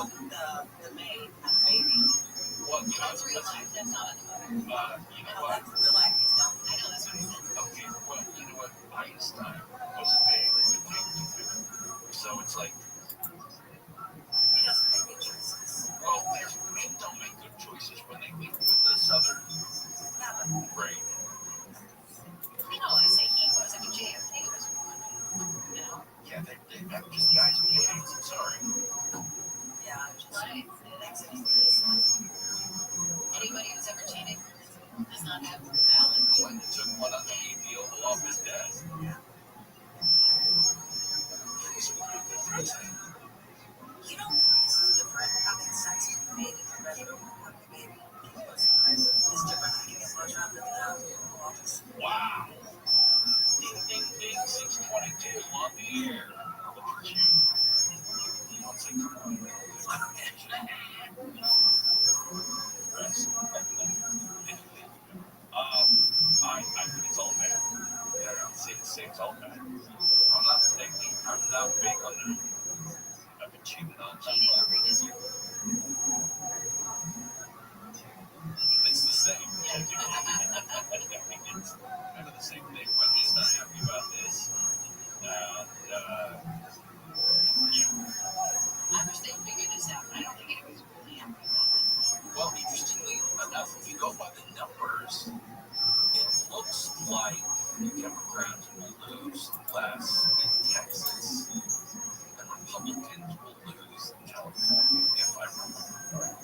the maid had a baby. Well, that's real life. That's not in the movie. You know what? That's real life. I know that's what I said. Okay, well, you know what? Einstein was a babe that came to women. So it's like he doesn't make good choices. Well, men don't make good choices when they leave with the southern brain. You know, I say he was. I mean, JFK was a woman. You know? Yeah, they're just guys with AIDS. I'm sorry. Yeah, just right. Anybody who's ever cheated does not have valid. Clinton took one on the deal off his desk. Yeah. You know, this is different having sex with the baby compared to having a baby. It's different having a blowjob than without in the office. Wow. Ding, ding, ding, 622 on the air. Look at you. I'll say, come on. I think it's all bad. Yeah, I'm saying it's all bad. I'm not thinking, I'm not big on that. I've been cheating on cheating or redistricting. It's the same. It's kind of the same thing, but he's not happy about this. Yeah. I wish they'd figure this out. I don't think anybody's really happy about it. Well, interestingly enough, if you go by the numbers, it looks like the Democrats will lose less in Texas and Republicans will lose in California, if I remember right.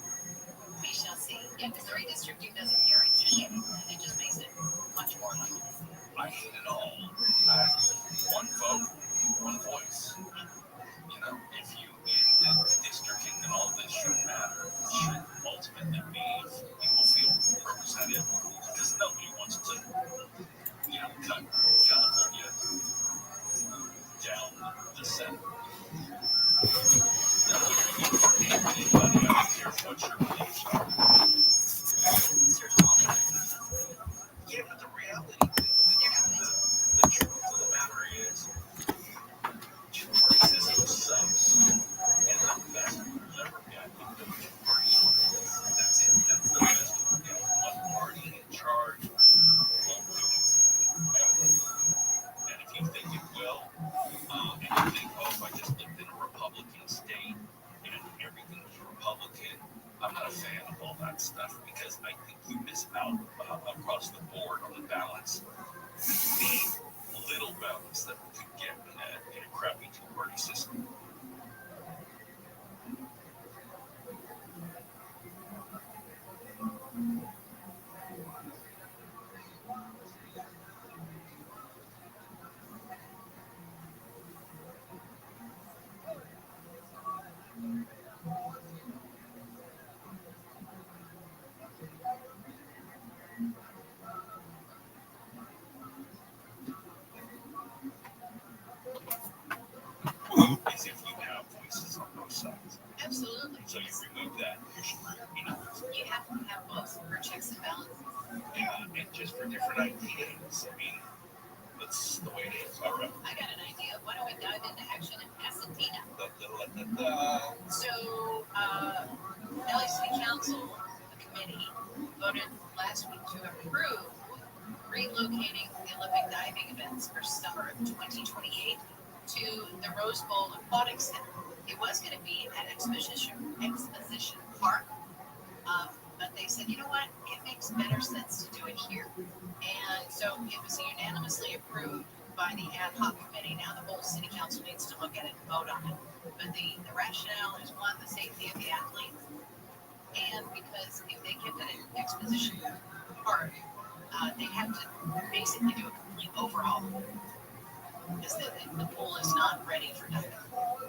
We shall see. Yeah, because the redistricting doesn't guarantee anything. It just makes it much more likely. I hate it all. One vote, one voice. You know, if you the districting and all this shouldn't matter. It should ultimately be people feel represented because nobody wants to, you know, cut California down the center. Anybody out here, what your beliefs are? Yeah, but the reality, the truth of the matter is, two-party system sucks. And the best we'll ever get is the two-party system. That's it. That's the best we'll get. One party in charge won't do it. And if you think it will, and you think, oh, if I just lived in a Republican state and everything was Republican, I'm not a fan of all that stuff because I think you miss out across the board on the balance, the little balance that we could get in a crappy two-party system. Is if you have voices on both sides. Absolutely. So you remove that, you're screwed. You know, you have to have both for checks and balances. Yeah, and just for different ideas. I mean, that's the way it is. All right. I got an idea. Why don't we dive into action in Pasadena? So, LA City Council, the committee, voted last week to approve relocating the Olympic diving events for summer of 2028 to the Rose Bowl Aquatic Center. It was going to be at Exposition Park, but they said, you know what, it makes better sense to do it here. And so it was unanimously approved by the ad hoc committee. Now the whole city council needs to look at it and vote on it. But the rationale is, one, the safety of the athletes, and because if they kept it at Exposition Park, they have to basically do a complete overhaul because the pool is not ready for diving.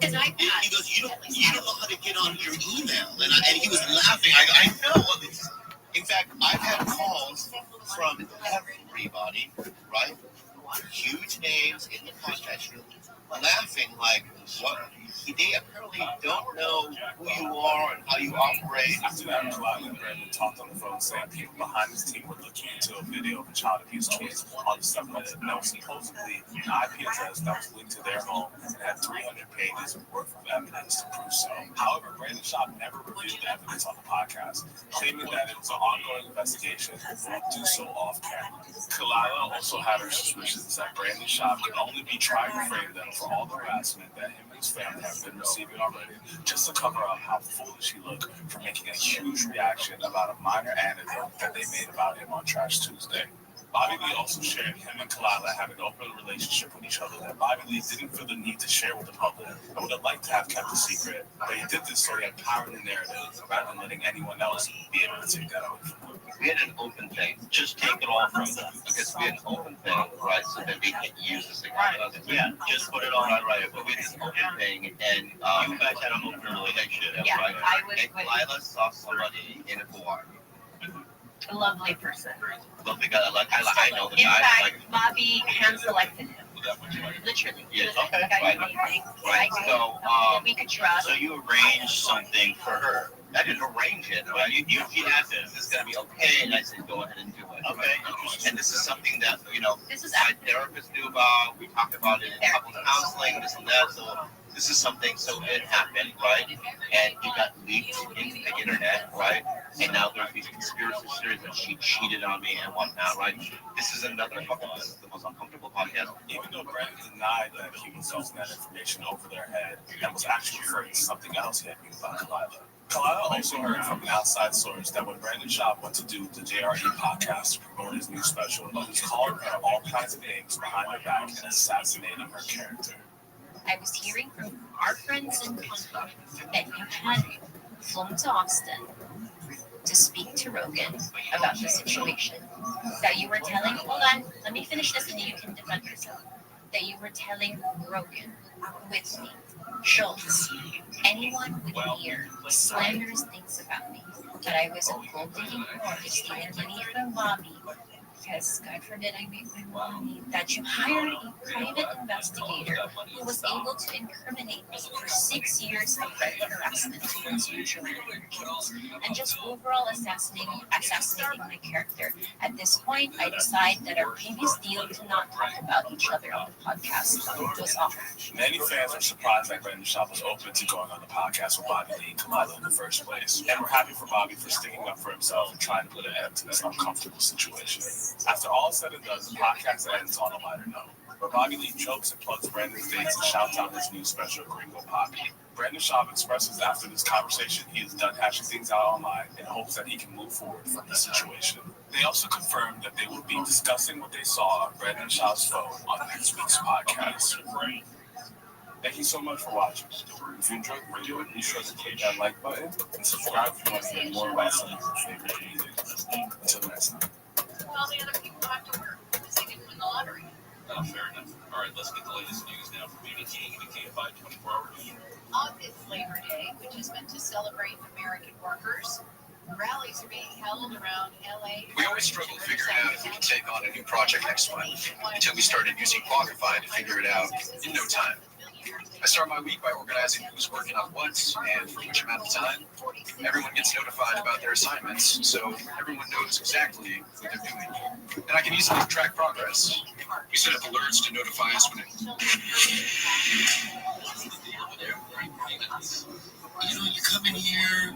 He goes, you don't know how to get on your email. And he was laughing. I know. In fact, I've had calls from everybody, right? Huge names in the podcast room. laughing like, what? They apparently don't know who you are and how you operate. After that, Clyde and Brandon talked on the phone saying people behind his team were looking into a video of a child abuse case on the subreddit that was supposedly an IP address that was linked to their home and had 300 pages worth of evidence to prove so. However, Brandon Schaub never reviewed the evidence on the podcast, claiming that it was an ongoing investigation and would do so off camera. Kalila also had her suspicions that Brandon Schaub could only be trying to frame them for all the harassment that him and his family have been receiving already, just to cover up how foolish he looked for making a huge reaction about a minor anecdote that they made about him on Trash Tuesday. Bobby Lee also shared him and Kalila have an open relationship with each other that Bobby Lee didn't feel the need to share with the public and would have liked to have kept a secret, but he did this so he had power in the narrative rather than letting anyone else be able to take that away from him. We had an open thing. Just take it all from them. Because we had an open thing, right? So that they can use this against us. Yeah, just put it on right. But we had this open thing, and you guys had an open relationship, Yeah, right? I was and with Lila saw somebody in Hawaii. a lovely person. Lovely guy. I know the In guy. fact, Bobby hand selected him. Literally. Yes, He was okay, the guy right. amazing. Right. So, that we could trust. so you arranged something for her. I didn't arrange it, right? You asked if this is gonna be okay, and I said go ahead and do it. Okay. And this is something that This is my therapist knew about. We talked about it in couples counseling, this and that. So this is something. So it happened, right? And it got leaked into the internet, right? And now there's these conspiracy theories that she cheated on me and whatnot, right? This is another fucking. This is the most uncomfortable podcast. Even though Brandon denied that he was using that information over their head and was actually referring to something else he had used about Kalila. Kalila also heard from an outside source that when Brandon Schaub went to do the JRE podcast to promote his new special, he was calling her all kinds of names behind her back and assassinating her character. I was hearing from our friends in Congo that you had flown to Austin to speak to Rogan about the situation. That you were telling, hold on, let me finish this and you can defend yourself. That you were telling Rogan, with me, Schultz, anyone with ear, slanders things about me. That I was a gold digging whore stealing money from Bobby. Because, God forbid, I make my money. That you hired a private investigator who was able to incriminate me for 6 years of harassment towards you, Joanna, and just overall assassinating my character. At this point, I decide that our previous deal to not talk about each other on the podcast was off. Many fans were surprised that Brandon Schaub was open to going on the podcast with Bobby Lee and Kalila in the first place, and we're happy for Bobby for sticking up for himself and trying to put an end to this uncomfortable situation. After all is said and done, the podcast ends on a lighter note, where Bobby Lee jokes and plugs Brandon's dates and shouts out his new special, Gringo Poppy. Brandon Schaub expresses after this conversation he is done hashing things out online in hopes that he can move forward from the situation. They also confirmed that they will be discussing what they saw on Brandon Schaub's phone on next week's podcast. Thank you so much for watching. If you enjoyed the video, be sure to click that like button and subscribe if you want to hear more about some of your favorite comedians. Until next time. All the other people have to work because they didn't win the lottery. Oh, fair enough. All right, let's get the latest news now from BBT and KFI 24-hour news. On this Labor Day, which is meant to celebrate American workers, rallies are being held around LA. We always struggle to figure out if we can take on a new project next month until we started using Qualify to figure it out in no time. I start my week by organizing who's working on what and for which amount of time. Everyone gets notified about their assignments, so everyone knows exactly what they're doing. And I can easily track progress. We set up alerts to notify us when You come in here,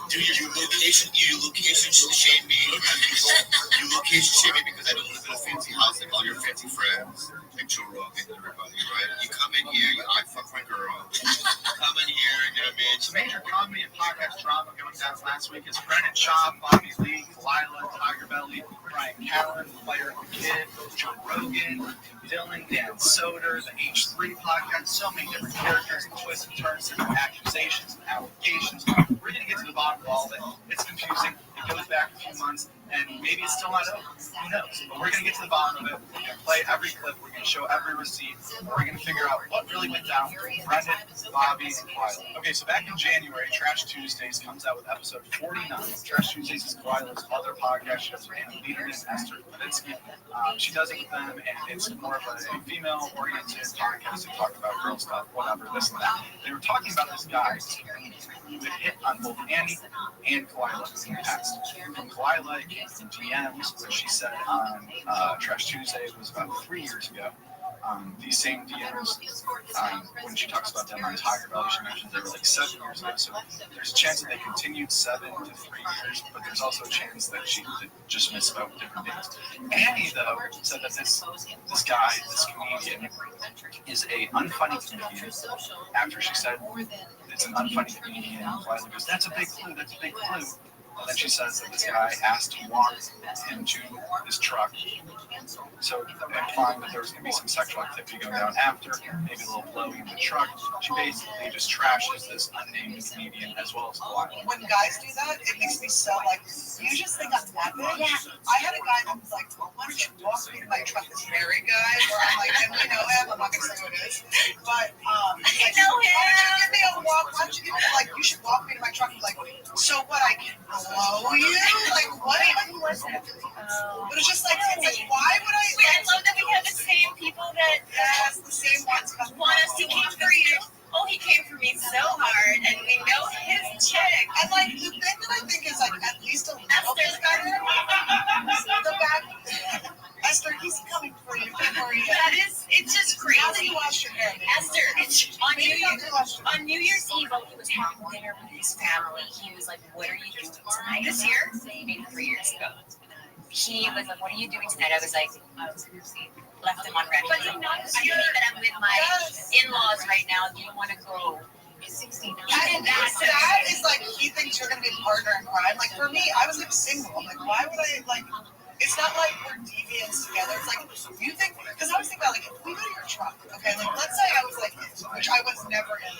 do your location shame me. You location shame me because I don't live in a fancy house like all your fancy friends, like Joe Rogan and everybody, right? You come in here, I fuck my girl. Come in here, you know what I mean? Some major comedy and podcast drama going down last week is Brandon Schaub, Bobby Lee, Kalila, Tiger Belly, Brian Callen, Player the Kid, Joe Rogan, Dylan, Dan Soder, the H3 podcast, so many different characters and twists and turns, different accusations and allegations. We're going to get to the bottom of all of it. It's confusing. It goes back a few months, and maybe it's still not over. Who knows? But we're going to get to the bottom of it. We're going to play every clip. We're going to show every receipt. We're going to figure out what really went down with Brendan, Bobby, and Kwyla. Okay, so back in January, Trash Tuesdays comes out with episode 49. Trash Tuesdays is Kwyla's other podcast. She does it with Leader and Esther Levitsky. She does it with them, and it's more of a female-oriented podcast. They talk about girl stuff, whatever, this and that. They were talking about this guy who had hit on both Annie and Kwyla in the past. From Kwyla, it came from DMs, which she said on Trash Tuesday, it was about 3 years ago. These same DMs, when she talks about them on Tiger Belly, she mentions they were like 7 years ago. So there's a chance that they continued 7 to 3 years, but there's also a chance that she just misspoke different dates. Annie, though, said that this guy, this comedian, is a unfunny comedian. After she said it's an unfunny comedian, Kwyla goes, "That's a big clue. That's a big clue." And then she says that this guy asked to walk into his truck. So implying that there was going to be some sexual activity going down after, maybe a little blowing in the truck. She basically just trashes this unnamed comedian as well as Kwyla. When guys do that, it makes me so like, you just think I'm that bitch? Yeah. I had a guy that was like, well, why don't you walk me to my truck? This very guy, where I'm like, and we know him, I'm not going to say who it is. But, I know him. Why don't you give me a walk? Why don't you give me, like, you should walk me to my truck. I'm like, so what, I can blow you? Like, what? But it's just like, why would I? Wait, I love that we have the same people that The same ones want us to came for you. Oh, he came for me so hard, and we know his chick. And like the thing that I think is like at least a little bit better, the fact Esther, he's coming for you. Don't worry. It's just crazy. Now that you wash your hair, Esther, on New Year's Eve, while he was having dinner with his family, he was like, "What are you doing tonight?" This year, maybe 3 years ago. He was like, "What are you doing tonight?" I was like, left him on red. But you know that I'm with my in-laws right now. Do you want to go? That is like he thinks you're gonna be a partner in crime. Like for me, I was like single. I'm like, why would I like? It's not like we're deviants together. It's like you think because I was thinking about like if we go to your truck, okay? Like let's say I was like, which I was never in.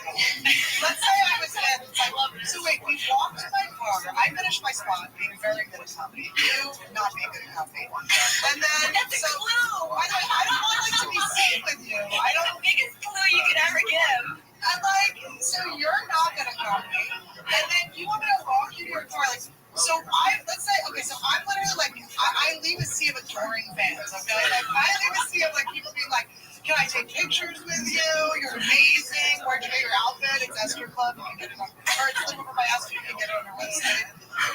Let's say I was in. I love it. So wait, we walked to my car. I finished my spot, being very good at company. You not being good at company. And then That's a clue. I don't want like to be seen with you. I don't. The biggest clue you could ever give. I'm like, so you're not gonna come me, and then you want me to walk you to your car, like, so let's say, okay, so I'm literally like, I leave a sea of adoring fans, okay, like, I leave a sea of like people being like, can I take pictures with you? You're amazing. Where'd you get your outfit? It's Esther Club. You can get it on, or it's Live Over My Esther. You can get it on our website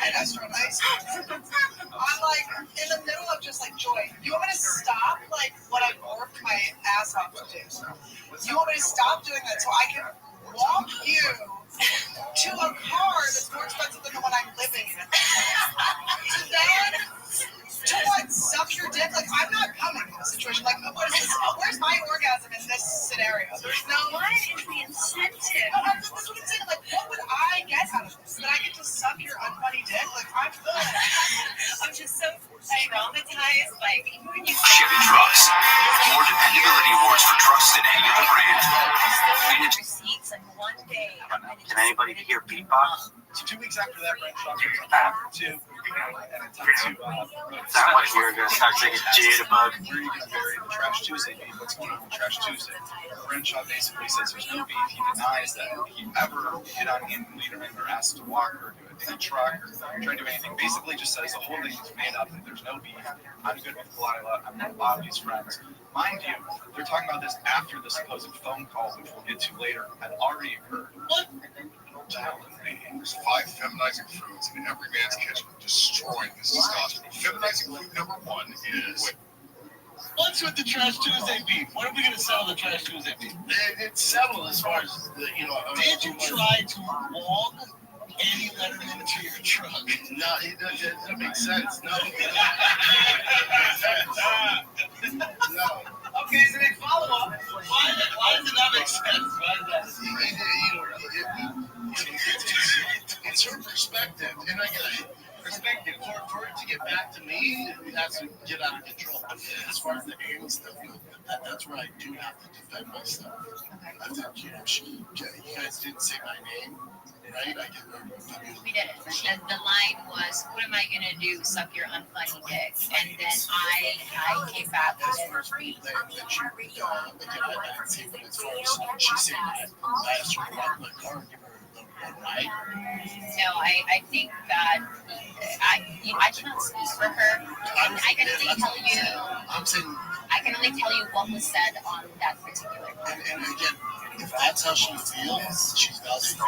at Esther and Ice. I'm like in the middle of just like joy. You want me to stop like what I worked my ass off to do? You want me to stop doing that so I can walk you to a car that's more expensive than the one I'm living in? To then, to what? Suck your dick? Like, I'm not coming in this situation. Like, what is this? Where's my orgasm in this scenario? There's no. What is the incentive? No, that's what I'm saying. Like, what would I get out of this? That I get to suck your unfunny dick? Like, I'm good. I'm just so traumatized. Like, when you Chevy Trucks. More dependability awards for trucks than any other brand. receipts and one day. Can anybody hear beatbox? So 2 weeks after that, Brent Shaw comes back to and attempts to Sound like you're going to start taking jitterbug. where are you going to bury the Trash Tuesday beef? What's going on with Trash Tuesday? Brent Shaw basically says there's no beef. He denies that he ever hit on Ian Liederman or asked to walk or do a truck or try to do anything. Basically just says the whole thing is made up and there's no beef. I'm good with Kwyla. I'm with a lot of these friends. Mind you, they're talking about this after the supposed phone call, which we'll get to later, had already occurred. What? There's 5 feminizing foods in every man's kitchen, destroying the testosterone. Feminizing food number 1 is. What's with the Trash Tuesday beef? When are we going to settle the Trash Tuesday beef? It's settled as far as the, Did you try to walk any Letterman into your truck? No, it doesn't make sense. No. No. Okay, so then follow up. Why does it not make sense? It's her perspective, and I get it. Perspective. For it to get back to me, it has to get out of control. As far as the Annie stuff, that's where I do have to defend myself. I think, you guys didn't say my name, right? We didn't. And the line was, "What am I gonna do? Suck your unfunny dick?" And then I came back with it. She said that last year, my car, give her right. No, I think that I cannot speak for her. I can only tell you. I'm saying, I can only tell you what was said on that particular. and again, if that's how she feels, she's about to feel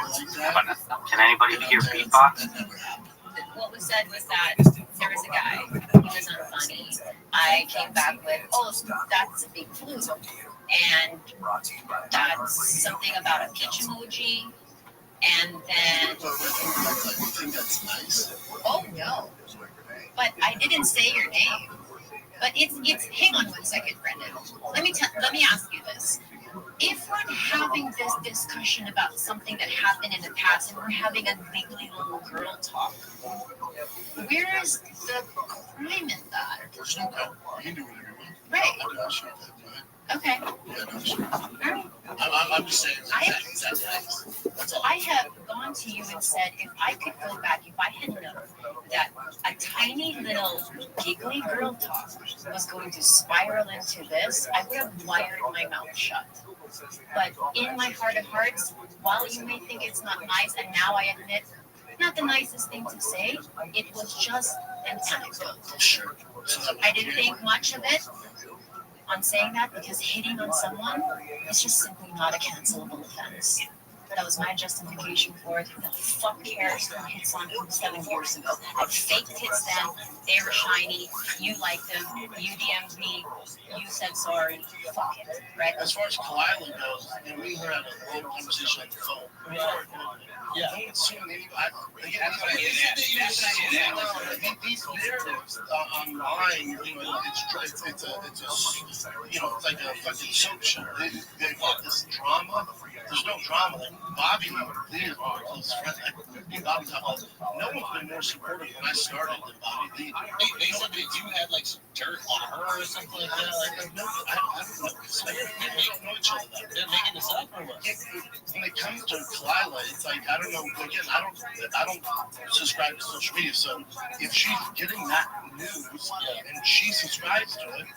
like that. Can anybody hear beatbox? That never happened. What was said was that there was a guy who was unfunny. I came back with, "Oh, that's a big flu," and that's something about a peach emoji. And then, But you think that's nice? oh no, but I didn't say your name. But it's. Hang on 1 second, Brendan. Let me ask you this. If we're having this discussion about something that happened in the past and we're having a giggly little girl talk, where is the crime in that? There's no doubt. You can do whatever you want. Right. I'm not sure that. Okay. Yeah, no, sure. All right. I'm just saying that's nice. That's all. I have gone to you and said, if I could go back, if I had known that a tiny little giggly girl talk was going to spiral into this, I would have wired my mouth shut. But in my heart of hearts, while you may think it's not nice, and now I admit, not the nicest thing to say, it was just an anecdote. Sure. I didn't think much of it on saying that because hitting on someone is just simply not a cancelable offense. That was my justification for it. Who the fuck cares who hits on who 7 years ago? I faked hits them. They were shiny. You liked them. You DM'd me. You said sorry. Fuck it. Right? As far as Kalila goes, and we were having a long conversation on the phone. Yeah, soon that's what I did ask. These narratives online, it's like a fucking soap show. They want this drama. There's no drama. Like Bobby and I were clear, close friends. Bobby talked about, no one's been more supportive when I started than Bobby Lee. They said that you had like some dirt on her or something like that. Like, no, I don't know. We don't know each other. They're making this up or what? When it comes to Kalila, it's like, I don't know. Again, I don't subscribe to social media. So if she's getting that news and she subscribes to it,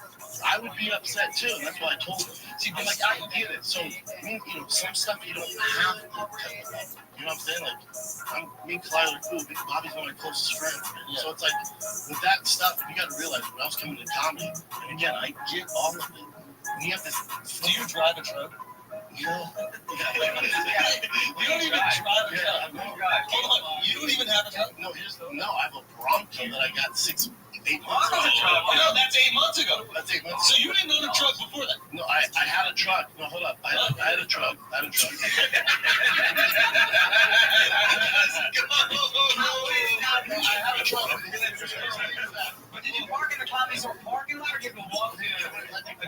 I would be upset too, and that's why I told her. See, I'm like, I get it. So, some stuff you don't have to tell about. You know what I'm saying? Like, me and Kalila are cool. Bobby's one of my closest friends. Yeah. So it's like, with that stuff, you got to realize when I was coming to comedy, and again, I get all of it. And you have this. Do you drive a truck? No. You don't even drive a truck. Hold on. You don't even have a truck? No, I have a Bronco that I got 8 months ago. No, that's 8 months ago. That's 8 months ago. So you didn't own a truck before that? No, I had a truck. No, hold up. I had a truck. I had a truck. But did you park in the Comedy Store parking lot or get to walk to a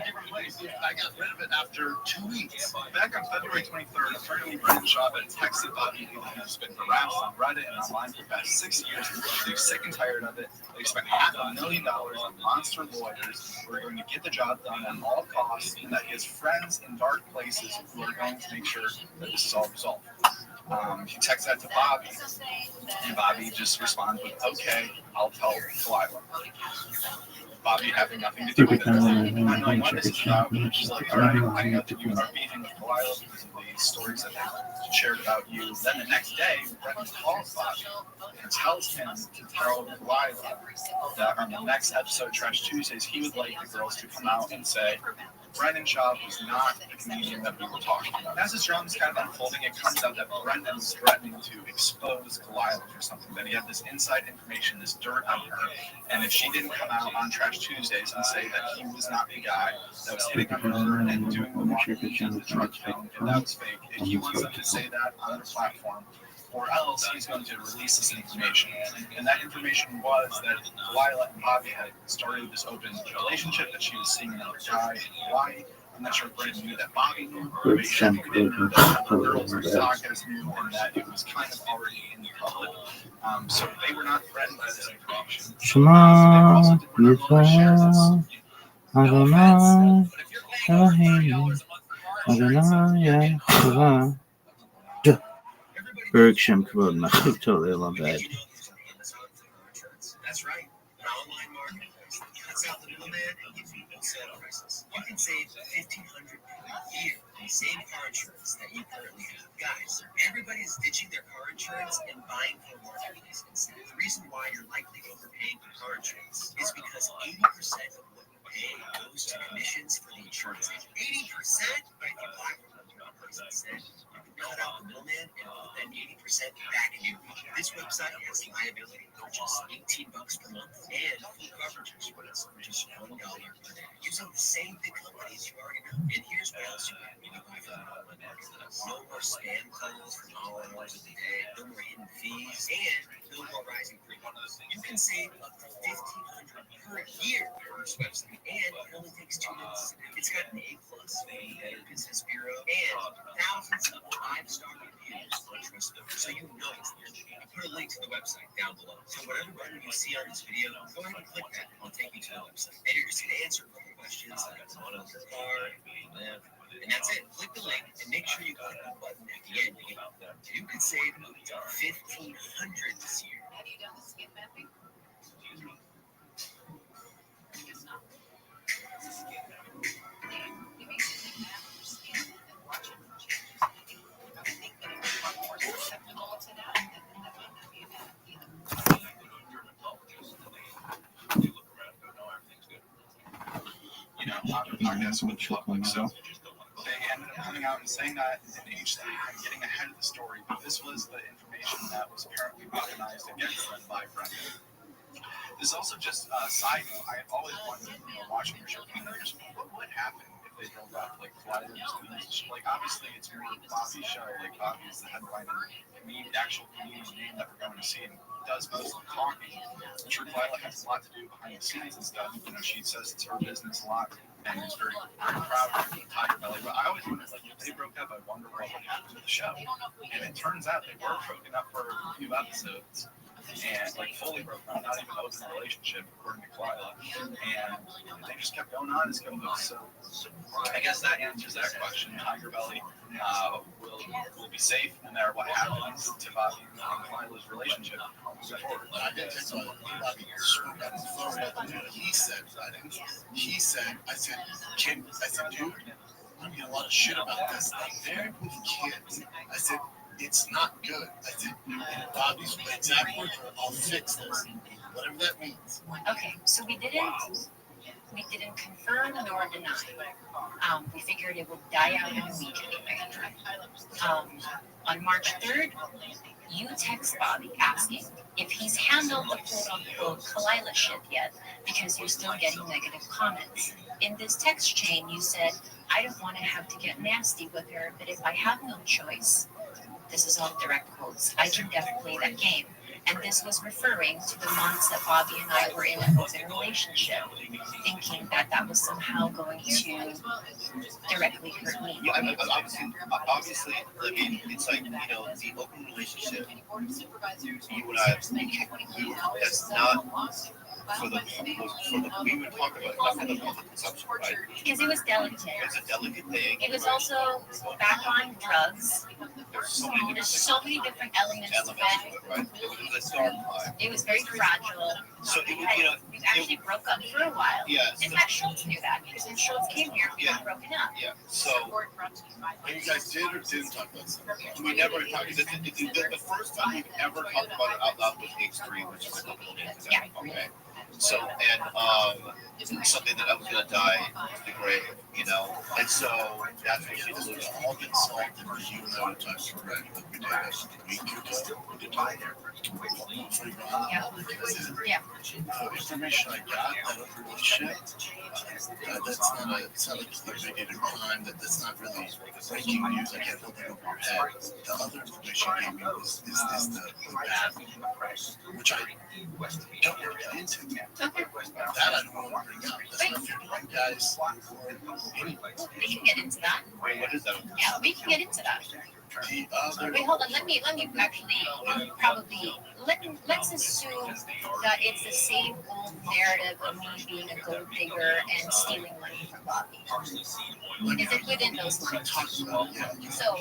different place? I got rid of it after 2 weeks. Back on February 23rd, attorney Brendan Schaub had texted Bobby who's been harassed on Reddit and online for the past 6 years. They're sick and tired of it. They spent $500,000 on monster lawyers who are going to get the job done at all costs, and that he has friends in dark places who are going to make sure that this is all resolved. He texts that to Bobby, and Bobby just responds with, "Okay, I'll tell Kalila." Bobby having nothing to do with it. Not knowing what this is about, which is like, all right, I know that you are beefing with Kalila because of the stories that they shared about you. Then the next day, Brendan calls Bobby and tells him to tell Kalila that on the next episode of Trash Tuesdays, he would like the girls to come out and say, Brendan Schaub was not the comedian that we were talking about. As this drama is kind of unfolding, it comes out that Brendan was threatening to expose Kalila for something, that he had this inside information, this dirt on her, and if she didn't come out on Trash Tuesdays and say that he was not the guy that was hitting on her and doing the walking and the truck thing, and that was fake, if he wants them to say that on the platform, or else he's going to release this information. And that information was that Kalila and Bobby had started this open relationship, that she was seeing another guy in Hawaii. I'm not sure if Brendan knew that Bobby knew, or maybe he didn't know that the girls or Sagas knew, and that it was kind of already in the public. So they were not threatened by this information. Shema Yisrael Adonai Elohim Adonai Yehovah. Berksham Kubodna. Totally love that. That's right. An online marketplace that cuts out the middleman and gives you wholesale prices. You can save $1,500 per year on the same car insurance that you currently have. Guys, everybody is ditching their car insurance and buying from a marketplace instead. The reason why you're likely overpaying for car insurance is because 80% of what you pay goes to commissions for the insurance agent. 80%? But if you buy from one person instead, you can cut out the middleman and put that 80% back in your pocket. This website has liability coverage, $18 per month, and full coverage insurance for just $1 per day. Using the same big companies you already know. And here's what else you get when you buy from an online marketplace. No more spam calls from all hours of the day, no more hidden fees, and no more rising premiums. You can save up to $1,500 per year on this website, and it only takes 2 minutes. It's got an A+ Better Business Bureau and thousands of 5-star reviews on Trustpilot, so you know it's legit. I put a link to the website down below. So whatever button you see on this video, go ahead and click that. I'll take you to the website. And you're just gonna answer a couple questions like auto your car, live, and that's it. Click the link and make sure you click the button at the end. You could save up to $1,500 this year. Have you done the skin mapping? I guess not. You basically map your skin and then watch it for changes. I think that if you are more susceptible to that, then that might not be a bad idea. I guess what like so. They ended up coming out and saying that in H3 and getting ahead of the story, but this was the information that was apparently weaponized against them by Brenda. This is also just a side note. I always wondered, watching your show, what would happen if they drove up like flyers? Like obviously it's more Bobby's show. Like Bobby is the headliner, the actual comedian name that we're going to see, and does most of the talking. True Lila has a lot to do behind the scenes and stuff. She says it's her business a lot, and is very, very proud of Tiger Belly. But I always wondered, like, if they broke up, I wonder what would happen to the show. And it turns out they were broken up for a few episodes. And like fully broken up, not even an open relationship, according to Lila. And they just kept going on as co-hosts. So I guess that answers that question. Tiger Belly will be safe no matter what happens to Bobby and Lila's relationship. I did text Bobby swooped on the phone. He said, I said, dude, I'm getting a lot of shit about this. They're with kids. I said, it's not good. I said, Bobby's the exact word, I'll fix this. Whatever that means. Okay, so we didn't confirm nor deny. We figured it would die out in a week anyway. On March 3rd, you text Bobby asking if he's handled the quote-unquote Kalila shit yet, because you're still getting negative comments. In this text chain, you said, I don't want to have to get nasty with her, but if I have no choice, this is all direct quotes, I can definitely play that game. And this was referring to the months that Bobby and I were in an open relationship, thinking that that was somehow going to directly hurt me. Yeah, I mean, obviously, I mean, it's like, the open relationship, you and I, that's not for the we would talk about it, not for the public consumption, right? Because it was delicate. It's a delicate thing. It was also back on drugs. There's so many different elements to it. Right? It was a dark time. It was very fragile. So it was, we actually broke up for a while. Yeah. In fact, Schultz knew that because when Schultz came here, we were broken up. Yeah. So And you guys did or didn't talk about something? we never talked. The first time we've ever talked about it out loud was X3, which is a couple of days ago. Yeah. Okay. So something that I was gonna die to the grave, and so that's what she alluded to. All been solved and you and I would talk to Brad like we did a week ago. We did die there. Yeah. Information I got that other relationship, it's not like a big crime, that's not really breaking news. I can't hold it over your head. The other information you gave me is the bad, which I don't really get into. That I don't want to bring up. That's not fair to you guys. Anyway. We can get into that. Wait, what is that? Yeah, we can get into that. The other. Wait, hold on. Let me actually let's assume that it's the same old narrative of me being a gold digger and stealing money from Bobby. Is it within those lines? So,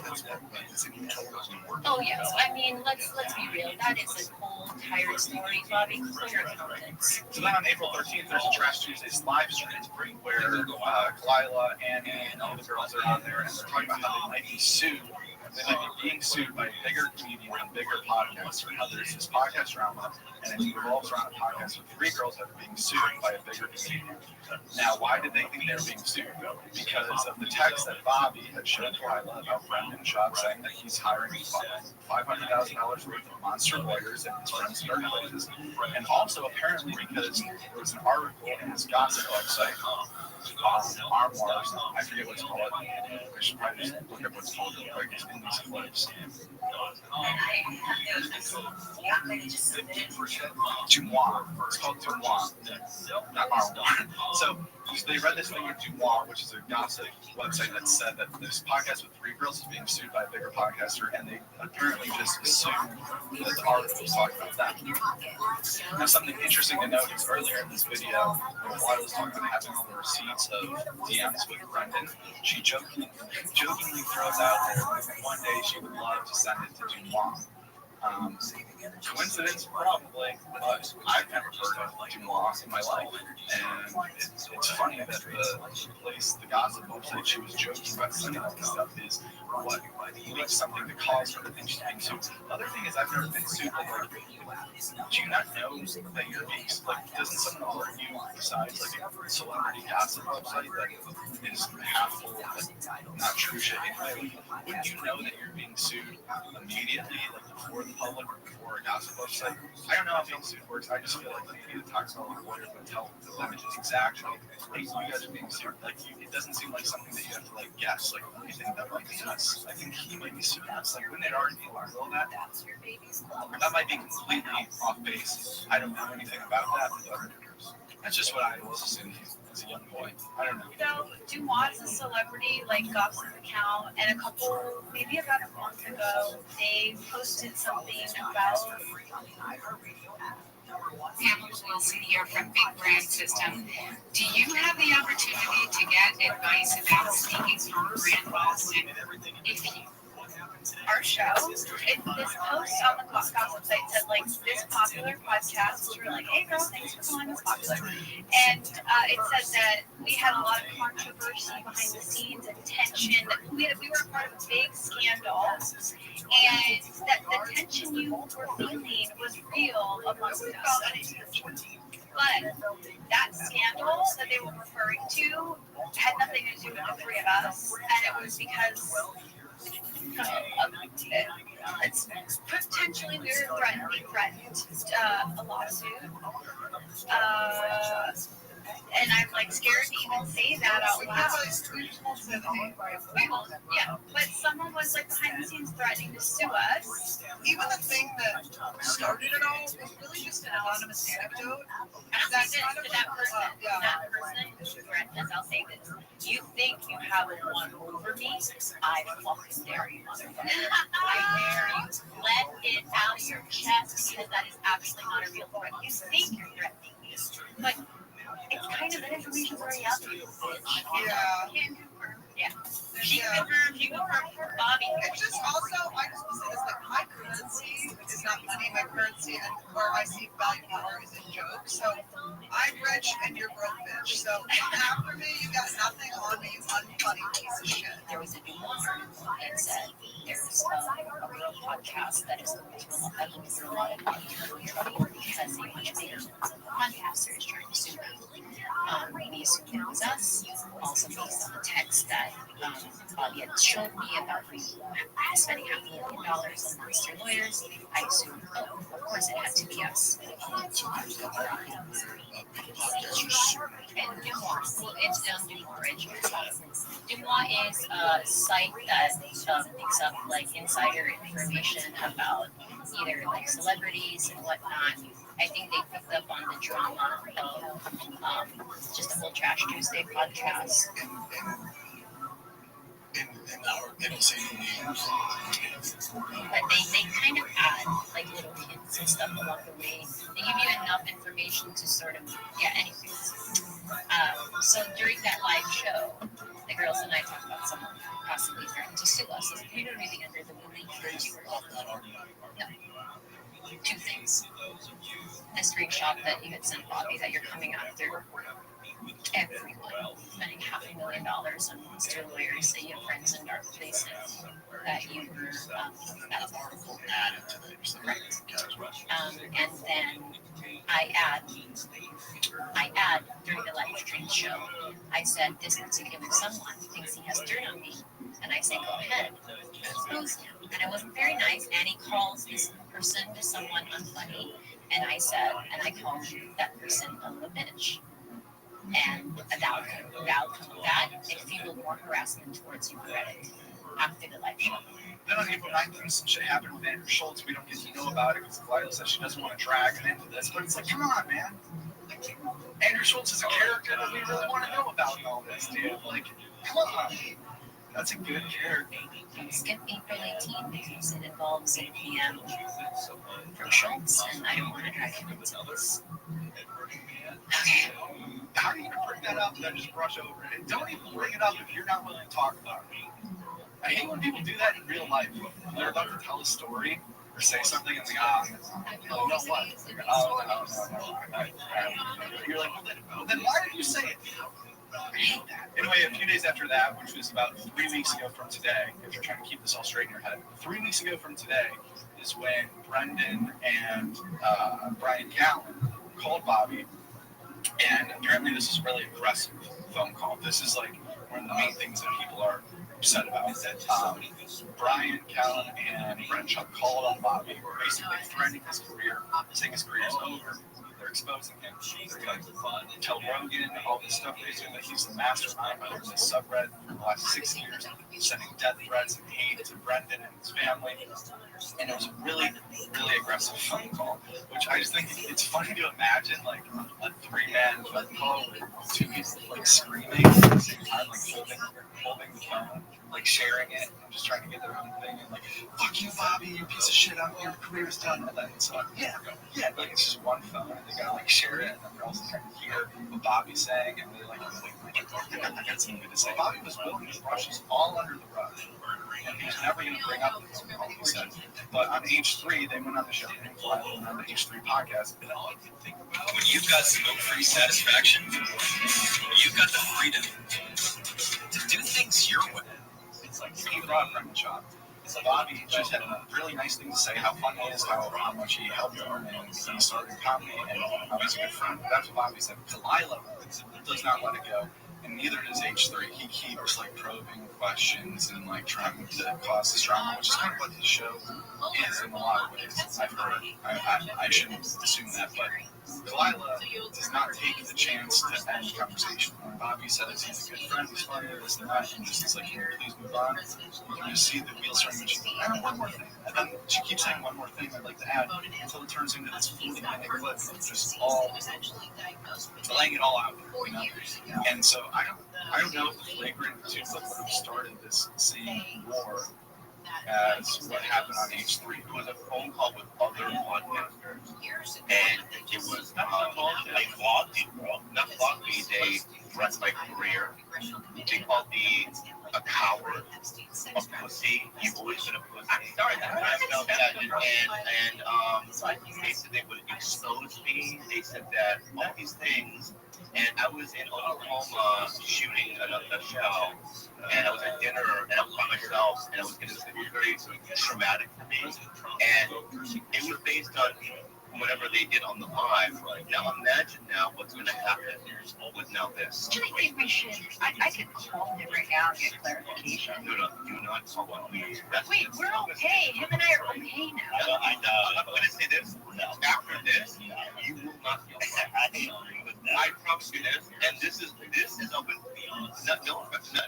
oh yes. I mean, let's be real. That is a whole entire story, Bobby. Clear confidence. So then on April 13th, there's a Trash Tuesdays live stream where Kalila, Annie, and all the girls are on there, and they're talking about how they might be sued. They might be being sued by bigger comedian and bigger podcaster. How there's this podcast drama, and it revolves around a podcast with 3 girls that are being sued by a bigger comedian. Now, why did they think they were being sued? Because of the text that Bobby had shown Kalila about Brendan Schaub saying that he's hiring $500,000 worth of monster lawyers and his friends in dark places, and also apparently because there was an article in his gossip website. Armoires, I forget what it's called. I should probably just look up what it's called real quick. It's in these clips. Dumois. It's called Dumois, not Armoire. So they read this thing in Dumois, which is a gossip website that said that this podcast with 3 girls is being sued by a bigger podcaster, and they apparently just assumed that the article was talking about that. Now, something interesting to note is earlier in this video, when Willa was talking about having all the receipts of DMs with Brendan, she jokingly throws out there that one day she would love to send it to Dumois. Coincidence? Probably, but I've never heard of Dumois in my life. And it's funny that the gossip website she was joking about sending all this stuff is what leaks something that caused her to think she's being sued. The other thing is I've never been sued, but like, do you not know that you're being like, doesn't someone alert you besides like a celebrity gossip website that is half full of like, not true shit anyway? Like, wouldn't you know that you're being sued immediately, like before the public or before a gossip website? I don't know how being sued works. I just feel like you need to talk to all the lawyers and tell them exactly, hey, you guys are being sued. Like, it doesn't seem like something that you have to like guess. Like, you think that might be us? I think he might be suing us. Like, wouldn't it already be all that? That might be completely off base. I don't know anything about that, but that's just what I was assuming as a young boy. I don't know. So Dumois is a celebrity like gossip account, and maybe about a month ago, they posted something about Pamela Wilson here from Big Brand System. Do you have the opportunity to get advice about speaking from Brand Boston? If you our show, this post on the gossip site said like this popular podcast. We were like, hey girl, thanks for calling us popular. And it said that we had a lot of controversy behind the scenes and tension. We were a part of a big scandal, and that the tension you were feeling was real amongst us. But that scandal that they were referring to had nothing to do with the 3 of us, and it was because it's potentially we were threatened a lawsuit. And I'm like scared to even say that out loud. We won't, yeah. But someone was like behind the scenes threatening to sue us. Even the thing that started it all was really just an anonymous anecdote. And I'll say this to that person who threatened us, I'll say this. You think you have one over me? I fucking dare you, motherfucker. I dare you. Let it out of your chest because that is actually not a real threat. You think you're threatening me, but it's kind of that information's already out there, bitch. Yeah. You can confirm. Yeah. She confirmed Bobby. It's just also, I just want to say this, like, my currency is not money. My currency and where I see value power is in jokes. So I'm rich and you're broke, bitch. So after me, you got nothing on me, you unfunny piece of shit. There was a new article that said there's a real podcast that is going to a lot of money because a much bigger podcaster is trying to sue them. Maybe assuming it was us, also based on the text that Bobby had showed me about spending $500,000 on monster lawyers. I assumed, of course it had to be us. And Dumois, it's Dumois Ridge. Dumois is a site that picks up like insider information about either like celebrities and whatnot. I think they picked up on the drama of just the whole Trash Tuesday podcast. They don't say any names. But they kind of add like little hints and stuff along the way. They give you enough information to sort of, anyways. So during that live show, the girls and I talked about someone possibly threatening to sue us. So we were really under the belief that we were all no. Two things. The screenshot that you had sent Bobby that you're coming after everyone, spending $500,000 on monster lawyers, say you have friends in dark places, that you were, that's article added to the correct. And then I add during the live stream show, I said this particular someone thinks he has dirt on me, and I say go ahead, expose him. And I wasn't very nice, and he calls this person to someone unfunny, and I said, and I called that person a little bitch. And the outcome of that, it fueled more harassment towards you, Reddit, after the live show. Then on April 9th, some shit happened with Andrew Schultz. We don't get to know about it because Clyde says she doesn't want to drag it into this. But it's like, come on, man. Like, Andrew Schultz is a character that we really want to know about in all this, dude. Like, come on. That's a good character. Skip April 18th because it involves a PM from Schultz, and I don't want to drag him into this. Okay. How do you even bring that up and then just brush over it? And don't even bring it up if you're not willing to talk about it. I hate when people do that in real life. They're about to tell a story or say something and you know what? You're like, well, then why did you say it? I hate that. Anyway, a few days after that, which was about 3 weeks ago from today, if you're trying to keep this all straight in your head, 3 weeks ago from today is when Brendan and Brian Callen called Bobby. And apparently this is a really aggressive phone call. This is like one of the main things that people are upset about. Brian Callen and Rothschild called on Bobby, basically threatening his career, saying his career is over. They're exposing him. They're going to tell Rogan all this stuff. They're saying that he's the mastermind behind this subreddit for the last 6 years, sending death threats and hate to Brendan and his family. And it was a really, really aggressive phone call, which I just think it's funny to imagine, like, a 3-man phone call with 2 people, like, screaming at the same time, like, holding the phone, like, sharing it, and just trying to get their own thing, and like, fuck you, Bobby, you piece of shit, your career's done, and then it's like, yeah, like, it's just one phone, and they gotta, like, share it, and then they're also trying to hear what Bobby's saying, and they're like, I got something good to say. Bobby was willing to brush us all under the rug, and he was never going to bring up the phone call, he said. But on H3, they went on the show, on the H3 podcast. When you've got smoke-free satisfaction, you've got the freedom to do things your way. It's like he brought from the shop. Bobby just had a really nice thing to say, how fun he is, how much he helped him, and he started comedy, and how he's a good friend. That's what Bobby said. Delilah does not let it go, and neither does H3. He keeps, like, probing questions and, like, trying to cause this drama, which is kind of what his show is in a lot of ways. I've heard. I shouldn't assume that, but Delilah does not take the chance to end the conversation. When Bobby says he's a good friend, he's funny, this and that, and just is like, can you please move on? You can just see the wheels starting to spin. And one more thing. And then she keeps saying one more thing I'd like to add until it turns into this 40-minute clip of just all laying it all out there, you know? And so I don't know if the flagrant tunes would have started this same war as what happened on H3. It was a phone call with other podcasters, and it was they vlogged me, bro. Not vlogged me, they threatened my career. They called me a coward, a pussy. You've always been a pussy. I felt that, and they said they would expose me. They said that all these things. And I was in Oklahoma shooting a show, and I was at dinner, and I was by myself, and it was very traumatic for me. And it was based on whatever they did on the live. Now imagine now what's going to happen with now this. I think we should. I could call him right now and get clarification. No, do not call me. Wait, we're okay. Him and I are okay now. I'm going to say this. After this, you will not. I promise you this, and this is open.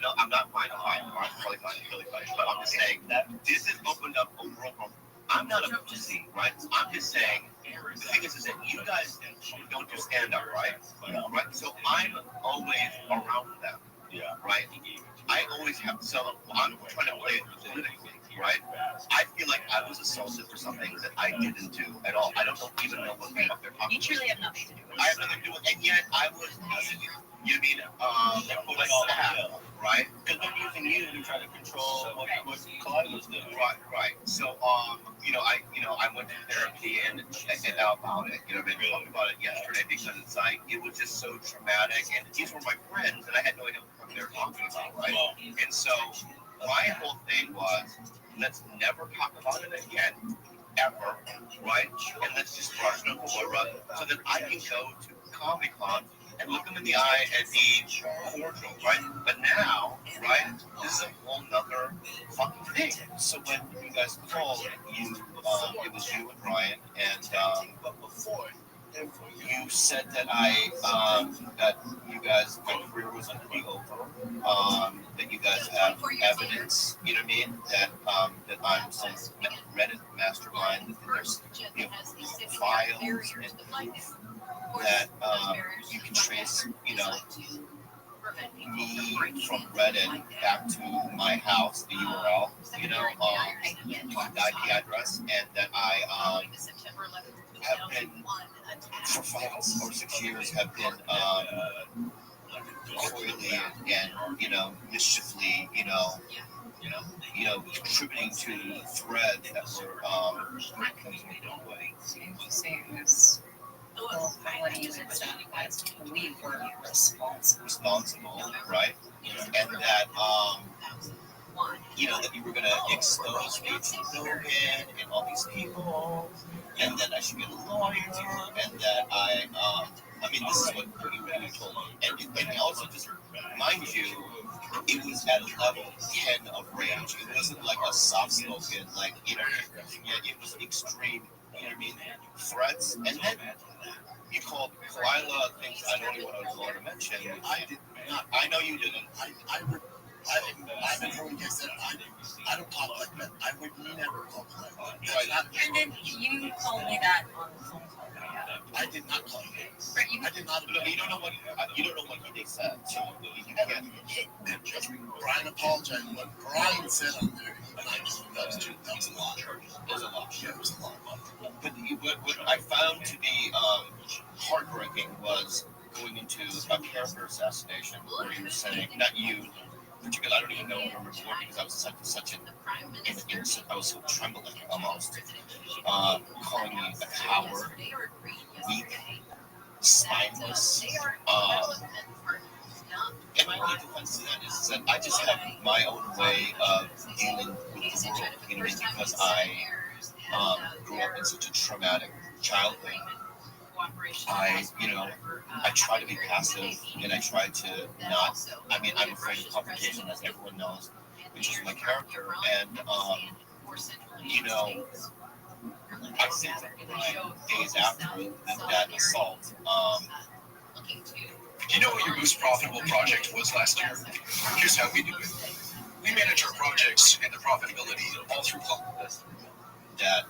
No, I'm not fine. I'm really fine. But I'm just saying that this has opened up a world. I'm not a pussy, right? I'm just saying. The thing is that you guys don't do stand up, right? Right. So I'm always around them. Yeah. Right. I always have. So I'm I didn't do at all. I don't even know what the fuck they're talking You truly have nothing to do with it. I have nothing to do with it, and yet I was using you. You mean they're pulling all that, right? Because they're using you to try to control what Clyde was doing. Right. So I went to therapy and about it. You know, I've been talking about it yesterday because it's like it was just so traumatic, and these were my friends, and I had no idea what they were talking about, right? And so my whole thing was, let's never talk about it again, ever, right? And let's just brush it under the rug so that I can go to Comic-Con and look them in the eye and be cordial, right? But now, right, this is a whole nother fucking thing. So when you guys called, it was you and Ryan, and but before you said that that you guys, my career was going to be over, that you guys have evidence, you know what I mean, that I'm some Reddit mastermind, that there's files and proof that you can trace, me from Reddit back to my house, the URL, the IP address, and that I have been for 5 or 6 years have been coyly and mischiefully contributing to the thread that were Say it was what do you say? We were responsible, right? And that that you were gonna expose me to Logan and all these people, and that I should get a lawyer, and that this is what you really told me. And also, just mind you, it was at level 10 of rage. It wasn't like a soft spoken, it was extreme, threats. And then you called Kalila things I don't even want to mention. I did not. I know you didn't. I've been hearing you said I don't talk like that. I would never talk like that. Right. And then you told me that on the phone call. I did not call you. I did not. You don't know what he said. So you can't. Brian apologized. What Brian said on there, that was a lot. It was a lot. Yeah, it was a lot. But what I found to be heartbreaking was going into a character assassination where you were saying, not you, particularly, I don't even know remember before because I was such an innocent, I was so trembling almost, calling me a coward, weak, spineless, and my only defense to that is that I just have my own way of dealing with the world, because I grew up in such a traumatic childhood. I try to be passive, and I try to not. I'm afraid of confrontation, as everyone knows, which is my character. And I think that days after that assault, You know what your most profitable project was last year? Here's how we do it. We manage our projects and the profitability all through Cloud. That,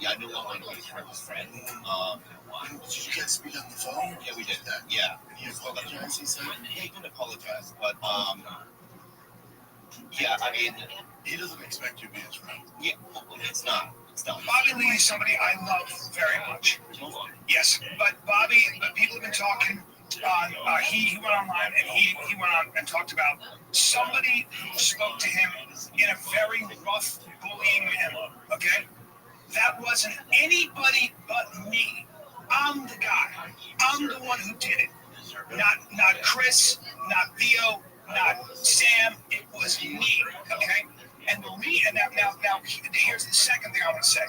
I no longer want to his friend. Did you guys speak on the phone? Yeah, we did that. Yeah. And he apologized, he said? He didn't apologize, but, he doesn't expect you to be his friend. Yeah, it's not. Bobby Lee is somebody I love very much. Yes, but people have been talking. He went online and he went on and talked about somebody who spoke to him in a very rough, bullying manner. Okay, that wasn't anybody but me. I'm the guy. I'm the one who did it. Not Chris, not Theo, not Sam. It was me. Okay. And now, here's the second thing I want to say.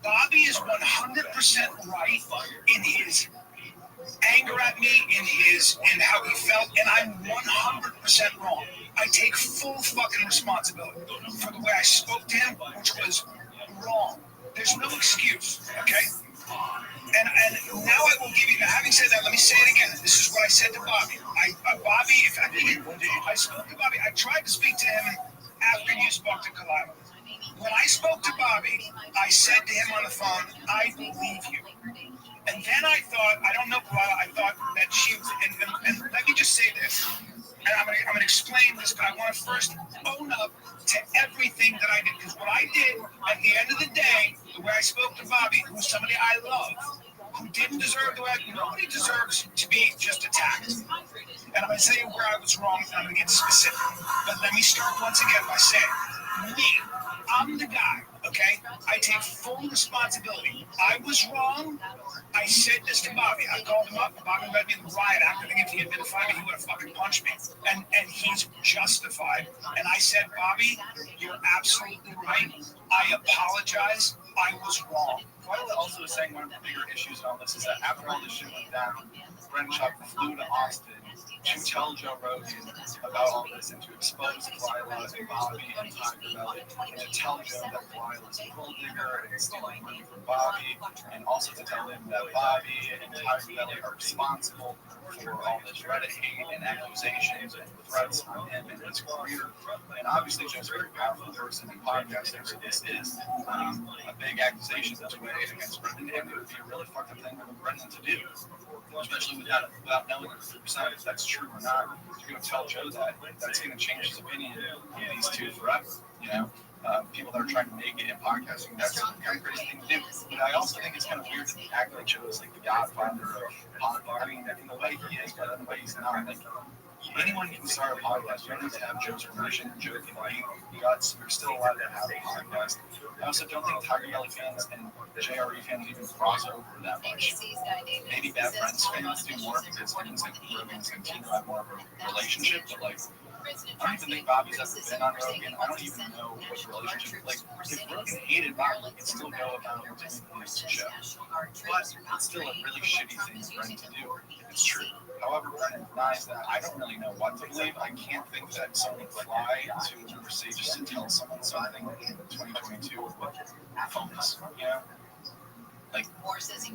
Bobby is 100% right in his anger at me, in how he felt, and I'm 100% wrong. I take full fucking responsibility for the way I spoke to him, which was wrong. There's no excuse, okay? And now I will give you. Now, having said that, let me say it again. This is what I said to Bobby. I spoke to Bobby. I tried to speak to him after you spoke to Kalila. When I spoke to Bobby, I said to him on the phone, I believe you. And then I thought, I don't know, I thought that she was, and let me just say this, and I'm gonna explain this, but I want to first own up to everything that I did, because what I did, at the end of the day, the way I spoke to Bobby, who's somebody I love, who didn't deserve the way. Nobody deserves to be just attacked. And I'm going to tell you where I was wrong, and I'm going to get specific. But let me start once again by saying, me, I'm the guy, okay? I take full responsibility. I was wrong. I said this to Bobby. I called him up. Bobby read me the riot act. I think if he had been in front of me, he would have fucking punched me. And he's justified. And I said, Bobby, you're absolutely right. I apologize. I was wrong. Twyla also is saying one of the bigger issues in all this is that after all this shit went down, Brendan Schaub flew to Austin to tell Joe Rogan about all this and to expose Twyla and Bobby and Tiger Belly and to tell Joe that Twyla is a gold digger and stealing money from Bobby, and also to tell him that Bobby and Tiger Belly are responsible for all this Reddit hate and accusations and threats on him and his career. And obviously Joe's a very powerful person and podcaster, so this is a big accusation this way against Brendan, and it would be a really fucked up thing for Brendan to do, especially without knowing 100% if that's true or not. You're going to tell Joe that's going to change his opinion of these two forever, you know? People that are trying to make it in podcasting, that's kind of crazy thing to do. But I also think it's kind of weird to act like Joe is like the godfather of podcasting. I mean, in the way he is, but in the way he's not. Like, anyone can start a podcast. You don't need to have Joe's permission and Joe can be guts. You're still allowed to have a podcast. I also don't think Tiger Belly fans and JRE fans even cross over that much. Maybe Bad Friends fans do more because Higgins and Rogan and Tino have more of a relationship, but like, I don't even think Bobby's ever been on Rogan. I don't even know what the relationship is. Like, if Rogan hated Bobby, he could still go about doing this show. But it's still a really shitty thing for Brendan to do. It's true. However, Brendan denies that. I don't really know what to believe. I can't think that someone would fly to an overseas just to tell someone something in 2022 with phones, you know? Like,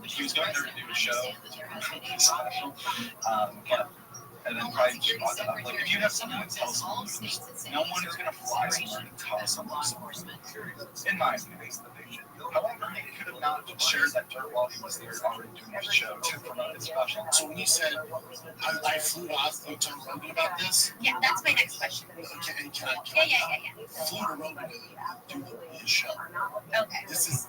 he was going there to do a show, but and then probably just brought that up. Like, if you have something to tell someone, no one is going to fly somewhere to tell someone something. In my opinion. However, he could have not shared that dirt while he was there already doing his show to promote his special. So when you said, I flew to Austin to Rogan about this? Yeah, that's my next question. Can I flew to Rogan to do his show. Okay. This is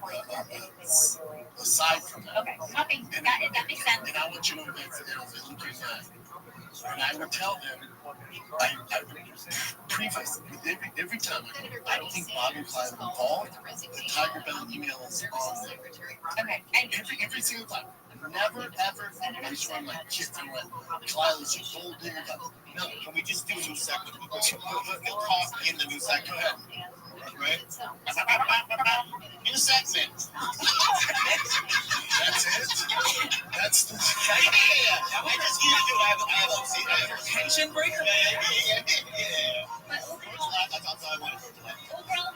aside from that. Okay, that makes sense. And I want you to know that looking at, and I would tell them, I would preface every time I don't think Bobby Fly is involved. The Tiger Belly email is on there. Okay. And every single time. Never, ever, I just want my kids and went, Kyla's a gold digger. No, can we just do a new segment? We'll talk in the new segment. Go ahead. Right? New segment. That's it? That's the Yeah. I just need to do it. I have a tension breaker. Yeah. But overall,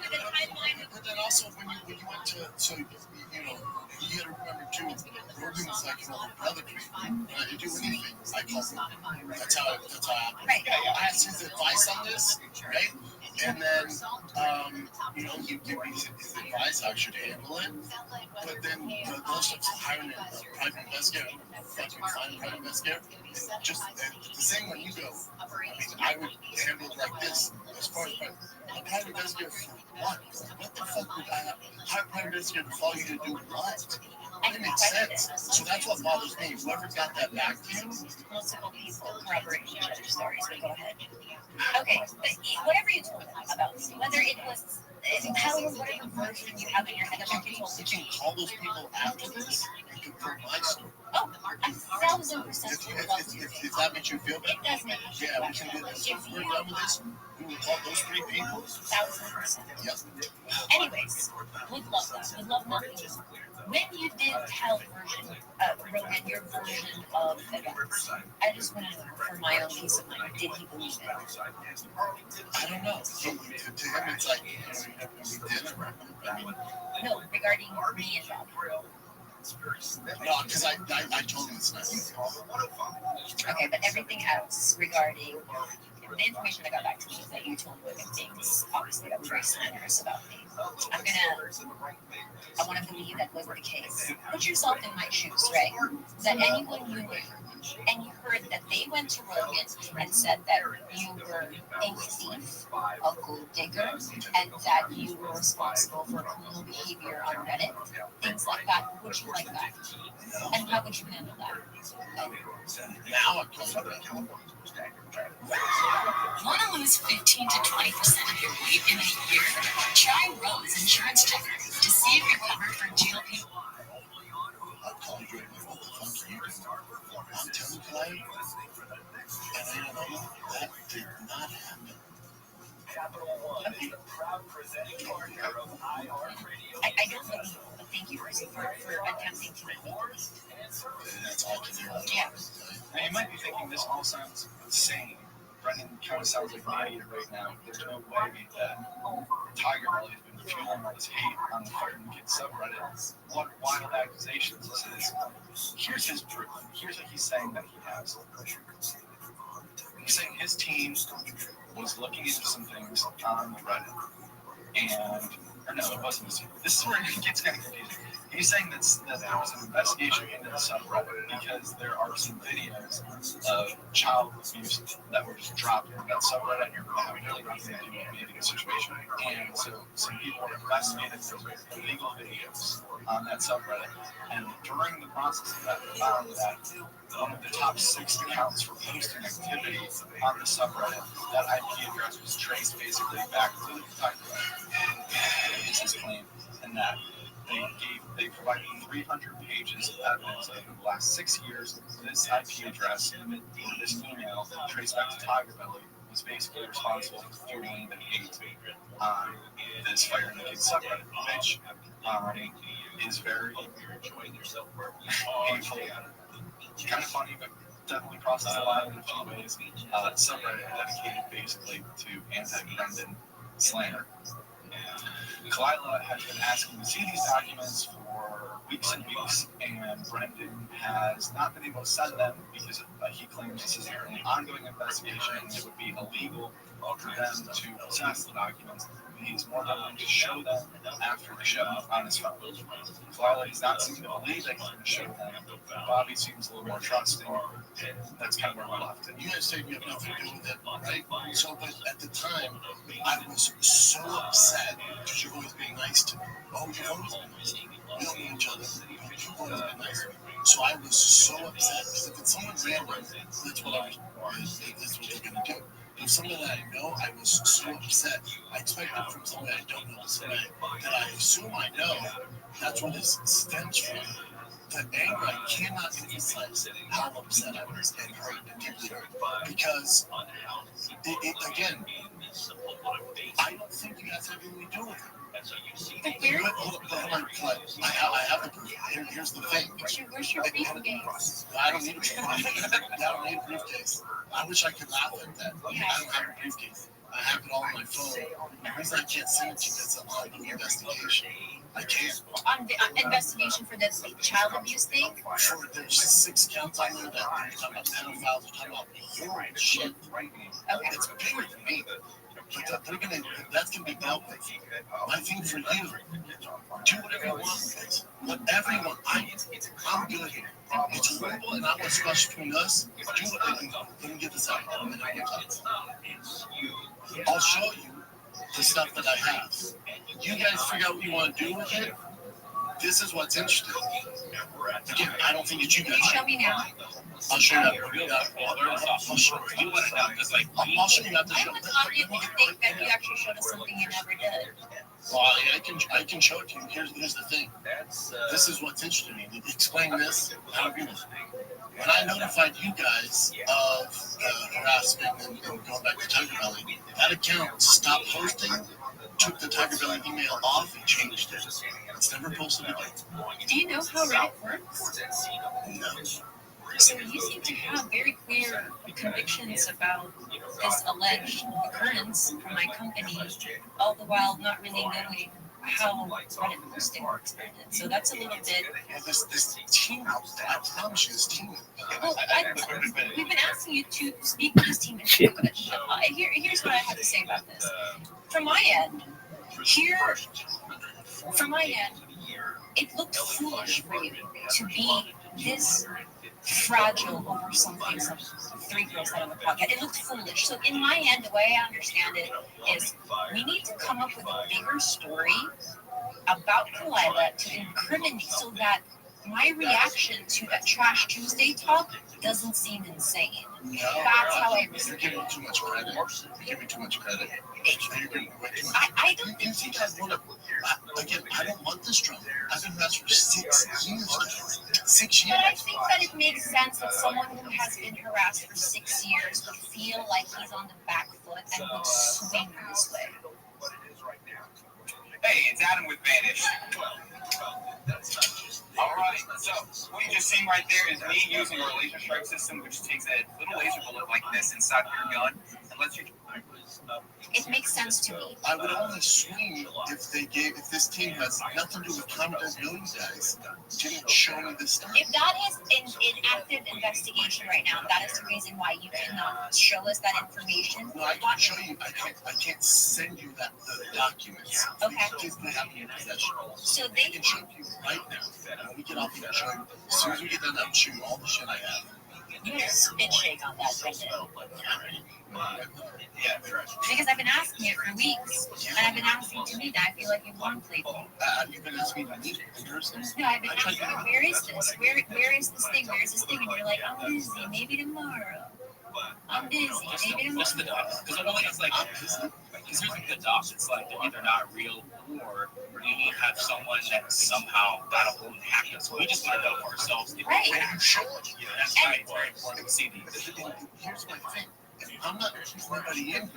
with the timeline. But then also when you went to, so you know, you gotta remember too, Rogan was like, you know, brother to me. When I could do anything, I call him. That's how I happened. Right. I asked his advice on this, right? And then, you know, he gave me his advice how I should handle it. But then those of hiring a private investigator, fucking find a private investigator, just the same when you go. I mean, I would handle it like this as far as a private investigator for what? What the fuck would I hire a private investigator to follow you to do what? It makes sense. So that's what bothers me. Whoever got that back to you. Multiple people corroborating each other's stories, but go ahead. Okay, but whatever you told them about this, whether it was whatever version you have in your head of what you told them. You can call those people after this. You can put my story. Oh, 1,000%. If that makes you feel better. It does make you feel Yeah, we can do this. If we're done with this, we will call those three people. 1,000%. Yep. Anyways, would love that. Would love nothing. When you did tell Rogan your version of events, I just want to know for my own peace of mind, did he believe it? I don't know. To him, it's like, you know, we did it. No, regarding me and Bob. No, because I told him it's not. Okay, but everything else regarding the information that got back to me is that you told Rogan things, obviously, that was very slanderous about me. I want to believe that was the case. Put yourself in my shoes, right? That anyone you knew and you heard that they went to Rogan and said that you were a thief, a gold digger, and that you were responsible for criminal behavior on Reddit, things like that, would you like that? And how would you handle that? Now I'm talking about Want to lose 15 to 20% of your weight in a year? Try Rose Insurance Checker to see if you're covered for GLP. I'll call you right now. What the fuck are you doing? I'm telling you, and I know that did not happen. Okay. I don't believe you, but thank you for attempting to make me believe. That's all I can hear. Yeah. Now, you might be thinking this all sounds insane. Brendan kind of sounds like an idiot right now. There's no way that Tiger Belly has been fueling all this hate on the Fire and Kid subreddit. What wild accusations this is. Here's his proof. Here's what he's saying that he has. He's saying his team was looking into some things on the Reddit. Or no, it wasn't his team. This is where it gets kind of confusing. He's saying that there was an investigation into the subreddit because there are some videos of child abuse that were just dropped in that subreddit, and you're having really nothing to do with maybe the situation. And so some people were investigating those illegal videos on that subreddit, and during the process of that, they found that one of the top 6 accounts for posting activity on the subreddit, that IP address was traced basically back to the Tiger Belly. Is his claim, and that they provided 300 pages of evidence over the last 6 years. This IP address, this email traced back to Tiger Belly, was basically responsible for fueling the hate on this Fire and the Kid subreddit, which is very painful, kind of funny, but definitely crosses the line in a few ways. Subreddit dedicated basically to anti-Brendan slander. Kalila has been asking to see these documents for weeks and weeks, and Brendan has not been able to send them because he claims this is an ongoing investigation and it would be illegal for them to possess the documents. He's more than willing to show them after the show on his phone. Kalila does not seem to believe that he's going to show them. Bobby seems a little more trusting. That's kind of where we left it. You guys say you have nothing to do with it, right? So, but at the time, I was so upset because you've always been nice to me. Oh, you've always been nice to me. We don't know each other. You've always been nice to me. So I was so upset because if it's someone random, that's what they're going to do. If somebody that I know, I was so upset. I expected from somebody I don't know, somebody that I assume I know, that's what this stems from. The anger, I cannot emphasize how upset I was and hurt and deeply hurt. Because, again, I don't think you guys have anything to do with it. I have the proof. Here's the thing. Where's your briefcase? I don't need a briefcase. I don't need a briefcase. I wish I could laugh at that. I don't have a briefcase. I have it all on my phone. The reason I can't send it to you is an ongoing investigation. I can't. On investigation for this child abuse thing? Sure, there's 6 counts on there that are talking about pedophiles, are talking about horrible shit. Okay. It's bigger than me. But that's going to be dealt with. My thing for you, do whatever you want with it. Whatever you want. I'm good here. It's horrible and not what's special between us. Do whatever you want. Let me get this out. I'll show you the stuff that I have. You guys figure out what you want to do with it. This is what's interesting. Again, I don't think it's you guys. Show me now. I'll show you. I'll show you. I'll show you after the show. I would love you to think that you actually showed us something you never did. Well, I can show it to you. Here's the thing. This is what's interesting. Explain this. However you want. When I notified you guys of the harassment and going back to Tiger Belly, that account stopped posting, took the Tiger Belly email off, and changed it. It's never posted again. Do you know how Reddit works? No. So you seem to have very clear convictions about this alleged occurrence from my company, all the while not really knowing how Reddit posting works. So that's a little bit. Well, this team, I promise you, this team. Well, we've been asking you to speak with this team. Here's what I have to say about this. From my end, it looked foolish for you to be this fragile over something some three girls said on the podcast. It looked foolish. So in my head, the way I understand it is we need to come up with a bigger story about Kalila to incriminate so that my reaction to that Trash Tuesday talk doesn't seem insane. That's how I You're giving me too much credit. You're giving me too much credit. I don't think you guys want to. Again, I don't want this drama. I've been asked for 6 years now. 6 years. But I think that it makes sense that someone who has been harassed for 6 years would feel like he's on the back foot and would swing this way. Hey, it's Adam with Vanish. All right, so what you just seen right there is me using our laser strike system, which takes a little laser bullet like this inside of your gun and lets you. It makes sense to me. I would only swing if this team has nothing to do with Common does know you guys. Didn't show me this stuff. If that is in active investigation right now, that is the reason why you cannot show us that information. No, I can show you. I can't send you the documents. Okay. Just they have in your possession. So I can show you right now. When we get off, I can show you. As soon as we get done, I'll show you all the shit I have. You need a spit shake on that, Brendan. Yeah, because I've been asking it for weeks, and I've been asking to meet that. I feel like you've won playful. You've been asking me to meet in person? No, I've been asking you, where is this? Where is this thing? Where is this thing? And you're like, I'm busy. Maybe tomorrow. I'm busy. Maybe tomorrow. What's the docs? Because I'm it's like, because here's the docs. It's like they're either not real or you have someone that somehow got a hold and hacked us. So we just want to know for ourselves. Right. Yeah, that's right. It's very important to see these. Here's my thing. If I'm not anybody in,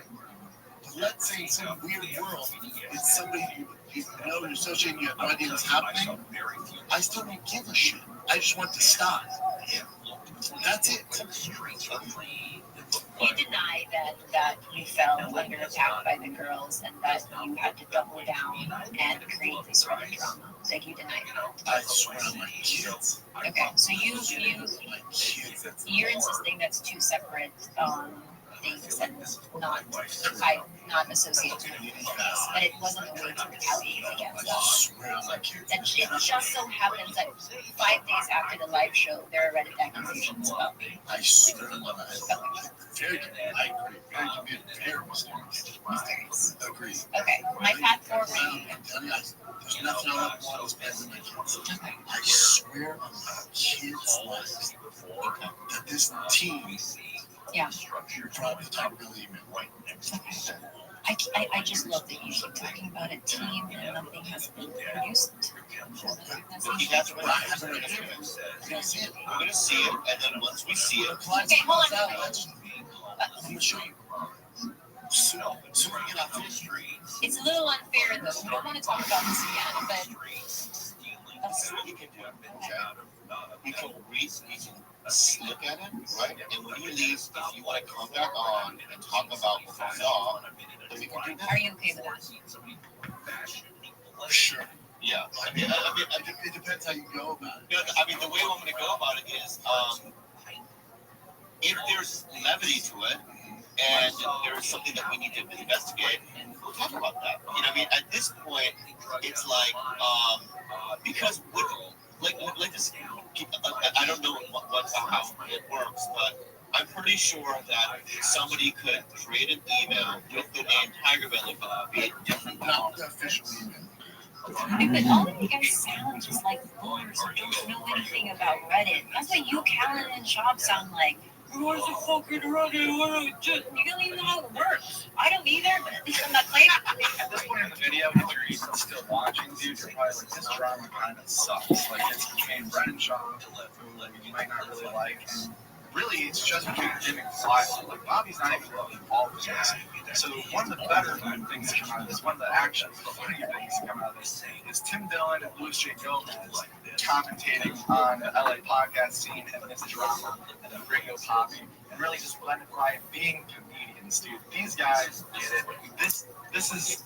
let's say in some weird world, it's somebody you know, you're associating, you have no idea what's happening. I still don't give a shit. I just want to stop. That's it. You deny that you fell under attack by the girls and that you had to double down and create this Reddit drama. Like you deny that. I swear on my kids. Okay, so you're insisting that's two separate things and not associated with this. But it wasn't a way to retaliate against us. And it just so happens that 5 days after the live show, there are Reddit accusations about me. I swear on my very good. I agree. Very mysterious. Agree. Okay, my path forward. There's nothing I want as bad as my kids. I swear on my kids' lives that this team brought the top really even right next. I just love that you keep talking about a team and nothing has been produced. That's what I have. We're going to see it, and then once we see it, okay, hold on. I'm going to show you. So we get off the street. It's a little unfair though. We don't want to talk about this again, but we can look at it, right? And when you leave, if you want to come back on and talk about what we saw, then we can do that. Are you okay with that? Sure. Yeah. I mean, it depends how you go about it. No, I mean, the way I'm going to go about it is, if there's levity to it, and there is something that we need to investigate, we'll talk about that. You know, I mean, at this point, it's like, because like this, I don't know how it works, but I'm pretty sure that somebody could create an email with the name Tiger Belly, be a different not the official email. But all of you guys sound just like boomers who don't know anything about Reddit. That's what you, Callan, and Shop sound like. What's the fucking Reddit? You don't even know how it works. I don't either, but at least I'm not playing. At this point in the video, if you're even still watching, dude, you're probably like, this drama kind of sucks. Like, it's between Brett and Sean, who you might not really like. And really, it's just between Jim and Kyle. Like, Bobby's not even really involved in this. So one of the better things that come out of this, one of the actions, the funny things that come out of this, is Tim Dillon and Louis J. Gomez commentating on the LA podcast scene and this drama, and then Ringo Poppy, and really just blended by being comedians, dude. These guys get it. This is,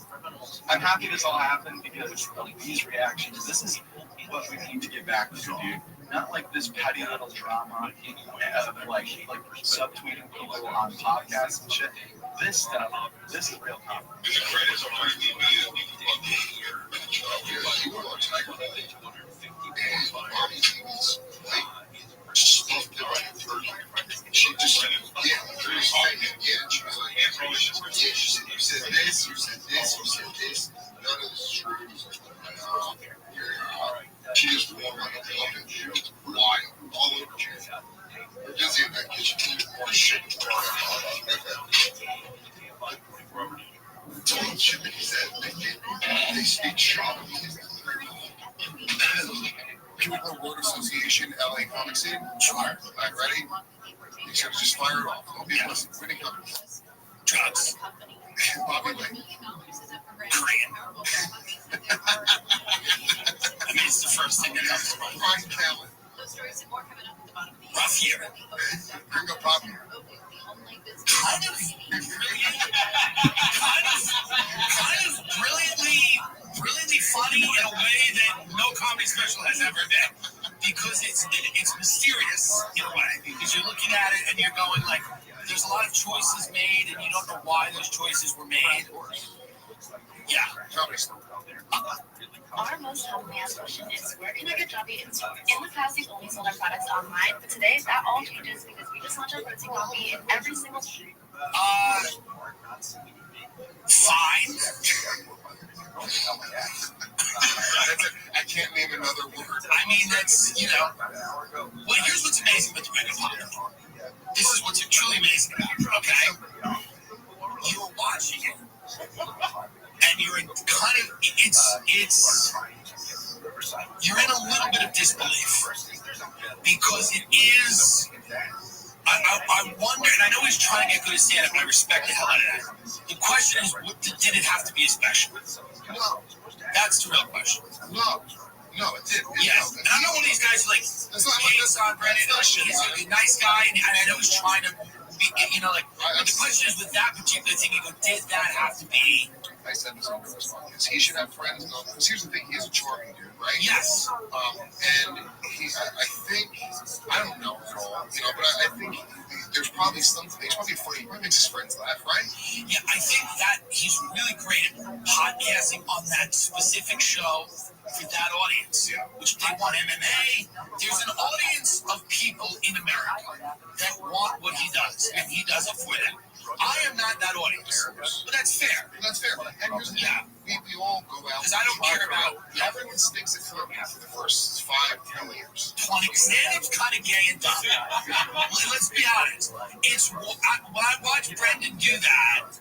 I'm happy this all happened because of these reactions. This is what we need to get back to, dude. Not like this petty little drama of like subtweeting people on podcasts and shit. This stuff, this is real confidence. quick scene? Sure. All right, ready? You should just fire it off. Don't be listen. Winning companies. Drugs. Bobby Lee. Korean. I mean, it's the first thing that comes to mind. Ryan Callen. Rough year. Gringo Poppy. Kind of brilliantly funny in a way that no comedy special has ever been. Because it's mysterious in a way. Because you're looking at it and you're going like, there's a lot of choices made and you don't know why those choices were made. Yeah. Our most commonly asked question is, where can I get Jobby in store? In the past, we've only sold our products online, but today that all changes because we just launched our printing copy in every single street. Fine. I can't name another word. I mean, that's, you know. Well, here's what's amazing with the Mega Pop. This is what's truly amazing about it, okay? You're watching it, and you're in kind of, you're in a little bit of disbelief, because it is, I wonder, and I know he's trying to get good at stand-up, and I respect the hell out of that. The question is, did it have to be a special? No. That's the real question. No, it did. Yes. And I'm not one of these guys who, like, hates on Brendan. He's a nice guy, and I know he's trying to be, you know, like, but the question is, with that particular thing, you go, did that have to be? I said this on the response. He should have friends. Because here's the thing, he's a charming dude, right? Yes. And I think, I don't know at all, you know, but I think there's probably something, he's probably funny. He probably makes his friends laugh, right? Yeah, I think that he's really great at podcasting on that specific show for that audience, which they want MMA. There's an audience of people in America that want what he does, and he does it for them. I am not that audience, but that's fair. That's fair. And here's the thing, we all go out. Because I don't care about. Everyone stinks at comedy for the first 5-10 years. 20. Stand-up's kind of gay and dumb. Let's be honest. It's when I watch Brendan do that,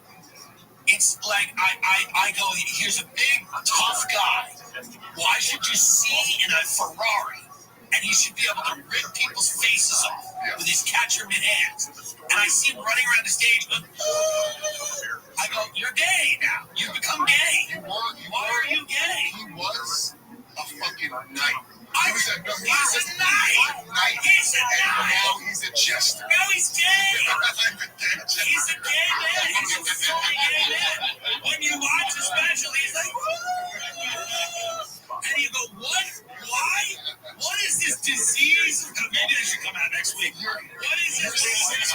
it's like I go, here's a big, tough guy. Why should you see in a Ferrari? And he should be able to rip people's faces off with his catcher mid-hands. And I see him running around the stage going, I go, you're gay now. You've become gay. Why are you gay? He was a fucking knight. He's a knight. He's a knight. Now he's a jester. Now he's gay. He's a gay man. He's a fully gay man. When you watch the special, he's like, and you go, what? Why? What is this disease? Maybe they should come out next week. What is this disease?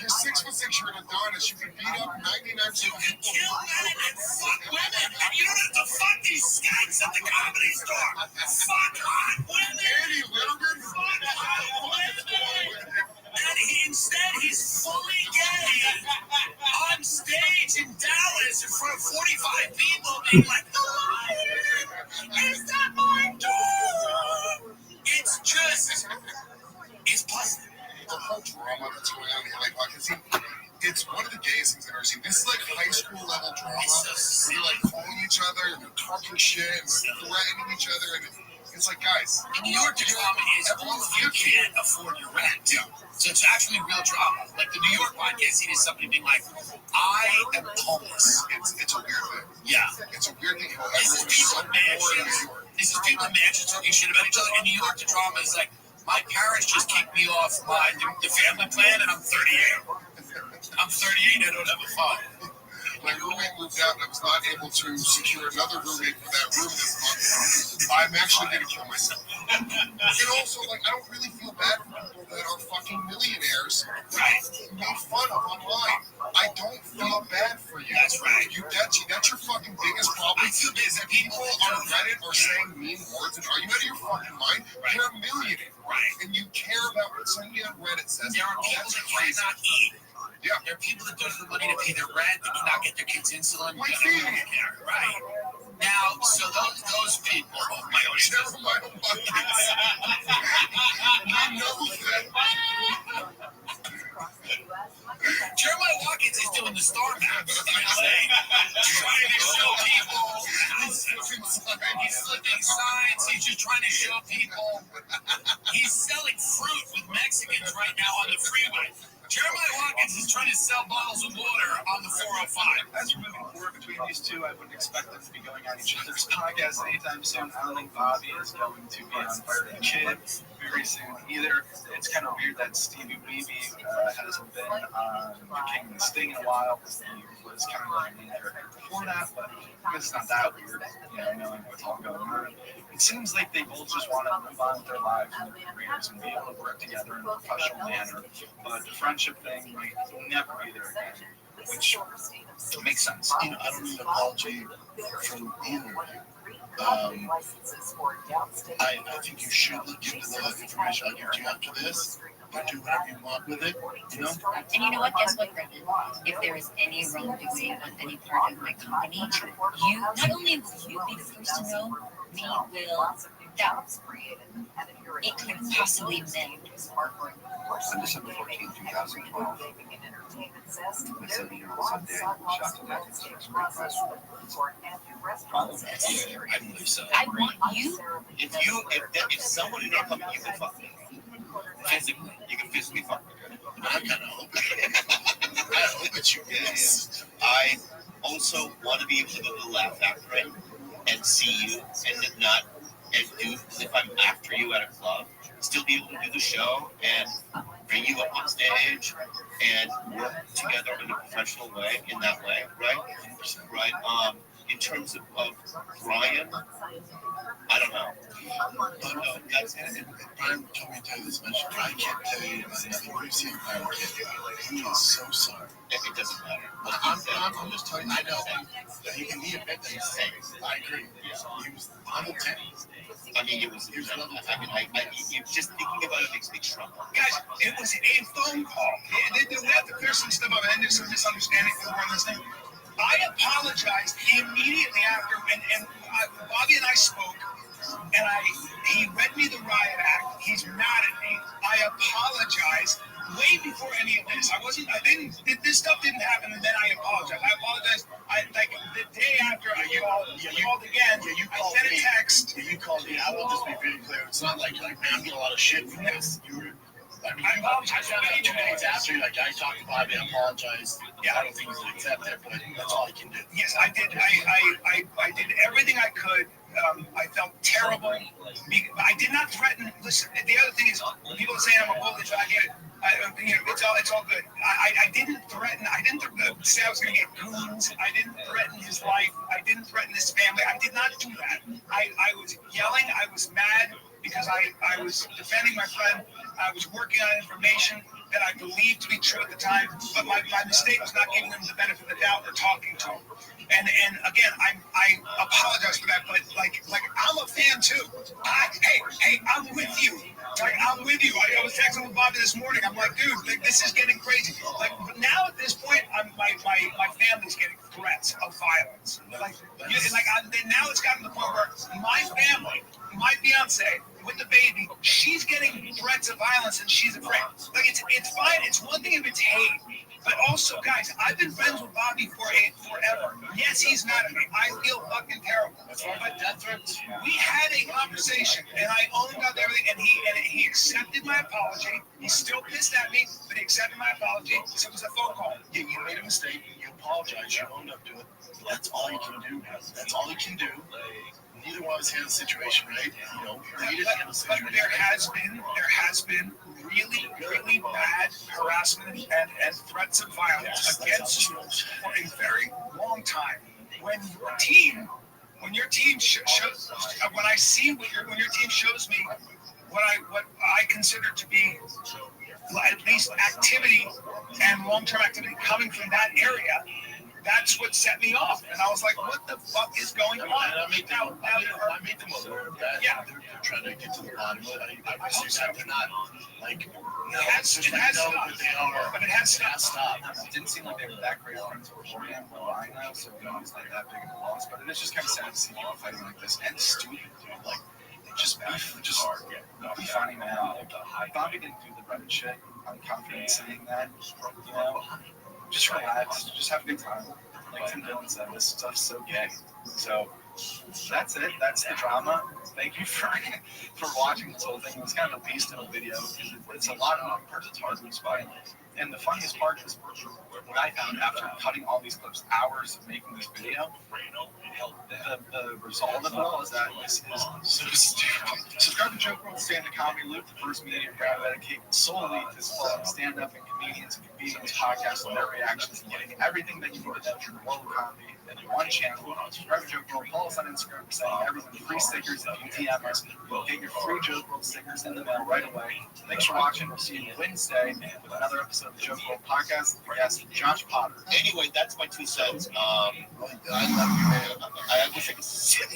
You're 6'6", you're an Adonis. You can beat up 99%. You can kill men and fuck women. And you don't have to fuck these skanks at the comedy store. Fuck hot women. Andy Litterman. Fuck hot women. And instead, he's fully gay on stage in Dallas in front of 45 people being like, the lion is that my door? It's just, it's puzzling. The whole drama that's going on in the LA podcast, it's one of the gayest things I've ever seen. This is like high school level drama. They're like calling each other and they're talking shit and threatening each other. And it's like, guys. In New York, the drama is all of you can't afford your rent. Yeah. So it's actually real drama. Like the New York podcast scene is somebody being like, I am homeless. It's a weird thing. Yeah. It's a weird thing. This is people in mansions. This is people in mansions talking shit about each other. In New York, the drama is like, my parents just kicked me off the family plan and I'm 38. I'm 38, I don't have a phone. My roommate moved out and I was not able to secure another roommate for that room this month. I'm actually going to kill myself. And also, like, I don't really feel bad for people that are fucking millionaires. Right. Make fun of online. I don't feel bad for you. That's right. That's your fucking biggest problem. Is that people on Reddit are saying mean words and are you out of your fucking mind? Right. You're a millionaire. Right. And you care about what somebody on Reddit says. There are people that cannot eat. Yeah. There are people that don't have the money to pay their rent. They cannot get their kids insulin. Right. Now, so those people. Oh my God! Never mind. You know that. Jeremiah Watkins is doing the star map. Trying to show people. He's flipping signs. He's just trying to show people. He's selling Hawkins right now on the freeway. Jeremiah Hawkins is trying to sell bottles of water on the 405. As we're moving forward between these two, I wouldn't expect them to be going on each other's podcasts anytime soon. I don't think Bobby is going to be on Fire the Kid very soon either. It's kind of weird that Stevie Weeby hasn't been on The King and the Sting in a while. He was kind of like a main character before that, but I guess it's not that weird, knowing what's all going on. It seems like they both just want to move on with their lives and their careers and be able to work together in a professional manner. But the friendship thing might never be there again, which makes sense. I don't need an apology from either of you. I think you should look into the information I give to you after this. And do whatever you want with it, And you know what? Guess what, Brendan? If there is any wrongdoing on any part of my company, you not only will you be the first to know, we will doubt it could possibly mend. On December 14, 2012, my 7-year-old son Daniel shot to death in the express I believe so. I want you. If someone in our company, you can fuck me. Physically. You can physically fuck me. I kind of hope it's you. Yes. I also want to be able to go to the Laugh Factory and see you and not, and do, if I'm after you at a club, still be able to do the show and bring you up on stage and work together in a professional way, in that way, right? 100%. Right? In terms of Brian, I don't know. But no, that's and Brian told me to tell you this much. I can't tell you anything you've seen Brian kid. He is so sorry. It doesn't matter. But I'm just telling you, I know that he can be a bit things. I agree. He was on the 10. I mean, it was. Just thinking about it makes me tremble. Guys, it was a phone call. We have to clear some stuff up. I there's some misunderstanding going on this thing. I apologized immediately after, and Bobby and I spoke, and he read me the riot act. He's mad at me. I apologized way before any of this. This stuff didn't happen, and then I apologized. I apologized. The day after I called again. I sent a text. You called me. I will just be very clear. It's not like man, I'm getting a lot of shit from this. I apologize. 2 days after, I talked to Bobby, I apologized. Yeah, I don't think he's going to accept it, but that's all I can do. Yes, I did. I did everything I could. I felt terrible. I did not threaten. Listen, the other thing is, when people are saying I'm a bully, I get it. It's all good. I didn't threaten. I didn't say I was going to get goons. I didn't threaten his life. I didn't threaten his family. I did not do that. I was yelling. I was mad because I was defending my friend. I was working on information that I believed to be true at the time, but my mistake was not giving them the benefit of the doubt or talking to them. And again, I apologize for that, but like I'm a fan too. Hey, I'm with you. I'm with you. I was texting with Bobby this morning. I'm like, dude, this is getting crazy. But now at this point, my family's getting threats of violence. Now it's gotten to the point where my family, my fiance with the baby, she's getting threats of violence and she's afraid. It's fine. It's one thing if it's hate. But also, guys, I've been friends with Bobby forever. Yes, he's mad at me. I feel fucking terrible. But we had a conversation, and I owned up everything, and he accepted my apology. He's still pissed at me, but he accepted my apology. So it was a phone call. Yeah, you made a mistake. You apologized. You owned up to it. That's all you can do. That's all you can do. Neither one of us handled the situation, right? But there has been really bad harassment and threats of violence against you for a very long time. When your team shows, when I see when your team shows me what I consider to be at least activity and long-term activity coming from that area, that's what set me off. And I was like, what the fuck is going on? And I made them aware of that. Yeah. They're trying to get to the bottom of it. I was they're not it has stopped. But it has stopped. It didn't seem like they were that great friends beforehand. Well, now, so it's not that big of a loss. But it's just kind of sad to see people fighting like this. And stupid, dude. Just be funny, man. Bobby didn't do the Reddit shit. I'm confident in saying that. Just relax. Just have a good time. Like Tim Dillon said, this stuff's so gay. So that's it. That's the drama. Thank you for watching this whole thing. It was kind of a beast of a video because it's a lot of parts. It's hard to explain. And the funniest part is what I found after cutting all these clips, hours of making this video, the result of it all is that this is so stupid. Subscribe to Joke World Stand-Up Comedy Loop, the first media brand dedicated solely to following stand-up and comedians podcasts and their reactions and getting everything that you need to know from the world of comedy in one channel. Subscribe to Joke World. Follow us on Instagram. We're sending everyone free stickers. If you DM us, you'll get your free Joke World stickers in the mail right away. Thanks for watching. We'll see you Wednesday with another episode of the Joke World Podcast. Yes, Josh Potter. Anyway, that's my 2 cents. I love you, man. I wish I could sit.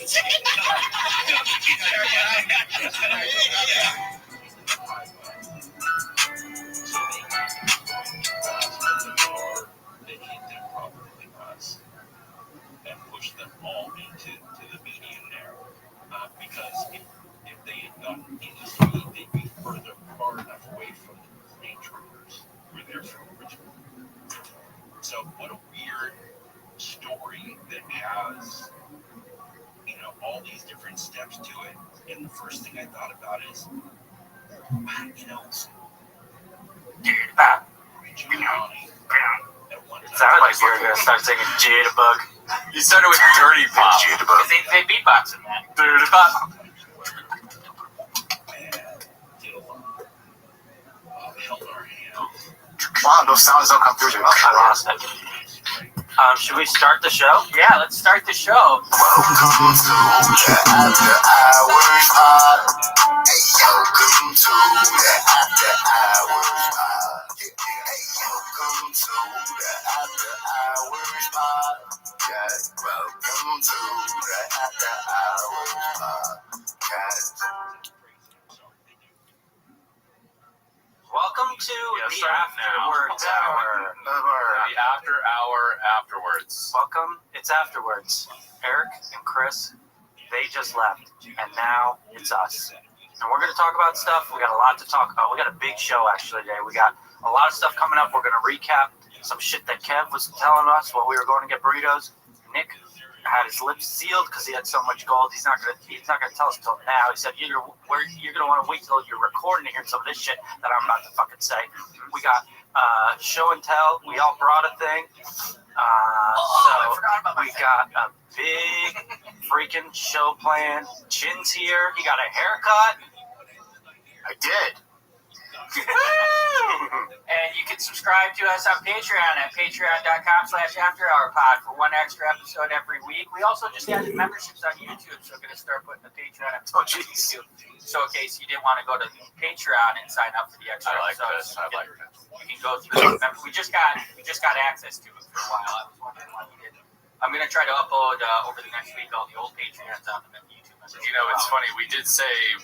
And push them all into the medium there. Because if they had gotten industry, they'd be far enough away from the troopers where they're from originally. So what a weird story that has, all these different steps to it. And the first thing I thought about is, It sounded like you were going to start singing Jitterbug. You started with Dirty Pop. Because they beatbox in that. Dirty Pop. Wow, those sounds don't come through to Should we start the show? Yeah, let's start the show. Welcome to the After Hours Pod. Hey, welcome to the After Hours Pod. Hey, welcome to the After Hours Pod. Guys, welcome to the After Hours Pod. Guys. Welcome to the afterwards hour. The after hour afterwards. Welcome. It's afterwards. Eric and Chris, they just left, and now it's us. And we're going to talk about stuff. We got a lot to talk about. We got a big show actually today. We got a lot of stuff coming up. We're going to recap some shit that Kev was telling us while we were going to get burritos. Nick had his lips sealed because he had so much gold. He's not gonna tell us till now. He said you're gonna want to wait till you're recording to hear some of this shit that I'm about to fucking say. We got show and tell. We all brought a thing. I forgot about we got a big freaking show planned. Chin's here. He got a haircut. I did. And you can subscribe to us on Patreon at patreon.com/afterhourpod for one extra episode every week. We also just added memberships on YouTube, so we're going to start putting the Patreon episodes on YouTube. So in case you didn't want to go to Patreon and sign up for the extra episodes, you can go through. We just got access to it for a while. I was wondering why we didn't. I'm going to try to upload over the next week all the old Patreons on the YouTube. It's funny. We did say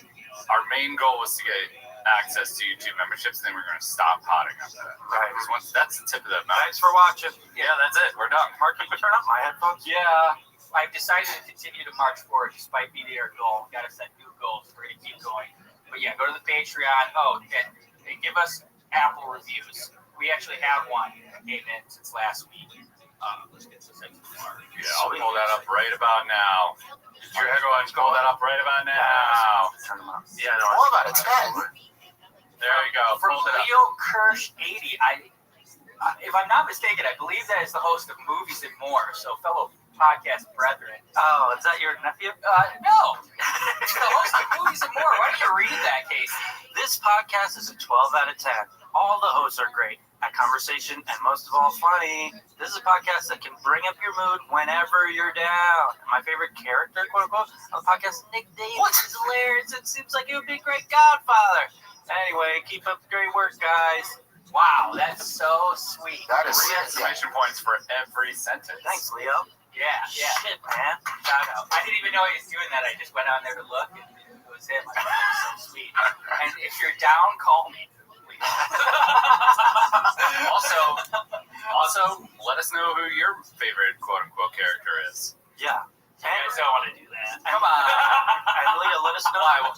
our main goal was to get access to YouTube memberships, and then we're going to stop potting after that. Right. Once that's the tip of the mountain. Thanks for watching. Yeah, that's it. We're done. Mark, you can turn up my headphones. Yeah. I've decided to continue to march forward despite meeting our goal. Got to set new goals. We're going to keep going. But yeah, go to the Patreon. Oh, and give us Apple reviews. We actually have one that came in since last week. Let's get this into the mark. Yeah, I'll pull that up right about now. Go ahead and pull that up right about now. Turn them up. Yeah, no. 12 out of 10. There you go. From Leo Kirsch 80, if I'm not mistaken, I believe that is the host of Movies and More, so fellow podcast brethren. Oh, is that your nephew? No. It's the host of Movies and More. Why don't you read that, Casey? This podcast is a 12 out of 10. All the hosts are great at conversation and most of all funny. This is a podcast that can bring up your mood whenever you're down. My favorite character, quote unquote, on the podcast, Nick Davis, is hilarious. It seems like he would be a great godfather. Anyway, keep up the great work, guys. Wow, that's so sweet. That is 3 exclamation points for every sentence. Thanks, Leo. Yeah. Shit, man. Shout out. I didn't even know he was doing that. I just went on there to look, and it was him. Like, that's so sweet. And if you're down, call me. Also, let us know who your favorite quote-unquote character is. Yeah. You guys don't want to do that. Come on. And Leo, let us know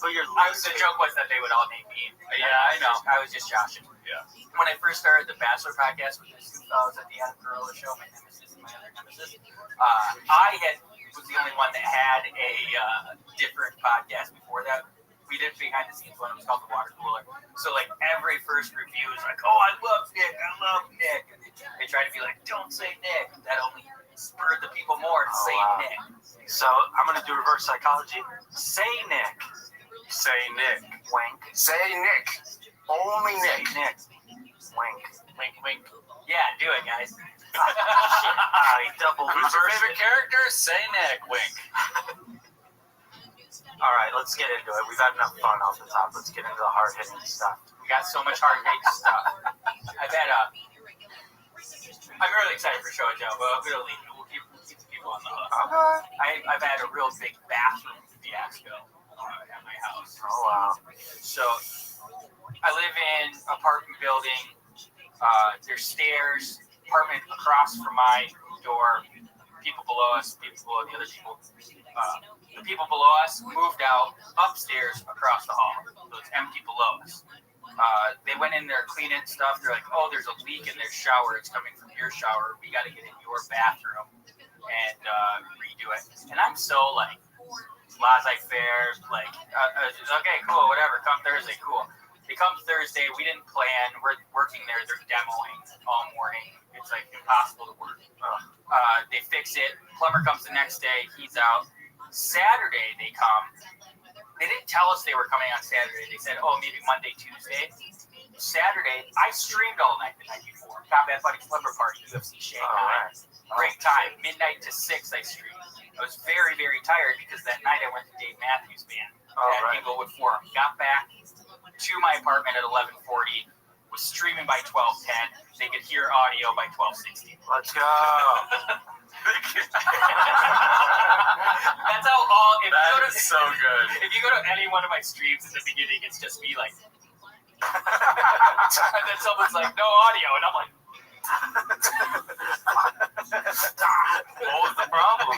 who your the joke was that they would all name me. Yeah, I know. I was just joshing. Yeah. When I first started the Bachelor podcast with this, I was at the Adam Carolla show, my nemesis, my other nemesis. I had was the only one that had a different podcast before that. We did behind the scenes one. It was called The Water Cooler. So like every first review is like, oh, I love Nick. And they try to be like, don't say Nick. That only spurred the people more to say Nick. So I'm gonna do reverse psychology. Say Nick. Say Nick. Wink. Say Nick. Only Say Nick. Nick. Wink. Wink, wink. Yeah, do it, guys. I double Who's your reversed favorite it. character? Say Nick. Wink. All right, let's get into it. We've had enough fun off the top. Let's get into the hard-hitting stuff. We got so much hard-hitting stuff. I've had I'm really excited for show and tell, but I'm gonna leave it. We'll keep the people on the hook. I've had a real big bathroom fiasco at my house. Oh wow. So I live in an apartment building. There's stairs. Apartment across from my door. People below us. People below the other people. The people below us moved out upstairs across the hall, so it's empty below us. They went in there cleaning stuff. They're like, oh, there's a leak in their shower. It's coming from your shower. We got to get in your bathroom and redo it. And I'm so like laissez-faire, like, okay, cool, whatever. Come Thursday, cool. They come Thursday. We didn't plan. We're working there. They're demoing all morning. It's like impossible to work. They fix it. Plumber comes the next day. He's out. Saturday they come. They didn't tell us they were coming on Saturday. They said, oh, maybe Monday, Tuesday. Saturday, I streamed all night the night before. Combat Buddy Slumber Party, UFC Shanghai. Great time. Midnight to 6 I streamed. I was very, very tired because that night I went to Dave Matthews Band at Inglewood Forum. Got back to my apartment at 11:40. Was streaming by 12:10. They could hear audio by 12:60. Let's go. That's how all. That is so good. If you go to any one of my streams in the beginning, it's just me like, and then someone's like, no audio, and I'm like, What was the problem?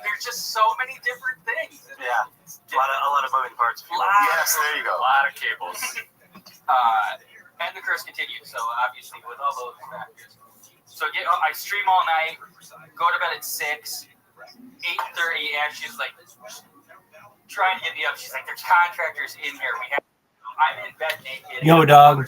there's just so many different things. Yeah, a lot of moving parts. Yes, there you go. A lot of cables. And the curse continues. So obviously, with all those factors. So I stream all night, go to bed at 6, 8:30, and she's like trying to get me up. She's like, "There's contractors in here. I'm in bed naked." Yo, dog.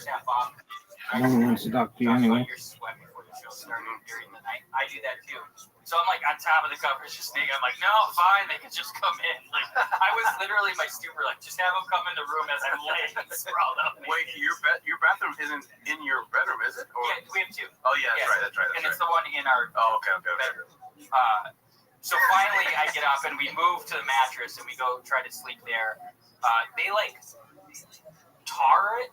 No one wants to talk to you anyway. You're sweating before the show started during the night. I do that too. So I'm like on top of the covers, just naked. I'm like, no, fine, they can just come in. Like I was literally my stupor, like just have them come in the room as I'm laying sprawled out. Wait, your bathroom isn't in your bedroom, is it? Or? Yeah, we have two. Oh yeah, that's right. And it's the one in our bedroom. So finally, I get up and we move to the mattress and we go try to sleep there. They like tar it.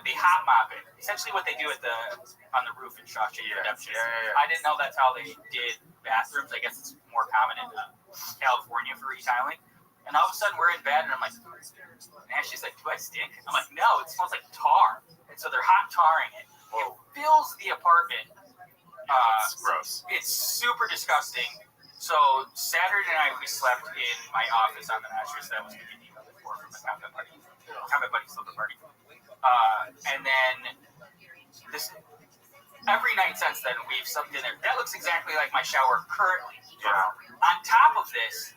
They hot mop it. Essentially, what they do on the roof in Shawshank Redemption. Yeah. I didn't know that's how they did bathrooms. I guess it's more common in California for retiling. And all of a sudden, we're in bed, and I'm like, man, she's like, do I stink? I'm like, no, it smells like tar. And so they're hot tarring it. It fills the apartment. It's gross. It's super disgusting. So Saturday night, we slept in my office on the mattress that was getting emailed before from my Combat Buddy Slumber Party. And then every night since then, we've slept in there. That looks exactly like my shower currently. Yeah. On top of this,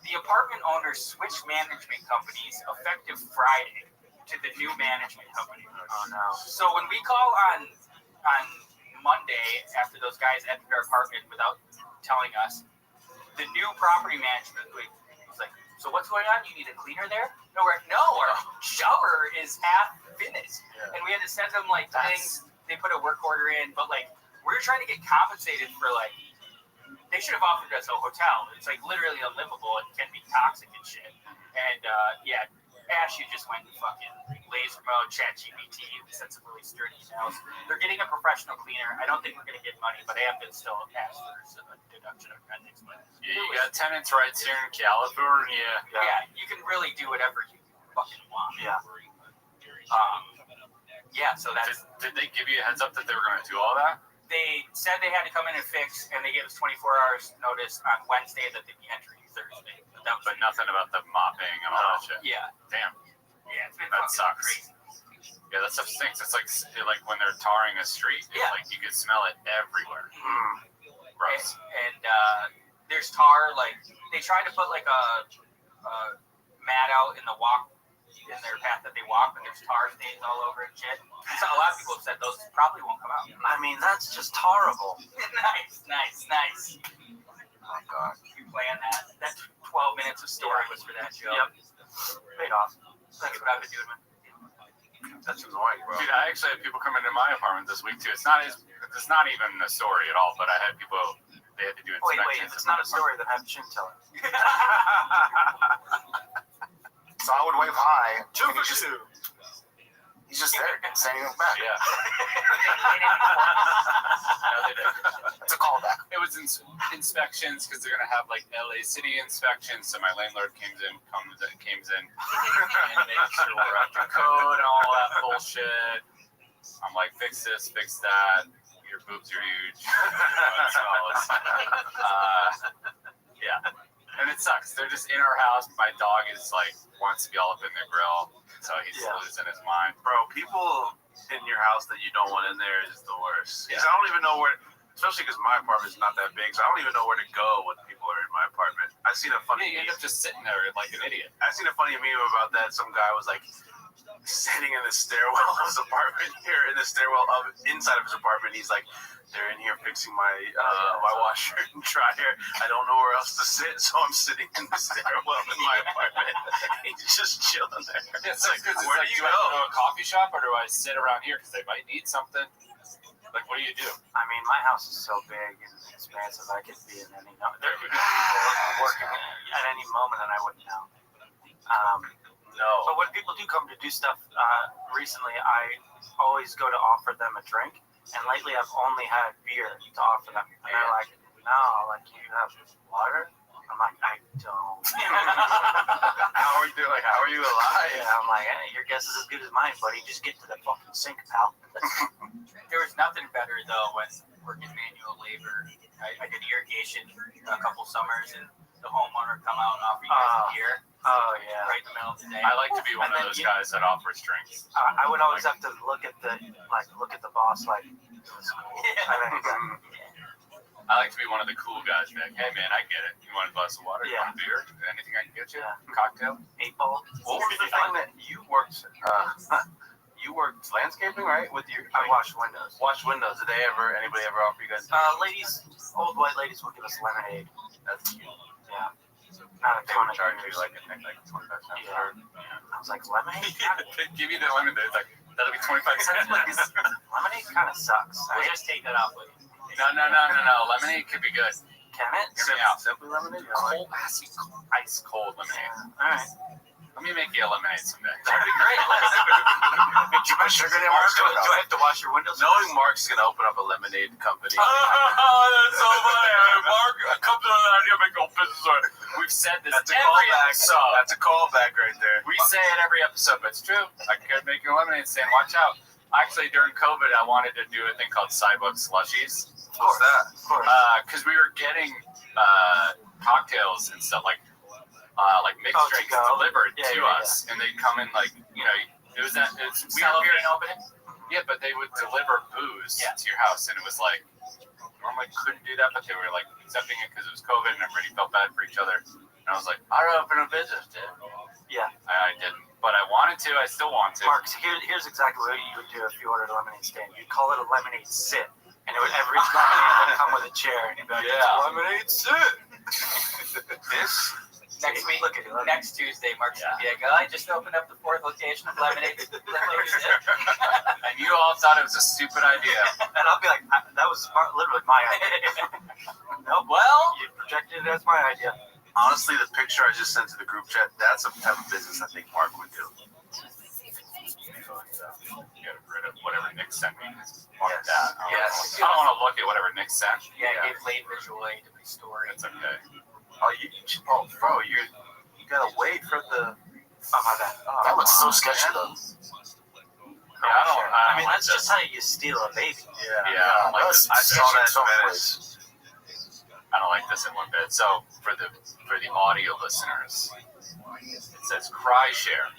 the apartment owners switched management companies effective Friday to the new management company. Oh no. So when we call on Monday after those guys entered our apartment without telling us, the new property management was like, so what's going on? You need a cleaner there? No, our shower is half finished. Yeah. And we had to send them like things. They put a work order in, but like we're trying to get compensated for like they should have offered us a hotel. It's like literally unlivable and can be toxic and shit. And Ash, you just went and fucking laser mode, ChatGPT, sent some really sturdy emails. They're getting a professional cleaner. I don't think we're gonna get money, but I am gonna still ask for a deduction of rent. Yeah, you got tenants' rights here in California. Yeah, you can really do whatever you fucking want. Yeah. So that's. Did they give you a heads up that they were going to do all that? They said they had to come in and fix, and they gave us 24 hours notice on Wednesday that they'd be entering Thursday. But nothing about the mopping and all that shit. Yeah. Damn. Yeah, it's been that fucking sucks. crazy. Yeah, that stuff stinks. It's like when they're tarring a street. It's like you can smell it everywhere. Gross. And there's tar. Like they tried to put like a mat out in their path that they walk, but there's tar stains all over and shit. So a lot of people have said those probably won't come out. I mean, that's just horrible. Nice. Oh my god. You planned that. That 12 minutes of story was for that show. Yep. Paid off. That's what I've been doing, man. That's annoying, bro. Dude, I actually had people come into my apartment this week too. It's not even a story at all, but I had people, they had to do inspections. Wait, if it's not a story, then have Chin tell it. So I would wave hi. Two for two. He's just there, saying it back. Yeah. It's a callback. It was inspections because they're gonna have like LA City inspections. So my landlord comes in, and makes sure we're up to code and all that bullshit. I'm like, fix this, fix that. Your boobs are huge. Yeah. And it sucks. They're just in our house. My dog is like wants to be all up in the grill, so he's losing his mind. Bro, people in your house that you don't want in there is the worst. Yeah. I don't even know where, especially because my apartment is not that big, so I don't even know where to go when people are in my apartment. I seen a funny You end up just sitting there like an idiot. I seen a funny meme about that. Some guy was like sitting in the stairwell of his apartment here, in the stairwell of inside of his apartment. He's like, they're in here fixing my my washer and dryer. I don't know where else to sit, so I'm sitting in the stairwell in my apartment. He's just chilling there. It's like, where like, do you I go? go to a coffee shop or do I sit around here because they might need something? Like, what do you do? I mean, my house is so big and expansive. I could be in any. There could be people working at any moment, and I wouldn't know. No. But when people do come to do stuff, recently I always go to offer them a drink, and lately I've only had beer to offer them. And they're like, no, like, you have water? I'm like, I don't. How are you alive? Yeah, I'm like, hey, your guess is as good as mine, buddy. Just get to the fucking sink, pal. There was nothing better though when working manual labor. I did irrigation a couple summers, and the homeowner come out and offer you guys a beer. Oh yeah. Right in the middle of the day. I like to be one of those guys that offers drinks. I would always have to look at the boss like. I like to be one of the cool guys. Be like, hey man, I get it. You want a glass of water? You want a beer? Anything I can get you? Cocktail? 8-ball. What was the thing that you worked? You worked landscaping, right? With your, I washed windows. Washed windows. Did anybody ever offer you guys? Ladies, old white ladies will give us lemonade. That's cute. Yeah. Not a They ton would of charge beers. you like 25 cents. Yeah. I was like, lemonade. They give you the lemonade. It's like, that'll be 25 cents, please. Lemonade kind of sucks. We'll just take that off with you. No. Lemonade could be good. Can it? Hear me out. Simply lemonade. Cold, ice cold lemonade. All right. Let me make you a lemonade someday. That'd be great. You put sugar in Mark's do I have to wash your windows? Knowing Mark's gonna open up a lemonade company. Oh, that's so funny. Mark, come to an idea, make a business. We've said this every episode. That's a callback right there. We say it every episode, but it's true. I could make you a lemonade stand. Watch out. Actually, during COVID, I wanted to do a thing called sidewalk slushies. What's that? Because we were getting cocktails and stuff like mixed drinks delivered to us, and they'd come in like, it was that it's weird. Yeah, but they would deliver booze to your house, and it was like normally couldn't do that, but they were like accepting it because it was COVID, and everybody felt bad for each other. And I was like, I don't open a business, dude. Yeah, I didn't, but I wanted to. I still want to. Mark, here's exactly what you would do if you ordered a lemonade stand. You'd call it a lemonade sit, and it would every lemonade would come with a chair, and you'd be like, it's a lemonade sit. Next Tuesday, Mark's gonna be like, I just opened up the 4th location of Lemonade. And you all thought it was a stupid idea. And I'll be like, that was literally my idea. No, well, you projected it as my idea. Honestly, the picture I just sent to the group chat, that's the type of business I think Mark would do. Get rid of whatever Nick sent me. Mark that. I don't want to look at whatever Nick sent. Yeah, I gave late visual aid to my story. It's okay. Bro, you gotta wait for the. That looks so sketchy though. I mean, that's just how you steal a baby. Yeah. I don't like this. I saw that in Venice. I don't like this in one bit. So for the audio listeners, it says cry share.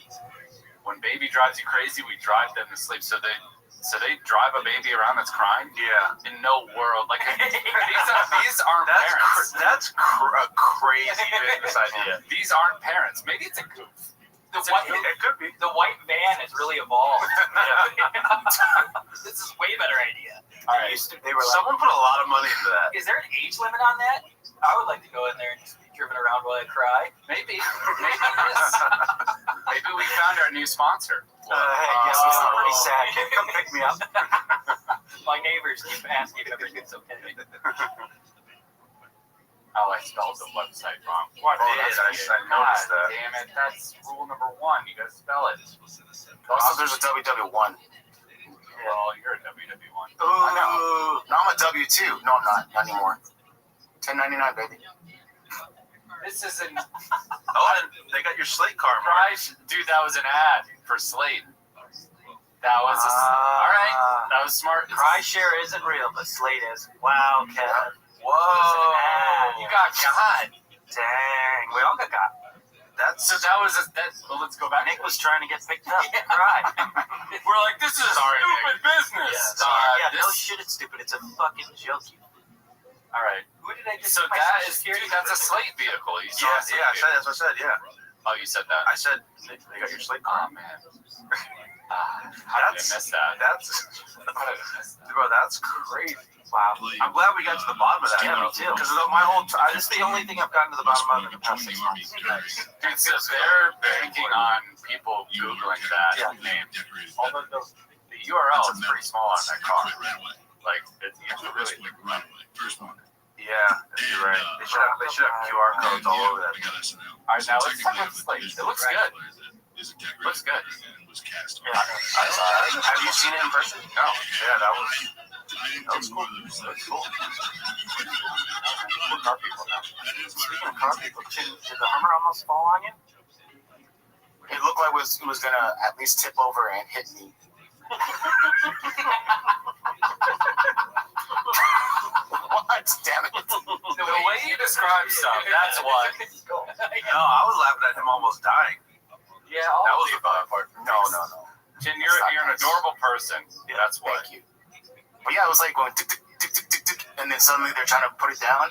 When baby drives you crazy, we drive them to sleep. So So they drive a baby around that's crying? Yeah. In no world. Like, these aren't parents. That's a crazy business idea. These aren't parents. Maybe it's a goof. It could be. The white van has really evolved. This is a way better idea. All right. They were like, Someone put a lot of money into that. is there an age limit on that? I would like to go in there and just be driven around while I cry. Maybe we found our new sponsor. Hey, guess I'm pretty sad. Come pick me up. My neighbors keep asking if everything's okay. Oh, I spelled the website wrong. I noticed that. Damn it, that's rule number 1. You gotta spell it. Also, there's a WW1. Well, you're a WW1. I know. No, I'm a W2. No, I'm not. Not anymore. $10.99, baby. This isn't. Oh, and they got your Slate car, Mark. Dude, that was an ad for Slate. That was all right. That was smart. Cry-share isn't real, but Slate is. Wow, Kevin. Whoa. You got God. Dang. We all got God. Well, let's go back. Nick was trying to get picked up. Right. We're like, this is stupid business. No shit, it's stupid. It's a fucking joke. All right. Who did I just? So that's a Slate vehicle. That's what I said. Yeah. Oh, you said that. I said they got your Slate car. Oh man. How did I miss that? Bro, that's crazy. Wow. I'm glad we got to the bottom of that. Yeah, me too. Because my whole time, This is the only thing I've gotten to the bottom of in the past 6 months. Dude, so they're banking on people Googling that name. Although the URL is pretty small on that car. Like, you have to really. Yeah, you're right. They should have QR codes all over that. All right, now let's talk about Slate. It looks good. Looks good. Yeah. Have you seen it in person? No. Yeah, that was cool. That's cool. We're car people now. Speaking of car people, did the Hummer almost fall on you? It looked like it was going to at least tip over and hit me. What? Damn it. The way you describe stuff, that's what. No, I was laughing at him almost dying. Yeah, that was the fun part. No. Jen, you're an adorable person. Yeah, that's what. Thank you. But yeah, it was like going tick, tick, tick, tick, tick, tick, and then suddenly they're trying to put it down.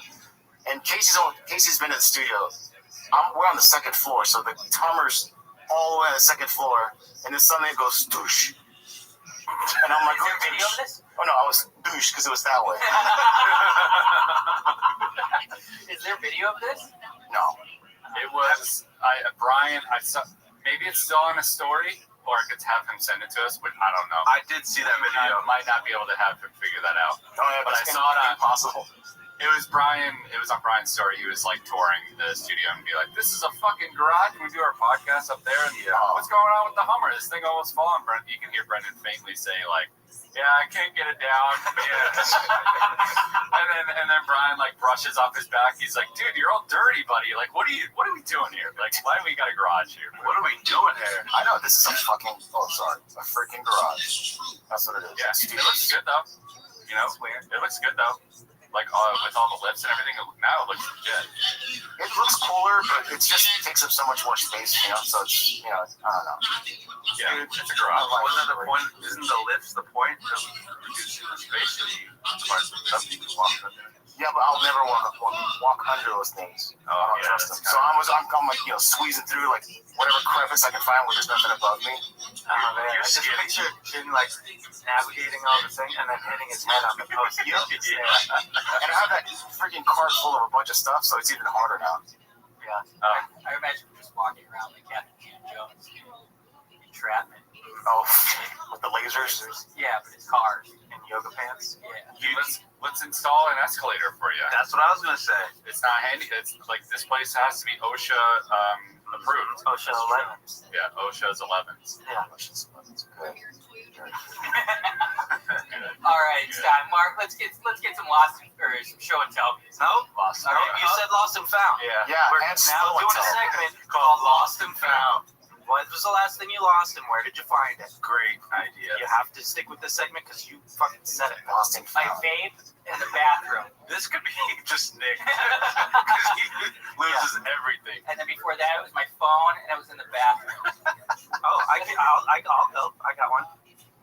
And Casey's been in the studio. We're on the second floor, so the Hummer's all the way on the second floor, and then suddenly it goes doosh. And I'm like, is there a video of this? Oh no, I was douche because it was that way. Is there video of this? No. It was Brian. I saw. Maybe it's still on a story, or I could have him send it to us, but I don't know. I did see that video. I might not be able to have him figure that out. Oh yeah, but I saw it on. Impossible. It was Brian. It was on Brian's story. He was like touring the studio and be like, "This is a fucking garage. Can we do our podcast up there?" And what's going on with the Hummer? This thing almost fallen. You can hear Brendan faintly say like, "Yeah, I can't get it down." and then Brian like brushes off his back. He's like, "Dude, you're all dirty, buddy. Like, what are we doing here? Like, why do we got a garage here? What are we doing here?" I know this is a fucking. Oh, sorry, a freaking garage. That's what it is. Yeah, it looks good though. You know, it looks good though. Like with all the lifts and everything, now it looks legit. It looks cooler, but it just takes up so much more space, you know. So it's, I don't know. Yeah, it's a garage. Wasn't the point? Isn't the lifts the point of reducing the space? You can walk under. Yeah, but I'll never walk under those things. I don't trust them. So I'm like, squeezing through like whatever crevice I can find where there's nothing above me. I just picture Jim like navigating all the thing and then hitting his head on the post. Yeah. And I have that freaking cart full of a bunch of stuff, so it's even harder now. Yeah. I imagine just walking around like Captain Jones. Entrapment. Oh, with the lasers? Yeah, but it's cars and yoga pants. Yeah. Let's install an escalator for you. That's what I was gonna say. It's not handy. It's like this place has to be OSHA approved. OSHA 11s. Yeah, OSHA's 11s. Yeah. OSHA's 11s. Good. All right, it's time. Mark, let's get some lost or some show and tell. No, lost. All right, you said lost and found. Yeah. We're now doing a segment called Lost and Found. What was the last thing you lost and where did you find it? Great idea. You have to stick with this segment because you fucking said it. Lost and My found. vape in the bathroom. This could be just Nick. Because he loses everything. And then before that, it was my phone and it was in the bathroom. I'll go. I got one.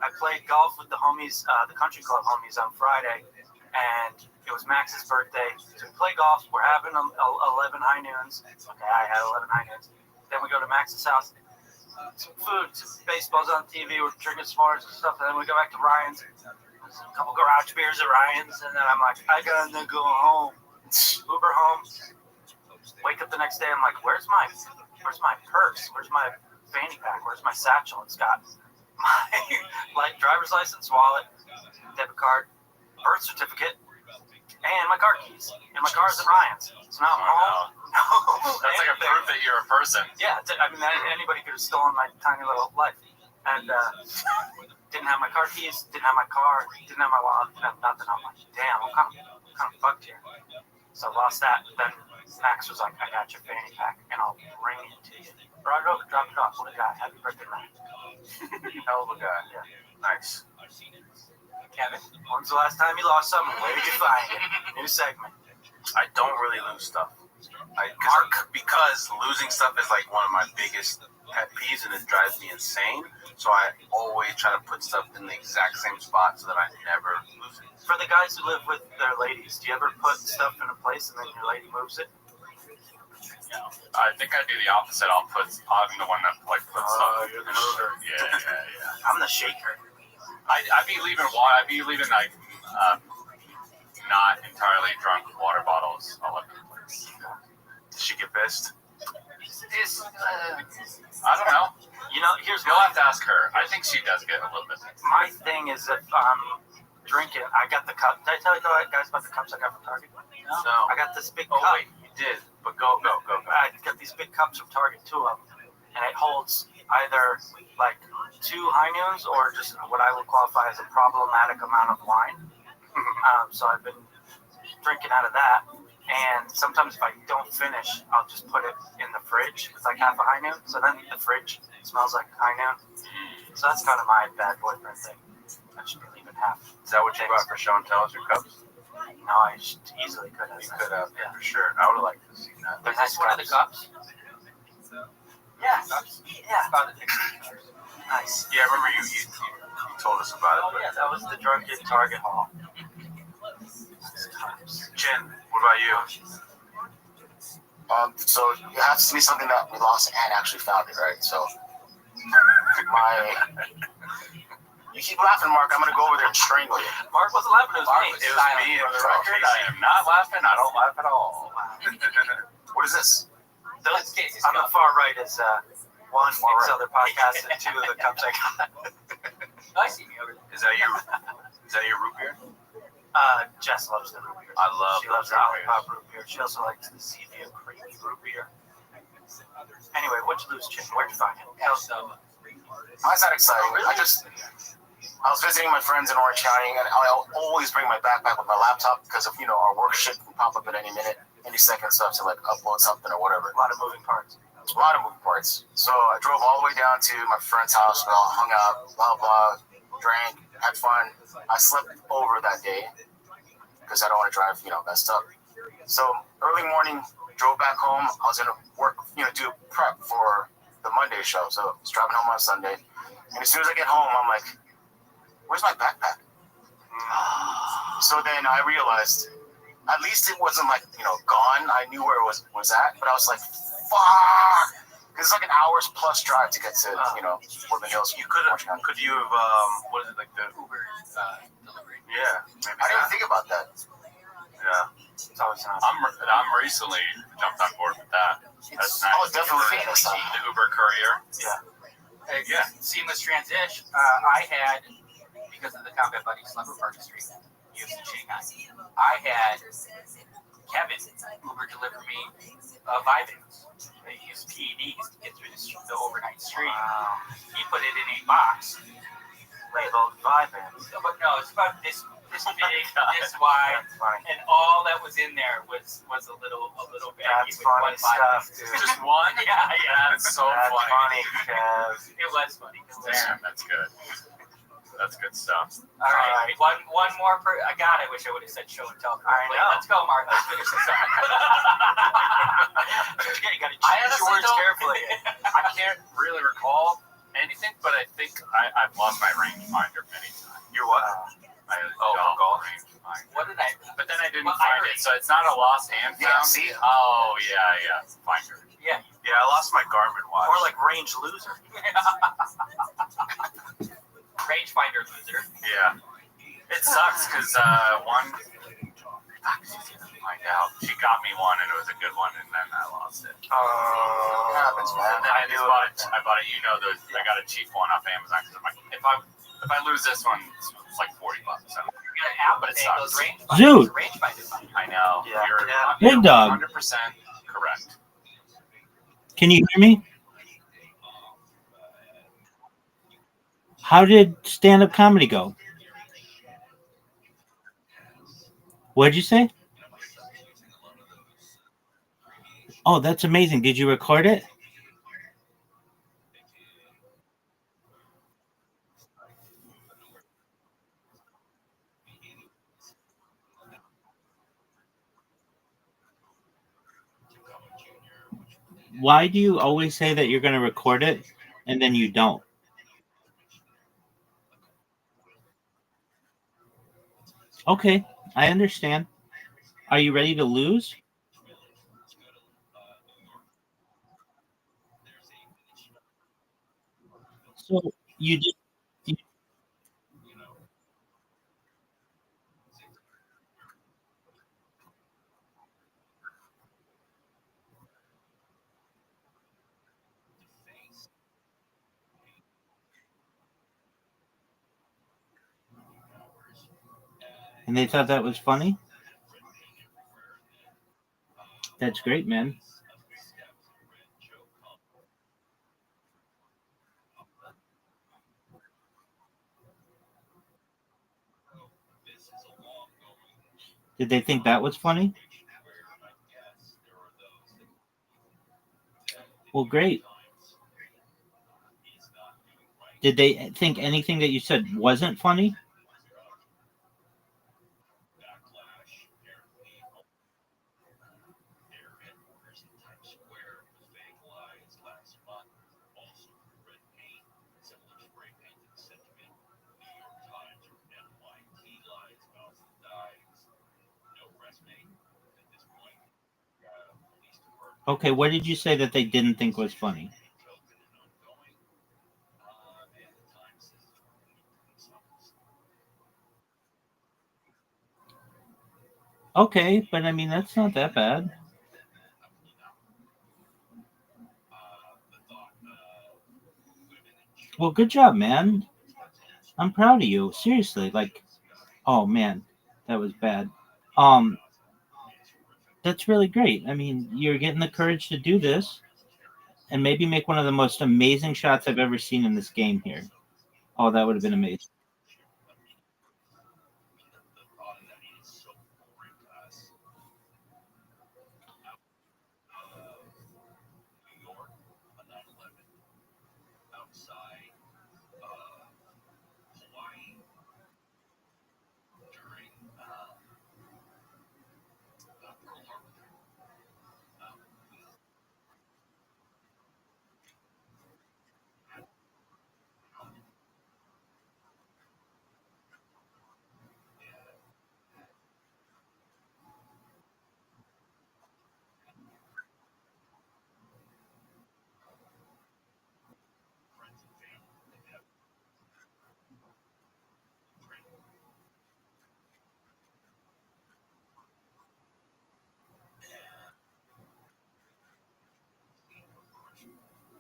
I played golf with the homies, the country club homies on Friday, and it was Max's birthday. So we play golf. We're having 11 high noons. Okay, I had 11 high noons. Then we go to Max's house. Some food, some baseball's on TV. We're drinking s'mores and stuff. And then we go back to Ryan's. A couple garage beers at Ryan's, and then I'm like, I gotta go home. Uber home. Wake up the next day. I'm like, where's my purse? Where's my fanny pack? Where's my satchel? It's got my driver's license, wallet, debit card, birth certificate, and my car keys. And my car's at Ryan's. So now I'm home. No, that's like a proof that you're a person. Yeah, I mean, anybody could have stolen my tiny little life. And didn't have my car keys, didn't have my car, didn't have my wallet, didn't have nothing. I'm like, damn, I'm kind of fucked here. So I lost that. Then Max was like, I got your fanny pack, and I'll bring it to you. Brought it over, dropped it off. What a guy. Happy birthday, man. Hell of a guy. Yeah. Nice. Kevin, when's the last time you lost something? Where did you find it? New segment. I don't really lose stuff. Because losing stuff is like one of my biggest pet peeves, and it drives me insane. So I always try to put stuff in the exact same spot so that I never lose it. For the guys who live with their ladies, do you ever put stuff in a place and then your lady moves it? I think I do the opposite. I'm the one that like puts stuff. You're the mover. Yeah. I'm the shaker. I'd be leaving like not entirely drunk water bottles all over the place. Did she get pissed? I don't know. You know, you'll have to ask her. I think she does get a little bit pissed. My thing is if I'm drinking, I got the cup. Did I tell you guys about the cups I got from Target? No. I got this big cup. Wait, you did. But go. I got these big cups from Target, 2 of them, and it holds either like 2 high noons or just what I would qualify as a problematic amount of wine. So I've been drinking out of that, and sometimes if I don't finish, I'll just put it in the fridge. It's like half a high noon, so then the fridge smells like high noon. So that's kind of my bad boyfriend thing. I should be leaving half. Is that what you bought for show and tell us your cups? No, I easily could have. You could have, yeah, for sure. I would have liked to see that. Is this one of the cups? Yeah. Nice. Yeah, I remember you told us about it. Oh, yeah, that was the drunken Target haul. Jen, what about you? So you have to see something that we lost and actually found it, right? So you keep laughing, Mark. I'm gonna go over there and strangle you. Mark wasn't laughing. It was me. It was me on the record. I am not laughing. I don't laugh at all. What is this? On the far right is one Mark's other podcast and 2 of the cups I got. I see me over there. Is that your root beer? Jess loves the root beer. She loves the Olipop root beer. She also likes the Zevia creamy root beer. Anyway, what'd you lose, Chip? Where'd you find it? Mine's not exciting. I was visiting my friends in Orange County, and I'll always bring my backpack with my laptop because of our work shit can pop up at any minute, any second, so I have to like upload something or whatever. A lot of moving parts. So I drove all the way down to my friend's house. We all hung out, blah blah, drank, had fun. I slept over that day because I don't want to drive, messed up. So early morning, drove back home. I was gonna work, do prep for the Monday show. So I was driving home on Sunday, and as soon as I get home, I'm like, where's my backpack? So then I realized, at least it wasn't like, gone. I knew where it was at, but I was like, fuck. Because it's like an hour's plus drive to get to, Woodland Hills. Could you have, what is it, like the Uber delivery? Yeah. Maybe I didn't think about that. Yeah. It's always nice. I'm recently jumped on board with that. That's nice. Oh, definitely. The Uber courier. Yeah. Seamless transition. I had, because of the Combat Buddies Leopard Park Street, used in Shanghai, I had Kevin Uber deliver me Vivans. They use PEDs to get through the overnight street. He put it in a box labeled Vivans. But no, it's about this big, this wide, and all that was in there was a little baggie with one stuff, dude. Just one? Yeah. That's so funny. It was funny. Damn, that's good. That's good stuff. All right. One more. I wish I would have said show and tell. Let's go, Mark. Let's finish this up. You got to choose your words carefully. I can't really recall anything, but I think I've lost my rangefinder many times. You're what? Golf rangefinder. What did I? But then I didn't find it, so it's not a lost and found. Yeah, see? Oh, yeah. Finder. Yeah. Yeah, I lost my Garmin watch. More like range loser. Rangefinder loser. Yeah. It sucks because one. Find out. She got me one, and it was a good one, and then I lost it. Happens, man. And then I bought it. You know, I got a cheap one off Amazon because I'm like, if I lose this one, it's like $40. So. But it sucks. Dude. I know. Yeah. Big dog. 100% correct. Can you hear me? How did stand-up comedy go? What did you say? Oh, that's amazing. Did you record it? Why do you always say that you're going to record it and then you don't? Okay, I understand. Are you ready to lose? So you just and they thought that was funny? That's great, man. Did they think that was funny? Well, great. Did they think anything that you said wasn't funny? Okay, what did you say that they didn't think was funny? Okay, but I mean, that's not that bad. Well, good job, man. I'm proud of you. Seriously, like, oh man, that was bad. Um, that's really great. I mean, you're getting the courage to do this and maybe make one of the most amazing shots I've ever seen in this game here. Oh, that would have been amazing.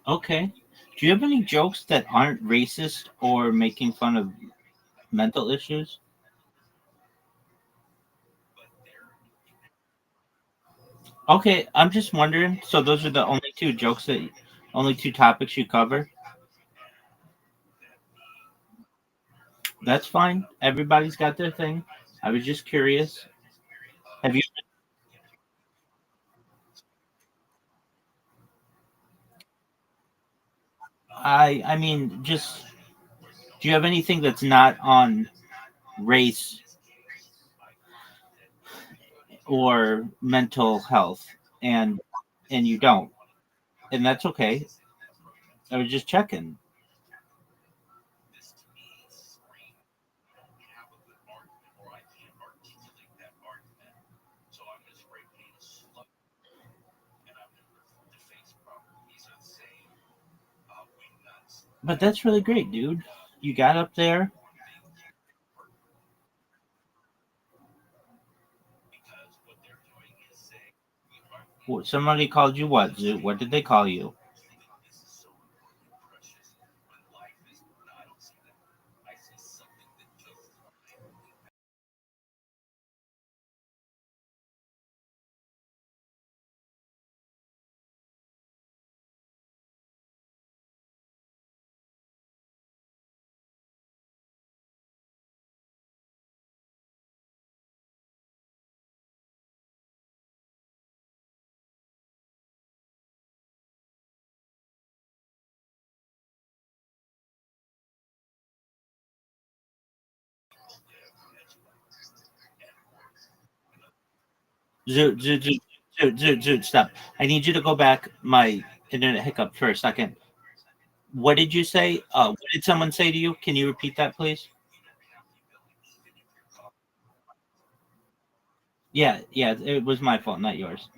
Okay. Do you have any jokes that aren't racist or making fun of mental issues? Okay, I'm just wondering. So those are the only two jokes that, only two topics you cover? That's fine. Everybody's got their thing. I was just curious. Have you? I mean, just do you have anything that's not on race or mental health? And you don't, and that's okay. I was just checking. But that's really great, dude. You got up there. Somebody called you what, Zoo? What did they call you? Zoo, stop. I need you to go back. My internet hiccup for a second. What did you say? What did someone say to you? Can you repeat that, please? Yeah, it was my fault, not yours.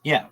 Yeah.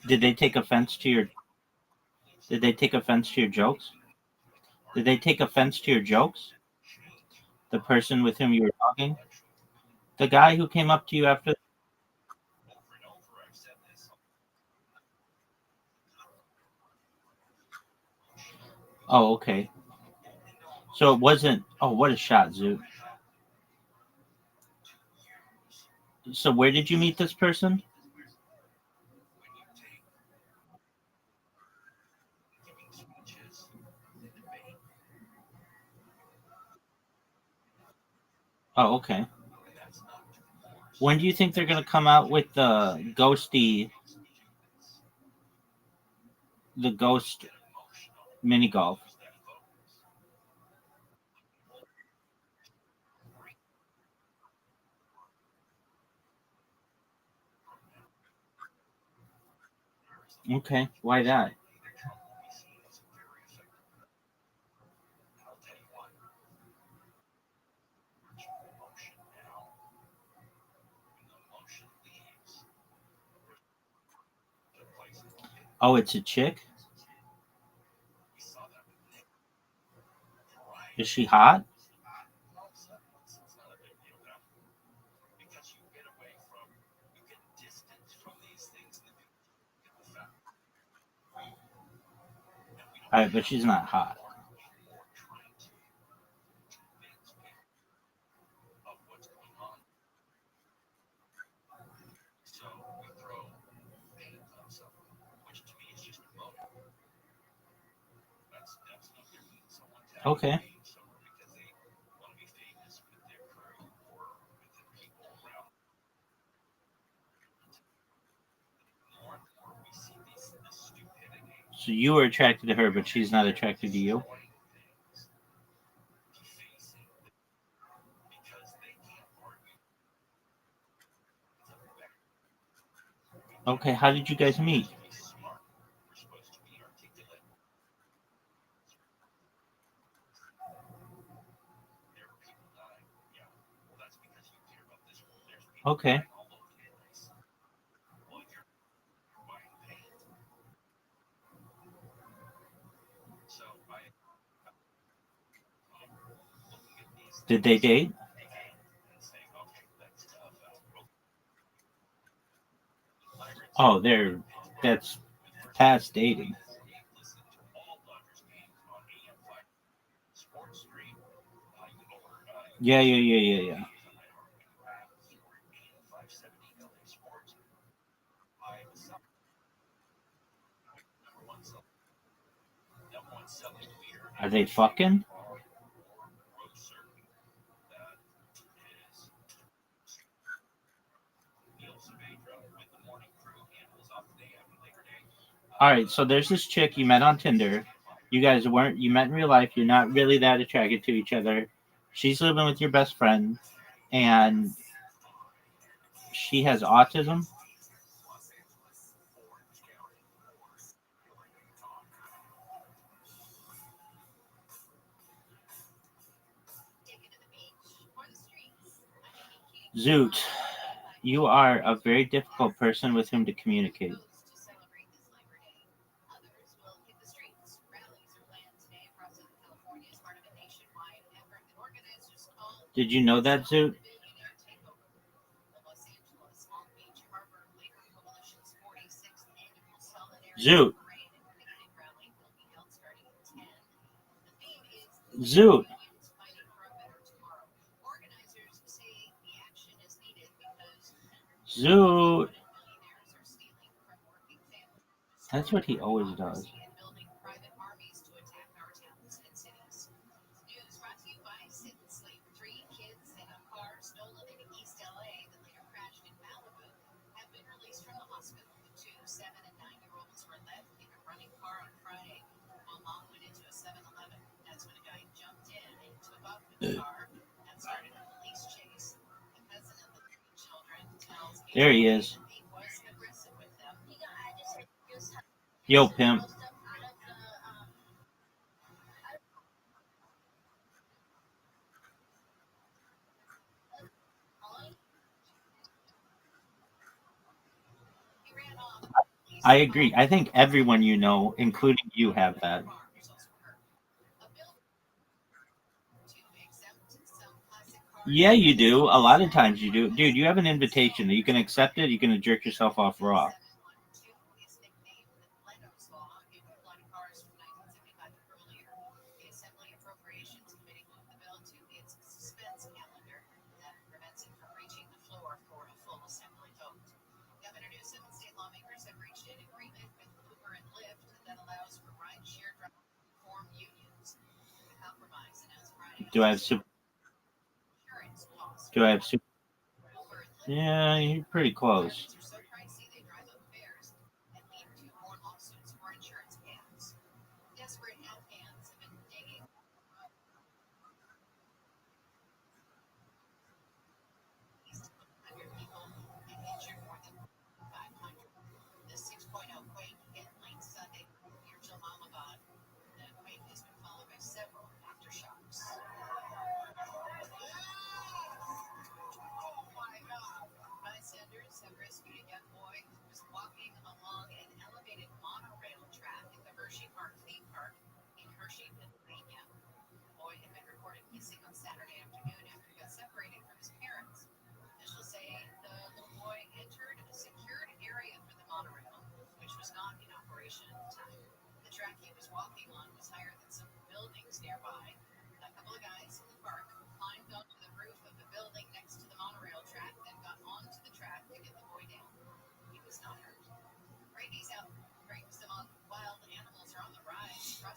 Did they take offense to your? Did they take offense to your jokes? Did they take offense to your jokes? The person with whom you were talking, the guy who came up to you after. Oh, okay. So it wasn't. Oh, what a shot, Zoo. So where did you meet this person? Oh, okay. When do you think they're gonna come out with the ghost mini golf? Okay, why that? Oh, it's a chick. Is she hot? All right, but she's not hot. Okay. So you were attracted to her, but she's not attracted to you. Okay, how did you guys meet? Okay. Did they date? Oh, that's past dating. Yeah, yeah, yeah, yeah, yeah. Are they fucking? All right, so there's this chick you met on Tinder. You met in real life. You're not really that attracted to each other. She's living with your best friend, and she has autism. Zoot, you are a very difficult person with whom to communicate. Did you know that, Zoot? Zoot. Zoot. Zoot. That's what he always does. There he is. Yo, pimp. I agree. I think everyone you know, including you, have that. Yeah, you do. A lot of times you do. Dude, you have an invitation. You can accept it. You can jerk yourself off raw. Do I have super? Do I have super? Yeah, you're pretty close.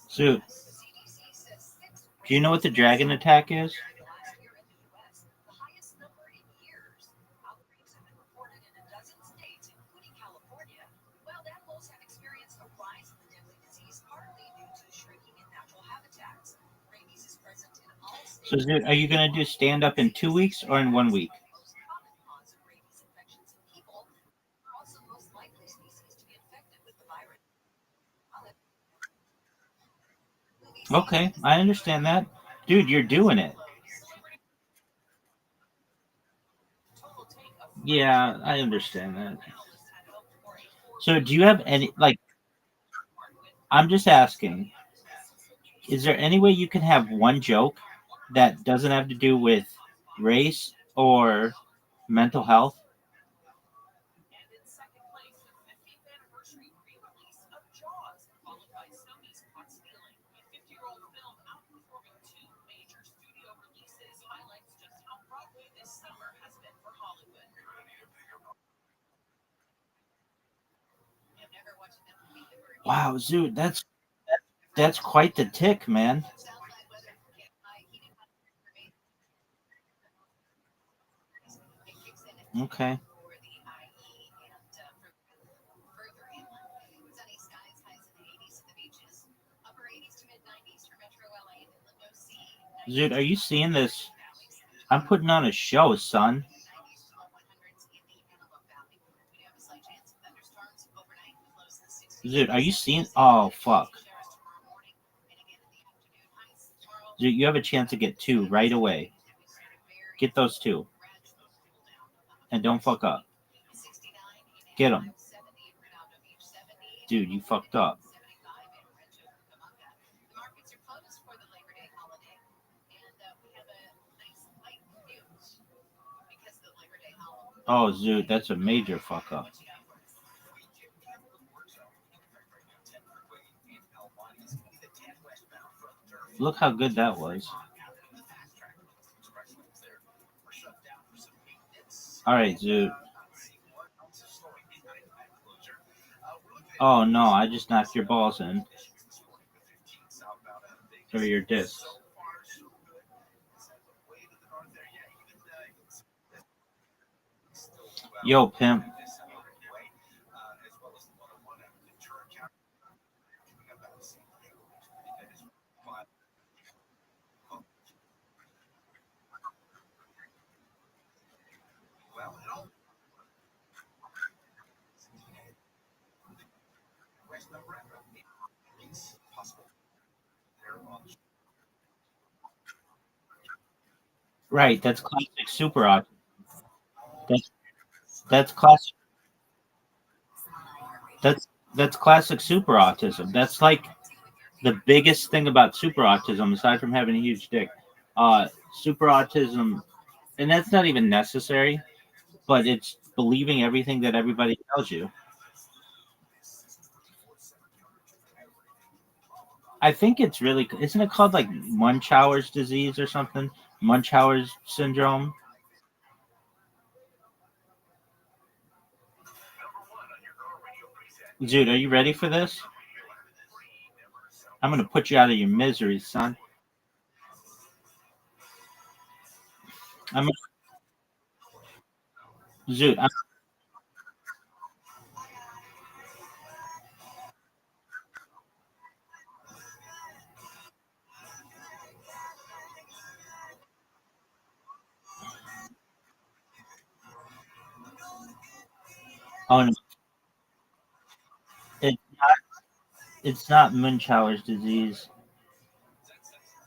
So, do you know what the dragon attack is? So, dude, are you going to do stand up in 2 weeks or in 1 week? Okay, I understand that. Dude, you're doing it. Yeah, I understand that. So, do you have any, like, I'm just asking, is there any way you can have one joke that doesn't have to do with race or mental health? Wow, Zoot, that's quite the tick, man. Okay. Dude, are you seeing this? I'm putting on a show, son. Dude, are you seeing? Oh, fuck. Dude, you have a chance to get two right away. Get those two. And don't fuck up. Get them. Dude, you fucked up. Oh, dude, that's a major fuck up. Look how good that was. All right, dude. Oh no, I just knocked your balls in. Or your disc. Yo, pimp. Right, that's classic super autism. That's that's classic. That's classic super autism. That's like the biggest thing about super autism, aside from having a huge dick. Super autism, and that's not even necessary, but it's believing everything that everybody tells you. I think it's really, isn't it called like Munchauer's disease or something? Munchauer's syndrome. Dude, are you ready for this? I'm gonna put you out of your misery, son. I'm Dude. Oh no, it's not. It's not Munchauer's disease.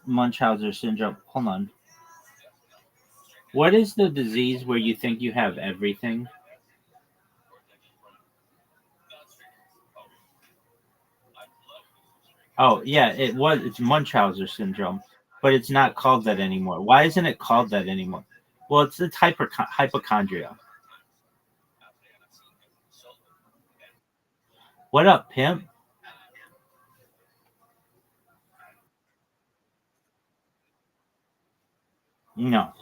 Munchausen syndrome. Hold on. What is the disease where you think you have everything? Oh yeah, it was. It's Munchausen syndrome, but it's not called that anymore. Why isn't it called that anymore? Well, it's hypochondria. What up, pimp? No,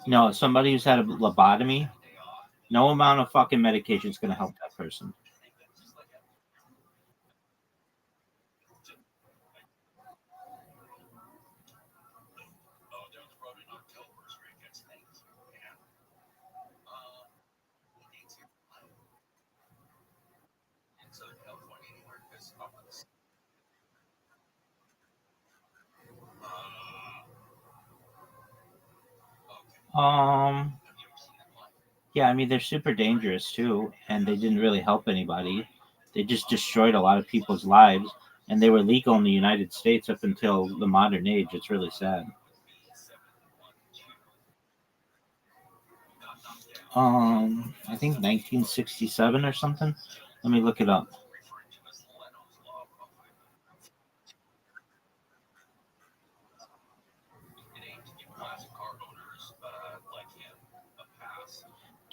no. Somebody who's had a lobotomy. No amount of fucking medication is gonna help that person. Um. Yeah, I mean they're super dangerous too, and they didn't really help anybody. They just destroyed a lot of people's lives, and they were legal in the United States up until the modern age. It's really sad. I think 1967 or something. Let me look it up.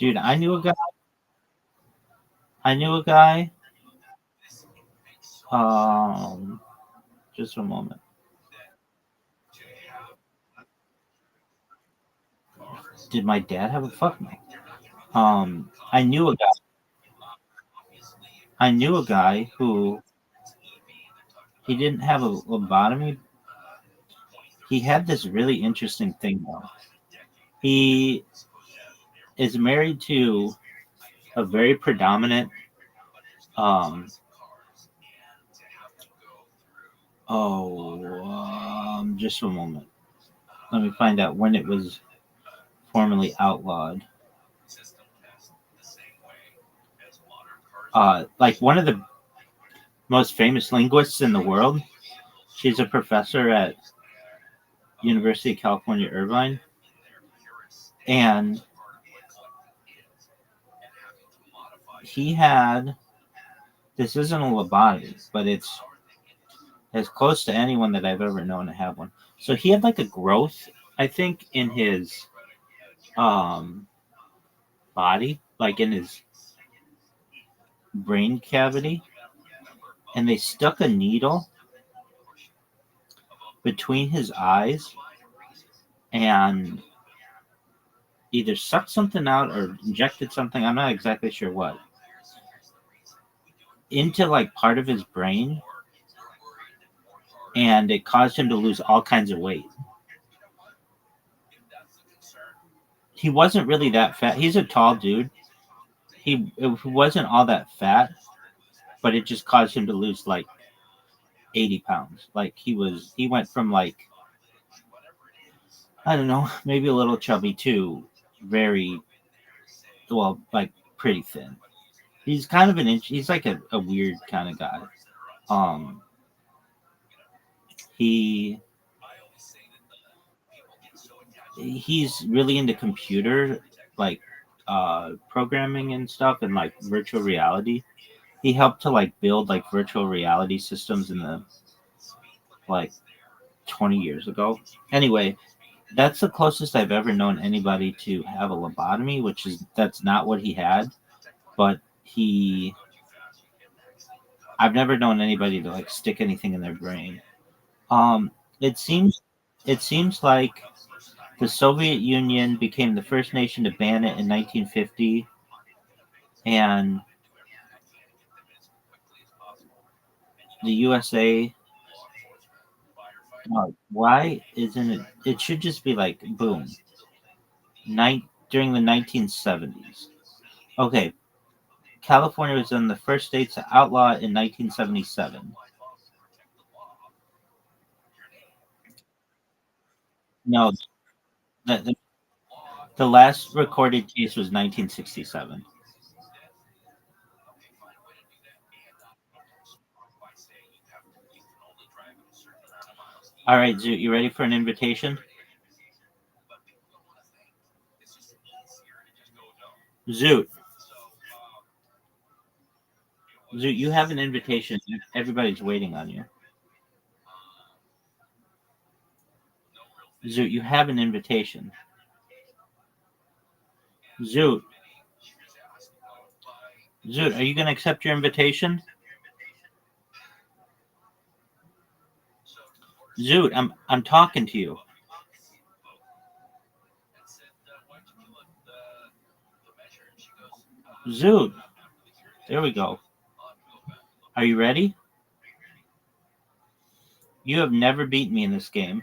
Dude, I knew a guy. I knew a guy. Um, just a moment. Did my dad have a fuck no? I knew a guy. I knew a guy who he didn't have a lobotomy. He had this really interesting thing though. He is married to a very predominant just a moment. Let me find out when it was formally outlawed. Like one of the most famous linguists in the world. She's a professor at University of California, Irvine. And he had, this isn't a lobotomy, but it's as close to anyone that I've ever known to have one. So he had like a growth, I think, in his body, like in his brain cavity, and they stuck a needle between his eyes and either sucked something out or injected something, I'm not exactly sure what, into like part of his brain, and it caused him to lose all kinds of weight. He wasn't really that fat. He's a tall dude. He wasn't all that fat, but it just caused him to lose like 80 pounds. Like he went from like, I don't know, maybe a little chubby to very, well, like pretty thin. He's kind of he's like a weird kind of guy. He's really into computer, like programming and stuff, and like virtual reality. He helped to like build like virtual reality systems in the like 20 years ago. Anyway, that's the closest I've ever known anybody to have a lobotomy, that's not what he had, but I've never known anybody to like stick anything in their brain. It seems like the Soviet Union became the first nation to ban it in 1950, and the USA. Why isn't it? It should just be like boom. During the 1970s. Okay, California was one of the first states to outlaw it in 1977. No, the last recorded case was 1967. All right, Zoot, you ready for an invitation? Zoot. Zoot, you have an invitation. Everybody's waiting on you. Zoot, you have an invitation. Zoot. Zoot, are you going to accept your invitation? Zoot, I'm talking to you. Zoot. There we go. Are you ready? You have never beat me in this game.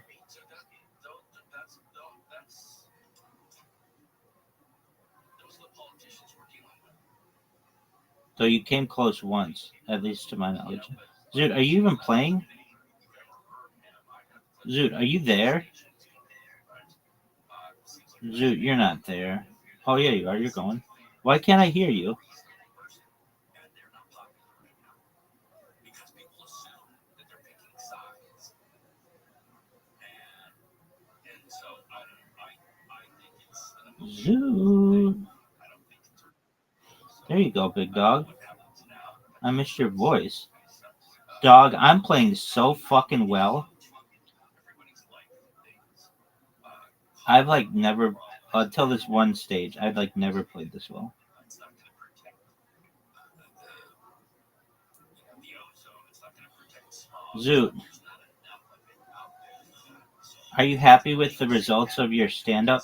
Though you came close once, at least to my knowledge. Zoot, are you even playing? Zoot, are you there? Zoot, you're not there. Oh, yeah, you are. You're going. Why can't I hear you? Zoot. There you go, big dog. I missed your voice. Dog, I'm playing so fucking well. I've like never, until this one stage, I've like never played this well. Zoot, are you happy with the results of your stand-up?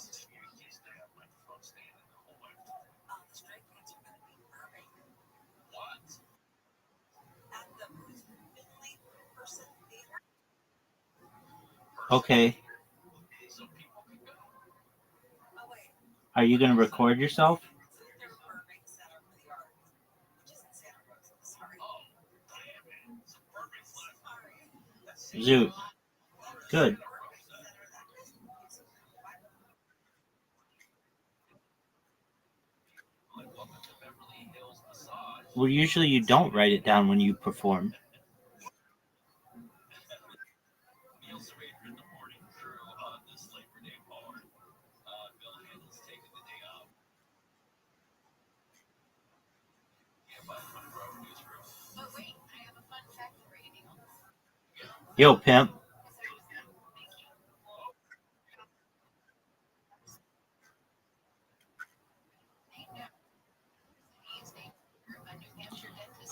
Okay. Are you going to record yourself? Zoot. Good. Well, usually you don't write it down when you perform. Yo, pimp.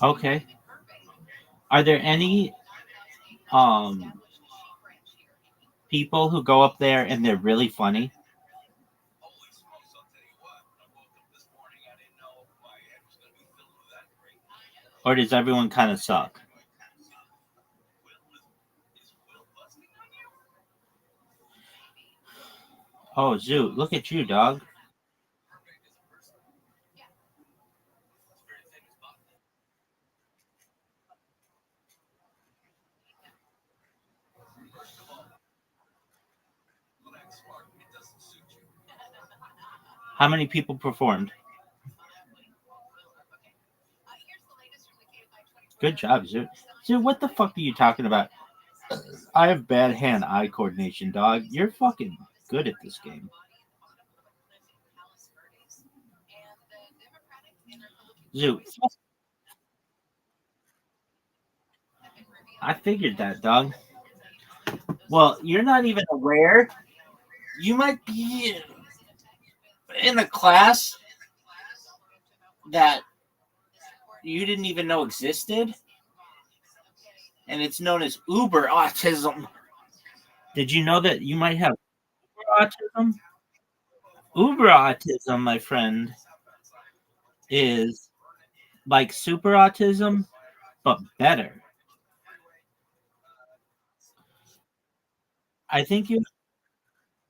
Okay. Are there any people who go up there and they're really funny? Or does everyone kind of suck? Oh, Zoot, look at you, dog. How many people performed? Good job, Zoot. Zoot, what the fuck are you talking about? I have bad hand-eye coordination, dog. You're fucking good at this game. Zoot. I figured that, dog. Well, you're not even aware. You might be in a class that you didn't even know existed, and it's known as Uber autism. Did you know that you might have Uber autism? Uber autism, my friend, is like super autism, but better. I think you.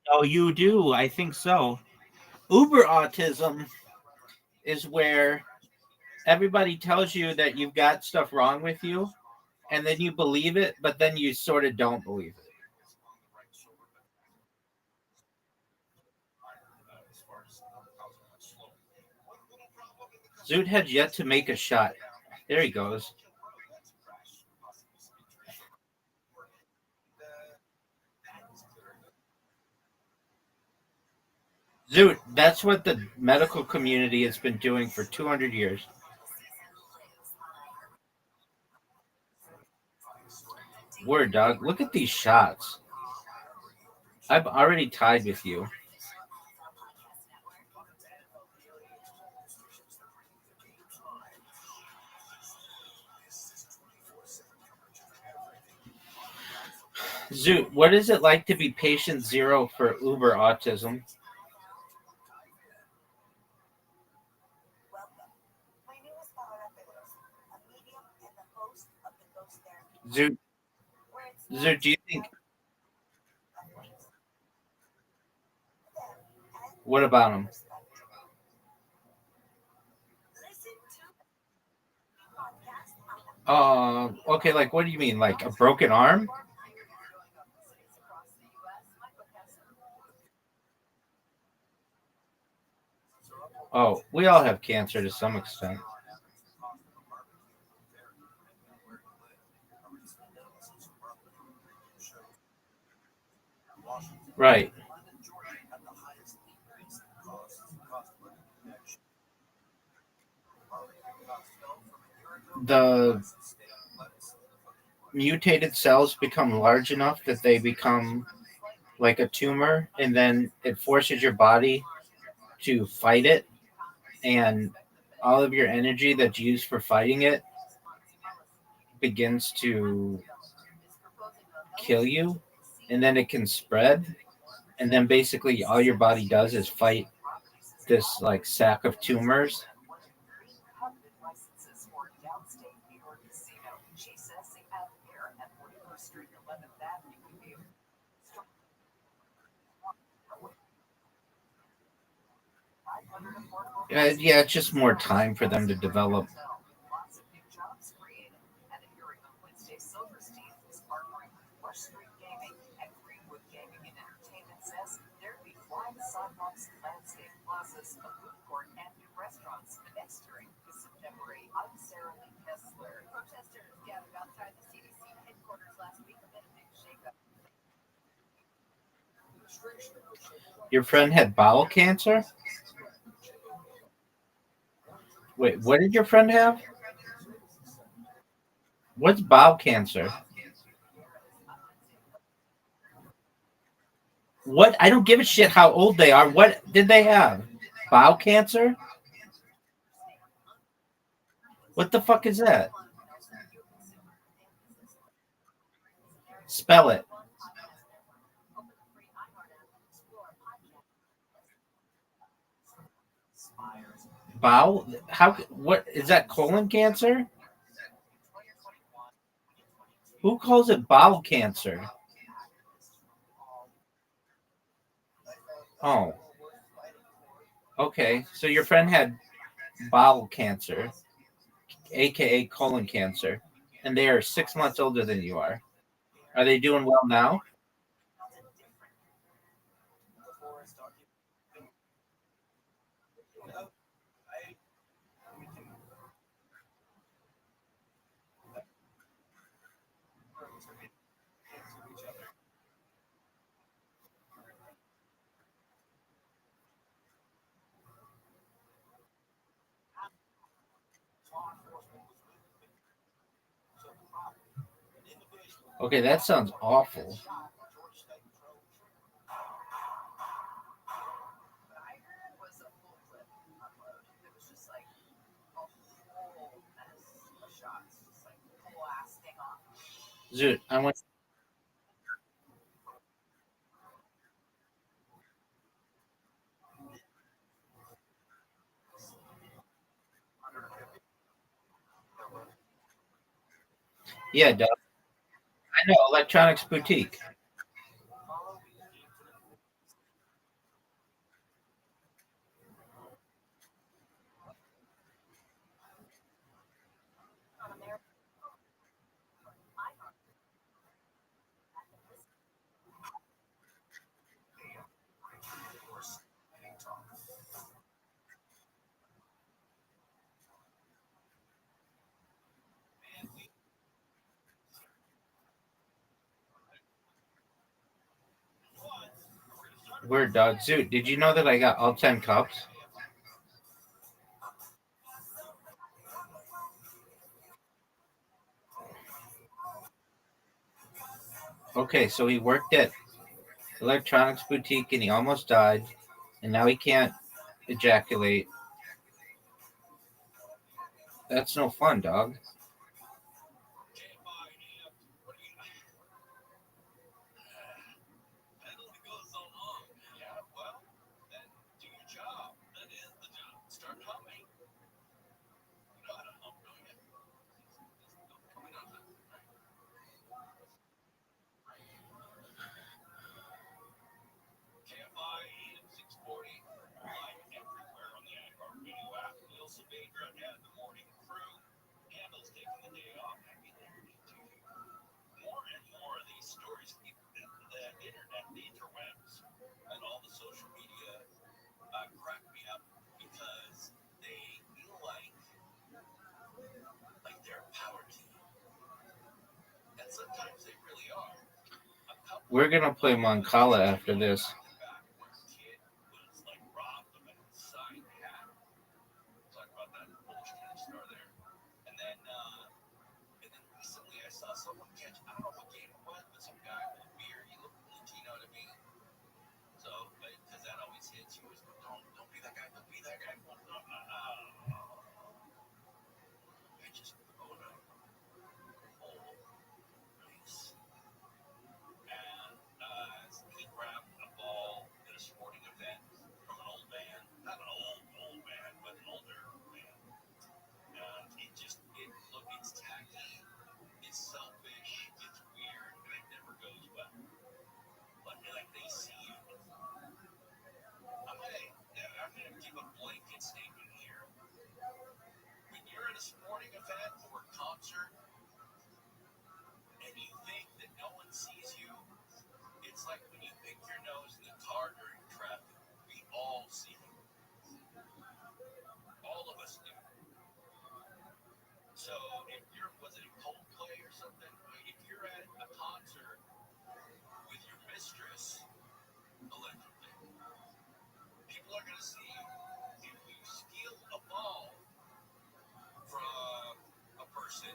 Oh, you do. I think so. Uber autism is where everybody tells you that you've got stuff wrong with you, and then you believe it, but then you sort of don't believe it. Zoot had yet to make a shot. There he goes. Zoot, that's what the medical community has been doing for 200 years. Word, dog. Look at these shots. I'm already tied with you. Zoot, what is it like to be patient zero for Uber autism? Zoot, Zoot, do you think? What about him? Okay, like what do you mean? Like a broken arm? Oh, we all have cancer to some extent. Right. The mutated cells become large enough that they become like a tumor, and then it forces your body to fight it, and all of your energy that's used for fighting it begins to kill you, and then it can spread, and then basically all your body does is fight this like sack of tumors. Yeah, it's just more time for them to develop. Lots of new jobs created. At a hearing on Wednesday, Silverstein is partnering with Restream Gaming and Greenwood Gaming and Entertainment says there'd be flying sidewalks, landscape plazas, a food court, and new restaurants. The next hearing is September 8th. I'm Sarah Lee Kessler. Protesters gathered outside the CDC headquarters last week amid a big shakeup. Your friend had bowel cancer? Wait, what did your friend have? What's bowel cancer? What? I don't give a shit how old they are. What did they have? Bowel cancer? What the fuck is that? Spell it. Bowel? How? What is that? Colon cancer? Who calls it bowel cancer? Oh, okay. So your friend had bowel cancer, aka colon cancer, and they are 6 months older than you are. Are they doing well now? Okay, that sounds awful. Dude, I went. Yeah, Doug. I know Electronics Boutique. Weird dog. Zoot, did you know that I got all 10 cups? Okay, so he worked at Electronics Boutique and he almost died, and now he can't ejaculate. That's no fun, dog. We're gonna play Moncala after this. So if you're, was it Coldplay or something? If you're at a concert with your mistress, allegedly, people are going to see you. If you steal a ball from a person,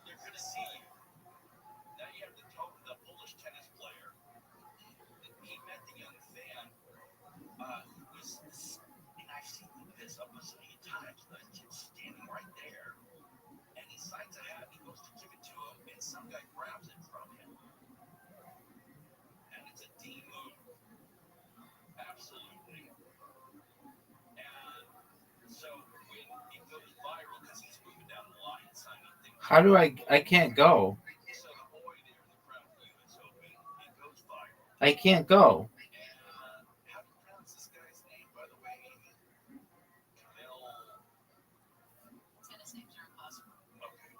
they're going to see you. Now you have the Polish tennis player. He met the young fan who was, and I've seen this a bazillion times, the kid's standing right there, and he signs a hat, he goes to give it to him, and some guy grabs it from him. And it's a D move. Absolutely. And so when it goes viral, because he's moving down the line, signing things. How do I can't go. So the boy there in the crowd at the US Open, it goes viral. I can't go. How do you pronounce this guy's name, by the way? Tennis names are impossible. Okay.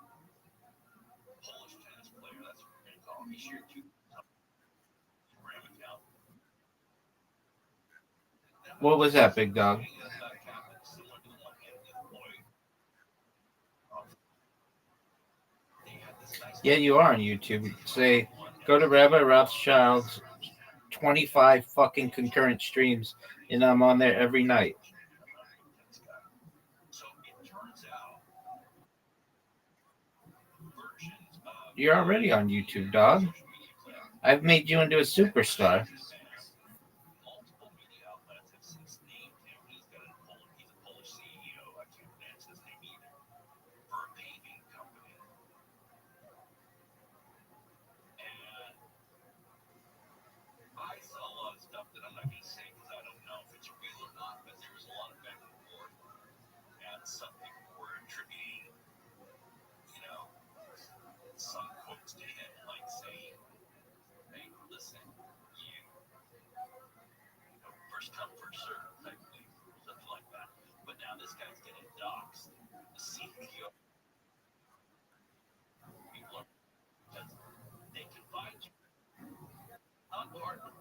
Polish tennis player, that's what we're going to call him. He shared two Instagram account. What was that, big dog? Yeah, you are on YouTube. Say, go to Rabbi Rothschild's 25 fucking concurrent streams, and I'm on there every night. You're already on YouTube, dog. I've made you into a superstar. Multiple media outlets have since named him. He's a Polish CEO. I can't pronounce his name either. For a paving company. And I saw a lot of stuff that I'm not going to say because I don't know if it's real or not, but there was a lot of back and forth. And some people were attributing, some quotes to him, like saying, hey, listen, you first come, first serve, type thing, something like that. But now this guy's getting doxxed. The CEO, people are, because they can find you. Not hard. On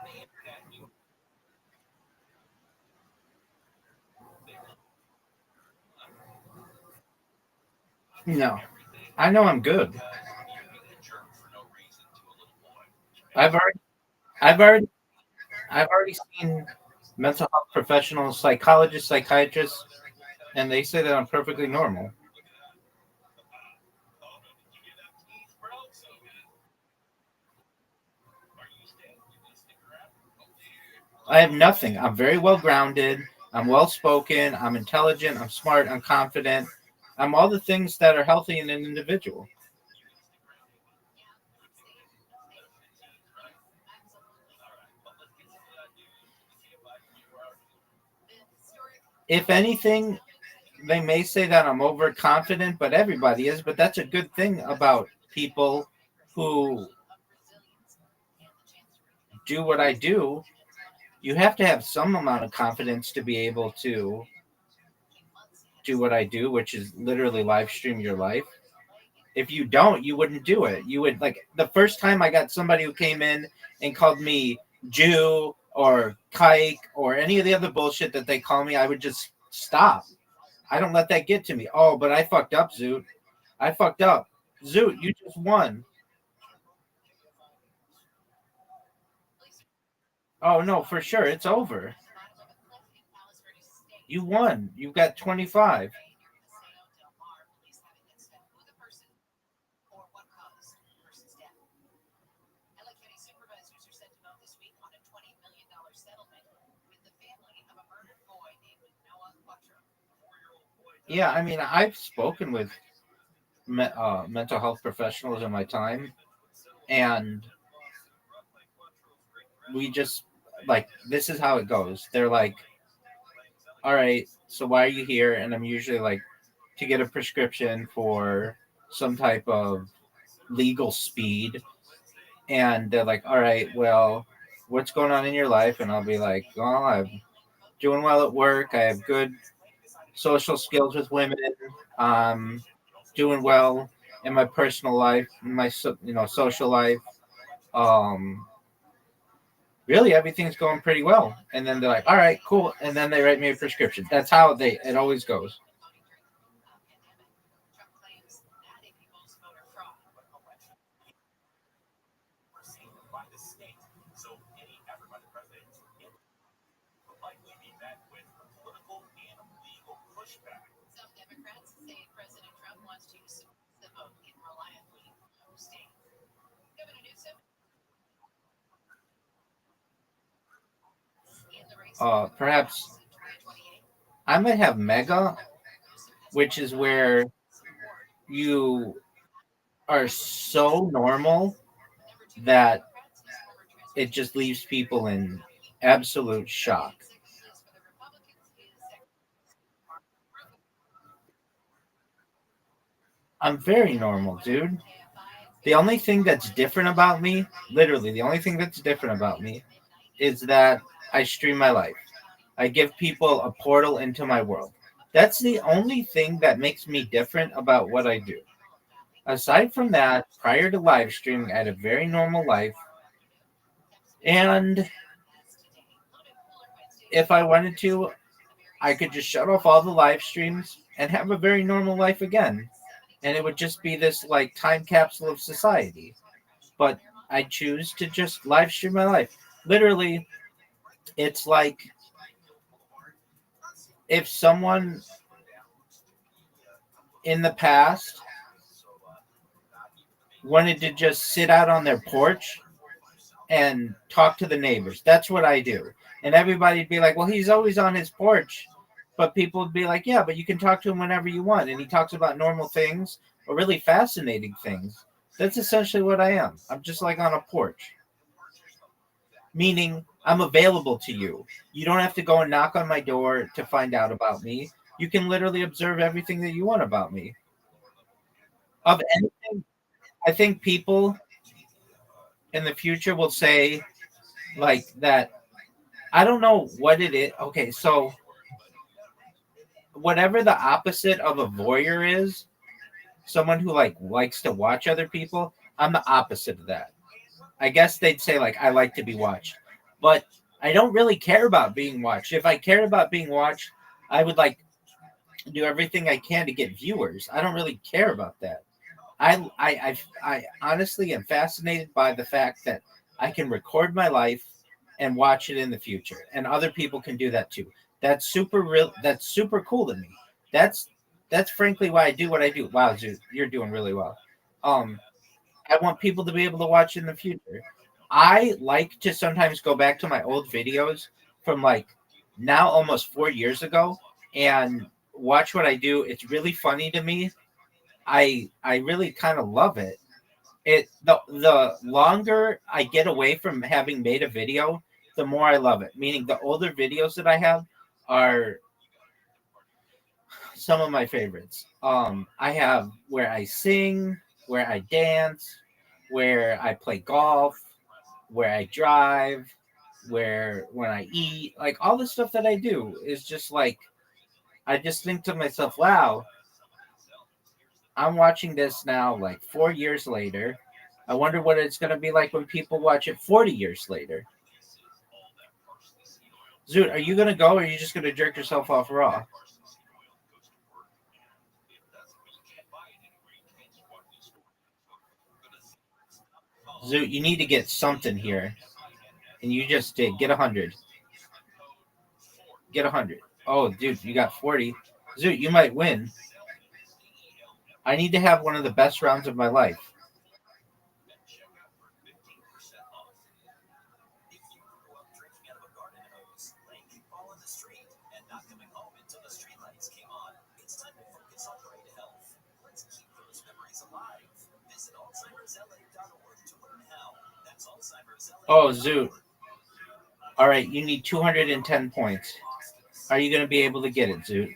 the internet, No, I know I'm good. I've already seen mental health professionals, psychologists, psychiatrists, and they say that I'm perfectly normal. I have nothing. I'm very well grounded. I'm well spoken. I'm intelligent. I'm smart. I'm confident. I'm all the things that are healthy in an individual. If anything, they may say that I'm overconfident, but everybody is. But that's a good thing about people who do what I do. You have to have some amount of confidence to be able to do what I do, which is literally live stream your life. If you don't, you wouldn't do it. You would, like, the first time I got somebody who came in and called me Jew or kike or any of the other bullshit that they call me, I would just stop. I don't let that get to me. Oh, but I fucked up, Zoot. I fucked up. Zoot, you just won. Oh, no, for sure. It's over. You won. You got 25. Yeah, I mean, I've spoken with mental health professionals in my time, and we just, like, this is how it goes. They're like, all right, so why are you here? And I'm usually like, to get a prescription for some type of legal speed. And they're like, all right, well, what's going on in your life? And I'll be like, well, I'm doing well at work. I have good social skills with women. Doing well in my personal life, in my social life. really, everything's going pretty well. And then they're like, all right, cool. And then they write me a prescription. That's how it always goes. Some Democrats say President Trump wants to suppress the vote in reliably blue states. Governor Newsom. Perhaps I might have Mega, which is where you are so normal that it just leaves people in absolute shock. I'm very normal, dude. The only thing that's different about me, literally, the only thing that's different about me is that I stream my life. I give people a portal into my world. That's the only thing that makes me different about what I do. Aside from that, prior to live streaming, I had a very normal life. And if I wanted to, I could just shut off all the live streams and have a very normal life again. And it would just be this like time capsule of society. But I choose to just live stream my life. Literally, it's like if someone in the past wanted to just sit out on their porch and talk to the neighbors. That's what I do. And everybody'd be like, well, he's always on his porch. But people would be like, yeah, but you can talk to him whenever you want. And he talks about normal things or really fascinating things. That's essentially what I am. I'm just like on a porch. Meaning I'm available to you. You don't have to go and knock on my door to find out about me. You can literally observe everything that you want about me. Of anything, I think people in the future will say like that. I don't know what it is. Okay, so whatever the opposite of a voyeur is, someone who like likes to watch other people, I'm the opposite of that. I guess they'd say like I like to be watched, but I don't really care about being watched. If I cared about being watched, I would like do everything I can to get viewers. I don't really care about that. I honestly am fascinated by the fact that I can record my life and watch it in the future, and other people can do that too. That's super real. That's super cool to me. That's frankly why I do what I do. Wow, dude, you're doing really well. I want people to be able to watch in the future. I like to sometimes go back to my old videos from like now almost 4 years ago and watch what I do. It's really funny to me. I really kind of love it. The longer I get away from having made a video, the more I love it. Meaning the older videos that I have are some of my favorites. I have where I sing, where I dance, where I play golf, where I drive, where when I eat, like all the stuff that I do is just like I just think to myself, wow, I'm watching this now like 4 years later. I wonder what it's going to be like when people watch it 40 years later. Zoot, are you going to go or are you just going to jerk yourself off raw? Zoot, you need to get something here. And you just did. Get 100. Get 100. Oh, dude, you got 40. Zoot, you might win. I need to have one of the best rounds of my life. Oh, Zoot. All right, you need 210 points. Are you going to be able to get it, Zoot?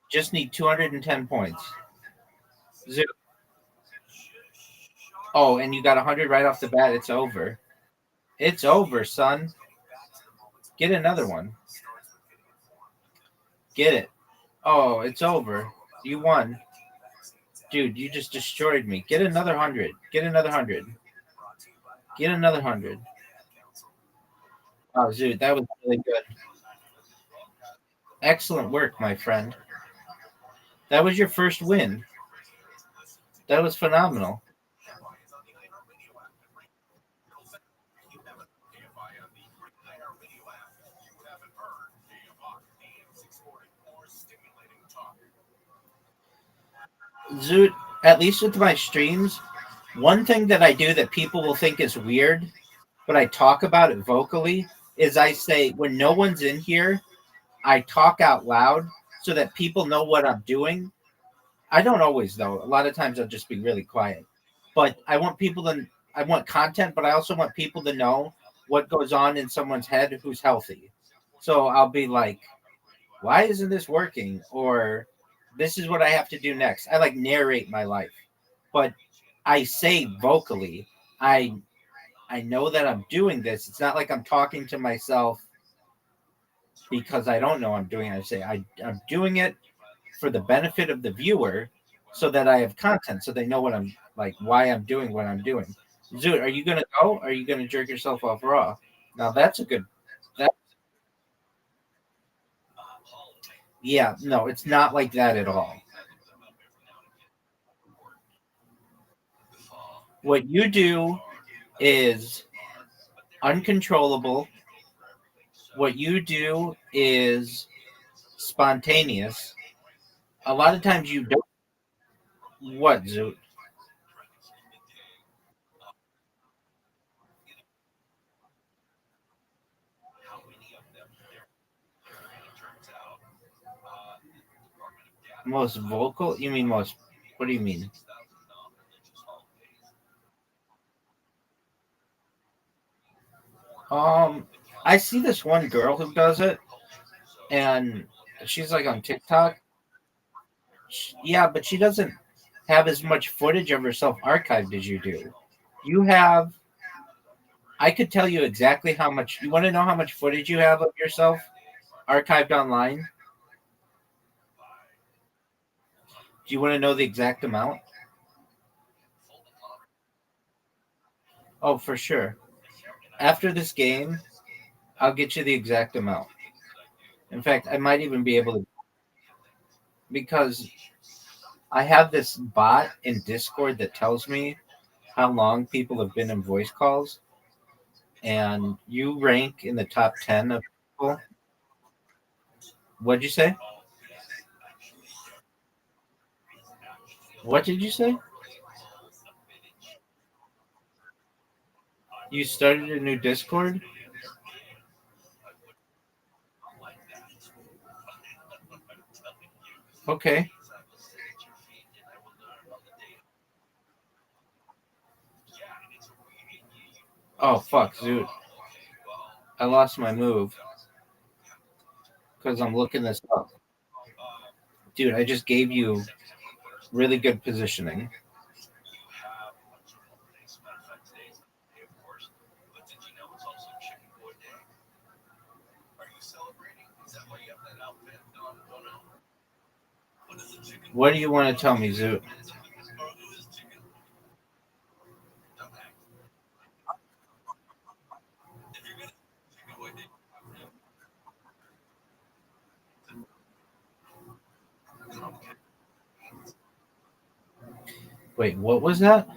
Just need 210 points. Zoot. Oh, and you got 100 right off the bat. It's over. It's over, son. Get another one. Get it. Oh, it's over. You won. Dude, you just destroyed me. Get another 100. Get another 100. Get another 100. Oh, dude, that was really good. Excellent work, my friend. That was your first win. That was phenomenal. Zoot, at least with my streams, one thing that I do that people will think is weird, but I talk about it vocally, is I say, when no one's in here, I talk out loud so that people know what I'm doing. I don't always, though. A lot of times I'll just be really quiet. But I want content, but I also want people to know what goes on in someone's head who's healthy. So I'll be like, why isn't this working? Or this is what I have to do next. I like narrate my life, but I say vocally, I I know that I'm doing this. It's not like I'm talking to myself because I don't know I'm doing it. I say I'm doing it for the benefit of the viewer so that I have content so they know what I'm like, why I'm doing what I'm doing. Zoot, are you gonna go? Or are you gonna jerk yourself off raw? Now that's a good that yeah, no, it's not like that at all. What you do is uncontrollable. What you do is spontaneous. A lot of times you don't. What, Zoot? Most vocal? You mean most? What do you mean? Um, I see this one girl who does it, and she's like on TikTok. Yeah, but she doesn't have as much footage of herself archived as you do. You have. I could tell you exactly how much. You want to know how much footage you have of yourself archived online? Do you want to know the exact amount? Oh, for sure. After this game, I'll get you the exact amount. In fact, I might even be able to because I have this bot in Discord that tells me how long people have been in voice calls, and you rank in the top 10 of people. What'd you say? What did you say? You started a new Discord? Okay. Oh, fuck, Zoot. I lost my move because I'm looking this up. Dude, I just gave you really good positioning. What do you want to tell me, Zoot? Wait, what was that?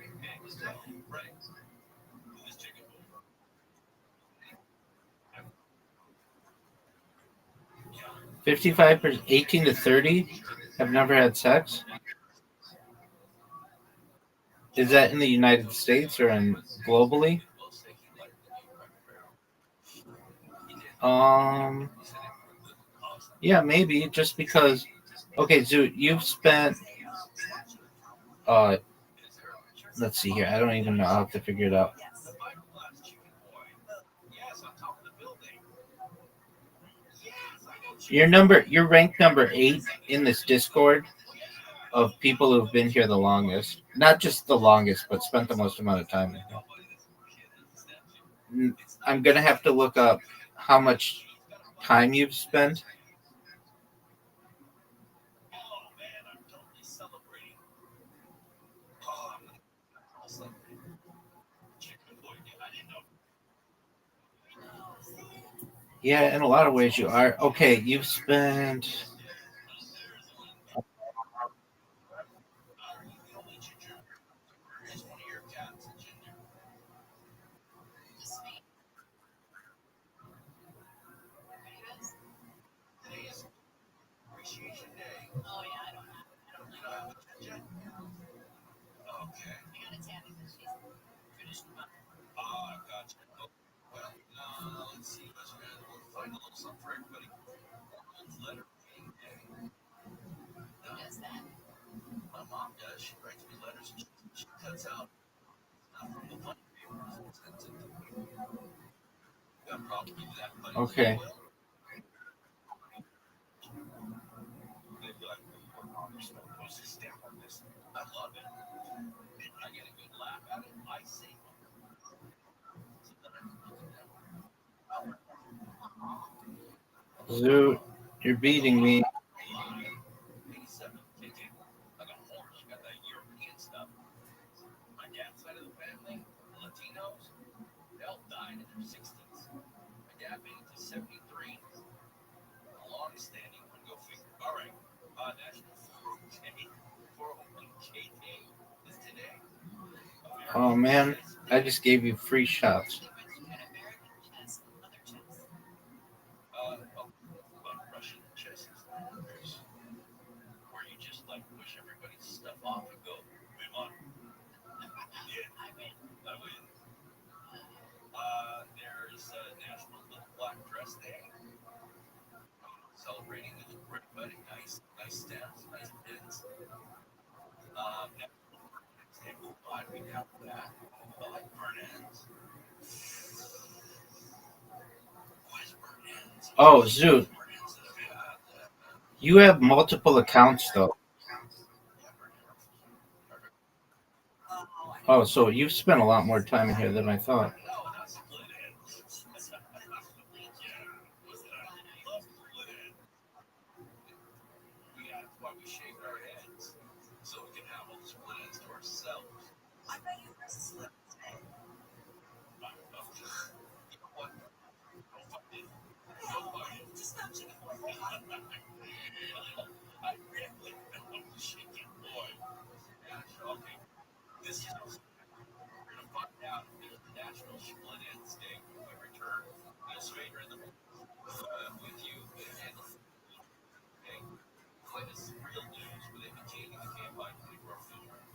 55%, 18 to 30 have never had sex? Is that in the United States or in globally? Um, yeah, maybe just because. Okay, Zoot, you've spent. Uh, let's see here. I don't even know. I'll have to figure it out. You're ranked number 8 in this Discord of people who've been here the longest. Not just the longest, but spent the most amount of time. I'm gonna have to look up how much time you've spent. Yeah, in a lot of ways you are. Okay, you've spent. Okay. Zoot, you're beating me. Oh man, I just gave you free shots. Oh, Zoot, you have multiple accounts though. Oh, so you've spent a lot more time in here than I thought.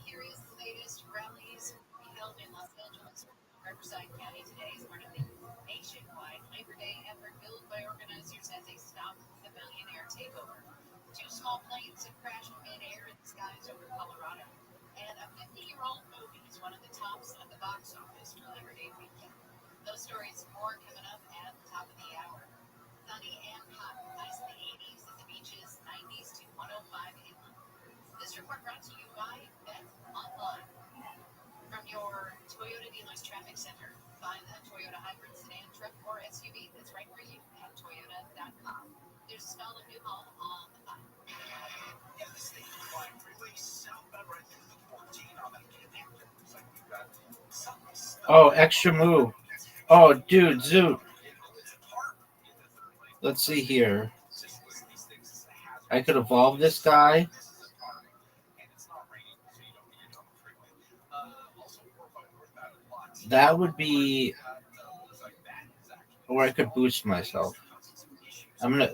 Here is the latest rallies held in Los Angeles. Riverside County today is part of the nationwide Labor Day effort billed by organizers as a Stop the Billionaire takeover. Two small planes have crashed mid-air in the skies over Colorado. And a 50-year-old movie is one of the tops at the box office for Labor Day weekend. Those stories and more coming up at the top of the hour. Sunny and hot, highs in the 80s at the beaches, 90s to 105 inland. This report brought to you by Bet Online. From your Toyota dealer's traffic center, find the Toyota hybrid sedan, truck, or SUV that's right for you at Toyota.com. There's a stall of new home on the file. Yeah, the state line freeway southbound right through the 14 on that connector. Looks like we've got something. Oh, extra move. Oh, dude, Zoot. Let's see here. I could evolve this guy. That would be, or I could boost myself.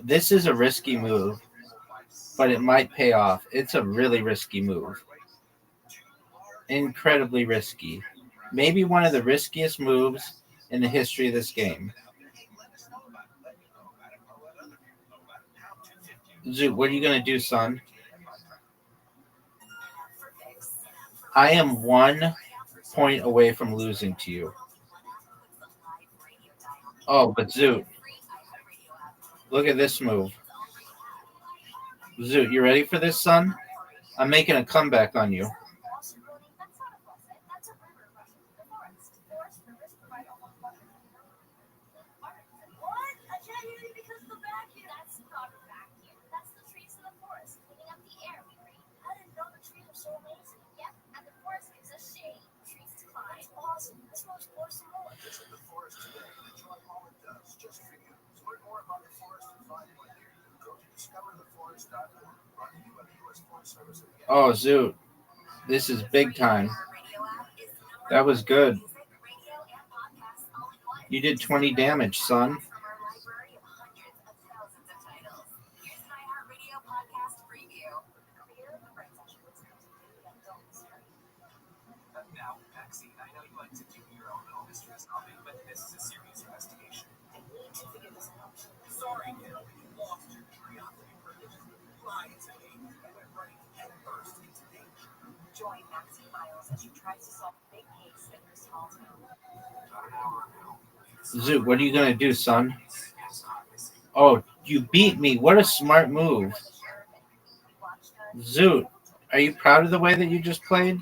This is a risky move, but it might pay off. It's a really risky move. Incredibly risky. Maybe one of the riskiest moves in the history of this game. Zoot, what are you going to do, son? I am 1 point away from losing to you. Oh, but Zoot, look at this move. Zoot, you ready for this, son? I'm making a comeback on you. Oh, Zoot, this is big time. That was good. You did 20 damage, son. Now, Maxine, I know you like to do your own home mystery solving, but this is a serious investigation. I need to figure this out. Sorry, kiddo, you lost your curiosity privilege. Lie to me. You went running headfirst into danger. Join Maxine Miles as she tries to solve a big case in her small town. About an hour ago. Zoot, what are you going to do, son? Oh, you beat me. What a smart move. Zoot, are you proud of the way that you just played?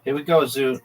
Here we go, Zoot.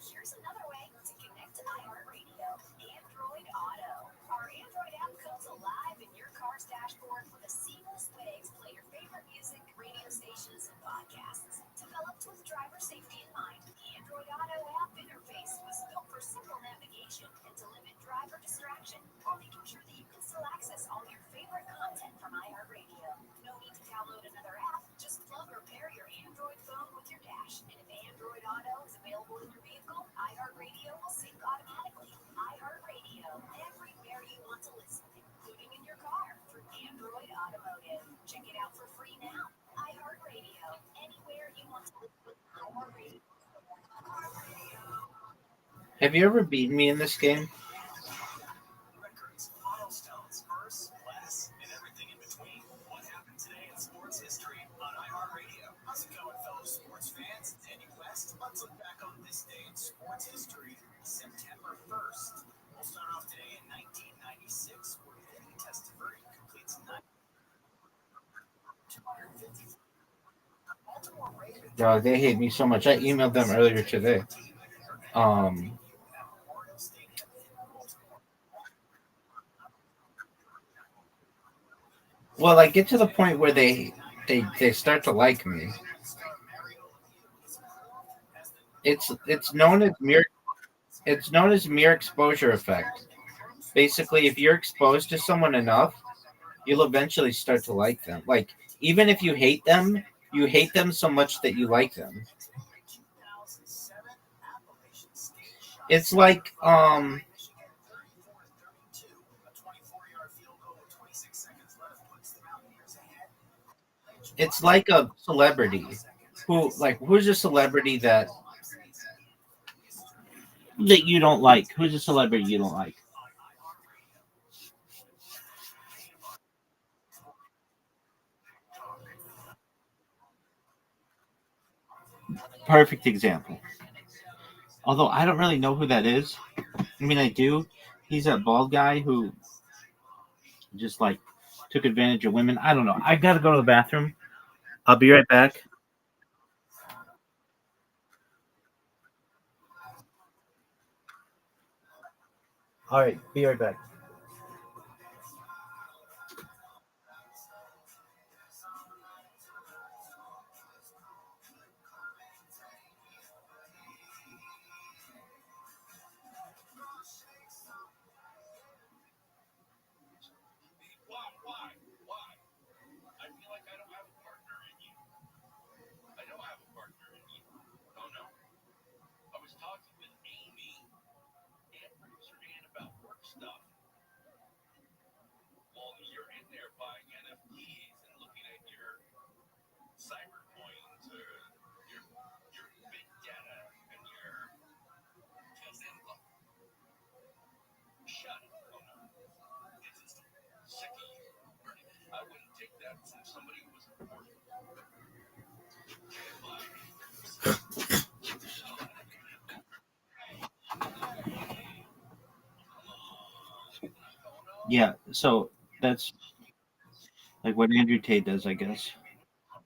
Here's another way to connect to iHeartRadio. Android Auto. Our Android app comes alive in your car's dashboard with a seamless way to play your favorite music, radio stations, and podcasts. Developed with driver safety in mind, the Android Auto app interface was built for simple navigation and to limit driver distraction, while making sure that you can still access all your favorite content from iHeartRadio. No need to download another app. Just plug or pair your Android phone with your dash, and if Android Auto is available in your vehicle, iHeartRadio will sync automatically. iHeartRadio, everywhere you want to listen, including in your car through Android Automotive. Check it out for free now. iHeartRadio, anywhere you want to listen. iHeartRadio. Have you ever beaten me in this game? Records, milestones, first, last, and everything in between. What happened today in sports history on iHeartRadio? How's it going, fellow sports fans? Danny West. Let's look back on this day in sports history, September 1st. We'll start off today in 1996, where Vinny Testaverde completes 250. Baltimore Ravens. Oh, they hate me so much. I emailed them earlier today. Well, I get to the point where they start to like me. It's known as mere exposure effect. Basically, if you're exposed to someone enough, you'll eventually start to like them. Like, even if you hate them so much that you like them. It's like it's like a celebrity who's a celebrity that you don't like. Who's a celebrity you don't like? Perfect example. Although I don't really know who that is. I mean, I do. He's that bald guy who just like took advantage of women. I don't know. I gotta go to the bathroom. I'll be right back. All right, be right back. Why? I feel like I don't have a partner in you. I don't have a partner in you. Oh no. I was talking with Amy and producer Dan about work stuff. Well, you're in there buying NFTs and looking at your cyber coins or your big data and your Tesla. Shut it. Oh no. It's just sick of you. I wouldn't take that from somebody who was important. Yeah, so that's like what Andrew Tate does, I guess.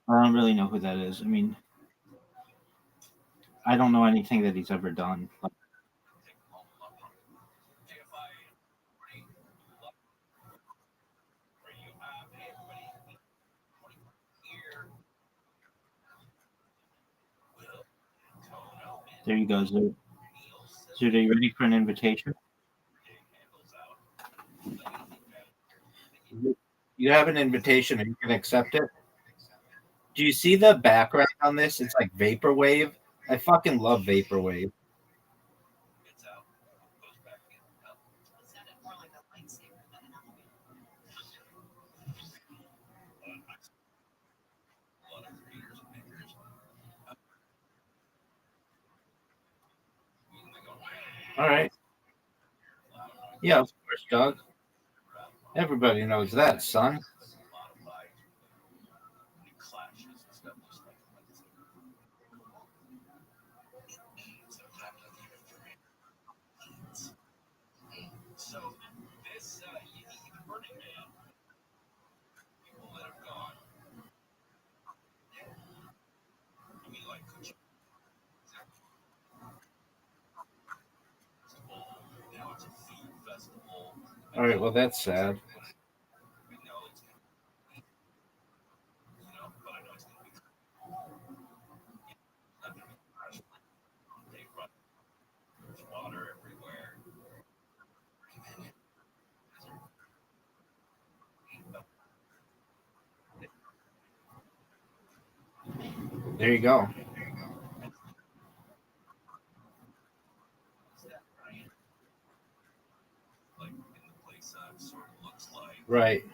I don't really know who that is. I mean, I don't know anything that he's ever done. Like, there you go, Zoot. Zoot, are you ready for an invitation? You have an invitation and you can accept it. Do you see the background on this? It's like vaporwave. I fucking love vaporwave. All right. Yeah, of course, Doug. Everybody knows that, son. All right, well, that's sad. There you go. Right.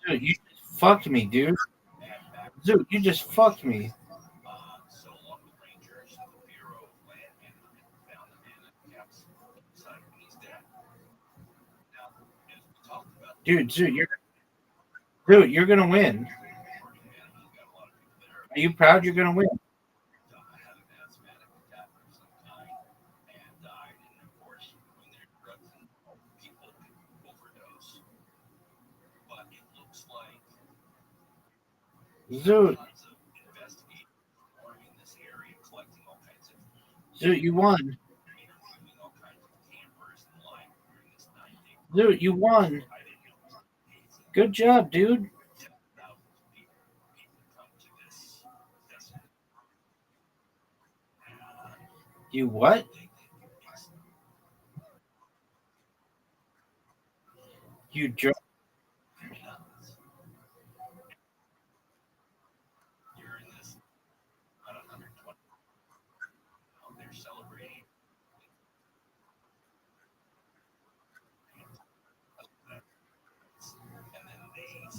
Dude, you just fucked me, dude. Dude, you just fucked me. Dude, you're gonna win. Are you proud you're gonna win? Dude, dude, you won. Dude, you won. Good job, dude. You what? You dro-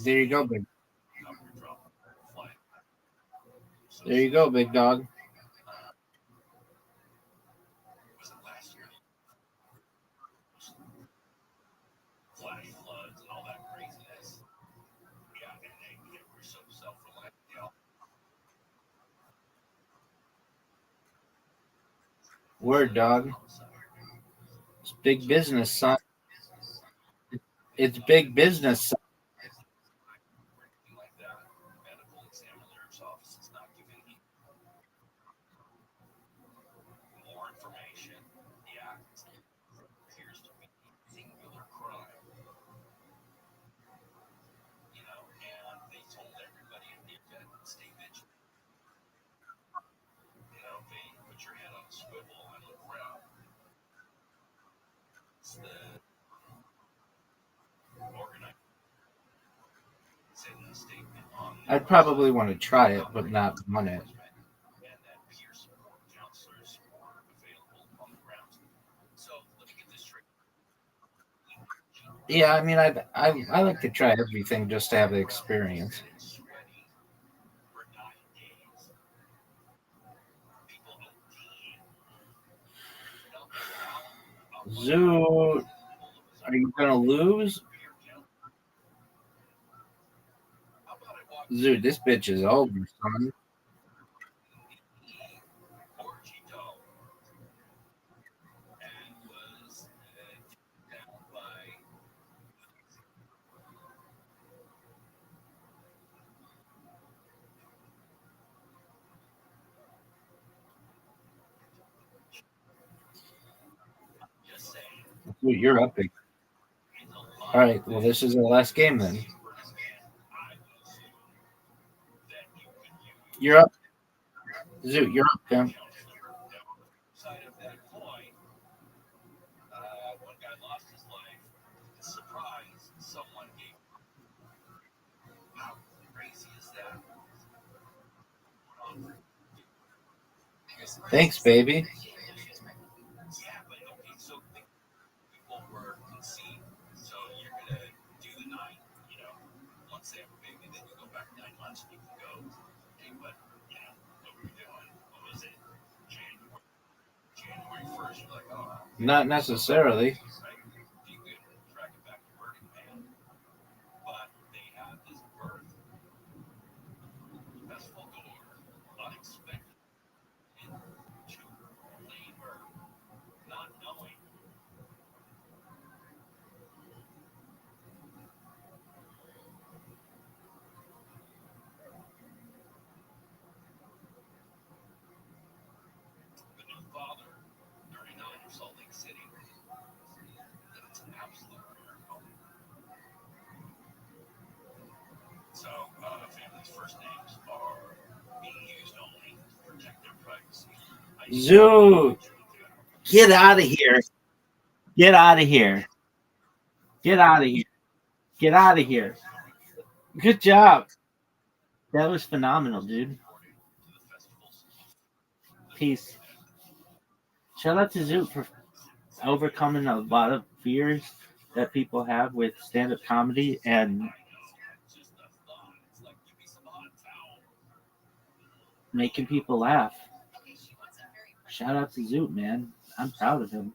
There you go, big. There you go, big dog. Word, dog. It's big business, son. It's big business, son. I'd probably want to try it, but not want it. Yeah, I mean, I like to try everything just to have the experience. Zoo, are you gonna lose? Zoo, this bitch is over, son. Zoo, you're up. All right. Well, this is the last game then. You're up. Zoo, you're up, man. Thanks, baby. Not necessarily. Zoo, get out of here. Get out of here. Get out of here. Get out of here. Good job. That was phenomenal, dude. Peace. Shout out to Zoo for overcoming a lot of fears that people have with stand-up comedy and making people laugh. Shout out to Zoot, man. I'm proud of him.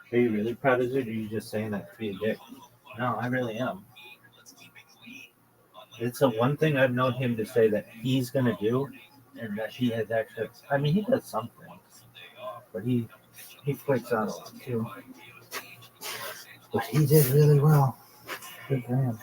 Are you really proud of it, or are you just saying that to be a dick? No, I really am. It's the one thing I've known him to say that he's gonna do, and that he has actually. I mean, he does something, but he freaks out a lot too. But he did really well. Good for him.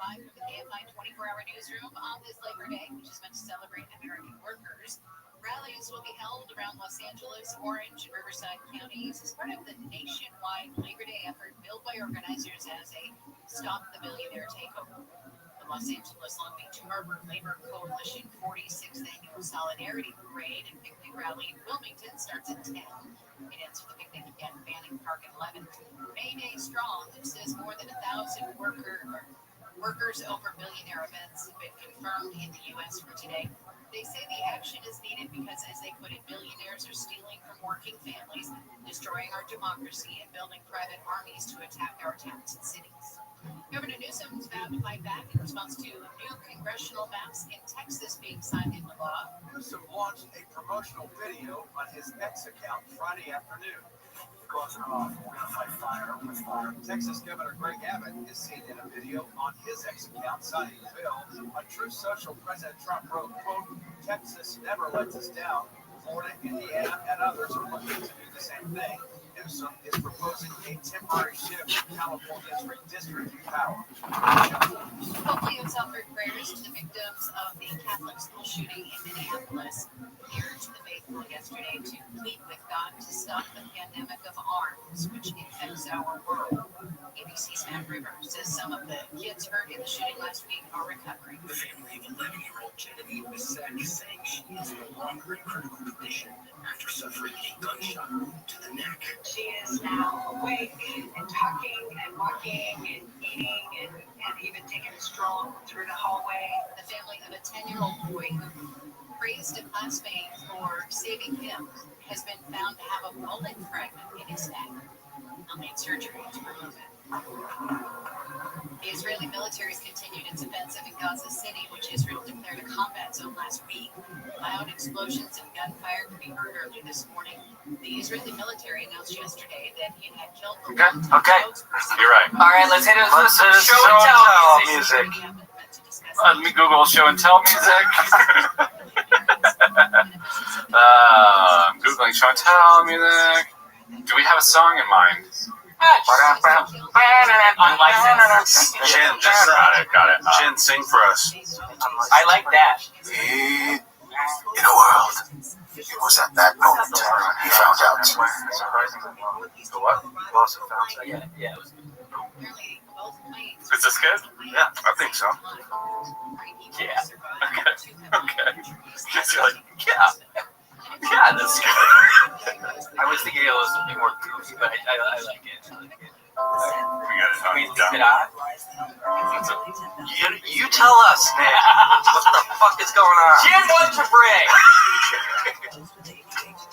Live from the KFI 24-hour newsroom on this Labor Day, which is meant to celebrate American workers. Rallies will be held around Los Angeles, Orange, and Riverside counties as part of the nationwide Labor Day effort built by organizers as a Stop the Billionaire takeover. The Los Angeles Long Beach Harbor Labor Coalition 46th Annual Solidarity Parade and Picnic Rally in Wilmington starts at 10. It ends with a picnic at Banning Park at 11. May Day Strong says more than 1,000 workers over billionaire events have been confirmed in the U.S. for today. They say the action is needed because, as they put it, billionaires are stealing from working families, destroying our democracy, and building private armies to attack our towns and cities. Governor Newsom's vowed to fight back in response to new congressional maps in Texas being signed into law. Newsom launched a promotional video on his X account Friday afternoon. Closing off, we're going to fight fire with fire. Texas Governor Greg Abbott is seen in a video on his X account signing the bill. On Truth Social, President Trump wrote, quote, Texas never lets us down. Florida, Indiana, and others are looking to do the same thing. Newsom is proposing a temporary shift in California's redistricting power. Hopefully, offered prayers to the victims of the Catholic school shooting in Minneapolis. He urged the faithful yesterday to plead with God to stop the pandemic of arms, which infects our world. ABC's Matt Rivers says some of the kids hurt in the shooting last week are recovering. The family of 11-year-old Genevieve Bissett is saying she is no longer in critical condition after suffering a gunshot wound to the neck. She is now awake and talking and walking and eating and even taking a stroll through the hallway. The family of a 10-year-old boy who praised a classmate for saving him has been found to have a bullet fragment in his neck. He'll need surgery to remove it. The Israeli military has continued its offensive in Gaza City, which Israel declared a combat zone last week. Loud explosions and gunfire could be heard early this morning. The Israeli military announced yesterday that it had killed the Okay. You're right. All right, let's hit it with some show and tell music. Let me Google show and tell music. Googling show and tell music. Do we have a song in mind? Chin, just got it. Chin, sing for us. I like that. In a world, it was at that moment he found out. Surprisingly well. The what? Also found out. Yeah, it was. Is this good? Yeah, I think so. Yeah. Okay. Just like, yeah, that's good. I was thinking it was a bit more goofy, but I like it. We got it down. You tell us, man. What the fuck is going on? Jim, what's your break?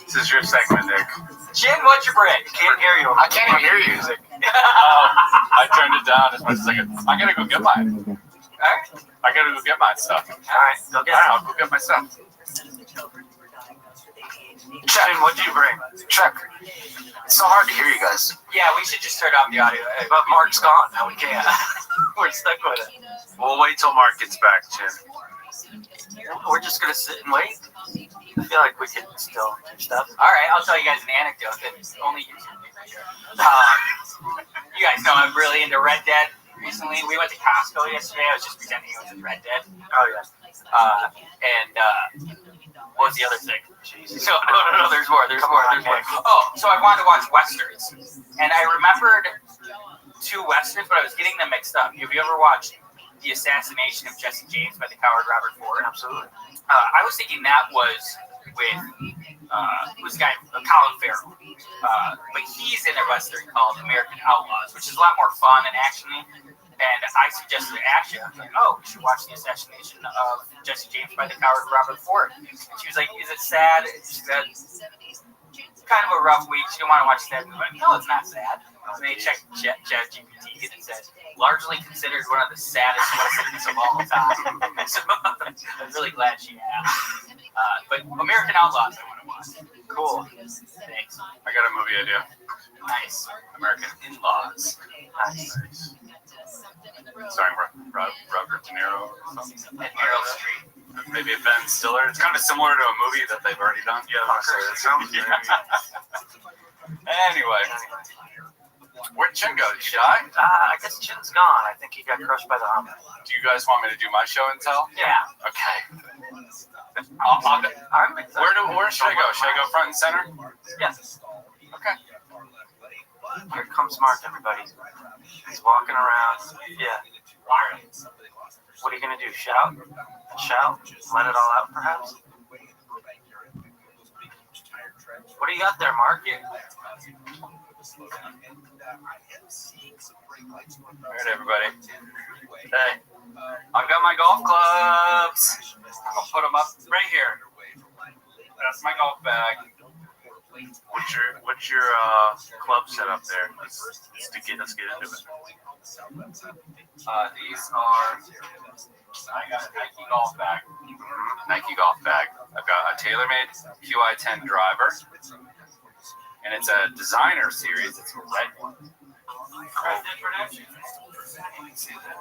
This is your segment, Nick. Jim, what's your break? Can't hear you. I can't even hear you. Music. I turned it down as much as I could. I gotta go get mine. Alright. I gotta go get my stuff. Alright, go get it. I'll go get my stuff. Check. What do you bring? Check. It's so hard to hear you guys. Yeah, we should just turn off the audio. But Mark's gone. Now we can't. We're stuck with it. We'll wait till Mark gets back, Jim. We're just gonna sit and wait. I feel like we could still do stuff. Alright, I'll tell you guys an anecdote that only you can you guys know I'm really into Red Dead recently. We went to Costco yesterday. I was just pretending it was in Red Dead. Oh, yeah. What was the other thing? Jesus. No, there's more. Oh, so I wanted to watch Westerns. And I remembered two Westerns, but I was getting them mixed up. Have you ever watched The Assassination of Jesse James by the coward Robert Ford? Absolutely. I was thinking that was with who's the guy, Colin Farrell. But he's in a Western called American Outlaws, which is a lot more fun and actiony. And I suggested Ashley, I was like, oh, we should watch The Assassination of Jesse James by the coward Robert Ford. And she was like, is it sad? She said, kind of a rough week. She didn't want to watch that movie. Like, no, it's not sad. And they checked ChatGPT and it said, largely considered one of the saddest westerns of all time. So I'm really glad she asked. But American Outlaws I want to watch. Cool. Thanks. I got a movie idea. Nice. American In-Laws. Nice. Starring Robert De Niro or something. And Meryl Streep. Maybe Ben Stiller. It's kind of similar to a movie that they've already done. Yeah, Anyway. Where'd Chin go? Did he die? I guess Chin's gone. I think he got crushed by the Hummer. Do you guys want me to do my show and tell? Yeah. Okay. Where should I go? Should I go front and center? Yes. Okay. Here comes Mark, everybody. He's walking around. Yeah. What are you going to do? Shout? Shout? Let it all out, perhaps? What do you got there, Mark? Alright, everybody. Hey, I've got my golf clubs. I'm gonna put them up right here. That's my golf bag. What's your club set up there? Let's get into it. These are. I got a Nike golf bag. Nike golf bag. I've got a TaylorMade QI10 driver, and it's a designer series. It's a red one. You can see that.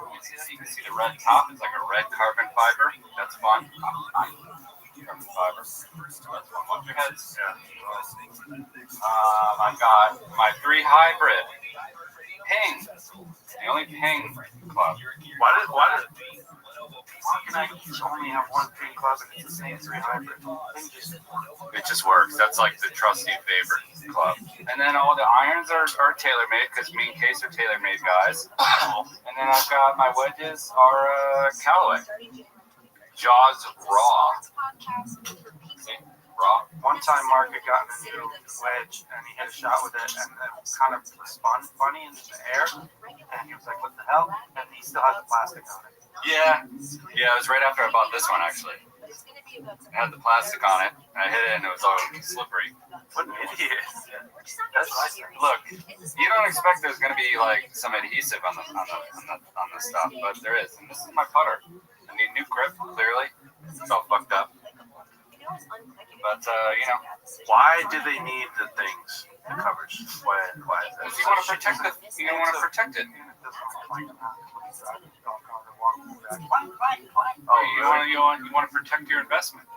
You can see the red top. It's like a red carbon fiber. That's fun. Carbon fiber. That's fun. Watch your heads. Yeah. I've got my 3 hybrid. Ping. The only Ping club. Why can I only have one ping club and it's the same 3 hybrid? It just works. That's like the trusty favorite club. And then all the irons are TaylorMade because me and Case are TaylorMade guys. And then I've got my wedges are Callaway. Jaws Raw. See? Raw. One time Mark had gotten a new wedge and he hit a shot with it and it kind of spun funny in the air and he was like, what the hell? And he still has the plastic on it. Yeah, it was right after I bought this one actually. It had the plastic on it, and I hit it and it was all slippery. What an idiot. Look, you don't expect there's gonna be like some adhesive on the stuff, but there is. And this is my putter. I need new grip, clearly. It's all fucked up. But why do they need the things? The covers. Why is that? Because you want to protect it. You don't want to protect it. Oh, you want to protect your investment.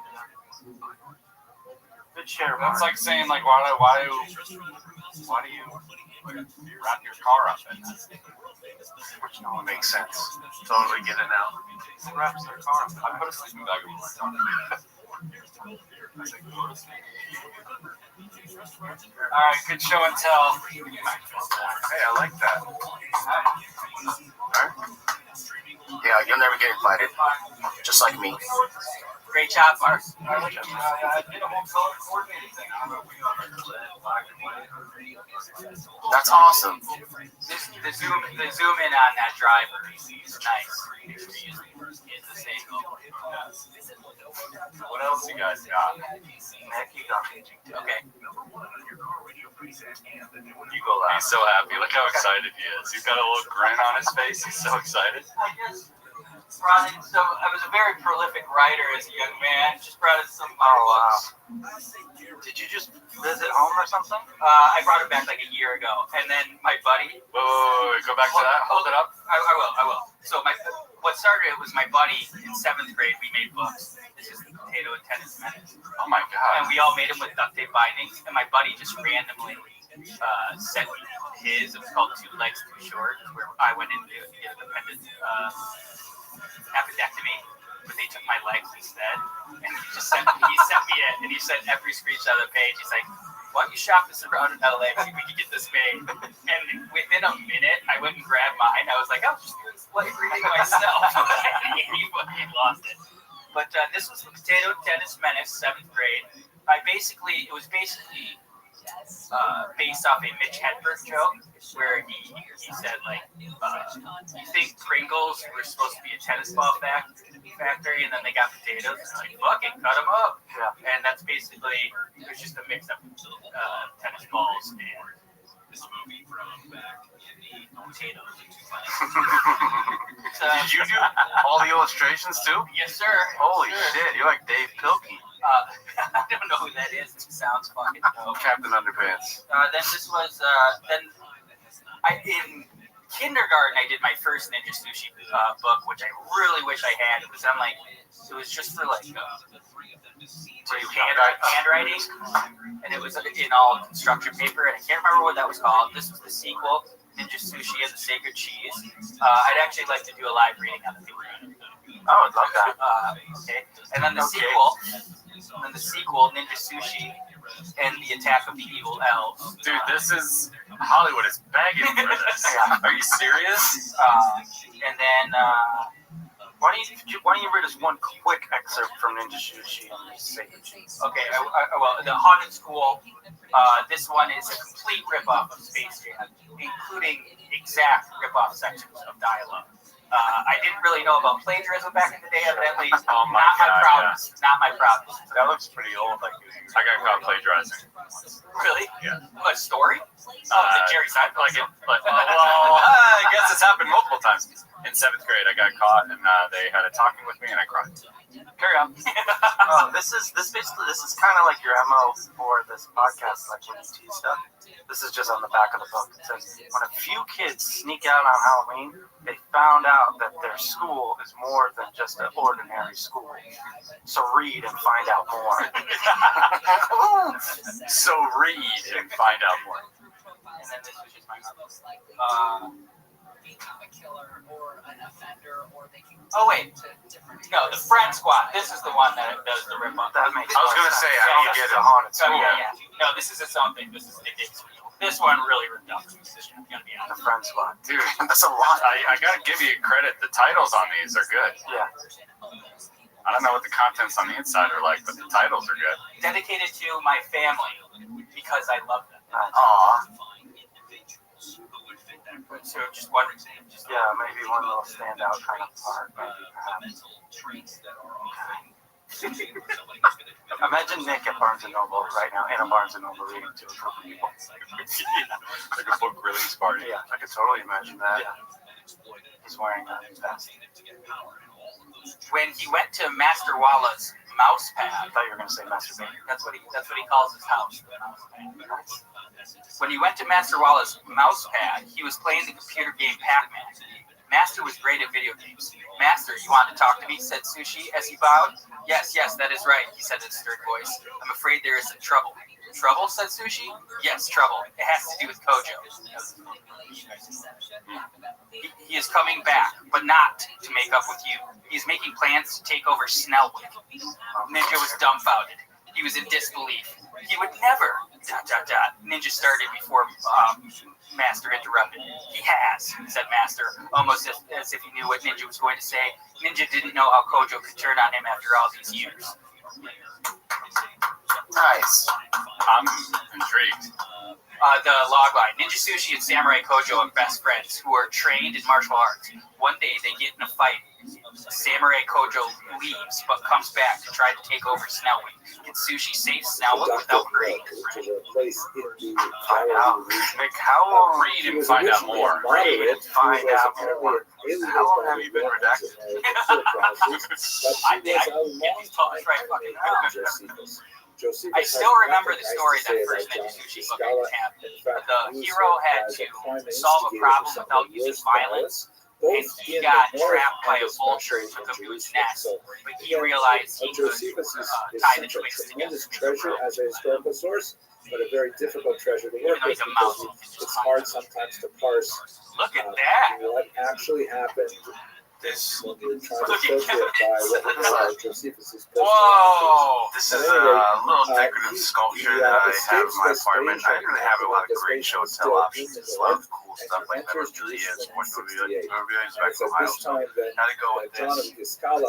Good share. That's like saying like why do you wrap your car up in? Which no one makes sense. Totally get it now. Who wraps their car up? I put a sleeping bag over my car. Alright, good show and tell. Hey, I like that. Yeah, you'll never get invited. Just like me. Great job, Mark. I did a whole color coordinating thing. I don't know if we got black and white. That's awesome. The zoom in on that driver is nice. It's the same. What else you guys got? Okay. You go last. He's so happy. Look how excited he is. He's got a little grin on his face. He's so excited. So I was a very prolific writer as a young man. Just brought in some books. Did you just visit home or something? I brought it back like a year ago, and then my buddy. Wait, go back to that. Hold it up. I will. So what started it was my buddy in 7th grade. We made books. This is Potato and Tennis Menace. Oh my god! And we all made them with duct tape bindings. And my buddy just randomly sent me his. It was called Two Legs Too Short, where I went in to get an appendectomy, but they took my legs instead. And he sent me it, and he sent every screenshot of the page. He's like, "Why don't you shop this around in LA? See if we can get this made." And within a minute, I went and grabbed mine. I was like, "I'll just do this like reading myself." He lost it. But this was the Potato Tennis Menace, 7th grade. It was basically based off a Mitch Hedberg joke, where he said, like, you think Pringles were supposed to be a tennis ball factory, and then they got potatoes, and like, fuck it, cut them up. Yeah. And that's basically, it was just a mix of tennis balls and this movie from back in the potatoes. Did you do all the illustrations too? Yes, sir. Holy shit, you're like Dave Pilkey. I don't know who that is. It sounds fucking dope. Captain Underpants. Then this was in kindergarten I did my first Ninja Sushi book, which I really wish I had. It was just for like handwriting, and it was in all construction paper, and I can't remember what that was called. This was the sequel, Ninja Sushi and the Sacred Cheese. I'd actually like to do a live reading on the paper. Oh, I'd love that. Okay, and then the sequel, Ninja Sushi and the Attack of the Evil Elves. Dude, this is Hollywood is begging for this. Are you serious? And then why don't you read us one quick excerpt from Ninja Sushi and the Sacred Cheese? Okay, well, the Haunted School This one is a complete ripoff of Space Jam, including exact ripoff sections of dialogue. I didn't really know about plagiarism back in the day, evidently. Oh my not my God, proudest. Not my proudest. That looks pretty old. Like I got caught plagiarizing. Really? Yeah. What story? The Jerry Seinfeld. I guess it's happened multiple times. In 7th grade, I got caught, and they had a talking with me, and I cried. Carry on. This is kind of like your MO for this podcast, like when you tease stuff. This is just on the back of the book. It says, when a few kids sneak out on Halloween, they found out that their school is more than just an ordinary school. So read and find out more. So read and find out more. And then this was just my become a killer or an offender, or they can oh wait, no, the Friend Squad. This is the one that does the rip-off. That makes I was going to say, I don't get it. Haunted school. Yeah. No, this is its own thing. This is this one really ripped off. This is gonna be The Friend Squad. Dude, that's a lot. I got to give you credit. The titles on these are good. Yeah. I don't know what the contents on the inside are like, but the titles are good. Dedicated to my family because I love them. Aww. So just one example. Yeah, maybe one little standout kind of part. Imagine Nick at Barnes & Noble right now, in a Barnes & Noble reading to a group of people. Like a book release party. Yeah, I could totally imagine that. Yeah. He's wearing a vest. When he went to Master Walla's mouse pad, I thought you were going to say masturbate. That's what he calls his house. When he went to Master Walla's mouse pad, he was playing the computer game Pac-Man. Master was great at video games. Master, you want to talk to me? Said Sushi as he bowed. Yes, that is right, he said in a stern voice. I'm afraid there is some trouble. Trouble? Said Sushi. Yes, trouble. It has to do with Kojo. He is coming back, but not to make up with you. He is making plans to take over Snellwood. Ninja was dumbfounded. He was in disbelief. He would never... ... Ninja started before Master interrupted. He has, said Master, almost as if he knew what Ninja was going to say. Ninja didn't know how Kojo could turn on him after all these years. Nice. I'm intrigued. The logline. Ninja Sushi and Samurai Kojo are best friends who are trained in martial arts. One day they get in a fight. Samurai Kojo leaves, but comes back to try to take over Snellwood. Can Sushi save Snellwood without hurting his friend? Find out. Nick, how long read and find out more? Read and find out more. How long have you been redacted? I get these published right fucking now. I still remember the story that first Ninja Sushi book happened. The hero had to solve a problem without using violence, and he got trapped by a vulture in the caboose nest. But he realized he could tie the twigs together. Treasure as a historical source, but a very difficult treasure to work with because it's hard sometimes to parse Look at that. what actually happened. This when you're trying to filter it by what Josephus's whoa! This is a little decorative sculpture that I have in my apartment. I really have a lot of great show and tell options. There's a lot of cool stuff like memorabilia, sports memorabilia back from Ohio. So how to go with this?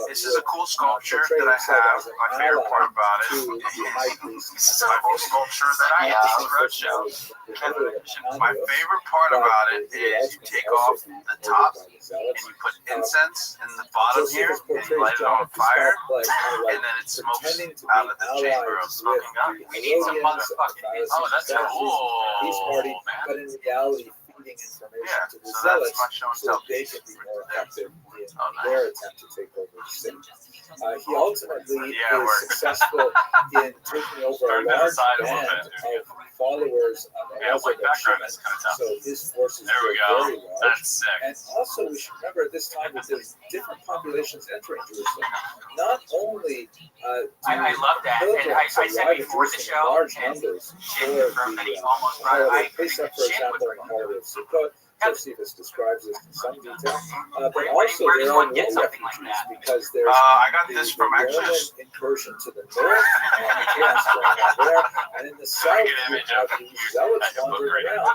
This is a cool sculpture that I have. My favorite part about it. This is a cool sculpture that I have. Rothschild. My favorite part about it is you take off the top and you put incense in the bottom here and you light it on fire, and then it smokes out of the chamber of smoking gun. We need some motherfucking incense. Oh, that's cool, man. But in reality, feeding information to the zealots so they can be more effective in their attempt to take over the city. He ultimately is successful in taking over a large band of followers of Elizabeth. So his forces there we go. Very large. That's sick. And also, we should remember at this time that there's different populations entering Jerusalem. Not only I love that, and I said before the show, large numbers for the holiday Pesach, for example, and the holiday of Sukkot. Josephus describes this in some detail, but also there are war refugees because there's I got this from Roman incursion to the north and chaos going on there, and in the south you have these zealots wandering around,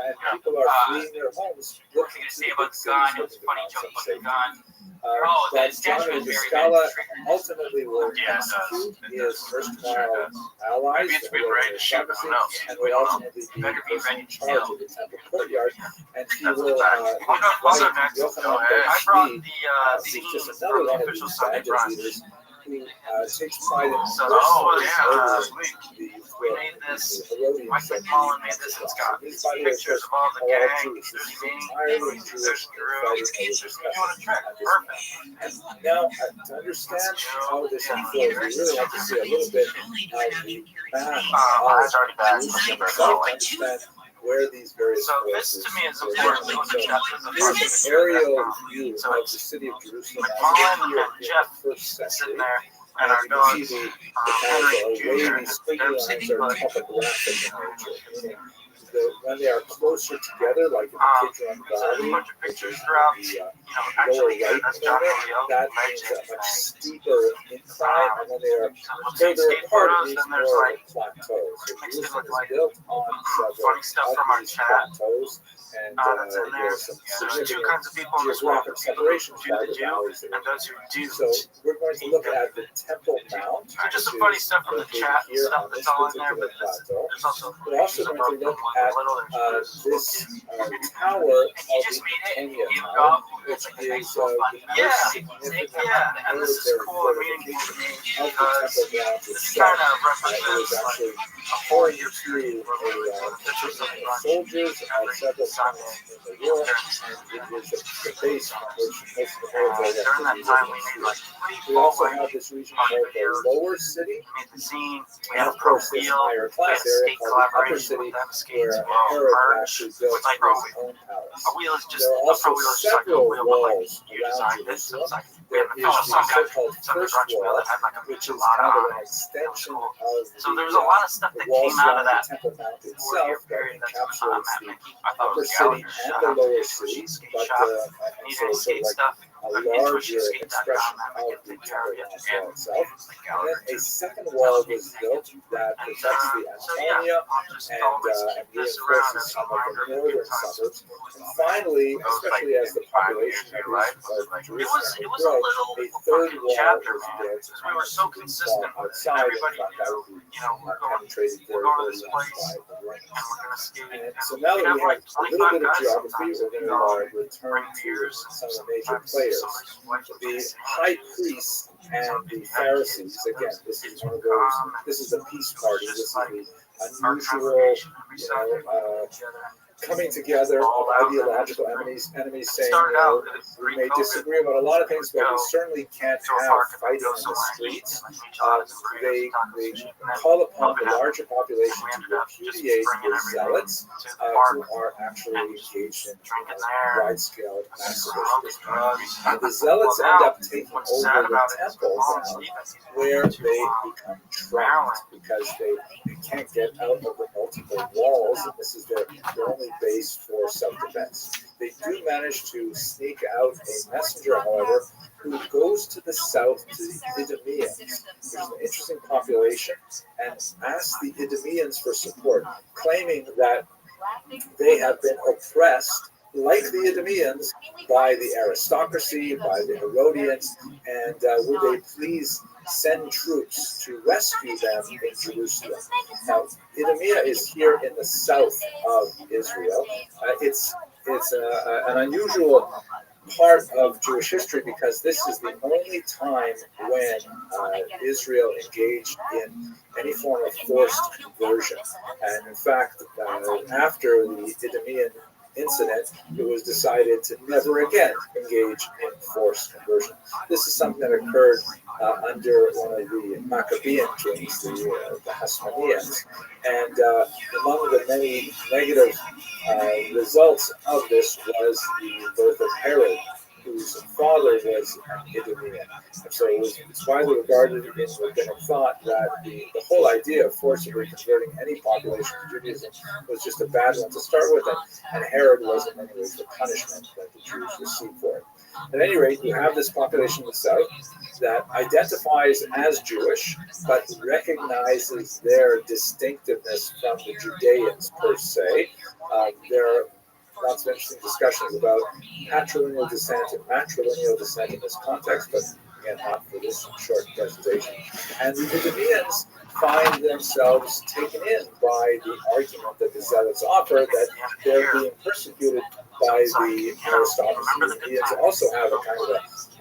and people are fleeing their homes looking to the big cities, looking to the mountains. that But statue John is and very, Scala very ultimately will execute his erstwhile allies, Maybe it's been ready to shoot, but who knows? and We will don't know. ultimately be in charge of the temple courtyard, and he will Also invite next, Yochanan I brought Ben the who's just scenes another from one the of official these Sunday bandit brunch. leaders who takes pride in So we made this. Mike McMullen made this. It's got pictures of all the gang. There's me. There's Drew. You want to track? Perfect. Now, to understand how this unfolds, we really have to see a little bit of the map mine's already back. to understand where these various So this forces to me is are. important. So here's an aerial view of the city of Jerusalem McMullen here and in Jeff the first century. sitting there, And and our you can dogs, see the kind of Henry wavy, Jr. squiggly They're lines sitting are like topographic in nature. When they are closer together, like in the Kidron Valley, which is throughout, the actually, lower right that's John corner, Julio. that means a much steeper incline, and when they are further apart, it means more of a plateau. So Jerusalem is built on funny stuff from several our of these chat. plateaus, and That's in there there. are some There's two kinds of people in this world: geographic people who separations do by the the do valleys. and those who do. So we're going to look at the Temple Mount, Just some which funny is stuff from the located chat, here stuff on that's this all in there, particular but plateau. there's also We're also going to look at this tower called the Anya Tower, which is the most significant and this is military cool and meaningful fortification to me of the because Temple Mount this itself. kind of It was represents like actually a pouring 4-year through period where we were soldiers of several Sunday points in the war, and it is the base from which most of the military during that activity time we was made like ensued. We also have this region called the lower city, made the scene. We and had a of pro course this deal. higher We had class a area skate called the upper collaboration city, with them. Skates where were Herod merged. actually built It's like his own palace. a wheel is just There are a also pro wheel is just like a several wheel, but like walls you around designed it. So Jerusalem. it's like we There had is the the so-called Sunday first brunch meal wall, that had like a which is lot kind of on an it. extension of So there was a lot of stuff the that walls came out of surrounding that the Temple Mount 4-year itself that period. That's I'm encapsulates at the Mickey. I thought it upper was city Gallagher and shut the up. lower city, Skate but shop. so Need any it's sort skate of like stuff? a Look larger into expression skate.com. of the Temple Mount And itself. like And Gallagher then a too. second wall was built that protects the So yeah, Antonia I'll just and always keep this around reinforces as a some of reminder the of the good northern times. suburbs. And finally, especially as the population of Jerusalem It would was a grow, little a third wall chapter, was man. built Because we were so consistent with it. outside, and Everybody in fact, that would be we're going penetrated to very this well place by the rain. and we're gonna skate. And so now that we have a little bit of geography, we're going to return to some of the major players. The high priests and the Pharisees, again, this is one of those, this is a peace party, this is the unusual, coming together of ideological enemies saying, we may disagree about a lot of things, but we certainly can't have fighting in the streets. They call upon the larger population to repudiate the zealots who are actually engaged in wide-scale massacres. And the zealots end up taking over the temple ground, where they become trapped because they can't get out of the multiple walls, and this is their only base for self-defense. They do manage to sneak out a messenger, however, who goes to the south to the Idumeans, which is an interesting population, and asks the Idumeans for support, claiming that they have been oppressed, like the Idumeans, by the aristocracy, by the Herodians, and would they please send troops to rescue them in Jerusalem. Now, Idumea is here in the south of Israel. It's an unusual part of Jewish history because this is the only time when Israel engaged in any form of forced conversion. And in fact, after the Idumean incident, it was decided to never again engage in forced conversion. This is something that occurred under one of the Maccabean kings, the Hasmoneans, and among the many negative results of this was the birth of Herod, whose father was an Idumean. And so it's widely regarded in rabbinic thought that the whole idea of forcibly converting any population to Judaism was just a bad one to start with, and Herod was in many ways the punishment that the Jews received for it. At any rate, you have this population in the south that identifies as Jewish, but recognizes their distinctiveness from the Judeans per se. There lots of interesting discussions about patrilineal descent and matrilineal descent in this context, but again, not for this short presentation. And the Idumeans find themselves taken in by the argument that the Zealots offer that they're being persecuted by the aristocracy. The Idumeans also have a kind of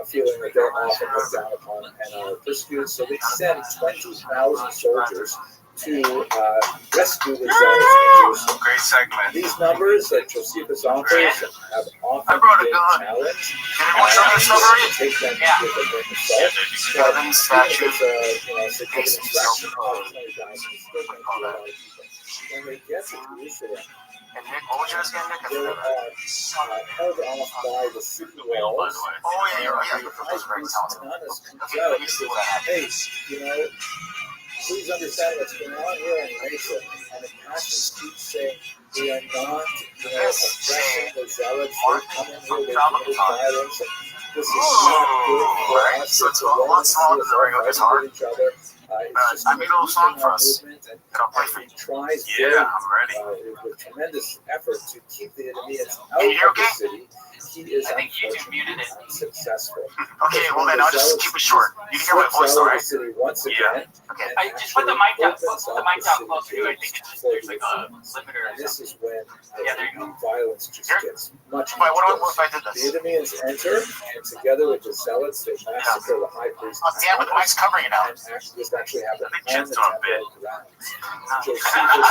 a feeling that they're often looked down upon and are persecuted, so they send 20,000 soldiers to rescue the Zealots in Jerusalem. Great segment. These numbers that Josephus offers have often been challenged. Take them with a grain of salt. But even if it's a significant fraction of 20,000, it's still going to be a lot of people. When they get to Jerusalem, they're held off by the city walls. The high priest Ananus comes out and says, hey, please understand what's going on here in Mesa. And the passion keeps saying, we are not oppressing the Zealots. They come in here, they commit violence. This is not good for us. So it's a lot smaller than the regular guitar. It's just a little song for us. And he tries with tremendous effort to keep the Idumeans out of the city. He is unfortunately unsuccessful. Okay, well then I'll just keep it short. You can hear my voice, all right? Once again. Okay. Just put the mic down. Put the mic down closer to it. I think it's just there's like a limiter. And this is when the violence just gets much worse. The Idumeans enter, and together with the Zealots, they massacre the high priest. Yeah, but the mic's covering it now. And this actually happened on the temple grounds. Josephus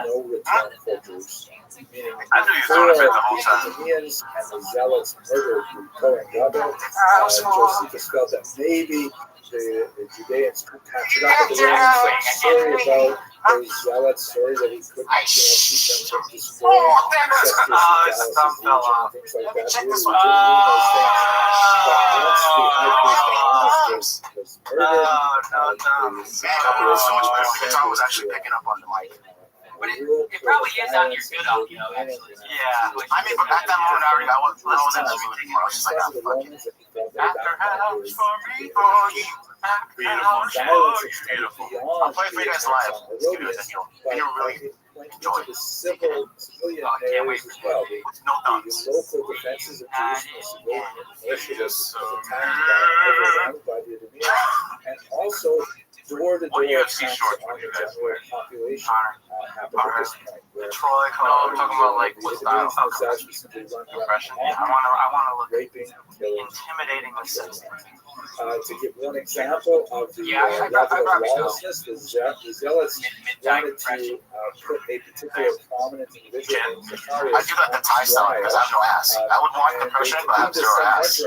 no return for Jerusalem. Meaning, I knew you were doing it the whole time. The Idumeans and the Zealots murdered the Cohen brother. Josephus felt that maybe the Judeans could catch it up with the Romans. Sorry about those Zealots. Sorry that he couldn't keep them from destroying Cestus and Gallus' legion and things like that. Really, those things. But once the high priest Ananus was murdered, So much better. The guitar was actually picking up on the mic. But it probably is on your good audio, actually. Yeah. I mean, but at that moment, I was in the mood anymore. I was just like, after house for me, for you. Beautiful. I'll play for you guys live. You'll really enjoy the civilian areas as well. The local defenses of Jerusalem, civilian militias attacked by the Idumeans, and also door-to-door attacks on the general population happened at this point. Troy, I'm talking about like what style? Impression. I want to look raping, killing, intimidating the citizen. To give one example of the level of lawlessness, the Zealots wanted to put a particular prominent individual named Zacharias. I do that the Thai style because I have no ass. I would want the person, but I have zero ass.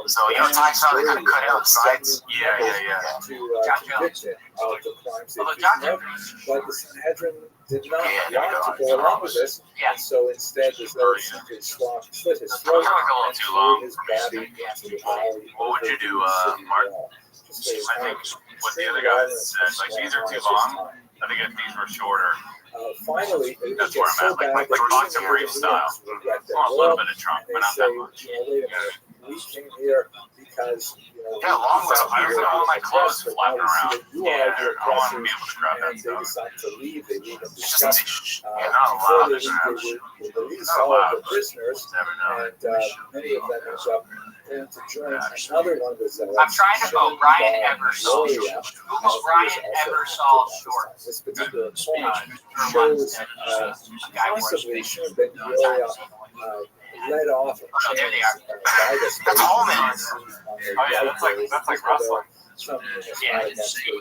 So, Thai style, they kind of cut it out sides. Yeah. To convict it of the crimes they accused him of. But the Sanhedrin did not want to go along with this, and so instead the Zealots simply slit his throat and threw his body into the valley. What would you do, Mark? I think what the other guy said, like, these are too long. I think if these were shorter. Finally, that's where I'm at. Like Box and Brief style. Well, a little bit of Trump, but not that much. We came here because long list. I don't want my clothes flapping around. Yeah, I want to be able to grab that they stuff. decide to leave. They leave in It's disgust. just Before not allowed. they leave, they release all of the prisoners, and many of them end up going to join another one of the Zealots. I'm trying to go Brian Ebersol. Google Brian Ebersol short. This particular poem shows possibly should have been Gloria led off and there they are. That's Holman. Oh yeah, that's like wrestling. Yeah,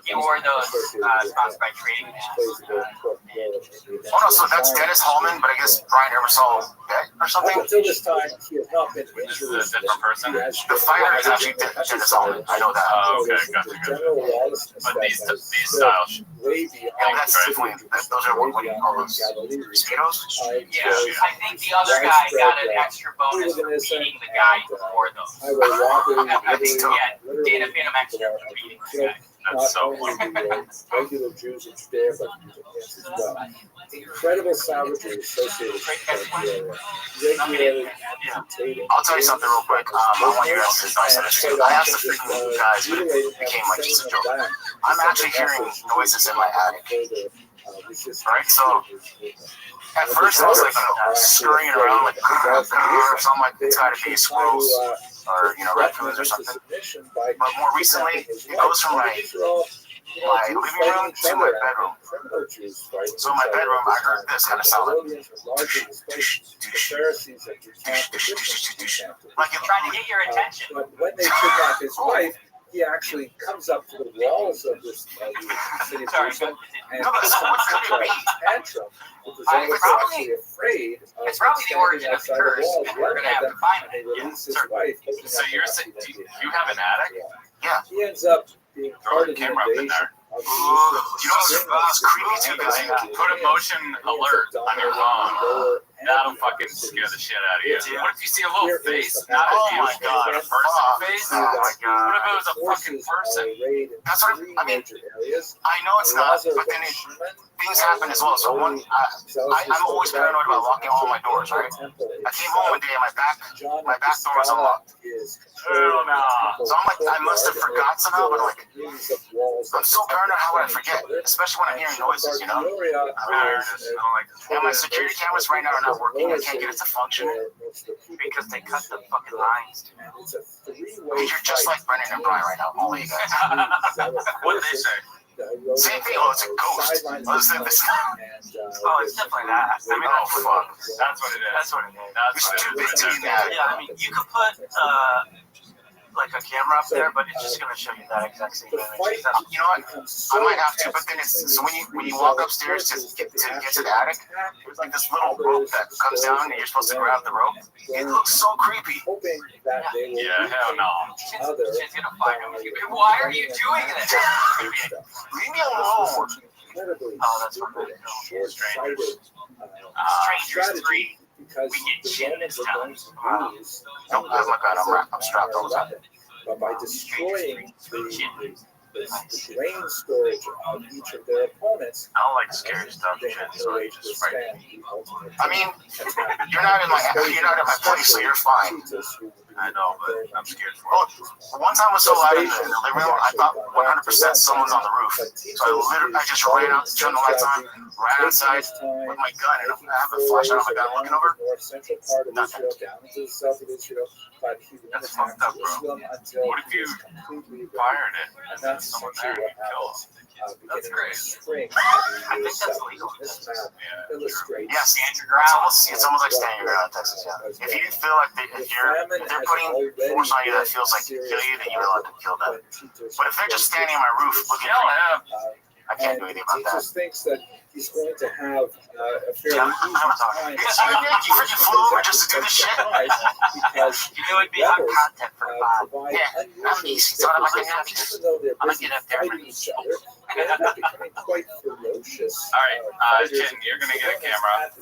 he wore those sponsored by Trading Oh no, so that's Dennis Holman, but I guess Brian Ebersol dead or something? Up until this time, he has not been This is a different person. The fighter is actually Dennis Holman. I know that. Oh, okay, gotcha. General lawlessness But these that has styles. way beyond Yeah, but that's definitely, those are what do you call those? Mosquitoes? Yeah, I think the other guy got an extra bonus for beating the guy before those. highway robbery, Yeah, Dana paid him extra for beating the guy. not only the regular Jews in Judea, but Judeans as well. Incredible savagery associated with regularly amputating. I'll tell you something real quick. I want you guys to know. I asked the freaking guys, but it became like just a joke. I'm actually hearing noises in my attic. Right, so At first, I was like, scurrying around, like, so I'm like, it's gotta be squirrels or, raccoons or something. But more recently, it goes from my living room to my bedroom. So in my bedroom, I heard this kind of sound like you're trying to get your attention. But when they kidnap his wife, he actually comes up to the walls of this city prison and tantrum because they were actually afraid of it's probably the origin of the curse, and we're gonna have to find it. They release his wife. So you're saying, do you have an attic? Yeah. He ends up being part of the invasion. You know what's creepy too? Because you put a motion alert on your phone. That'll fucking scare the shit out of you. What if you see a little face? Not a human face, but a person face? Oh my god. What if it was a fucking person? That's what I mean. I know it's not, but then things happen as well. So I'm always paranoid about locking all my doors, right? I came home one day and my back door was unlocked. Hell no. So I'm like, I must have forgot somehow, but like, I'm so paranoid, how would I forget? Especially when I'm hearing noises, And my security cameras right now are not working. I can't get it to function. Because they cut the fucking lines. You're just like Brennan and Brian right now, all of you guys. What did they say? Same thing. Oh, it's a ghost. Oh, it's definitely that. I mean, fuck. That's what it is. That's what it is. It's too big to be mad. Yeah, I mean, you could put like a camera up there, but it's just gonna show you that exact same image. You know what? I might have to, but then it's so when you walk upstairs to get to the attic, there's like this little rope that comes down and you're supposed to grab the rope. It looks so creepy. Yeah, hell no. She's gonna find him. Why are you doing this? Leave me alone. Oh, that's what it is. Strangers. Strangers 3. Because we get shit in this town. Oh my god, I'm strapped all the time. But by destroying the brain storage of each of their opponents, I don't like scary stuff. So you just frighten me. I mean, you're not in my place, so you're fine. I know, but I'm scared for it. One time I was so loud in the living room, I thought 100% someone's on the roof. So I just ran out, turned the lights on, ran outside with my gun, and I have a flashlight on my gun looking over. Nothing. That's fucked up, bro. What if you fired it and then someone there and you kill them? That's great. I think that's legal. Yes, it's almost like standing your ground in Texas. Yeah. If you feel like if they're putting force on you that feels like to kill you, then you're allowed to kill them. But if they're just standing on my roof looking at me, I can't do anything about that. Jesus thinks that he's going to have a fairly easy time. You freaking flew over just to do this shit? Because you know it'd be hot content for provide unusual even though they're busy fighting each other, they're becoming quite ferocious. Alright, Ken, you're going to get a camera.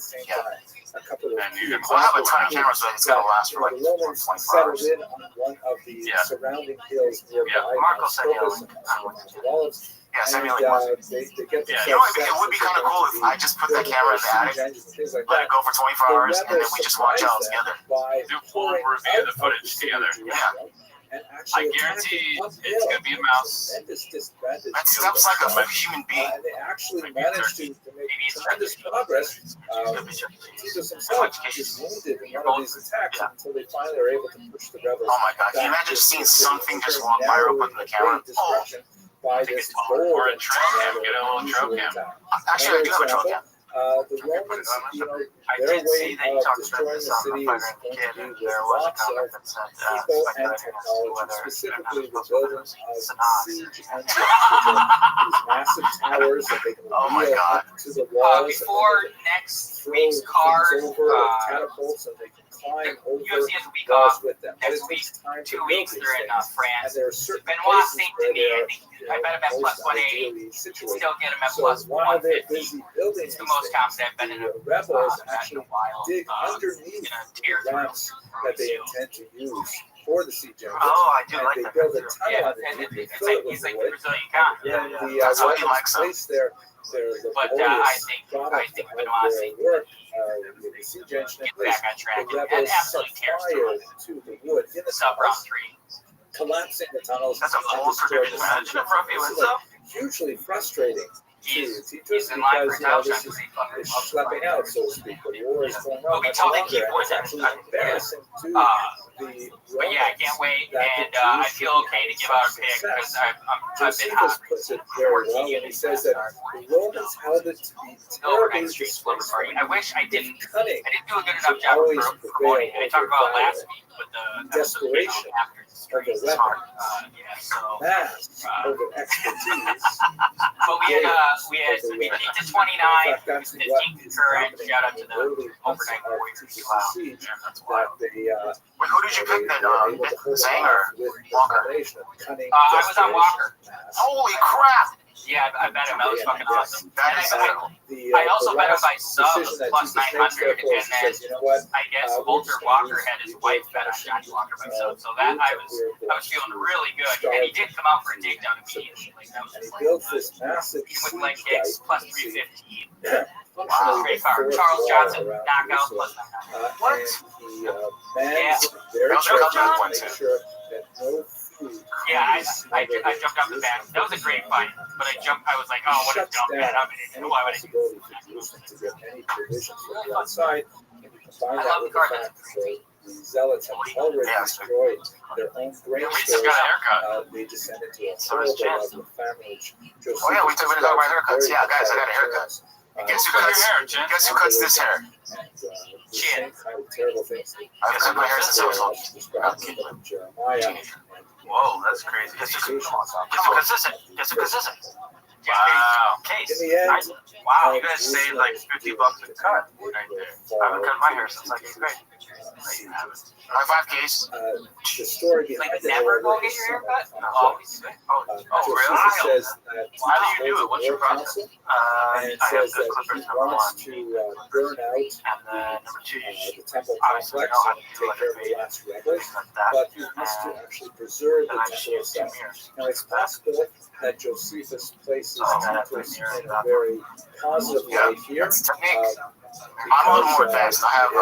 And we'll have a ton of cameras, but it's going to last for like 24 hours. In on one of the surrounding hills nearby. Marco said Yeah, send me a link. You know, it would be kind of cool if I just put that camera in the attic, let it go for 24 hours, and then we just watch out together. We'll review the footage together. Yeah. I guarantee it's going to be a mouse. That steps like a human being. They actually managed to make tremendous progress. Jesus himself is wounded in one of these attacks until they finally are able to push the rebels. Oh my god, can you imagine seeing something just walk by real quick in the camera? Oh. By this or a trail cam, get a little trail cam. Actually, I do have a trail cam. The Romans, their way of destroying the city is going to be with lots of people and technology, specifically the building of siege engines, these massive towers that they can wheel up to the walls. Before next week's card, catapults, and they can climb over UFC has a week walls off. with them. Next week, 2 weeks, they're in France. And there are certain Benoit places Saint where Denis, they I bet him at plus 180. Still get him at plus 150. It's the most times I've been in a rebels actually dig underneath the ramps that they intend to use for the siege engines. Oh, I do like they that. build a tunnel underneath. They fill it with He's like wood. the Brazilian cop. And the That's what he Romans likes, place their But I think Benoit Saint work with the siege engine in place. back on track The and rebels set absolutely tears fire to the wood in the sub round tunnels, collapsing the tunnels. That's a full and destroying prediction. the siege Imagine if Ruffy engines. wins This is up. hugely frustrating. He's in line for a title shot this because he fucking is loves schlepping out, so to speak. The war is going on. We told him keep It's winning. actually embarrassing to the But yeah, I can't wait, and I feel okay to give out a pick because I've been hot. Josephus puts it very well when he says that the Romans held it to be terribly disgraceful. I wish I didn't. Cunning I didn't do a good enough job of promoting it. I talked about it last week with the desperation after of the weapon, mass over expertise. But we beat to 29, 15 concurrent. Shout out to the overnight warriors. Wow, yeah, that's wild. Wait, who did you pick then? Zang or Walker? I was on Walker. Holy crap! Yeah, I bet him. That was fucking awesome. That is I also bet him by subs plus 900, and then I guess Walter Walker had his wife bet on Johnny Walker by subs, so that I was feeling really good, and he did come out for a takedown immediately. Like that was just like with leg kicks plus 315. Wow, great card. Charles Johnson knockout plus 900. What? Yeah. Very careful to make sure that no. Yeah, I jumped off the back. That was a great fight, but I was like, oh, what a dumb man. I'm an idiot. Why would I do that? I love the card. The Zealots have already destroyed their own grain stores. They descended to a horrible level of famine. Oh yeah, we talked about haircuts. Yeah, guys, I got a haircut. Guess who cuts this hair? Chin. Terrible things. I've cut my hair since I was Jeremiah. Whoa, that's crazy. Guess who consistent? Wow. Case. In the end, nice. Wow, you guys saved like $50 a cut right there. I haven't cut my hair since like 8th grade. High 5Ks. The story behind like never go get your hair cut? Always. Joseph says that how do you do it? What's your process? and I have says good that clippers, he number one. wants to burn out And then number two, the temple obviously complex know how and to do take like care a of the fade, last rebels, things like that. but he wants to actually preserve the And I temple shoot 2 itself. mirrors. Now, it's possible that Josephus places So I'm gonna temples put mirrors in a very positive way here. I'm a little more advanced. I have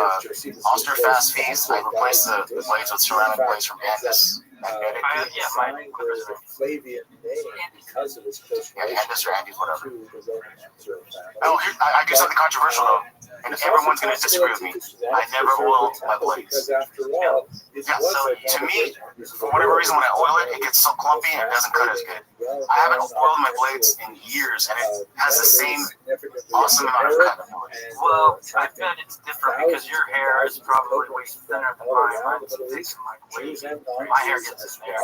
Ulster Fast Feeds. I replaced the blades with ceramic blades from Andis. The Flavian name because of his close Andis or Andes, whatever. to the Roman Emperor family. Oh, I do something controversial though, and everyone's going to disagree with me. I never oil my blades. Because after all, it Yeah, was so like to one of me, the for whatever reason, when I oil it, it gets so clumpy and it doesn't cut as good. I haven't oiled my blades in years, and it has the same awesome amount of cut. Well, I bet it's different because your hair is probably way thinner than mine. Mine's thick and like way. My hair gets in there.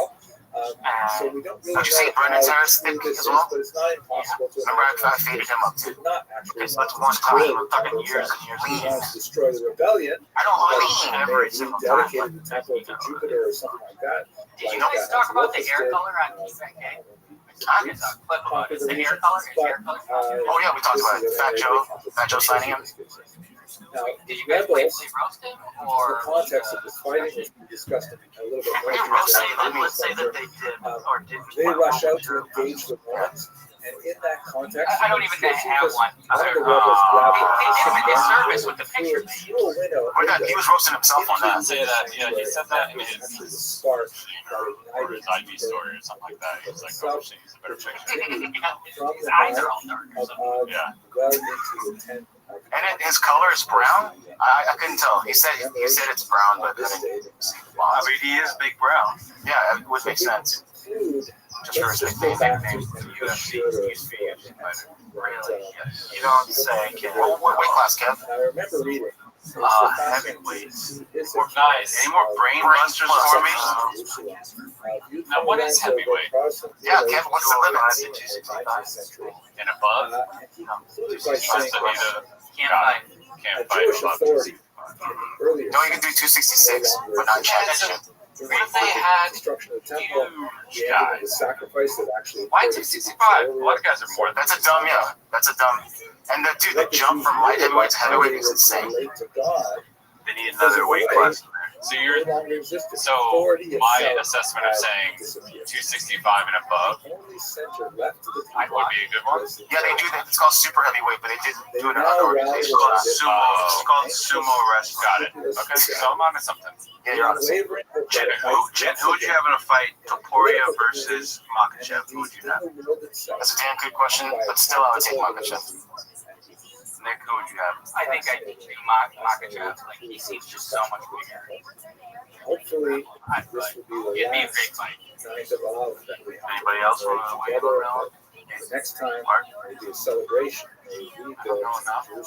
So we don't really Would you say Brendan's hair is thick this as well? but it's not impossible to Remember, I faded him up too. not actually Okay, so that's more clean. We're talking years and years. he wants to destroy the rebellion. I don't lean every Maybe single time. dedicated the temple to Jupiter or something like that. Did you guys talk about the hair color on T-Back? Clip about it. The hair color? His hair color? Oh yeah, we talked about it. Fat Joe signing him. Now, Did the you guys wait rebels, to roast him? the Or context of this fighting is discussed in a little bit more We detail. roast them. Let's say that they did or didn't. They rush out to engage the Romans, and in that context, I don't even have one. one of the rebels grabbed They did him a a disservice with the picture. He was roasting himself on that. Say that, yeah, he said that in his spark or his IG story or something like that. He was like, oh, shit, he's a better picture. His eyes are all dark or something. Yeah. well into the tent. And his color is brown. I couldn't tell. He said it's brown, but I didn't see. I mean, he is big brown. Yeah, it would make sense. Just for his nickname. UFC, he's Really? You don't say, kid. What weight class, Kev? I remember reading. Heavyweights. Nice. Any more brain busters for me? Now, what is heavyweight? Yeah, Kev, what's the limit? And above? Can't fight. Can't fight above 265. Earlier, No, you can do 266, but not championship. What if they had destruction of the temple, Huge guy. the sacrifice that actually Why occurred 265? A lot of guys are more than That's a dumb, yeah. That's a dumb. And the jump from light heavyweight to heavyweight is insane. relate to God. They need another weight class in there. So you're longer existed. so Authority my itself assessment of had saying disappeared. 265 and above The only center left to the would be a good one. Yeah, they do that. It's called super heavyweight, but they did do it in now other rally organizations. around It's it. Oh, It's called sumo wrestling. got it. Okay, so I'm onto something. Yeah, you're on the same. Unwavering Jen, hope who would you have in a fight? Topuria versus Makachev. Who would you have? That's a damn good question, but still, I would take Makachev. Nick, who would you have? I think I do Makachev. Like, he seems just so much bigger. Hopefully, this will be the It'd be a great last fight. night of love that we have Anybody else want to weigh in together. on The next time, maybe a celebration, a rebuild. Okay,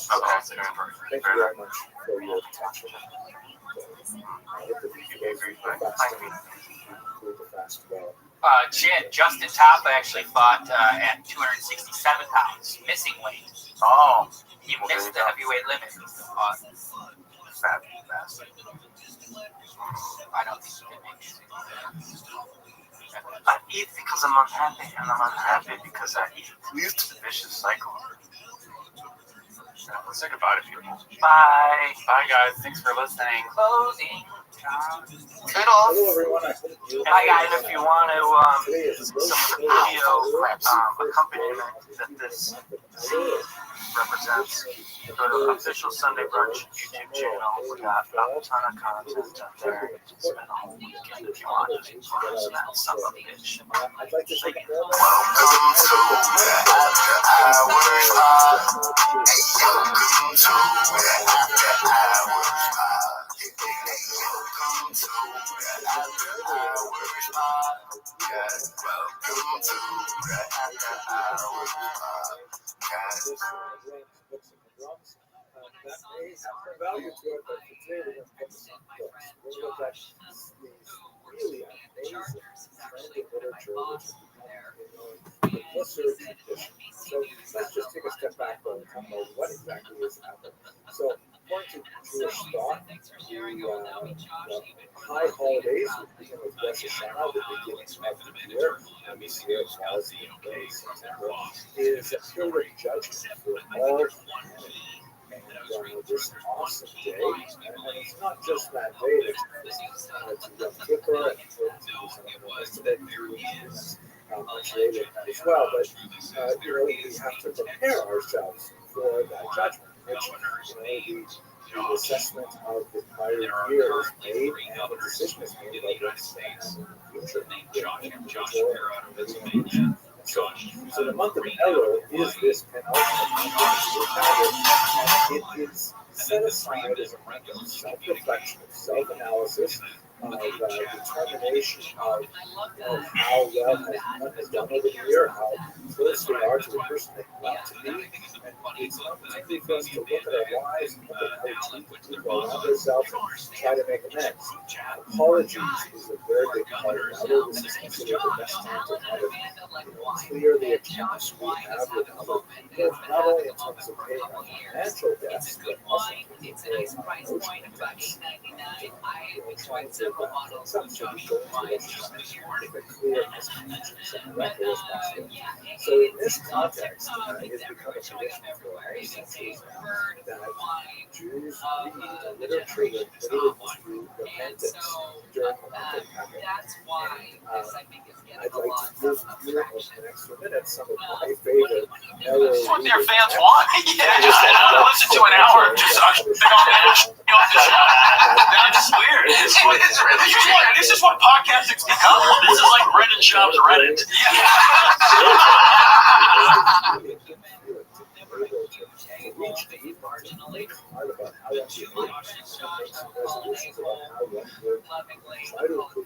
Thank you very much for your attention. I hope that you guys do the fast well. Justin Tapa actually fought at 267 pounds, missing weight. Oh. He missed the heavyweight limit. Fat bastard. I don't think he can make it. I eat because I'm unhappy, and I'm unhappy because I eat. It's a vicious cycle. Let's say goodbye to people. Bye. Bye, guys. Thanks for listening. Closing. Hello, everyone. I hope you Hi guys, if you want to today is some of the video accompaniment that this represents, go to Official Sunday Brunch YouTube channel. We got a ton of content up there. You can spend a whole weekend if you want to listen that son of a bitch. I'd like to say Welcome to After Hours Pod. Welcome to After Hours Pod. Welcome to After Hours Pod. Welcome to After Hours Podcast. That may have value to it, but today we're going to focus on books. We're going to look at these really amazing trending literature, which is becoming the closer tradition. So let's just take a step back and talk about what exactly is happening. So according to Jewish thought, the high holidays, which begin with Rosh Hashanah, the beginning of the year, and we see it as in September, is a period of judgment for all humanity. And this awesome day, and it's not just that day, it's Yom Kippur, and it's the rest of it, much later as well, but we have to prepare ourselves for that judgment, which the assessment of the prior year is made, and the decision is made about what's in the future. So the month of Elul is this penultimate month, and it is set aside as a month of self-reflection, of self-analysis, of determination of how well one has done over the year, how close we are to the person that we want to be, and it's an opportunity for us to look at our lives and look at how we treat people around ourselves and try to make amends. Apologies is a very big part of it. Although this is considered the best time to kind of clear the accounts we have with other people, not only in terms of paying our financial debts, but also in terms of our emotional debts. Trying to so in this context, it's become a tradition for many centuries that Jews read literature related to repentance during the month of I'd like to give you in the next few minutes some of my favorite. That's what their fans want. Yeah, listen to an hour of just big on Nash. That's weird. It's really weird. This is what podcasting's become. This is like Reddit shops Reddit.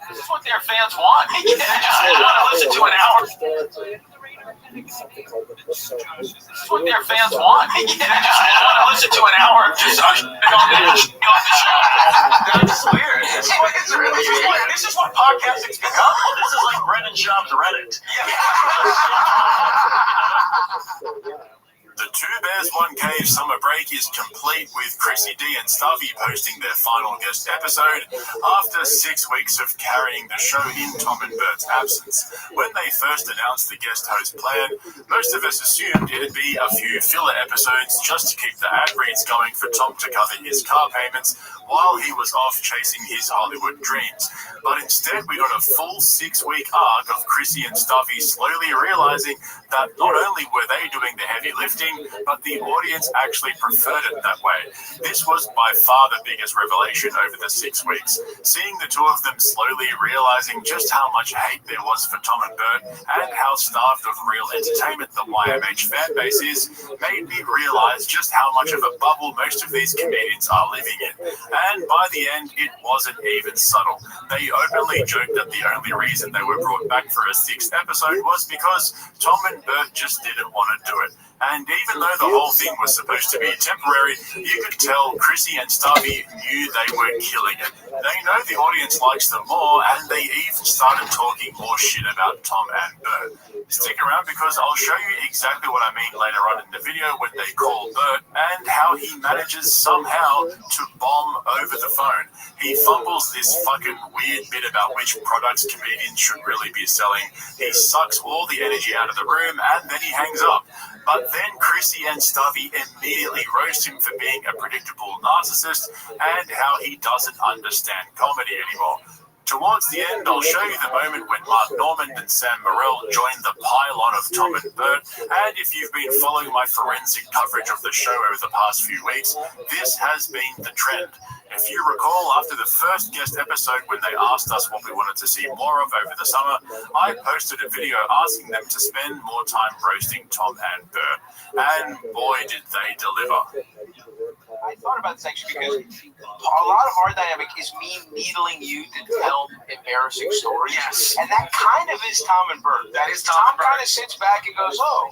This is what their fans want. Listen to an hour. This is what their fans want. Listen to an hour of just big on Nash. That's weird. It's really weird. This is what podcasting's become. This is like Reddit shops Reddit. The Two Bears, One Cave summer break is complete with Chrissy D and Stubby posting their final guest episode after 6 weeks of carrying the show in Tom and Bert's absence. When they first announced the guest host plan, most of us assumed it'd be a few filler episodes just to keep the ad reads going for Tom to cover his car payments while he was off chasing his Hollywood dreams. But instead we got a full 6-week arc of Chrissy and Stubby slowly realizing that not only were they doing the heavy lifting, but the audience actually preferred it that way. This was by far the biggest revelation over the 6 weeks. Seeing the two of them slowly realizing just how much hate there was for Tom and Bert and how starved of real entertainment the YMH fan base is made me realize just how much of a bubble most of these comedians are living in. And by the end, it wasn't even subtle. They openly joked that the only reason they were brought back for a 6th episode was because Tom and Bert just didn't want to do it. And even though the whole thing was supposed to be temporary, you could tell Chrissy and Stubby knew they were killing it. They know the audience likes them more, and they even started talking more shit about Tom and Bert. Stick around because I'll show you exactly what I mean later on in the video when they call Bert and how he manages somehow to bomb over the phone. He fumbles this fucking weird bit about which products comedians should really be selling. He sucks all the energy out of the room and then he hangs up. But then Chrissy and Stubby immediately roast him for being a predictable narcissist and how he doesn't understand comedy anymore. Towards the end, I'll show you the moment when Mark Normand and Sam Morrell joined the pylon of Tom and Bert, and if you've been following my forensic coverage of the show over the past few weeks, this has been the trend. If you recall, after the first guest episode when they asked us what we wanted to see more of over the summer, I posted a video asking them to spend more time roasting Tom and Bert, and boy did they deliver. I thought about this actually because a lot of our dynamic is me needling you to tell embarrassing stories. Yes. And that kind of is Tom and Bert. That is Tom and Bert. Kind of sits back and goes, oh,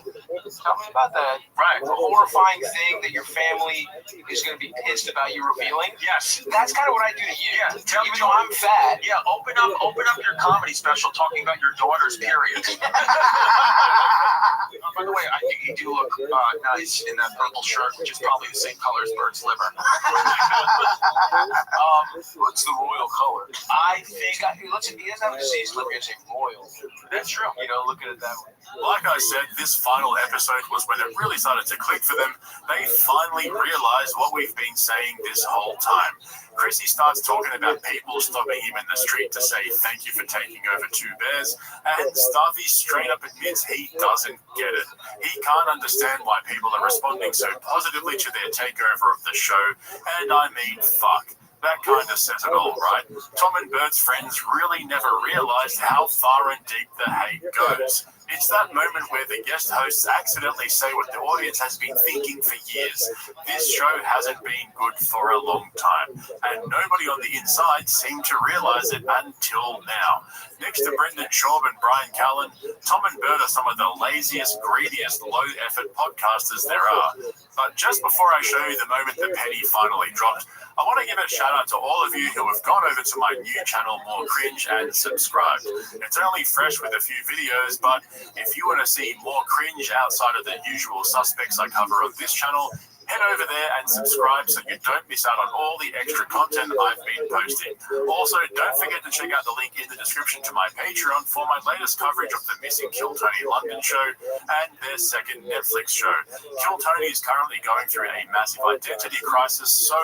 tell me about that. Right. The horrifying thing that your family is going to be pissed about you revealing. Yes. That's kind of what I do to you. Yeah. Even though I'm fat. Yeah, open up your comedy special talking about your daughter's period. By the way, I think you do look nice in that purple shirt, which is probably the same color as Bert's liver. What's the royal color? I think, listen, he doesn't have a diseased liver, he has a royal. That's true. You know, look at it that way. Like I said, this final episode was when it really started to click for them. They finally realized what we've been saying this whole time. Chrissy starts talking about people stopping him in the street to say thank you for taking over Two Bears, and Stubby straight up admits he doesn't get it. He can't understand why people are responding so positively to their takeover of the show, and I mean, fuck. That kind of says it all, right? Tom and Bert's friends really never realized how far and deep the hate goes. It's that moment where the guest hosts accidentally say what the audience has been thinking for years. This show hasn't been good for a long time, and nobody on the inside seemed to realize it until now. Next to Brendan Schaub and Brian Callen, Tom and Bert are some of the laziest, greediest, low-effort podcasters there are. But just before I show you the moment the penny finally dropped, I want to give a shout out to all of you who have gone over to my new channel, More Cringe, and subscribed. It's only fresh with a few videos, but if you want to see more cringe outside of the usual suspects I cover on this channel, head over there and subscribe so you don't miss out on all the extra content I've been posting. Also, don't forget to check out the link in the description to my Patreon for my latest coverage of the Missing Kill Tony London show and their second Netflix show. Kill Tony is currently going through a massive identity crisis, so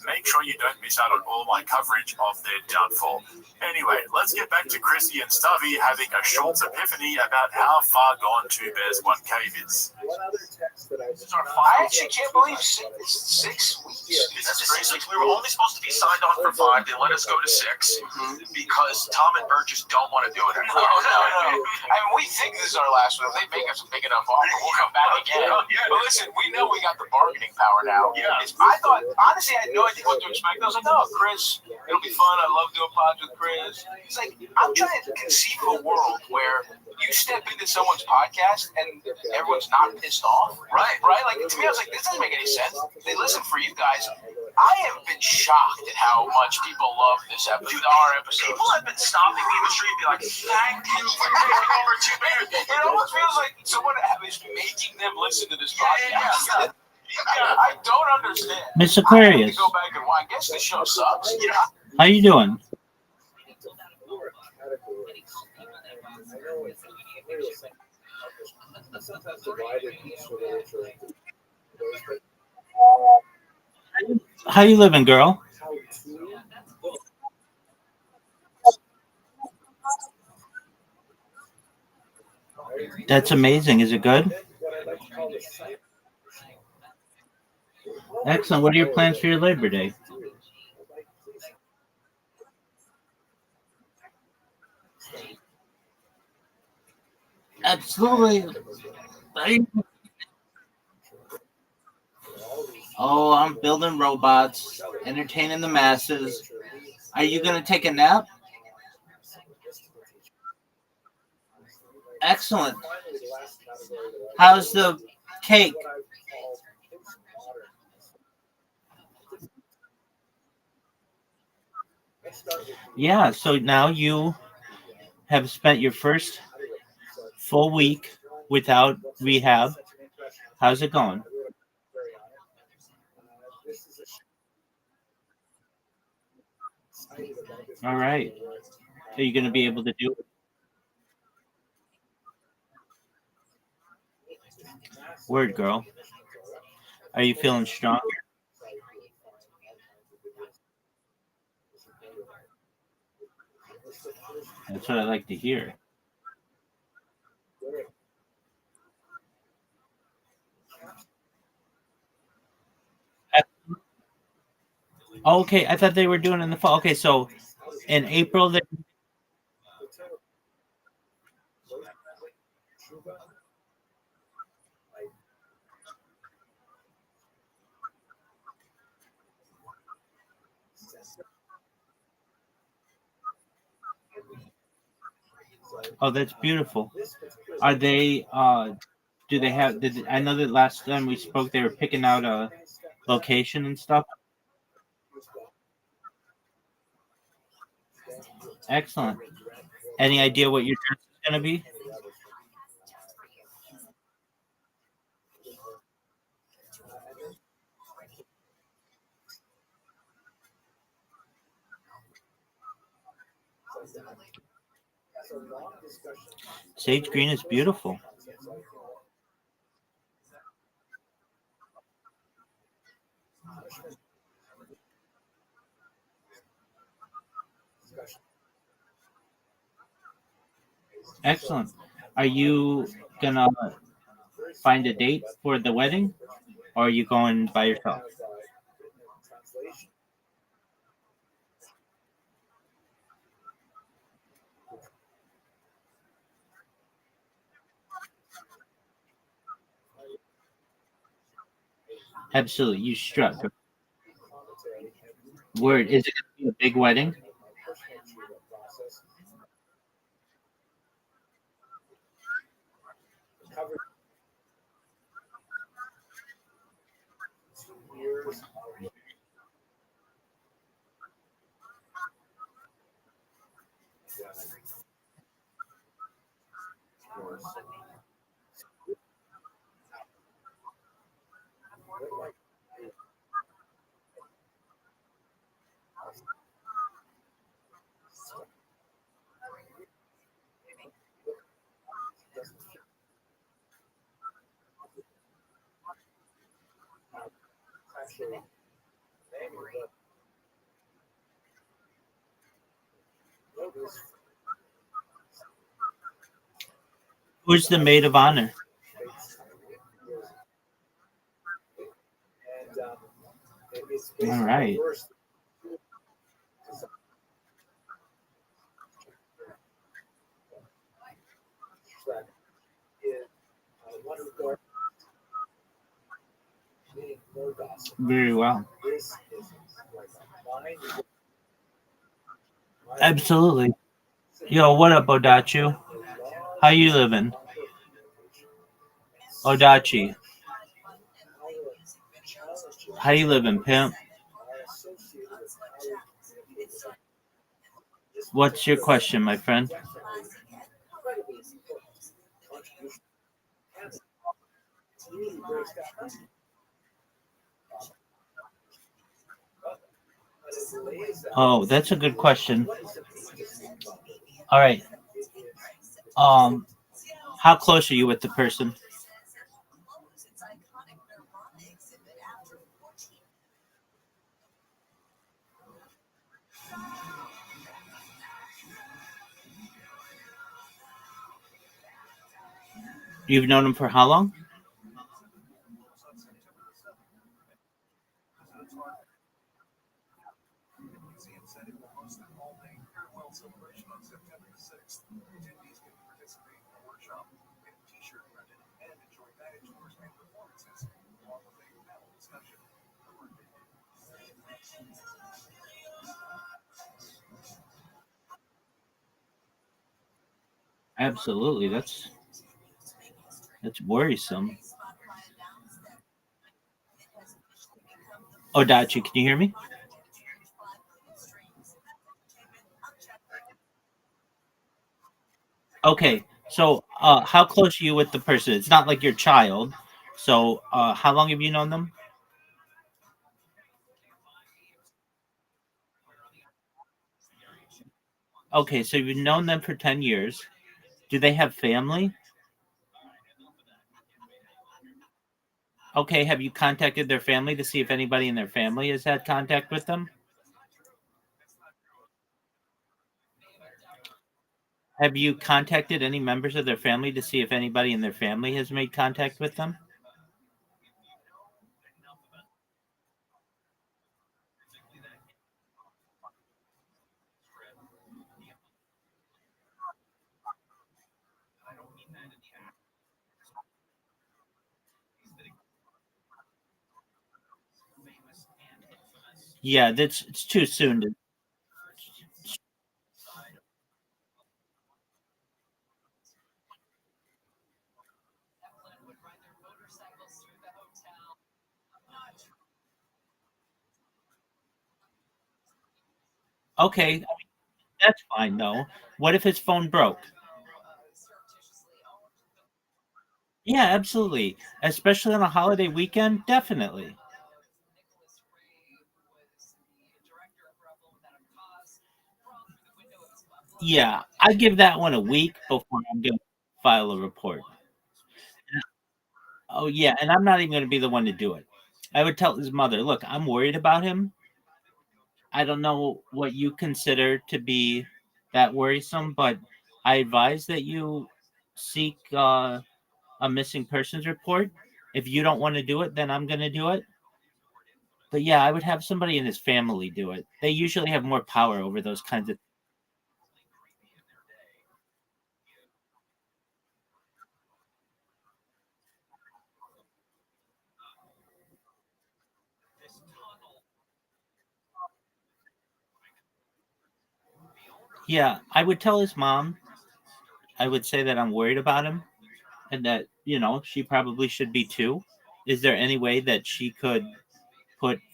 make sure you don't miss out on all my coverage of their downfall. Anyway, let's get back to Chrissy and Stubby having a Schultz epiphany about how far gone Two Bears, One Cave is. I actually can't believe it's 6 weeks. This is 6 weeks. We were only supposed to be signed on for 5. They let us go to 6 because Tom and Bert just don't want to do it anymore. No. I mean, we think this is our last one. If they make us a big enough offer, we'll come back again. But listen, we know we got the bargaining power now. Yeah. I thought, honestly, I had no idea what to expect. I was like, oh, Chris, it'll be fun. I love doing pods with Chris. He's like, I'm trying to conceive of a world where you step into someone's podcast and everyone's not pissed off. Right. Like, to me, I was like, this doesn't make any sense. They listen for you guys. I have been shocked at how much people love this episode. Our episode. People have been stopping me in the street and be like, "Thank you for taking over 2 years." It almost feels like someone is making them listen to this podcast. I don't understand. Miss Aquarius. I have to go back and watch. I guess the show sucks. How you doing? How you living, girl? That's amazing. Is it good? Excellent. What are your plans for your Labor Day? Absolutely. Oh, I'm building robots, entertaining the masses. Are you going to take a nap? Excellent. How's the cake? Yeah, so now you have spent your first full week without rehab. How's it going? All right. Are you going to be able to do it? Word, girl. Are you feeling stronger? That's what I like to hear. Okay, I thought they were doing it in the fall. Okay, so in April, they... Oh, that's beautiful. Are they? Do they have? I know that last time we spoke, they were picking out a location and stuff. Excellent. Any idea what your dress is going to be? Sage green is beautiful. Excellent. Are you gonna find a date for the wedding, or are you going by yourself? Absolutely. You struck. Word. Is it gonna be a big wedding? Who's the maid of honor? All right. Very well. Absolutely. Yo, what up, Odachu? How you living? Odachi. How you living, pimp? What's your question, my friend? Oh, that's a good question. All right. How close are you with the person? You've known him for how long? Absolutely. That's worrisome. Oh, Dachi, can you hear me? Okay. So, how close are you with the person? It's not like your child. So, how long have you known them? Okay, so you've known them for 10 years. Do they have family? Okay, have you contacted their family to see if anybody in their family has had contact with them? Have you contacted any members of their family to see if anybody in their family has made contact with them? Yeah, that's it's too soon to. Okay, that's fine though. What if his phone broke? Yeah, absolutely. Especially on a holiday weekend, definitely. Yeah, I give that one a week before I'm going to file a report. Oh yeah, and I'm not even going to be the one to do it. I would tell his mother, "Look, I'm worried about him. I don't know what you consider to be that worrisome, but I advise that you seek a missing persons report. If you don't want to do it, then I'm going to do it." But yeah, I would have somebody in his family do it. They usually have more power over those kinds of. Yeah, I would tell his mom. I would say that I'm worried about him and that, she probably should be too. Is there any way that she could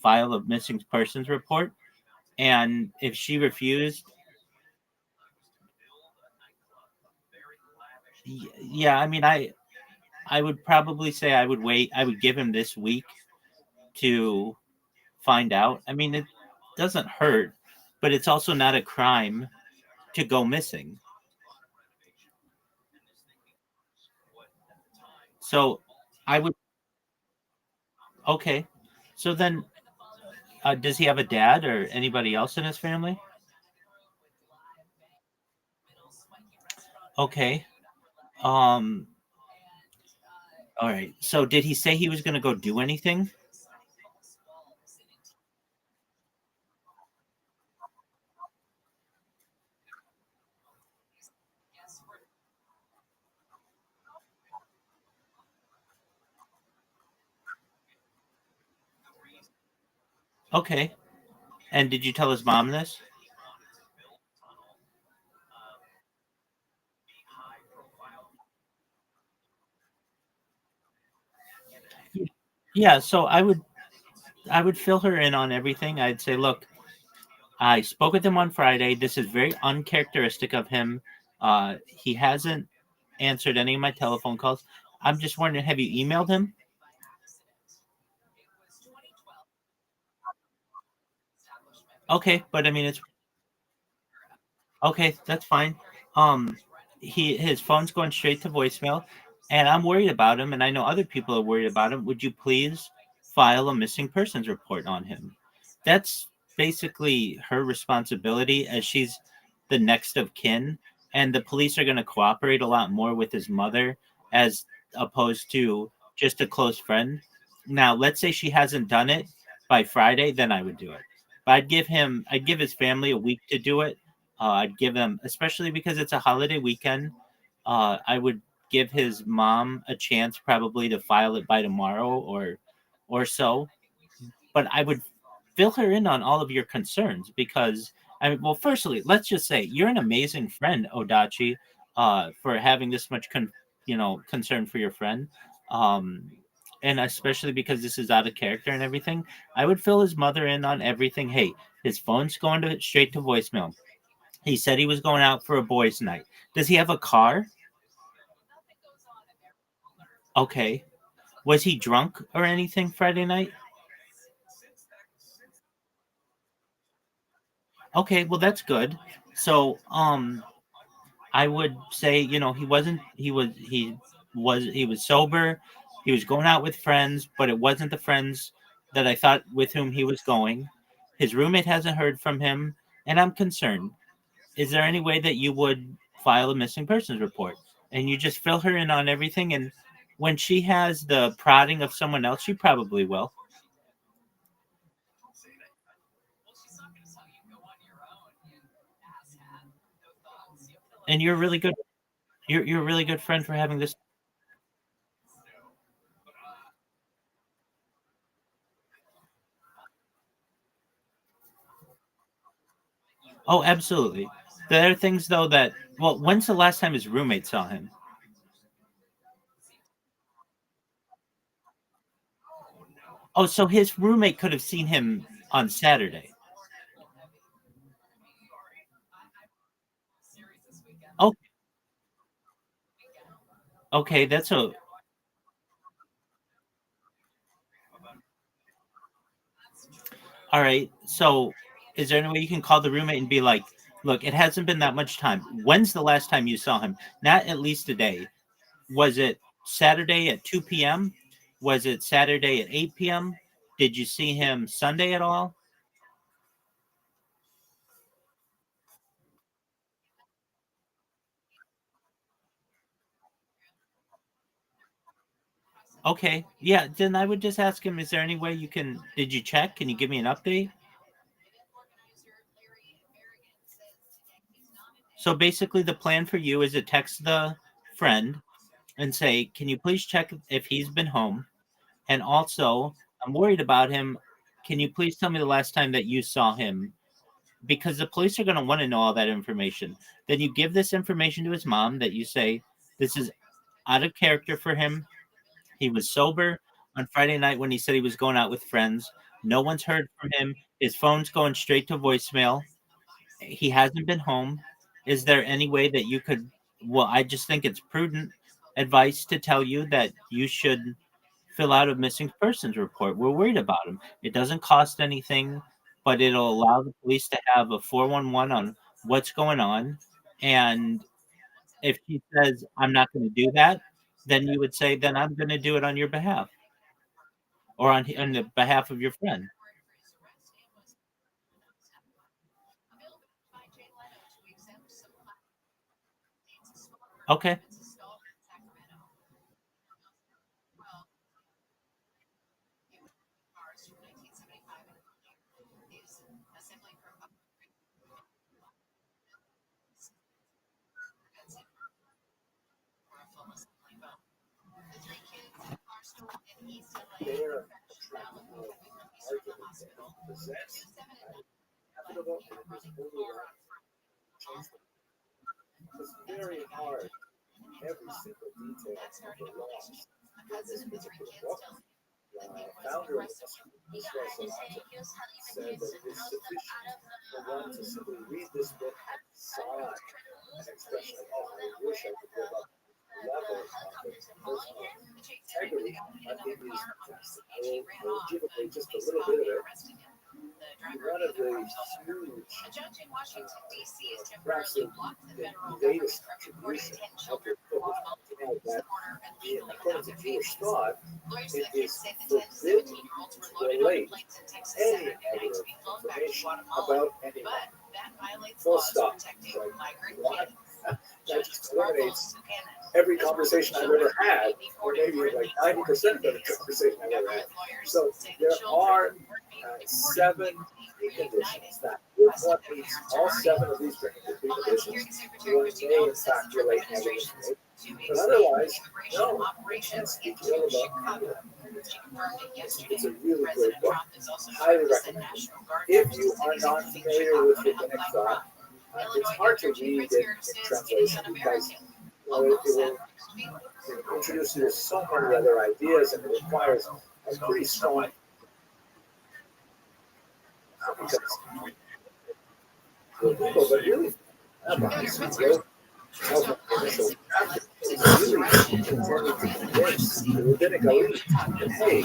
file a missing persons report? And if she refused, yeah, I mean, I would probably say I would wait. I would give him this week to find out. I mean, it doesn't hurt, but it's also not a crime to go missing. So I would. Okay. So then, does he have a dad or anybody else in his family? Okay. Um. All right. So did he say he was going to go do anything? Okay. And did you tell his mom this? Yeah. So I would fill her in on everything. I'd say, look, I spoke with him on Friday. This is very uncharacteristic of him. He hasn't answered any of my telephone calls. I'm just wondering, have you emailed him? Okay, but I mean, it's okay. That's fine. Um, his phone's going straight to voicemail, and I'm worried about him, and I know other people are worried about him. Would you please file a missing persons report on him? That's basically her responsibility, as she's the next of kin, and the police are going to cooperate a lot more with his mother as opposed to just a close friend. Now, let's say she hasn't done it by Friday, then I would do it. But I'd give his family a week to do it. I'd give them, especially because it's a holiday weekend. I would give his mom a chance, probably to file it by tomorrow or so. But I would fill her in on all of your concerns because I mean, well, firstly, let's just say you're an amazing friend, Odachi, for having this much concern for your friend. Um, and especially because this is out of character and everything, I would fill his mother in on everything. Hey, his phone's going to straight to voicemail. He said he was going out for a boys' night. Does he have a car? Okay. Was he drunk or anything Friday night? Okay, well that's good. So, I would say, he was sober. He was going out with friends, but it wasn't the friends that I thought with whom he was going. His roommate hasn't heard from him, and I'm concerned. Is there any way that you would file a missing persons report and you just fill her in on everything? And when she has the prodding of someone else, she probably will. And you're really good. You're a really good friend for having this. Oh, absolutely. There are things though that. Well, when's the last time his roommate saw him? Oh, so his roommate could have seen him on Saturday. Oh, okay. That's a. All right. So, is there any way you can call the roommate and be like, "Look, it hasn't been that much time. When's the last time you saw him? Not at least a day. Was it Saturday at 2 p.m.? Was it Saturday at 8 p.m.? Did you see him Sunday at all?" Okay. Yeah. Then I would just ask him, "Is there any way you can? Did you check? Can you give me an update?" So basically, the plan for you is to text the friend and say, "Can you please check if he's been home? And also, I'm worried about him. Can you please tell me the last time that you saw him?" Because the police are going to want to know all that information. Then you give this information to his mom that you say, "This is out of character for him. He was sober on Friday night when he said he was going out with friends. No one's heard from him. His phone's going straight to voicemail. He hasn't been home. Is there any way that you could?" Well, I just think it's prudent advice to tell you that you should fill out a missing persons report. We're worried about him. It doesn't cost anything, but it'll allow the police to have a 411 on what's going on. And if he says, "I'm not going to do that," then you would say, "Then I'm going to do it on your behalf or on the behalf of your friend." Okay. Their argument that he possessed inevitable and his only life. It's very hard. Every single detail of the loss in this particular book founder of the said that it is sufficient for one to simply read this book and sigh an expression like, oh, I wish I could live up to the level of personal integrity on these texts. I will give away just a little bit of it. One of the huge, perhaps the latest contribution of the book is that, according to Jewish thought, it is forbidden to relate any negative information about anyone. Full stop. Like, what? That just eliminates every conversation I've ever had, or maybe like 90% of every conversation I've ever had. So there are 7 conditions that, if one meets all 7 of these conditions, one may in fact relate negatively. But otherwise, no, we can't speak ill about anyone. It's a really great book. Highly recommend it. If you are not familiar with rabbinic thought, it's hard to read it in translation because it will introduce you to so many other ideas, and it requires a pretty strong but really convince the rabbinic elite that, hey,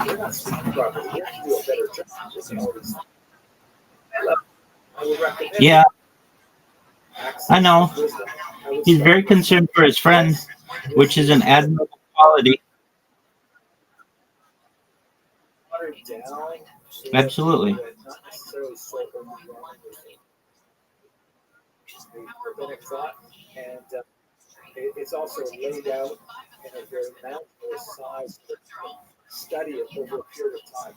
we're not speaking properly, we have to do a better job. Yeah, I know. He's very concerned for his friend, which is an admirable quality. Absolutely. Not necessarily so rabbinic thought, and it's also laid out in a very manageable size study it over a period of time,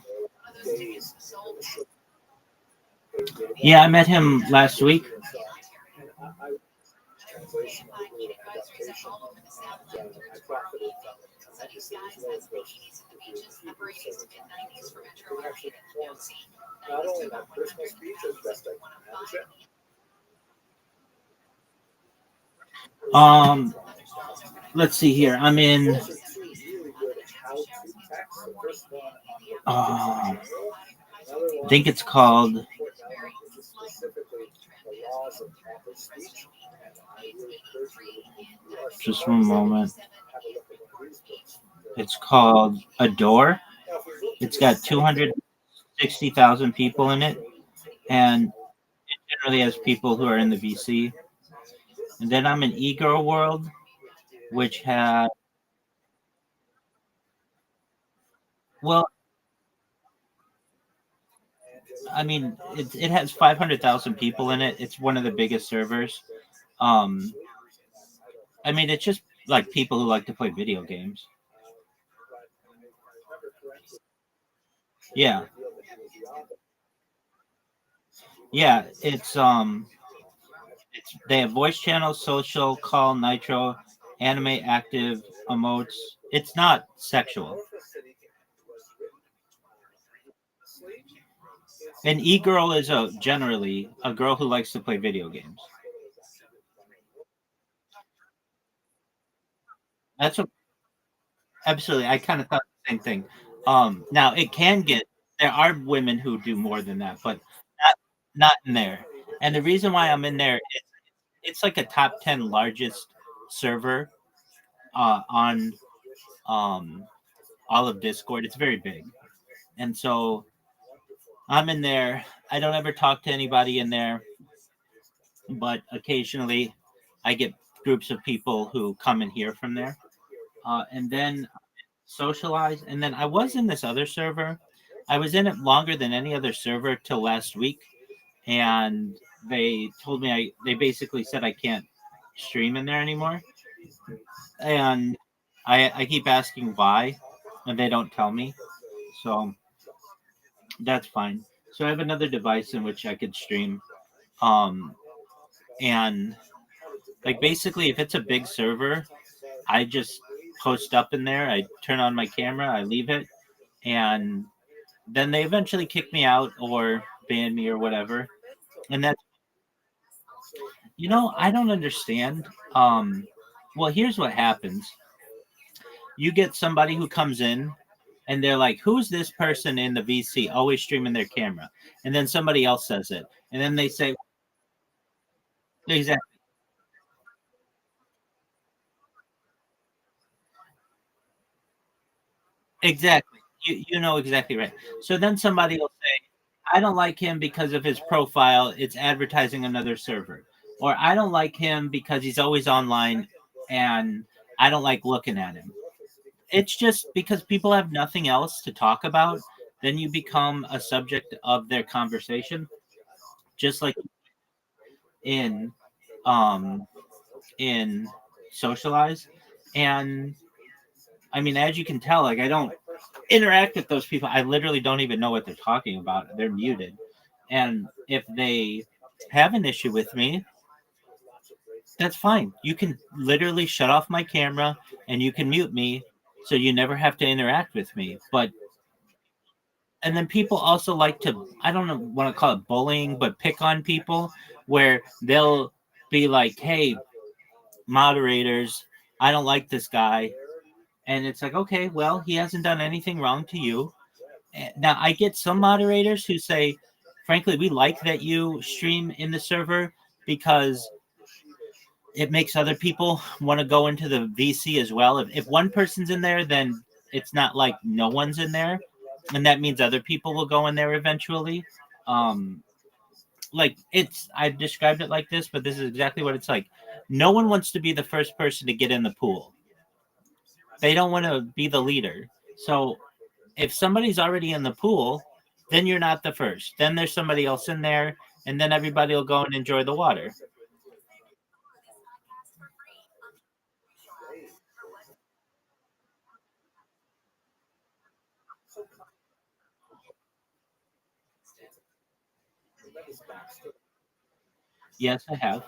days. Yeah, I met him last week. Translation of the adaptation, and I profited from it tremendously, as well as it actually informs not only my personal speech as best I can manage it. Let's see here. I'm in. I think it's called. Just one moment. It's called Adore. It's got 260,000 people in it, and it generally has people who are in the VC. And then I'm in E-Girl World, which has, well, I mean, it has 500,000 people in it. It's one of the biggest servers. I mean, it's just like people who like to play video games. Yeah. Yeah, it's they have voice channels, social, call, nitro, anime, active, emotes. It's not sexual. An e-girl is generally a girl who likes to play video games. That's what absolutely. I kind of thought the same thing. Now it can get. There are women who do more than that, but not in there. And the reason why I'm in there is it's like a top 10 largest server on all of Discord. It's very big, and so I'm in there. I don't ever talk to anybody in there, but occasionally I get groups of people who come and hear from there, and then socialize. And then I was in this other server. I was in it longer than any other server till last week, and they told me they basically said I can't stream in there anymore, and I keep asking why, and they don't tell me, so that's fine. So I have another device in which I could stream, and like basically if it's a big server, I just post up in there, I turn on my camera, I leave it, and then they eventually kick me out or ban me or whatever. And that's, I don't understand. Well, here's what happens. You get somebody who comes in and they're like, who's this person in the VC always streaming their camera? And then somebody else says it, and then they say, exactly. Exactly. You know exactly right. So then somebody will say, I don't like him because of his profile. It's advertising another server. Or I don't like him because he's always online and I don't like looking at him. It's just because people have nothing else to talk about, then you become a subject of their conversation. Just like in um in Socialize. And I mean, as you can tell, like I don't interact with those people. I literally don't even know what they're talking about. They're muted. And if they have an issue with me, that's fine. You can literally shut off my camera and you can mute me so you never have to interact with me. But and then people also like to, I don't know want to call it bullying, but pick on people where they'll be like, hey, moderators, I don't like this guy. And it's like, okay, well, he hasn't done anything wrong to you. Now, I get some moderators who say, frankly, we like that you stream in the server because it makes other people want to go into the VC as well. If one person's in there, then it's not like no one's in there. And that means other people will go in there eventually. Like I've described it like this, but this is exactly what it's like. No one wants to be the first person to get in the pool. They don't want to be the leader. So if somebody's already in the pool, then you're not the first. Then there's somebody else in there, and then everybody will go and enjoy the water. Yes, I have.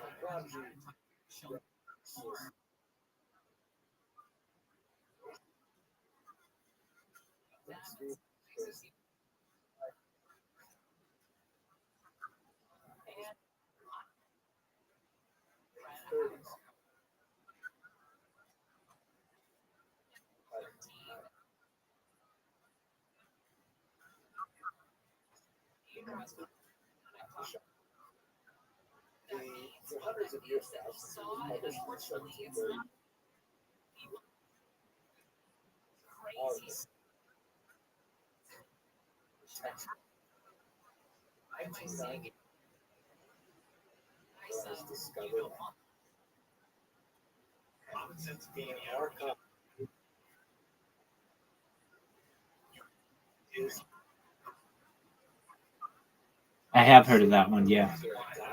I have heard of that one. Yeah,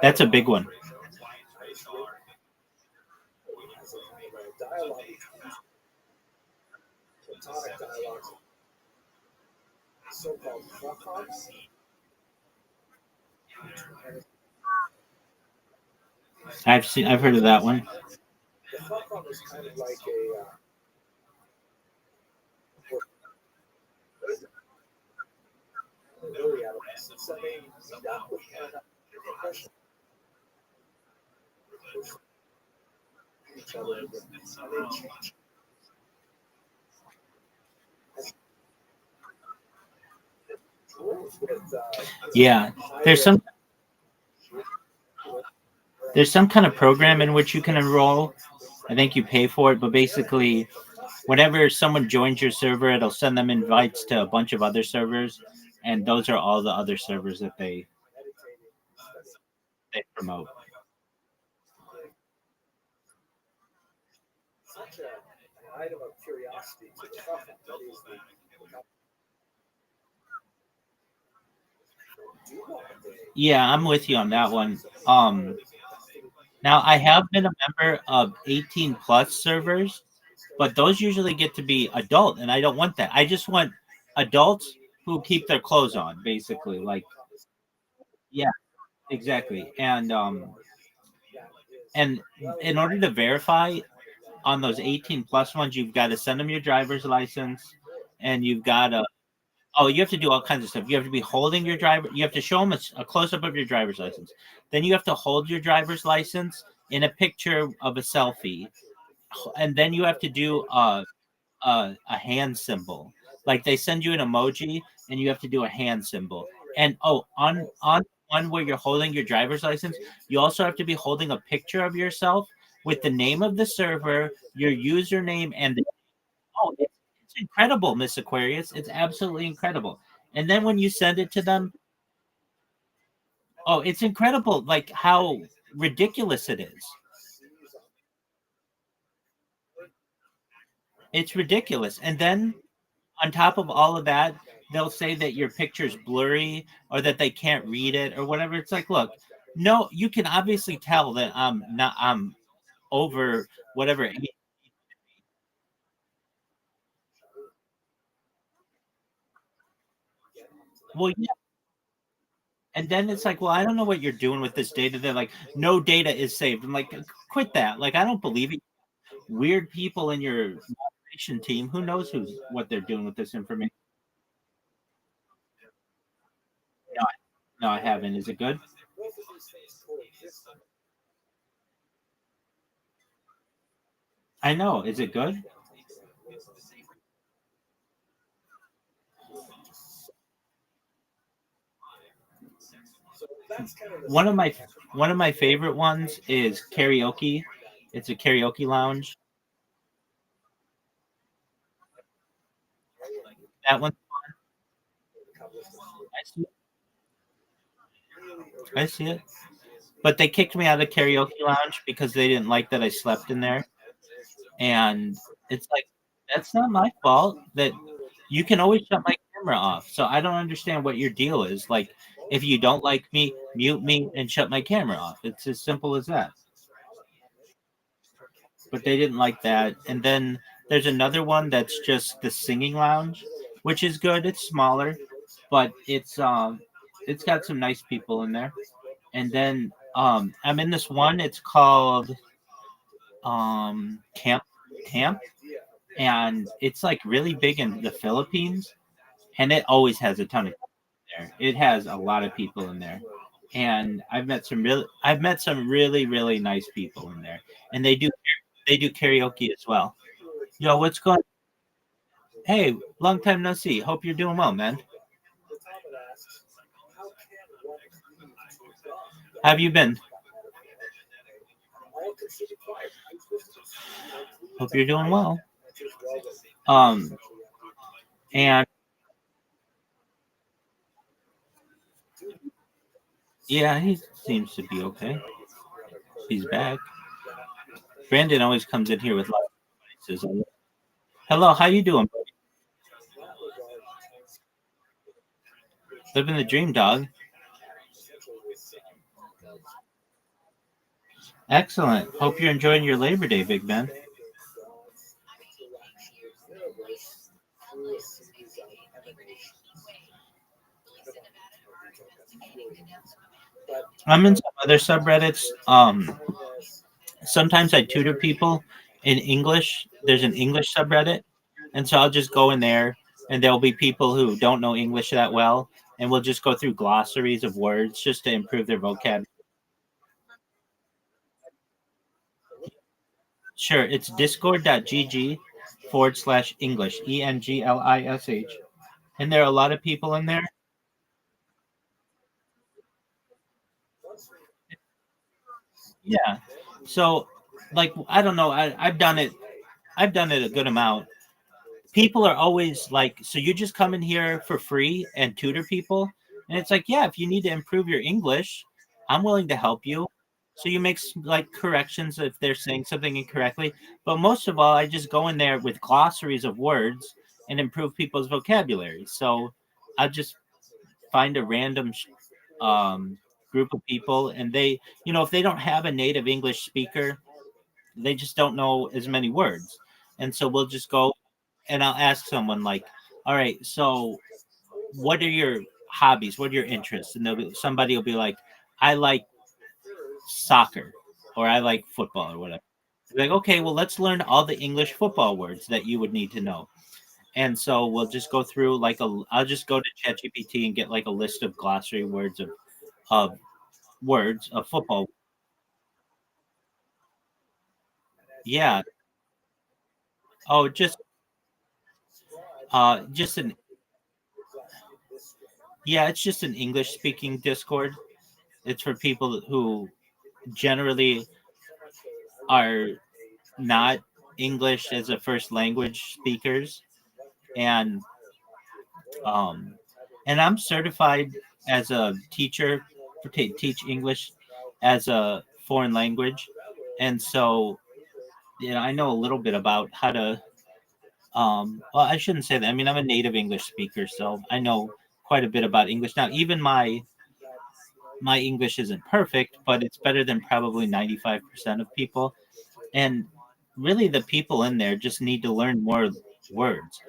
that's a big one. I've heard of that one. Yeah, there's some kind of program in which you can enroll. I think you pay for it, but basically, whenever someone joins your server, it'll send them invites to a bunch of other servers, and those are all the other servers that they promote. Yeah, I'm with you on that one. Now I have been a member of 18 plus servers, but those usually get to be adult, and I don't want that. I just want adults who keep their clothes on, basically. Like, yeah, exactly. And in order to verify on those 18 plus ones, you've got to send them your driver's license, and you've got to you have to do all kinds of stuff. You have to be holding your driver. You have to show them a close up of your driver's license. Then you have to hold your driver's license in a picture of a selfie, and then you have to do a hand symbol. Like they send you an emoji and you have to do a hand symbol. And on one where you're holding your driver's license, you also have to be holding a picture of yourself with the name of the server, your username, and it's incredible, Miss Aquarius. It's absolutely incredible. And then when you send it to them, oh, it's incredible, like how ridiculous it is. It's ridiculous. And then on top of all of that, they'll say that your picture's blurry or that they can't read it or whatever. It's like, look, no, you can obviously tell that I'm over whatever. Well, yeah. And then it's like, well, I don't know what you're doing with this data. They're like, no data is saved. I'm like, quit that. Like, I don't believe it. Weird people in your moderation team. Who knows what they're doing with this information? No, no, I haven't. Is it good? I know. Is it good? One of my one of my favorite ones is karaoke. It's a karaoke lounge. That one, I see, I see it. But they kicked me out of karaoke lounge because they didn't like that I slept in there. And it's like that's not my fault. That you can always shut my camera off. So I don't understand what your deal is. Like if you don't like me, mute me and shut my camera off. It's as simple as that. But they didn't like that. And then there's another one that's just the singing lounge, which is good. It's smaller, but it's got some nice people in there. And then I'm in this one. It's called Camp, and it's like really big in the Philippines, and it always has a ton of people there. It has a lot of people in there. And I've met some really nice people in there. And they do karaoke as well. Yo, what's going? Hey, long time no see. Hope you're doing well, man. How have you been? Hope you're doing well. Um, and yeah, he seems to be okay. He's back. Brandon always comes in here with lots of advices. Hello, how you doing? Living the dream, dog. Excellent. Hope you're enjoying your Labor Day, Big Ben. I'm in some other subreddits. Sometimes I tutor people in English. There's an English subreddit, and so I'll just go in there, and there'll be people who don't know English that well, and we'll just go through glossaries of words just to improve their vocab. Sure, it's discord.gg/English, English. And there are a lot of people in there. Yeah. So, like, I don't know. I've done it. I've done it a good amount. People are always like, so you just come in here for free and tutor people? And it's like, yeah, if you need to improve your English, I'm willing to help you. So you make like corrections if they're saying something incorrectly. But most of all, I just go in there with glossaries of words and improve people's vocabulary. So I just find a random group of people, and they, if they don't have a native English speaker, they just don't know as many words. And so we'll just go and I'll ask someone like, all right, so what are your hobbies? What are your interests? And somebody will be like, I like soccer or I like football or whatever. Like, okay, well, let's learn all the English football words that you would need to know. And so we'll just go through I'll just go to ChatGPT and get like a list of glossary words of words of football. Yeah. Oh, Just an Yeah, it's just an English speaking Discord. It's for people who generally are not English as a first language speakers, and um, and I'm certified as a teacher to teach English as a foreign language, and so I know a little bit about how to. Well, I shouldn't say that. I mean, I'm a native English speaker, so I know quite a bit about English now. Even my English isn't perfect, but it's better than probably 95% of people. And really, the people in there just need to learn more words.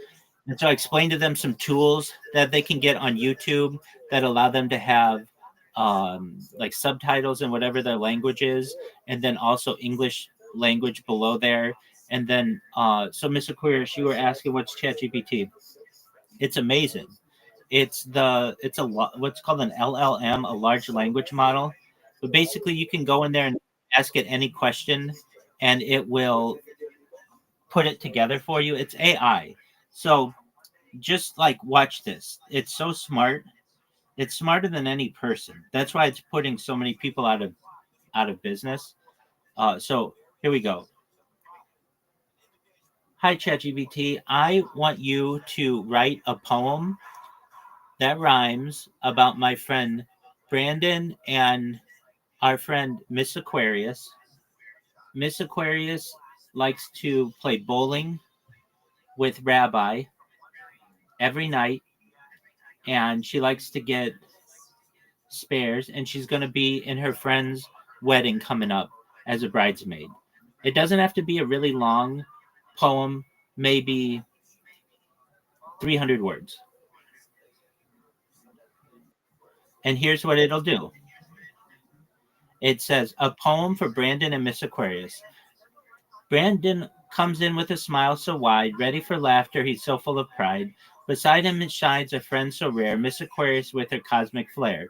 And so I explained to them some tools that they can get on YouTube that allow them to have like subtitles in whatever their language is, and then also English language below there. And then, so Miss Aquarius, you were asking what's ChatGPT. It's amazing. What's called an LLM, a large language model. But basically, you can go in there and ask it any question, and it will put it together for you. It's AI. So just like watch this. It's so smart. It's smarter than any person. That's why it's putting so many people out of business. So here we go. Hi, ChatGPT. I want you to write a poem that rhymes about my friend Brandon and our friend Miss Aquarius. Miss Aquarius likes to play bowling with Rabbi every night, and she likes to get spares, and she's going to be in her friend's wedding coming up as a bridesmaid. It doesn't have to be a really long poem, maybe 300 words. And here's what it'll do. It says, a poem for Brandon and Miss Aquarius. Brandon comes in with a smile so wide, ready for laughter, he's so full of pride. Beside him shines a friend so rare, Miss Aquarius with her cosmic flair.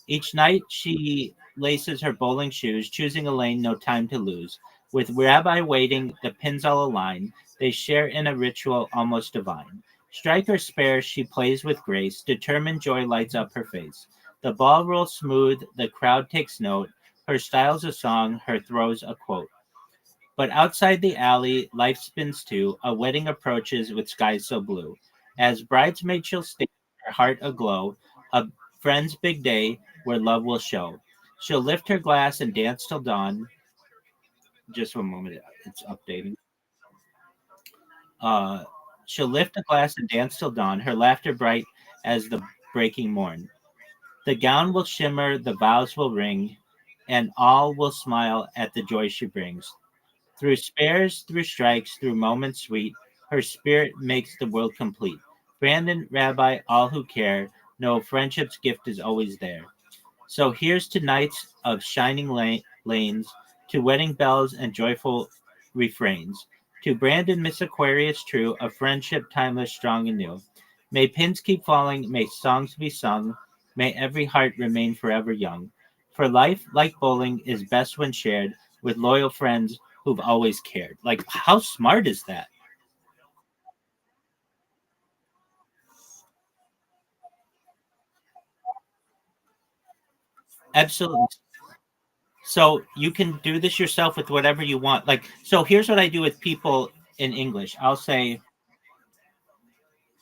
Each night she laces her bowling shoes, choosing a lane, no time to lose. With Rabbi waiting, the pins all align. They share in a ritual almost divine. Strike or spare, she plays with grace. Determined joy lights up her face. The ball rolls smooth, the crowd takes note. Her style's a song, her throws a quote. But outside the alley, life spins too. A wedding approaches with skies so blue. As bridesmaid she'll stand, her heart aglow. A friend's big day where love will show. She'll lift her glass and dance till dawn. Just one moment, it's updating. She'll lift a glass and dance till dawn, her laughter bright as the breaking morn. The gown will shimmer, the vows will ring, and all will smile at the joy she brings. Through spares, through strikes, through moments sweet, her spirit makes the world complete. Brandon, Rabbi, all who care, know friendship's gift is always there. So here's to nights of shining lanes, to wedding bells and joyful refrains. To Brandon, Miss Aquarius, true, a friendship timeless, strong and new. May pins keep falling, may songs be sung, may every heart remain forever young. For life, like bowling, is best when shared with loyal friends who've always cared. Like, how smart is that? Absolutely. So you can do this yourself with whatever you want. Like, so here's what I do with people in English. I'll say,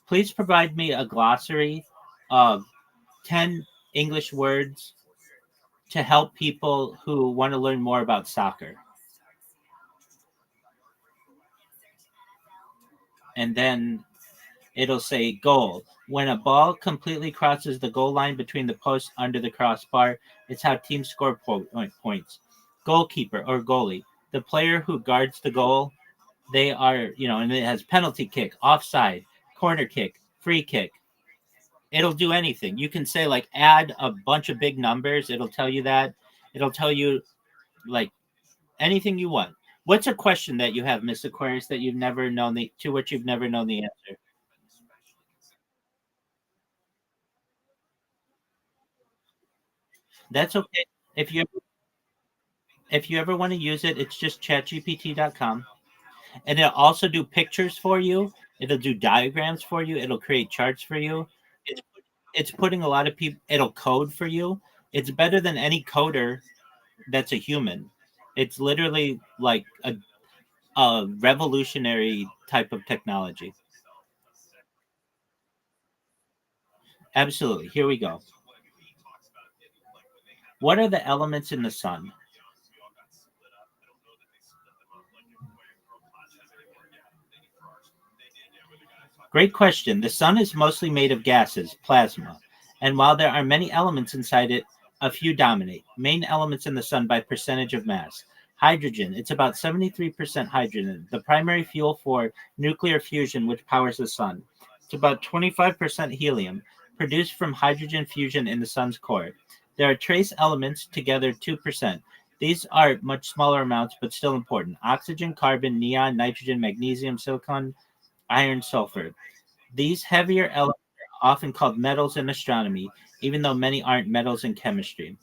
please provide me a glossary of 10 English words to help people who want to learn more about soccer. And then it'll say goal. When a ball completely crosses the goal line between the posts under the crossbar, it's how teams score points. Goalkeeper or goalie, the player who guards the goal, they are, and it has penalty kick, offside, corner kick, free kick. It'll do anything. You can say, like, add a bunch of big numbers. It'll tell you that. It'll tell you, like, anything you want. What's a question that you have, Miss Aquarius, that you've never known to which you've never known the answer? That's okay. If you ever want to use it, it's just chatgpt.com. And it'll also do pictures for you. It'll do diagrams for you. It'll create charts for you. It's it's putting a lot of people. It'll code for you. It's better than any coder that's a human. It's literally like a revolutionary type of technology. Absolutely. Here we go. What are the elements in the sun? Great question. The sun is mostly made of gases, plasma, and while there are many elements inside it, a few dominate. Main elements in the sun by percentage of mass. Hydrogen, it's about 73% hydrogen, the primary fuel for nuclear fusion, which powers the sun. It's about 25% helium, produced from hydrogen fusion in the sun's core. There are trace elements, together 2%. These are much smaller amounts, but still important. Oxygen, carbon, neon, nitrogen, magnesium, silicon, iron, sulfur. These heavier elements are often called metals in astronomy, even though many aren't metals in chemistry.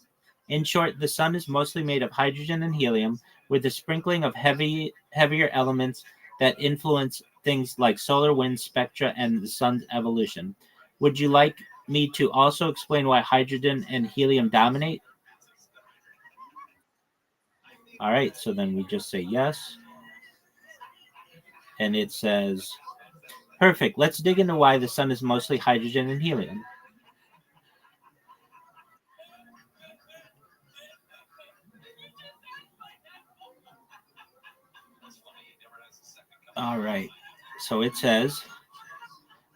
In short, the sun is mostly made of hydrogen and helium, with a sprinkling of heavier elements that influence things like solar wind spectra and the sun's evolution. Would you like me to also explain why hydrogen and helium dominate? All right, so then we just say yes. And it says, perfect. Let's dig into why the sun is mostly hydrogen and helium. All right. So it says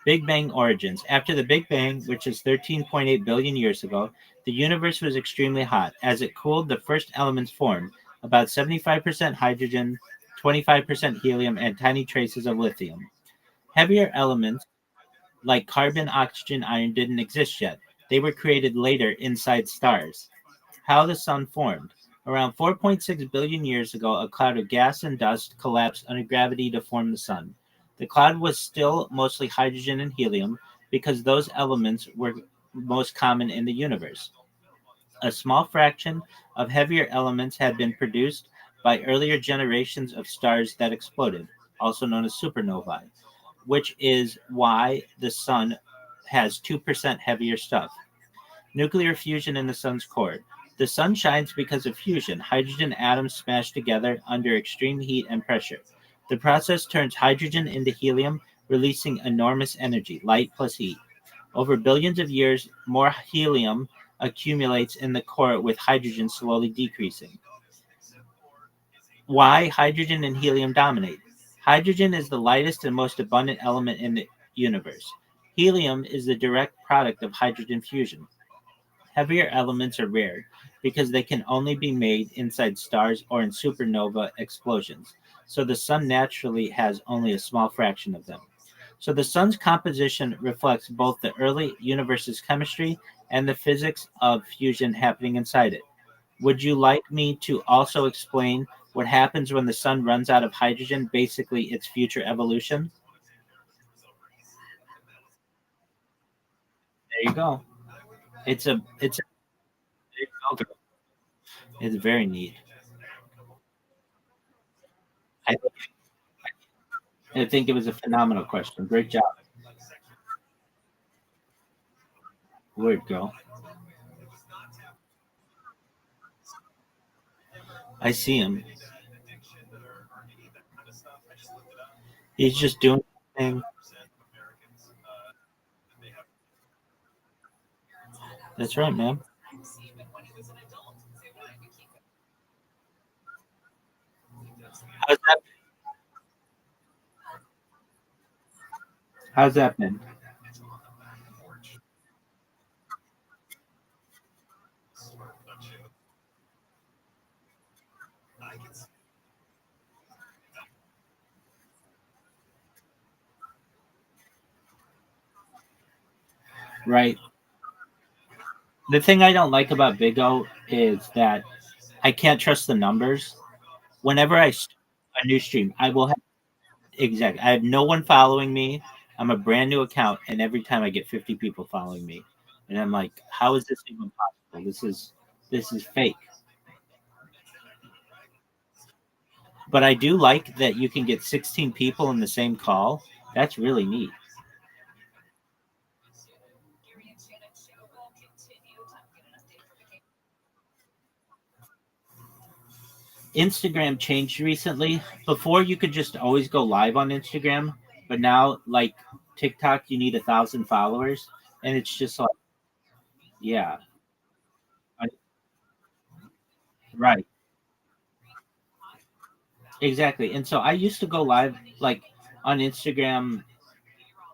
Big Bang origins. After the Big Bang, which is 13.8 billion years ago, the universe was extremely hot. As it cooled, the first elements formed about 75% hydrogen, 25% helium, and tiny traces of lithium. Heavier elements like carbon, oxygen, iron didn't exist yet. They were created later inside stars. How the sun formed. Around 4.6 billion years ago, a cloud of gas and dust collapsed under gravity to form the sun. The cloud was still mostly hydrogen and helium because those elements were most common in the universe. A small fraction of heavier elements had been produced by earlier generations of stars that exploded, also known as supernovae, which is why the sun has 2% heavier stuff. Nuclear fusion in the sun's core. The sun shines because of fusion. Hydrogen atoms smash together under extreme heat and pressure. The process turns hydrogen into helium, releasing enormous energy, light plus heat. Over billions of years, more helium accumulates in the core with hydrogen slowly decreasing. Why hydrogen and helium dominate? Hydrogen is the lightest and most abundant element in the universe. Helium is the direct product of hydrogen fusion. Heavier elements are rare because they can only be made inside stars or in supernova explosions, so the sun naturally has only a small fraction of them. So the sun's composition reflects both the early universe's chemistry and the physics of fusion happening inside it. Would you like me to also explain what happens when the sun runs out of hydrogen, basically its future evolution? There you go. It's very neat. I, I think it was a phenomenal question. Great job. Where'd it go? I see him. He's just doing thing. That's right, man. How's that? How's that been? Right. The thing I don't like about Big O is that I can't trust the numbers. Whenever I start a new stream, I will have exactly. I have no one following me. I'm a brand new account, and every time I get 50 people following me, and I'm like, how is this even possible? This is fake. But I do like that you can get 16 people in the same call. That's really neat. Instagram changed recently. Before you could just always go live on Instagram, but now like TikTok, you need 1,000 followers, and it's just like, yeah, right, exactly. And so I used to go live like on Instagram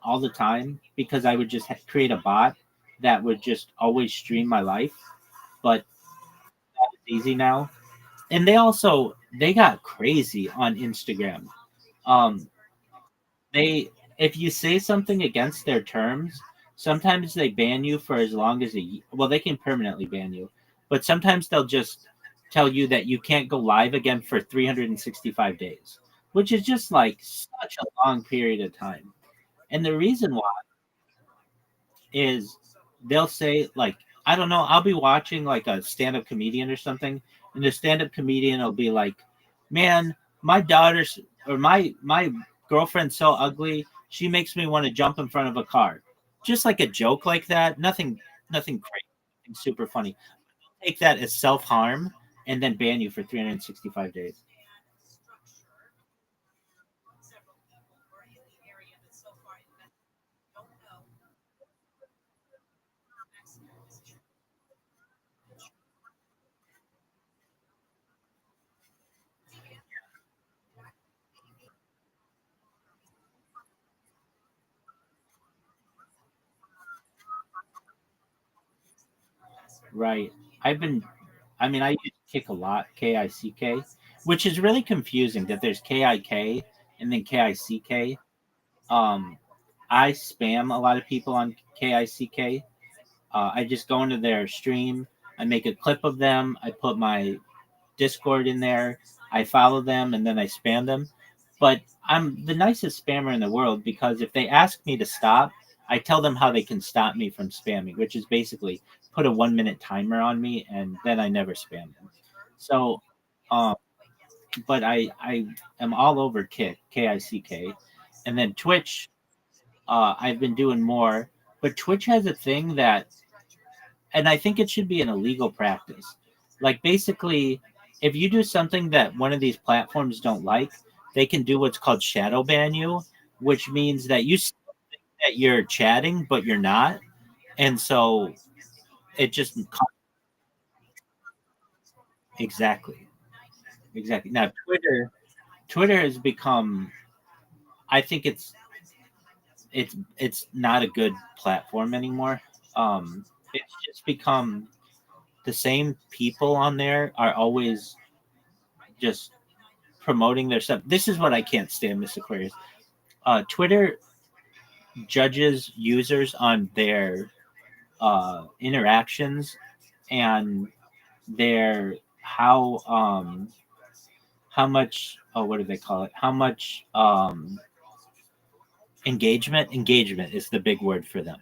all the time because I would just create a bot that would just always stream my life. But it's easy now, and they got crazy on Instagram. Um, they if you say something against their terms, sometimes they ban you for as long as well, they can permanently ban you, but sometimes they'll just tell you that you can't go live again for 365 days, which is just like such a long period of time. And the reason why is they'll say like, I don't know, I'll be watching like a stand-up comedian or something, and the stand-up comedian will be like, man, my daughter's or my girlfriend's so ugly, she makes me want to jump in front of a car. Just like a joke like that, nothing crazy, nothing super funny. Take that as self-harm and then ban you for 365 days. Right. I mean, I use Kick a lot, Kick, which is really confusing that there's KIK and then KICK. Um, I spam a lot of people on KICK. I just go into their stream, I make a clip of them, I put my Discord in there, I follow them, and then I spam them. But I'm the nicest spammer in the world because if they ask me to stop, I tell them how they can stop me from spamming, which is basically put a 1 minute timer on me, and then I never spam them. So, um, but I am all over Kick, and then Twitch. I've been doing more, but Twitch has a thing that, and I think it should be an illegal practice. Like basically, if you do something that one of these platforms don't like, they can do what's called shadow ban you, which means that you still think that you're chatting, but you're not, and so it just exactly, exactly. Now Twitter has become. I think it's not a good platform anymore. It's just become the same people on there are always just promoting their stuff. This is what I can't stand, Miss Aquarius. Twitter judges users on their interactions and their how much what do they call it? How much engagement is the big word for them.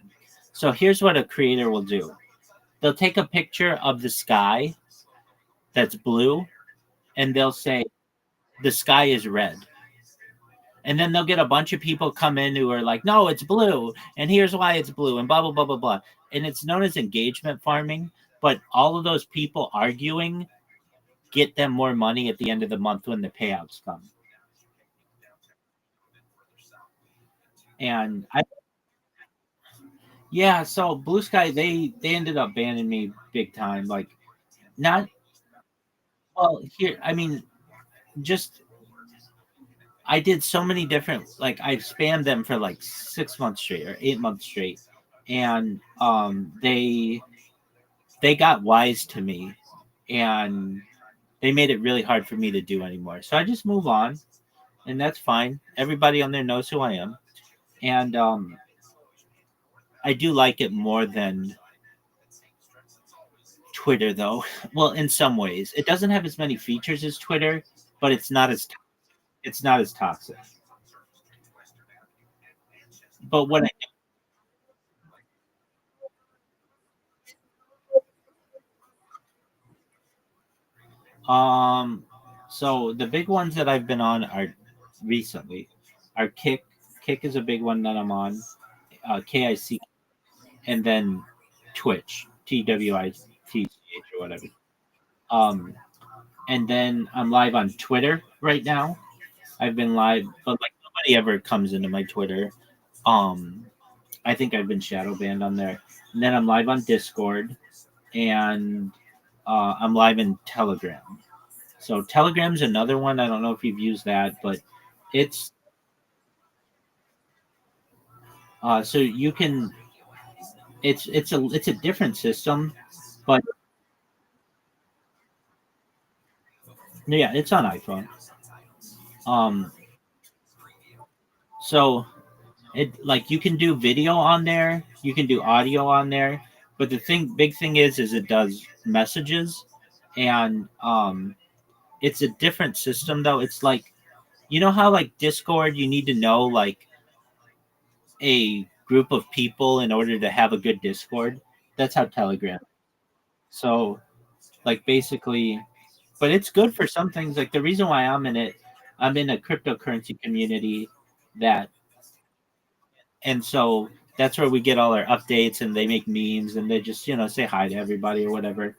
So here's what a creator will do. They'll take a picture of the sky that's blue and they'll say the sky is red. And then they'll get a bunch of people come in who are like, no, it's blue, and here's why it's blue, and blah blah blah blah blah. And it's known as engagement farming, but all of those people arguing get them more money at the end of the month when the payouts come. And I yeah, so Blue Sky they ended up banning me big time. Like not well here I mean just I did so many different like I've spammed them for like 6 months straight or 8 months straight. And they got wise to me and they made it really hard for me to do anymore. So I just move on and that's fine. Everybody on there knows who I am. And I do like it more than Twitter though. Well, in some ways. It doesn't have as many features as Twitter, but it's not as toxic. But what so the big ones that I've been on are recently are Kick is a big one that I'm on. KIC, and then Twitch, TWITCH or whatever. And then I'm live on Twitter right now. I've been live, but like nobody ever comes into my Twitter. I think I've been shadow banned on there. And then I'm live on Discord, and I'm live in Telegram. So Telegram's another one. I don't know if you've used that, but it's so you can. It's a different system, but yeah, it's on iPhone. Um, so it like you can do video on there, you can do audio on there, but the big thing is it does messages, and it's a different system though. It's like you know how like Discord, you need to know like a group of people in order to have a good Discord. That's how Telegram. So like basically, but it's good for some things. Like the reason why I'm in it, I'm in a cryptocurrency community that, and so that's where we get all our updates, and they make memes, and they just say hi to everybody or whatever.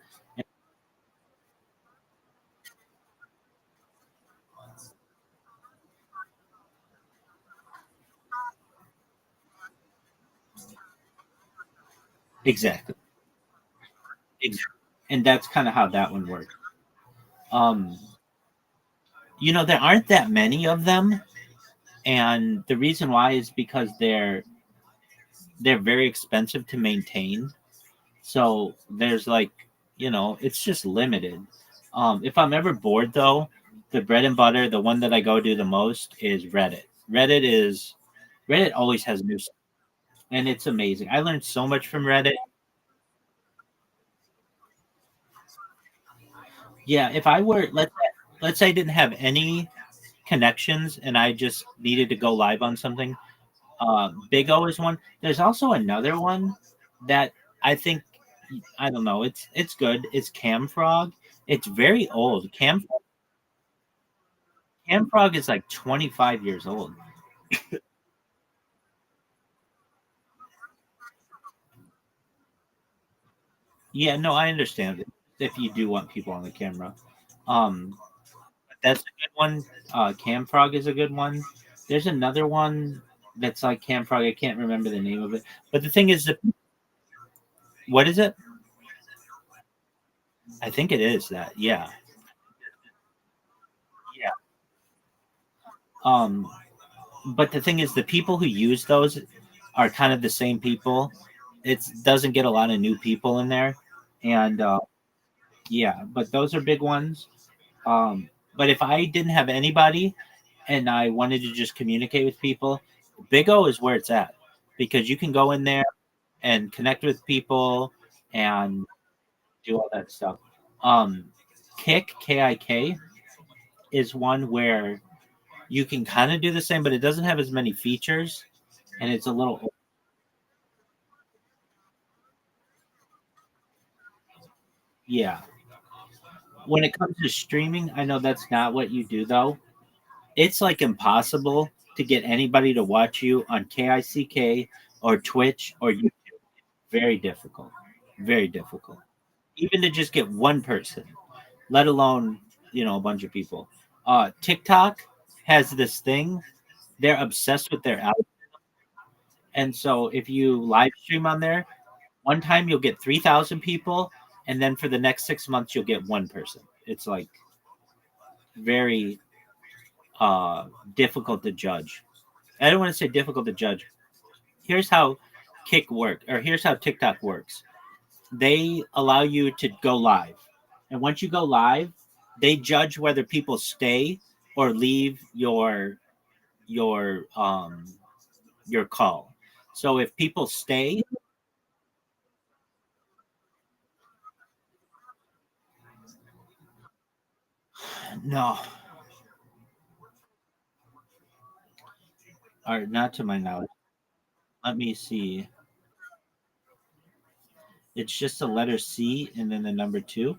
Exactly. Exactly. And that's kind of how that one works. Um, there aren't that many of them, and the reason why is because they're very expensive to maintain. So there's like, it's just limited. If I'm ever bored though, the bread and butter, the one that I go to the most is Reddit. Reddit always has new stuff, and it's amazing. I learned so much from Reddit. Yeah, if I were let's say I didn't have any connections and I just needed to go live on something, Big O is one. There's also another one that I think I don't know. It's good. It's Camfrog. It's very old. Camfrog is like 25 years old. Yeah, no, I understand it. If you do want people on the camera, um, that's a good one. Camfrog is a good one. There's another one that's like Camfrog. I can't remember the name of it. But the thing is, what is it? I think it is that. Yeah, yeah. Um, but the thing is, the people who use those are kind of the same people. It doesn't get a lot of new people in there, and yeah. But those are big ones. But if I didn't have anybody and I wanted to just communicate with people, Big O is where it's at because you can go in there and connect with people and do all that stuff. Um, Kik is one where you can kind of do the same, but it doesn't have as many features, and it's a little yeah. When it comes to streaming, I know that's not what you do though. It's like impossible to get anybody to watch you on KICK or Twitch or YouTube. Very difficult. Very difficult. Even to just get one person, let alone, a bunch of people. TikTok has this thing. They're obsessed with their algorithm. And so if you live stream on there, one time you'll get 3,000 people, and then for the next 6 months you'll get one person. It's like very difficult to judge. I don't want to say difficult to judge. Here's how here's how TikTok works. They allow you to go live. And once you go live, they judge whether people stay or leave your your call. So if people stay, no, or not to my knowledge. Let me see. It's just the letter C and then the number 2.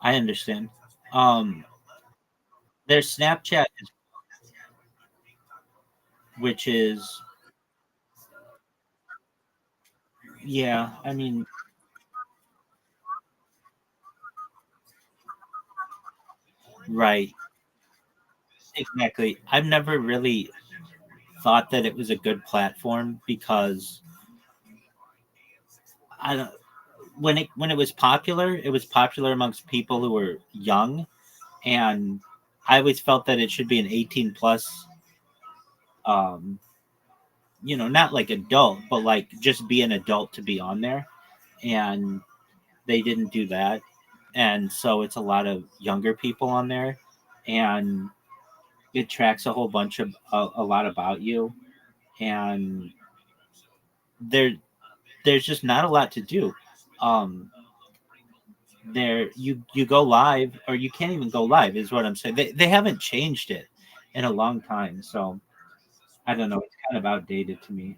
I understand. There's Snapchat, which is yeah. I mean, right. Exactly. I've never really thought that it was a good platform because I don't when it it was popular amongst people who were young, and I always felt that it should be an 18 plus, um, not like adult, but like just be an adult to be on there, and they didn't do that, and so it's a lot of younger people on there, and it tracks a whole bunch of a lot about you, and there there's just not a lot to do. Um, there you go live, or you can't even go live is what I'm saying. They haven't changed it in a long time, so I don't know, it's kind of outdated to me.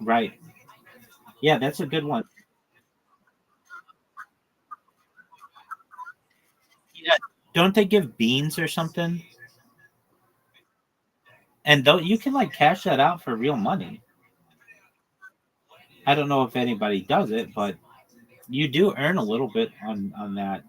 Right. Yeah, that's a good one. Yeah, don't they give beans or something? And though you can like cash that out for real money. I don't know if anybody does it, but you do earn a little bit on that.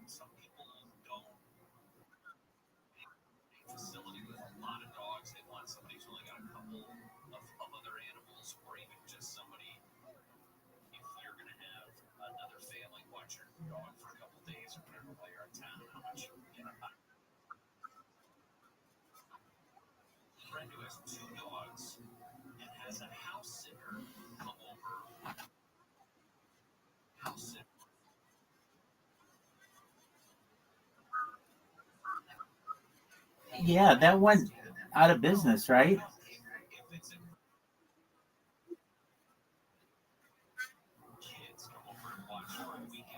Yeah, that went out of business, right?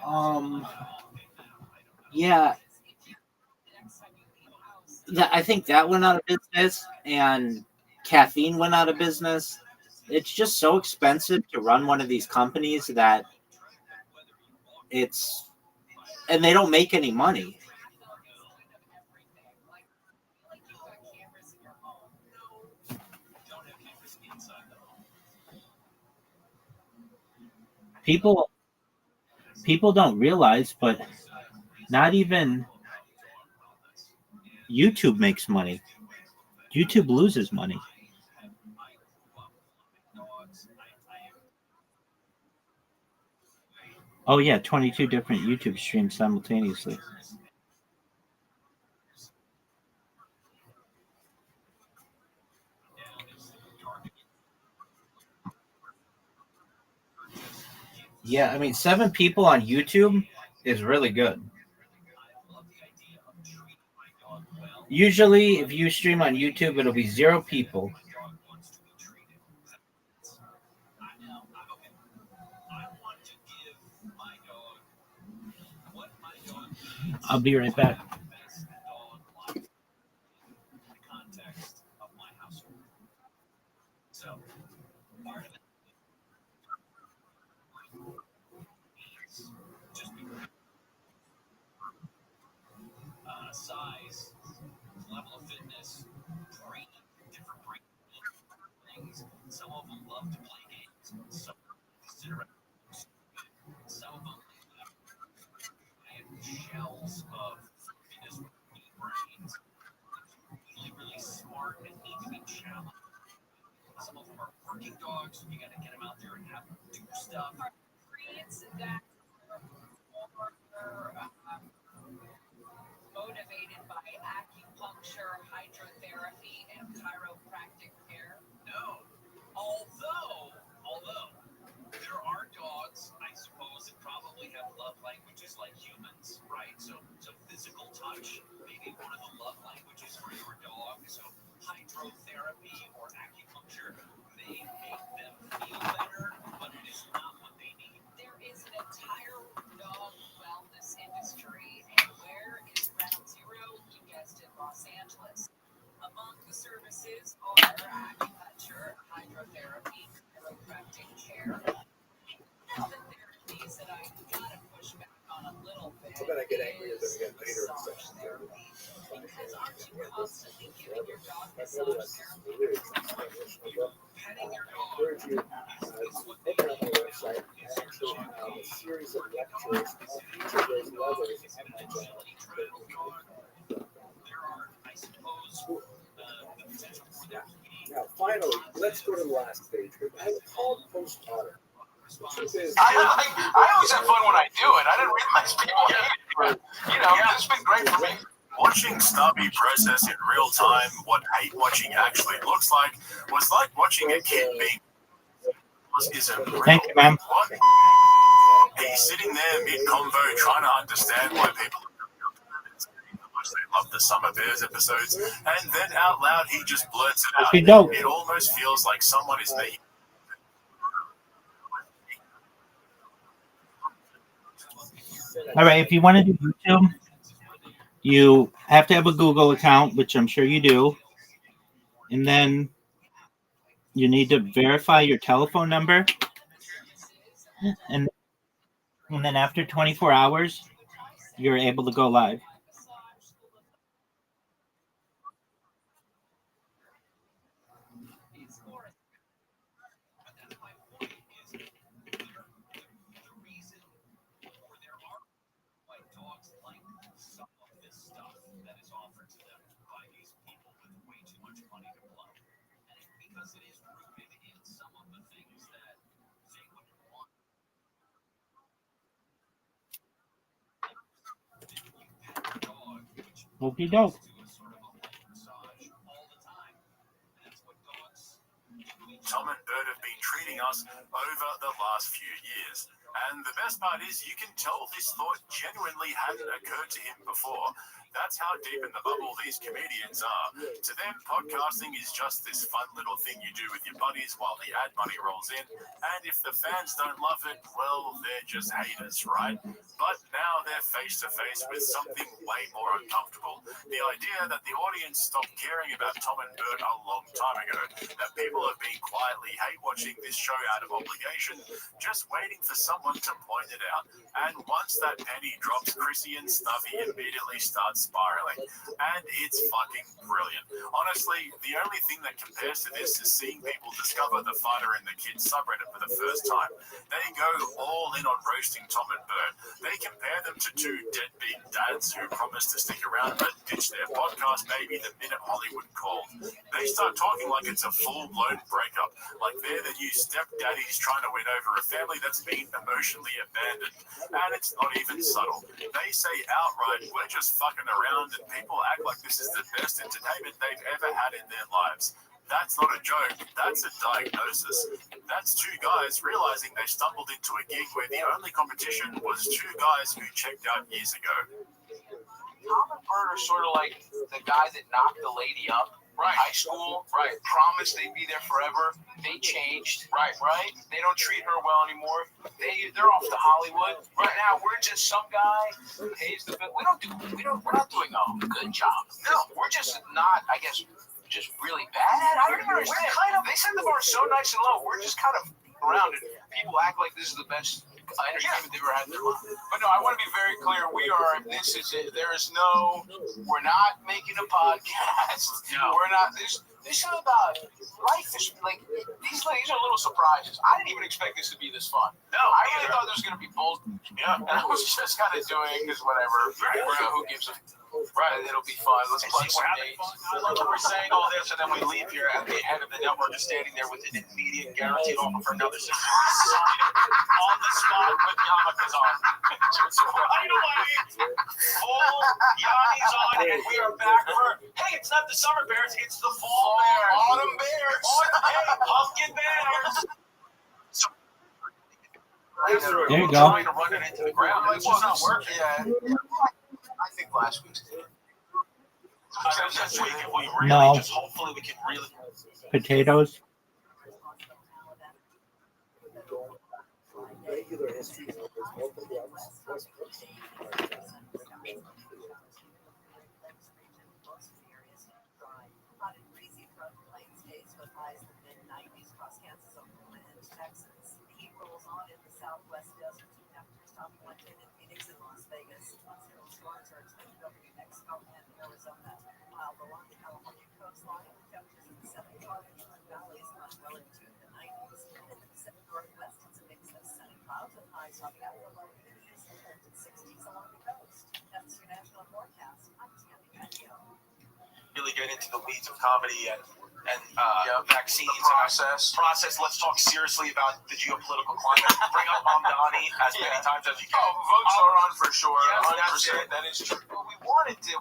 Um, yeah, I think that went out of business, and caffeine went out of business. It's just so expensive to run one of these companies that it's and they don't make any money. People people don't realize, but not even YouTube makes money. YouTube loses money. Oh yeah, 22 different YouTube streams simultaneously. Yeah, I mean 7 people on YouTube is really good. Usually if you stream on YouTube it'll be 0 people. I'll be right back. Motivated by acupuncture, hydrotherapy, and chiropractic care? No. Although there are dogs, I suppose, that probably have love languages like humans, right? So physical touch, maybe one of the love languages for your dog. So hydrotherapy or acupuncture may make them feel better, but it is not what they need. There is an entire services or acupuncture, hydrotherapy, chiropractic care. Now the therapies that I gotta push back on a little bit. I'm gonna get angry as I get later in massage session. therapy. Because aren't you constantly giving your dog My massage brother therapy? really You're petting your I dog. encourage you to look on my website. I actually have a series of lectures on each of those levels on my channel. Now, finally, let's go to the last page. I called postpartum. The truth is, I always have fun when I do it. I didn't realize people hate it, but it's been great for me. Watching Stubby process in real time what hate watching actually looks like was like watching a kid being isn't real. Thank you, ma'am. What? He's sitting there mid-convo trying to understand why people they love the Summer Bears episodes, and then out loud he just blurts it out. Okay, dope. It almost feels like someone is making. All right, if you want to do YouTube, you have to have a Google account, which I'm sure you do. And then you need to verify your telephone number. And then after 24 hours, you're able to go live. Okie doke. Tom and Bert have been treating us over the last few years. And the best part is you can tell this thought genuinely hadn't occurred to him before. That's how deep in the bubble these comedians are. To them, podcasting is just this fun little thing you do with your buddies while the ad money rolls in. And if the fans don't love it, well, they're just haters, right? But now they're face to face with something way more uncomfortable. The idea that the audience stopped caring about Tom and Bert a long time ago. That people have been quietly hate-watching this show out of obligation, just waiting for someone to point it out. And once that penny drops, Chrissy and Stuffy immediately start spiraling. And it's fucking brilliant. Honestly, the only thing that compares to this is seeing people discover the Fighter and the Kids subreddit for the first time. They go all in on roasting Tom and Bert. They compare them to two deadbeat dads who promised to stick around but ditched their podcast baby the minute Hollywood called. They start talking like it's a full-blown breakup, like they're the new stepdaddies trying to win over a family that's been emotionally abandoned. And it's not even subtle. They say outright, we're just fucking around, and people act like this is the best entertainment they've ever had in their lives. That's not a joke, that's a diagnosis. That's two guys realizing they stumbled into a gig where the only competition was two guys who checked out years ago. Tom and Bert are sort of like the guy that knocked the lady up. Right. High school. Right. Promised they'd be there forever. They changed. Right. Right. They don't treat her well anymore. They're off to Hollywood. Right now, we're just some guy who pays the bill. We're not doing a good job. No. We're just not, I guess, just really bad. I don't even understand. They set the bar so nice and low. We're just kind of around it. People act like this is the best entertainment they've ever had in their life. But no, I want to be very clear. This is it. We're not making a podcast. No. We're not. This is about life. Is like these are little surprises. I didn't even expect this to be this fun. No, I really thought there was going to be bull. Yeah. And I was just kind of doing because whatever. Who gives a. Right, it'll be fun. Let's plug some names. We're saying all this, and then we leave here, and the head of the network is standing there with an immediate guaranteed offer for another 6 months. On the spot with yarmulkes on. Right away, full Yanni's on, and we are back for. Hey, it's not the Summer Bears, it's the Fall Bears. Autumn Bears. Hey, Pumpkin Bears. There you go. Trying to run it into the ground. Like, well, it's not working. Yeah. I think last week's did. This week, if we really No. just hopefully we can really. Potatoes. Regular history knows multiple drugs. Texas. The heat rolls on in the southwest desert. Temperatures top 110 in Phoenix and Las Vegas. Zero storms are expected over New Mexico and Arizona. While along the California coastline, temperatures in the 75 and inland valleys run well into the 90s. In the Pacific Northwest, it's a mix of sunny clouds and highs on the upper low 50s and 60s along the coast. That's your national forecast. I'm Tammy Petio. Really get into the weeds of comedy and vaccines process. Let's talk seriously about the geopolitical climate. Bring up Mamdani as many times as you can. Votes are on for sure. Yes, 100%. That is true.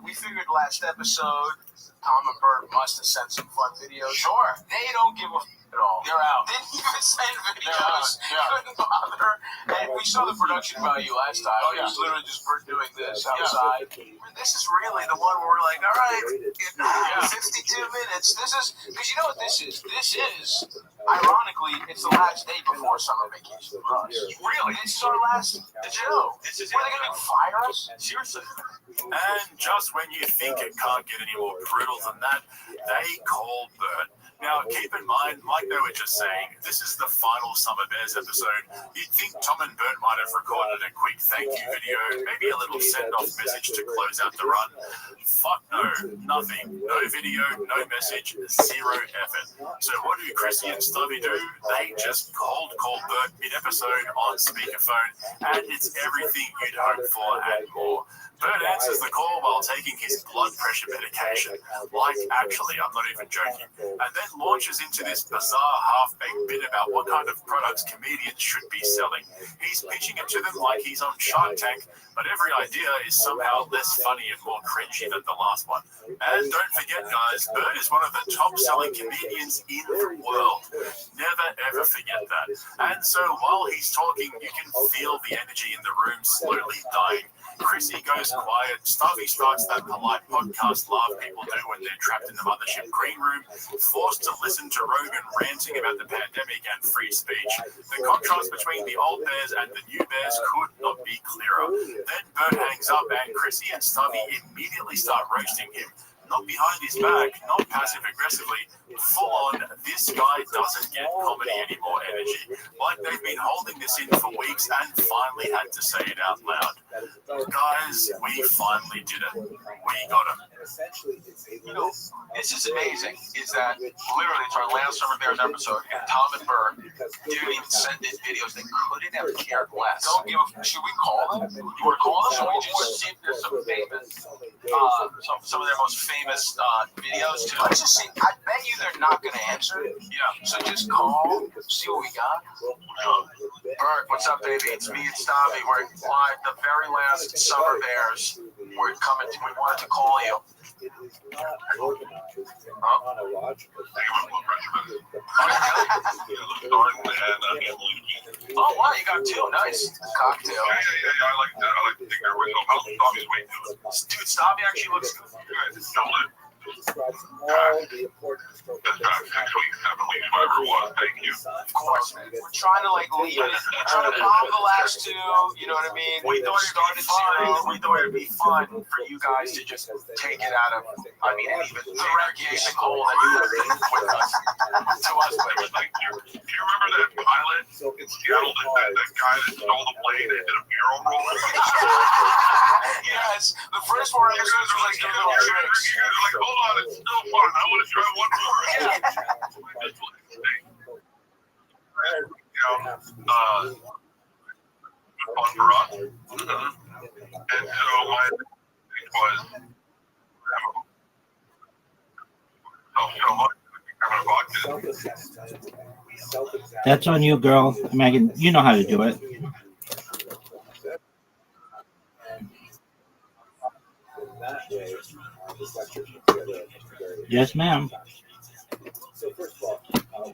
We figured last episode, Tom and Bert must have sent some fun videos. Sure. They don't give a at all. They're out. Didn't even send videos. Couldn't bother. And we saw the production value last time. Oh, yeah. It was literally just Bert doing this outside. This is really the one where we're like, all right, 52 minutes. This is, because you know what this is? This is, ironically, it's the last day before summer vacation for us. Really? This is our last show. Were they going to fire us? Seriously? And just when you think it can't get any more brutal than that, they call Bert. Now, keep in mind, like they were just saying, this is the final Summer Bears episode. You'd think Tom and Bert might have recorded a quick thank you video, maybe a little send-off message to close out the run. Fuck no, nothing. No video, no message, zero effort. So what do Chrissy and Stubby do? They just cold call Bert mid-episode on speakerphone, and it's everything you'd hope for and more. Bert answers the call while taking his blood pressure medication. Like, actually, I'm not even joking. And then launches into this bizarre half-baked bit about what kind of products comedians should be selling. He's pitching it to them like he's on Shark Tank, but every idea is somehow less funny and more cringy than the last one. And don't forget, guys, Bert is one of the top-selling comedians in the world. Never, ever forget that. And so while he's talking, you can feel the energy in the room slowly dying. Chrissy goes quiet. Stubby starts that polite podcast laugh people do when they're trapped in the mothership green room, forced to listen to Rogan ranting about the pandemic and free speech. The contrast between the old Bears and the new Bears could not be clearer. Then Bert hangs up and Chrissy and Stubby immediately start roasting him. Not behind his back, not passive-aggressively, full-on, this guy doesn't get comedy anymore energy. Like they've been holding this in for weeks and finally had to say it out loud. Guys, we finally did it. We got him. You know, this is amazing, is that literally it's our last Summer Bears episode, and Tom and Bert didn't even send in videos. They couldn't have cared less. Should we call them? You want to call them? Should we just see if there's some famous, some of their most famous videos? Let's just see. I bet you they're not going to answer. Yeah. So just call, see what we got. Bert, what's up, baby? It's me and Stabby. We're live, the very last Summer Bears. We're coming. We wanted to call you. Oh wow, you got two. Nice cocktail. I like to think they're way up. How's Stabby's weight doing? Dude, Stabby actually looks good. That's about 6 weeks, 7 weeks, whatever it was. Thank you. Of course, man. We're trying to lead it. We're trying to bomb the last two. You know what I mean? We thought it'd be fun for you guys to just take it out of. I mean, and even the recreation hole that you were in with us. To us, but do you remember that pilot in Seattle? That guy that stole the plane and did a mural roll? Yes, the first 4 episodes were like doing little tricks. Like, hold on, it's still fun. I want to try one more. Fun for us. And so my thing was, That's on you, girl. Megan, you know how to do it. Yes, ma'am. So first of all, as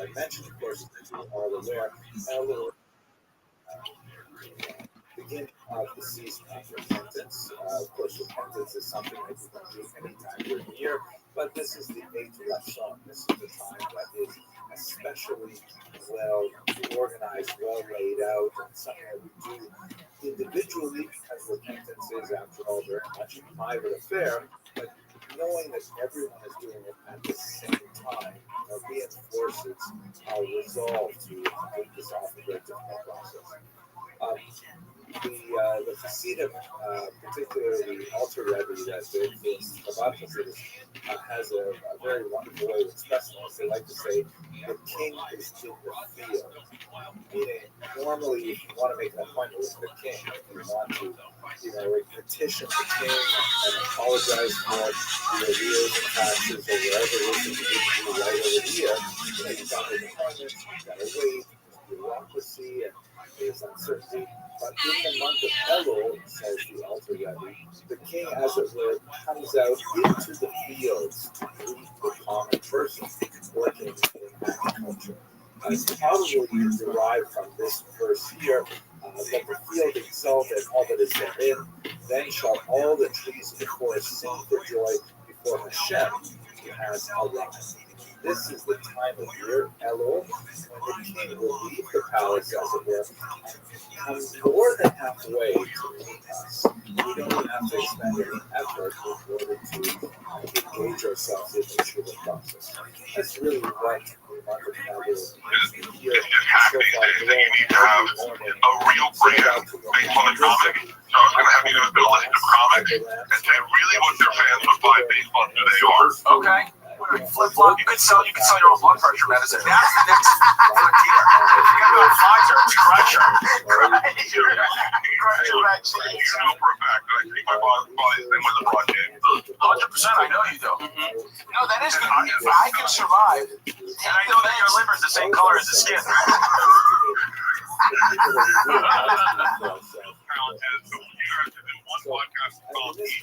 I mentioned, of course, as you are aware, a little beginning of the season of repentance. Of course, repentance is something that you can do any time during the year, but this is the 8th lesson. This is the time that is especially well organized, well laid out, and something that we do individually, because repentance is, after all, very much a private affair. But knowing that everyone is doing it at the same time reinforces our resolve to make this off a very difficult process. The Hasidim, particularly the Alter Rebbe that has a very wonderful way of expressing this. They like to say, the king is in the field. Meaning, normally, if you want to make an appointment with the king, if you want to, petition the king and apologize for your arrears and taxes or whatever it is that you need to do right over the year, you've got an appointment, you've got to wait, bureaucracy, and there's uncertainty. But in the month of Elul, says the Alter Rebbe, the king, as it were, comes out into the fields to meet the common person working in agriculture. Probably derived from this verse here, that the field itself and all that is therein, then shall all the trees of the forest sing for joy before Hashem, who has arrived. This is the time of year, Elul, when the king will leave the palace, as it were, and come more than halfway to meet us. We don't have to expend any effort in order to engage ourselves in the Shiva process. That's really what the month of Elul is. It's just happening days that you need to have a real brand based on the comic. So I was going to have you guys do a list of comics and say really what their fans would buy based on who they are. Okay. Flip flop. You could sell your own blood pressure medicine. That's the next frontier. You gotta go to Pfizer. It's Crusher. Crusher vaccine. You know for a fact that I think my body's been with the project. 100%. I know you do. No, that is good. If I can survive, and I know that your liver's the same color as the skin. One podcast called Heat. He's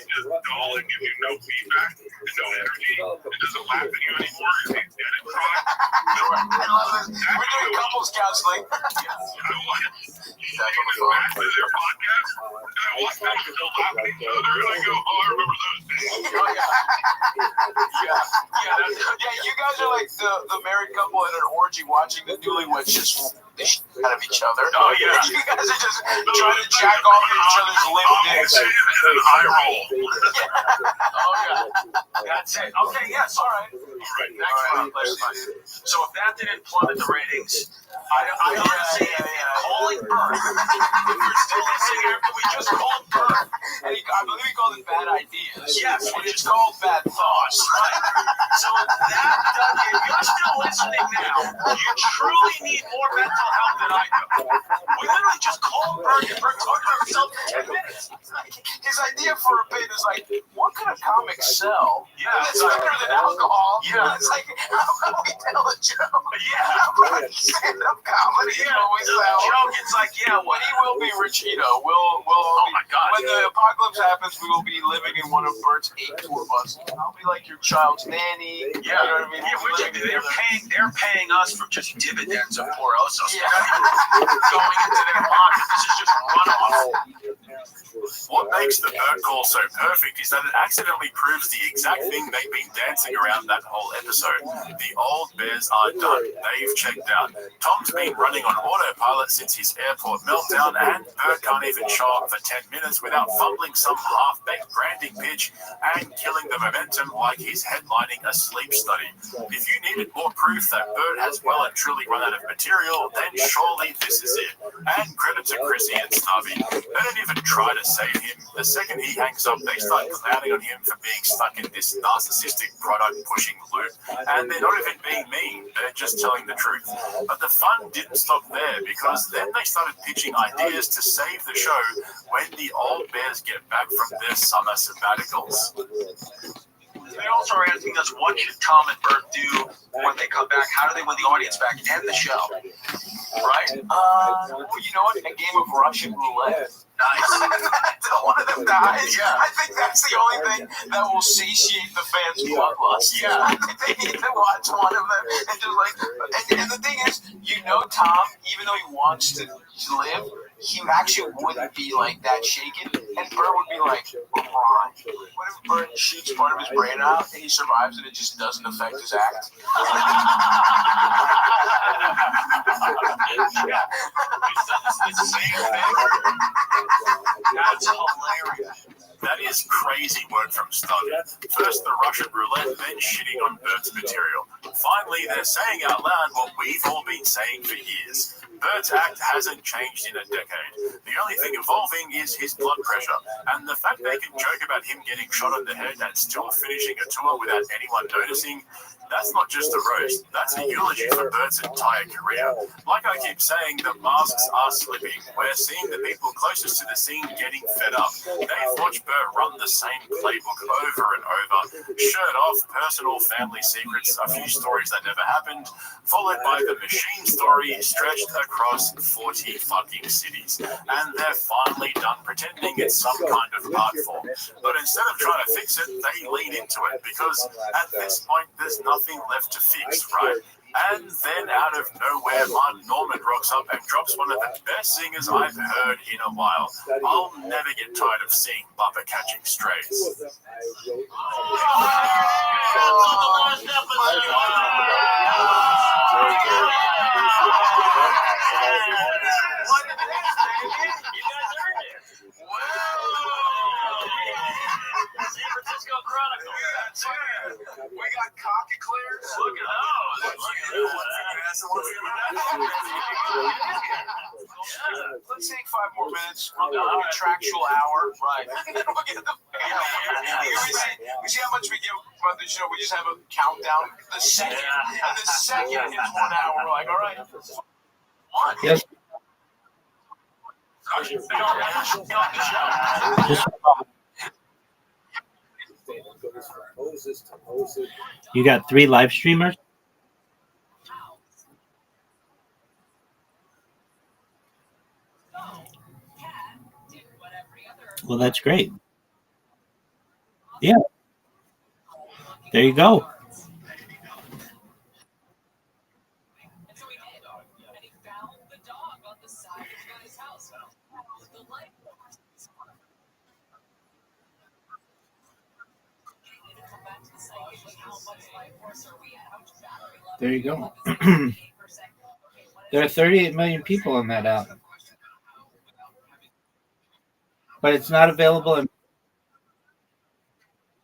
just dull and gives you no feedback and no energy. It doesn't laugh at you anymore. He's dead inside. I love this. We're doing couples counseling. That's their podcast. And I watch them still laugh at each other, and I go, oh, I remember those days. Yeah, you guys are like the married couple at an orgy watching the newlyweds just the shit out of each other. Oh, yeah. You guys are just trying to jack off each other's limp dicks. And an eye roll. Oh, yeah. That's it. Okay, yes, all right. Next one. So if that didn't plummet the ratings, I honestly, calling Bert, if you're still listening after we just called Bert, And I believe he called it bad ideas. yes, Which is called bad thoughts. right. So that, if you're still listening now, you truly need more mental health than I do. We literally just called Bert and Bert talked about himself for 10 minutes. His idea for a bit is like, what could a comic sell? Yeah, It's better than alcohol. Yeah. It's like, how can we tell a joke? Yeah. How about stand-up comedy? Yeah, Always the sell. joke, it's like, yeah, When he will be rich, we'll oh my God. when the apocalypse happens, we will be living in one of Bert's 8 tour buses. I'll be like your child's nanny. Yeah, You know what I mean? they're paying us for just dividends of poor Osos. Yeah. They're not even going into their pocket. This is just runoff. What makes the Bert call so perfect is that it accidentally proves the exact thing they've been dancing around that whole episode. The old bears are done. They've checked out. Tom's been running on autopilot since his airport meltdown, and Bert can't even show up for 10 minutes without fumbling some half-baked branding pitch and killing the momentum like he's headlining a sleep study. If you needed more proof that Bert has well and truly run out of material, then surely this is it. And credit to Chrissy and Snubby. They don't even try to save him. The second he hangs up, they start clowning on him for being stuck in this narcissistic product-pushing loop. And they're not even being mean, they're just telling the truth. But the fun didn't stop there, because then they started pitching ideas to save the show when the old bears get back from their summer sabbaticals. They also are asking us, what should Tom and Bert do when they come back? How do they win the audience back and the show? Right? Well, you know what? A game of Russian roulette. Nice. Until one of them dies. Yeah. I think that's the only thing that will satiate the fans' bloodlust. Yeah. They need to watch one of them and just like. And the thing is, Tom, even though he wants to live, he actually wouldn't be like that shaken. And Bert would be like, LeBron. What if Bert shoots part of his brain out and he survives and it just doesn't affect his act? It's the same thing. That's hilarious. That is crazy work from Stubby. First the Russian roulette, then shitting on Bert's material. Finally, they're saying out loud what we've all been saying for years. Bert's act hasn't changed in a decade. The only thing evolving is his blood pressure, and the fact they can joke about him getting shot on the head and still finishing a tour without anyone noticing, that's not just a roast, that's a eulogy for Bert's entire career. Like I keep saying, the masks are slipping. We're seeing the people closest to the scene getting fed up. They've watched Bert run the same playbook over and over. Shirt off, personal family secrets, a few stories that never happened, followed by the machine story stretched across 40 fucking cities. And they're finally done pretending it's some kind of art form. But instead of trying to fix it, they lean into it, because at this point, there's nothing left to fix, right? And then out of nowhere, Martin Norman rocks up and drops one of the best singers I've heard in a while. I'll never get tired of seeing Bubba catching strays. San Francisco Chronicle. We got cocky clears. Look at those. Let's take 5 more minutes. We'll do a contractual hour. Right. And then we'll get the. We see how much we give about the show. We just have a countdown. The second. And the second is 1 hour. We're like, all right. Yes. You got 3 live streamers? Well, that's great. Yeah. There you go. There you go. There are 38 million people on that app. But it's not available in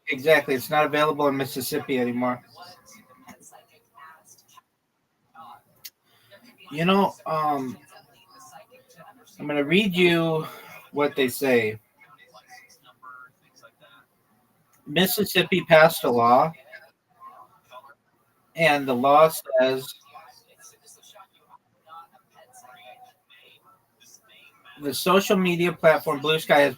exactly, it's not available in Mississippi anymore. You know, I'm going to read you what they say. Mississippi passed a law, and the law says the social media platform Blue Sky has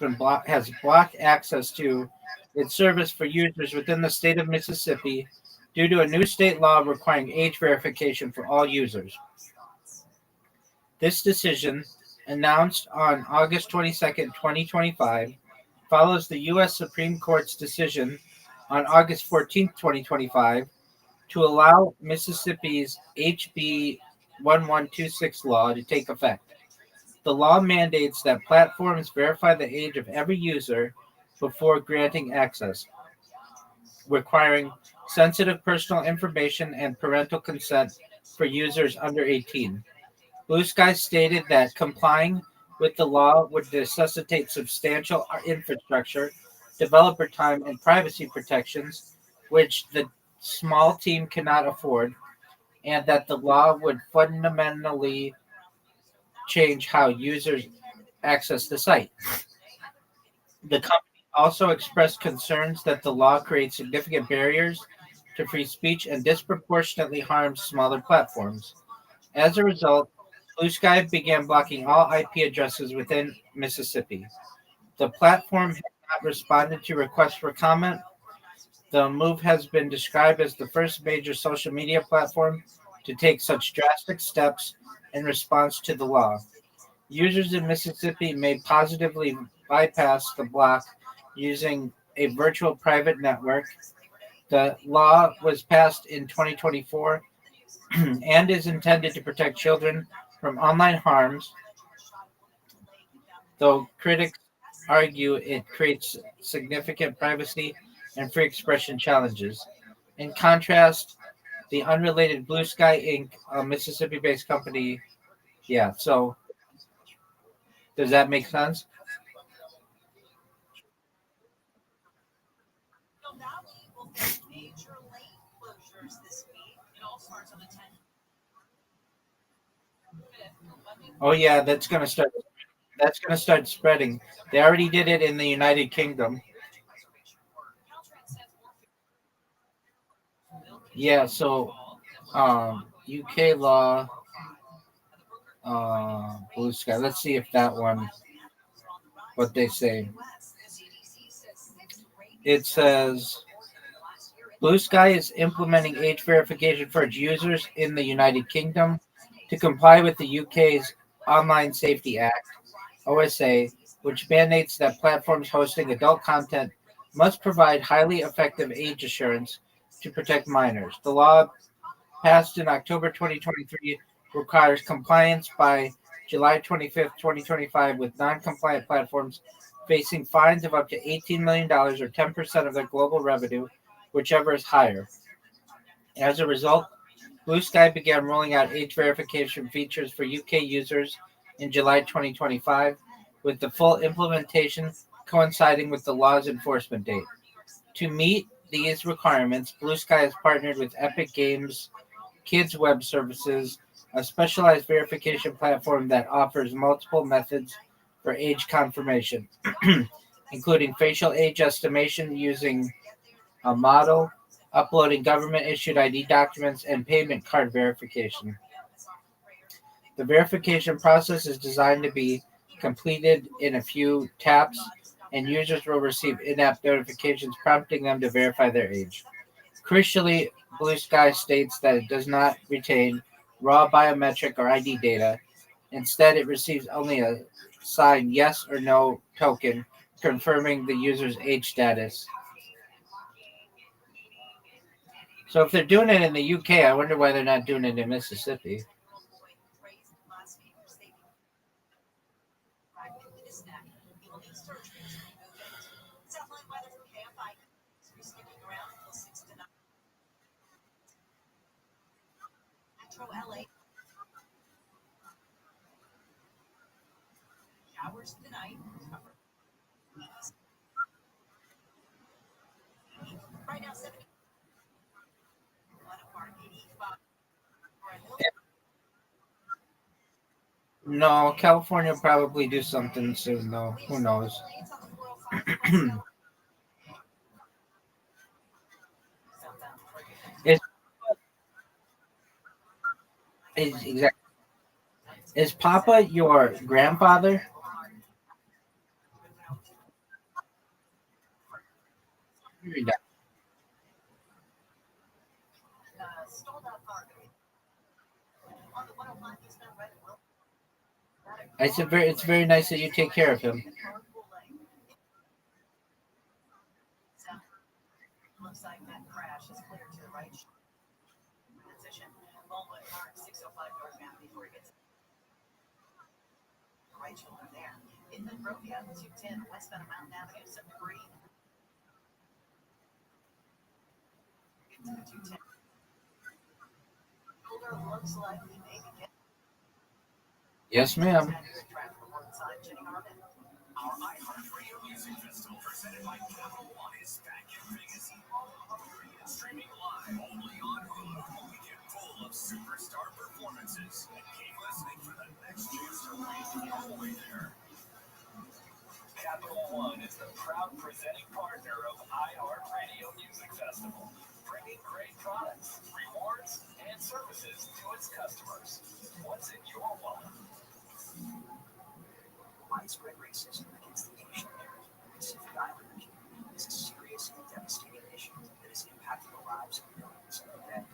blocked access to its service for users within the state of Mississippi due to a new state law requiring age verification for all users. This decision, announced on August 22nd, 2025, follows the U.S. Supreme Court's decision on August 14th, 2025, to allow Mississippi's HB 1126 law to take effect. The law mandates that platforms verify the age of every user before granting access, requiring sensitive personal information and parental consent for users under 18. Blue Sky stated that complying with the law would necessitate substantial infrastructure, developer time, and privacy protections, which the small team cannot afford, and that the law would fundamentally change how users access the site. The company also expressed concerns that the law creates significant barriers to free speech and disproportionately harms smaller platforms. As a result, Blue Sky began blocking all IP addresses within Mississippi. The platform has not responded to requests for comment. The move has been described as the first major social media platform to take such drastic steps in response to the law. Users in Mississippi may positively bypass the block using a virtual private network. The law was passed in 2024 and is intended to protect children from online harms, though critics argue it creates significant privacy and free expression challenges. In contrast, the unrelated Blue Sky Inc., a Mississippi-based company, so does that make sense? Oh yeah, that's gonna start. That's gonna start spreading. They already did it in the United Kingdom. Yeah, so UK law, Blue Sky. Let's see if that one, what they say. It says Blue Sky is implementing age verification for its users in the United Kingdom to comply with the UK's Online Safety Act, OSA, which mandates that platforms hosting adult content must provide highly effective age assurance to protect minors. The law, passed in October 2023, requires compliance by July 25th, 2025, with non-compliant platforms facing fines of up to $18 million or 10% of their global revenue, whichever is higher. As a result, Blue Sky began rolling out age verification features for UK users in July 2025, with the full implementation coinciding with the law's enforcement date. To meet these requirements, Blue Sky has partnered with Epic Games Kids Web Services, a specialized verification platform that offers multiple methods for age confirmation, including facial age estimation using a model, uploading government-issued ID documents, and payment card verification. The verification process is designed to be completed in a few taps, and users will receive in-app notifications prompting them to verify their age. Crucially, Blue Sky states that it does not retain raw biometric or ID data. Instead, it receives only a signed yes or no token confirming the user's age status. So if they're doing it in the UK, I wonder why they're not doing it in Mississippi. No, California will probably do something soon, though. Who knows? is, exactly. Is Papa your grandfather? It's very nice that you take care of him. Looks like that crash is clear to the right position. Baldwin Park, 605 northbound before he gets the right shoulder there. In Monrovia, 210 westbound of Mountain Avenue, some debris. To the 210. Shoulder looks like he may be getting. Yes, ma'am. Our iHeartRadio Music Festival presented by Capital One is back in Vegas. Streaming live only on Hulu. A weekend full of superstar performances. Keep listening for the next chance to read all the way there. Capital One is the proud presenting partner of iHeartRadio Music Festival, bringing great products, rewards, and services to its customers. What's in your wallet? Widespread racism against the Asian American and Pacific Islanders is a serious and devastating issue that is impacting the lives of millions every day.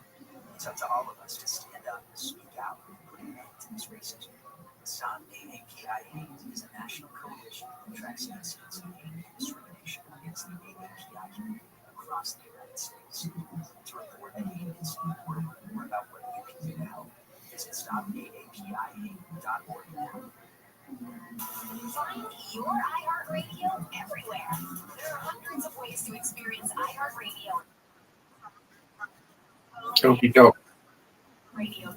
It's up to all of us to stand up, speak out, and put an end to this racism. Stop AAPIA is a national coalition that tracks incidents of hate and discrimination against the AAPI community across the United States. To report a hate incident or learn about what you can do to help, visit stopaaPIA.org now. Find your iHeartRadio everywhere. There are hundreds of ways to experience iHeartRadio. Okey doke. Radio.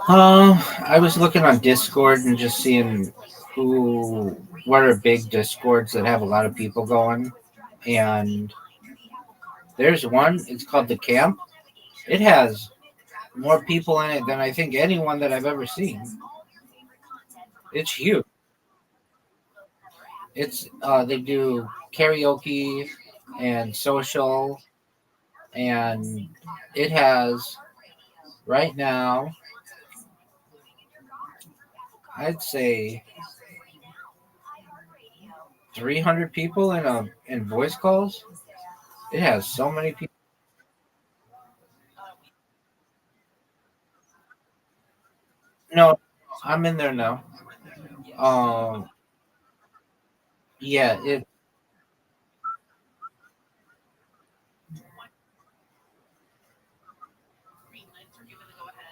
I was looking on Discord and just seeing what are big Discords that have a lot of people going, and there's one. It's called The Camp. It has more people in it than I think anyone that I've ever seen. It's huge. It's they do karaoke and social, and it has right now, I'd say 300 people in voice calls. It has so many people. No, I'm in there now. Um, yeah,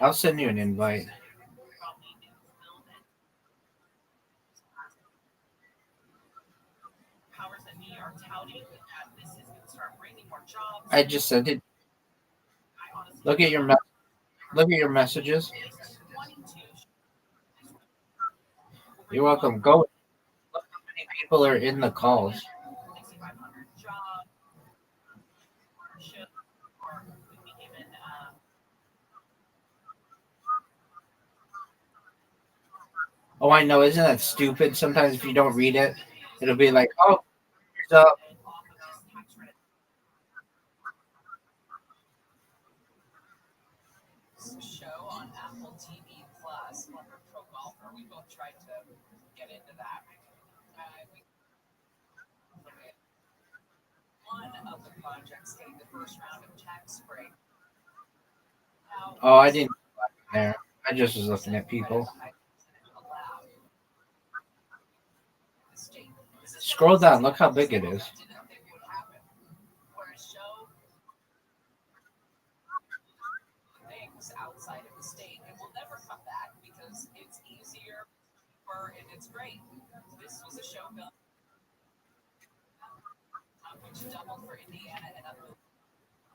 I'll send you an invite. I just sent it. Look at your look at your messages. You're welcome. Go. Look how many people are in the calls. Oh, I know. Isn't that stupid? Sometimes if you don't read it, it'll be like, oh, here's up. Show on Apple TV Plus, former pro golfer. We both tried to get into that. One of the projects getting the first round of tax break. Oh, I didn't go there. I just was looking at people. Scroll down. Look how big it is. Things outside of the state and will never come back because it's easier and it's great. This was a show built which doubled for Indiana and other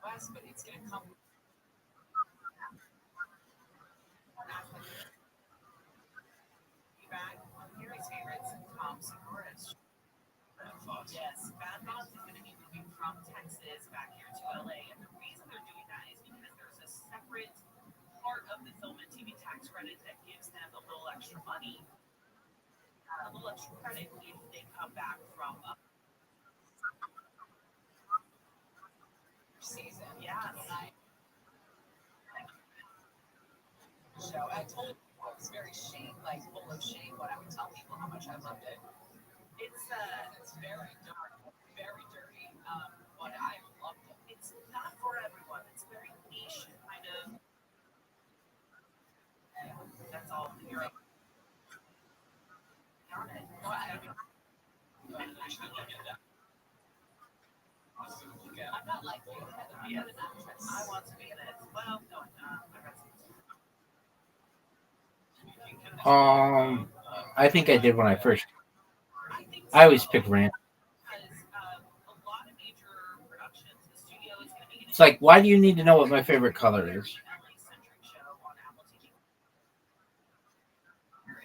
West, but it's going to come back. Here's favorites, Tom Segura's. Yes, Bad Moms is going to be moving from Texas back here to LA, and the reason they're doing that is because there's a separate part of the film and TV tax credit that gives them a little extra money, a little extra credit if they come back from season. Yeah, show. I told you I was very like full of shame when I would tell people how much I loved it. It's very dark, very dirty. But I loved it. It's not for everyone. It's very niche, kind of. That's all. You're on it. No, I'm not like you. Be an actress. I want to be in it. Well, no, I think I did when I first. I always pick random. It's like, why do you need to know what my favorite color is?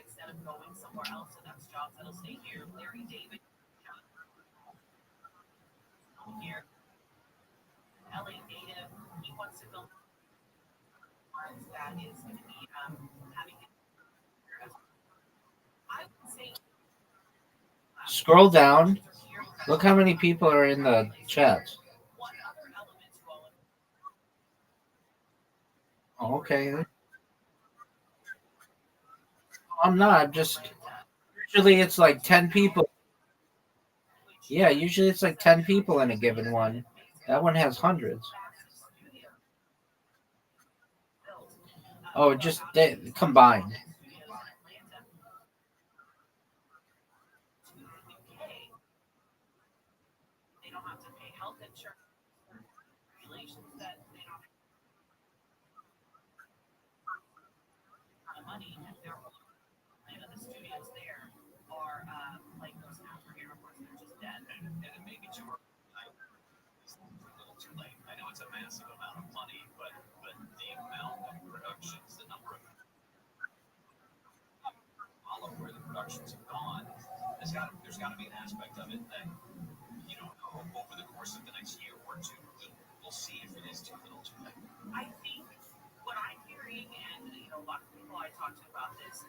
Instead of going somewhere else, so that's jobs that'll stay here. Larry David here, LA native. He wants to build that is going to be having. I would say Scroll down. Look how many people are in the chat. Oh, okay. I'm not. Just usually it's like 10 people. Yeah, usually it's like 10 people in a given one. That one has hundreds. Oh, just they combined. they don't have to pay health insurance regulations that they don't have money and they're the studios there are like those African airports they're just dead and making sure it's a little too late. I know it's a massive amount of money, but the amount of productions, the number of all of where the productions have gone, there's got to be an aspect of it that over the course of the next year or two we'll see if it is too little too late. I think a lot of people I talked to about this.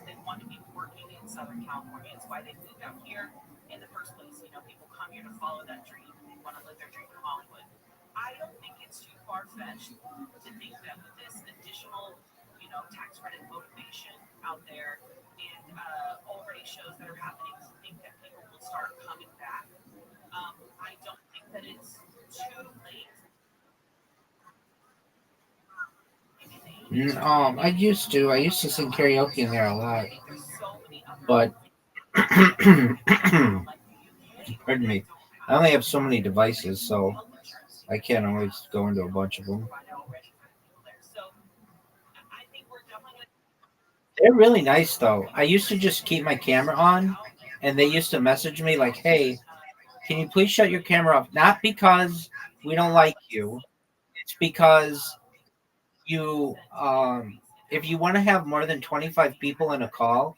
They want to be working in Southern California. It's why they moved out here in the first place. You know, people come here to follow that dream. They want to live their dream in Hollywood. I don't think it's too far-fetched to think that with this additional, you know, tax credit motivation out there and already shows that are happening, to think that people will start coming back. I don't think that it's too late. I used to sing karaoke in there a lot, but pardon me, I only have so many devices, so I can't always go into a bunch of them. They're really nice, though. I used to just keep my camera on, and they used to message me like, "Hey, can you please shut your camera off?" Not because we don't like you. It's because you, if you want to have more than 25 people in a call,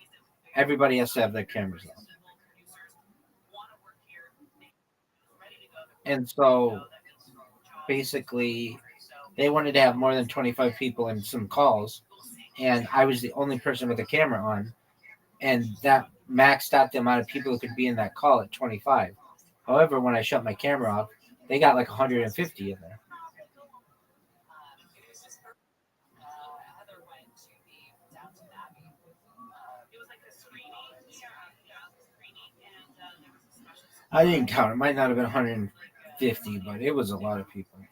everybody has to have their cameras on. And so basically, they wanted to have more than 25 people in some calls, and I was the only person with a camera on, and that maxed out the amount of people who could be in that call at 25. However, when I shut my camera off, they got like 150 in there. I didn't count. It might not have been 150, but it was a lot of people. It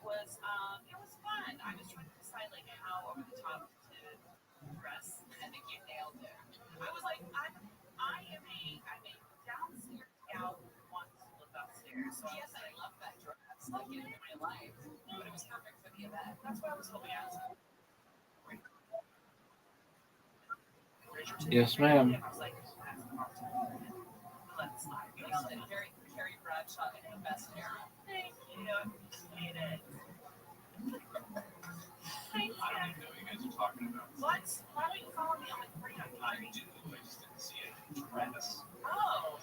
was fun. I was trying to decide like how over the top to dress. I think you nailed it. I was like, I'm a downstairs gal who wants to live upstairs. So yes, I love that dress. Like in my life, but it was perfect for the event. That's what I was hoping. Yes, ma'am. Carrie Bradshaw in the best era. Thank you. Appreciate it. I don't even know what you guys are talking about. What? Why don't you follow me on my free? I do. I just didn't see it. Travis. Oh.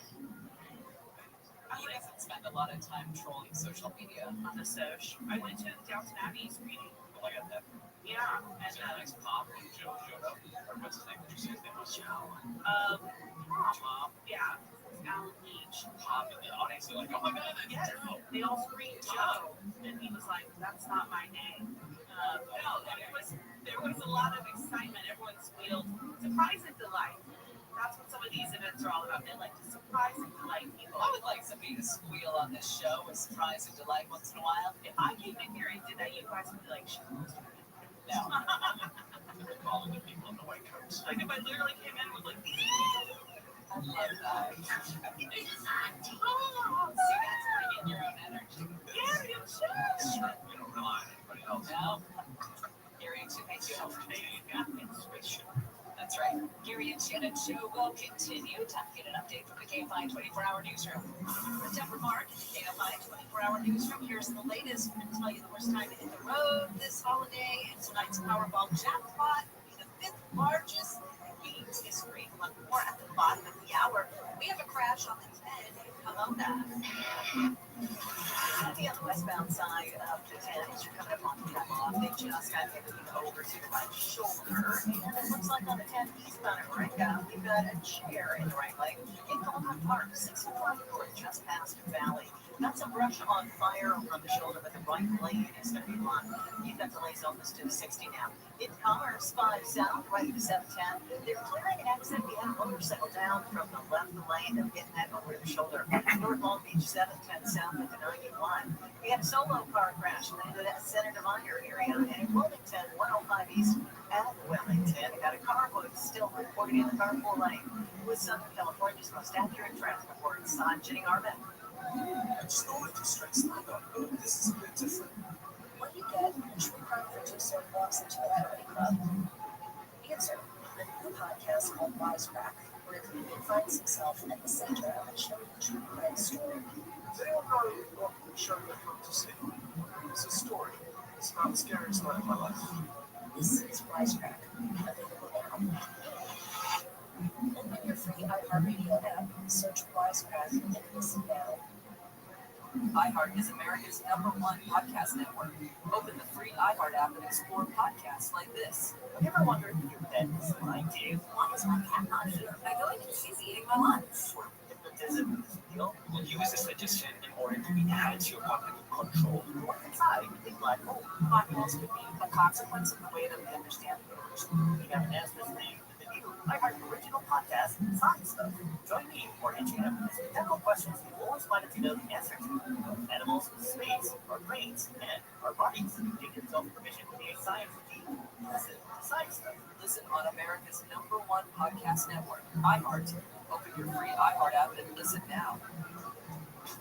He doesn't spend a lot of time trolling social media. On the social. I went to Downton Abbey screening. Well, I got that. Yeah. And next pop and Joe showed up. Or what's his name? Did you say his name was Joe? Mom. Yeah. Alan Leach. Pop in the audience. They're like, oh my god, that's Joe. They all screamed Joe. And he was like, that's not my name. No, there was a lot of excitement. Everyone squealed. Surprise and delight. That's what some of these events are all about. They like to surprise and delight people. I would like somebody to squeal on this show with surprise and delight once in a while. If I came in here and did that, you guys would be like, no. They're calling the people in the white coats. Like if I literally came in and was like, I love that. So that's bringing your own energy. Yeah, you should. We don't rely on anybody else. No. Gary and Shannon Show. That's right. Gary and Shannon Show will continue. Time to get an update from the K5 24-hour newsroom. Deborah Mark, K5 24-hour newsroom. Here's the latest. We're going to tell you the worst time to hit the road this holiday. And tonight's Powerball jackpot will be the fifth largest in history. We'll have more at the bottom of the hour. We have a crash on the 10 Pomona. On the westbound side of the 10, as you're coming up on the off, they just got hit over to the right shoulder. And it looks like on the 10 eastbound at Ringa, we've got a chair in the right lane. In Golden Park, 65 north, just past Valley. That's a brush on fire over on the shoulder, but the right lane is going to be blocked. You've got delays almost to 60 now. In Commerce, 5 south, right to 710. They're clearing an exit. We have a motorcycle down from the left lane and getting that over the shoulder. North Long Beach, 710 south at the 91. We had a solo car crash into that Senator Meyer area. And in Wilmington, 105 east at Wilmington, got a car was still reported in the carpool lane. With Southern California's most accurate traffic reports, I'm Jenny Arvin. I just don't like to stress that up, but this is a bit different. What do you get when a true crime producer walks into a comedy club? Answer, a new podcast called Wisecrack, where a comedian finds himself at the center of a chilling true crime story. Does anyone know what show you're from to see? It's a story. It's about the scariest night of my life. This is Wisecrack, available now. Open your free iHeartRadio app, search and listen now. iHeart is America's #1 podcast network. Open the free iHeart app and explore podcasts like this. Have you ever wondered if your pet is lying to you? Why is my cat not here? I go and she's eating my lunch. Hypnotism is real. We'll use this suggestion in order to enhance your cognitive control. Look inside a black hole. Black holes could be a consequence of the way that we understand the universe. We have an answer listening to the new iHeart original podcast, Science Stuff. Join me for HM as we tackle questions you always wanted to know the answer to. Animals, space, our brains, and our bodies. Give yourself permission to be a science geek. Listen to Science Stuff. Listen on America's #1 podcast network, iHeart. Open your free iHeart app and listen now.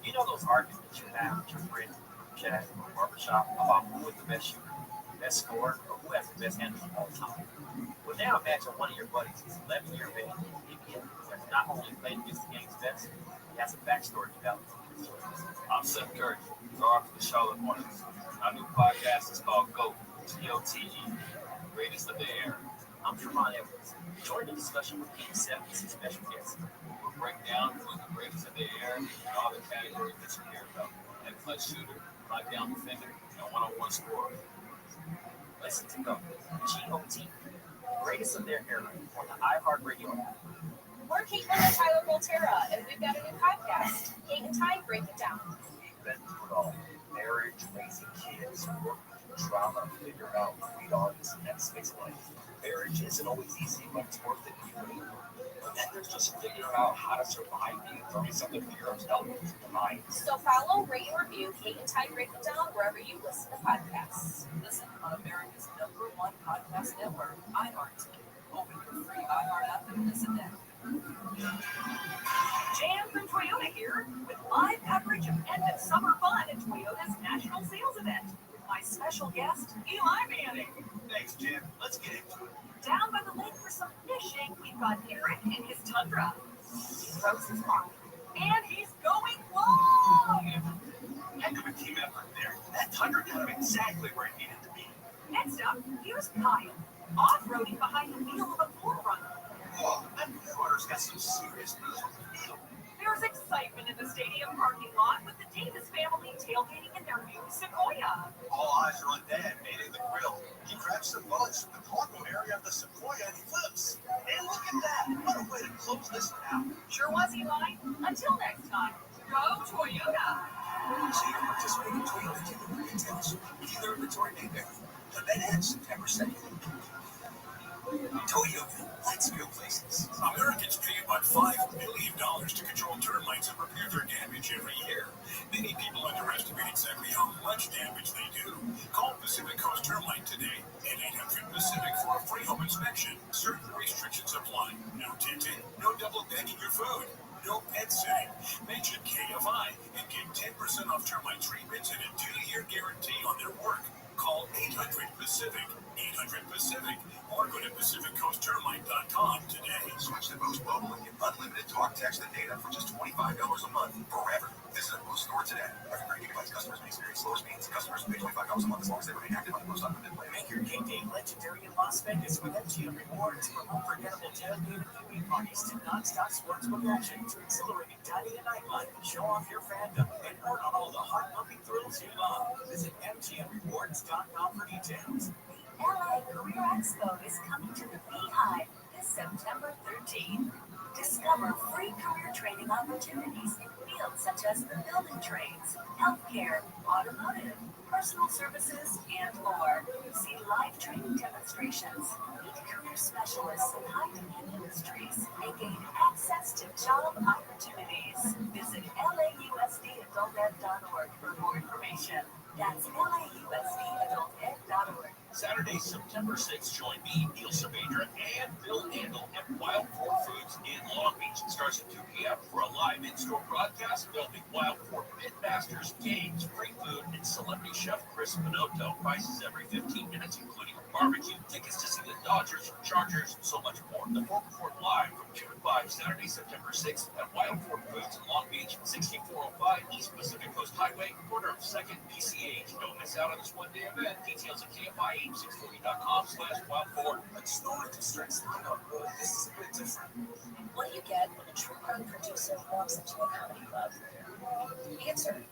You know those arguments you have with your friend, chat, or barbershop about who is the best shooter, best scorer, or who has the best handle of all time? Well, now imagine one of your buddies is 11-year vet, Indian, who has not only played against the game's best, he has a backstory developed. I'm Seth Curry, star for the Charlotte Hornets. Our new podcast is called GOAT, G-O-T-E, Greatest of the Air. I'm Tremont Edwards. Join the discussion with King Sevens and special guests. We'll break down who is the greatest of the air in all the categories that you care about. And clutch shooter, knockdown defender, and one-on-one scorer. Listen to GOAT, G-O-T, Greatest of Their Era on the iHeartRadio app. We're Kate and Tyler Volterra, and we've got a new podcast, Kate and Ty Break It Down. We've been through it all. Marriage, raising kids, work, trauma, figure out who we are in this next phase of life. Marriage isn't always easy, but it's worth it anyway. But then there's just figuring out how to survive being 30-something years old with the mind. So follow, rate, and review Kate and Ty Break It Down wherever you listen to podcasts. Listen on America's #1 podcast network, iHeart. Open your free iHeart app and listen now. Jan from Toyota here with live coverage of end of summer fun at Toyota's national sales event. With my special guest, Eli Manning. Thanks, Jim. Let's get into it. Down by the lake for some fishing, we've got Eric and his Tundra. He throws his line, and he's going long. Heck of a team effort there. That Tundra got him exactly where it needed to be. Next up, here's Kyle, off-roading behind the wheel of a 4Runner. Oh, that Forerunner's got some serious moves on the field. There's excitement in the stadium parking lot with the Davis family tailgating in their new Sequoia. All eyes are on Dad manning the grill. He grabs some bugs from the cargo area of the Sequoia and flips. And look at that! What a way to close this one out. Sure was, Eli. Until next time, go Toyota! See you participating in Toyota Junior Retails. Dealer inventory may vary. The event ends September 2nd. Toyota, let's go places. Americans pay about $5 million to control termites and repair their damage every year. Many people underestimate exactly how much damage they do. Call Pacific Coast Termite today at 800-PACIFIC for a free home inspection. Certain restrictions apply. No tinting, no double bagging your food, no pet sitting. Mention KFI and get 10% off termite treatments and a 2-year guarantee on their work. Call 800-PACIFIC, 800-PACIFIC, or go to PacificCoastTermite.com today. Switch to Boost Mobile and get unlimited talk, text, and data for just $25 a month forever. Visit a Boost store today. Every 30 gigabytes, customers may experience slower speeds. Customers pay $25 a month as long as they remain active on the Boost Unlimited plan. Make your game day legendary in Las Vegas with MGM Rewards from unforgettable tailgate and viewing parties to non-stop sportsbook action to exhilarating dining and nightlife. Show off your fandom and earn on all the heart-pumping thrills you love. Visit MGMRewards.com for details. LA Career Expo is coming to the Beehive this September 13th. Discover free career training opportunities in fields such as the building trades, healthcare, automotive, personal services, and more. See live training demonstrations, meet career specialists in high-demand industries, and gain access to job opportunities. Visit LAUSDadultEd.org for more information. That's LAUSDadultEd.org. Saturday, September 6th, join me, Neil Saavedra, and Bill Handel at Wild Pork Foods in Long Beach. It starts at 2 p.m. for a live in-store broadcast filming Wild Pork Pitmasters, games, free food, and celebrity chef Chris Minotto. Prices every 15 minutes, including barbecue, tickets to see the Dodgers, Chargers, so much more. The Fort Report live from 2 to 5, Saturday, September 6th at Wild Fork Foods in Long Beach, 6405 East Pacific Coast Highway, corner of 2nd PCH. Don't miss out on this one-day event. Details at KFI8640.com/Wild4. Let's start to stress lineup. This is a bit different. What do you get when a true crime producer walks into a comedy club? Answer: a new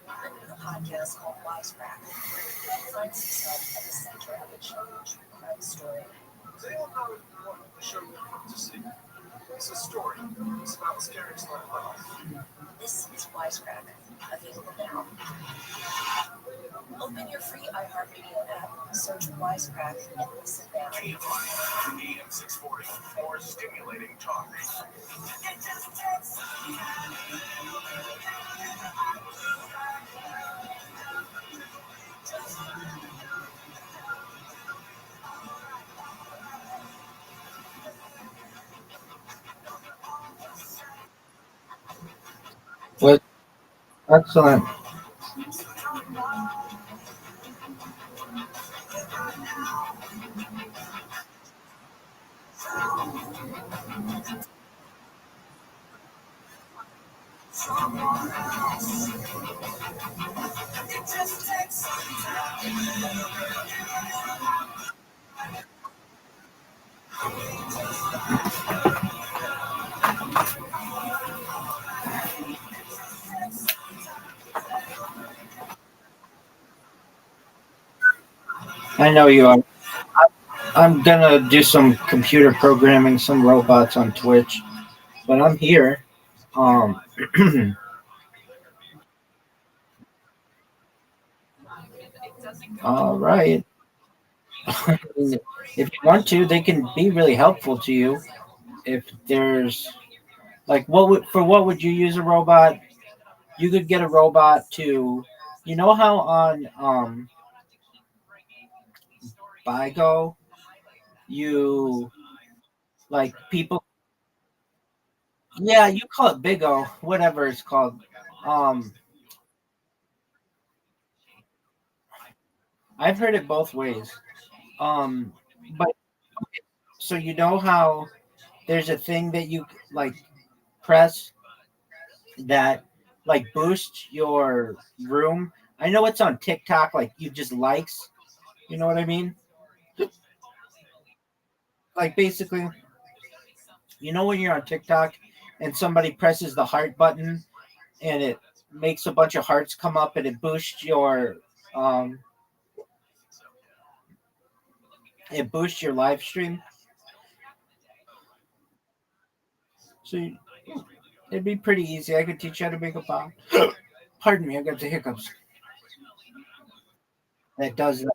podcast called Wisecrack. He finds himself at the center of a true crime story. Does anyone know what show you've come to see? It's a story. It's about the scariest life of life. This is Wisecrack, available now. Open your free iHeartRadio app, search Wisecrack, and listen now. KFI AM 640 for stimulating talk. What? Excellent. I know you are. I'm gonna do some computer programming, some robots on Twitch, but I'm here. Um, all right. If you want to, they can be really helpful to you. If there's like, what would you use a robot? You could get a robot to, you know how on Bigo you like people. Yeah, you call it Bigo, whatever it's called. Um, I've heard it both ways. But so you know how there's a thing that you like press that like boosts your room. I know it's on TikTok, like you just likes. You know what I mean? Like basically, you know when you're on TikTok and somebody presses the heart button and it makes a bunch of hearts come up and um it boosts your live stream. So it'd be pretty easy. I could teach you how to make a bot. Pardon me, I got the hiccups. That does that.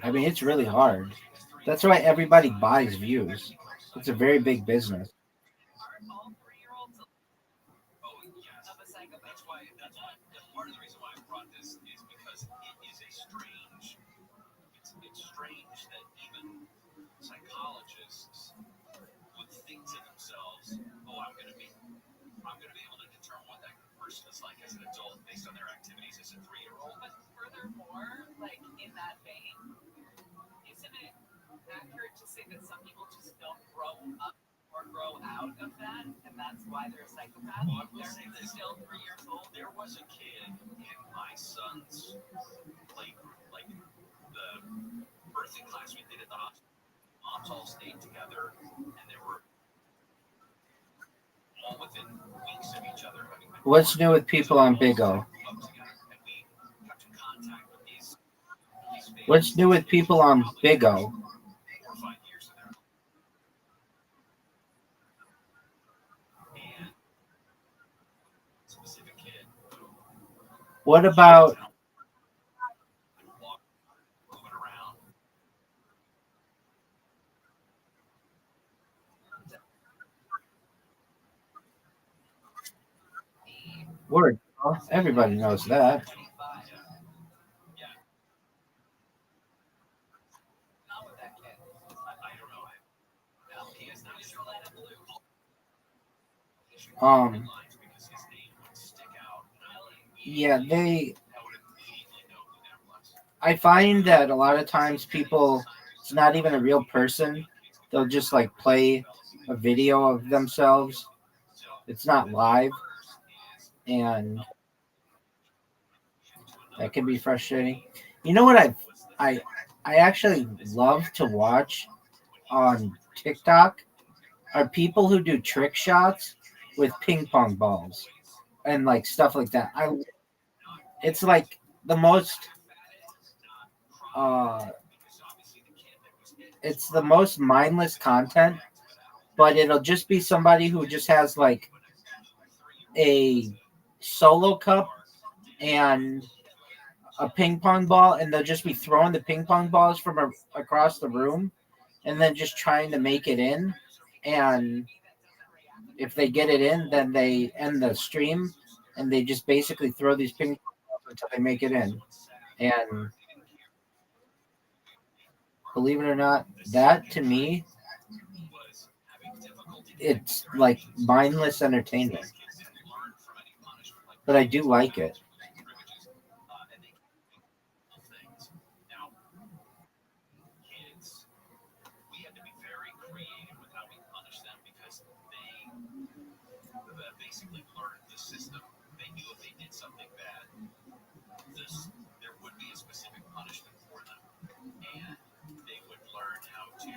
I mean, it's really hard. That's why everybody buys views. It's a very big business. That's part of the reason why I brought this is because it is a strange. It's strange that even psychologists would think to themselves, "Oh, I'm going to be able to determine what that person is like as an adult based on their activities as a 3-year-old." But furthermore, like in that vein, isn't it accurate to say that some people just don't grow up or grow out of that, and that's why they're a psychopath? Well, They're still 3 years old. There was a kid in my son's play group, like the birthing class we did at the hospital. Moms all stayed together, and they were all within weeks of each other. What's new with people on Big O? What's new with people on Big O? What about word. Well, everybody knows that. Um, yeah, I find that a lot of times people, it's not even a real person. They'll just like play a video of themselves. It's not live, and that can be frustrating. You know what I actually love to watch on TikTok are people who do trick shots with ping pong balls and like stuff like that. It's like the most uh it's the most mindless content, but it'll just be somebody who just has like a solo cup and a ping pong ball, and they'll just be throwing the ping pong balls from across the room and then just trying to make it in. And if they get it in, then they end the stream and they just basically throw these ping pong balls until they make it in. And believe it or not, that to me, it's like mindless entertainment. But I do like it. Basically learned the system. They knew if they did something bad, there would be a specific punishment for them, and they would learn how to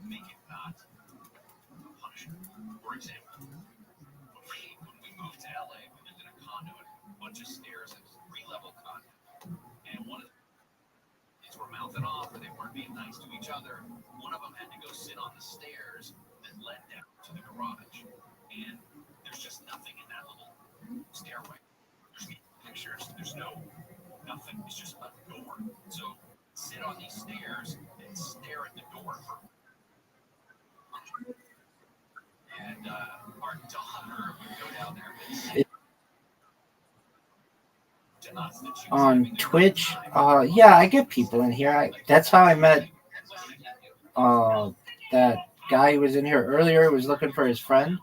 make it not a punishment. For example, when we moved to LA, we lived in a condo, a bunch of stairs, and a 3-level condo, and one of the kids were mouthing off, or they weren't being nice to each other. One of them had to go sit on the stairs that led down to the garage, and there's just nothing in that little stairway. There's no pictures. There's nothing. It's just a door. So sit on these stairs and stare at the door for. And our daughter would go down there and sit to us that she was On Twitch, yeah, I get people in here. That's how I met that guy who was in here earlier. Who was looking for his friend.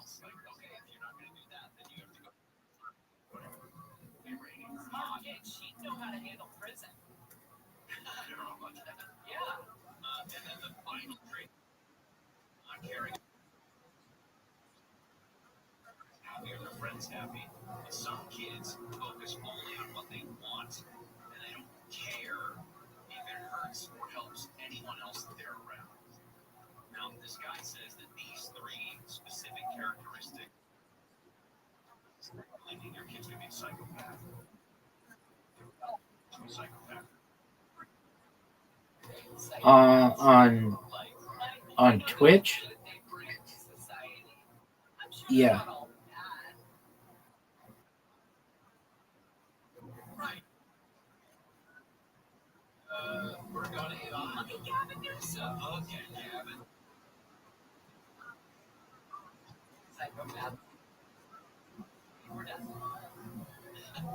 Their friends happy. But some kids focus only on what they want, and they don't care if it hurts or helps anyone else that they're around. Now, this guy says that these 3 specific characteristics leading your kids to be a psychopath. On Twitch, yeah. We're going to okay, Gavin. Psychopath. We're done.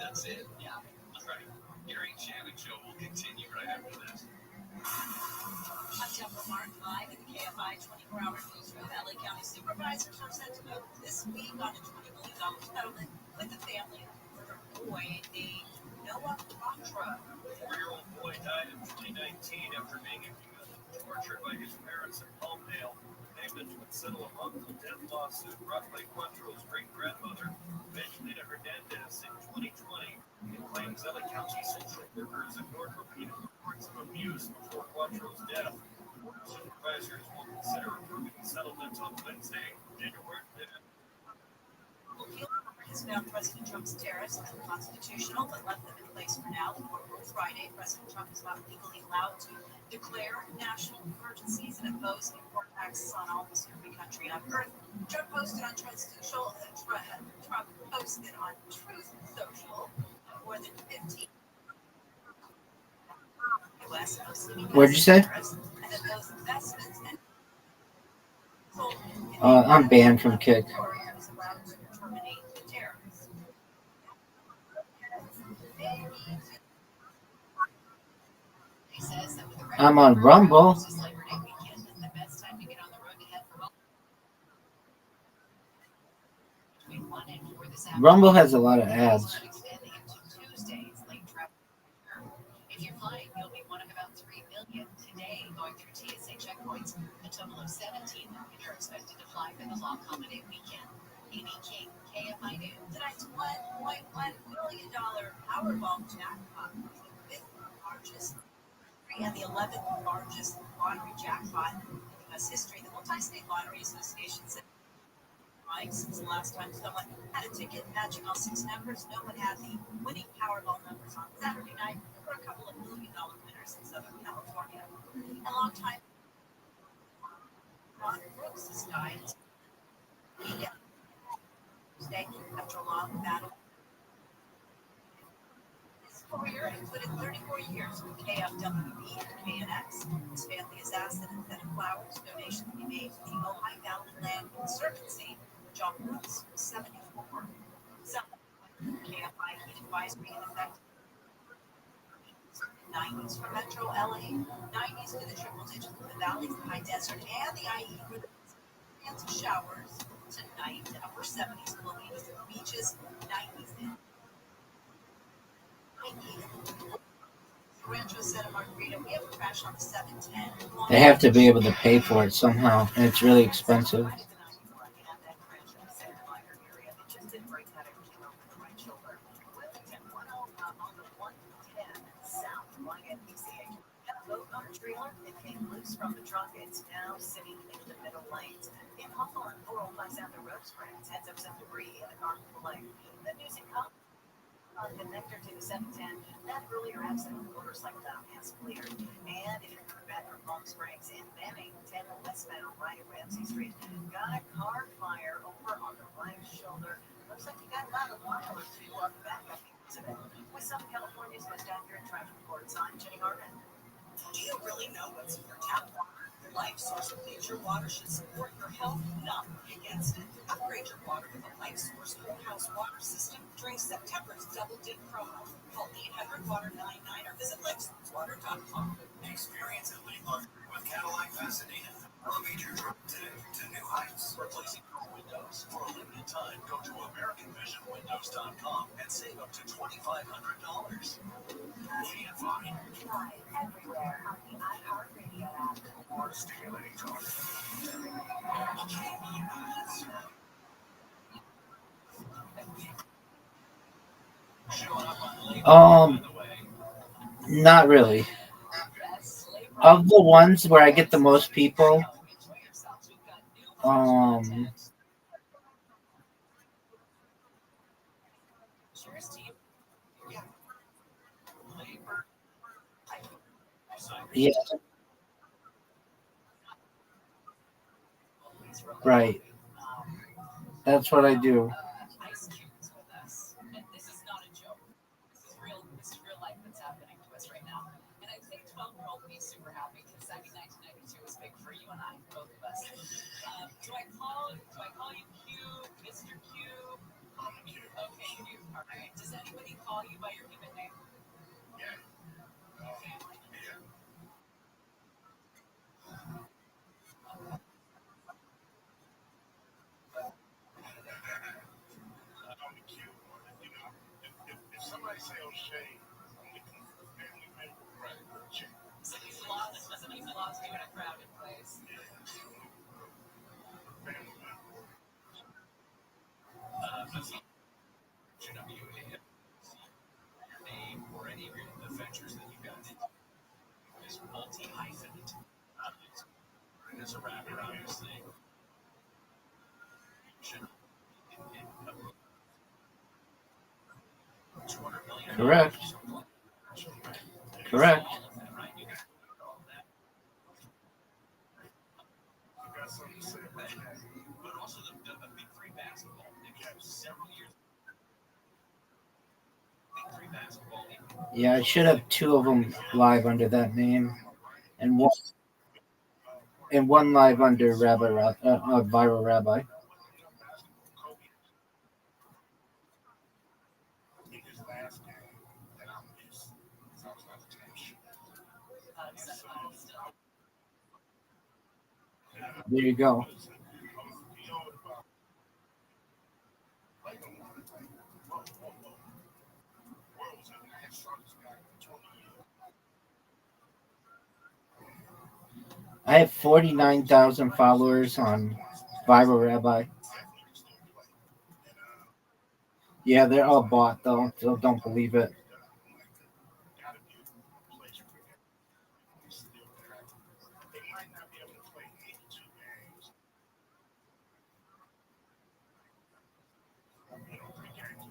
That's it. Yeah. Right. Gary and Shannon show will continue right after this. I'm Deborah Mark, live in the KFI 24-hour newsroom. LA County supervisors are set to move this week on a $20 million settlement with the family of a murdered boy named Noah Contra. A 4-year-old boy died in 2019 after being tortured by his parents in Palmdale. David would settle a wrongful death lawsuit brought by Quattro's great-grandmother, Evangelina Hernandez, in 2020. It claims LA County social workers ignored repeated reports of abuse before Quattro's death. Supervisors will consider approving the settlement on Wednesday. Has found President Trump's tariffs unconstitutional, but left them in place for now. The court ruled Friday President Trump is not legally allowed to declare national emergencies and impose import taxes on almost every country on earth. Trump posted on Truth Social more than 15 U.S. What'd you say? I'm banned from Kick. I'm on Rumble. Rumble has a lot of ads. If you're flying, you'll be one of about 3 million today going through TSA checkpoints. A total of 17 million are expected to fly for the long holiday weekend. Amy King, KFI News. Tonight's $1.1 million Powerball jackpot was the fifth largest and the 11th largest lottery jackpot in U.S. history. The Multi-State Lottery Association said since the last time someone had a ticket matching all 6 numbers, no one had the winning Powerball numbers on Saturday night. There were a couple of $1 million winners in Southern California. A long time Ron Brooks has died. Tuesday after a long battle. His career included 34 years with KFWB and KNX. His family is asked that instead of flowers, donations be made to the Ojai Valley Land Conservancy. John Brooks was 74. Some KFI heat advisory in effect. 90s for Metro LA, 90s for the triple digits for the valleys, the high desert, and the IE for the showers. Tonight, upper 70s, low 80s for the beaches, 90s in Rancho Santa Margarita. We have a crash on the 710. They have to be able to pay for it somehow, and it's really expensive. It came loose from the truck. It's now sitting in the middle lanes. In Hawthorne, 405 South of Road Springs heads up some debris in the Carnival Lake. The news in on connector to the 710. That earlier accident motorcycle down has cleared. And if you're coming back from Palm Springs and Benning, 10 westbound right at Ramsey Street, got a car fire over on the right shoulder. Looks like you got about a mile or two up back up the incident. With Southern California's most accurate traffic reports, I'm Jenny Harden. Do you really know what's in your tap water? Life Source believes your water should support your health, not be against it. Upgrade your water with a Life Source whole house water system during September's double dip promo. Call 800-WATER-99 or visit lifesourcewater.com. Experience a leap with Cadillac Pasadena. Elevate your trip today to new heights. Replacing your windows. For a limited time, go to AmericanVisionWindows.com and save up to $2,500. Live everywhere on the iHeartRadio app. More stimulating talk. Not really. Of the ones where I get the most people, yeah, right. That's what I do. This is real life that's happening to us right now. And I think 12-year-old me is super happy because I think 1992 was big for you and I, both of us. Do I call you Q, Mr. Q? Okay, Q. All right. Does anybody call you by your given name? Somebody say O'Shea. Somebody's lost you in a crowded place. Name or any of the ventures that you got into is multi-hyphenate. As a rapper, obviously. Correct. Correct. But also the Big Three basketball. They have several years. Big Three basketball. Yeah, I should have 2 of them live under that name, and one live under ViralRabbi. There you go. I have 49,000 followers on ViralRabbi. Yeah, they're all bought though, so don't believe it.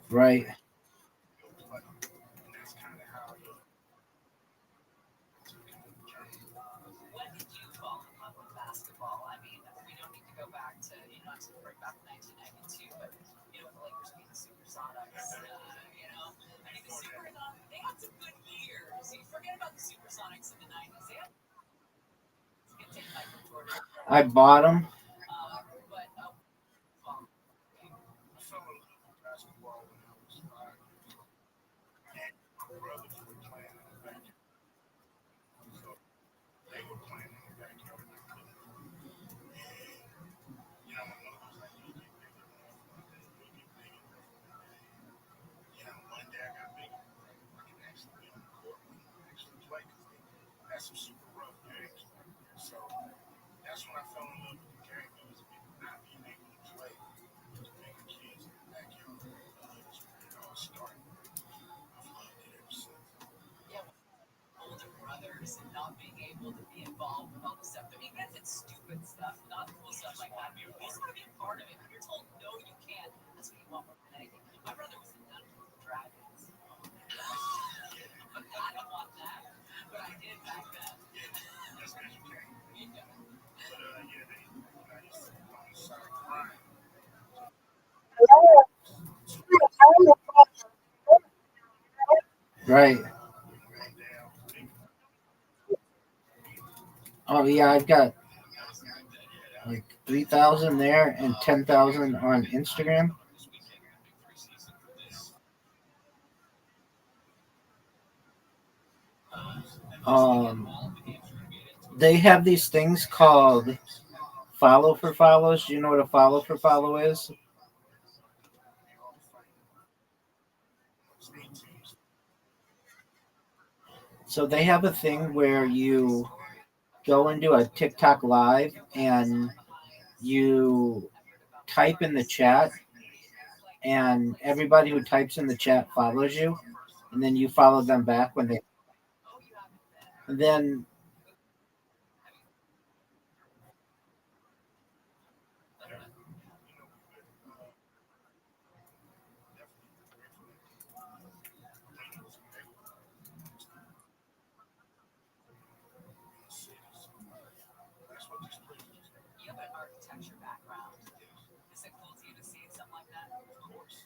Right. When did you fall in love with basketball? I mean, we don't need to go back to, not to bring back 1992, but, the Lakers being the Supersonics, I mean, the Supersonics, they had some good years. You forget about the Supersonics in the 90s. They had contained Michael Jordan. I bought them. But, older brothers and not being able to be involved with all the stuff. I mean, even if it's stupid stuff, not cool stuff like that, you at least want to be a part of it. When you're told no, you can't. That's what you want more than anything. My brother was in Dungeons and Dragons. I don't want that, but I did back then. Right. Oh yeah, I've got like 3,000 there and 10,000 on Instagram. Um, they have these things called follow for follows. Do you know what a follow for follow is? So they have a thing where you go into a TikTok live and you type in the chat, and everybody who types in the chat follows you, and then you follow them back when they. And then You have an architecture background. Is it cool to you to see something like that? Of course.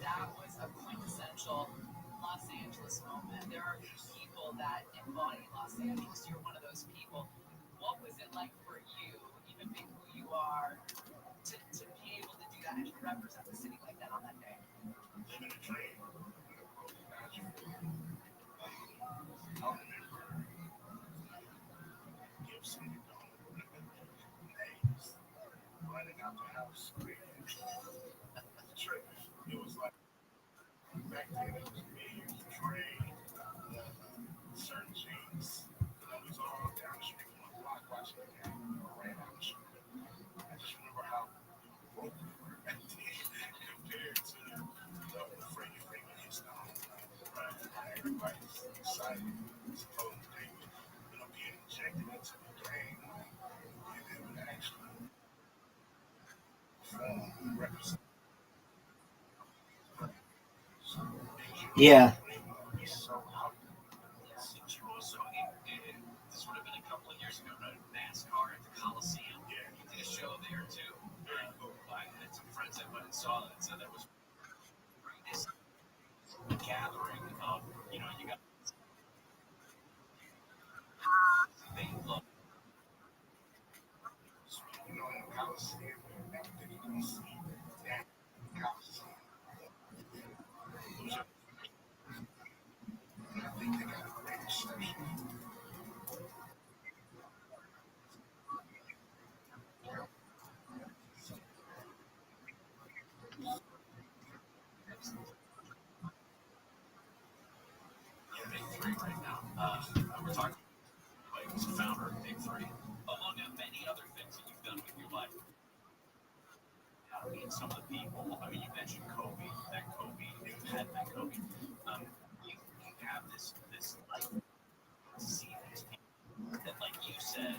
That was a quintessential Los Angeles moment. There are people that embody Los Angeles. You're one of those people. What was it like for you, even being who you are, to be able to do that and to represent the city like that on that day? Yeah. So since you also this would have been a couple of years ago, right? NASCAR at the Coliseum. Yeah, you did a show there too. I had some friends that went and saw that, so that was this gathering of you got they love Coliseum. Big three right now. We're talking like the founder of Big Three, among many other things that you've done with your life. I mean, some of the people. I mean, you mentioned Kobe. That Kobe, you had that Kobe. You have this like see these people that, like you said,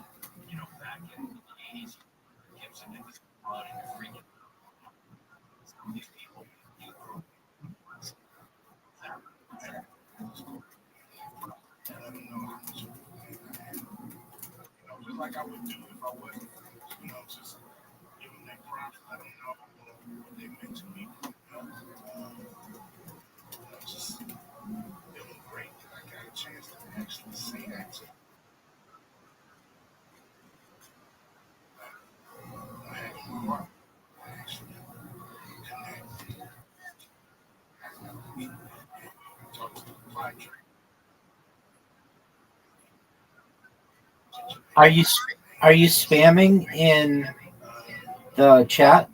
back in the '80s, Gibson it was out and you're freaking. Some of these people you grew just like I would do if I wasn't, just give them that props, let them know what they meant to me. Just feeling great that I got a chance to actually say that to them. I had my heart actually connect. Talk to the Padre. Are you are you spamming in the chat?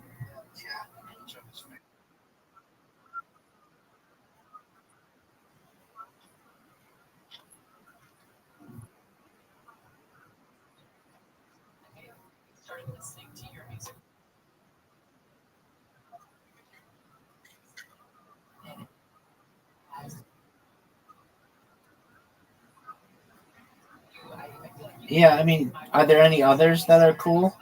Started listening to your music. Yeah, I mean, are there any others that are cool?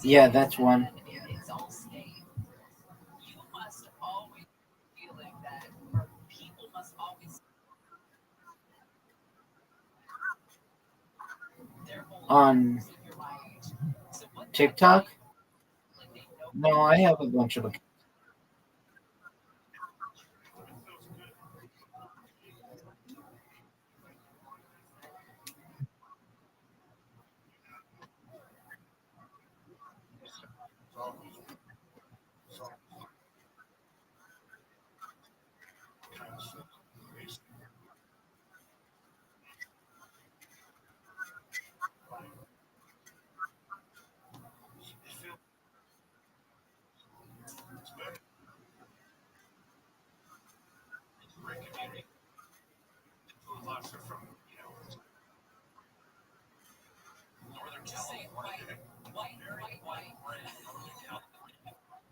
Yeah, that's one. It's all stayed. You must always feeling that, or people must always On TikTok? No, I have a bunch of. Great community. Lots are from, Northern California. Very white.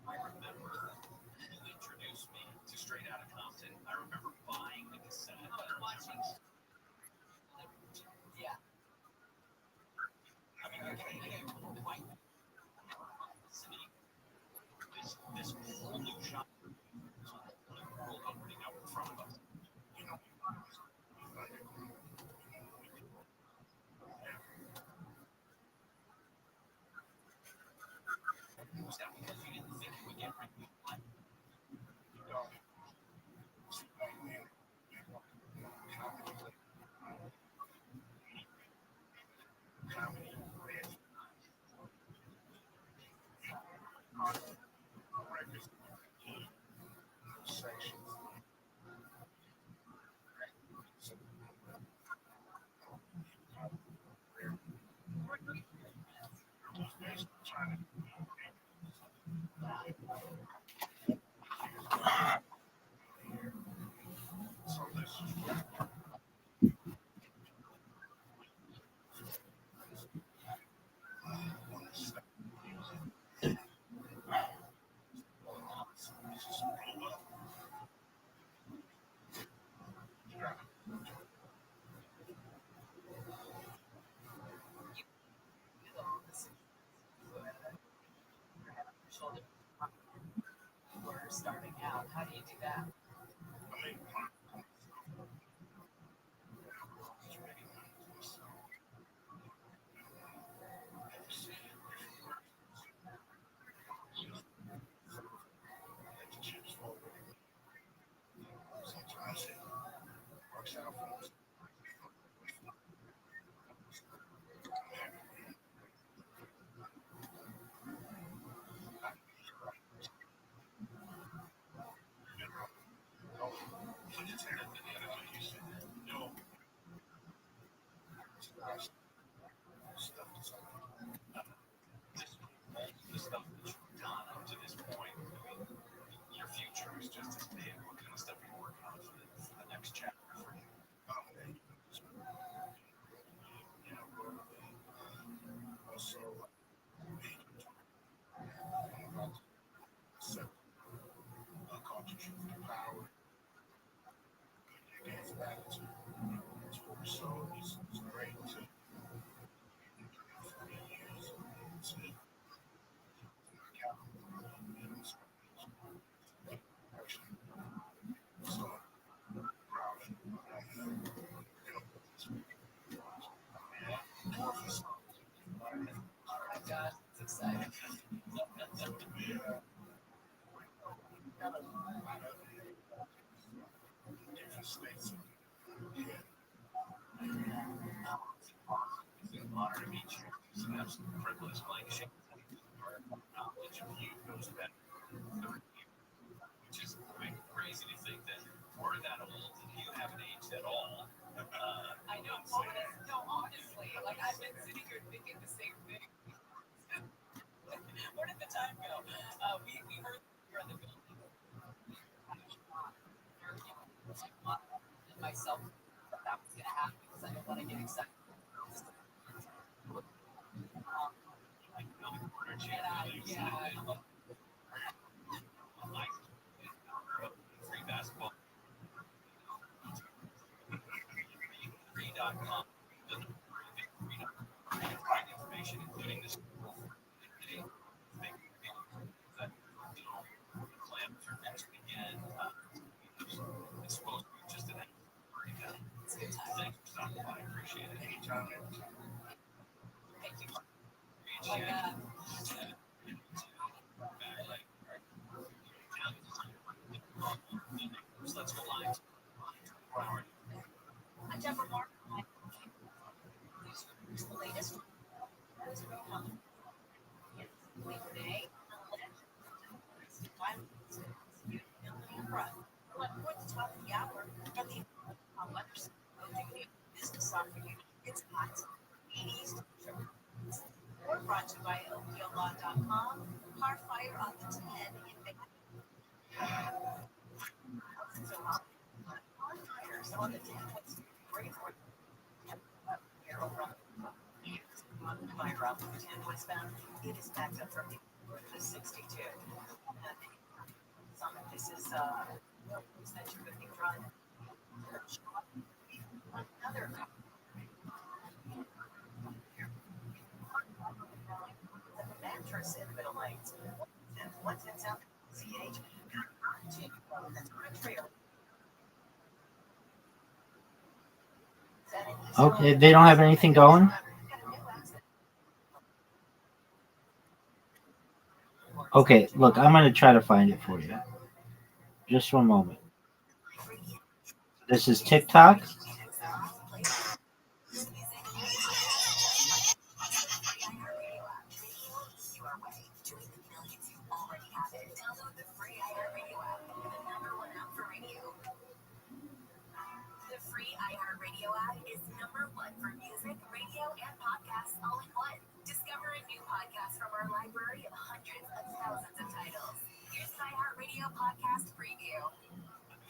I remember you introduced me to Straight Outta Compton. I remember buying the cassette. Yeah. I mean, you're white city. This whole new genre world opening up in front of us. You know, was that because you didn't think it would get right? The stuff that you've done up to this point, I mean, your future is just as big. What kind of stuff are you working on for the next chapter for you? My God, it's exciting. It's an honor to meet you. It's an absolute privilege. Like, our knowledge of you goes back 30 years, which is crazy to think that we're that old and you haven't aged at all. I know. No, honestly, like I've been sitting here thinking the same thing. Where did the time go? We heard you were in the building. Myself that was gonna happen because I don't want to get excited. Yeah. Free basketball. Free.com. Find information, including this. Plans for next weekend. It's supposed to be just an hour. Thanks for stopping by. I appreciate it. Anytime. Thank you. Oh my God. Let's go live. I'm Deborah Mark. The latest weekday. What's the top of the hour? From the business opportunity. It's hot. 80s. We're brought to you by OPLaw.com. Car fire on the 10 in so on the 10, what's great for fire on the 10 westbound, it is backed up from the 62. Summit, this is that you're going to be driving. Another mattress in the middle lanes. What's in South CH? Okay, they don't have anything going? Okay, look, I'm going to try to find it for you. Just one moment. This is TikTok.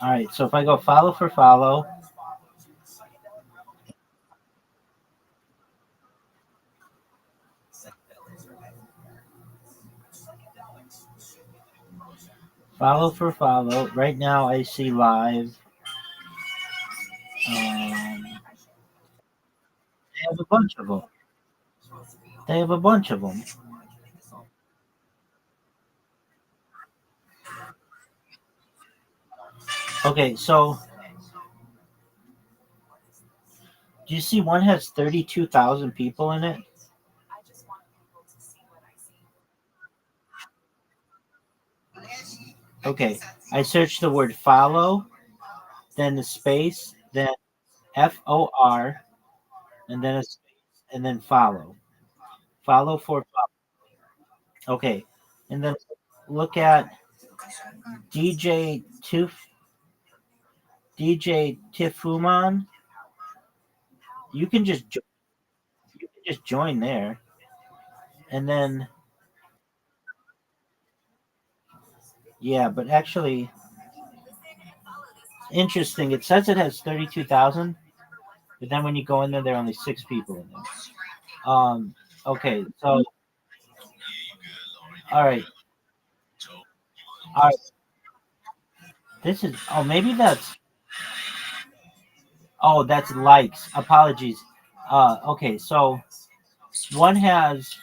All right, so if I go follow for follow, right now I see live. They have a bunch of them. Okay, so do you see one has 32,000 people in it? Okay, I searched the word follow, then the space, then FOR, and then a space, and then follow. Follow for follow. Okay, and then look at DJ Tifuman. You can just join there, and then yeah. But actually, interesting. It says it has 32,000, but then when you go in there are only 6 people in there. Okay, so all right. All right. This is maybe that's that's likes. Apologies. Okay, so one has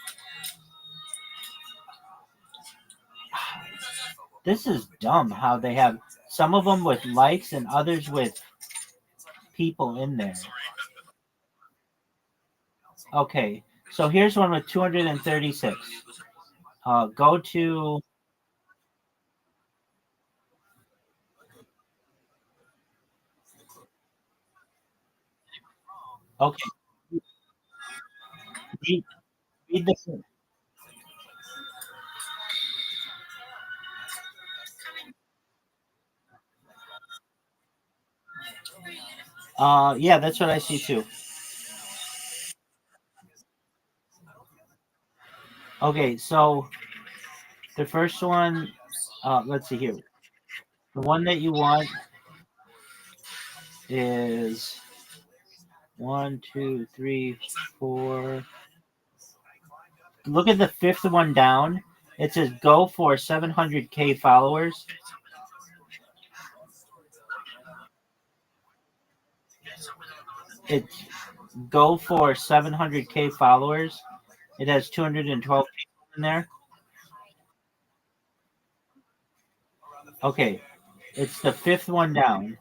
this is dumb how they have some of them with likes and others with people in there. Okay, so here's one with 236. Go to okay. Read the yeah, that's what I see too. Okay, so the first one, let's see here. The one that you want is 1, 2, 3, 4. Look at the 5th one down. It says go for 700K followers. It's go for 700K followers. It has 212 people in there. Okay, it's the 5th one down.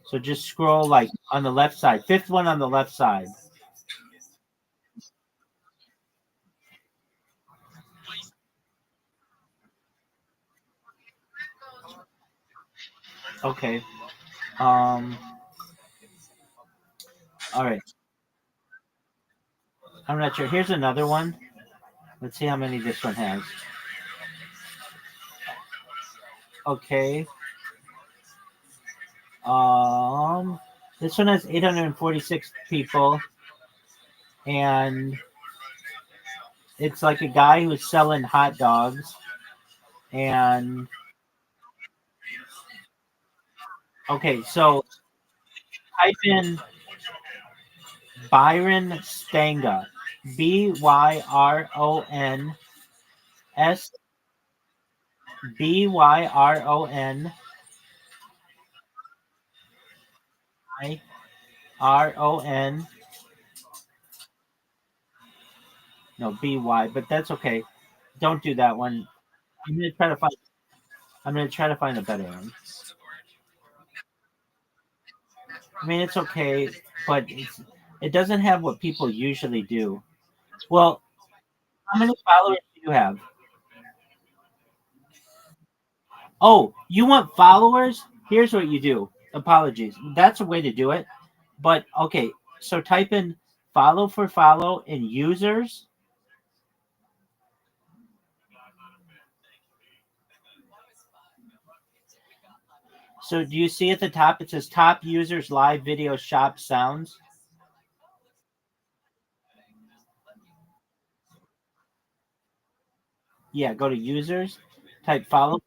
So just scroll like on the left side. 5th one on the left side. Okay. All right. I'm not sure. Here's another one. Let's see how many this one has. Okay. This one has 846 people, and it's like a guy who's selling hot dogs, and okay, so type in Byron Stanga, BYRON BYRON IRON. No, BY, but that's okay. Don't do that one. I'm gonna try to find. I'm gonna try to find a better one. I mean, it's okay, but it doesn't have what people usually do. Well, how many followers do you have? Oh, you want followers? Here's what you do. Apologies. That's a way to do it. But okay, so type in follow for follow in users. So do you see at the top it says top users live video shop sounds? Yeah, go to users, type follow.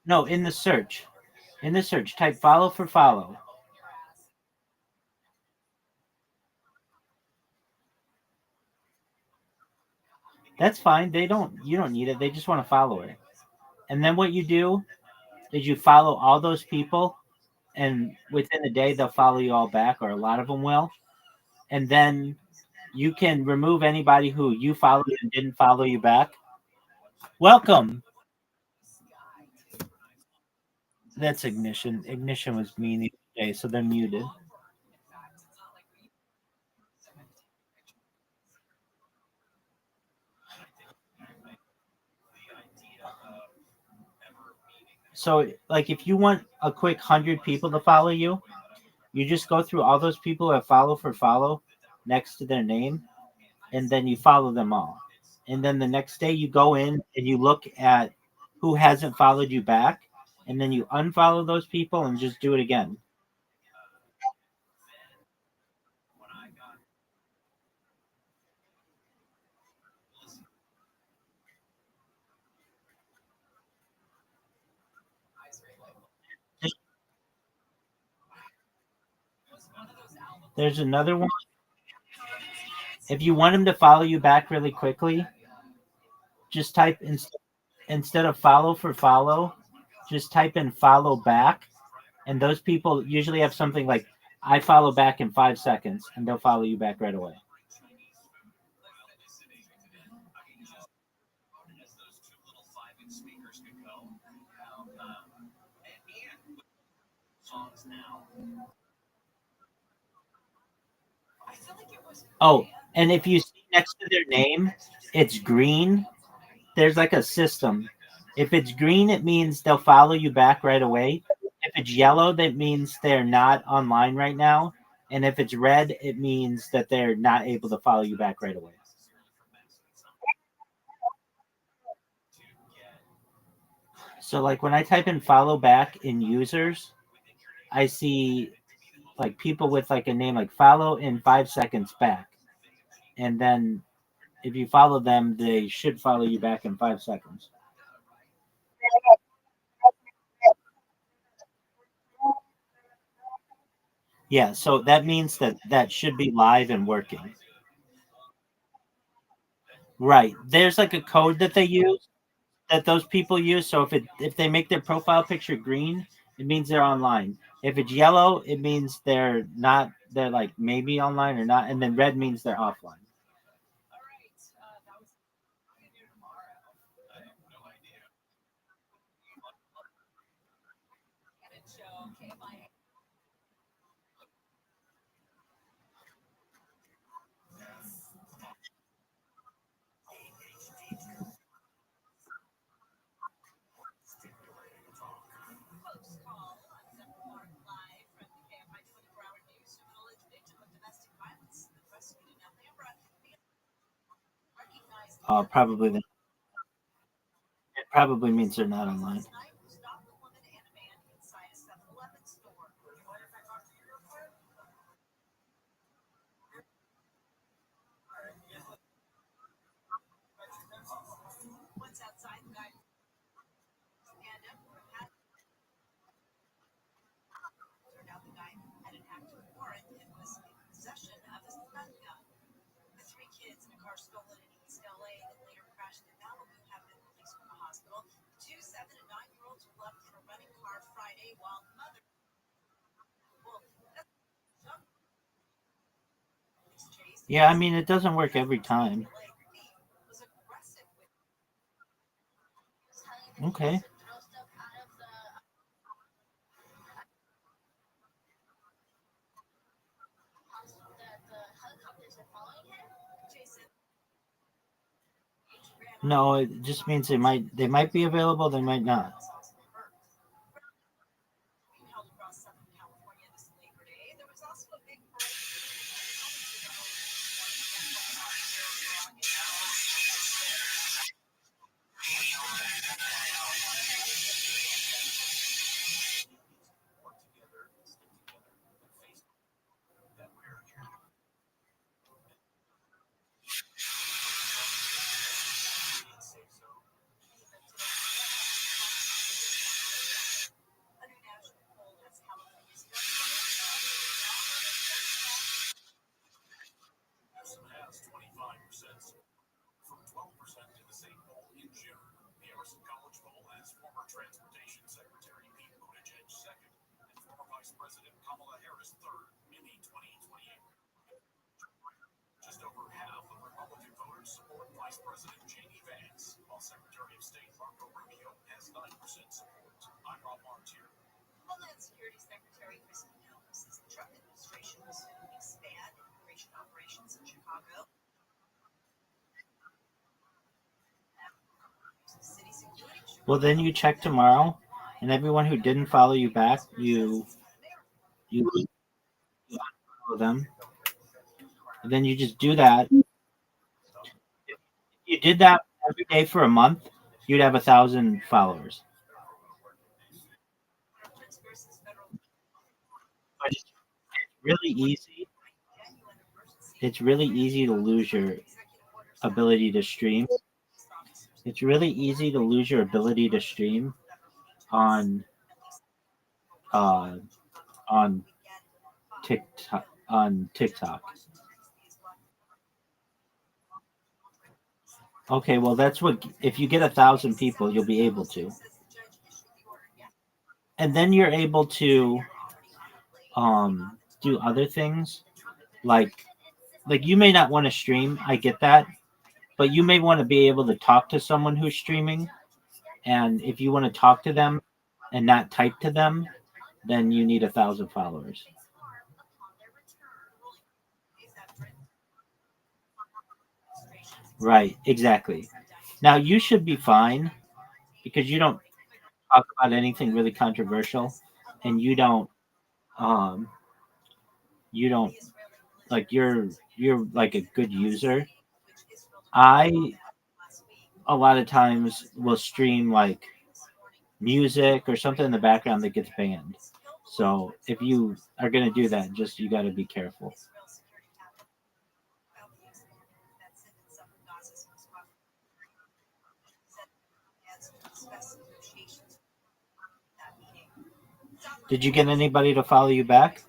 No, in the search. In the search, type follow for follow. That's fine. You don't need it. They just want to follow it. And then what you do is you follow all those people, and within a day they'll follow you all back, or a lot of them will. And then you can remove anybody who you followed and didn't follow you back. Welcome. That's Ignition. Ignition was mean the other day, so they're muted. So, like, if you want a quick 100 people to follow you, you just go through all those people who have follow for follow next to their name, and then you follow them all. And then the next day you go in and you look at who hasn't followed you back, and then you unfollow those people and just do it again. There's another one. If you want them to follow you back really quickly, just type instead of follow for follow, just type in follow back. And those people usually have something like, I follow back in 5 seconds, and they'll follow you back right away. Oh, and if you see next to their name, it's green. There's like a system. If it's green, it means they'll follow you back right away. If it's yellow, that means they're not online right now. And if it's red, it means that they're not able to follow you back right away. So, like, when I type in follow back in users, I see like people with like a name like follow in 5 seconds back. And then if you follow them, they should follow you back in 5 seconds. Yeah, so that means that should be live and working. Right. There's like a code that they use that those people use. So if they make their profile picture green, it means they're online. If it's yellow, it means they're not. They're like maybe online or not, and then red means they're offline. Probably it probably means they're not online. Yeah, I mean it doesn't work every time. Okay. No, it just means they might be available, they might not. Well, then you check tomorrow, and everyone who didn't follow you back, you unfollow them, and then you just do that. If you did that every day for a month, you'd have 1,000 followers. But it's really easy. It's really easy to lose your ability to stream. It's really easy to lose your ability to stream on uh, on TikTok. On TikTok. Okay, well that's what if you get 1,000 people, you'll be able to, and then you're able to do other things like you may not want to stream. I get that, but you may want to be able to talk to someone who's streaming, and if you want to talk to them and not type to them, then you need 1,000 followers. Right, exactly. Now you should be fine because you don't talk about anything really controversial, and um you don't like you're like a good user. I a lot of times will stream like music or something in the background that gets banned. So if you are gonna do that, just you got to be careful. Did you get anybody to follow you back?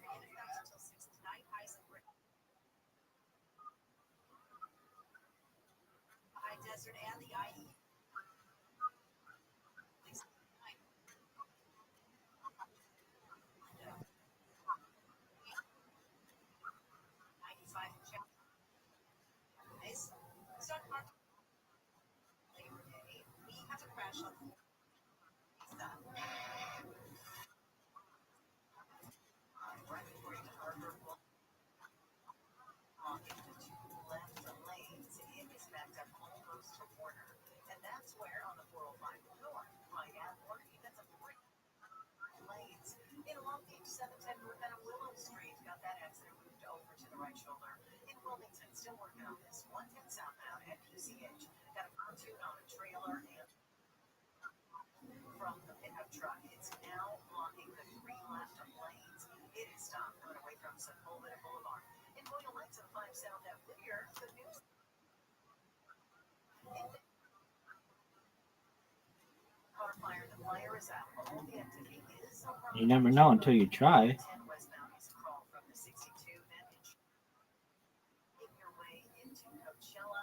In Long Beach, 710 North and Willow Street got that accident moved over to the right shoulder. In Wilmington, still working on this. 110 southbound at QCH. Got a pontoon on a trailer and from the pickup truck. It's now blocking the three left lanes. It is stopped going away from Sepulveda Boulevard. In Royal Heights and 5 South at Whittier, the news. Car fire. The fire is out. All the activity is over. You never know until you try. Your way into Coachella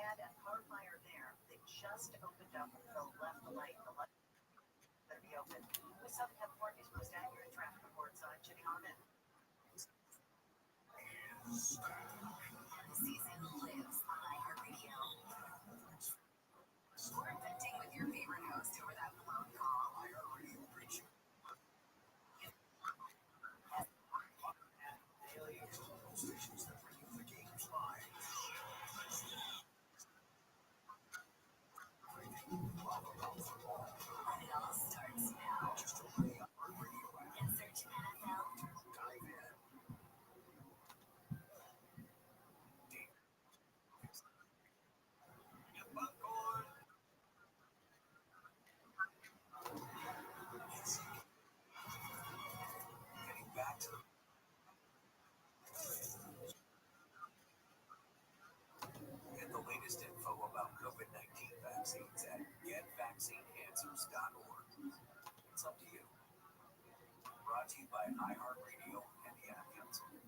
and a car fire there. They just opened up the left lane. The left better be open. With Southern California's most accurate traffic reports on Jimmy Harmon. Season lives on iHeartRadio. We're inventing with your favorite host over that phone call. iHeartRadio brings you daily stations that bring you the games live. And it all starts now. Just open the iHeartRadio app and search NFL. Dive in. Getting back to the Get the latest info about COVID-19 vaccines at getvaccineanswers.org. It's up to you. Brought to you by iHeartRadio and the Ad Council. The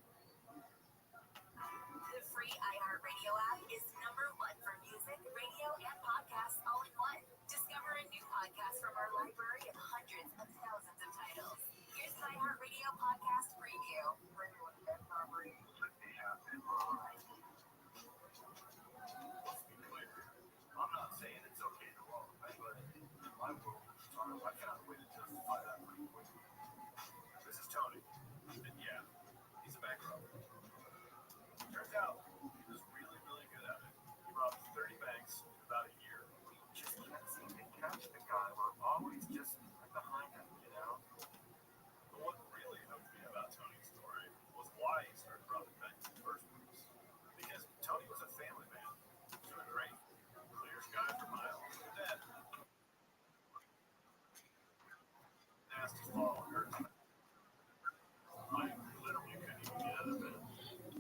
free iHeartRadio app is #1 for music, radio, and podcasts all in one. Discover a new podcast from our library of hundreds of thousands of titles. Here's an iHeartRadio podcast preview. I'm not saying it's okay to roll, but my world is on I found a way to justify that pretty quickly. This is Tony. And yeah, he's a bank robber. Turns out, he was really, really good at it. He robbed 30 banks in about a year. Just can't seem to catch the guy. We're always just behind him.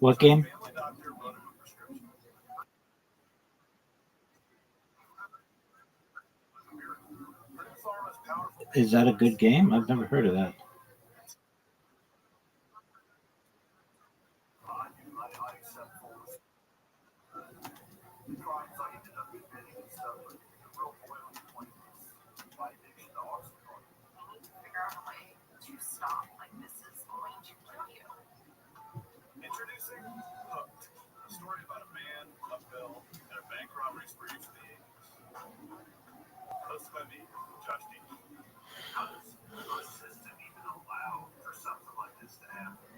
What game? Is that a good game? I've never heard of that. Introducing Hooked, a story about a man, a bill, and a bank robbery spree for the 80s. Hosted by me, Josh D. How does the system even allow for something like this to happen?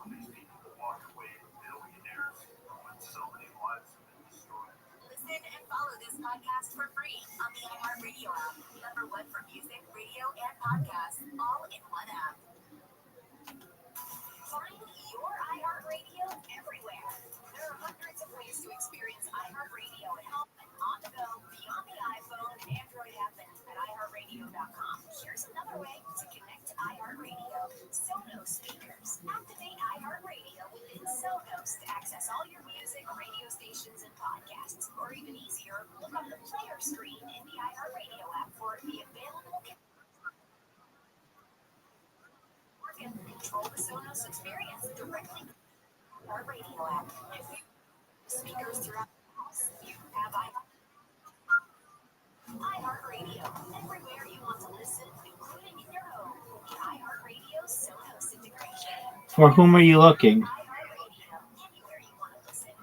When these people walk away billionaires when so many lives have been destroyed. Listen and follow this podcast for free on the iHeartRadio app. #1 for music, radio, and podcasts, all in one app. Find your iHeartRadio everywhere. There are hundreds of ways to experience iHeartRadio at home, on the go, beyond the iPhone, Android app, and at iHeartRadio.com. Here's another way to connect to iHeartRadio. Sonos speakers. Activate iHeartRadio within Sonos to access all your music, radio stations, and podcasts. Or even easier, look on the player screen in the iHeartRadio app for the available and control the Sonos experience directly on our radio app. If you speakers throughout the house, you have iHeartRadio everywhere you want to listen, including in your home. The iHeartRadio Sonos integration. For whom are you looking? iHeartRadio anywhere you want to listen.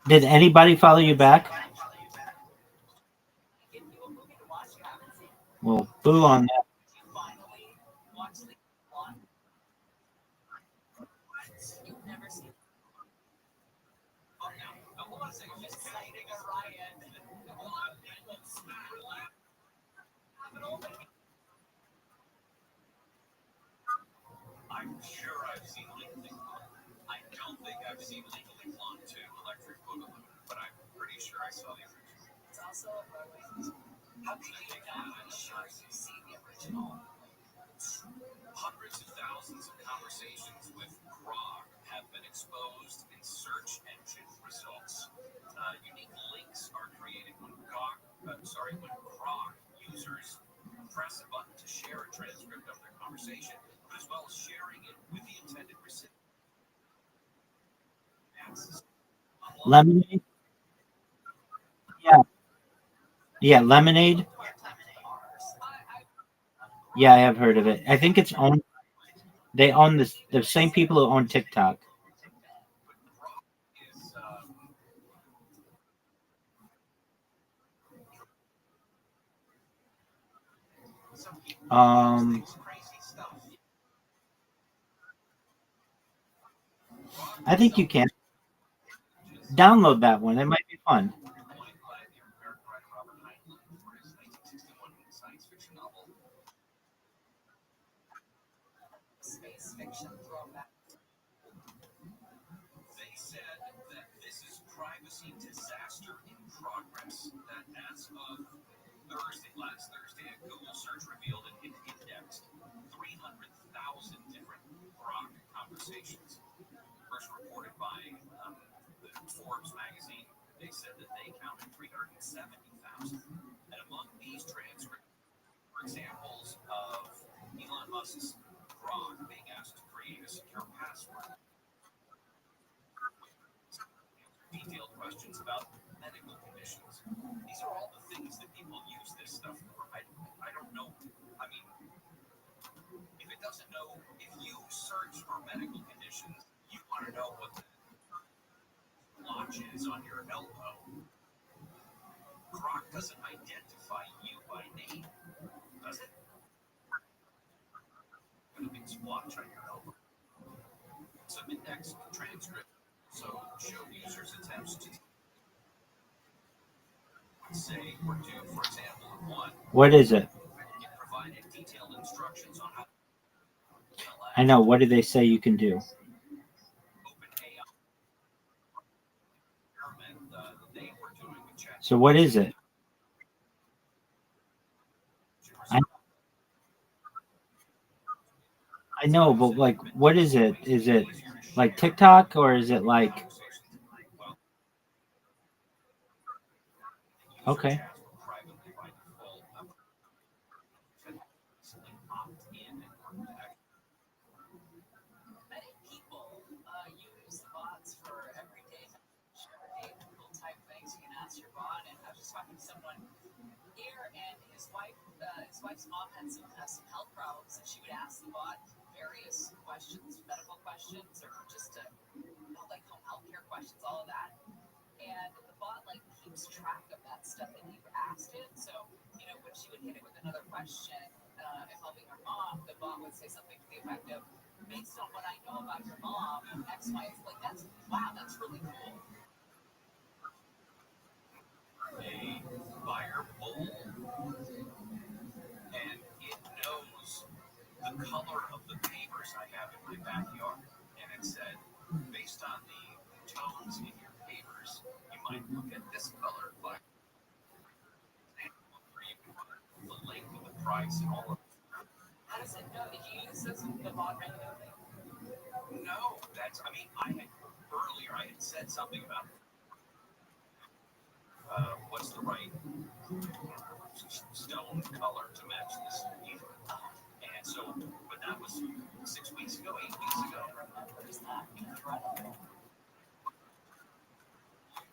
Did anybody follow you back? Well, boo on that. I'm sure I've seen Legally Blonde. I don't think I've seen Legally Blonde 2 Electric Boogaloo, but I'm pretty sure I saw the original. It's also a Broadway musical. How can you not be sure you've seen the original? Hundreds of thousands of conversations with Grok have been exposed in search engine results. Unique links are created when Grok users press a button to share a transcript of their conversation, but as well as sharing it with the intended recipient. Lemonade? Yeah. Yeah, Lemonade. Yeah, I have heard of it. I think it's owned. They own the same people who own TikTok. I think you can download that one. It might be fun. Space fiction throwback. They said that this is privacy disaster in progress. That as of last Thursday, a Google search revealed it indexed 300,000 different Grok conversations. First reported by the Forbes magazine, they said that they counted 370,000. And among these transcripts were examples of Elon Musk's Grok being asked to create a secure password. Detailed questions about medical conditions. These are all the things that people use this stuff for. I don't know. I mean, if it doesn't know, if you search for medical conditions, you want to know what the blotch is on your elbow. Grok doesn't identify you by name, does it? Got a big splotch on your elbow. Some index transcript. So show users attempts to say or do, for example, one. What is it? It provided detailed instructions on how. I know. What do they say you can do? So what is it? I know, but like, what is it? Is it like TikTok or is it like? Okay. Many people use the bots for everyday little type things. You can ask your bot. And I was just talking to someone here, and his wife's mom had some health problems, and she would ask the bot various questions, medical questions, or just like home health care questions, all of that. And the bot like keeps track of that stuff that you asked it. So when she would hit it with another question involving her mom, the bot would say something to the effect of, "Based on what I know about your mom, X, Y, like that's wow, that's really cool." A fire pole, and it knows the color of the papers I have in my backyard. And it said, based on the tones in your papers, you might look at this color, but the length of the price and all of it. How does it know? Did you use this with the bot regularly? No, earlier I had said something about what's the right stone color to match this paper. And so, but that was 6 weeks ago, 8 weeks ago. Is that incredible?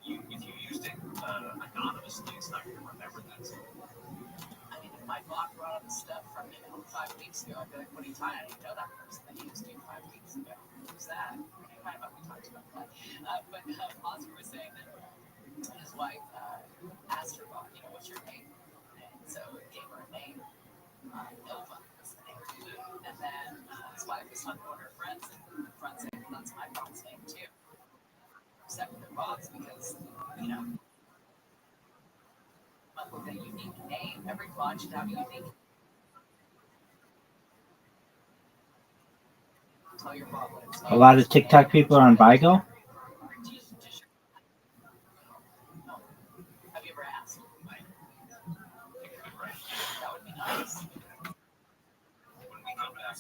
If you used it anonymously, it's not going to remember that. I mean, if my bot brought up stuff from 5 weeks ago, I'd be like, "What are you talking? I didn't know that person that used you 5 weeks ago. Who's that?" We talked about that. But Oscar was saying that his wife asked her bot, "What's your name?" And so it gave her a name. Nova was the name. And then his wife was talking to her friends, and her friends said, "Well, that's my bot's name too." Upset with their bots because, but with a unique name, every bot should have a unique. Tell your bot what it's A lot of TikTok people are on Bigo. Have you ever asked? That would be nice. When we come back,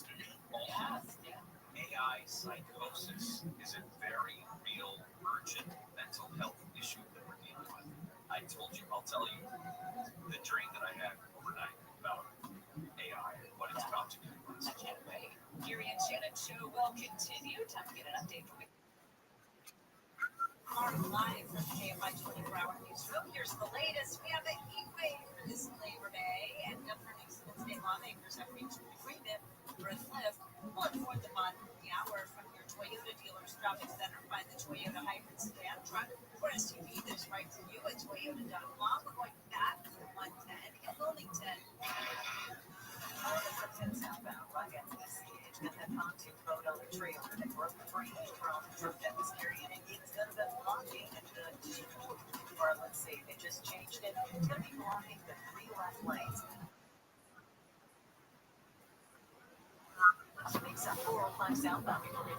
AI psychosis is a very real, urgent mental health issue that we're dealing with. I told you, I'll tell you the dream that I had overnight about AI and what it's about to do. I can't wait. Gary and Shannon show will continue. Time to get an update from live from the KFI 24-hour newsroom. Here's the latest. We have a heat wave this Labor Day, and Governor Newsom and state lawmakers have reached an agreement for a lift 1/4 mile the hour from your Toyota dealer's traffic center. Find the Toyota hybrid sedan truck or SUV that's right for you at Toyota.com. We're going back to 110 in Wilmington. All the from 10 southbound, right at the stage, and then pontoon boat on the trailer that broke free from the truck that was carrying it. It's going to be blocking the, or let's see, they just changed it. It's going to be blocking the 3 left lanes. Makes up 405 southbound before we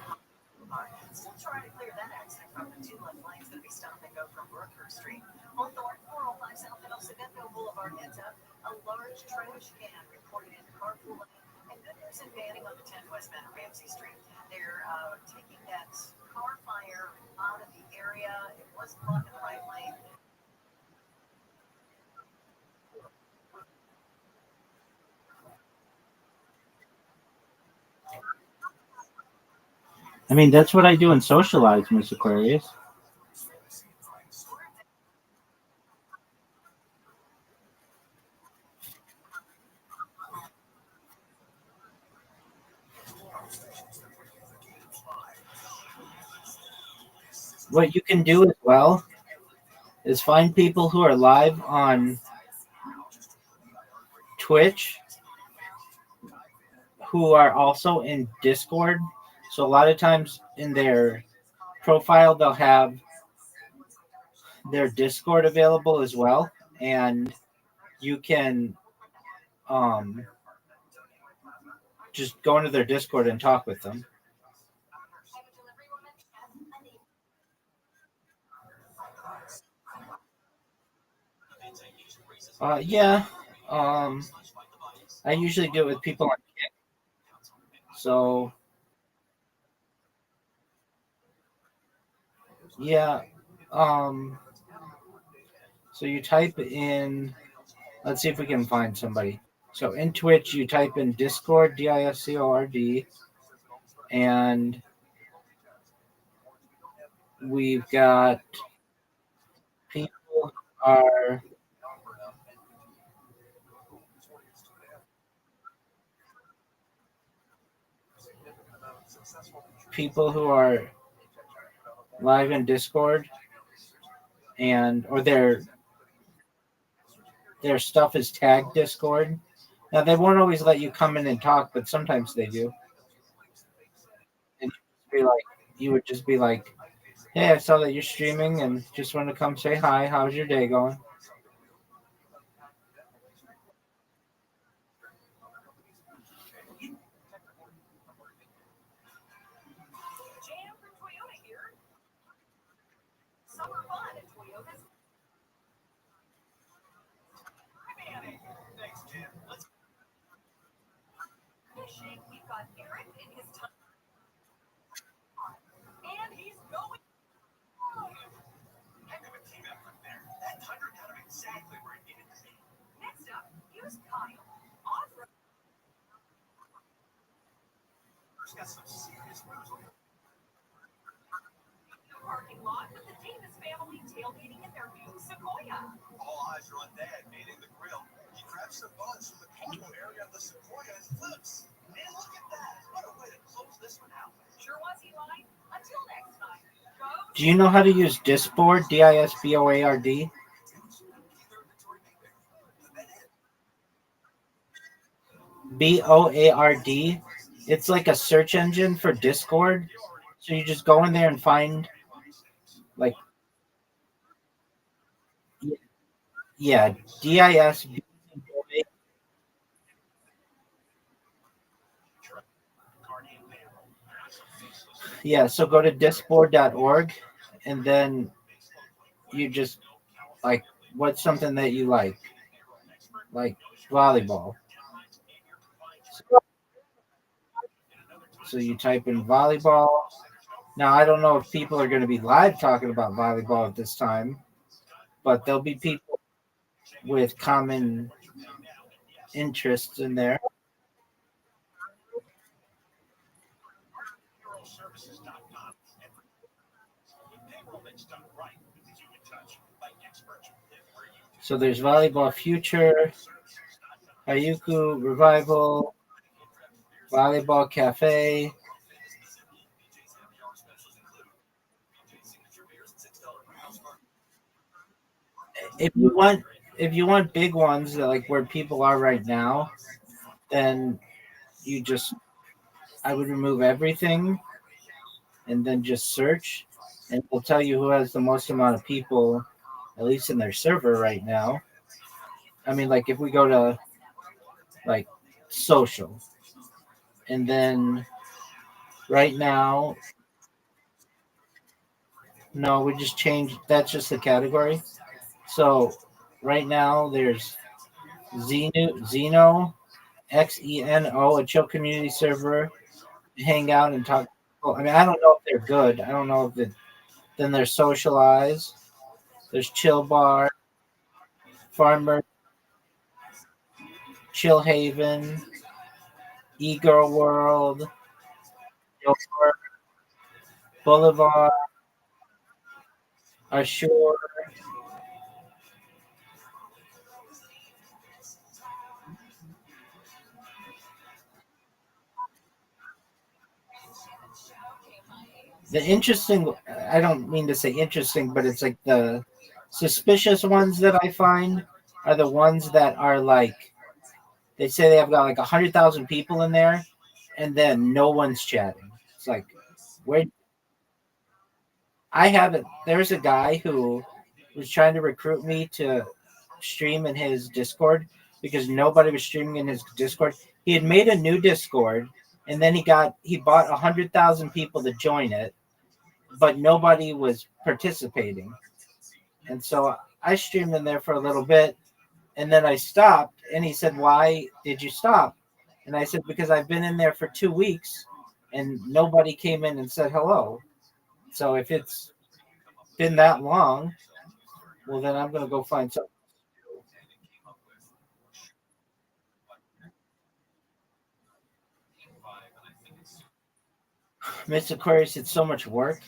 still trying to clear that accident from the 2 left lanes going to be stop and go from Restream. On Thornton 405 south at Occidental Boulevard heads up. A large trash can reported in carpool lane. And good news in banning on the 10 westbound Ramsey Street. They're taking that car fire out of the area. It was blocking the right lane. I mean, that's what I do in Socialize, Miss Aquarius. What you can do as well is find people who are live on Twitch who are also in Discord. So a lot of times in their profile, they'll have their Discord available as well. And you can just go into their Discord and talk with them. Yeah. I usually do it with people on So yeah, so you type in. Let's see if we can find somebody. So in Twitch, you type in Discord, Discord, and we've got people are people who are live in Discord, and or their stuff is tagged Discord. Now they won't always let you come in and talk, but sometimes they do. And you would just be like, "Hey, I saw that you're streaming, and just wanted to come say hi. How's your day going?" Jam from Toyota here. Summer fun at Toyota's. Thanks, Jim. Let's Fishing, we've got Eric in his time. And he's going. heck of a team effort there. That thunder got him exactly where he needed to be. Next up, here's Kyle. Off-road. He's got some serious moves on the Parking lot with the Davis family tailgating in their new Sequoia. All eyes are on Dad manning the grill. He grabs some buns from the cargo area of the Sequoia and flips. And look at that. What a way to close this one out. Sure was, Eli. Until next time. Go. Do you know how to use Disboard? Disboard. Board. It's like a search engine for Discord. So you just go in there and find, like, yeah, DIS. Yeah, so go to disboard.org, and then you just, like, what's something that you like volleyball. So you type in volleyball. Now, I don't know if people are going to be live talking about volleyball at this time, but there'll be people with common interests in there. So there's Volleyball Future, Hayuku Revival, Volleyball Cafe. If you want big ones that, like, where people are right now, then I would remove everything and then just search, and it will tell you who has the most amount of people, at least in their server right now. I mean, like, if we go to, like, social, and then right now, no, we just changed, that's just the category. So right now there's Xeno, Xeno, a chill community server, hang out and talk. I mean, I don't know if they're good. I don't know if then there's Socialize. There's Chill Bar, Farmer, Chill Haven, E-Girl World, Boulevard, Ashore. The interesting, I don't mean to say interesting, but it's like the suspicious ones that I find are the ones that are like, they say they have got like 100,000 people in there, and then no one's chatting. It's like, where? I haven't. There's a guy who was trying to recruit me to stream in his Discord because nobody was streaming in his Discord. He had made a new Discord, and then he bought 100,000 people to join it, but nobody was participating. And so I streamed in there for a little bit, and then I stopped, and he said, "Why did you stop?" And I said, because I've been in there for 2 weeks and nobody came in and said hello. So if it's been that long, well, then I'm going to go find something. Miss Aquarius, it's so much work.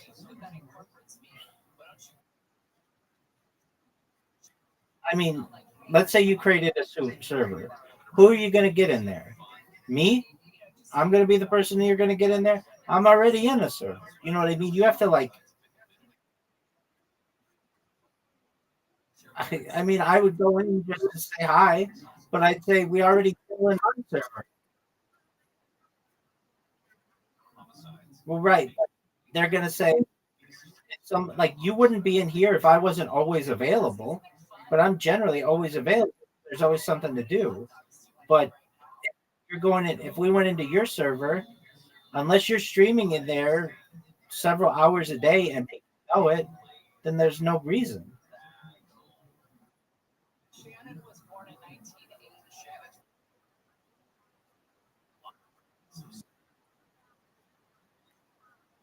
I mean, let's say you created a server. Who are you going to get in there? Me? I'm going to be the person that you're going to get in there. I'm already in a server. You know what I mean? You have to like. I mean, I would go in just to say hi, but I'd say we already go in one server. Well, right. They're going to say some like you wouldn't be in here if I wasn't always available, but I'm generally always available. There's always something to do. But if you're going in, if we went into your server, unless you're streaming in there several hours a day and people know it, then there's no reason.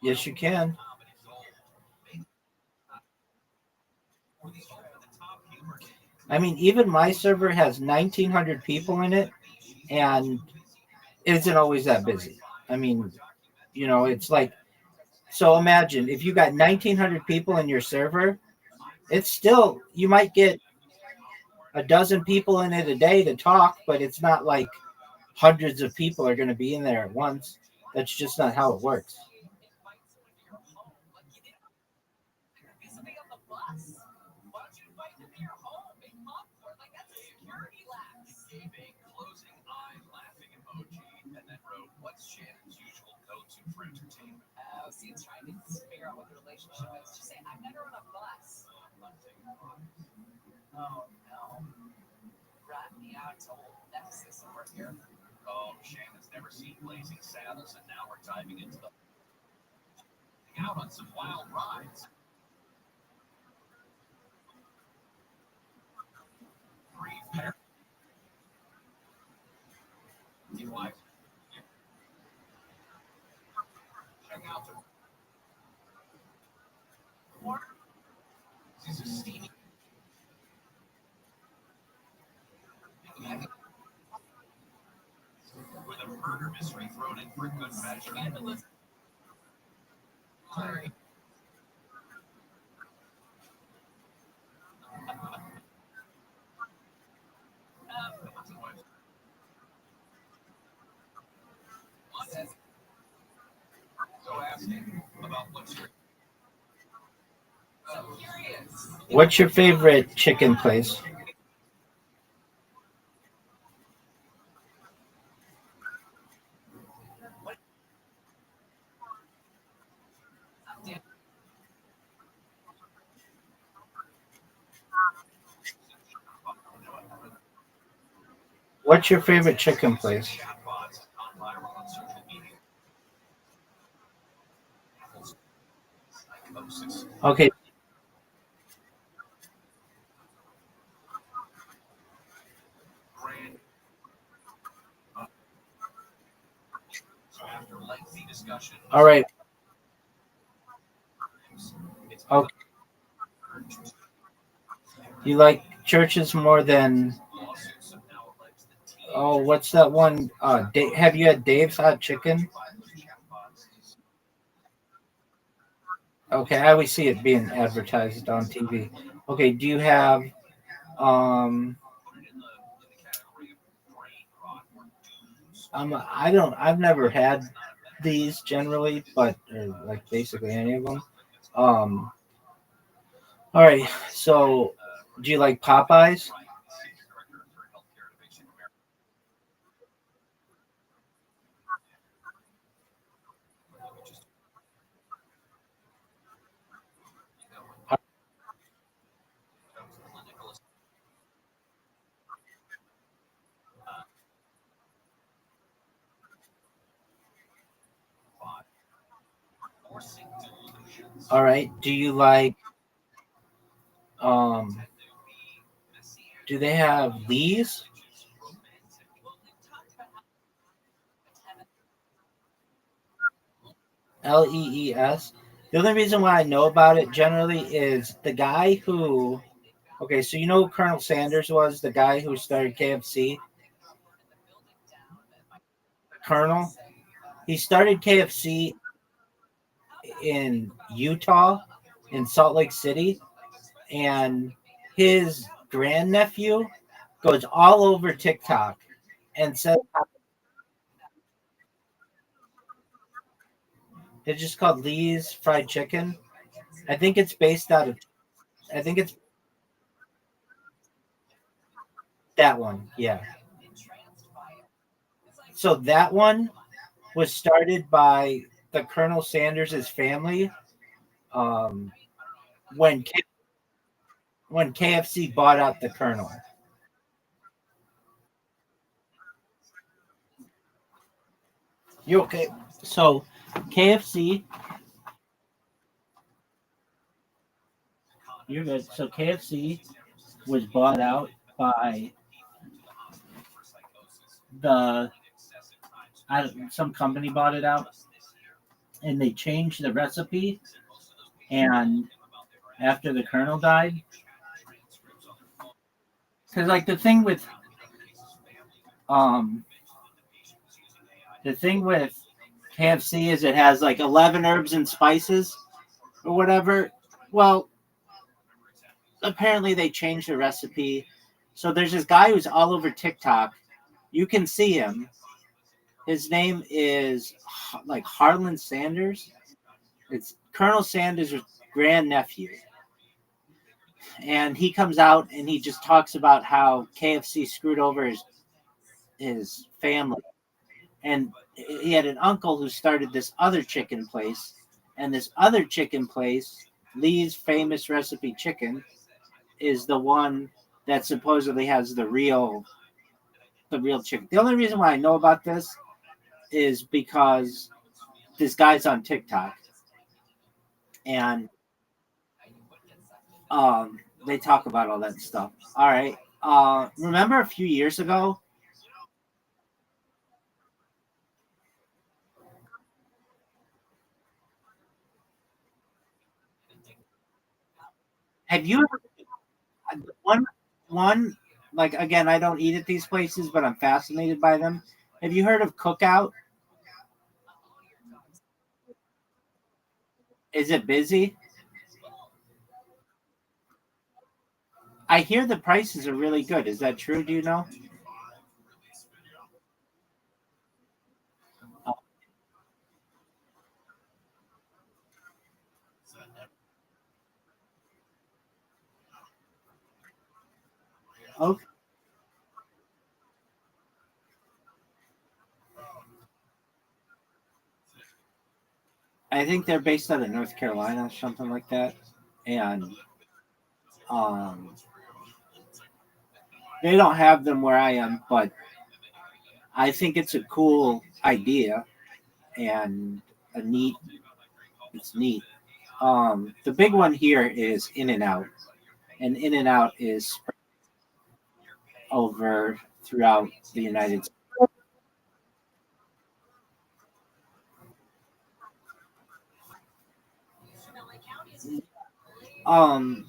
Yes, you can. I mean, even my server has 1,900 people in it, and it isn't always that busy. I mean, it's like, so imagine if you got 1,900 people in your server, it's still, you might get a dozen people in it a day to talk, but it's not like hundreds of people are going to be in there at once. That's just not how it works. What's Shannon's usual go-to for entertainment? See, it's trying to figure out what the relationship is. Just say, I've met her on a bus. Oh, no. Rat me out to old Nexus over here. Oh, Shannon's never seen Blazing Saddles, and now we're diving into the out on some wild rides. Check out the this is steamy. With a murder mystery thrown in for good measure. Sorry. So asking about what's your so curious. What's your favorite chicken place? What's your favorite chicken place? Okay. All right. Okay. You like churches more than what's that one? Have you had Dave's Hot Chicken? Okay, I always see it being advertised on TV. Okay, do you have um I've never had these generally, but like basically any of them. Um all right, so do you like Popeyes? All right. Do you like um do they have Lee's? Lees. The only reason why I know about it generally is the guy who. Okay, so you know who Colonel Sanders was, the guy who started KFC? Colonel. He started KFC in Utah, in Salt Lake City, and his grandnephew goes all over TikTok and says it's just called Lee's Fried Chicken. I think it's based out of. I think it's that one. Yeah. So that one was started by the Colonel Sanders' family um, when when KFC bought out the Colonel. You okay? So KFC, you're good. So KFC was bought out by the some company bought it out, and they changed the recipe. And after the Colonel died, because like um the thing with KFC is it has like 11 herbs and spices or whatever. Well, apparently they changed the recipe. So there's this guy who's all over TikTok. You can see him. His name is like Harlan Sanders. It's Colonel Sanders' grandnephew. And he comes out and he just talks about how KFC screwed over his family. And he had an uncle who started this other chicken place. And this other chicken place, Lee's Famous Recipe Chicken, is the one that supposedly has the real chicken. The only reason why I know about this is because this guy's on TikTok, and they talk about all that stuff. All right. Remember a few years ago? Have you ever one like again? I don't eat at these places, but I'm fascinated by them. Have you heard of Cookout? Is it busy? I hear the prices are really good. Is that true? Do you know? Okay. I think they're based out of North Carolina, something like that. And um, they don't have them where I am, but I think it's a cool idea and a neat. It's neat. The big one here is In and Out, and In and Out is spread over throughout the United States. Um,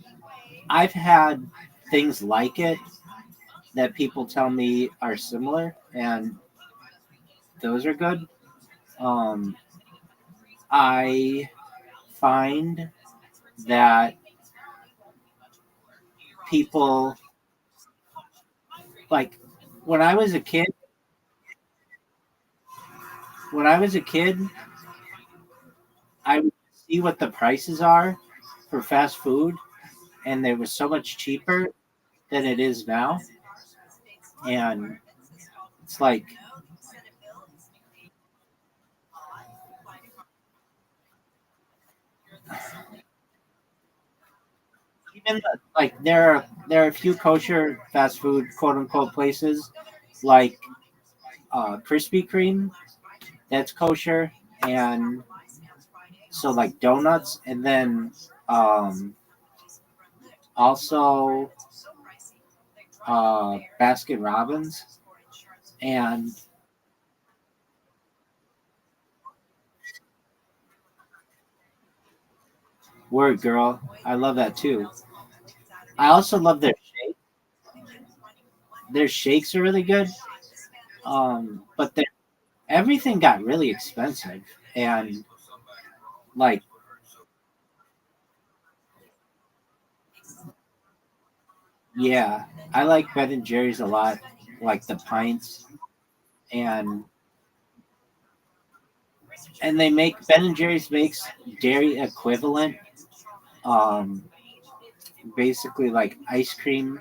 I've had things like it that people tell me are similar, and those are good. Um, I find that people like when I was a kid. When I was a kid, I would see what the prices are for fast food, and they were so much cheaper than it is now. And it's like even like there are a few kosher fast food quote unquote places like Krispy Kreme that's kosher, and so like donuts, and then also Baskin Robbins, and Word, girl. I love that too. I also love their shake. Their shakes are really good. But everything got really expensive, and like, yeah, I like Ben and Jerry's a lot, like the pints, and they make Ben and Jerry's makes dairy equivalent, um, basically like ice cream,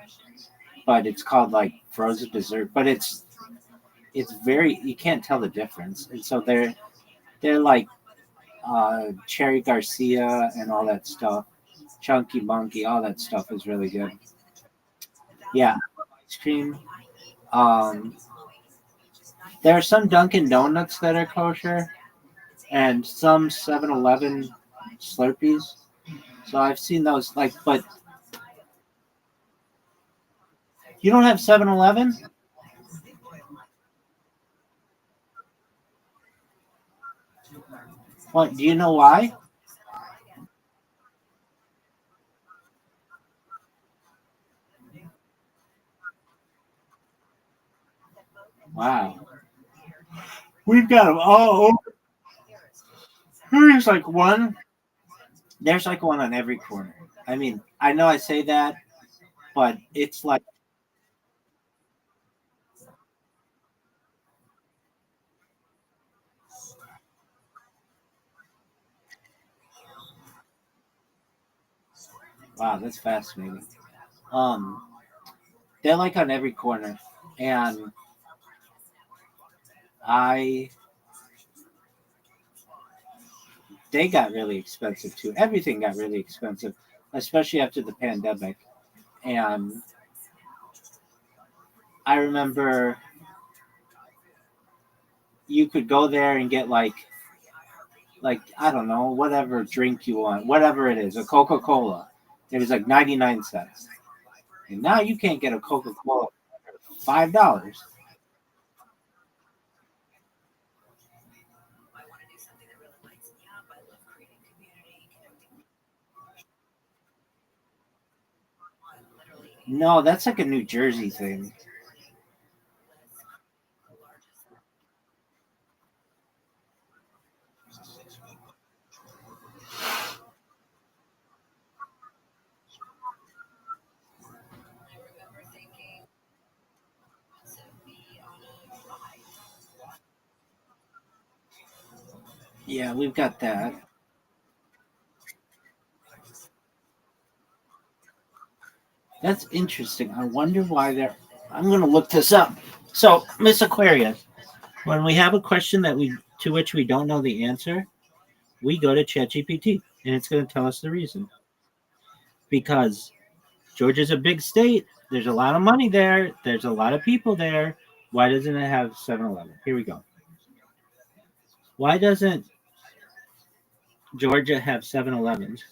but it's called like frozen dessert. But it's very, you can't tell the difference, and so they're like Cherry Garcia and all that stuff, Chunky Monkey, all that stuff is really good. Yeah, ice cream. Um, there are some Dunkin' Donuts that are kosher, and some 7-Eleven Slurpees. So I've seen those. Like, but you don't have 7-Eleven? What? Do you know why? Wow. We've got them all over. There's like one. There's like one on every corner. I mean, I know I say that, but it's like, wow, that's fascinating. Um, they're like on every corner, and I they got really expensive too. Everything got really expensive, especially after the pandemic. And I remember you could go there and get like I don't know, whatever drink you want, whatever it is, a Coca-Cola. It was like 99 cents. And now you can't get a Coca-Cola for $5. No, that's like a New Jersey thing. Yeah, we've got that. That's interesting. I wonder why they're. I'm going to look this up. So, Miss Aquarius, when we have a question to which we don't know the answer, we go to ChatGPT, and it's going to tell us the reason. Because Georgia's a big state. There's a lot of money there. There's a lot of people there. Why doesn't it have 7-Eleven? Here we go. Why doesn't Georgia have 7-Elevens?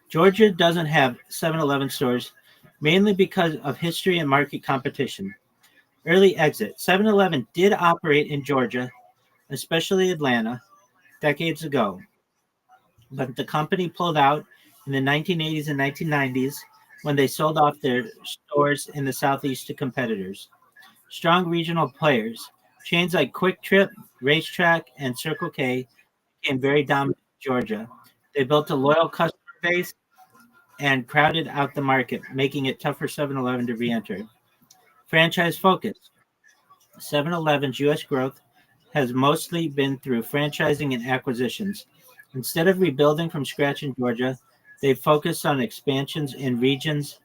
Georgia doesn't have 7-Eleven stores mainly because of history and market competition. Early exit. 7-Eleven did operate in Georgia, especially Atlanta, decades ago, but the company pulled out in the 1980s and 1990s when they sold off their stores in the Southeast to competitors. Strong regional players, chains like Quick Trip, Racetrack, and Circle K became very dominant in Georgia. They built a loyal customer base and crowded out the market, making it tough for 7-Eleven to re-enter. Franchise focus. 7-Eleven's U.S. growth has mostly been through franchising and acquisitions. Instead of rebuilding from scratch in Georgia, they focused on expansions in regions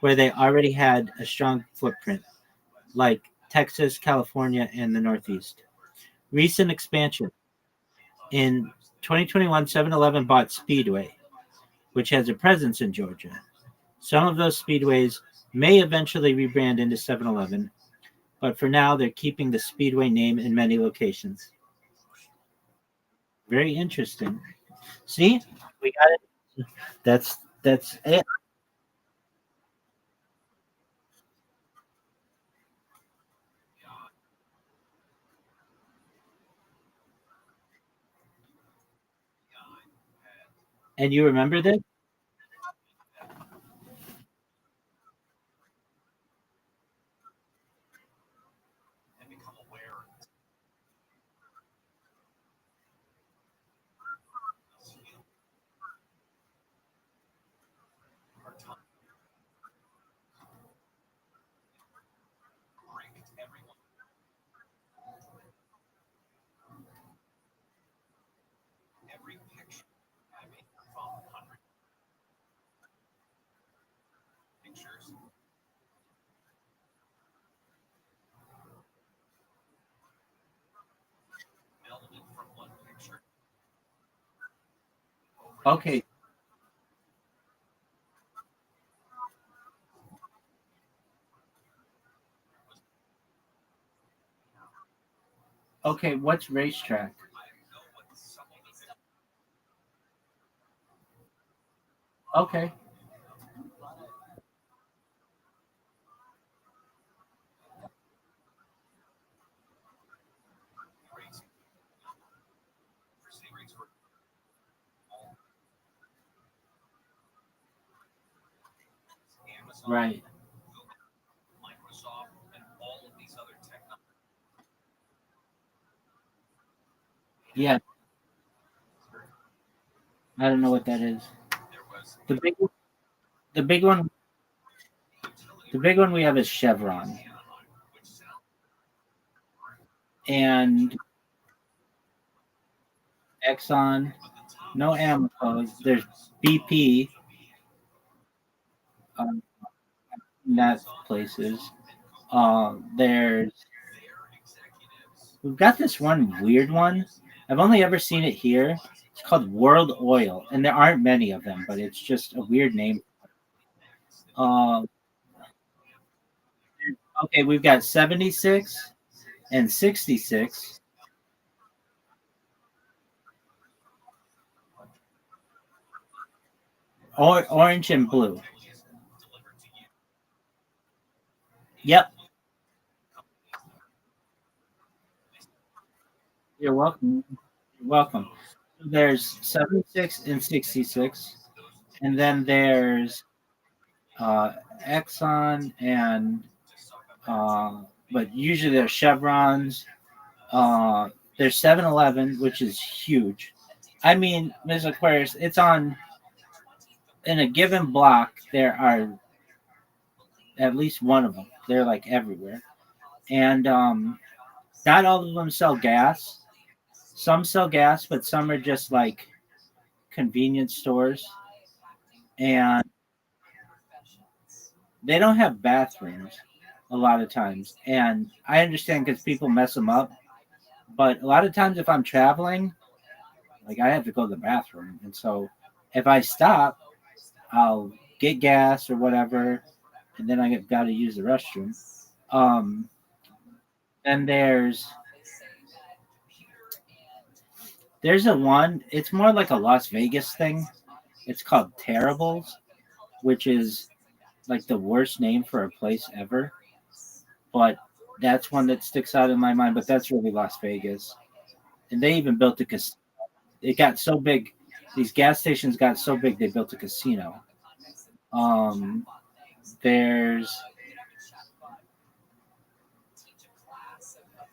where they already had a strong footprint, like Texas, California, and the Northeast. Recent expansion. In 2021, 7-Eleven bought Speedway, which has a presence in Georgia. Some of those speedways may eventually rebrand into 7-Eleven, but for now, they're keeping the Speedway name in many locations. Very interesting. See, we got it. That's it. And you remember this? Okay. Okay, what's racetrack? Okay. Right. Yeah. I don't know what that is. The big the big one the big one we have is Chevron. And Exxon, no Amoco. There's BP, um, that places. There's we've got this one weird one. I've only ever seen it here. It's called World Oil, and there aren't many of them, but it's just a weird name. Uh, okay, we've got 76 and 66. Orange and blue. Yep. You're welcome. You're welcome. There's 76 and 66, and then there's Exxon and but usually there's Chevrons. There's 7-Eleven, which is huge. I mean, Ms. Aquarius, it's on in a given block. There are at least one of them. They're like everywhere, and not all of them sell gas. Some sell gas, but some are just like convenience stores, and they don't have bathrooms a lot of times. And I understand because people mess them up, but a lot of times if I'm traveling, like I have to go to the bathroom, and so if I stop, I'll get gas or whatever, and then I got to use the restroom. Um, and there's a one. It's more like a Las Vegas thing. It's called Terribles, which is like the worst name for a place ever. But that's one that sticks out in my mind. But that's really Las Vegas, and they even built a casino. It got so big. These gas stations got so big they built a casino. Um, there's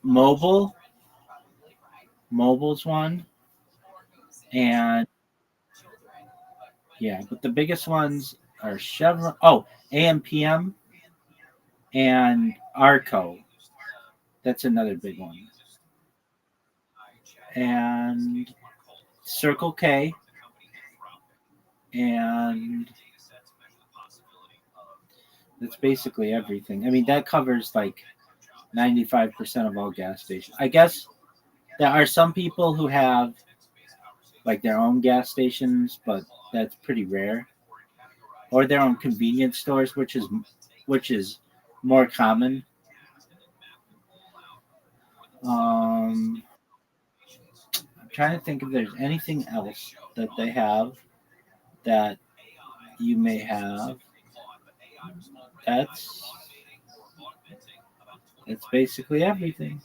Mobile. Mobile's one, and yeah, but the biggest ones are Chevron. Oh, AMPM and Arco. That's another big one. And Circle K, and that's basically everything. I mean, that covers like 95% of all gas stations. I guess there are some people who have like their own gas stations, but that's pretty rare. Or their own convenience stores, which is more common. I'm trying to think if there's anything else that they have that you may have. That's that's basically everything.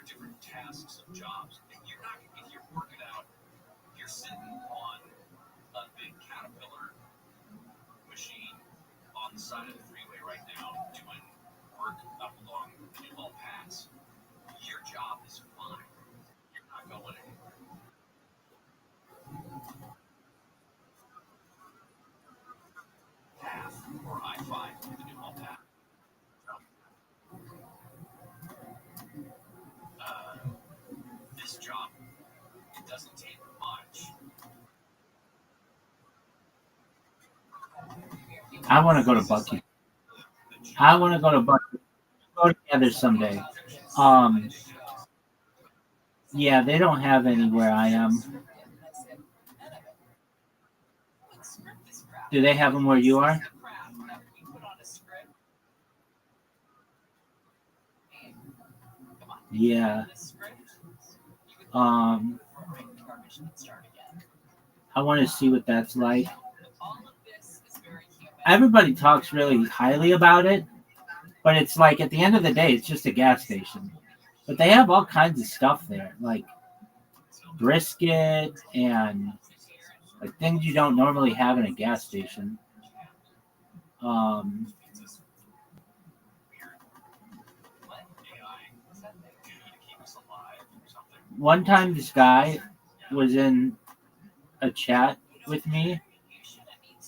different tasks of jobs. If you're working out, you're sitting on a big Caterpillar machine on the side of the freeway right now doing work up along the Newhall Pass. Your job is fine. You're not going anywhere. Path or I-5 to the Newhall Pass. This job, it doesn't take much. I want to go to Bucky. I want to go to Bucky. Go together someday. Yeah, they don't have any where I am. Do they have them where you are? Yeah. I want to see what that's like. Everybody talks really highly about it, but it's like at the end of the day, it's just a gas station. But they have all kinds of stuff there, like brisket and like things you don't normally have in a gas station. One time this guy was in a chat with me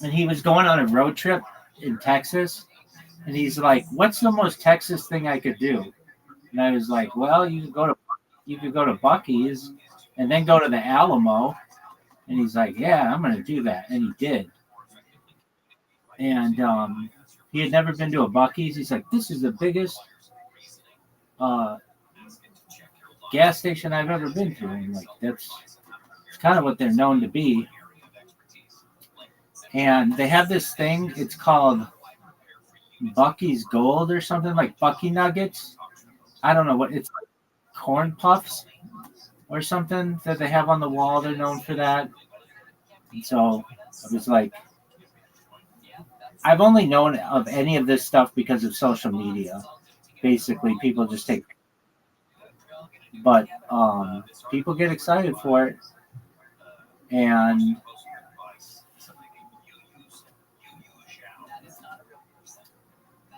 and he was going on a road trip in Texas and he's like, what's the most Texas thing I could do? And I was like, well, you could go to Buc-ee's and then go to the Alamo. And he's like, yeah, I'm going to do that. And he did. And he had never been to a Buc-ee's. He's like, this is the biggest gas station I've ever been to. And like, that's kind of what they're known to be. And they have this thing. It's called Buc-ee's Gold or something, like Bucky Nuggets. I don't know what it's like, corn puffs or something that they have on the wall. They're known for that. And so I was like, I've only known of any of this stuff because of social media. Basically, people just take, but people get excited for it, and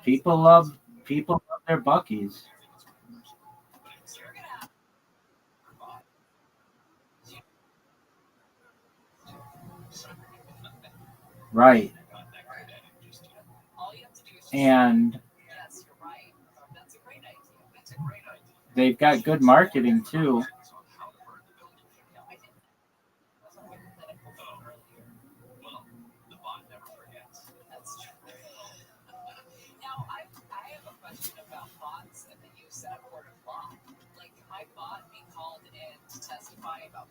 people love their Buc-ee's. Right. And they've got good marketing too.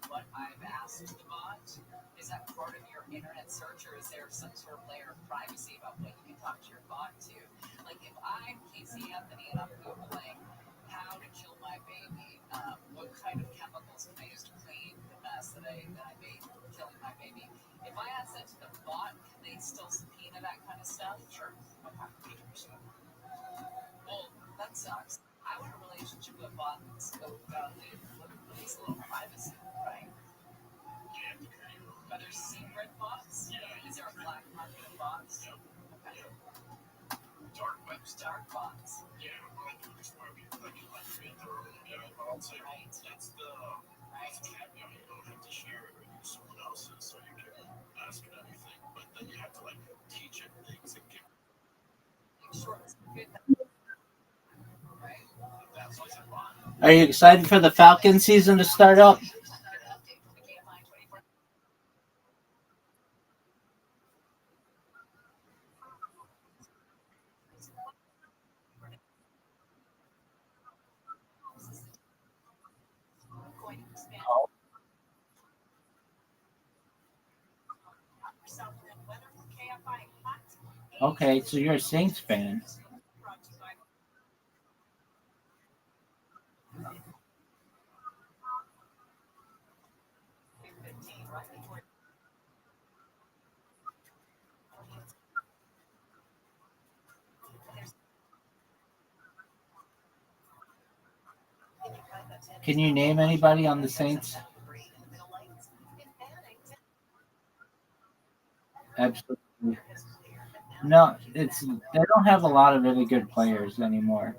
What I've asked the bot, is that part of your internet search, or is there some sort of layer of privacy about what you can talk to your bot to? Like if I'm Casey Anthony and I'm Googling how to kill my baby, what kind of chemicals can I use to clean the mess that I made killing my baby? If I ask that to the bot, can they still subpoena that kind of stuff? Sure. Okay. Well, that sucks. I want a relationship with a bot that's at least a little privacy, right? Are there secret bots? Is there a black market of bots? Okay. Dark webs. Dark bots. Yeah, I do this where we like thoroughly. But I'll say that's the caveat. You don't have to share it with someone else's, so you can ask it anything. But then you have to like teach it things and give. Sure. Are you excited for the Falcon season to start up? Okay, so you're a Saints fan. Can you name anybody on the Saints? Absolutely. No, they don't have a lot of really good players anymore.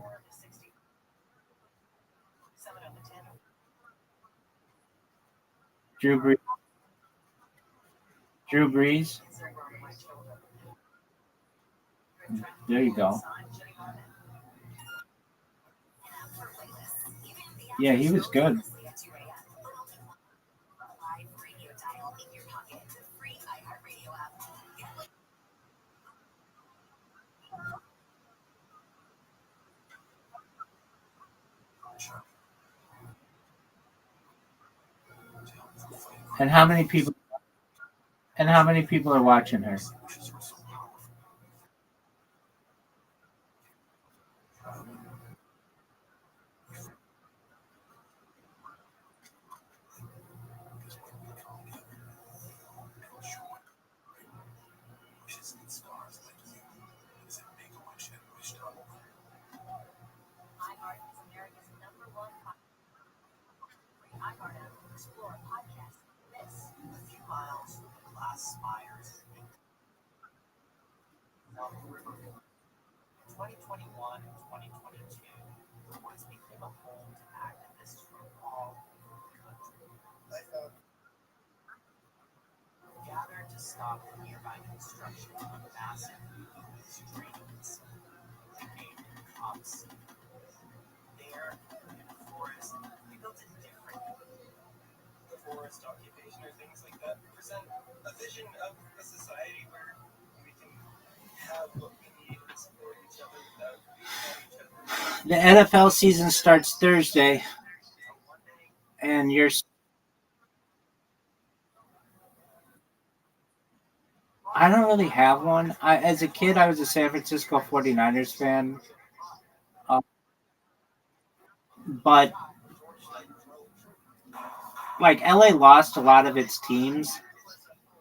Drew Brees. Drew Brees. There you go. Yeah, he was good. And how many people? And how many people are watching her? Gathered to stop the nearby construction of a massive streams. They named cops. There, in the forest, they built a different forest occupation or things like that. Present a vision of a society where we can have what we need and support each other without being at each other. The NFL season starts Thursday, and I don't really have one. As a kid, I was a San Francisco 49ers fan. But like LA lost a lot of its teams,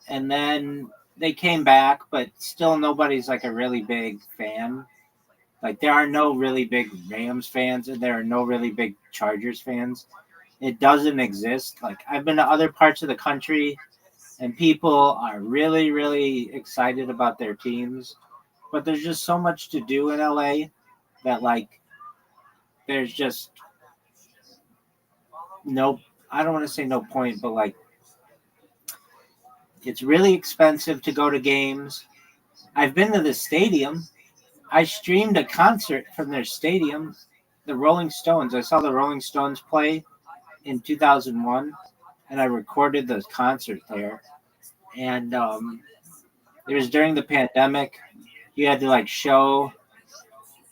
and then they came back, but still nobody's like a really big fan. Like there are no really big Rams fans, and there are no really big Chargers fans. It doesn't exist. Like I've been to other parts of the country, and people are really, really excited about their teams, but there's just so much to do in LA that like there's just no. I don't want to say no point, but like it's really expensive to go to games. I've been to the stadium. I streamed a concert from their stadium, the Rolling Stones. I saw the Rolling Stones play in 2001, and I recorded the concert there. And it was during the pandemic. You had to like show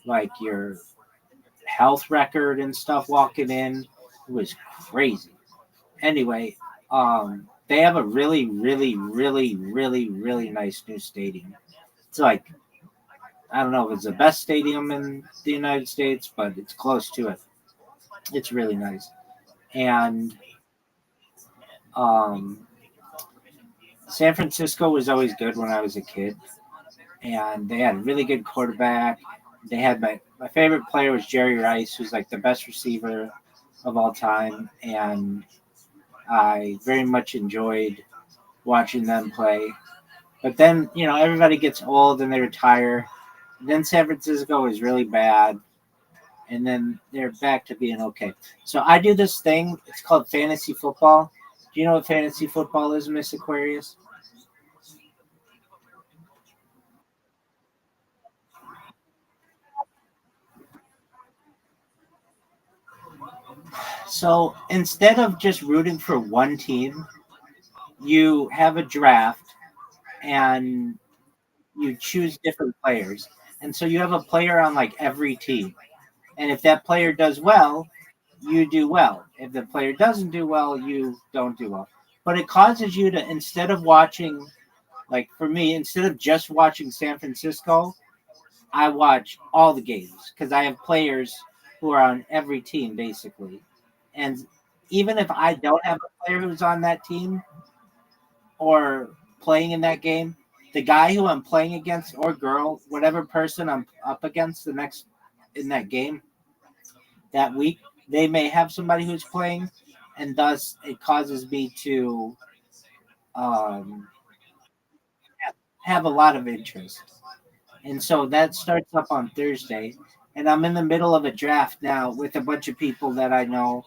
like your health record and stuff walking in. It was crazy. Anyway, they have a really, really, really, really, really nice new stadium. It's like I don't know if it's the best stadium in the United States, but it's close to it. It's really nice. And San Francisco was always good when I was a kid. And they had a really good quarterback. They had my favorite player was Jerry Rice, who's like the best receiver of all time. And I very much enjoyed watching them play. But then, everybody gets old and they retire. And then San Francisco is really bad. And then they're back to being okay. So I do this thing. It's called fantasy football. Do you know what fantasy football is, Miss Aquarius? So instead of just rooting for one team, you have a draft and you choose different players. And so you have a player on like every team. And if that player does well, you do well. If the player doesn't do well, you don't do well. But it causes you to, instead of watching, like for me, instead of just watching San Francisco, I watch all the games because I have players who are on every team basically. And even if I don't have a player who's on that team or playing in that game, the guy who I'm playing against or girl, whatever person I'm up against the next in that game that week, they may have somebody who's playing, and thus it causes me to um, have a lot of interest. And so that starts up on Thursday. And I'm in the middle of a draft now with a bunch of people that I know,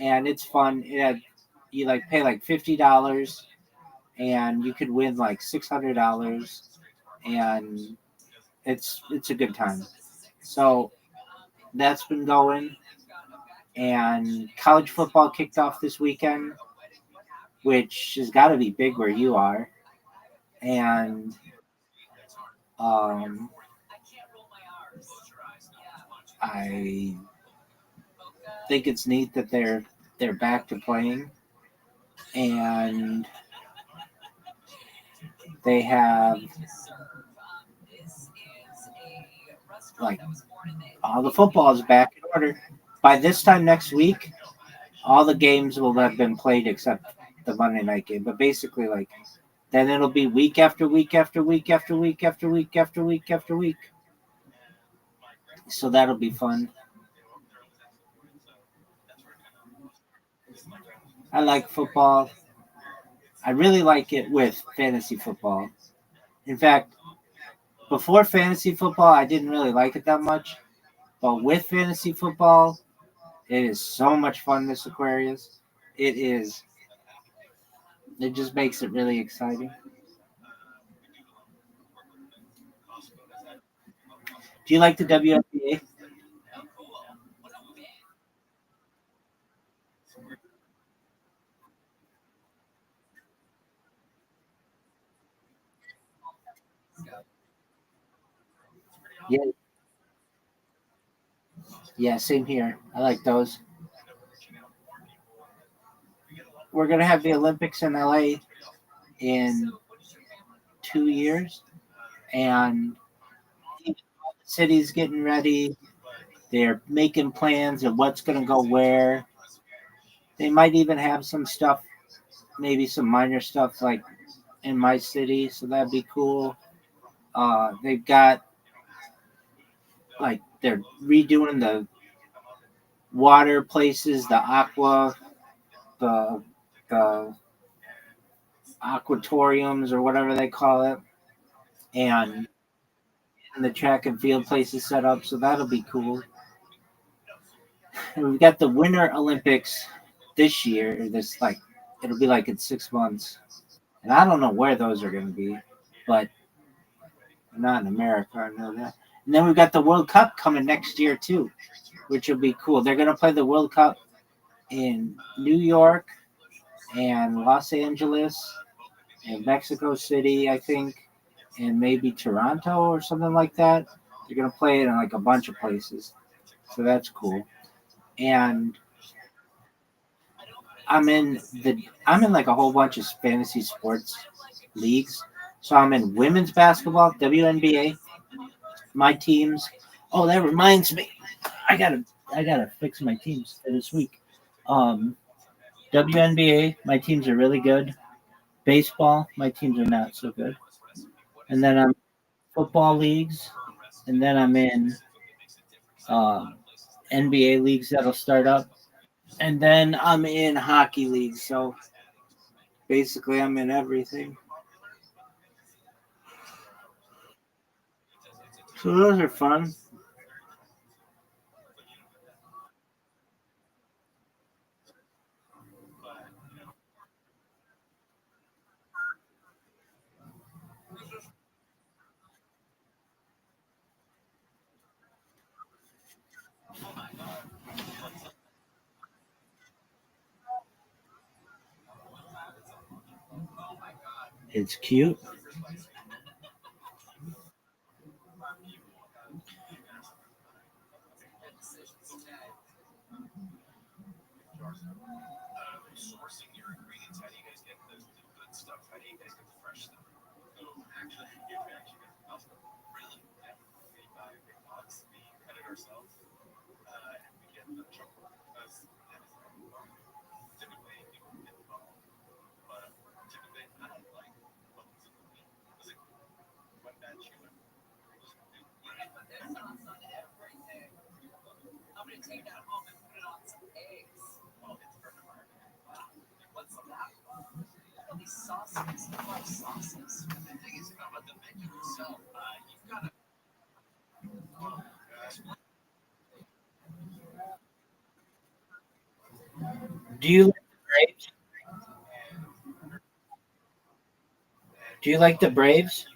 and it's fun. You like pay like $50, and you could win like $600, and it's a good time. So that's been going, and college football kicked off this weekend, which has got to be big where you are, and um, I think it's neat that they're back to playing, and they have like all the football is back in order. By this time next week, all the games will have been played except the Monday night game. But basically, like then it'll be week after week after week after week after week after week after week. So that'll be fun. I like football. I really like it with fantasy football. In fact, before fantasy football, I didn't really like it that much. But with fantasy football, it is so much fun, Miss Aquarius. It is. It just makes it really exciting. Do you like the WNBA? Yeah, yeah, same here. I like those. We're gonna have the Olympics in LA in 2 years, and the city's getting ready. They're making plans of what's gonna go where. They might even have some stuff, maybe some minor stuff like in my city, so that'd be cool. They've got like they're redoing the water places, the the the aquatoriums or whatever they call it, and the track and field places set up, so that'll be cool. And we've got the Winter Olympics this year. This like it'll be like in 6 months, and I don't know where those are going to be, but not in America. I know that. And then we've got the World Cup coming next year too, which will be cool. They're going to play the World Cup in New York and Los Angeles and Mexico City, I think, and maybe Toronto or something like that. They're gonna play it in like a bunch of places, so that's cool. And I'm in like a whole bunch of fantasy sports leagues. So I'm in women's basketball, WNBA. My teams. Oh, that reminds me, I gotta fix my teams for this week. Um, WNBA, my teams are really good. Baseball, my teams are not so good. And then I'm football leagues, and then I'm in NBA leagues that'll start up, and then I'm in hockey leagues. So basically, I'm in everything. So those are fun. It's cute. Sourcing your ingredients, how do you guys get the good stuff? How do you guys get the fresh stuff? So actually, you actually get the stuff. Really? Yeah. We buy big box, we cut it ourselves, and we get the chocolate. Because typically people get the bubble, but typically I don't like bubbles in the meat. Because it one bad chew it. I'm gonna take that home and put it on some Do you like the Braves? Do you like the Braves?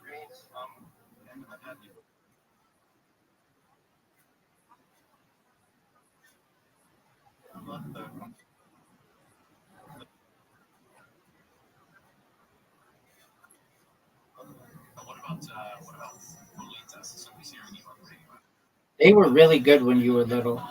They were really good when you were little.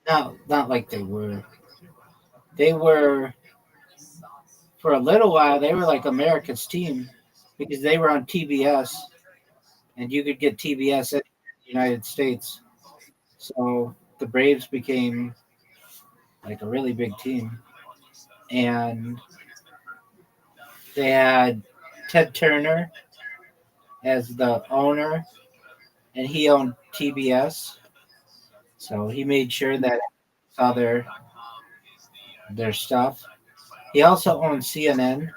No, not like they were. They were for a little while. They were like America's team because they were on TBS, and you could get TBS in the United States. So the Braves became like a really big team, and they had Ted Turner as the owner, and he owned TBS. So he made sure that saw their stuff. He also owns CNN,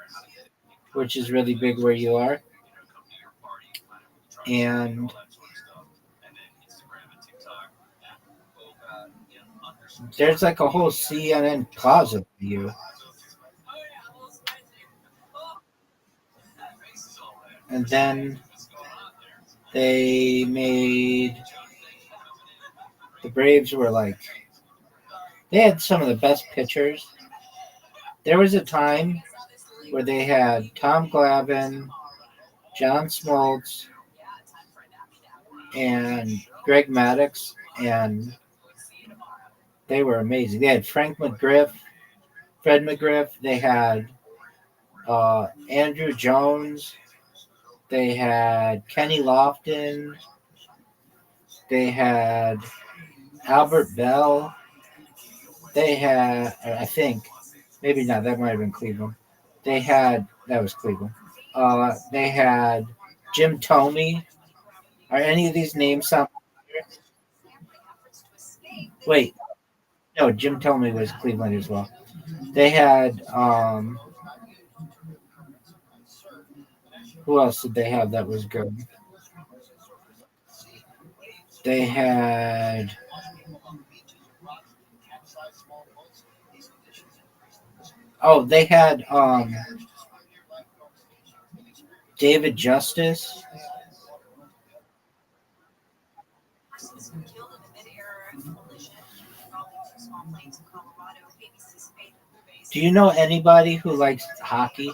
which is really big where you are, and there's like a whole CNN plaza for you. And then they made the Braves were like they had some of the best pitchers. There was a time where they had Tom Glavine, John Smoltz, and Greg Maddux, and they were amazing. They had Fred McGriff. They had Andrew Jones. They had Kenny Lofton. They had Albert Bell. They had, I think, maybe not. That might have been Cleveland. That was Cleveland. They had Jim Thome. Are any of these names sound familiar? Wait, no, Jim Thome was Cleveland as well. They had, who else did they have that was good? They had, they had David Justice. Do you know anybody who likes hockey?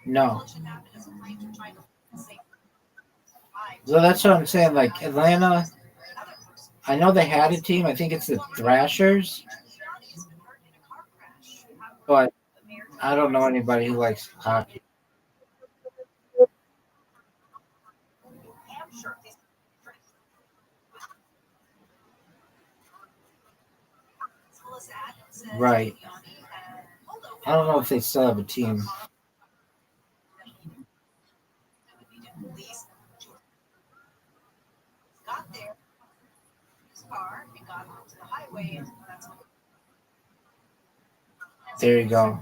No. So that's what I'm saying. Like Atlanta, I know they had a team. I think it's the Thrashers, but I don't know anybody who likes hockey. Right. I don't know if they still have a team. There you go.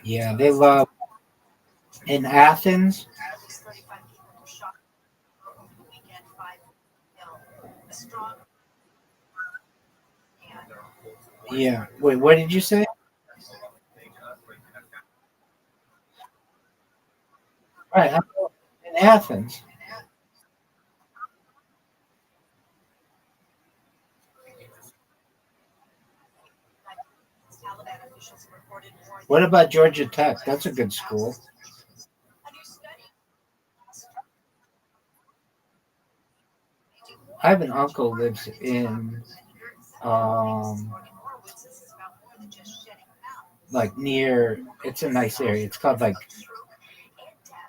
Yeah, they love in Athens. Yeah. Wait, what did you say? Right, in Athens. What about Georgia Tech? That's a good school. I have an uncle lives in like near, it's a nice area. It's called like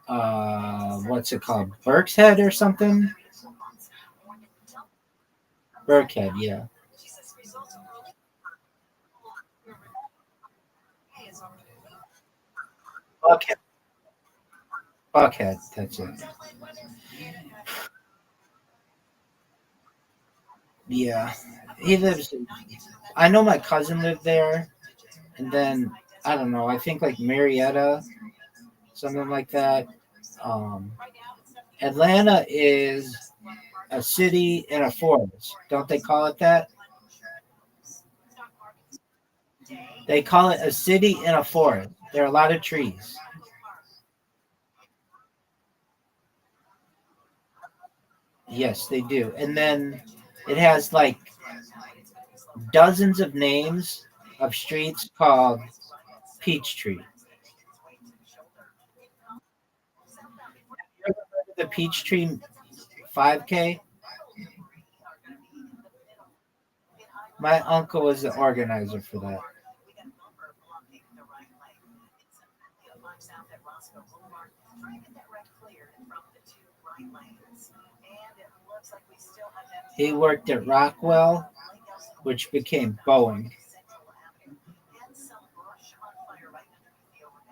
what's it called? Berkshead or something? Burkhead, yeah. Buckhead. Buckhead, that's it. Yeah. He lives I know my cousin lived there, and then I don't know, I think like Marietta, something like that. Um Atlanta is a city in a forest. Don't they call it that? They call it a city in a forest. There are a lot of trees. Yes, they do. And then it has like dozens of names of streets called Peachtree. The Peachtree 5K. My uncle was the organizer for that. He worked at Rockwell, which became Boeing.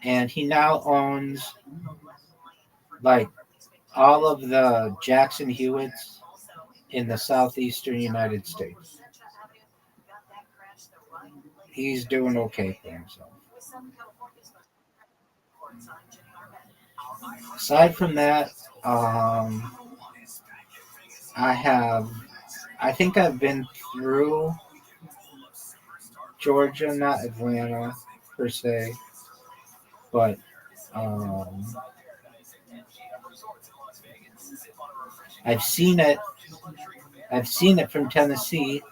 And he now owns like all of the Jackson Hewitts in the southeastern United States. He's doing okay for himself. Aside from that, I think I've been through Georgia, not Atlanta per se, but I've seen it. I've seen it from Tennessee.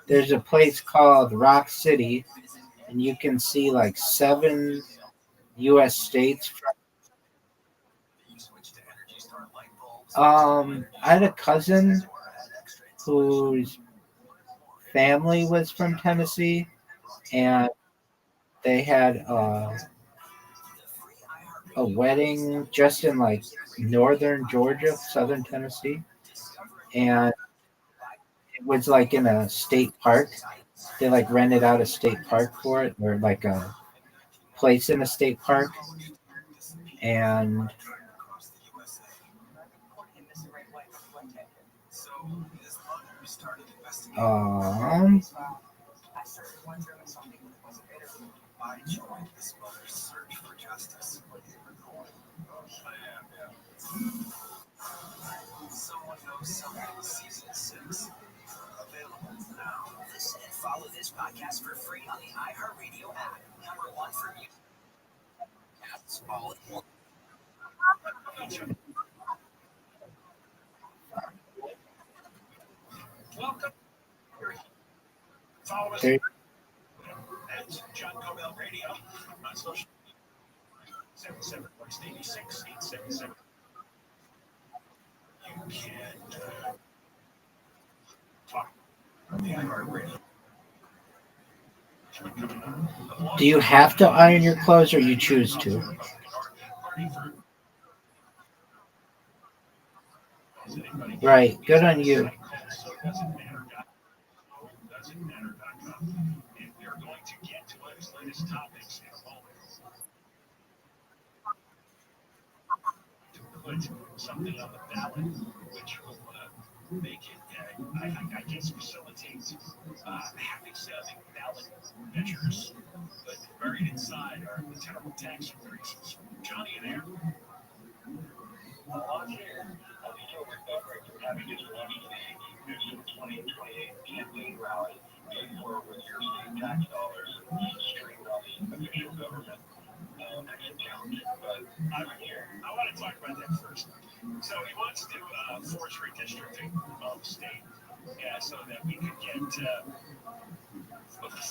There's a place called Rock City, and you can see like 7 U.S. states. I had a cousin whose family was from Tennessee, and they had a wedding just in like northern Georgia, southern Tennessee, and it was like in a state park. They like rented out a state park for it, or like a place in a state park, and um, Someone knows something. Season 6 available now. Listen and follow this podcast for free on the iHeartRadio app. #1 for you. That's all in one. Welcome. Follow us there, at John Cobell Radio on social media. 77-86-877. You can talk on the iHeartRadio. do you have to iron your clothes, or you choose to? Right. Good on you. And we are going to get to its latest topics in a moment. To put something on the ballot, which will make it, I guess, facilitate having ballot measures, but buried inside are the terrible tax increases. Johnny, you there? I'm here. October covering having his launch the 2028 campaign rally, being forward with your state tax dollars streamed on the official government action challenge. But I'm here. I want to talk about that first. So he wants to force redistricting of the state, so that we could get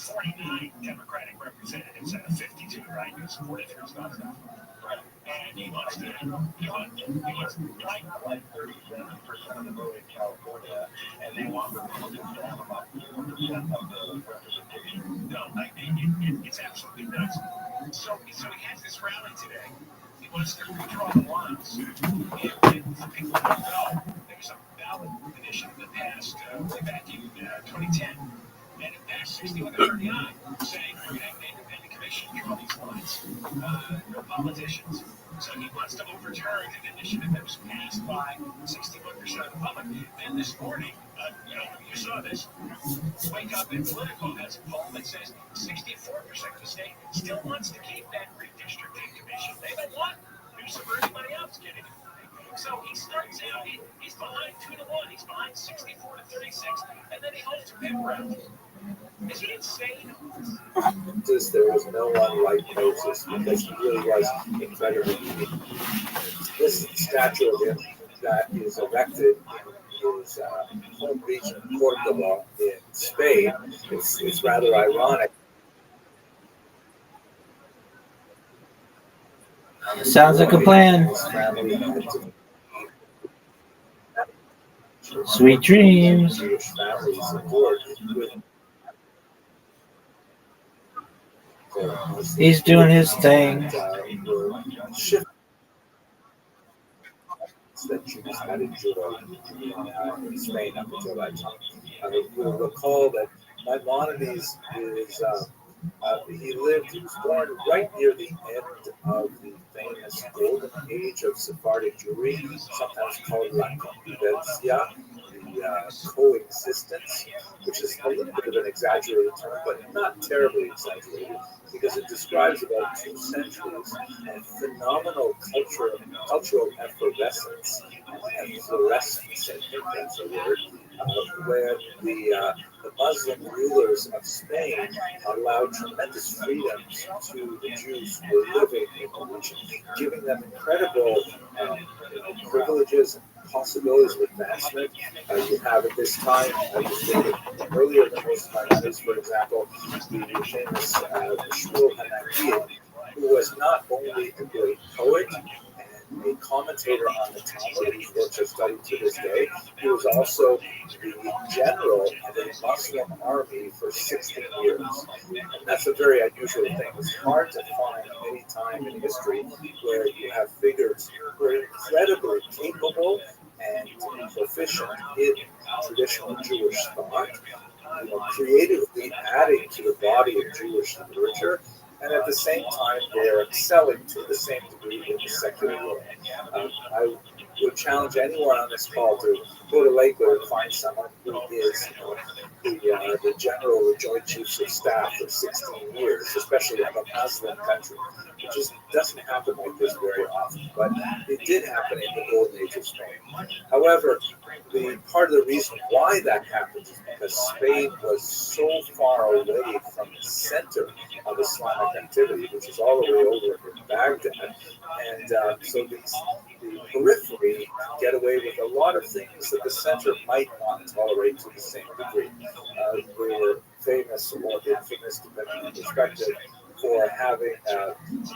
49 Democratic representatives out of 52, right, who supported his daughter. And he wants like 37% of the vote in California, and they want Republicans to have about 4% of the representation. No, it's absolutely nuts. So he has this rally today. He wants to redraw the lines. And for people who don't know, there was a ballot initiative that passed way back in 2010. And it passed 61 to 39, saying we're going to have an independent commission draw these lines. No politicians. So he wants to overturn an initiative that was passed by 61% of the public. And this morning, you saw this. Wake Up and Politico has a poll that says 64% of the state still wants to keep that redistricting commission. They don't want Newsom or anybody else getting it. So he starts out, he's behind 2-1. He's behind 64 to 36, and then he holds a pep rally. Is he insane? There was no one like Moses because he really was incredibly unique. This statue of him that is erected in his home region, Cordoba, in Spain, it's rather ironic. Sounds like a plan. Sweet dreams. He's doing his thing. That Jews had enjoyed in Spain up until that time. You'll recall that Maimonides he was born right near the end of the famous golden age of Sephardic Jewry, sometimes called La Convivencia, the coexistence, which is a little bit of an exaggerated term, but not terribly exaggerated, because it describes about 2 centuries of phenomenal cultural effervescence and fluorescence, I think that's a word, where the Muslim rulers of Spain allowed tremendous freedoms to the Jews who were living in the region, giving them incredible privileges and possibilities of advancement. You have at this time, earlier than most of my studies, for example, the famous Shmuel Hanaki, who was not only a great poet and a commentator on the Talmud, whose works are studied to this day, he was also the general of a Muslim army for 16 years. And that's a very unusual thing. It's hard to find any time in history where you have figures who are incredibly capable and proficient in traditional Jewish thought, creatively adding to the body of Jewish literature, and at the same time they're excelling to the same degree in the secular world. I would challenge anyone on this call to go to Lakewood and find someone who is the general or joint chiefs of staff for 16 years, especially in a Muslim country. It just doesn't happen like this very often, but it did happen in the golden age of Spain. However, the part of the reason why that happened is because Spain was so far away from the center of Islamic activity, which is all the way over in Baghdad, and so the periphery get away with a lot of things that the center might not tolerate to the same degree. We were famous or infamous, depending on perspective, for having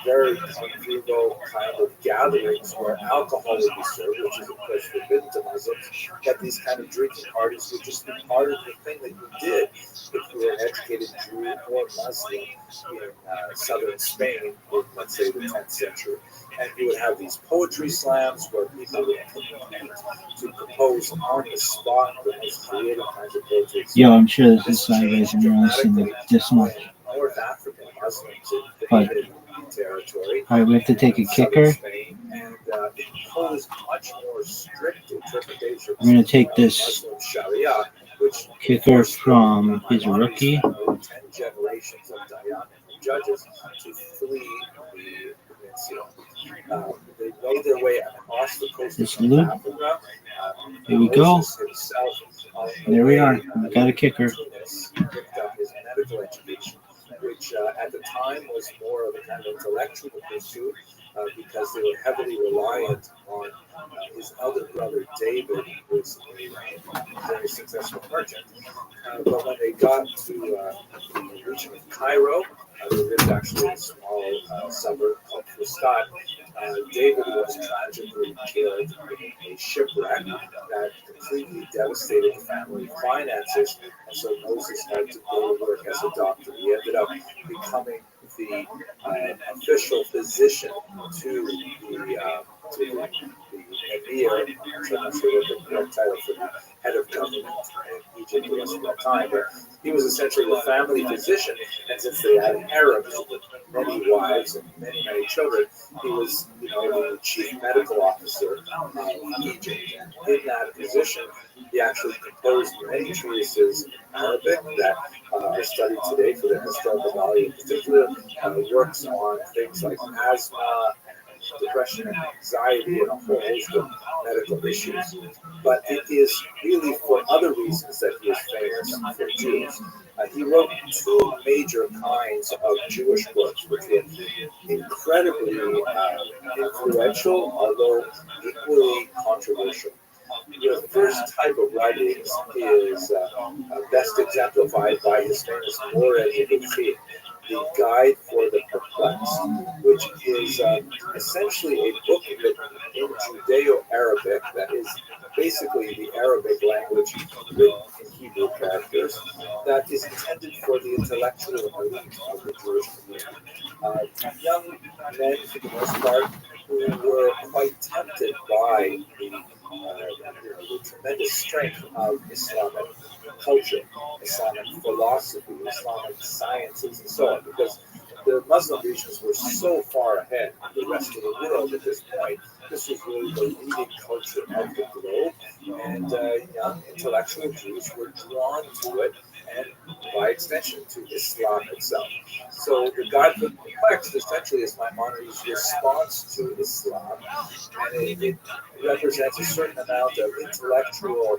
very convivial kind of gatherings where alcohol would be served, which is of course forbidden to Muslims, but these kind of drinking parties would just be part of the thing that you did if you were an educated Jew or Muslim in southern Spain in, let's say, the 10th century. And you would have these poetry slams where people would compete to compose on the spot the most creative kinds of poetry. Yo, I'm sure this is sideways and you're only seeing it this much. North African Muslims invaded territory. All right, we have to take a kicker. And imposed much more strict interpretations. We're going to take this Muslim Sharia, which kicker from his rookie. 10 generations of Dayan and judges to flee the peninsula. They made their way across the coast of Africa. Here we go. There we are. We got a kicker. Picked up his medical education, which at the time was more of a kind of intellectual pursuit because they were heavily reliant on his elder brother David, who was a very successful merchant. But when they got to the region of Cairo. They lived actually in a small suburb called Fustat. David was tragically killed in a shipwreck that completely devastated the family finances, and so Moses had to go to work as a doctor. He ended up becoming the official physician to the emir. I'm not sure what the correct title for the head of government in Egypt was at that time, but he was essentially the family physician, and since they had Arabs with many wives and many children, he was, the chief medical officer of Egypt. And in that position, he actually composed many treatises in Arabic that are studied today for their historical value. In particular, works on things like asthma, depression and anxiety, and a whole host of medical issues. But it is really for other reasons that he is famous for Jews. He wrote two major kinds of Jewish works, which were incredibly influential, although equally controversial. The first type of writings is best exemplified by his famous Moreh Nevuchim, the Guide for the Perplexed, which is essentially a book written in Judeo-Arabic, that is basically the Arabic language written in Hebrew characters, that is intended for the intellectual elite of the Jewish community. Young men, for the most part, who were quite tempted by the tremendous strength of Islamic culture, Islamic philosophy, Islamic sciences, and so on, because the Muslim regions were so far ahead of the rest of the world at this point. This was really the leading culture of the globe, and young intellectual Jews were drawn to it, and by extension to Islam itself. So the Guide for the Perplexed essentially is Maimonides' response to Islam, and it represents a certain amount of intellectual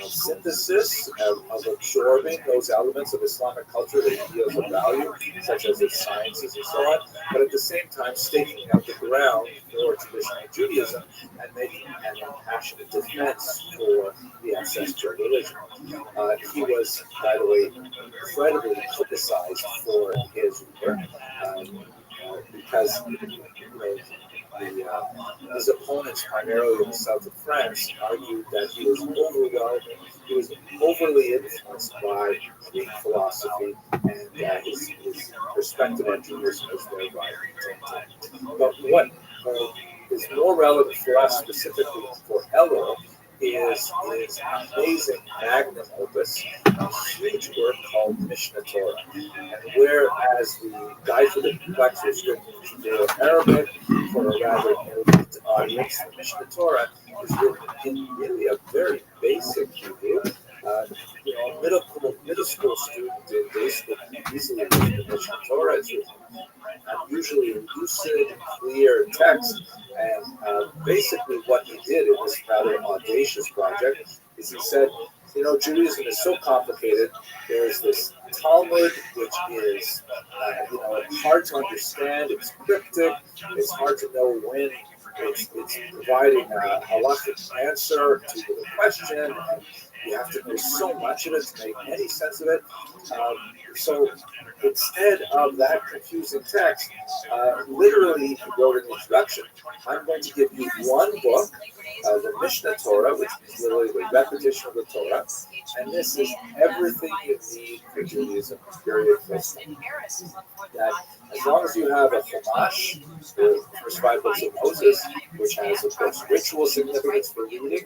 synthesis of absorbing those elements of Islamic culture that he feels of value, such as its sciences and so on, but at the same time staking out the ground for traditional Judaism and making an impassioned defense for the ancestral religion. He was, by the way, incredibly criticized for his work because his opponents, primarily in the south of France, argued that he was overly influenced by Greek philosophy, and his perspective on Judaism was thereby tainted. But what is more relevant for us, specifically for Elul, is his amazing magnum opus, a huge work called Mishnah Torah. And whereas the Guide for the Perplexed was written in Judeo-Arabic for a rather elite audience, the Mishnah Torah is written in really a very basic Hebrew. A middle school student in day school can easily read the Mishnah Torah. It's written usually in lucid, clear text. And basically what he did in this rather audacious project is he said, Judaism is so complicated. There's this Talmud, which is hard to understand. It's cryptic. It's hard to know when it's providing a halachic answer to the question. And you have to know so much of it to make any sense of it. So instead of that confusing text, literally he wrote an introduction. I'm going to give you one book, the Mishnah Torah, which is literally the repetition of the Torah, and this is everything you need for Judaism, period. That as long as you have a Chumash, the first 5 books of Moses, which has, of course, ritual significance for reading,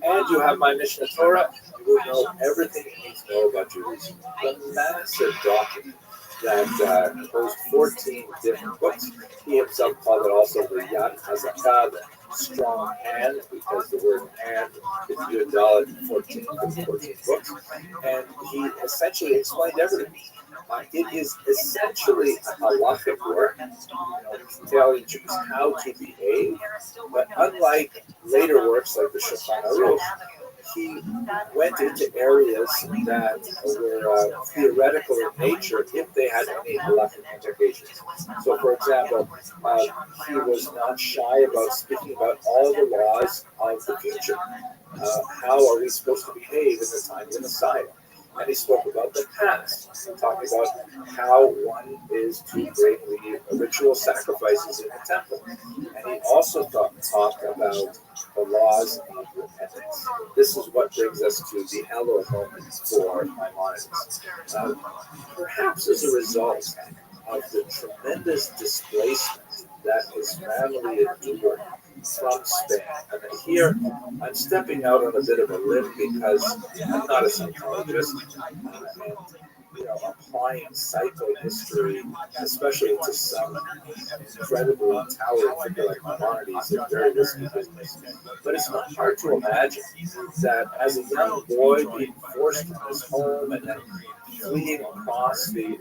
and you have my Mishnah Torah, you will know everything you need to know about Judaism. The massive document that composed 14 different books. He himself called it also the Yad Hazakah, the strong hand, because the word hand is Yud in 14 books. And he essentially explained everything. It is essentially a halachic work, telling Jews how to behave, but unlike later works like the Shulchan Aruch, he went into areas that were theoretical in nature if they had any halachic implications. So, for example, he was not shy about speaking about all the laws of the future. How are we supposed to behave in the time of the Messiah? And he spoke about the past, talking about how one is to bring the ritual sacrifices in the temple. And he also talked about the laws of repentance. This is what brings us to the Elul moment for Maimonides. Perhaps as a result of the tremendous displacement that his family endured from Spain. And here, I'm stepping out on a bit of a limb because I'm not a psychologist, and applying psychohistory, especially to some incredibly towering figure like Maimonides, is very risky business. But it's not hard to imagine that as a young boy being forced from his home and then fleeing across the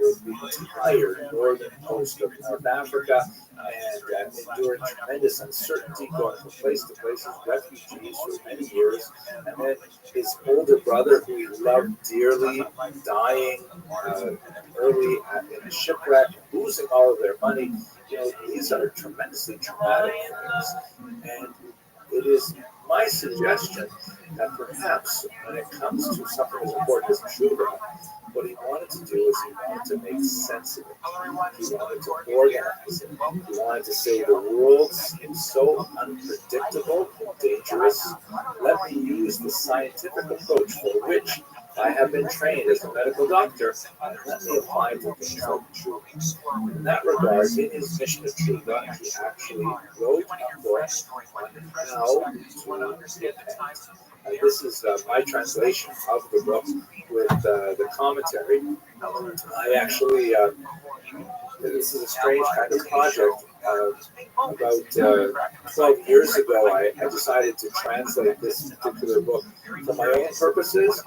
entire northern coast of North Africa and enduring tremendous uncertainty, going from place to place as refugees for many years, and then his older brother, who he loved dearly, dying early in a shipwreck, losing all of their money. These are tremendously traumatic things, and it is my suggestion that perhaps when it comes to something as important as tshuva, what he wanted to do is he wanted to make sense of it. He wanted to organize it. He wanted to say the world seems so unpredictable and dangerous. Let me use the scientific approach for which I have been trained as a medical doctor, and let me apply it to things like tshuva. In that regard, in his mission of tshuva, he actually wrote a book on how to repent. This is my translation of the book with the commentary. I actually, this is a strange kind of project. About 12 years ago, I decided to translate this particular book for my own purposes,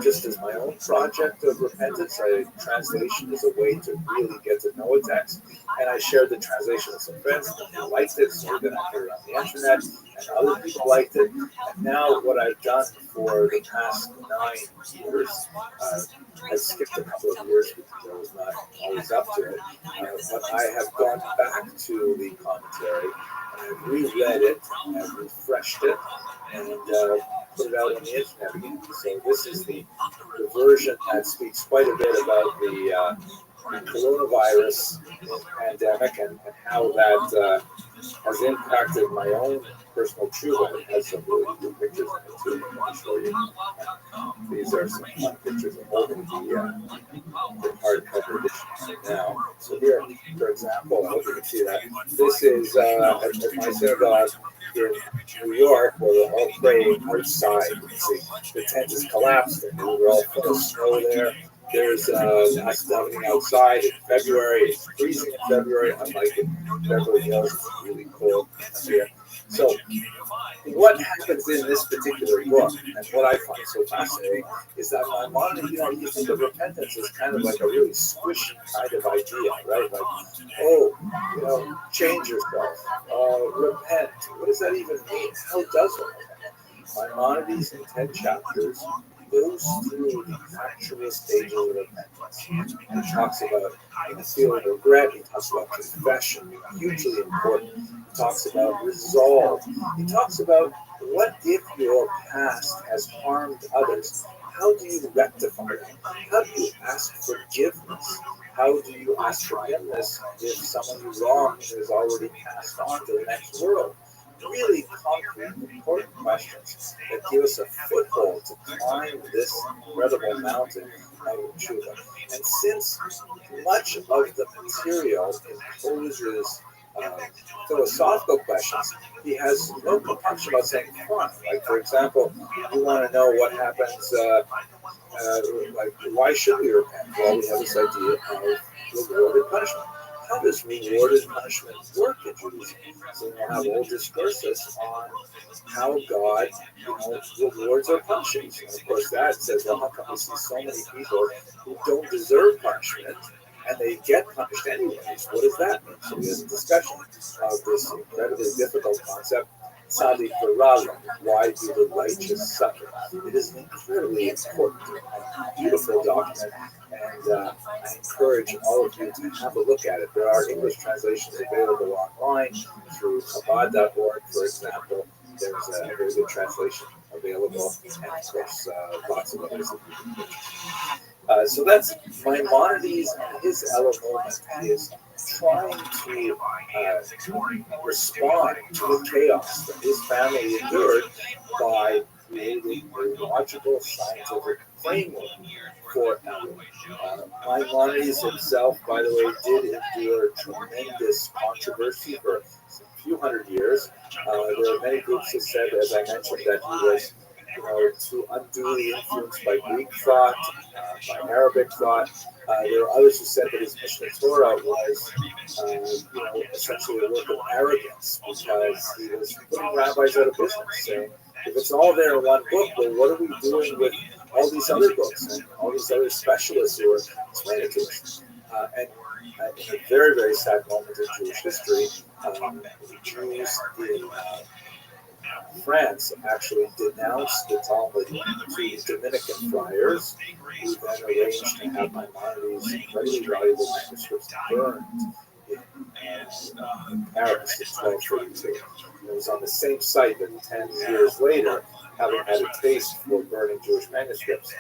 just as my own project of repentance. Translation is a way to really get to know a text, and I shared the translation with some friends who liked it, so then I put it on the internet, and other people liked it. And now what I've done for the past 9 years, I skipped a couple of years because I was not always up to it, but I have gone back to the commentary, and I've reread it, and refreshed it, and put it out on the internet again. So this is the version that speaks quite a bit about the coronavirus pandemic and how that has impacted my own personal tshuva. It has some really good pictures in it too. Let me show you. These are some fun pictures. I'm holding the hardcover edition now. So here, for example, I hope you can see that. This is at my synagogue in New York, where we're all praying outside. You can see the tent is collapsed, and we were all full of snow there. There's us davening outside in February. It's freezing in February, unlike in Beverly Hills, it's really cold here. So, what happens in this particular book, and what I find so fascinating, is that Maimonides, you think of repentance as kind of like a really squishy kind of idea, right? Like, change yourself, repent. What does that even mean? How does it? Maimonides in 10 chapters goes through the actual stages of repentance. And he talks about feeling regret. He talks about confession, hugely important. He talks about resolve. He talks about what if your past has harmed others? How do you rectify it? How do you ask forgiveness? How do you ask forgiveness if someone you wronged has already passed on to the next world? Really concrete, important questions that give us a foothold to climb this incredible mountain of tshuva. And since much of the material imposes philosophical questions, he has no compunction about saying, fine. Like, for example, you want to know what happens, like, why should we repent? Well, we have this idea of rewarded punishment. How does rewarded punishment work in Judaism? So we'll have all discourses on how God, rewards our punishment. And of course, that says, well, how come we see so many people who don't deserve punishment and they get punished anyways? What does that mean? So we have a discussion of this incredibly difficult concept. Tzaddik v'Rabbi, why do the righteous suffer? It is an incredibly important and beautiful document, and I encourage all of you to have a look at it. There are English translations available online through Chabad.org, for example. There's a very good translation of available, and of course, lots of others that you can purchase. So that's Maimonides, and his moment is trying to respond to the chaos that his family endured by creating a logical scientific framework for Maimonides himself, by the way, did endure tremendous controversy for a few hundred years. There are many groups that said, as I mentioned, that he was too unduly influenced by Greek thought, by Arabic thought. There are others who said that his Mishneh Torah was, essentially a work of arrogance because he was putting rabbis out of business, saying, if it's all there in one book, well, what are we doing with all these other books and all these other specialists who are explaining to us? And in a very, very sad moment in Jewish history, Jews in France actually denounced the Talmud to Dominican friars, who then arranged to have Maimonides' incredibly valuable manuscripts burned in Paris in 1232. It was on the same site that 10 years later, having had a taste for burning Jewish manuscripts,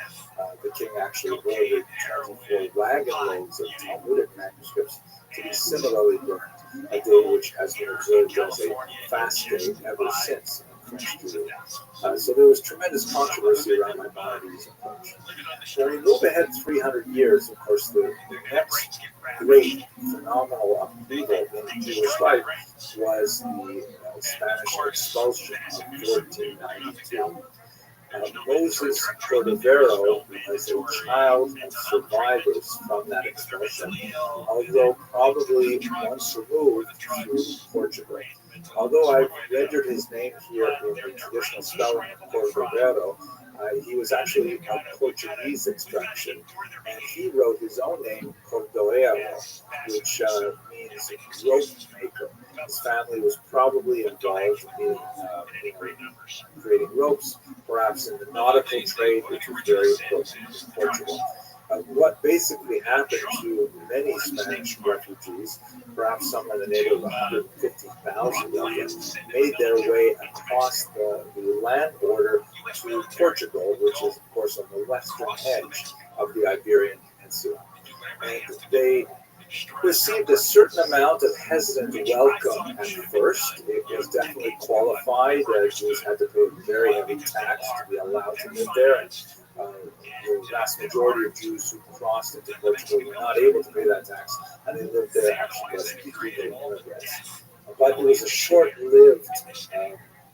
the king actually ordered 24 wagon loads of Talmudic manuscripts to be similarly burned, a day which has been observed as a fast day ever since in French Jewry. So there was tremendous controversy around Maimonides' approach. When we move ahead 300 years, of course, the next great phenomenal upheaval in Jewish life was the Spanish expulsion of 1492. Moses Cordovero was a child of survivors from that expulsion, although probably once removed through Portugal. Although I've rendered his name here in the traditional spelling of Cordovero, he was actually of Portuguese extraction, and he wrote his own name, Cordoero, which means rope maker. His family was probably involved in creating ropes, perhaps in the nautical trade, which was very important in Portugal. What basically happened to many Spanish refugees, perhaps somewhere in the neighborhood of 150,000 of them, made their way across the land border to Portugal, which is, of course, on the western edge of the Iberian Peninsula. And they received a certain amount of hesitant welcome at first. It was definitely qualified. Jews had to pay a very heavy tax to be allowed to live there. And the vast majority of Jews who crossed into Portugal were not able to pay that tax, and they lived there actually as illegal immigrants. But it was a short-lived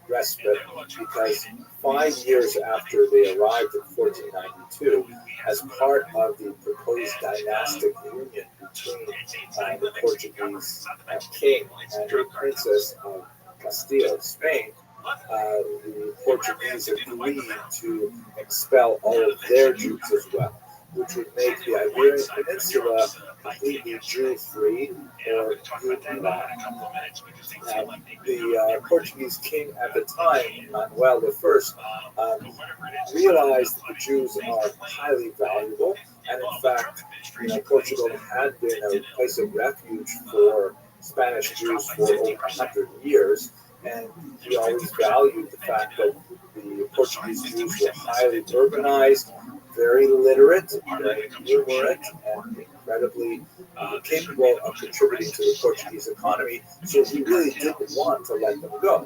respite because 5 years after they arrived in 1492, as part of the proposed dynastic union between the Portuguese king and a princess of Castile, Spain, the Portuguese agreed to expel all of their Jews as well, which would make the Iberian Peninsula completely Jew-free or Jew-alive. The Portuguese king at the time, Manuel I, realized that the Jews are highly valuable, and in fact, Portugal had been a place of refuge for Spanish Jews for over 100 years, and he always valued the fact that the Portuguese Jews were highly urbanized, very literate, very numerate, and incredibly capable of contributing to the Portuguese economy, so he really didn't want to let them go.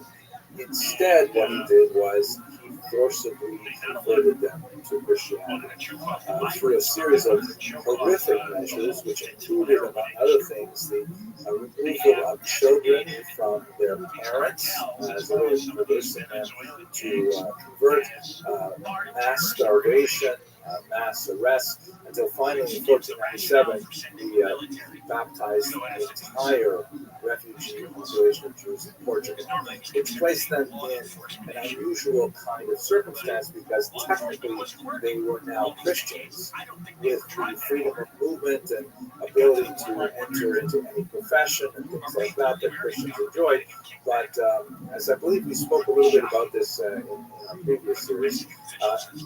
Instead, what he did was he forcibly converted them to Christianity through a series of horrific measures, which included, among other things, the removal of children from their parents as a way of converting them to convert, mass starvation, mass arrests, until finally in 1497 he baptized the entire refugee population of Jews in Portugal, which placed them in an unusual kind of circumstance because technically they were now Christians with the freedom of movement and ability to enter into any profession and things like that that Christians enjoyed. But as I believe we spoke a little bit about this in our previous series,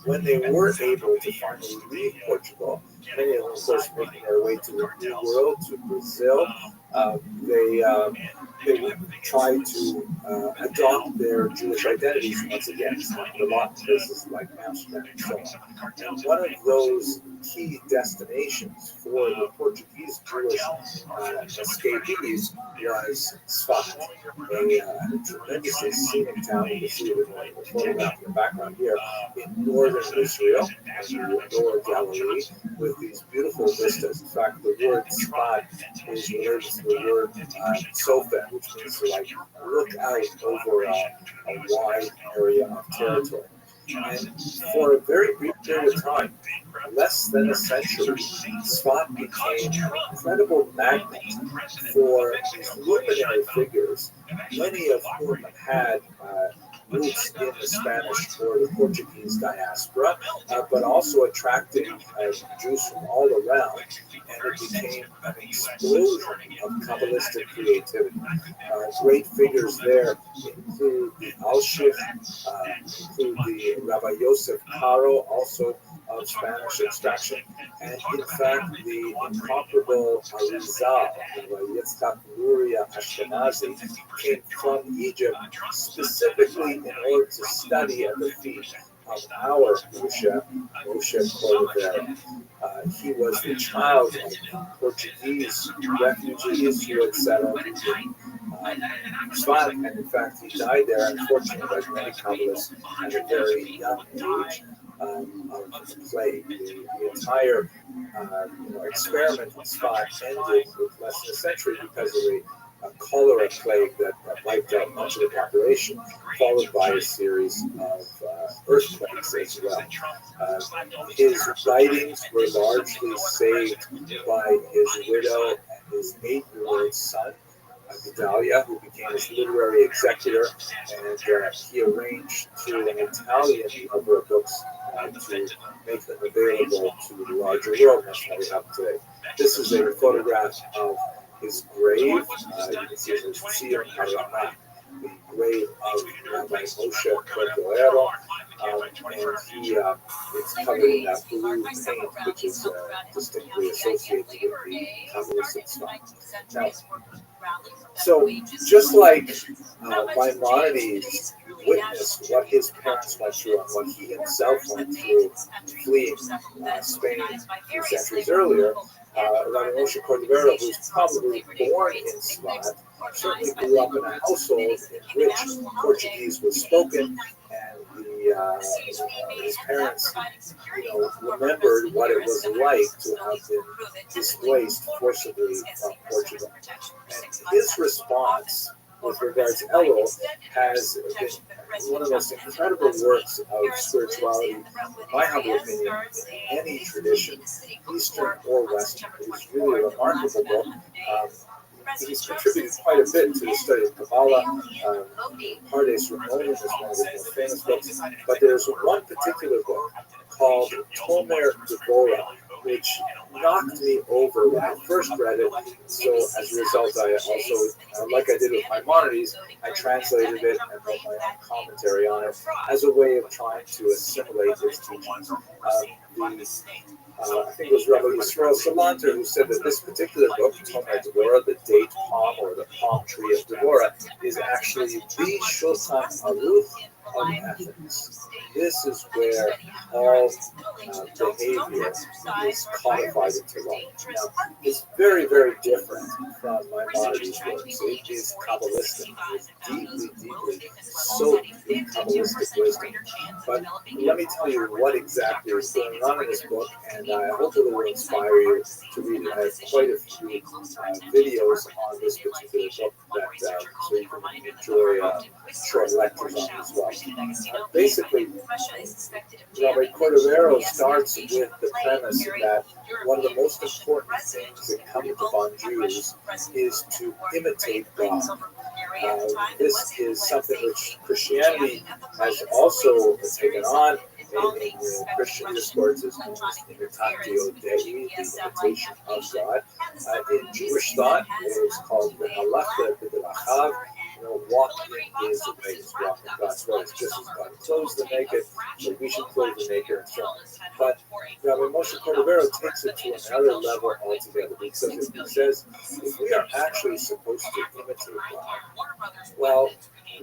when they were able to finally leave Portugal, many of them, of course, making their way to the New World, to Brazil, they they would try to adopt their Jewish identities once again. It's happened a lot in places like Amsterdam and so on. And one of those key destinations for the Portuguese Jewish escapees was Sfat, a tremendously scenic town. You can see it in the photograph in the background here, in northern Israel, in the Lower Galilee, with these beautiful vistas. In fact, the word Sfat is related to the word Sofen, which means to like look out over a wide area of territory. And for a very brief period of time, less than a century, Sfat became an incredible magnet for these luminary figures, many of whom had roots in the Spanish or the Portuguese diaspora, but also attracted Jews from all around, and it became an explosion of Kabbalistic creativity. Great figures there include the Al-Shif, include the Rabbi Yosef Caro, also of Spanish extraction, and in fact the incomparable Arizal, Rabbi Yitzchak Luria Ashkenazi, came from Egypt specifically in order to study at the feet of our Moshe Cordovero. He was the child of Portuguese refugees who had settled in Sfat, and in fact he died there, unfortunately, like many Kabbalists, at a very young age of the plague. The entire experiment in Sfat ended with less than a century because of the cholera plague that wiped out much of the population, followed by a series of earthquakes as well. His writings were largely saved by his widow and his 8-year-old son, Gedalia, who became his literary executor, and he arranged to an Italian number of books to make them available to the larger world. That's how we have today. This is a photograph of his grave. You can see it as Sion Harama, the grave of Rabbi Moshe Cordovero, and he is covered in that blue paint, which is distinctly associated with the Kabbalistic style. Now, so just like Maimonides witnessed what his parents went through and what he himself went through fleeing Spain a few centuries earlier, Rabbi Moshe Cordovero, who was probably born in Sfat, certainly grew up in a household in which Portuguese was spoken, and his parents, remembered what it was like to have been displaced forcibly from Portugal. And his response with regards to Elul has been one of the most incredible works of spirituality, in my humble opinion, in any tradition, Eastern or Western. It's really a remarkable book. He's contributed quite a bit to the study of Kabbalah. Pardes Ramon is one of his most famous books, but there's one particular book called Tomer Devorah, which knocked me over when I first read it. So as a result, I also, like I did with Maimonides, I translated it and wrote my own commentary on it as a way of trying to assimilate his teachings. I think it was Rabbi Yisrael Salanter who said that this particular book, Tomer Devorah, the date palm or the palm tree of Devorah, is actually the Shulchan Aruch of ethics. This is where all behavior is codified into law. Now, it's very, very different from Maimonides' works. It is Kabbalistic. It is deeply, deeply soaked in Kabbalistic wisdom. But let me tell you what exactly is going on in this book, and I hope it will inspire you to read it. I have quite a few videos on this particular book that so you can enjoy short lectures on it as well. Basically, Rabbi Cordovero starts with the premise that one of the most important things incumbent upon Jews is to imitate God. This is something which Christianity has also taken on. In Christian discourse is known as imitatio Dei, the imitation of God. In Jewish thought, it is called the halacha b'derachav, walk in His ways, walk in God's ways, just as God clothes the naked, so we should clothe the naked and so on. But Rabbi Moshe Cordovero takes it to another level altogether, because he says if we are actually supposed to imitate God, well,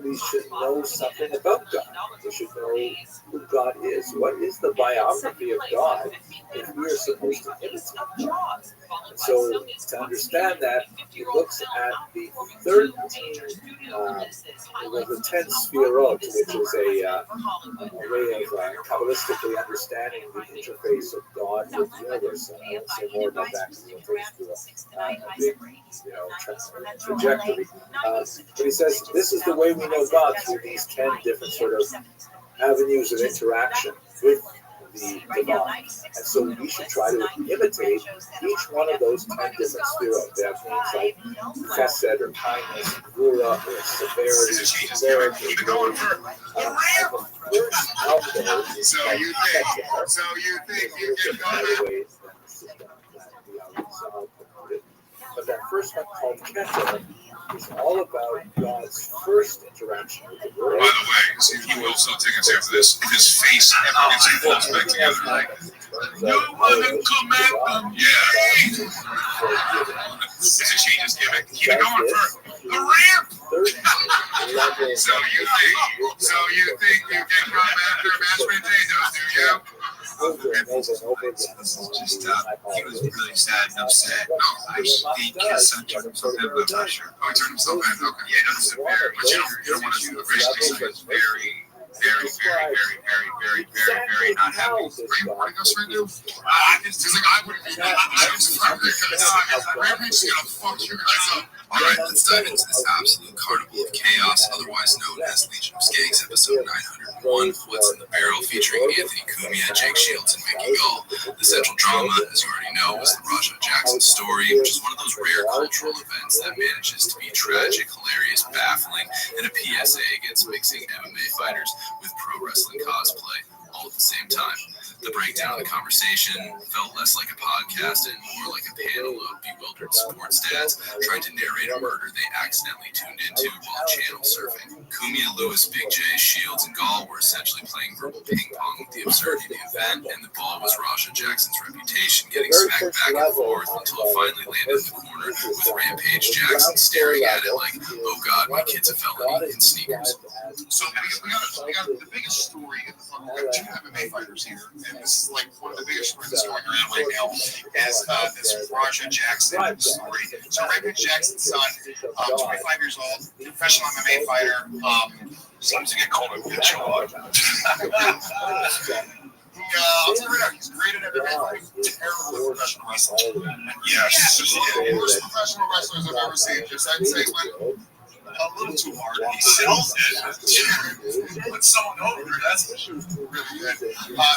we should know something about God. We should know who God is. What is the biography of God if we are supposed to imitate God? And so, to understand that, he looks at the 13, the 10 Sfirot, which is a way of Kabbalistically understanding the interface of God with the universe. And I'll say more about that because it takes a big, trajectory. But he says this is the way we know God, through these 10 different sort of avenues of interaction with the divine. And so we should try to imitate each one of those 10 different spheros. That means like chesed or kindness, gvura or severity, severity. Keep it going for the ramp. So you think you can go back? But that first one called Kesher is all about God's first interaction with the world. By the way, so he will still take us after this. If his face ever gets close back together, like, you want to come at them? Yeah. It's a changes gimmick. Keep it going for the ramp. So you think you can come after mashed potatoes, do you? This is just, he was really sad and upset. No, I think his son turned himself in, but I'm not sure. Oh, he turned himself in? Okay. Yeah, no, this is very, but you don't want to racially say it's very not happy. Are you recording us right now? It's like I wouldn't be. I'm surprised because Rampage is gonna fuck you guys up. All right, let's dive into this absolute carnival of chaos, otherwise known as Legion of Skanks, episode 901, What's in the Barrel, featuring Anthony Cumia, Jake Shields, and Mickey Gall. The central drama, as you already know, was the Raja Jackson story, which is one of those rare cultural events that manages to be tragic, hilarious, baffling, and a PSA against mixing MMA fighters with pro wrestling cosplay all at the same time. The breakdown of the conversation felt less like a podcast and more like a panel of bewildered sports dads trying to narrate a murder they accidentally tuned into while channel surfing. Cumia, Lewis, Big J, Shields, and Gall were essentially playing verbal ping pong with the absurdity of the event, and the ball was Raja Jackson's reputation getting smacked back and forth until it finally landed in the corner with Rampage Jackson staring at it like, oh God, my kid's a felony in sneakers. So we got the biggest story in the front. We got two MMA fighters here, and this is like one of the biggest stories that's going around right now is this Raja Jackson story. So Rampage Jackson's son, 25 years old, professional MMA fighter, seems to get called a bitch a lot. I'll tell you right now, he's great at MMA fighting, terrible at professional wrestling. Yes, he's one of the worst professional wrestlers I've ever seen. Just I'd say went a little too hard. He sells it. Put someone over. That's really good.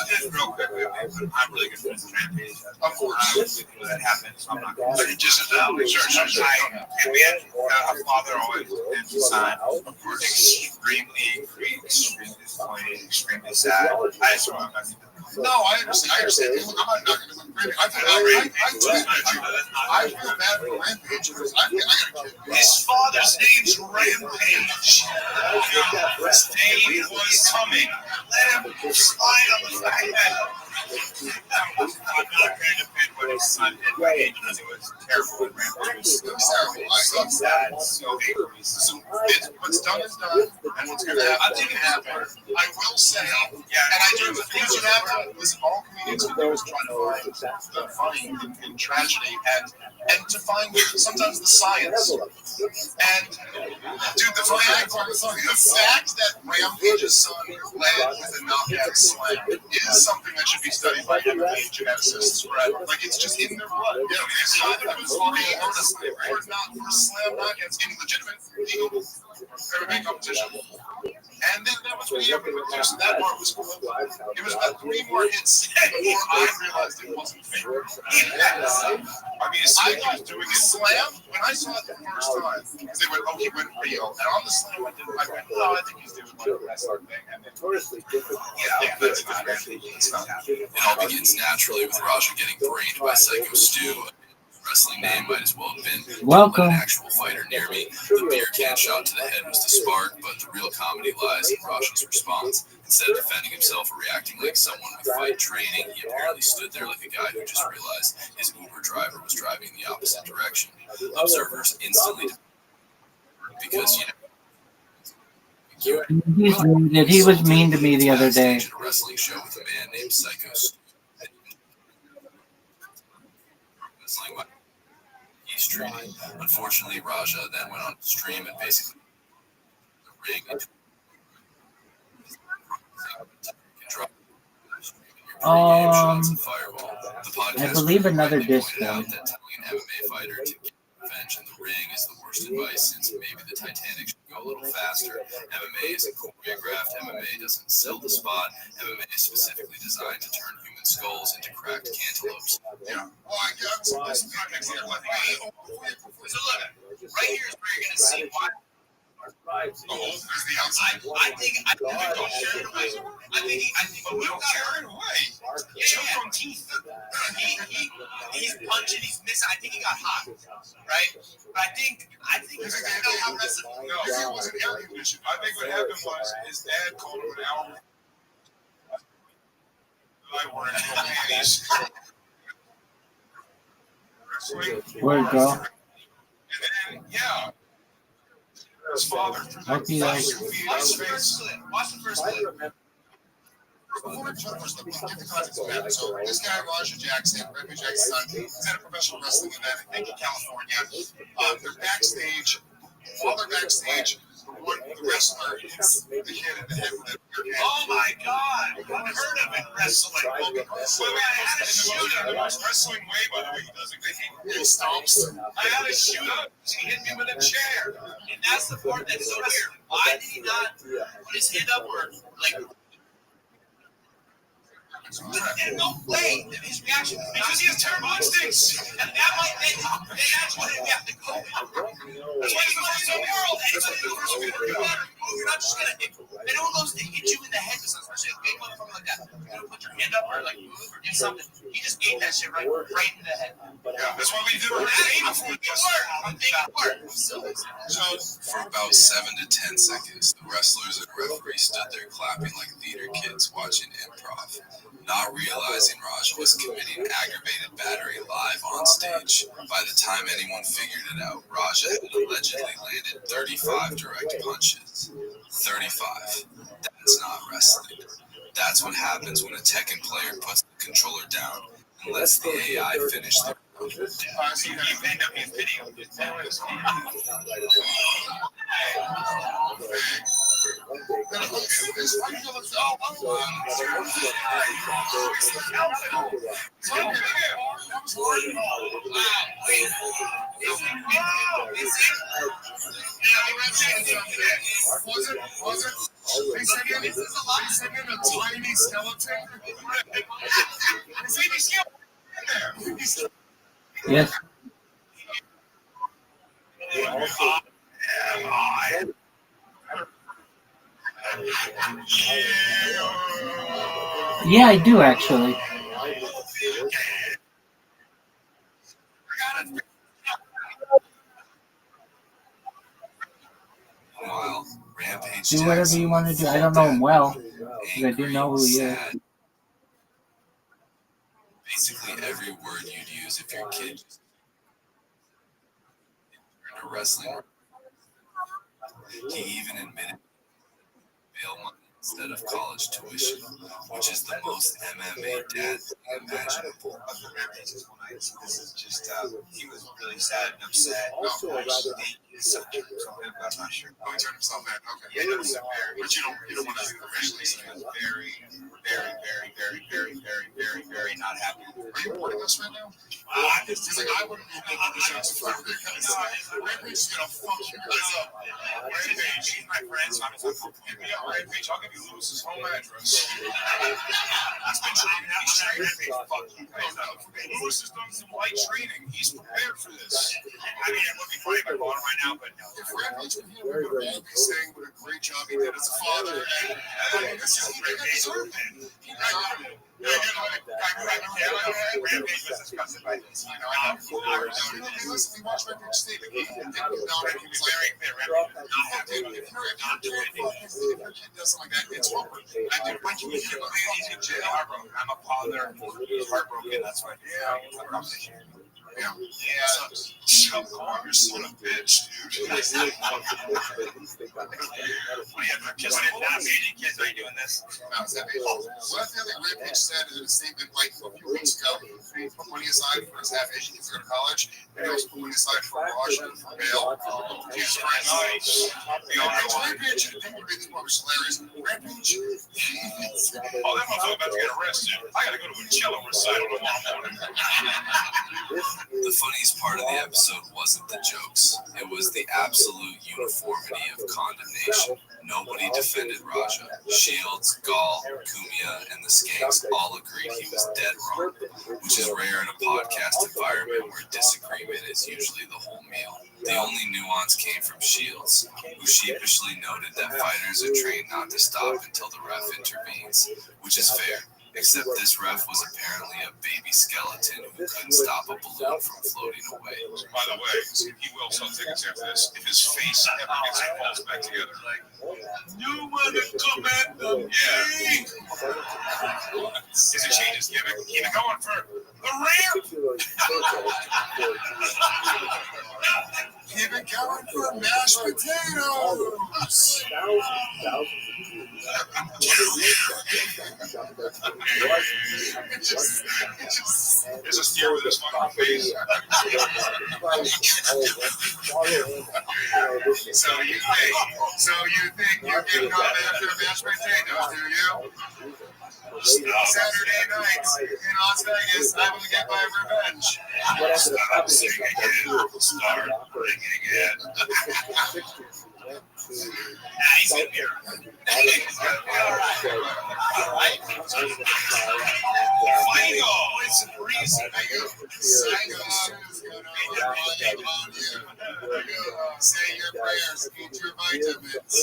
Just real quickly, I'm really good friends with Rampage. Of course. That happens. I'm not going to just sure. And we had a father always and son. Of course, extremely disappointed, extremely sad. I just want to. No, I understand. Look, I'm not knocking it with Rampage. I feel bad for Rampage because I got a kid. His father's name's Rampage. His day was coming. Let him slide on the fact that I'm not going to pick what his son did because it was terrible. Rampage was terrible. I saw sad. So what's done is done, and what's going to happen, I think it happened. I will say, and I do. The things that happen. Listen, all comedians are always trying to find the funny in tragedy and to find sometimes the science. And dude, the fact that Rampage's son led with a knockout slam is something that should be studied by MMA geneticists, right? Like it's just in their blood. Yeah, it's either it was for or not for slam knockouts in legitimate legal MMA competition. And then that was when he opened with so that part was cool. It was about 3 more hits before I realized it wasn't fake. I mean, I thought doing a slam when I saw it the first time, because they went, oh, he went real. And on the slam, I went, oh, I think he's doing like a wrestling thing. And then notoriously different. Yeah, but it's not happening. It all begins naturally with Raja getting brained by Psycho Stu, wrestling name might as well have been Welcome. an actual fighter near me. The beer can shot to the head was the spark, but the real comedy lies in Raj's response. Instead of defending himself or reacting like someone with fight training, he apparently stood there like a guy who just realized his Uber driver was driving in the opposite direction. Observers instantly, because He's muted. He was mean to me the other day. a wrestling show with a man named Psycho. He's treating. Unfortunately, Raja then went on to stream and basically the ring into I believe another disc. Telling an MMA fighter to get revenge in the ring is the worst advice, since maybe the Titanic should go a little faster. MMA isn't choreographed. MMA doesn't sell the spot. MMA is specifically designed to turn human skulls into cracked cantaloupes. Yeah. Well, I got some context here. So look, right here is where you're going to see why. There's the outside. I think don't carry it away. I think we don't carry it away. He choked on teeth. He's punching. He's missing. I think he got hot, right? But I think he's going to know how wrestling. No, it wasn't air conditioned. I think what happened was his dad called him an hour. I weren't in panties. Where'd it go? And then, yeah. His father. Watch the first clip. Watch the first clip. Before we first look, give the context of that. So this guy, Raja Jackson, Rabbi Jackson's son, he's at a professional wrestling event, I think in California. They're backstage. While they're backstage, the wrestler hits the kid in the head with a beer can. Oh my God! Unheard of in wrestling. Well, I had to shoot him. The most wrestling way, by the way, he does it. He stomps. I had to shoot him. He hit me with a chair. And that's the part that's so weird. Why did he not put his hand up or, like, there's no way that his reaction, because he has terrible instincts, and that might that's what we have to go. That's why he's the first in the world. Anybody in the first one can do better. You're not just gonna hit. And all those they hit you in the head, especially a big motherfucker like that. You gotta put your hand up or like move or do something. He just ate that shit right in the head. Yeah, that's why we did it before this. I'm thinking work. So for about 7 to 10 seconds, the wrestlers and referee stood there clapping like theater kids watching improv, not realizing Raja was committing aggravated battery live on stage. By the time anyone figured it out, Raja had allegedly landed 35 direct punches. 35. That's not wrestling. That's what happens when a Tekken player puts the controller down and lets the AI finish their round. So you end up in video. Tiny skeleton. Yes. Yeah, I do actually. Do whatever you want to do. I don't know him well, but I do know who he is. Basically, every word you'd use if your kid just in a wrestling. He even admitted bail money instead of college tuition, which is the most MMA dad thing imaginable. This is just, he was really sad and upset. I'm not sure. Oh, he turned himself in. Okay. Yeah, it was very, but you don't want to originally say very not happy. Are you recording this right now? I wouldn't be making this out because Rampage is going to fuck you guys up. Rampage, he's my friend, so I'm going to hit me up, Rampage. I'll give you Lewis's home address. He's been training. He's training. Fuck you guys up. Lewis has done some light training. He's prepared for this. I mean, it would be funny if I called him right now, but no. If Rampage would hear what he'd be saying, what a great job he did as a father, and this is what he deserved it. I'm a father. He's heartbroken. That's why. Yeah. So you're son of a bitch, dude. What are you, kids not meeting kids? Are you doing this? No, is that well, I feel like Rampage said in a statement like a few weeks ago, putting aside for his half Asian kids to go to college, and also putting aside for Washington for bail. He was very nice. Rampage, people read this book, was hilarious. Rampage. Oh, that motherfucker about to get arrested. I gotta go to a cello recital tomorrow morning. The funniest part of the episode wasn't the jokes. It was the absolute uniformity of condemnation. Nobody defended Raja. Shields, Gall, Kumia, and the Skanks all agreed he was dead wrong, which is rare in a podcast environment where disagreement is usually the whole meal. The only nuance came from Shields, who sheepishly noted that fighters are trained not to stop until the ref intervenes, which is fair. Except this ref was apparently a baby skeleton who couldn't stop a balloon from floating away. By the way, he will sell tickets after this if his face ever gets his balls back together. You want to command the game? Is it changes? Keep it going for the ramp. Keep it going for mashed potatoes. There's a steer with his fucking face. So you think you can come after mashed potatoes, do you? Saturday night in Las Vegas, I'm gonna get my revenge. Stop singing it. Start bringing it. He's in here. It's breezy. Say your prayers, eat your vitamins.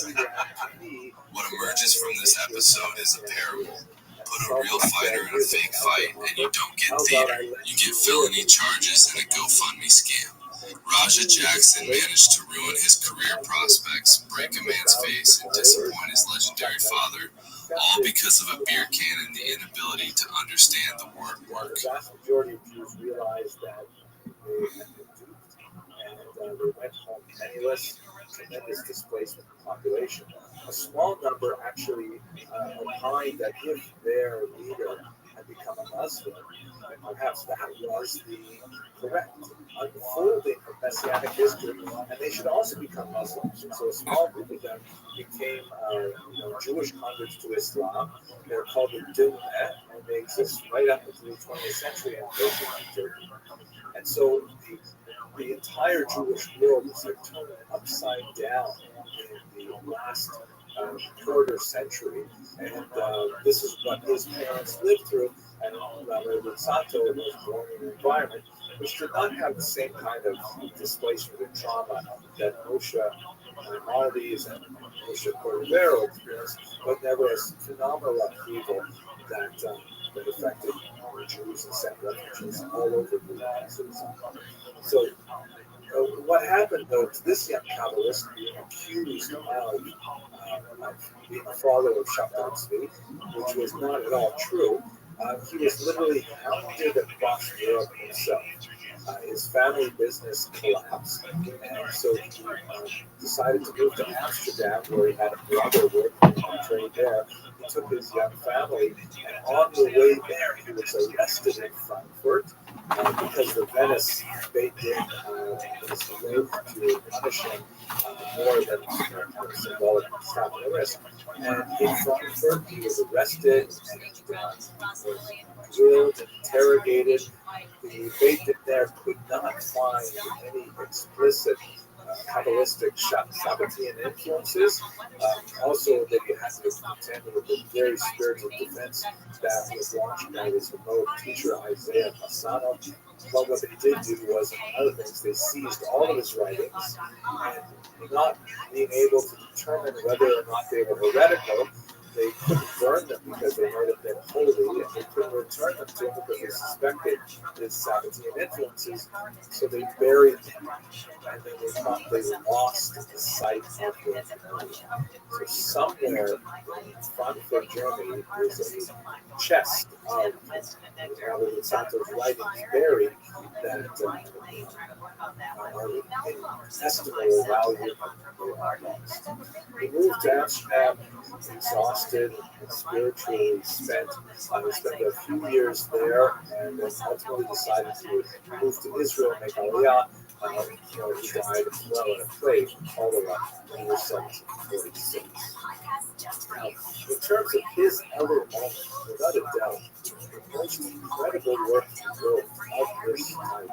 What emerges from this episode is a parable. Put a real fighter in a fake fight, and you don't get theater. You get felony charges and a GoFundMe scam. Raja Jackson managed to ruin his career prospects, break a man's face, and disappoint his legendary father, all because of a beer can and the inability to understand the word work. The vast majority of Jews realized that they had been duped, and they went home penniless, tremendous displacement of population. A small number actually opined that if their leader had become a Muslim, then perhaps that was the correct unfolding of Messianic history, and they should also become Muslims. So a small group of them became Jewish converts to Islam. They're called the Dummeh, and they exist right up into the 20th century and Turkey. And so the entire Jewish world was like turned upside down in the last quarter century, and this is what his parents lived through. And Rabbi Rothschild was born in an environment which did not have the same kind of displacement and trauma that Moshe Maimonides and Moshe Cordero experienced, but there was phenomenal upheaval that affected Jews and sent refugees all over the United States. So what happened, though, to this young Kabbalist being accused of being a follower of Shabbat Tzvi, which was not at all true, he was literally hounded across Europe himself. His family business collapsed, and so he decided to move to Amsterdam, where he had a brother working on trade there. He took his young family, and on the way there, he was arrested in Frankfurt because the Venice State was moved to punish him more than a symbolic capital arrest. And in Frankfurt, he was arrested and was grilled and interrogated. The Beit Din there could not find any explicit Kabbalistic Shabbatian influences. Also, they had to contend with the very spirited defense that was launched by his remote teacher Isaiah Massano. But what they did do was, among other things, they seized all of his writings, and, not being able to determine whether or not they were heretical, they they couldn't burn them because they might have been holy, and they couldn't return them to him because they suspected his Sabbatean influences, so they buried them, and then they thought they lost the site of their community. So somewhere in Frankfurt, Germany, is a chest of Rabbi Rothschild's writings buried that are inestimable value of our lives. We moved to Amsterdam exhausted and spiritually spent. We spent a few years there and then ultimately decided to move to Israel and make Aliyah. He died as well in a plague, cholera, in 1746. Now, in terms of his elder moment, without a doubt, the most incredible work and growth of this time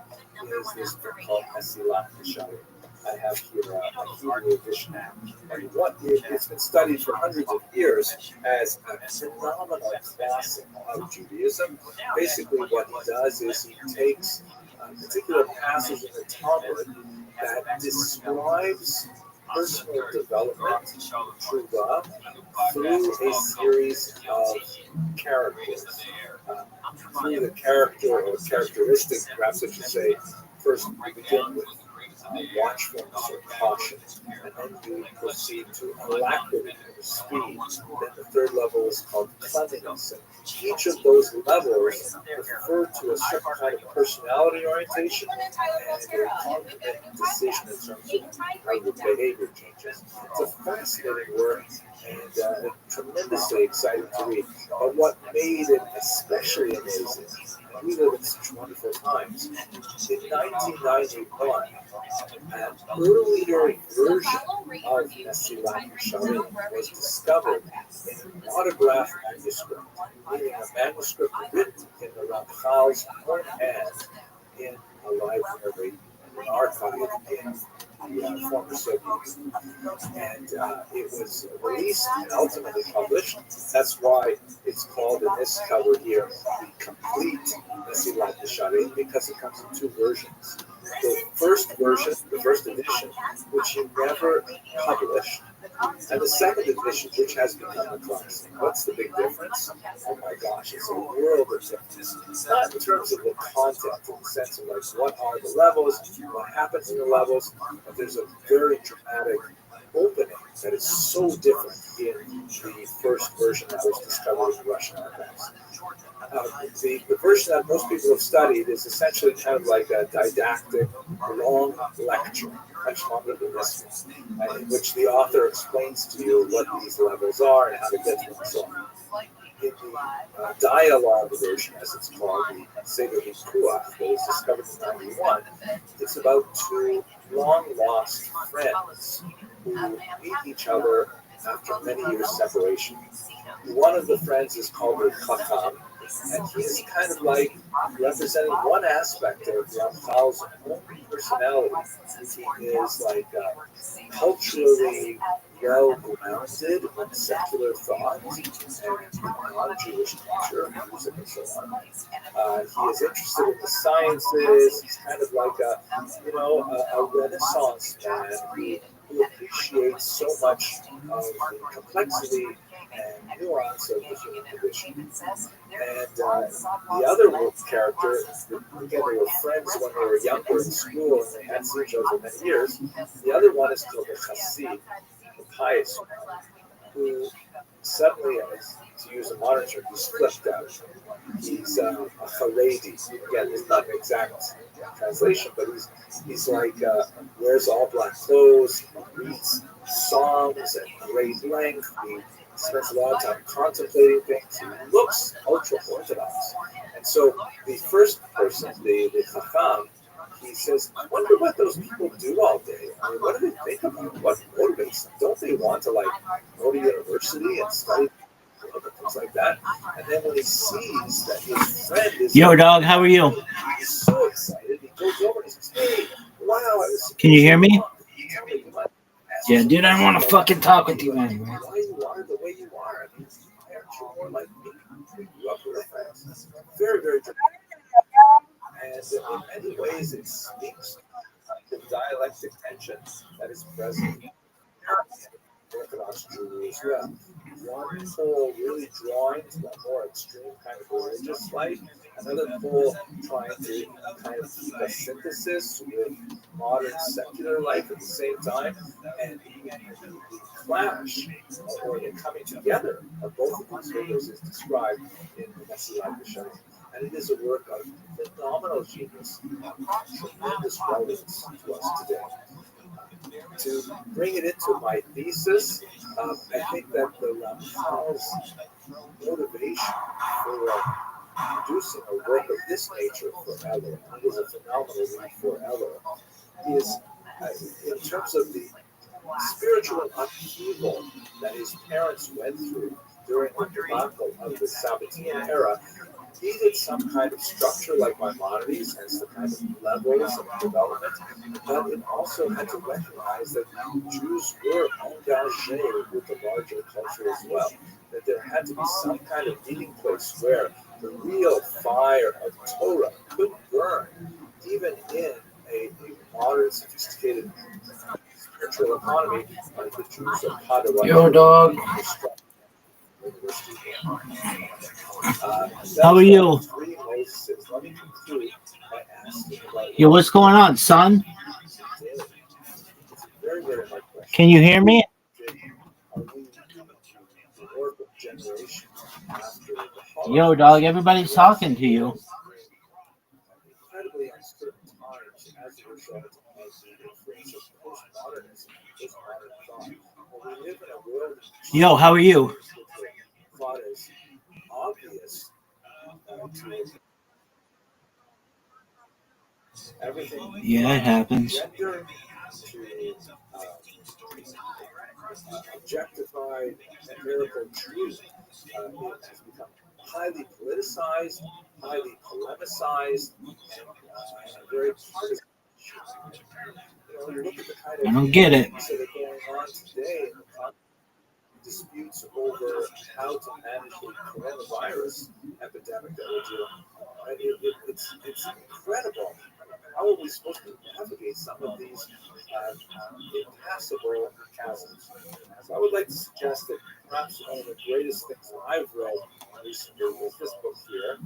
is this book called Mesilat Yesharim. I have here a Hebrew edition. And it's been studied for hundreds of years as a phenomenal classic of Judaism. Basically, what he does is he takes a particular passage in the Talmud that describes personal development through God through a series of characters. Through the character or characteristic, perhaps I should say, first we begin with watchfulness or caution, and then you proceed to alacrity or speed. Then the third level is called cleanliness. And each of those levels refer to a certain kind of personality orientation and a confident decision in terms of how your behavior changes. It's a fascinating work and tremendously exciting to read. But what made it especially amazing, and we live in such wonderful times, in 1991, an earlier version of Mesilat Yesharim was discovered in an autographed manuscript, meaning a manuscript written in the Ramchal's own hand in a library, an archive in the former Soviet Union. And it was released and ultimately published. That's why it's called in this cover here the complete Mesilat Yesharim, because it comes in two versions. The first version, the first edition, which he never published, and the second edition, which has become a classic. What's the big difference? Oh my gosh, it's a world of difference. Not in terms of the content, in the sense of like what are the levels, what happens in the levels, but there's a very dramatic opening that is so different in the first version that was discovered in the Russian archives. The version that most people have studied is essentially kind of like a didactic, long lecture, much longer than this one, in which the author explains to you what these levels are and how to get to them and so on. In the dialogue version, as it's called, the Seder Vikuach, that was discovered in 91, it's about two long-lost friends who meet each other after many years' separation. One of the friends is called the Chacham, and he's kind of like representing one aspect of Ramchal's own personality. He is like culturally well-grounded in secular thought and non-Jewish culture, music, and so on. He is interested in the sciences. He's kind of like a Renaissance man who appreciates so much of the complexity and nuance of the human condition. And the other character, again, they were friends when they were younger in school and they had seen each other for many years. The other one is called the Chassid, the pious one, who suddenly, to use a modern term, he's flipped out. He's a Haredi. Again, it's not an exact translation, but he's like wears all black clothes, reads Psalms at great length. He spends a lot of time contemplating things. He looks ultra-Orthodox. And so the first person, the Chacham, he says, I wonder what those people do all day. I mean, what do they think about? What motivates them? Don't they want to go to university and study things like that? And then when he sees that his friend is... Yo, dog, how are you? He's so excited. He goes over and he says, hey, wow. Can you hear me? Yeah, dude, I want to fucking talk with you, man. Why you are the way you are. I mean, you're more like me. We grew up with friends. Very, very dramatic. And in many ways, it speaks to the dialectic tension that is present in Orthodox Jewry as well. one pole really drawing to a more extreme kind of religious life, another pole trying to kind of keep a synthesis with modern secular life at the same time, and the clash or the coming together of both of these figures is described in the Messiah Show. And it is a work of phenomenal genius, tremendous relevance to us today. To bring it into my thesis, I think that the Ramchal's motivation for producing a work of this nature for Eller, and it is a phenomenal read for Eller, is in terms of the spiritual upheaval that his parents went through during the debacle of the Sabbatean era, needed some kind of structure like Maimonides, hence the kind of levels of development, but it also had to recognize that Jews were engaged with the larger culture as well, that there had to be some kind of meeting place where the real fire of Torah could burn, even in a modern, sophisticated spiritual economy like the Jews of Padua. Yo, dog. How are you? Yo, what's going on, son? Can you hear me? Yo, dog, everybody's talking to you. Incredibly uncertain times as a result of the influence of postmodernism, postmodern thought. When we live in a world Yo, how are you? thought is obvious to everything. Yeah, it happens. Gender to objectified empirical truth has become highly politicized, highly polemicized, and very partisan. You look at the kind of I don't get it. things that are going on today, disputes over how to manage the coronavirus epidemic that we're dealing with. It's incredible. How are we supposed to navigate some of these impassable chasms? So I would like to suggest that perhaps one of the greatest things that I've read recently was this book here.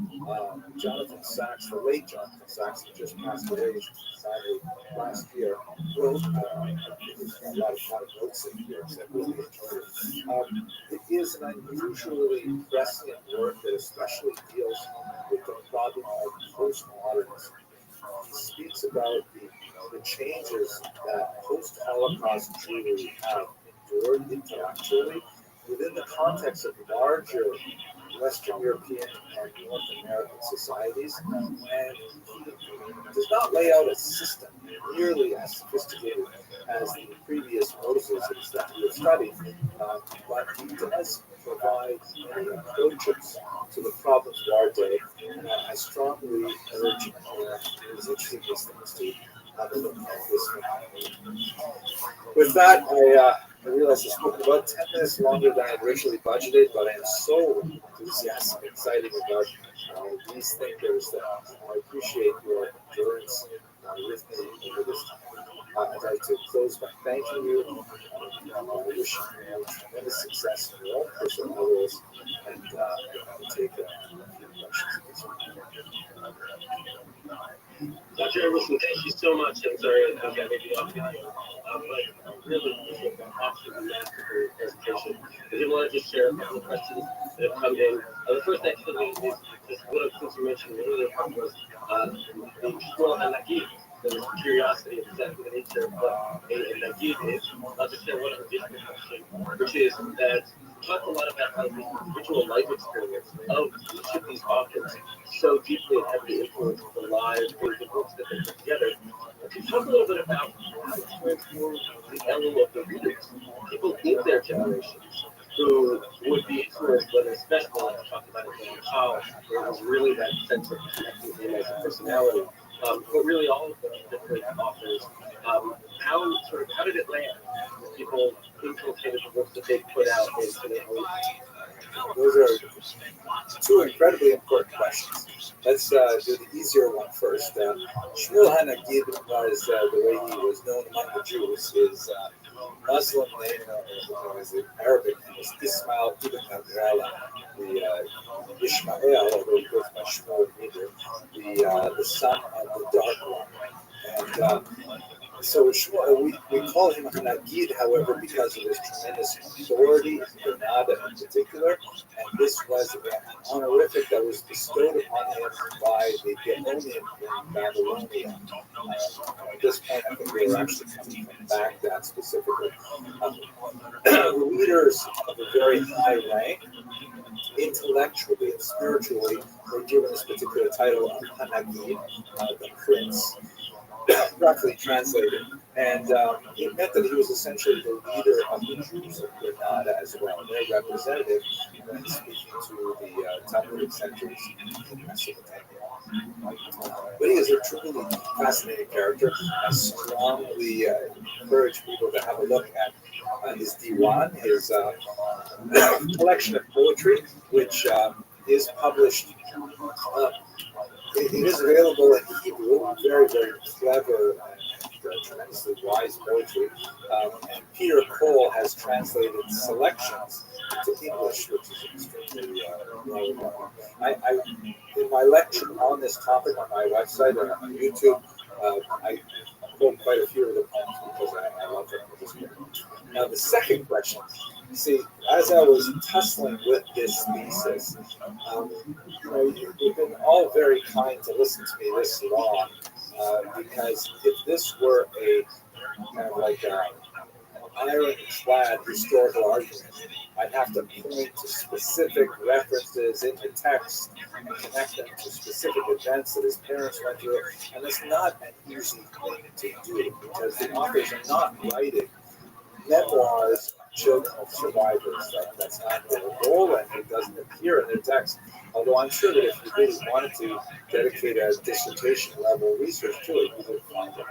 Jonathan Sachs, the late Jonathan Sachs, who just passed away sadly last year, wrote a lot of notes in here, so I really enjoyed it. It is an unusually prescient work that especially deals with the problem of postmodernism. He speaks about the changes that post-Holocaust Jewry have endured intellectually within the context of larger Western European and North American societies, and he does not lay out a system nearly as sophisticated as the previous Moses that we have studied, but he does provide many approaches to the problems of our day, and I strongly urge those interested in these things to have a look at this one. With that, I realize I spoke about 10 minutes longer than I had originally budgeted, but I am so enthusiastic and excited about these thinkers that I appreciate your endurance with me over this time. I'd like to close by thanking you, wishing you tremendous success in your own personal goals, and take a few questions. Dr. Emerson, thank you so much. I'm sorry I got maybe off video, but I really appreciate that absolutely masterful presentation. I did want to just share a couple of questions that have come in. The first actually is just one of the things you mentioned earlier was the Shmuel HaNagid, the curiosity of exactly the nature of what a Nagid is. I'll just share one of the additional questions, which is that we talk a lot about how the individual life experience of each of these authors so deeply and heavily influenced the lives and the books that they put together. Can you talk a little bit about how it transforms the element of the readers, people in their generations who would be influenced, whether especially when I talked about it in college, where it was really that sense of connecting with him as a personality, but really all of the different authors, how did it land? People infiltrated the books that they put out into their own. Those are two incredibly important questions. Let's do the easier one first. Shmuel HaNagid was, the way he was known among the Jews, is Muslim name, the Arabic name is Ismail ibn Abdallah, the Ishmael, although he goes by Shmuel in Hebrew, the son of the Dark One. And so we call him a Nagid, however, because of his tremendous authority in Granada in particular, and this was an honorific that was bestowed upon him by the Geonian in Babylonia. At this point, I think they were actually coming from Baghdad specifically. Leaders of a very high rank, intellectually and spiritually, were given this particular title of Hanagid, the prince, roughly translated. And it meant that he was essentially the leader of the Jews of Granada as well, their representative when speaking to the Talmudic centers in Mesopotamia. But he is a truly fascinating character. I strongly encourage people to have a look at his diwan, his collection of poetry, which is published. It is available in Hebrew, very, very clever and tremendously wise poetry. And Peter Cole has translated selections into English, which is extremely well known. In my lecture on this topic on my website or on YouTube, I quote quite a few of the poems because I love them. Now, the second question. See, as I was tussling with this thesis, you've been all very kind to listen to me this long, because if this were a kind of like an ironclad historical argument, I'd have to point to specific references in the text and connect them to specific events that his parents went through, and it's not an easy thing to do because the authors are not writing memoirs of children of survivors. That's not their goal, and it doesn't appear in their text. Although I'm sure that if you really wanted to dedicate a dissertation level research to it, you would find it.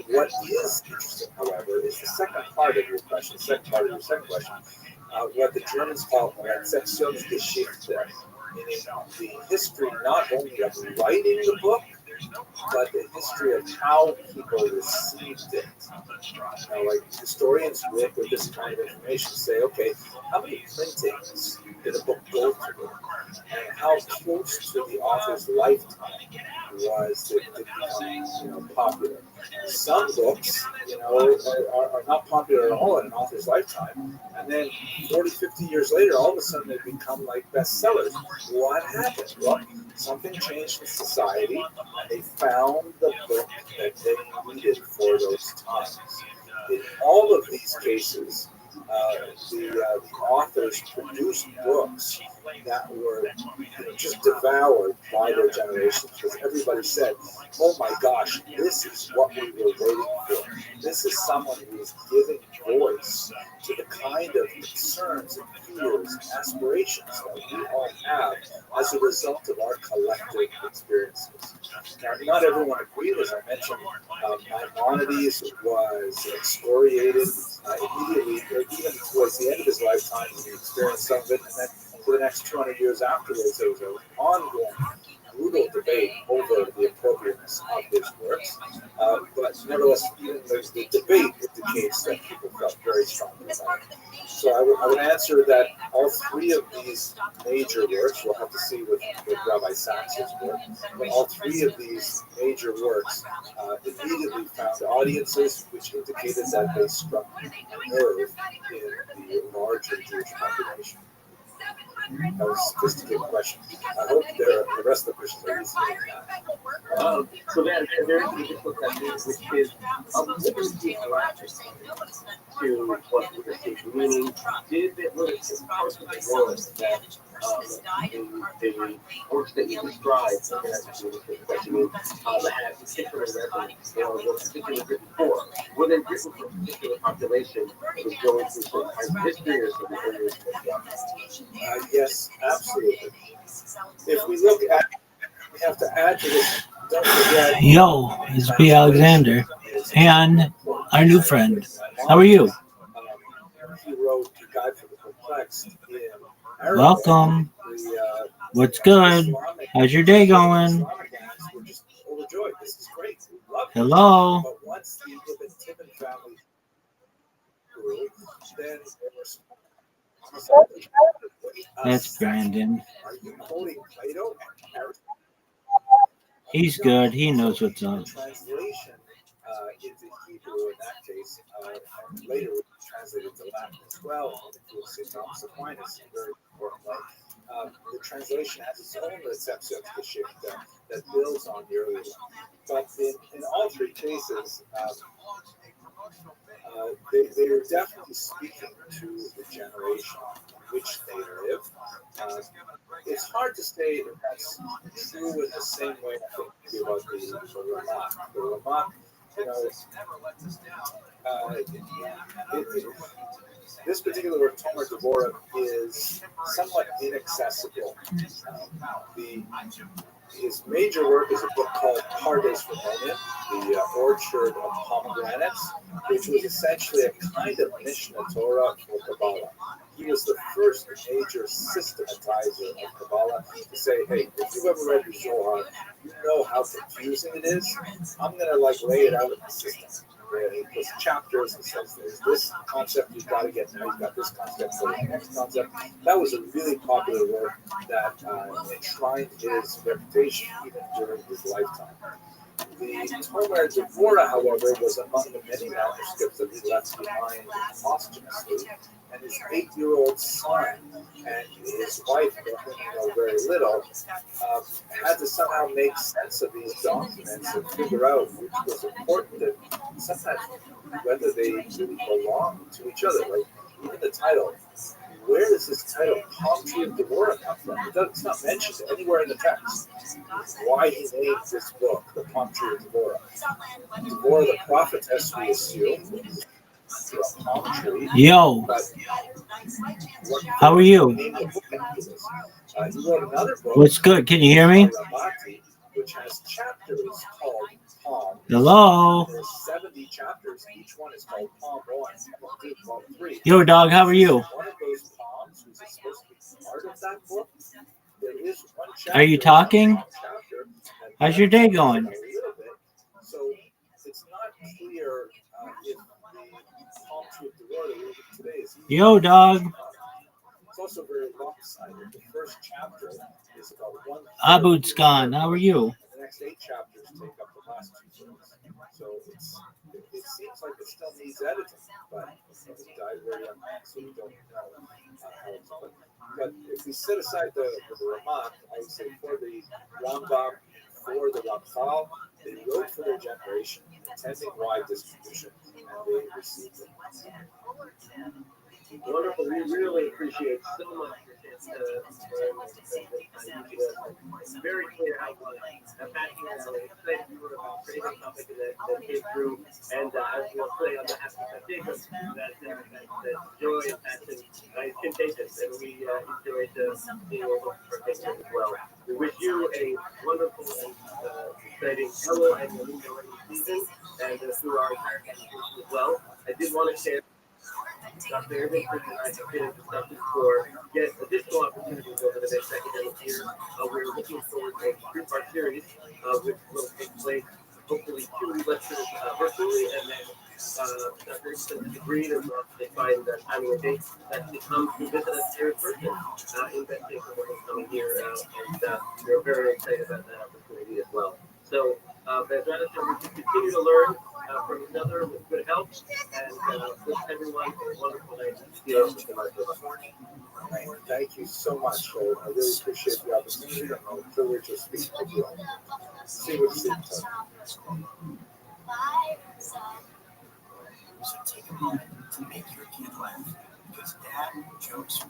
What is interesting, however, is the second part of your question, what the Germans call Rezeptionsgeschichte, meaning the history not only of writing the book, but the history of how people received it. Like historians work with this kind of information, say, okay, how many printings did a book go through, and how close to the author's lifetime was it become, popular? Some books, are not popular at all in an author's lifetime, and then 40, 50 years later, all of a sudden they become like bestsellers. What happened? Well, something changed in society, and they found the book that they needed for those times. In all of these cases, the authors produced books that were just devoured by their generation because everybody said, oh my gosh, this is what we were waiting for. This is someone who is giving voice to the kind of concerns and fears and aspirations that we all have as a result of our collective experiences. Now, not everyone agreed, as I mentioned. Maimonides was excoriated immediately, or even towards the end of his lifetime, he experienced some of it, and then for the next 200 years afterwards, there was an ongoing brutal debate over the appropriateness of his works. But nevertheless, the debate indicates that people felt very strongly about it. So I would answer that all three of these major works, we'll have to see with Rabbi Sachs's work, but all three of these major works immediately found audiences which indicated that they struck a nerve in the larger Jewish population. That was a sophisticated question. I hope the rest of the questions are easy. So that there's a difficult question, which is to what would it take? Meaning, did it was part of the world that the works that you described, the question is, that had particular reference or were particularly written for? Were they written for a particular population that was going through some kind of history or something? Yes, absolutely. If we look at, we have to add to this. Don't forget. Yo, it's B. Alexander and our new friend. How are you? He wrote The Guide for the Perplexed in Arabic. Welcome. What's good? How's your day going? We're just overjoyed. This is great. We love it. Hello. But once the Ibn Tibbon family That's Brandon. Are you quoting Plato? He's good. He knows what's up. Translation into Hebrew in that case, and later would be translated to Latin as well. If you see Thomas Aquinas, very important. The translation has its own Rezeptionsgeschichte that builds on the earlier one. But in all three cases, they are definitely speaking to the generation in which they live. It's hard to say that that's true in the same way I think maybe about the Ramak. The Ramak, you know, this particular work, Tomer Devorah, is somewhat inaccessible. His major work is a book called Pardes Ramonian, the Orchard of Pomegranates, which was essentially a kind of Mishnah Torah for Kabbalah. He was the first major systematizer of Kabbalah to say, hey, if you've ever read the Zohar, you know how confusing it is. I'm going to lay it out in the system. He puts chapters and says, there's this concept you've got to get now, you've got this concept, so the next concept. That was a really popular work that enshrined his reputation even during his lifetime. The Tomer Devorah, however, was among the many manuscripts that he left behind posthumously, and his 8-year-old son and his wife, who know very little, had to somehow make sense of these documents and figure out which was important and sometimes whether they really belong to each other. Like even the title, where does this title, Palm Tree of Devorah, come from? It's not mentioned anywhere in the text. Why he named this book, The Palm Tree of Devorah. Devorah, the prophetess, we assume, palm tree. Yo, how are you? He wrote another book, What's good? Can you hear me? which has chapters called Palm. Hello. There's 70 chapters. Each one is called Palm 1, Palm 2, Palm 3. Yo, dog, how are you? One of those palms was supposed to be part of that book. There is one chapter. Are you talking? How's your day going? So it's not clear if the Palm Tree of Devorah today is. Yo, dog. It's also very lopsided. The first chapter is about 1/3. Abud's gone. How are you? The next 8 chapters take up the last 2 thirds. So it seems like it still needs editing, but he died very young, so we don't know how it's put. But if we set aside the Ramak, I would say for the Rambam, for the Ramchal, they wrote for their generation, intending wide distribution, and they received it. Wonderful. We really appreciate so much very clear outline. Back in excited you were about creating topic that came through, and I will say on behalf of Jacob that joy and passion is contagious, and we enjoy being able to partake as well. We wish you a wonderful and exciting hello and new season, and through our entire as well. I did want to share. Dr. Irving and I have been in discussions for yet additional opportunities over the next academic year. We're looking forward to a 3-part series, which will take place hopefully 2 lectures virtually, and then Dr. Irving has agreed to find the timing and date that he comes to visit us here in person in Bethlehem for the coming year, and we're very excited about that opportunity as well. So, as we continue to learn from each other with good help, and wish everyone a wonderful night. Thank you so much. I really appreciate the opportunity and the privilege of speaking with you. See you soon. So take a moment to make your kid laugh, because dad jokes.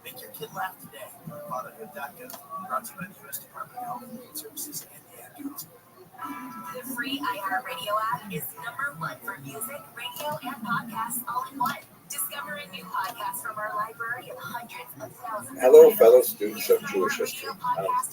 Make your kid laugh today. Fatherhood.gov, brought to you by the U.S. Department of Health and Human Services and the Ad Council. The free iHeartRadio app is #1 for music, radio, and podcasts all in one. Discover a new podcast from our library of hundreds of thousands. Hello, fellow students of Jewish history.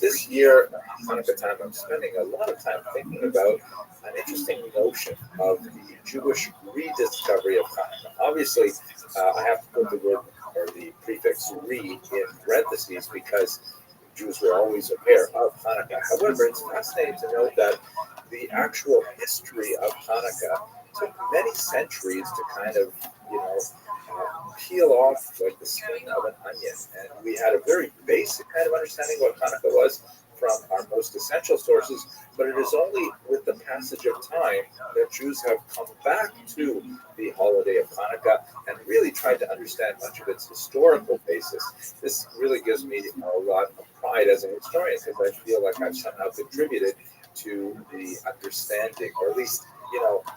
This year, Hanukkah time, I'm spending a lot of time thinking about an interesting notion of the Jewish rediscovery of Hanukkah. Obviously, I have to put the word or the prefix "re" in parentheses because Jews were always aware of Hanukkah. However, it's fascinating to note that the actual history of Hanukkah took many centuries to kind of, peel off like the skin of an onion. And we had a very basic kind of understanding what Hanukkah was from our most essential sources, but it is only with the passage of time that Jews have come back to the holiday of Hanukkah and really tried to understand much of its historical basis. This really gives me a lot of pride as a historian because I feel like I've somehow contributed to the understanding, or at least,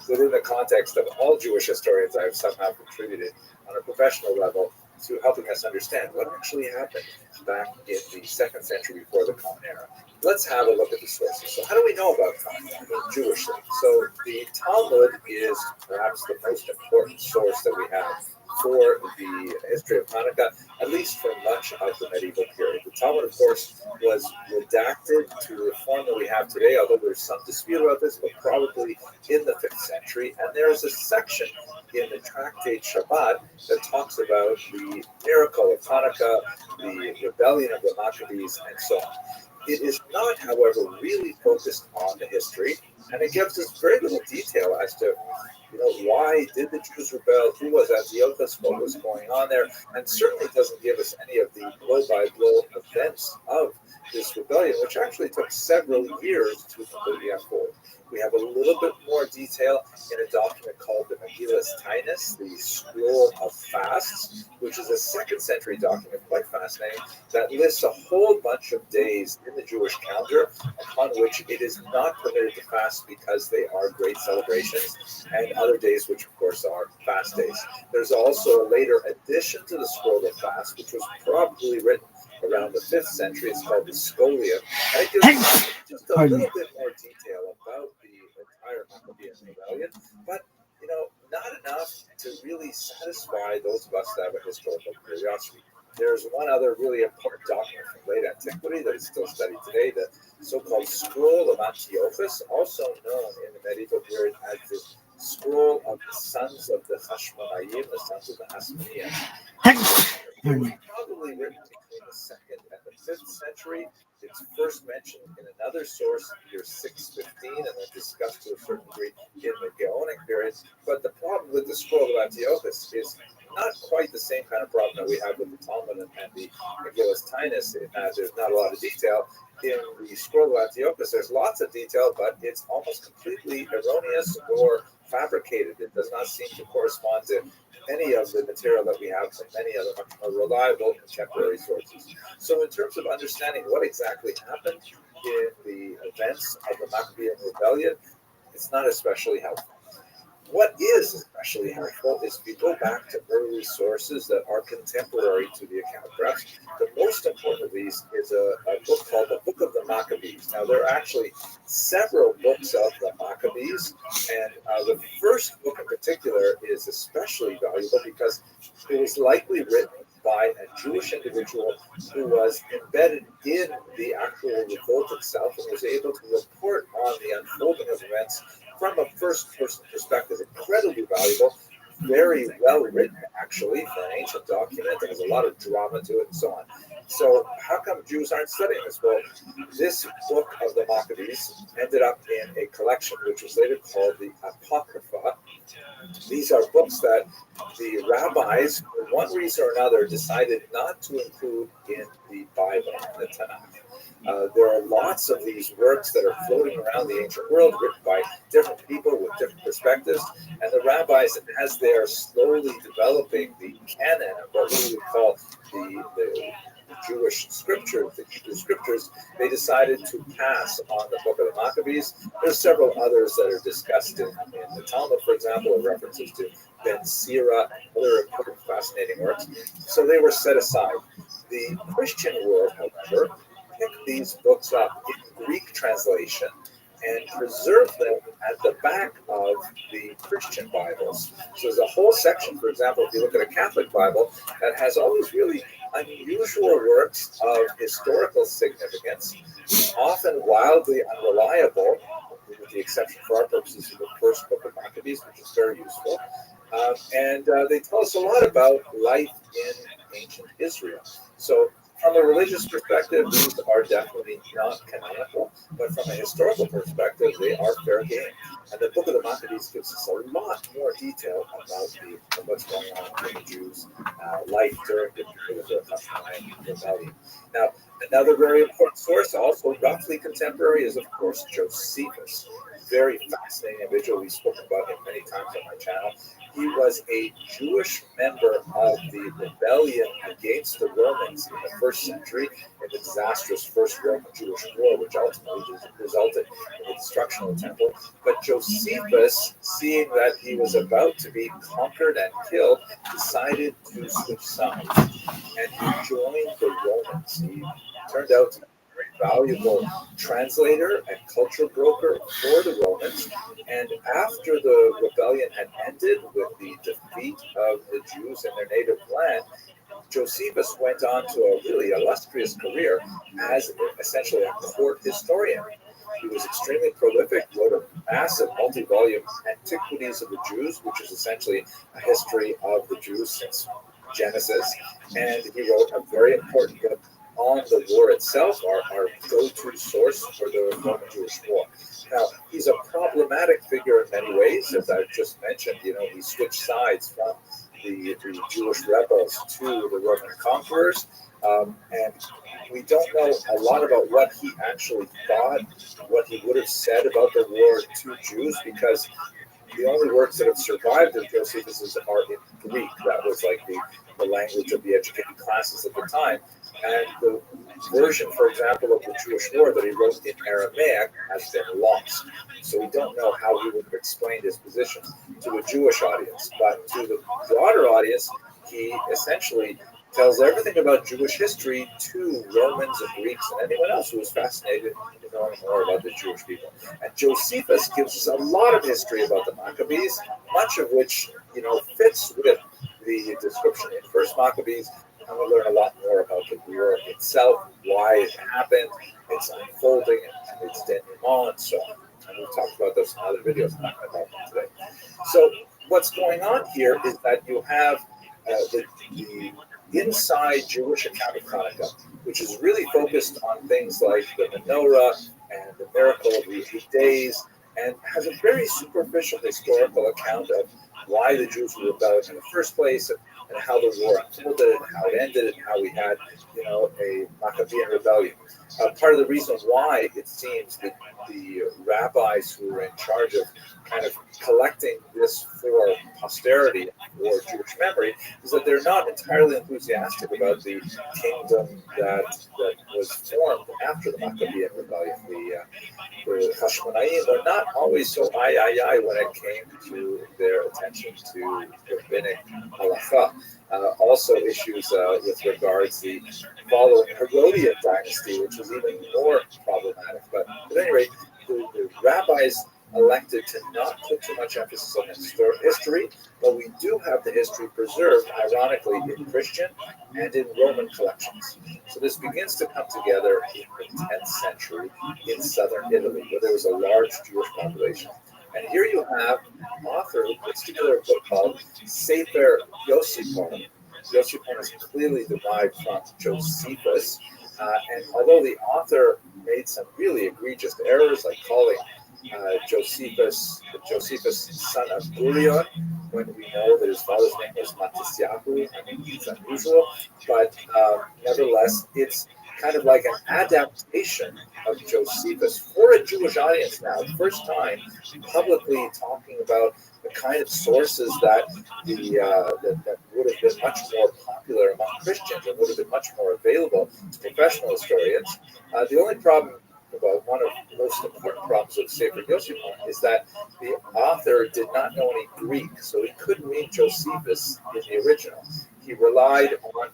within the context of all Jewish historians, I've somehow contributed on a professional level to helping us understand what actually happened back in the 2nd century before the Common Era. Let's have a look at the sources. So how do we know about Hanukkah Jewishly? So the Talmud is perhaps the most important source that we have for the history of Hanukkah, at least for much of the medieval period. The Talmud, of course, was redacted to the form that we have today, although there's some dispute about this, but probably in the 5th century. And there is a section in the tractate Shabbat that talks about the miracle of Hanukkah, the rebellion of the Maccabees, and so on. It is not, however, really focused on the history, and it gives us very little detail as to why did the Jews rebel, who was Antiochus, what was going on there, and certainly doesn't give us any of the blow-by-blow events of this rebellion, which actually took several years to completely unfold. We have a little bit more detail in a document called the Megillas Tainus, the Scroll of Fasts, which is a 2nd century document, quite fascinating, that lists a whole bunch of days in the Jewish calendar upon which it is not permitted to fast because they are great celebrations, and other days which, of course, are fast days. There's also a later addition to the Scroll of Fasts, which was probably written around the 5th century. It's called the Scholium, and it gives just a little bit more detail about the entire Maccabean rebellion, but not enough to really satisfy those of us that have a historical curiosity. There's one other really important document from late antiquity that is still studied today, the so-called Scroll of Antiochus, also known in the medieval period as the Scroll of the Sons of the Hashmonaim, the Sons of the Hasmoneans. It was probably written between the 2nd and the 5th century. It's first mentioned in another source, year 615, and then discussed to a certain degree in the Gaonic period. But the problem with the Scroll of Antiochus is not quite the same kind of problem that we have with the Talmud and the Megillas Tainus, in that there's not a lot of detail. In the Scroll of Antiochus, there's lots of detail, but it's almost completely erroneous or fabricated. It does not seem to correspond to any of the material that we have from many other much more reliable contemporary sources. So in terms of understanding what exactly happened in the events of the Maccabean rebellion, it's not especially helpful. What is especially helpful is if you go back to early sources that are contemporary to the account. Perhaps the most important of these is a book called the Book of the Maccabees. Now, there are actually several books of the Maccabees, and the first book in particular is especially valuable because it was likely written by a Jewish individual who was embedded in the actual revolt itself and was able to report on the unfolding of events from a first-person perspective. Incredibly valuable, very well written, actually, for an ancient document. There's a lot of drama to it and so on. So how come Jews aren't studying this? Well, this book of the Maccabees ended up in a collection which was later called the Apocrypha. These are books that the rabbis, for one reason or another, decided not to include in the Bible, the Tanakh. There are lots of these works that are floating around the ancient world, written by different people with different perspectives, and the rabbis, as they are slowly developing the canon of what we would call the Jewish scriptures, the Hebrew scriptures, they decided to pass on the Book of the Maccabees. There's several others that are discussed in the Talmud, for example, references to Ben Sira, other important, fascinating works. So they were set aside. The Christian world, however, picked these books up in Greek translation and preserved them at the back of the Christian Bibles. So there's a whole section, for example, if you look at a Catholic Bible, that has all these really unusual works of historical significance, often wildly unreliable, with the exception for our purposes of the first book of Maccabees, which is very useful. And they tell us a lot about life in ancient Israel. So from a religious perspective, these are definitely not canonical. but from a historical perspective, they are fair game. And the Book of the Maccabees gives us a lot more detail about what's going on in the Jews' life during the period of the Hashmonaim rebellion. Now, another very important source, also roughly contemporary, is of course Josephus. Very fascinating individual. We've spoken about him many times on my channel. He was a Jewish member of the rebellion against the Romans in the first century in the disastrous First Roman-Jewish War, which ultimately resulted in the destruction of the temple. But Josephus, seeing that he was about to be conquered and killed, decided to switch sides, and he joined the Romans. He turned out to be a very valuable translator and culture broker for the Romans. And after the rebellion had ended with the defeat of the Jews in their native land, Josephus went on to a really illustrious career as essentially a court historian. He was extremely prolific, wrote a massive multi-volume Antiquities of the Jews, which is essentially a history of the Jews since Genesis. And he wrote a very important book on the war itself, our go-to source for the Roman-Jewish War. Now, he's a problematic figure in many ways, as I've just mentioned. You know, he switched sides from the Jewish rebels to the Roman conquerors, and we don't know a lot about what he actually thought, what he would have said about the war to Jews, because the only works that have survived of Josephus are in Greek. That was like the language of the educated classes at the time. And the version, for example, of the Jewish War that he wrote in Aramaic has been lost. So we don't know how he would have explained his position to a Jewish audience. But to the broader audience, he essentially tells everything about Jewish history to Romans and Greeks and anyone else who is fascinated in knowing more about the Jewish people. And Josephus gives us a lot of history about the Maccabees, much of which, you know, fits with the description in First Maccabees. And we learn a lot more about the war itself, why it happened, its unfolding, and its denouement, and so on. And we've talked about this in other videos. I'm not going to talk about today. So what's going on here is that you have the inside Jewish account of Hanukkah, which is really focused on things like the menorah and the miracle of the 8 days, and has a very superficial historical account of why the Jews were rebelling in the first place, and how the war unfolded, and how it ended, and how we had, you know, a Maccabean rebellion. Part of the reason why it seems that the rabbis who were in charge of kind of collecting this for posterity or Jewish memory is that they're not entirely enthusiastic about the kingdom that was formed after the Maccabean rebellion. The Hashmonaim were not always so aye when it came to their attention to rabbinic halacha. Also issues with regards the following Herodian dynasty, which was even more problematic. But at any rate, the rabbis elected to not put too much emphasis on history, but we do have the history preserved, ironically, in Christian and in Roman collections. So this begins to come together in the 10th century in southern Italy, where there was a large Jewish population. And here you have an author who puts together a book called Sefer Yosipon. Yosipon is clearly derived from Josephus, and although the author made some really egregious errors, like calling Josephus son of Urion, when we know that his father's name was Matisyahu. I mean, it's unusual, but nevertheless, it's kind of like an adaptation of Josephus for a Jewish audience now. First time publicly talking about the kind of sources that that would have been much more popular among Christians and would have been much more available to professional historians. The only problem, well, one of the most important problems of Sefer Yosipon is that the author did not know any Greek, so he couldn't read Josephus in the original. He relied on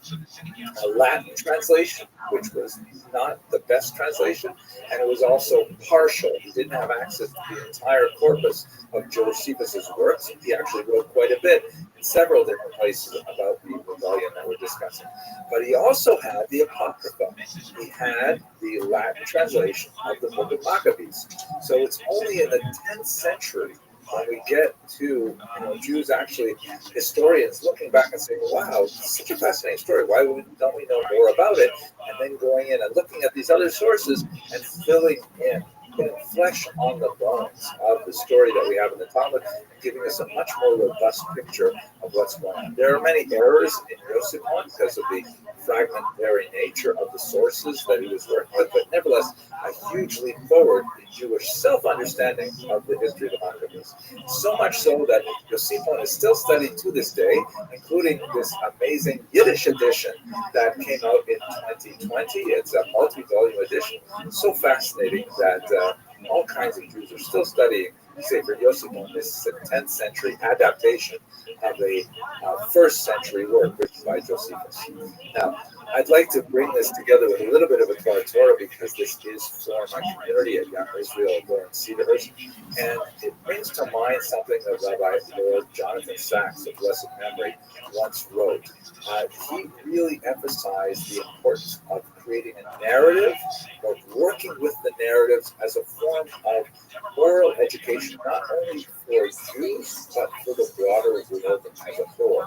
a Latin translation, which was not the best translation, and it was also partial. He didn't have access to the entire corpus of Josephus's works. He actually wrote quite a bit in several different places about the rebellion that we're discussing. But he also had the Apocrypha. He had the Latin translation of the Book of Maccabees. So it's only in the 10th century when we get to Jews, actually historians looking back and saying, wow, such a fascinating story, why don't we know more about it? And then going in and looking at these other sources and filling in, putting flesh on the bones of the story that we have in the Talmud, giving us a much more robust picture of what's going on. There are many errors in Yosefon because of the fragmentary nature of the sources that he was working with, but nevertheless, a huge leap forward in Jewish self-understanding of the history of the monarchies. So much so that Yosefon is still studied to this day, including this amazing Yiddish edition that came out in 2020. It's a multi-volume edition, so fascinating that all kinds of Jews are still studying Sefer Yosefon, this 10th century adaptation of a 1st century work written by Josephus. Now, I'd like to bring this together with a little bit of a Torah because this is for my community at Young Israel over in Cedarhurst, and it brings to mind something that Rabbi Lord Jonathan Sachs of blessed memory once wrote. He really emphasized the importance of creating a narrative, or working with the narratives as a form of oral education, not only for Jews, but for the broader world as a whole.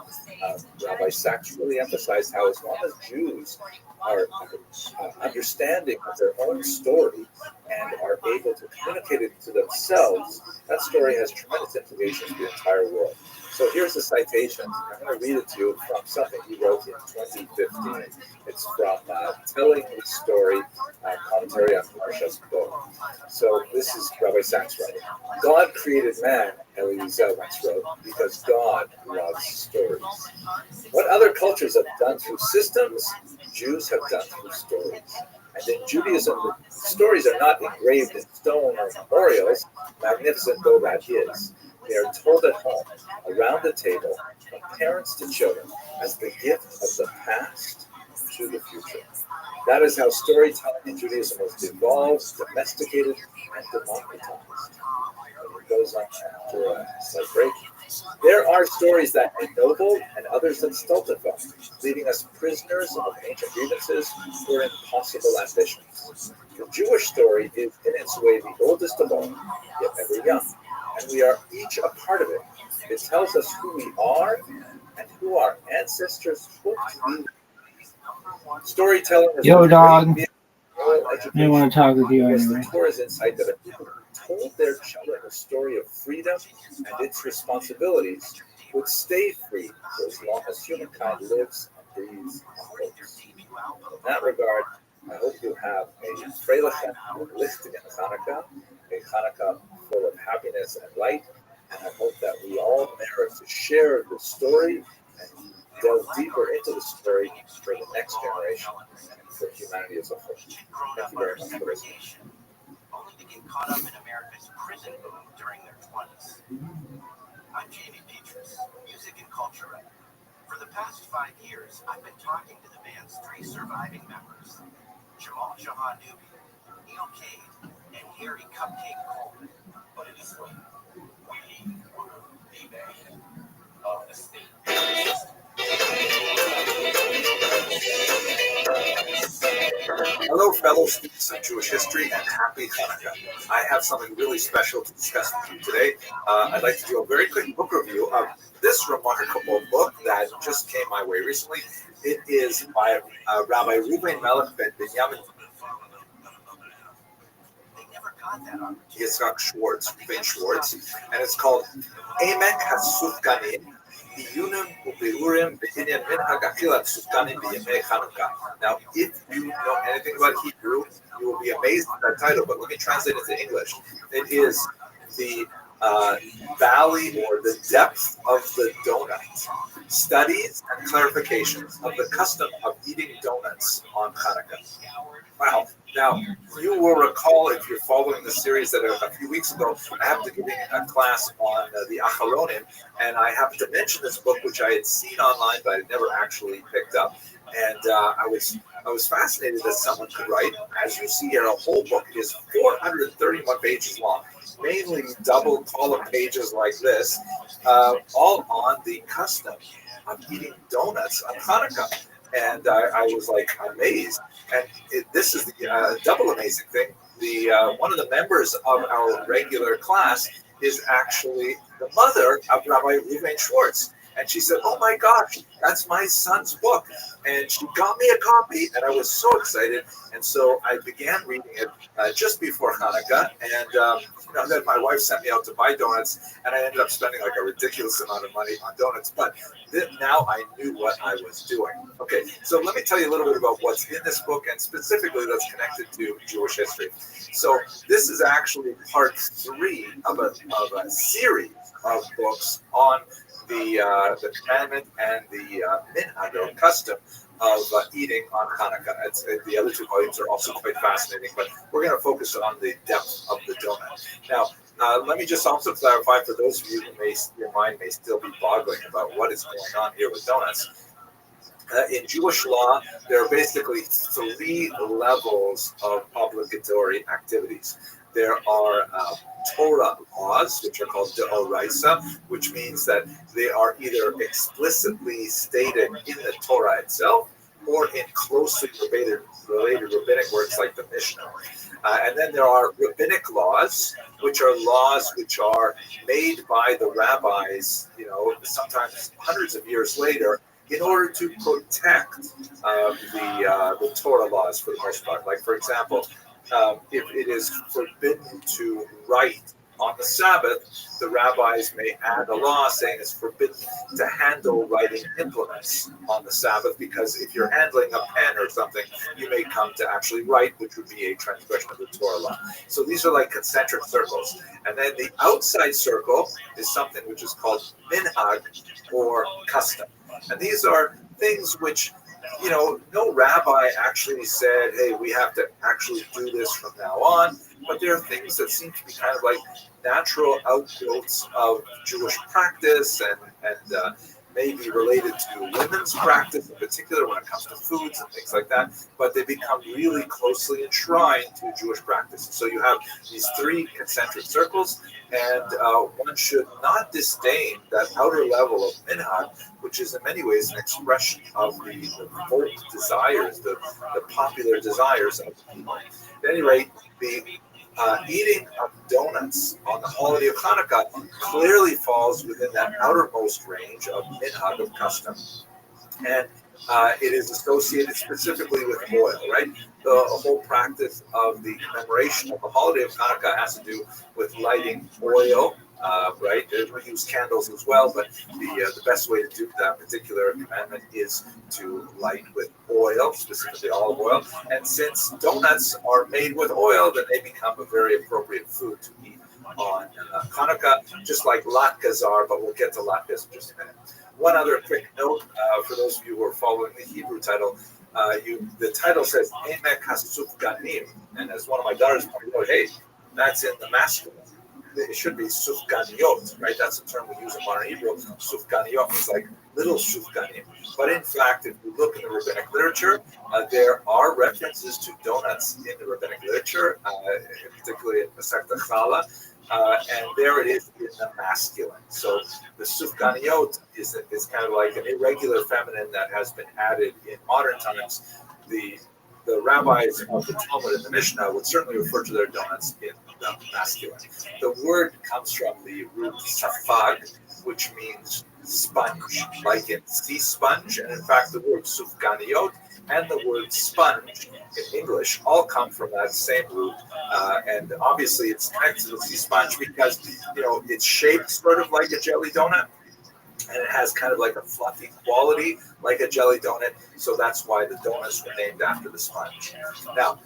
Rabbi Sachs really emphasized how as long as Jews are understanding of their own story and are able to communicate it to themselves, that story has tremendous implications for the entire world. So here's a citation. I'm going to read it to you from something he wrote in 2015. It's from Telling the Story, commentary on Parshas Bo. So this is Rabbi Sachs writing. God created man, Elie Wiesel once wrote, because God loves stories. What other cultures have done through systems, Jews have done through stories. And in Judaism, the stories are not engraved in stone or memorials, magnificent though that is. They are told at home, around the table, from parents to children, as the gift of the past to the future. That is how storytelling in Judaism was evolved, domesticated, and democratized. And it goes on after a slight break. There are stories that ennoble and others that stultify, leaving us prisoners of ancient grievances or impossible ambitions. The Jewish story is in its way the oldest of all, yet ever young, and we are each a part of it. It tells us who we are and who our ancestors hoped to be. Storytelling is Yo, dog. I want to talk with you anyway. anyway. The Torah's insight that if people told their children a story of freedom and its responsibilities, would stay free for as long as humankind lives and breathes and hopes. In that regard, I hope you have a freilichen and lichtigen Hanukkah, a Hanukkah full of happiness and light, and I hope that we all merit to share the story and delve deeper into the story for the next generation and for humanity as a whole. Thank you very much for listening. Only to get caught up in America's prison boom during their 20s. I'm Jamie Petrus, music and culture writer. For the past 5 years, I've been talking to the band's 3 surviving members, Jamal Jahanubi, Neil Cade, and Harry Cupcake Coleman. Put it this way, we were the band of the state. Hello, fellow students of Jewish history, and happy Hanukkah. I have something really special to discuss with you today. I'd like to do a very quick book review of this remarkable book that just came my way recently. It is by Rabbi Ruben Melech ben Binyamin Yitzchak Schwartz, Ben Schwartz, and it's called Emek HaSufganim, Iyunim Ubiurim B'Inyan Minhag Achilat Sufganim B'Yemei Chanukah. Now, if you know anything about Hebrew, you will be amazed at that title, but let me translate it to English. It is the valley or the depth of the donut. Studies and clarifications of the custom of eating donuts on Hanukkah. Wow. Now, you will recall, if you're following the series, that a few weeks ago, I happened to give a class on the Acharonim, and I happened to mention this book, which I had seen online, but I had never actually picked up. And I was fascinated that someone could write, as you see here, a whole book is 431 pages long, mainly double column pages like this, all on the custom of eating donuts on Hanukkah. And I was like amazed. And this is the double amazing thing. One of the members of our regular class is actually the mother of Rabbi Reuven Schwartz. And she said, "Oh my gosh, that's my son's book." And she got me a copy, and I was so excited. And so I began reading it just before Hanukkah. And then my wife sent me out to buy donuts, and I ended up spending like a ridiculous amount of money on donuts. But now I knew what I was doing. Okay, so let me tell you a little bit about what's in this book, and specifically that's connected to Jewish history. So this is actually part 3 of a series of books on the commandment and the minhag or custom of eating on Hanukkah. The other 2 volumes are also quite fascinating, but we're going to focus on the depth of the donut. Now, let me just also clarify for those of you who your mind may still be boggling about what is going on here with donuts. In Jewish law, there are basically 3 levels of obligatory activities. There are Torah laws, which are called deoraisa, which means that they are either explicitly stated in the Torah itself or in closely related rabbinic works like the Mishnah. And then there are rabbinic laws, which are laws which are made by the rabbis, sometimes hundreds of years later, in order to protect the Torah laws for the most part. Like, for example, if it is forbidden to write on the Sabbath, the rabbis may add a law saying it's forbidden to handle writing implements on the Sabbath, because if you're handling a pen or something, you may come to actually write, which would be a transgression of the Torah law. So these are like concentric circles. And then the outside circle is something which is called minhag, or custom. And these are things which, no rabbi actually said, hey, we have to actually do this from now on. But there are things that seem to be kind of like natural outgrowths of Jewish practice and maybe related to women's practice in particular when it comes to foods and things like that. But they become really closely enshrined to Jewish practice. So you have these 3 concentric circles, and one should not disdain that outer level of minhag, which is in many ways an expression of the folk desires, the popular desires of the people. At any rate, the eating of donuts on the holiday of Hanukkah clearly falls within that outermost range of minhag, of custom. And it is associated specifically with oil, right? The whole practice of the commemoration of the holiday of Hanukkah has to do with lighting oil, right? We use candles as well, but the best way to do that particular commandment is to light with oil, specifically olive oil. And since donuts are made with oil, then they become a very appropriate food to eat on Hanukkah, just like latkes are, but we'll get to latkes in just a minute. One other quick note for those of you who are following the Hebrew title. The title says Emek HaSufganim, and as one of my daughters pointed out, hey, that's in the masculine. It should be Sufganiyot, right? That's the term we use in modern Hebrew. Sufganiyot is like little Sufganim. But in fact, if you look in the rabbinic literature, there are references to donuts in the rabbinic literature, particularly in Masechta Chala. And there it is in the masculine. So the Sufganiyot is kind of like an irregular feminine that has been added in modern times. The rabbis of the Talmud and the Mishnah would certainly refer to their donuts in the masculine. The word comes from the root safag, which means sponge, like in sea sponge. And in fact, the word sufganiyot and the word sponge in English all come from that same root. And obviously it's connected to the sea sponge because, it's shaped sort of like a jelly donut. And it has kind of like a fluffy quality, like a jelly donut. So that's why the donuts were named after the sponge. Now,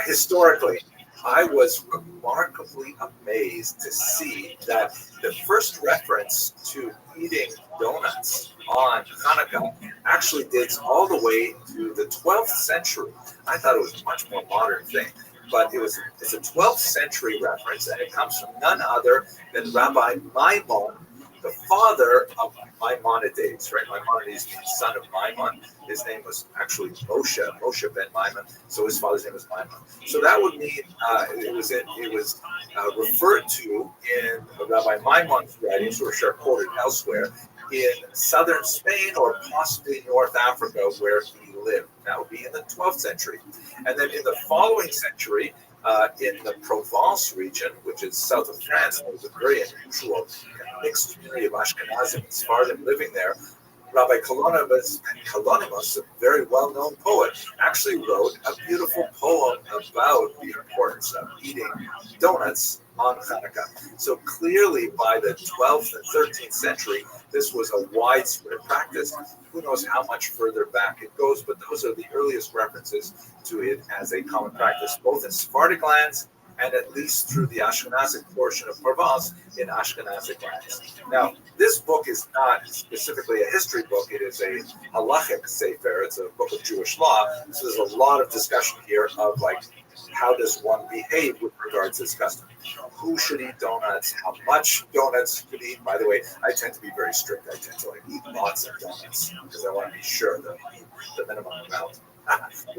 historically, I was remarkably amazed to see that the first reference to eating donuts on Hanukkah actually dates all the way to the 12th century. I thought it was a much more modern thing. But it's a 12th century reference, and it comes from none other than Rabbi Maimon, the father of Maimonides, right? Maimonides means son of Maimon. His name was actually Moshe ben Maimon. So his father's name was Maimon. So that would mean it was referred to in Rabbi Maimon's writings, which are quoted elsewhere, in southern Spain or possibly North Africa, where he lived. That would be in the 12th century. And then in the following century, In the Provence region, which is south of France, there was a very unusual mixed community of Ashkenazim and Sephardim living there. Rabbi Kalonymus, a very well-known poet, actually wrote a beautiful poem about the importance of eating donuts on Hanukkah. So clearly, by the 12th and 13th century, this was a widespread practice. Who knows how much further back it goes, but those are the earliest references to it as a common practice, both in Sephardic lands and at least through the Ashkenazic portion of Provence in Ashkenazic lands. Now, this book is not specifically a history book. It is a halachic sefer. It's a book of Jewish law. So there's a lot of discussion here of like, how does one behave with regards to this custom? Who should eat donuts? How much donuts should eat? By the way, I tend to be very strict. I tend to like eat lots of donuts because I want to be sure that I eat the minimum amount.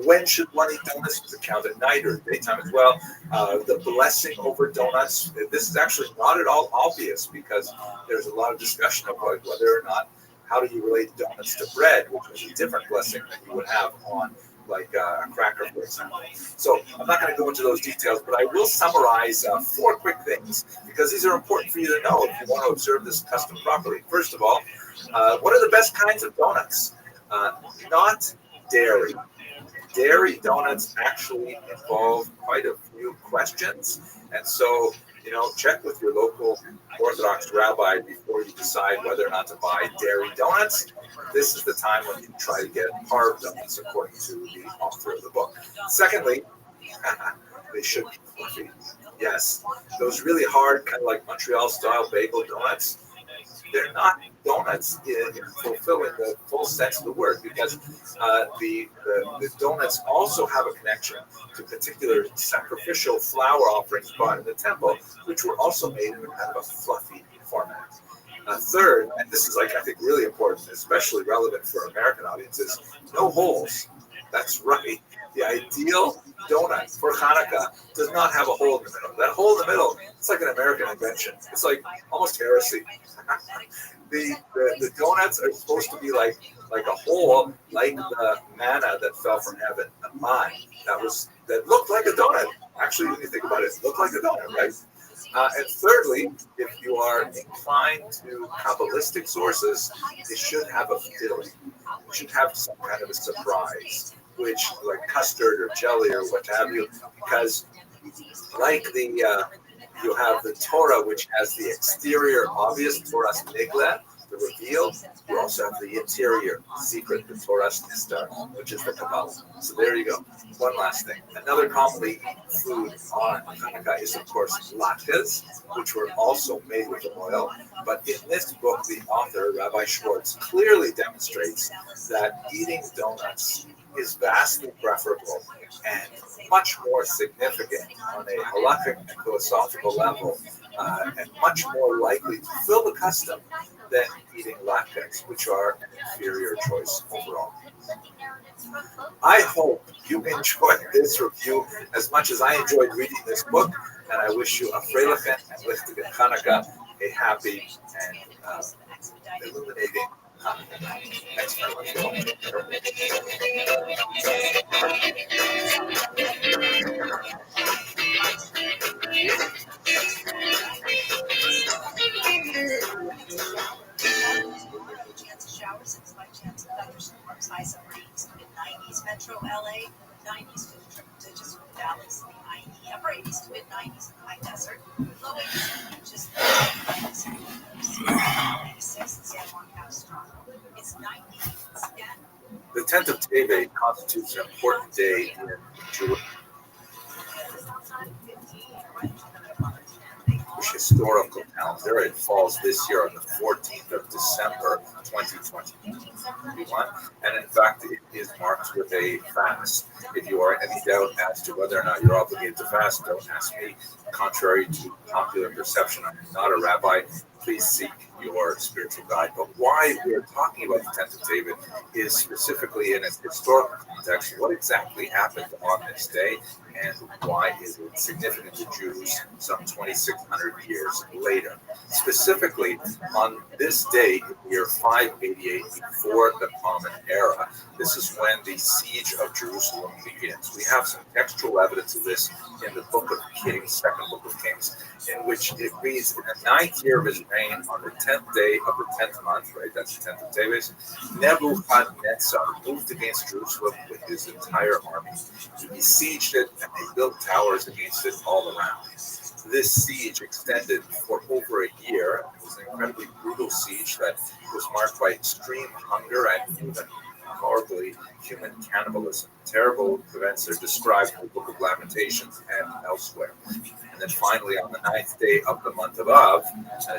When should one eat donuts? Does it count at night or daytime as well? The blessing over donuts, this is actually not at all obvious because there's a lot of discussion of like whether or not, how do you relate donuts to bread, which is a different blessing than you would have on like a cracker, for example. So I'm not going to go into those details, but I will summarize 4 quick things because these are important for you to know if you want to observe this custom properly. First of all, what are the best kinds of donuts? Not dairy. Dairy donuts actually involve quite a few questions, and so check with your local Orthodox rabbi before you decide whether or not to buy dairy donuts. This is the time when you try to get parve donuts, according to the author of the book. Secondly, they should be fluffy. Yes, those really hard, kind of like Montreal-style bagel donuts, they're not donuts in fulfilling the full sense of the word because the donuts also have a connection to particular sacrificial flour offerings brought in the temple, which were also made in a kind of a fluffy format. Third, and this is I think really important, especially relevant for American audiences, no holes. That's right. The ideal donut for Hanukkah does not have a hole in the middle. That hole in the middle, it's like an American invention. It's like almost heresy. The donuts are supposed to be like a hole, like the manna that fell from heaven, a man that looked like a donut. Actually, when you think about it, it looked like a donut, right? And thirdly, if you are inclined to Kabbalistic sources, it should have a filling. It should have some kind of a surprise, which like custard or jelly or what have you, because like you have the Torah, which has the exterior obvious Torah's nigla, the reveal. You also have the interior secret, the Torah's nistar, which is the Kabbalah. So there you go. One last thing. Another commonly eaten food on Hanukkah is, of course, latkes, which were also made with oil. But in this book, the author, Rabbi Schwartz, clearly demonstrates that eating donuts is vastly preferable and much more significant on a halakhic and philosophical level, and much more likely to fill the custom than eating latkes, which are an inferior choice overall. I hope you enjoyed this review as much as I enjoyed reading this book, and I wish you a freilichen and lichtigen Hanukkah, a happy and illuminating Hanukkah. Thanks very much for watching. Chance of showers and slight chance of thunderstorms. High summer heats, mid-90s. Metro LA, 90s to triple digits with Dallas, the IE. Upper 80s to mid-90s in the high desert. Low 80s, just 86 in San Juan Capistrano. It's 90 again. The 10th of Tevet constitutes an important day in Jewish historical calendar. It falls this year on the 14th of December, 2021, and in fact, it is marked with a fast. If you are in any doubt as to whether or not you're obligated to fast, don't ask me. Contrary to popular perception, I'm not a rabbi. Please seek your spiritual guide. But why we're talking about the 10th of David is specifically in its historical context. What exactly happened on this day, and why is it significant to Jews some 2,600 years later? Specifically, on this day, in the year 588 before the Common Era, this is when the siege of Jerusalem begins. We have some textual evidence of this in the Book of Kings, Second Book of Kings, in which it reads, in the 9th year of his reign, on the 10th day of the 10th month, right, that's the 10th of David, Nebuchadnezzar moved against Jerusalem with his entire army. He besieged it, and they built towers against it all around. This siege extended for over a year. It was an incredibly brutal siege that was marked by extreme hunger and even horribly human cannibalism. Terrible events are described in the Book of Lamentations and elsewhere. And then finally, on the 9th day of the month of Av,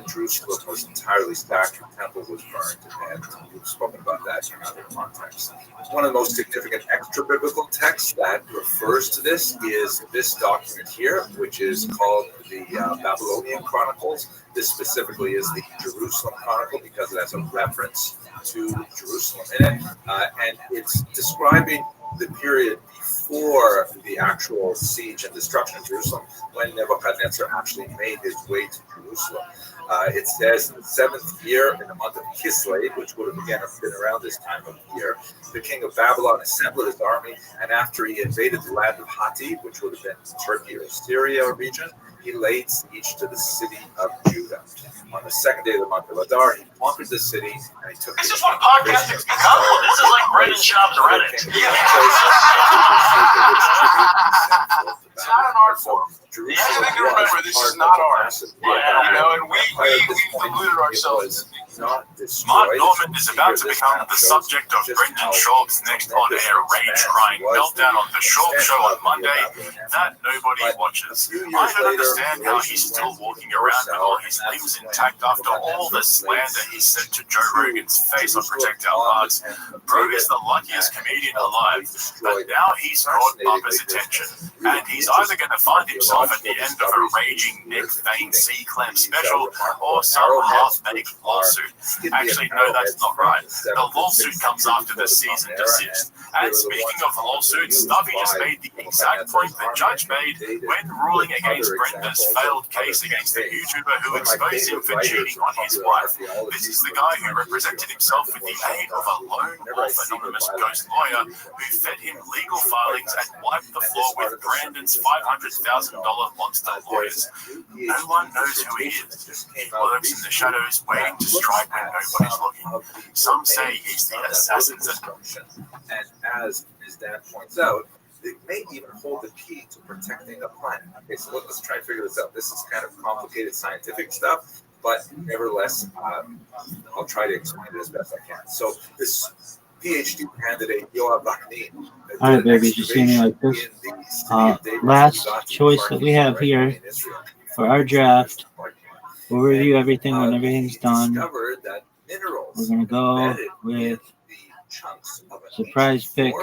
Jerusalem was entirely sacked, the temple was burned, and we've spoken about that in other contexts. One of the most significant extra-biblical texts that refers to this is this document here, which is called the Babylonian Chronicles. This specifically is the Jerusalem Chronicle because it has a reference to Jerusalem in it, and it's describing the period before the actual siege and destruction of Jerusalem, when Nebuchadnezzar actually made his way to Jerusalem. It says in the 7th year, in the month of Kislev, which would have again been around this time of year, the king of Babylon assembled his army, and after he invaded the land of Hatti, which would have been Turkey or Syria region, he laid siege to the city of Judah. On the 2nd day of the month of Adar, he conquered the city, and he took. This is what podcasting's become. This is like Brendan Schaub's Reddit. It's not an art form. You have to remember, this is not art. Yeah, you know, and we've deluded ourselves. Mark Norman is about to become the subject of Brendan Schaub's next on-air rage-crying meltdown on the Schaub Show on Monday that nobody watches. I don't understand how he's still walking around with all his limbs intact after all the slander he said to Joe Rogan's face on Protect Our Hearts. Bro is the luckiest comedian alive, but now he's caught Papa's attention, and he's either going to find himself at the end of a raging Nick Vane C-Clamp special or some half-baked lawsuit. Actually, no, that's not right. The lawsuit comes after the cease and desist. And speaking of lawsuits, Stubby just made the exact point the judge made when ruling against Brenda's failed case against the YouTuber who exposed him for cheating on his wife. This is the guy who represented himself with the aid of a lone wolf anonymous ghost lawyer who fed him legal filings and wiped the floor with Brandon's $500,000 monster lawyers. No one knows who he is. He lurks in the shadows, waiting to strike when nobody's looking. Some say he's the assassin's instruction. And as his dad points out, they may even hold the key to protecting the planet. Okay, so let's try and figure this out. This is kind of complicated scientific stuff, but nevertheless, I'll try to explain it as best I can. So this PhD candidate, Yoav Baknin. All right, baby, just see me like this. Last choice that we have here for our draft. We'll review everything when everything's done. We're going to go with surprise pick.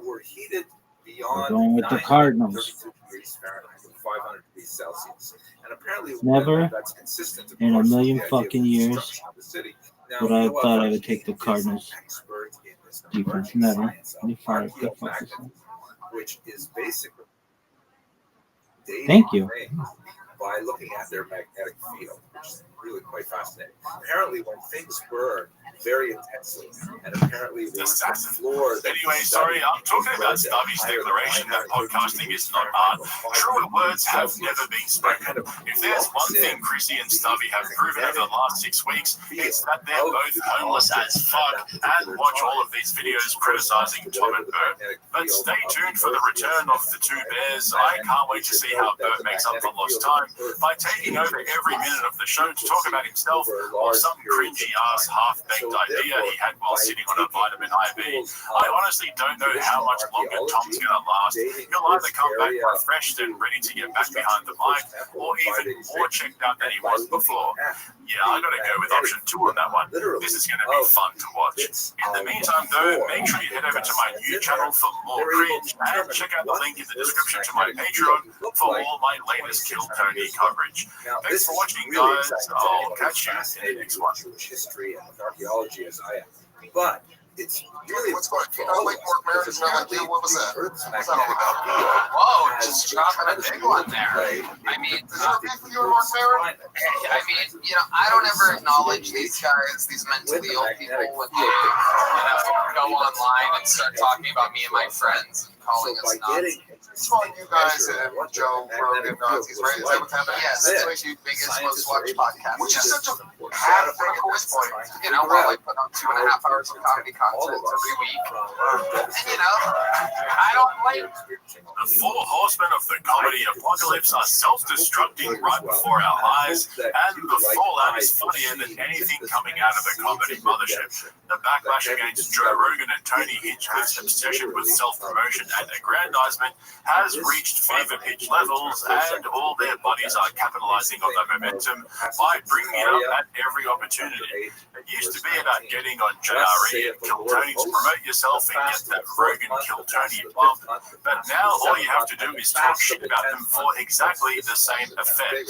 Were heated beyond We're going with the Cardinals. 500 degrees Celsius. And apparently, Never that's consistent in a million fucking years would I have thought I would take the Cardinals defense. Never. Which is basically thank you. By looking at their magnetic field, which is really quite fascinating. Apparently, when things burn very intensely, and apparently the floor. Anyway, sorry, I'm talking about Stubby's declaration that podcasting is not art. Truer words have never been spoken. If there's one thing Chrissy and Stubby have proven over the last 6 weeks, it's that they're both homeless as fuck and watch all of these videos criticizing Tom and Bert. But stay tuned for the return of the two bears. I can't wait to see how Bert makes up for lost time by taking over every minute of the show to talk about himself or some cringy ass half-baked perfect idea he had while sitting on a vitamin IV. I honestly don't know how much longer Tom's going to last. He'll either come back refreshed and ready to get back behind the mic, or even more checked out than he was before. Yeah, I gotta go with option 2 on that one. This is gonna be fun to watch. In the meantime, though, make sure you head over to my new channel for more cringe, and check out the link in the description to my Patreon for all my latest Kill Tony coverage. Thanks for watching, guys. I'll catch you in the next one. History and archaeology as I am, but it's really what's going on? You know, like Mark Merritt is not like, what was that? What's that all about? Whoa, just dropping a big one there. I mean, is there a beef with you and Mark Merritt? I mean, you know, I don't ever acknowledge these guys, these mentally ill people, when they, go online and start talking about me and my friends and calling us Nazis. It's calling you guys and Joe Rogan Nazis, right? Is that what's happening? Yes, it's like the biggest, most watched podcast. Which is such a bad thing at this point. You know, well, I put out 2.5 hours of comedy content every week. And, you know, I don't blame The 4 horsemen of the comedy apocalypse are self-destructing right before our eyes, and the fallout is funnier than anything coming out of a comedy mothership. The backlash against Joe Rogan and Tony Hinchcliffe's obsession with self-promotion and aggrandizement has reached fever pitch levels, and all their buddies are capitalizing on the momentum by bringing it up at every opportunity. It used to be about getting on JRE and Kill Tony to promote yourself and get that Rogan Kill Tony bump, but now all you have to do is talk shit about them for exactly the same effect.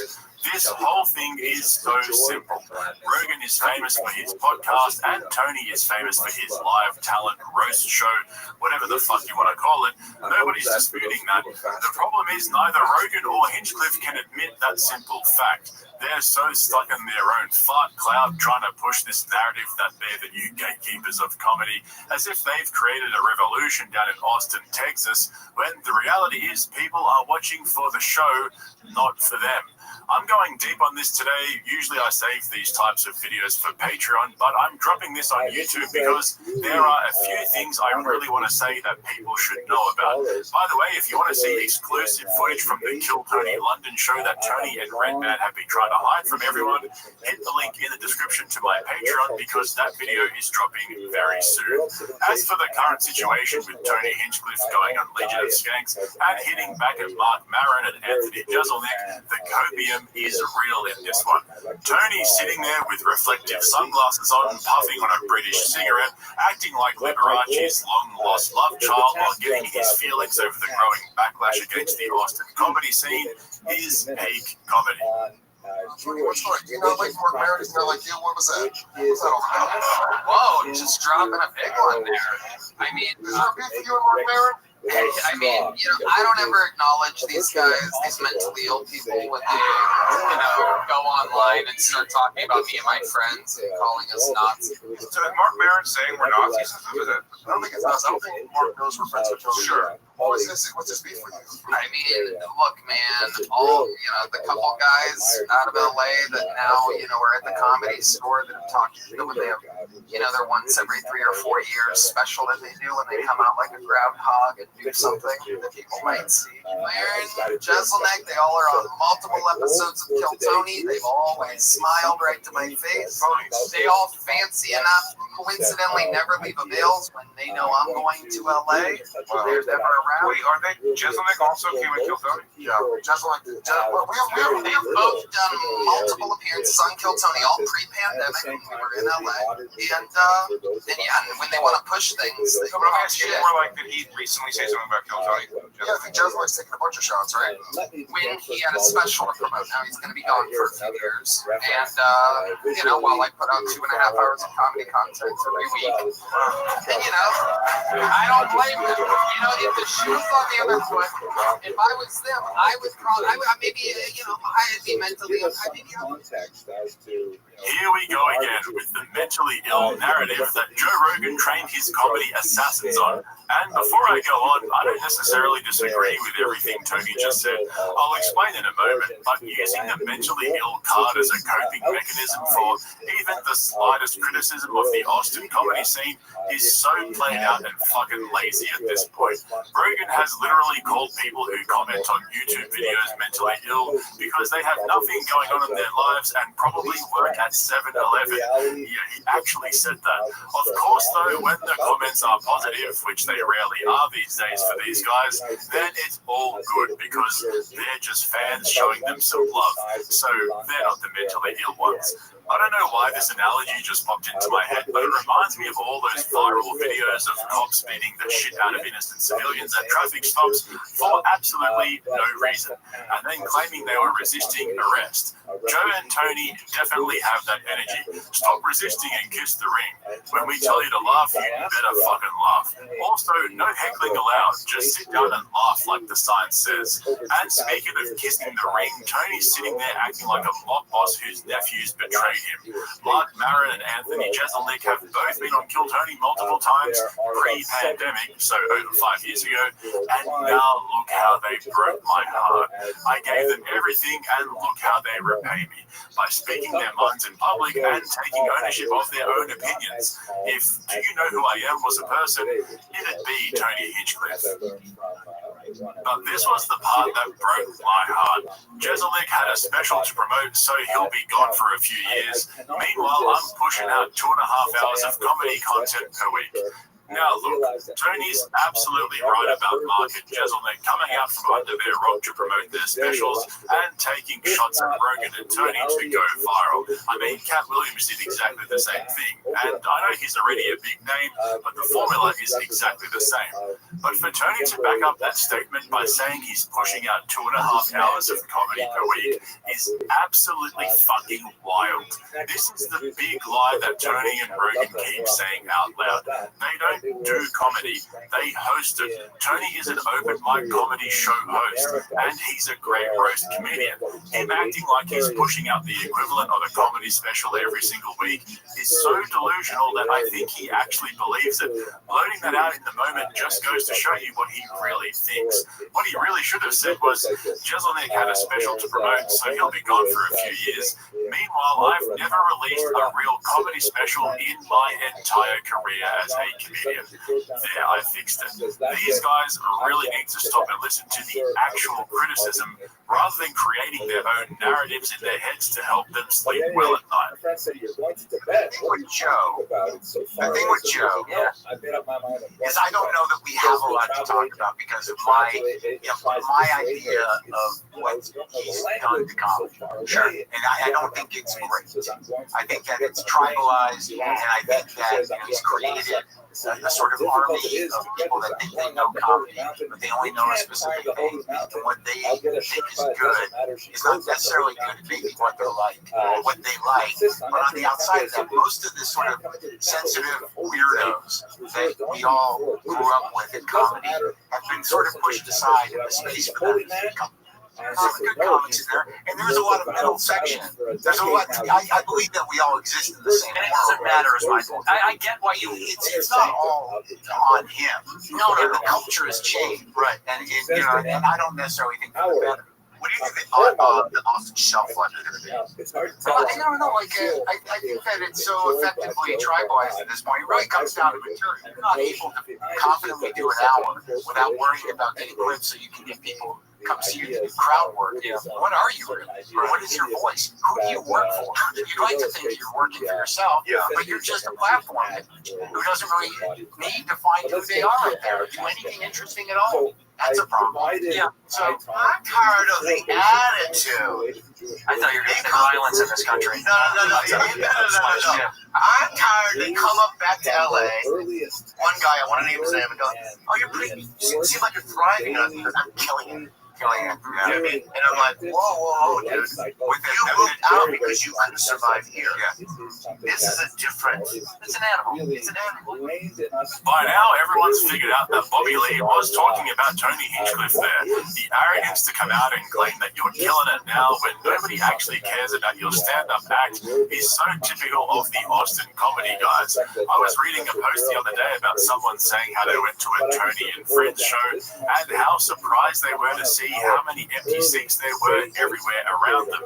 This whole thing is so simple. Rogan is famous for his podcast, and Tony is famous for his live talent roast show, whatever the fuck you want to call it. Nobody's disputing that. The problem is neither Rogan or Hinchcliffe can admit that simple fact. They're so stuck in their own fart cloud trying to push this narrative that they're the new gatekeepers of comedy, as if they've created a revolution down in Austin, Texas, when the reality is people are watching for the show, not for them. I'm going deep on this today. Usually I save these types of videos for Patreon, but I'm dropping this on YouTube because there are a few things I really want to say that people should know about. By the way, if you want to see exclusive footage from the Kill Tony London show that Tony and Redman have been trying to hide from everyone, hit the link in the description to my Patreon because that video is dropping very soon. As for the current situation with Tony Hinchcliffe going on Legion of Skanks and hitting back at Mark Maron and Anthony Jeselnik, the copium is real in this one. Tony's sitting there with reflective sunglasses on, puffing on a British cigarette, acting like Liberace's long-lost love child while getting his feelings over the growing backlash against the Austin comedy scene is peak comedy. What's going on? You know, like Mark Merritt is not like you. What was that? What's that all about? Whoa, just dropping a big one there. I mean, is there a beef with you and Mark Merritt? I mean, you know, I don't ever acknowledge these guys, these mentally ill people, when they, go online and start talking about me and my friends and calling us Nazis. So is Mark Merritt saying we're Nazis? I don't think it's us. I don't think Mark knows we're friends with Tony. Sure. What's this beef with you? I mean, look, man, the couple guys out of LA that now, are at the Comedy Store that have talked to them, they have, their once every 3 or 4 years special that they do when they come out like a groundhog and do something that people might see. Aaron, Jeselnik, they all are on multiple episodes of Kill Tony. They've always smiled right to my face. They all fancy enough, coincidentally, never leave a Bills when they know I'm going to LA. They're never around. Wait, are they? Jeselnik also came and Kill Tony? Yeah, Jeselnik. We have both done multiple appearances on Kill Tony, all pre-pandemic when we were in LA. And when they want to push things, they but I'm asking more like, did he recently say something about Kill Tony? Yeah, I think Jeselnik's taking a bunch of shots, right? When he had a special to promote, now he's going to be gone for a few years. And, while I put out 2.5 hours of comedy content every week, and, I don't blame him. If the shoe's on the other foot, if I was them, I would probably, I'd be mentally ill. Here we go again with the mentally ill narrative that Joe Rogan trained his comedy assassins on. And before I go on, I don't necessarily disagree with everything Tony just said. I'll explain in a moment, but using the mentally ill card as a coping mechanism for even the slightest criticism of the Austin comedy scene is so played out and fucking lazy at this point. Rogan has literally called people who comment on YouTube videos mentally ill because they have nothing going on in their lives and probably work at 7-Eleven. Yeah, he actually said that. Of course, though, when the comments are positive, which they rarely are these days for these guys, then it's all good because they're just fans showing them some love. So they're not the mentally ill ones. I don't know why this analogy just popped into my head, but it reminds me of all those viral videos of cops beating the shit out of innocent civilians at traffic stops for absolutely no reason, and then claiming they were resisting arrest. Joe and Tony definitely have that energy. Stop resisting and kiss the ring. When we tell you to laugh, you better fucking laugh. Also, no heckling allowed. Just sit down and laugh like the sign says. And speaking of kissing the ring, Tony's sitting there acting like a mob boss whose nephews betrayed him. Mark Maron and Anthony Jeselnik have both been on Kill Tony multiple times pre-pandemic, so over 5 years ago, and now look how they broke my heart. I gave them everything, and look how they repay me by speaking their minds in public and taking ownership of their own opinions. If Do You Know Who I Am was a person, it'd be Tony Hinchcliffe. But this was the part that broke my heart. Jeselnik had a special to promote, so he'll be gone for a few years. Meanwhile, I'm pushing out 2.5 hours of comedy content per week. Now look, Tony's absolutely right about Mark and Jeselnik coming out from under their rock to promote their specials and taking shots at Rogan and Tony to go viral. I mean, Cat Williams did exactly the same thing, and I know he's already a big name, but the formula is exactly the same. But for Tony to back up that statement by saying he's pushing out 2.5 hours of comedy per week is absolutely fucking wild. This is the big lie that Tony and Rogan keep saying out loud. They don't do comedy, they host it. Tony is an open mic comedy show host, and he's a great roast comedian. Him acting like he's pushing out the equivalent of a comedy special every single week is so delusional that I think he actually believes it. Blurting that out in the moment just goes to show you what he really thinks. What he really should have said was, Jeselnik had a special to promote, so he'll be gone for a few years. Meanwhile, I've never released a real comedy special in my entire career as a comedian. There, I fixed it. These guys really need to stop and listen to the actual criticism rather than creating their own narratives in their heads to help them sleep well at night. I think with Joe, is I don't know that we have a lot to talk about because of my idea of what he's done to comedy. Sure. And I don't think it's great. I think that it's tribalized, and I think that he's created a sort of army of people that think they know comedy, but they only know a specific thing, and what they think is good is not necessarily good. It may be what they're like, or what they like. But on the outside of that, most of the sort of sensitive weirdos that we all grew up with in comedy have been sort of pushed aside in the space for them to become. There's some good comics in there, and there's a lot of middle section. There's a lot. I believe that we all exist in the same world. And it doesn't matter as much. I get why you. It's not all on him. No, the culture has changed, right? And and I don't necessarily think for the better. What do you think the Austin shelf life is going to be? I don't know. I think that it's so effectively tribalized at this point. It really comes down to material. You're not able to confidently do an hour without worrying about getting clips so you can get people come see you do crowd work. What are you really? Or what is your voice? Who do you work for? You'd like to think you're working for yourself, but you're just a platform who doesn't really need to find who they are out there or do anything interesting at all. That's a problem. Yeah. So I'm tired of the attitude. I thought you were going to say violence in this country. No. I'm tired. They come up back to LA. One guy, I want to name his name, and go, you seem like you're thriving. And I'm killing him. You know what I mean? And I'm like, whoa, dude. You moved out because you couldn't survive here. This is it's an animal. It's an animal. By now, everyone's figured out that Bobby Lee was talking about Tony Hinchcliffe there. The arrogance to come out and claim that you're killing it now when nobody actually cares about your stand-up act is so typical of the Austin comedy guys. I was reading a post the other day about someone saying how they went to a Tony and Friends show and how surprised they were to see see how many empty seats there were everywhere around them.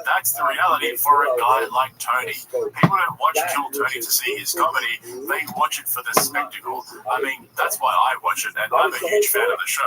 That's the reality for a guy like Tony. People don't watch Kill Tony to see his comedy, they watch it for the spectacle. I mean, that's why I watch it, and I'm a huge fan of the show.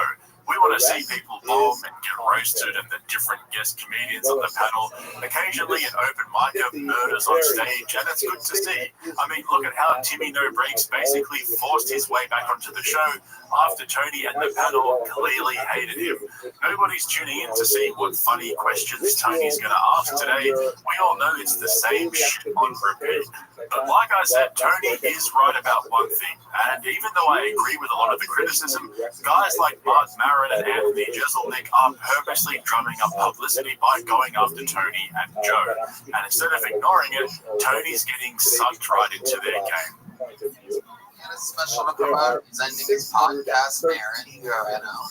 We want to see people bomb and get roasted and the different guest comedians on the panel. Occasionally an open micer murders on stage, and it's good to see. I mean, look at how Timmy No Breaks basically forced his way back onto the show after Tony and the panel clearly hated him. Nobody's tuning in to see what funny questions Tony's going to ask today. We all know it's the same shit on repeat. But like I said, Tony is right about one thing, and even though I agree with a lot of the criticism, guys like Mark Maron and Anthony Jeselnik are purposely drumming up publicity by going after Tony and Joe. And instead of ignoring it, Tony's getting sucked right into their game. He had a special to promote. He's ending his podcast, Maron. You know.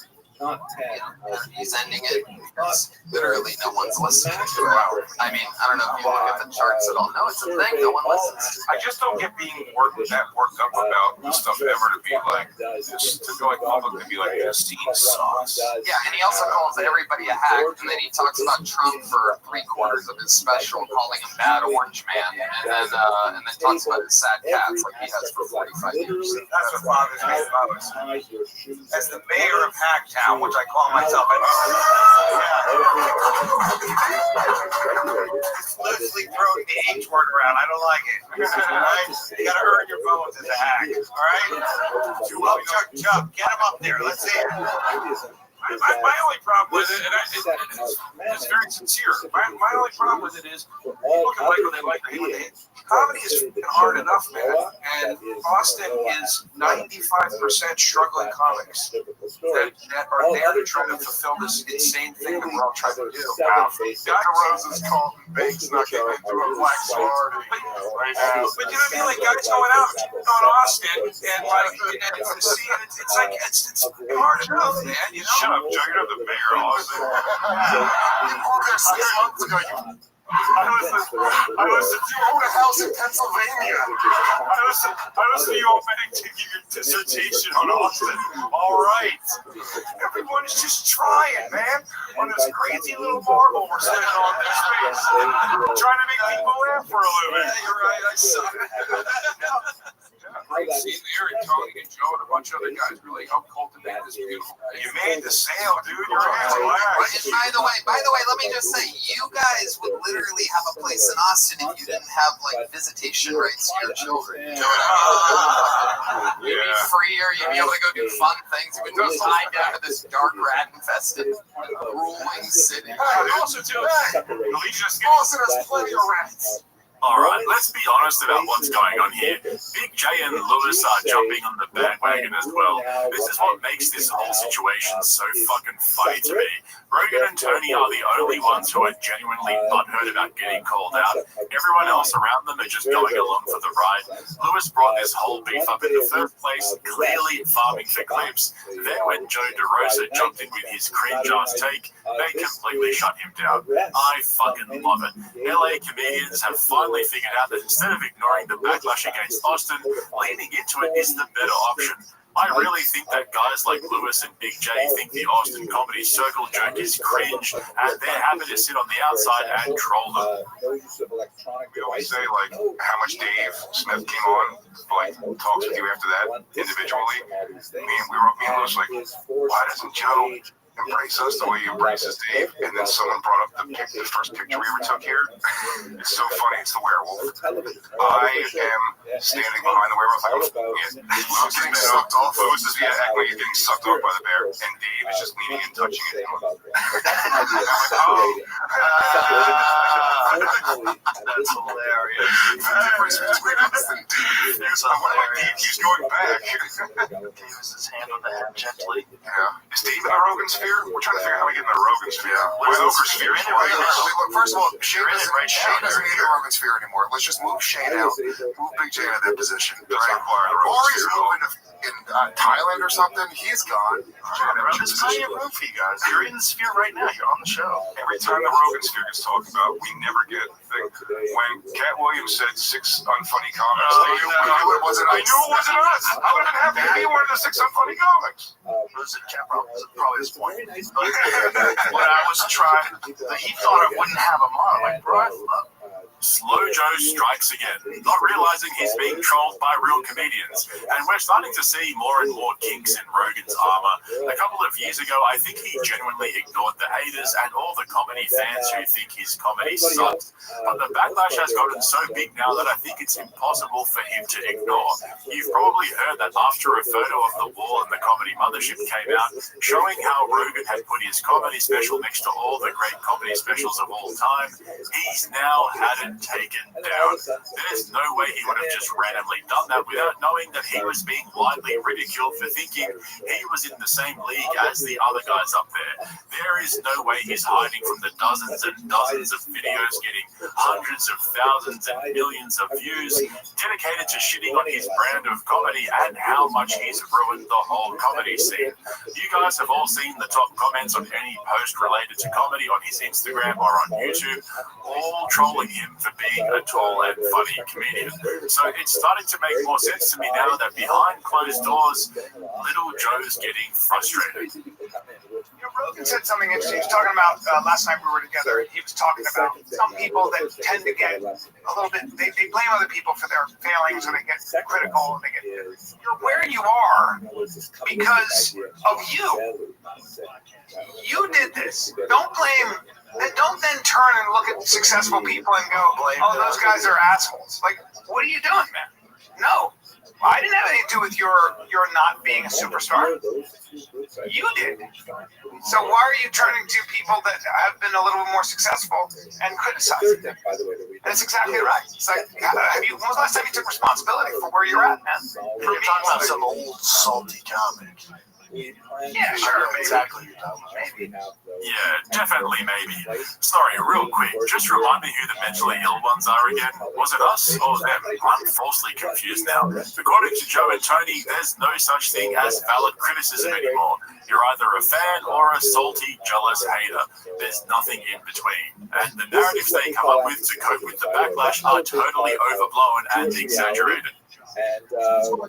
He's ending it because literally no one's listening to it. I mean, I don't know if you look at the charts at all. No, it's a thing. No one listens. I just don't get being worked up about this stuff ever to be like, just to go like public and be like, this scene sucks. Yeah, and he also calls everybody a hack, and then he talks about Trump for 3/4 of his special, calling him Bad Orange Man, and then talks about his sad cats like he has for 45 years. That's what bothers me the most. As the mayor of Hacktown, which I call myself, loosely throwing the H word around. I don't like it. Right? You gotta earn your bones as a hack. All right? Well, Chuck, get him up there. Let's see it. My only problem with it, and it's very sincere. My only problem with it is people can like what they like or hate what they hate. Comedy is hard enough, man. And Austin is 95% struggling comics that are there to try to fulfill this insane thing that we're all trying to do. Guy Rose's called Banks not getting into a black sword. But you know what I mean? Like guys going out on Austin and like and seeing it's like it's hard enough, man. You know? Shut up, Joe. You're not the mayor of Austin. You moved there 6 months ago. I was at you own a house in Pennsylvania. I was you opening to give your dissertation on Austin. All right. Everyone's just trying, man. On this crazy little marble we're sitting on their space. Trying to make people laugh for a living. Yeah, you're right. I suck. Great scene there, and Tony and Joe and a bunch of other guys really helped cultivate this beautiful thing. You made the sale, dude. You're By the way, let me just say, you guys would literally have a place in Austin if you didn't have like visitation rights to your children. You'd be freer. You'd be able to go do fun things. You would be tied down to this dark rat-infested, grueling city. Also, too, Austin has plenty of rats. Alright, let's be honest about what's going on here. Big J and Lewis are jumping on the bandwagon as well. This is what makes this whole situation so fucking funny to me. Rogan and Tony are the only ones who are genuinely butthurt about getting called out. Everyone else around them are just going along for the ride. Lewis brought this whole beef up in the first place, clearly farming for clips. Then when Joe DeRosa jumped in with his cringe-ass take, they completely shut him down. I fucking love it. LA comedians have finally figured out that instead of ignoring the backlash against Austin, leaning into it is the better option. I really think that guys like Lewis and Big J think the Austin comedy circle joke is cringe, and they're happy to sit on the outside and troll them. We always say, like, how much Dave Smith came on, like, talks with you after that, individually. Me and Lewis like, why doesn't Joe embrace us the way he embraces Dave? And then someone brought up the first picture we ever took here. It's so funny. It's the werewolf. I am standing behind the werewolf. Lewis is getting sucked off. Lewis is acting like he's getting sucked off by the bear, and Dave is just leaning and touching it. That's hilarious. The difference between us and Dave. Dave keeps going back. Dave has his hand on the head gently. Yeah. Is Dave in the Rogan sphere? We're trying to figure out how we get in the Rogan sphere. Where's the sphere? First of all, Shane doesn't need the Rogan sphere anymore. Let's just move Shane out, move Big J out of that position. Or he's moving in Thailand or something. He's gone. There's plenty of room for you guys. You're in the sphere right now. You're on the show. Every time the Rogan sphere gets talked about, we never get something. When Cat Williams said 6 unfunny comics, I knew it wasn't us. I would have been happy to be one of the 6 unfunny comics. Listen, Cat probably disappointed. But I was trying. He thought I wouldn't have him on. I'm like, bro, I love Slow Joe strikes again, not realizing he's being trolled by real comedians. And we're starting to see more and more kinks in Rogan's armor. A couple of years ago, I think he genuinely ignored the haters and all the comedy fans who think his comedy sucks. But the backlash has gotten so big now that I think it's impossible for him to ignore. You've probably heard that after a photo of the wall in the Comedy Mothership came out, showing how Rogan had put his comedy special next to all the great comedy specials of all time, he's now had it taken down. There's no way he would have just randomly done that without knowing that he was being widely ridiculed for thinking he was in the same league as the other guys up there. There is no way he's hiding from the dozens and dozens of videos getting hundreds of thousands and millions of views dedicated to shitting on his brand of comedy and how much he's ruined the whole comedy scene. You guys have all seen the top comments on any post related to comedy on his Instagram or on YouTube, all trolling him for being a tall and funny comedian. So it's starting to make more sense to me now that behind closed doors, little Joe's getting frustrated. Rogan said something interesting. He was talking about last night we were together. He was talking about some people that tend to get a little bit. They blame other people for their failings, or they get critical. They get you're where you are because of you. You did this. Don't blame. Don't then turn and look at successful people and go, "Oh, those guys are assholes." Like, what are you doing, man? No. I didn't have anything to do with your not being a superstar. You did. So why are you turning to people that have been a little more successful and criticizing them? That's exactly right. It's like, when was the last time you took responsibility for where you're at, man? You're talking about some old salty comic. Yeah, sure, maybe. Exactly. Maybe. Yeah, definitely, maybe. Sorry, real quick, just remind me who the mentally ill ones are again. Was it us or them? I'm falsely confused now. According to Joe and Tony, there's no such thing as valid criticism anymore. You're either a fan or a salty, jealous hater. There's nothing in between. And the narratives they come up with to cope with the backlash are totally overblown and exaggerated. And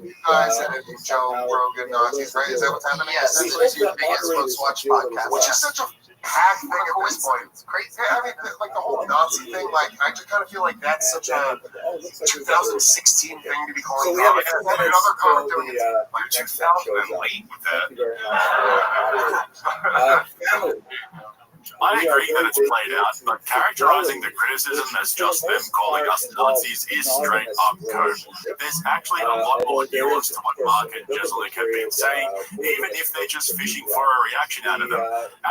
you guys and Joe Rogan, right? Is that what's happening? Yes, it's your biggest most watched podcast. Which is such a hack thing at this point. It's crazy. I mean, like the whole Nazi thing, like, I just kind of feel like that's such a 2016 thing to be calling comics. And then another comic doing it like 2008 with that. I agree that it's played out, but characterizing the criticism as just them calling us Nazis is straight up code. There's actually a lot more nuance to what Mark and Jeselnik have been saying, even if they're just fishing for a reaction out of them.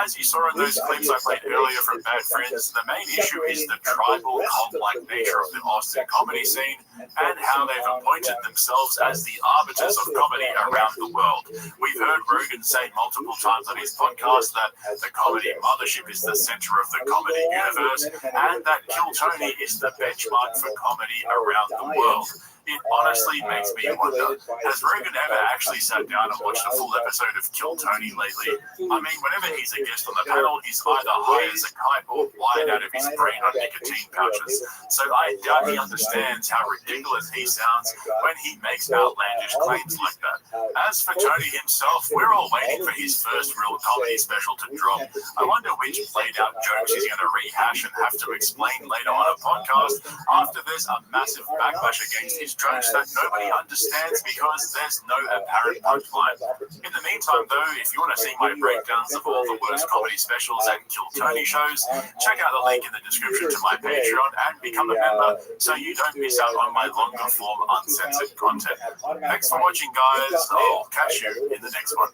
As you saw in those clips I played earlier from Bad Friends, the main issue is the tribal, cult-like nature of the Austin comedy scene and how they've appointed themselves as the arbiters of comedy around the world. We've heard Rogan say multiple times on his podcast that the Comedy Mothership is the center of the comedy universe, and that Kill Tony is the benchmark for comedy around the world. It honestly makes me wonder, has Rogan ever actually sat down and watched a full episode of Kill Tony lately? I mean, whenever he's a guest on the panel, he's either high as a kite or wired out of his brain on nicotine pouches. So I doubt he understands how ridiculous he sounds when he makes outlandish claims like that. As for Tony himself, we're all waiting for his first real comedy special to drop. I wonder which played out jokes he's going to rehash and have to explain later on a podcast after there's a massive backlash against his jokes that nobody understands because there's no apparent punchline. In the meantime, though, if you want to see my breakdowns of all the worst comedy specials and Kill Tony shows, check out the link in the description to my Patreon and become a member so you don't miss out on my longer form uncensored content. Thanks for watching, guys. I'll catch you in the next one.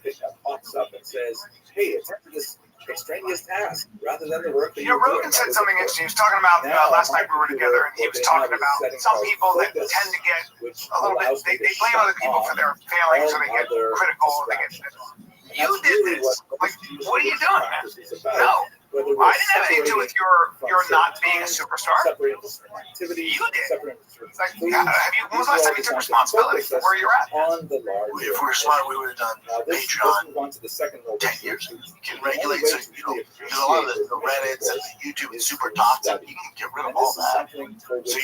Hey, attempt this extraneous task rather than the work that Rogan said something interesting. He was talking about last night we were together, and he was talking about some people that tend to get a little bit. They blame other people for their failings, or they get critical. Or they get. You did this. Like, what are you doing, man? No. Whether I didn't have anything to do with your not being a superstar. Separated into certain activities. You did. Separated into certain It's like, things. when was the last time you took responsibility for where you're at? On the large. If we were smart, we would have done Patreon. Move on to the second level. 10 years. You can regulate, so there's a lot of the Reddits and the YouTube is super toxic. You can get rid of all that. So you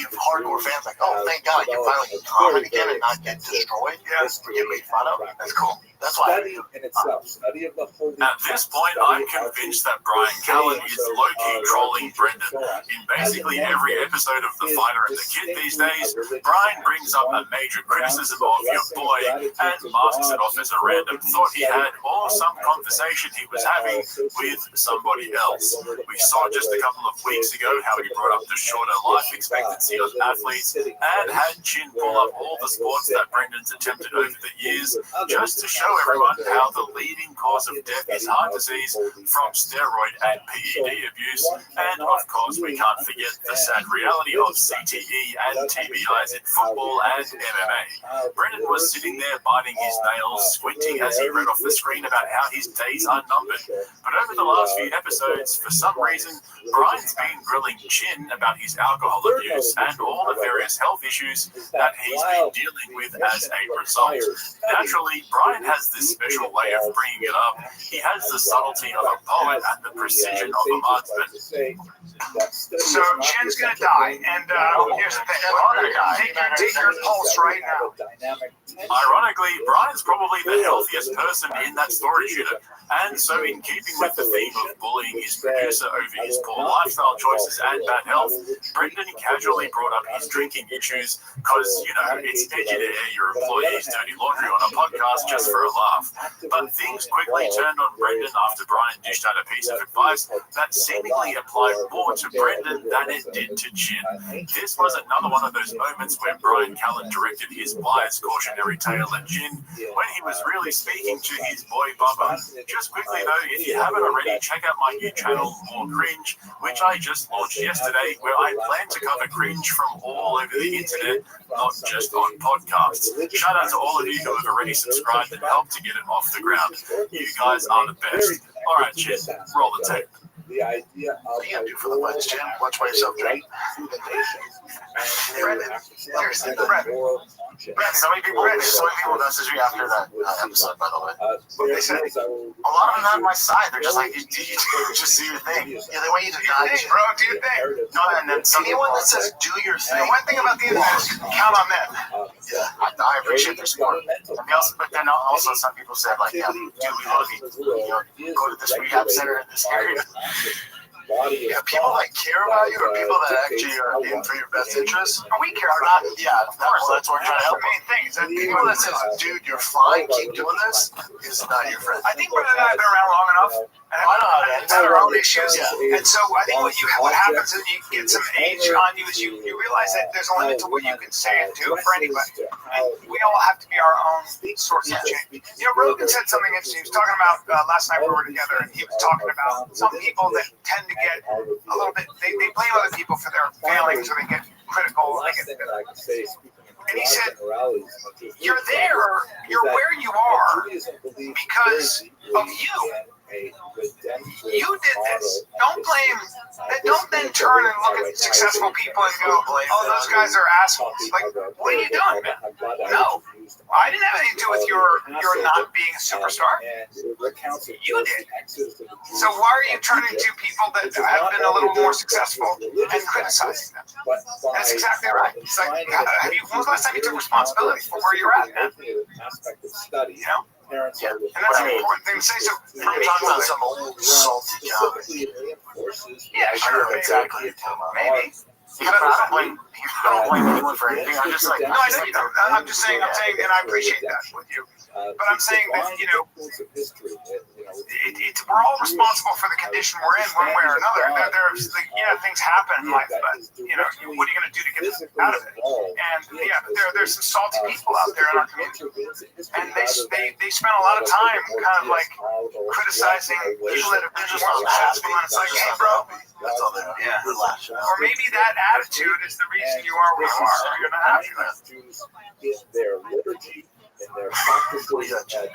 have hardcore fans like, oh, thank God, you finally can comment again and not get destroyed. Yeah, get made fun of. That's cool. That's why. Study in itself. Study of the holy. At this point, I'm convinced that Brian Callen is low-key trolling Brendan. In basically every episode of The Fighter and the Kid these days, Brian brings up a major criticism of your boy and masks it off as a random thought he had or some conversation he was having with somebody else. We saw just a couple of weeks ago how he brought up the shorter life expectancy of athletes and had Chin pull up all the sports that Brendan's attempted over the years just to show everyone how the leading cause of death is heart disease from steroid and PED abuse. And of course, we can't forget the sad reality of CTE and TBIs in football and MMA. Brendan was sitting there biting his nails, squinting as he read off the screen about how his days are numbered. But over the last few episodes, for some reason, Brian's been grilling Chin about his alcohol abuse and all the various health issues that he's been dealing with as a result. Naturally, Brian has this special way of bringing it up. He has the subtlety of a poet and the precision of a marksman. So Chin's gonna die, and here's the thing: take your pulse right now. Ironically, Brian's probably the healthiest person in that storage unit, and so in keeping with the theme of bullying his producer over his poor lifestyle choices and bad health, Brendan casually brought up his drinking issues because, you know, it's edgy to air your employees' dirty laundry on a podcast just for a laugh. But things quickly turned on Brendan after Brian dished out a piece of advice that seemingly applied more to Brendan than it did to Chin. This was another one of those moments where Brian Callen directed his wise cautionary tale at Chin when he was really speaking to his boy Bubba. Just quickly though, if you haven't already, check out my new channel, More Cringe, which I just launched yesterday, where I plan to cover cringe from all over the internet, not just on podcasts. Shout out to all of you who have already subscribed and helped to get it off the ground. You guys are the best. Alright, Chin, roll the tape. The idea of what do you do for the lunch, Chin? Watch by yourself drink. Brandon, so many people messaged me after that episode, by the way. They said, a lot of them are on my side. They're just like, you just do your thing. Yeah, they want you to die. Bro, do your thing. No, and then anyone that says, do your thing. The one thing about the internet is you can count on them. Yeah, I appreciate their support. But then also some people said, like, yeah, dude, we love you. Go to this rehab center in this area. Yeah, people that care about you or people that actually are in for your best interests. We care about not, yeah, of course, that's what we're trying to help. The main thing is that people that says, dude, you're fine, keep doing this, is not your friend. I think Brendan and I have been around long enough and have our own issues. Yeah. And so I think what happens is you get some age on you is you realize that there's a limit to what you can say and do for anybody. And we all have to be our own source of change. You know, Rogan said something interesting. He was talking about last night we were together, and he was talking about some people that tend to get a little bit, they blame other people for their failings, or they get critical. And he said, you're there, you're where you are because of you. You did this. Don't then turn and look at successful people and go, oh, those guys are assholes. Like, what are you doing, man? No. I didn't have anything to do with your not being a superstar. You did. So why are you turning to people that have been a little more successful and criticizing them? That's exactly right. It's like, when was the last time you took responsibility for where you're at, man? You know? Yeah. And that's an important thing to say. So, for me, talking about some old salty comedy. Yeah, sure, exactly. Maybe. I don't blame anyone for anything. I'm just like, no, I know you don't. I'm saying, and I appreciate that with you. But I'm saying that, you know, we're all responsible for the condition we're in, one way or another. There's, things happen in life, but, you know, what are you going to do to get out of it? And, yeah, there's some salty people out there in our community. And they spend a lot of time kind of like criticizing people that have been more successful. And it's like, hey, bro. That's all they are. Yeah. Or maybe that attitude is the reason you are where you are. Or you're not happy with it. in their practices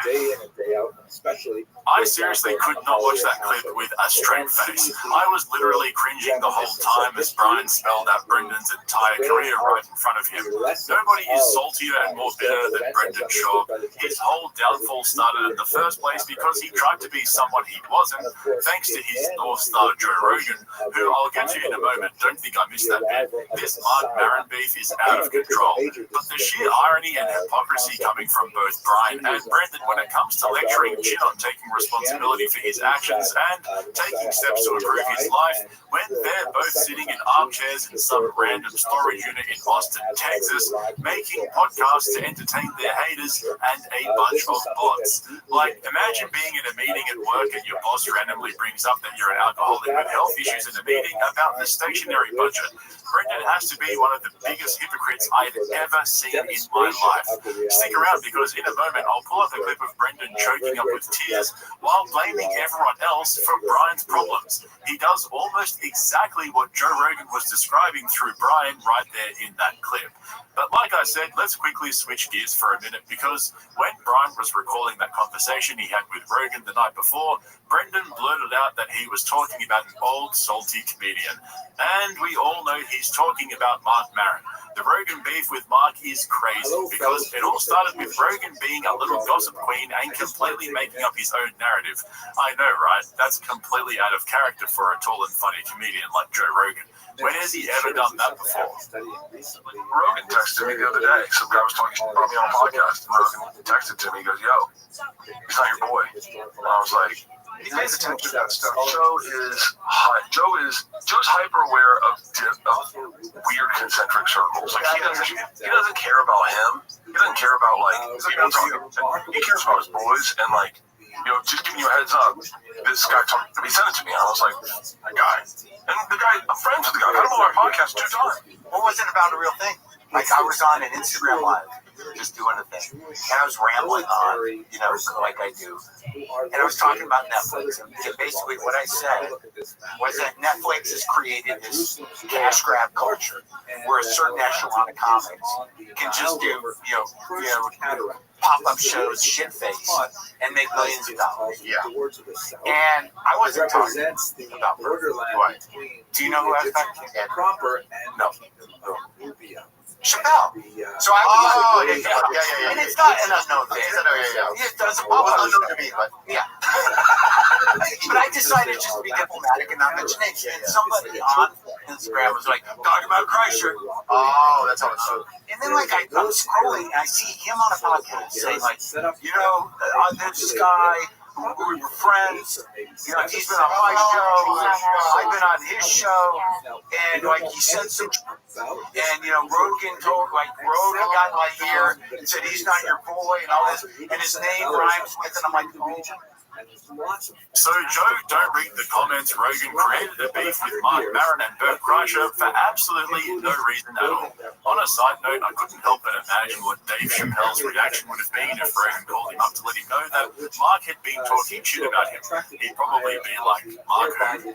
day in and day out, especially. I seriously could not watch that clip with a straight face. I was literally cringing the whole time as Brian spelled out Brendan's entire career right in front of him. Nobody is saltier and more bitter than Brendan Shaw. His whole downfall started in the first place because he tried to be someone he wasn't, thanks to his North Star Joe Rogan, who I'll get to in a moment. Don't think I missed that bit. This Mark Maron beef is out of control, but the sheer irony and hypocrisy coming from both Brian and Brendan when it comes to lecturing Jin on taking responsibility for his actions and taking steps to improve his life when they're both sitting in armchairs in some random storage unit in Austin, Texas, making podcasts to entertain their haters and a bunch of bots. Like, imagine being in a meeting at work and your boss randomly brings up that you're an alcoholic with health issues in a meeting about the stationery budget. Brendan has to be one of the biggest hypocrites I've ever seen in my life. Stick around because in a moment I'll pull up a clip of Brendan choking up with tears while blaming everyone else for Brian's problems. He does almost exactly what Joe Rogan was describing through Brian right there in that clip. But like I said, let's quickly switch gears for a minute because when Brian was recalling that conversation he had with Rogan the night before, Brendan blurted out that he was talking about an old salty comedian. And we all know he's talking about Mark Maron. The Rogan beef with Mark is crazy because it all started with Rogan being a little gossip queen and completely making up his own narrative. I know, right? That's completely out of character for a tall and funny comedian like Joe Rogan. When has he ever done that before? Rogan texted me the other day. Some guy was talking about me on a podcast, and Rogan texted to me. He goes, "Yo, he's not your boy." And I was like, he pays attention to that stuff. Joe's hyper aware of weird concentric circles. Like he doesn't care about him. He doesn't care about he cares about his boys and just giving you a heads up. This guy he sent it to me. And I was like, that guy. And the guy, I'm friends with the guy. I had him on my podcast 2 times. What was it about a real thing? Like I was on an Instagram live, just doing a thing, and I was rambling on, like I do, and I was talking about Netflix, and basically what I said was that Netflix has created this cash grab culture, where a certain echelon of comics can just do, pop-up shows, shit-face, and make millions of dollars. Yeah. And I wasn't talking about borderline. Do you know who I was talking to? Proper and no. Chappelle. So I was and it's not an unknown thing. It doesn't pop up unknown to me, but yeah. But I decided just to be diplomatic and not mention names. And somebody on Instagram was like, talking about Kreischer. Oh, that's how it's done. And then I'm scrolling and I see him on a podcast saying there's this guy we were friends. He's been on my show. I've been on his show, and he said some. And Rogan Rogan got in my ear and said he's not your boy and all this, and his name rhymes with it. I'm like, oh. So Joe, don't read the comments. Rogan created a beef with Mark Maron and Bert Kreischer for absolutely no reason at all. On a side note, I couldn't help but imagine what Dave Chappelle's reaction would have been if Rogan called him up to let him know that Mark had been talking shit about him. He'd probably be like, Mark who?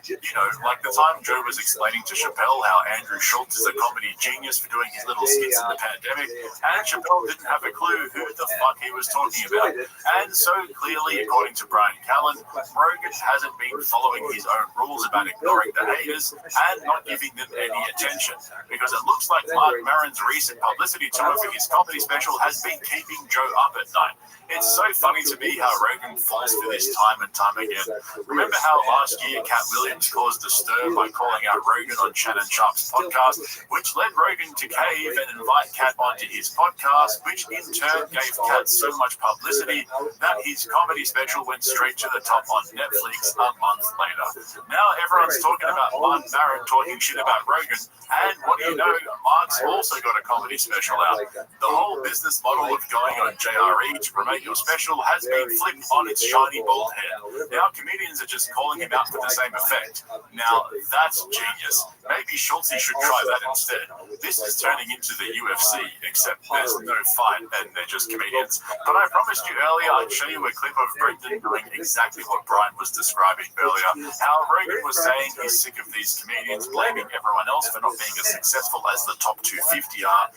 Like the time Joe was explaining to Chappelle how Andrew Schultz is a comedy genius for doing his little skits in the pandemic, and Chappelle didn't have a clue who the fuck he was talking about. And so clearly, according to Brian Callen, Rogan hasn't been following his own rules about ignoring the haters and not giving them any attention, because it looks like Mark Maron's recent publicity tour for his comedy special has been keeping Joe up at night. It's so funny to me how Rogan falls for this time and time again. Remember how last year Cat Williams caused a stir by calling out Rogan on Shannon Sharp's podcast, which led Rogan to cave and invite Cat onto his podcast, which in turn gave Cat so much publicity that his comedy special went straight to the top on Netflix a month later. Now everyone's talking about Mark Maron talking shit about Rogan, and what do you know, Mark's also got a comedy special out. The whole business model of going on JRE to promote your special has been flipped on its shiny bald head. Now comedians are just calling him out for the same effect. Now that's genius. Maybe Schultz should try that instead. This is turning into the UFC, except there's no fight and they're just comedians. But I promised you earlier I'd show you a clip of Brendan doing exactly what Brian was describing earlier. How Rogan was saying he's sick of these comedians blaming everyone else for not being as successful as the top 250 are.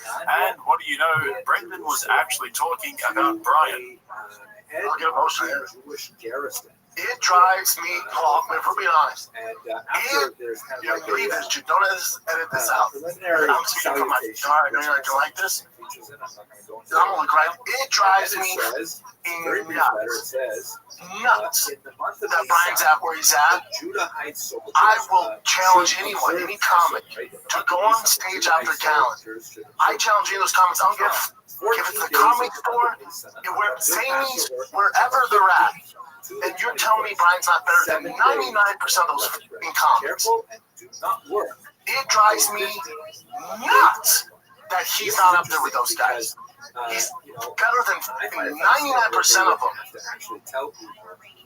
And what do you know, Brendan was actually talking about Brian. I'll get emotional here. It drives me off, if we're being honest. You believe this, you don't edit this out. I'm speaking from my guitar, I know you're not going to like this. I'm going to cry. It drives me nuts that Brian's at where he's at. I will challenge anyone, any comic, to go on stage after talent. I challenge any of those comics. I don't give it to the comic store, Zanies, wherever they're at. And you're telling me Brian's not better than 99% of those in comics. It drives me nuts that he's not up there with those guys. He's better than 99% of them.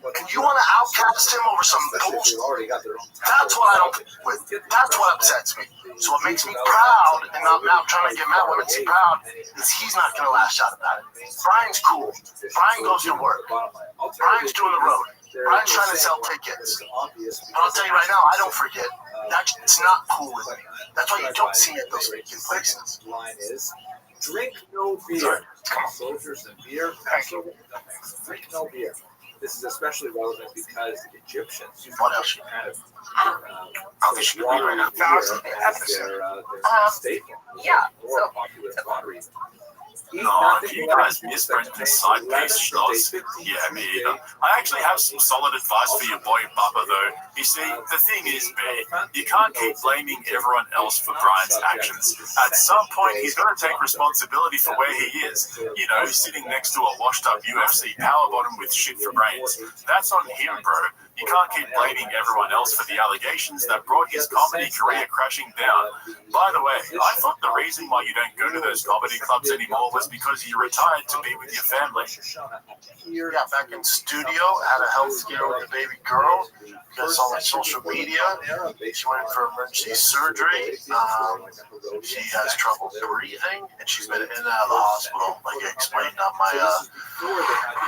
And you want to outcast him over some bullshit? That's what I don't with. That's what upsets me. So what makes me proud, and I'm now trying to get mad what makes me proud, is he's not going to lash out about it. Brian's cool. Brian goes to work. Brian's doing the road. Brian's trying to sell tickets. But I'll tell you right now, I don't forget. That's not cool with me. That's why you don't see it those weekend places. Drink no beer. Soldiers and beer. Drink no beer. This is especially relevant because the Egyptians used to kind of water beer as their staple. Yeah. Or popular pottery. No, you guys miss Brendan's side piece, schnoz? Yeah, me either. I actually have some solid advice for your boy Bubba, though. You see, the thing is, B, you can't keep blaming everyone else for Brian's actions. At some point, he's got to take responsibility for where he is. You know, sitting next to a washed-up UFC power bottom with shit for brains. That's on him, bro. You can't keep blaming everyone else for the allegations that brought his comedy career crashing down. By the way, I thought the reason why you don't go to those comedy clubs anymore was because you retired to be with your family. Yeah, back in studio, had a health scare with a baby girl. You guys saw my social media. She went in for emergency surgery. She has trouble breathing, and she's been in and out of the hospital, like I explained on my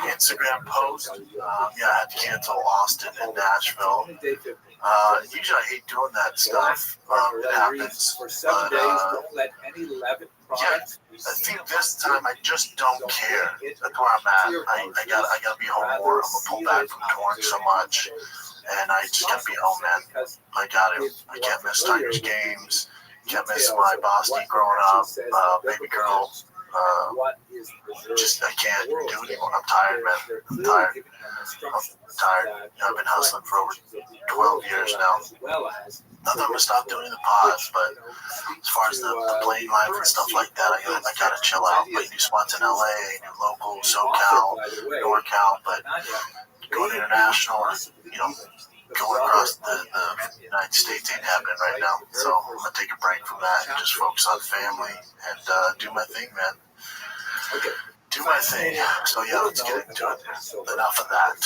Instagram post. Yeah, I had to cancel Austin and Nashville. Usually I hate doing that stuff. It happens. But, yeah, I think this time I just don't care. That's where I'm at. I gotta be home more. I'm gonna pull back from touring so much, and I just gotta be home, man. I can't miss Tigers games. Can't miss my Boston growing up. Baby girl. I can't do it anymore. I'm tired, man. I'm tired. I've been hustling for over 12 years now. Not that I'm gonna stop doing the pods, but as far as the playing life and stuff like that, I gotta chill out. Play new spots in LA, new local, SoCal, NorCal, but going international, going across the United States ain't happening right now. So I'm gonna take a break from that and just focus on family and do my thing, man. Do my thing. So yeah, let's get into it. Enough of that.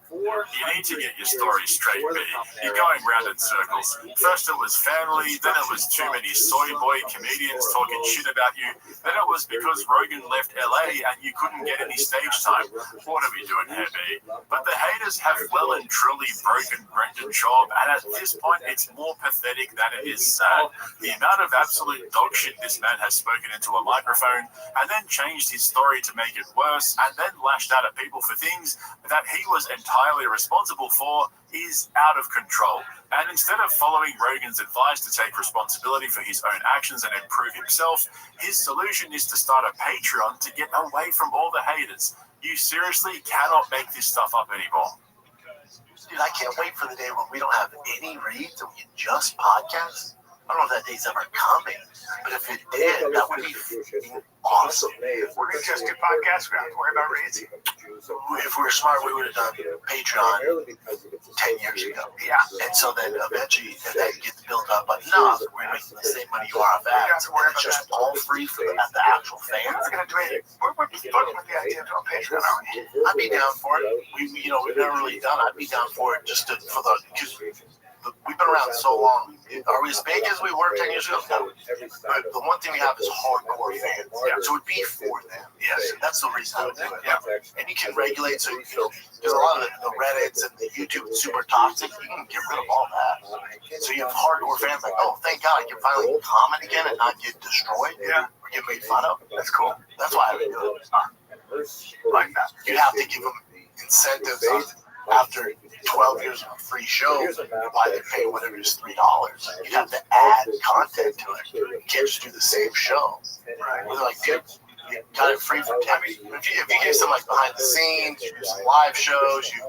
You need to get your story straight, B. You're going round in circles. First it was family, then it was too many soy boy comedians talking shit about you, then it was because Rogan left LA and you couldn't get any stage time. What are we doing here, B? But the haters have well and truly broken Brendan Schaub, and at this point it's more pathetic than it is sad. The amount of absolute dog shit this man has spoken into a microphone, and then changed his story to make it worse, and then lashed out at people for things that he was entirely responsible for, is out of control. And instead of following Rogan's advice to take responsibility for his own actions and improve himself, his solution is to start a Patreon to get away from all the haters. You seriously cannot make this stuff up anymore. Dude, I can't wait for the day when we don't have any reads and we can just podcast. I don't know if that day's ever coming, but if it did, that would be awesome. We're going to just do podcasts. We don't have to worry about reads. If we were smart, we would have done Patreon 10 years ago. Yeah. And so then eventually, if that gets built up enough, we're making the same money you are off ads. And it's just all free for the actual fans. We're going to do it. We're fucking with the idea of doing Patreon, aren't we? I'd be down for it. We've never really done it. I'd be down for it just for the. we've been around so long. Are we as big as we were 10 years ago? No. But the one thing we have is hardcore fans. Yeah. So it would be for them. Yes. That's the reason I would do it. Yeah. And you can regulate, so, because a lot of the Reddits and the YouTube is super toxic. You can get rid of all that. So you have hardcore fans like, oh, thank God I can finally comment again and not get destroyed. Yeah. Or get made fun of. That's cool. That's why I would do it. Like that. You have to give them incentives after 12 years of a free show. You buy the pay whatever it is, $3. You have to add content to it. You can't just do the same show. Right. They're like, dude, you got it free for 10. If you give some like behind the scenes, you do some live shows, you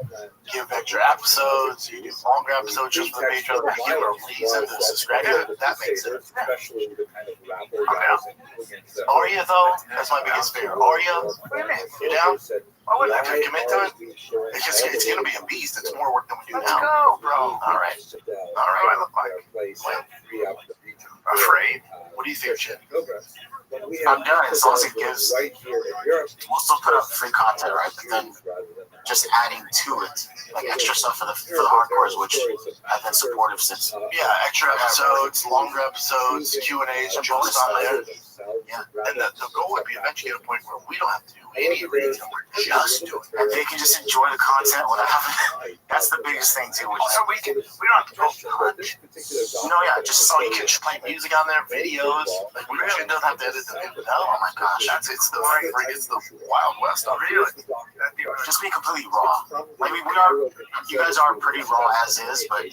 give extra episodes, you do longer episodes just for the Patreon, you give a reason to subscribe. That makes it. Arya though, that's my biggest fear. Arya, you down? I wouldn't have to commit to it. Because it's going to be a beast. It's more work than we do now. Let's go, bro. All right. I look like. Afraid? What do you think, Chip? I'm done as long as it gives. We'll still put up free content, right? But then just adding to it, like extra stuff for the hardcores, which I've been supportive since. Yeah, extra episodes, longer episodes, Q&As, jokes on there. Yeah, and the goal would be eventually get a point where we don't have to do any reading, we're just doing it. And they can just enjoy the content without having. That's the biggest thing too. Also, we don't have to post much. No, yeah, just so you can just play music on there, videos. Like we really don't have to edit the video. Oh my gosh, it's the Wild West. Really, just be completely raw. I mean, you guys are pretty raw as is, but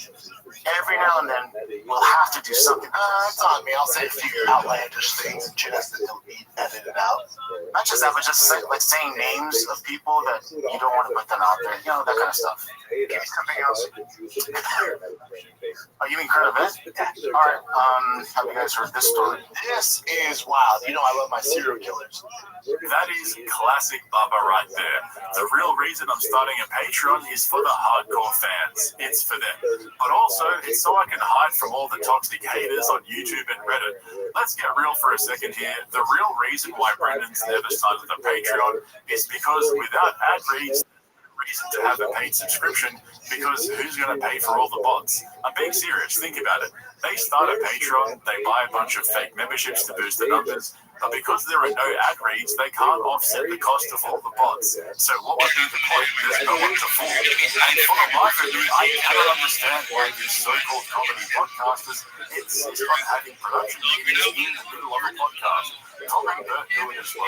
every now and then we'll have to do something. It's on me. I'll say a few outlandish things and shit has to be edited out. Not just that, but just like saying names of people that you don't want to put them out there. You know, that kind of stuff. Give me something else. Oh, you mean current event? Yeah. All right. Have you guys heard this story? This is wild. You know, I love my serial killers. That is classic Bubba right there. The real reason I'm starting a Patreon is for the hardcore fans. It's for them. But also, it's so I can hide from all the toxic haters on YouTube and Reddit. Let's get real for a second here. The real reason why Brendan's never started a Patreon is because without ad reads, reason to have a paid subscription, because who's going to pay for all the bots? I'm being serious. Think about it. They start a Patreon, they buy a bunch of fake memberships to boost the numbers, but because there are no ad reads, they can't offset the cost of all the bots. So what would be the point? There's no one to fool. And for the life of me, I cannot understand why these so-called comedy podcasters insist on having production meetings in the middle of a podcast. Tom and Bert do it as well.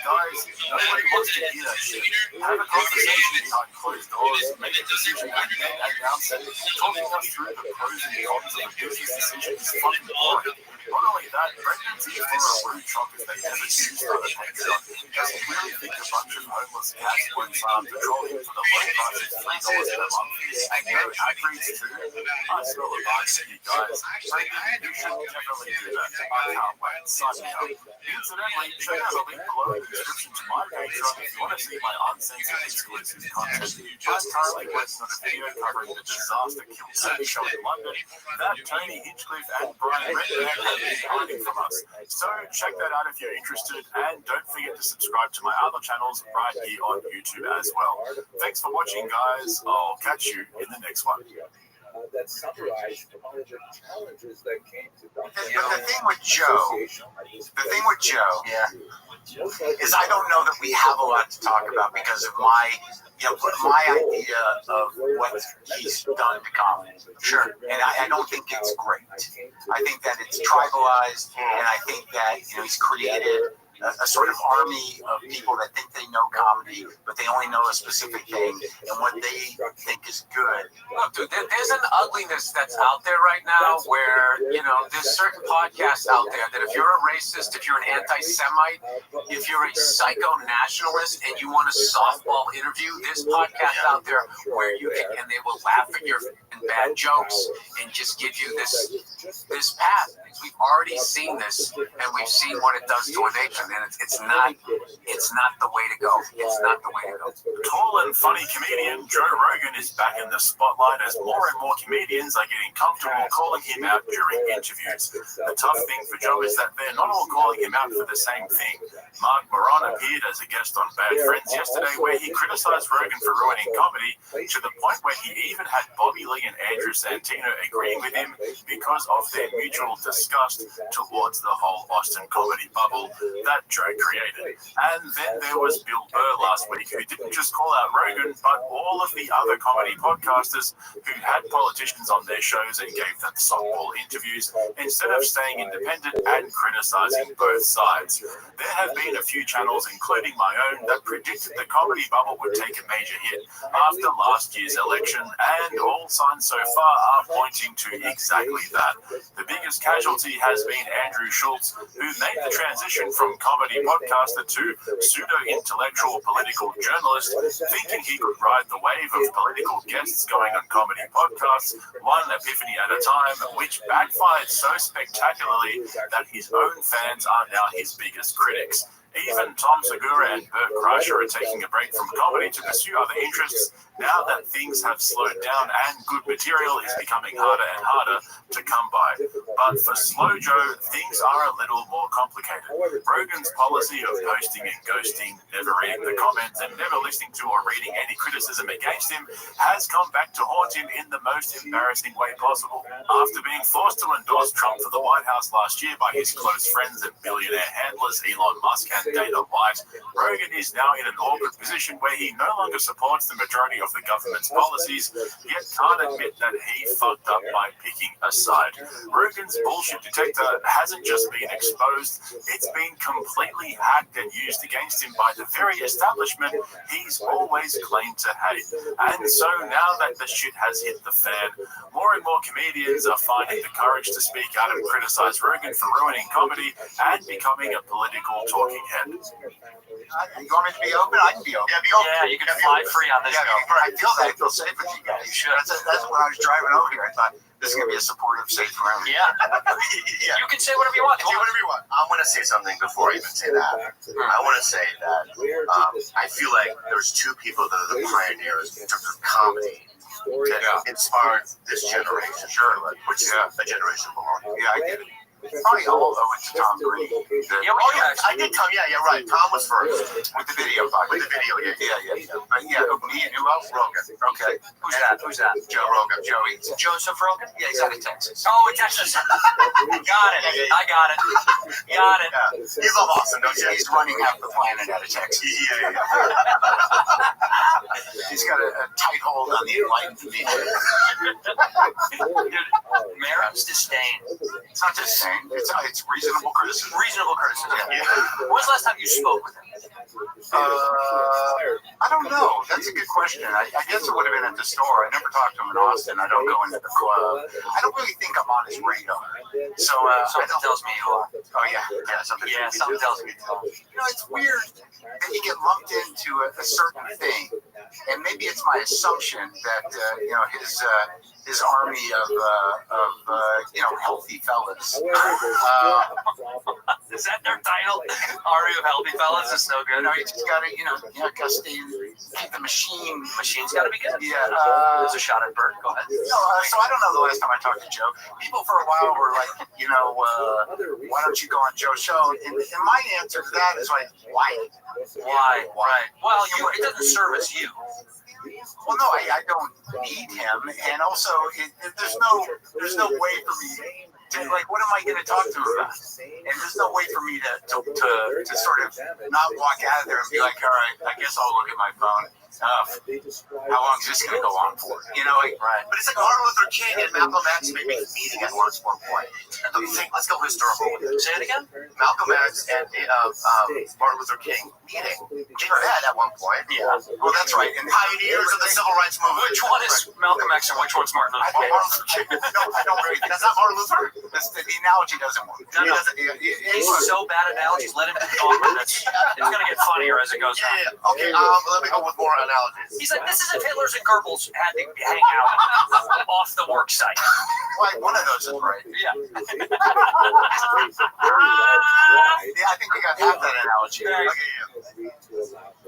Guys, nobody wants to hear that shit. Have a conversation behind closed doors, make a decision at net and outset. Talking us through the pros and cons of a business decision is fucking boring. Not only that, Brendan's here for a rude shock as they never choose for the Patreon. Does he really think a bunch of homeless cats won't start to troll him for the low price of $3 a month? And no ad reads too? I still advise you guys. Brendan, you should definitely do that. I can't wait. Sign me up. Incidentally, check out the link below in the description to my Patreon if you want to see my uncensored exclusive content. I'm currently working on a video covering the disaster kill set show in London that Tony Hinchcliffe and Brian Redman have been hiding from us. So check that out if you're interested, and don't forget to subscribe to my other channels right here on YouTube as well. Thanks for watching, guys. I'll catch you in the next one. That summarized a lot of the challenges that came to But the thing with Joe, is I don't know that we have a lot to talk about because of my idea of what he's done to comedy. Sure, and I don't think it's great. I think that it's tribalized, and I think that he's created a sort of army of people that think they know comedy, but they only know a specific thing and what they think is good. Look, dude, there's an ugliness that's out there right now where, there's certain podcasts out there that if you're a racist, if you're an anti-Semite, if you're a psycho-nationalist and you want a softball interview, there's podcasts out there where you can, and they will laugh at your bad jokes and just give you this path. We've already seen this, and we've seen what it does to a nation. and it's not the way to go. It's not the way to go. Tall and funny comedian Joe Rogan is back in the spotlight as more and more comedians are getting comfortable calling him out during interviews. The tough thing for Joe is that they're not all calling him out for the same thing. Mark Moran appeared as a guest on Bad Friends yesterday, where he criticized Rogan for ruining comedy to the point where he even had Bobby Lee and Andrew Santino agreeing with him because of their mutual disgust towards the whole Austin comedy bubble that Joe created. And then there was Bill Burr last week, who didn't just call out Rogan, but all of the other comedy podcasters who had politicians on their shows and gave them softball interviews instead of staying independent and criticizing both sides. There have been a few channels, including my own, that predicted the comedy bubble would take a major hit after last year's election, and all signs so far are pointing to exactly that. The biggest casualty has been Andrew Schultz, who made the transition from comedy podcaster to pseudo-intellectual political journalist, thinking he could ride the wave of political guests going on comedy podcasts, one epiphany at a time, which backfired so spectacularly that his own fans are now his biggest critics. Even Tom Segura and Bert Kreischer are taking a break from comedy to pursue other interests now that things have slowed down and good material is becoming harder and harder to come by. But for Slow Joe, things are a little more complicated. Rogan's policy of posting and ghosting, never reading the comments, and never listening to or reading any criticism against him has come back to haunt him in the most embarrassing way possible. After being forced to endorse Trump for the White House last year by his close friends and billionaire handlers Elon Musk and Dana White, Rogan is now in an awkward position where he no longer supports the majority of the government's policies, yet can't admit that he fucked up by picking a side. Rogan's bullshit detector hasn't just been exposed, it's been completely hacked and used against him by the very establishment he's always claimed to hate. And so now that the shit has hit the fan, more and more comedians are finding the courage to speak out and criticize Rogan for ruining comedy and becoming a political talking head. You want me to be open? I can be open. Yeah, be open. Yeah, you can fly free on this show. I feel that. I feel safe with you guys. You should. That's when I was driving over here. I thought this is going to be a supportive, safe environment. Yeah. You can say whatever you want. Say whatever you want. I want to say something before I even say that. I want to say that I feel like there's two people that are the pioneers in terms of comedy that inspired this generation. Sure, which is a generation below. Yeah, I get it. Probably all owe it to Tom Green. Yeah, I did Tom. Yeah, right. Tom was first with the video. With the video, Me and who else? Rogan. Okay. Who's that? Joe Rogan. Joey. Joseph Rogan? Yeah, he's out of Texas. Oh, in Texas. Got it. I got it. Got it. You love Austin, don't you? He's running half the planet out of Texas. Yeah. He's got a tight hold on the enlightened media. Dude, Merritt's disdain. It's not disdain. It's reasonable criticism. Reasonable criticism. Yeah. When was the last time you spoke with him? I don't know. That's a good question. I guess it would have been at the store. I never talked to him in Austin. I don't go into the club. I don't really think I'm on his radar. So something tells me you are. Oh yeah, something tells me. It's weird that you get lumped into a certain thing, and maybe it's my assumption that his army of healthy fellas. Is that their title? Army of Healthy Fellas is so good. No, you just gotta, gotta stay, keep the machine's gotta be good. Yeah. There's a shot at Bert. Go ahead. No, so I don't know the last time I talked to Joe. People for a while were like, why don't you go on Joe's show? And my answer to that is like, why? Why? Right. Well, it doesn't service you. Well, no, I don't need him, and also there's no way for me to, like, what am I going to talk to him about? And there's no way for me to sort of not walk out of there and be like, all right, I guess I'll look at my phone. How long is this going to go on for? Right. But it's like Martin Luther King and Malcolm X maybe meeting at one point. Don't you think? Let's go historical. Say it again. Malcolm X and Martin Luther King meeting. They met at one point. Yeah. Well, that's right. And pioneers of the civil rights movement. Which one is Malcolm X and which one's Martin Luther King? No, I don't really. That's not Martin Luther. The analogy doesn't work. No. He's so bad at analogies. Let him talk. It's going to get funnier as it goes on. Yeah. Okay. Let me go with more analogies. He's like, this is if Hitler's and Goebbels had to hang out off the work site. Well, one of those is right. Yeah. Yeah, I think we got half that analogy.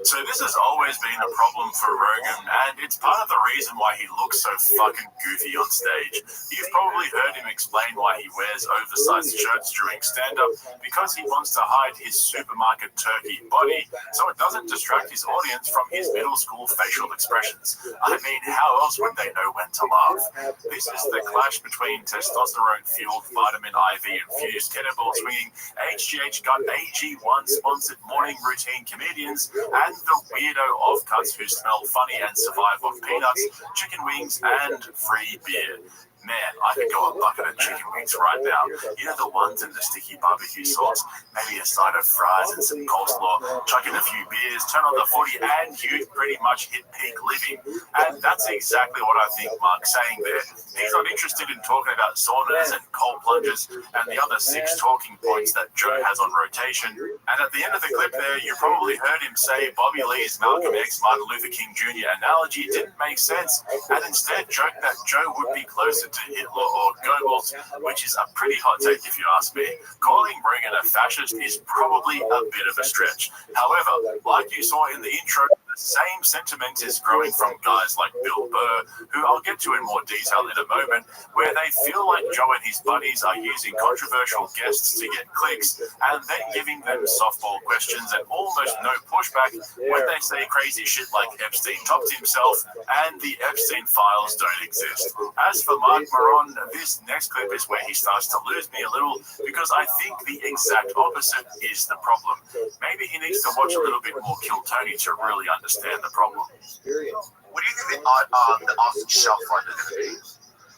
So this has always been a problem for Rogan, and it's part of the reason why he looks so fucking goofy on stage. You've probably heard him explain why he wears oversized shirts during stand-up, because he wants to hide his supermarket turkey body so it doesn't distract his audience from his middle school facial expressions. I mean, how else would they know when to laugh? This is the clash between testosterone-fueled vitamin IV infused kettlebell swinging HGH Gut AG1 sponsored morning routine comedians and the weirdo offcuts who smell funny and survive off peanuts, chicken wings, and free beer. Man, I could go a bucket of chicken wings right now. You know, the ones in the sticky barbecue sauce, maybe a side of fries and some coleslaw, chuck in a few beers, turn on the footy, and you pretty much hit peak living. And that's exactly what I think Mark's saying there. He's not interested in talking about saunas and cold plunges and the other 6 talking points that Joe has on rotation. And at the end of the clip there, you probably heard him say Bobby Lee's Malcolm X Martin Luther King Jr. analogy didn't make sense, and instead joked that Joe would be closer to Hitler or Goebbels, which is a pretty hot take if you ask me. Calling Reagan a fascist is probably a bit of a stretch. However, like you saw in the intro, the same sentiment is growing from guys like Bill Burr, who I'll get to in more detail in a moment, where they feel like Joe and his buddies are using controversial guests to get clicks, and then giving them softball questions and almost no pushback when they say crazy shit like Epstein topped himself and the Epstein files don't exist. As for Mark Maron, this next clip is where he starts to lose me a little, because I think the exact opposite is the problem. Maybe he needs to watch a little bit more Kill Tony to really understand the problem. What do you think the Austin shelf life is going to be?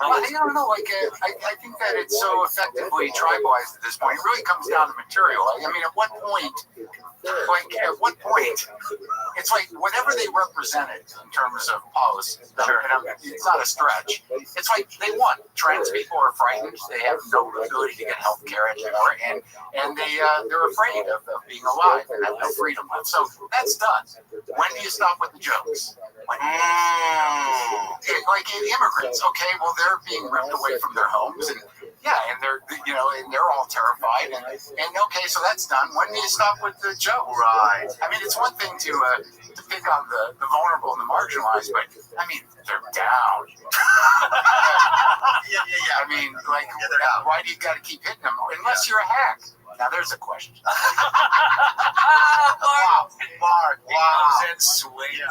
I don't know. I think that it's so effectively tribalized at this point. It really comes down to material. I mean, at what point? It's like whatever they represented in terms of policy. It's not a stretch. It's like they won. Trans people are frightened. They have no ability to get health care anymore, and they're afraid of being alive and have no freedom. So that's done. When do you stop with the jokes? Like immigrants, okay, well they're being ripped away from their homes, and they're all terrified, and okay, so that's done. When do you stop with the jokes? Right. I mean, it's one thing to pick on the vulnerable and the marginalized, but I mean, they're down. Yeah. I mean, why do you got to keep hitting them unless you're a hack? Now there's a question. Mark, and swing.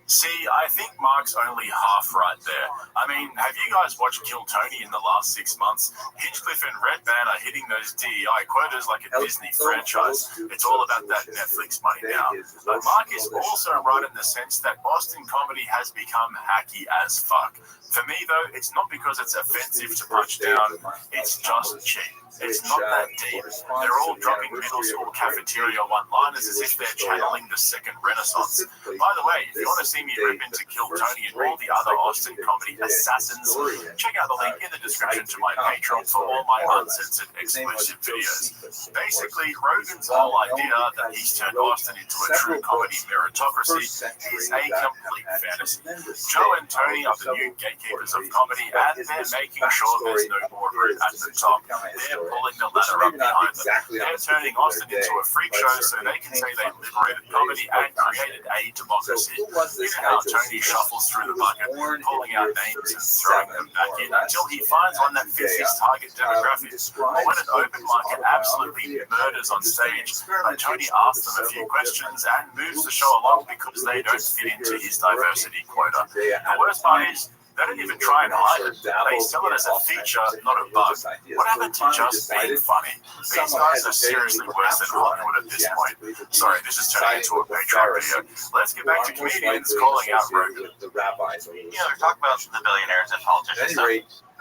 See, I think Mark's only half right there. I mean, have you guys watched Kill Tony in the last 6 months? Hinchcliffe and Redban are hitting those DEI quotas like a Disney franchise. It's all about that Netflix money now. But Mark is also right in the sense that Austin comedy has become hacky as fuck. For me, though, it's not because it's offensive to punch down, it's just cheap. It's not that deep. They're all dropping middle school cafeteria one-liners as if they're channeling the second renaissance. By the way, if you want to see me rip into Kill Tony and all the other Austin comedy assassins, check out the link in the description to my Patreon for all my uncensored exclusive videos. Basically, Rogan's whole idea that he's turned Austin into a true comedy meritocracy is a complete fantasy. Joe and Tony are the new gatekeepers of comedy, and they're making sure there's no more room at the top. They're pulling the ladder up behind them. They're turning Austin into a freak show so they can say they liberated comedy and created a democracy. You know how Tony shuffles through the bucket, pulling out names and throwing them back in until he finds one that fits his target demographic. But when an open micer absolutely murders on stage, Tony asks them a few questions and moves the show along because they don't fit into his diversity quota. The worst part is, they don't even try and hide it. They sell it as a feature, not a bug. What happened to just being funny? These guys are seriously worse than Hollywood at this point. Sorry, this is turning into a Patreon video. Let's get back to comedians calling out Rogan. The rabbis. We're talking about the billionaires and politicians.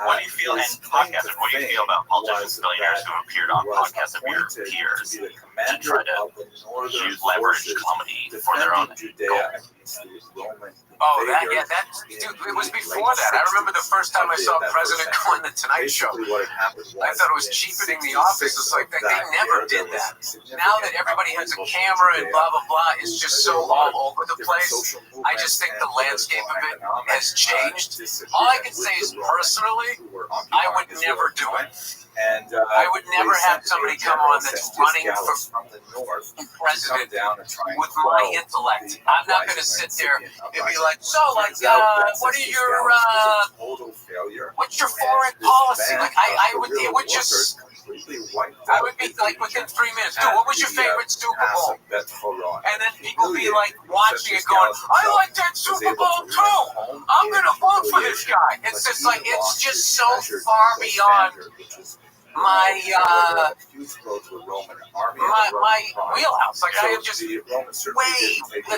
What do you feel, and podcasters, what do you feel about politicians and billionaires who appeared on podcasts of your peers to try to use leverage comedy for their own goals? Dude, it was before that. I remember the first time I saw a president go on the Tonight Show. I thought it was cheapening the office. It's like they never did that. Now that everybody has a camera and blah, blah, blah, it's just so all over the place. I just think the landscape of it has changed. All I can say is personally, personally, I would never do it. And I would never have somebody come on that's running for president with my intellect. I'm not going to sit there and be like, so, like, what are your, what's your foreign policy? Like, it would just, I would be like within 3 minutes, dude, what was your favorite Super Bowl? And then people be like watching it going, I like that Super Bowl too. I'm going to vote for this guy. It's just like, it's just so far beyond my wheelhouse. Like, I am just way. One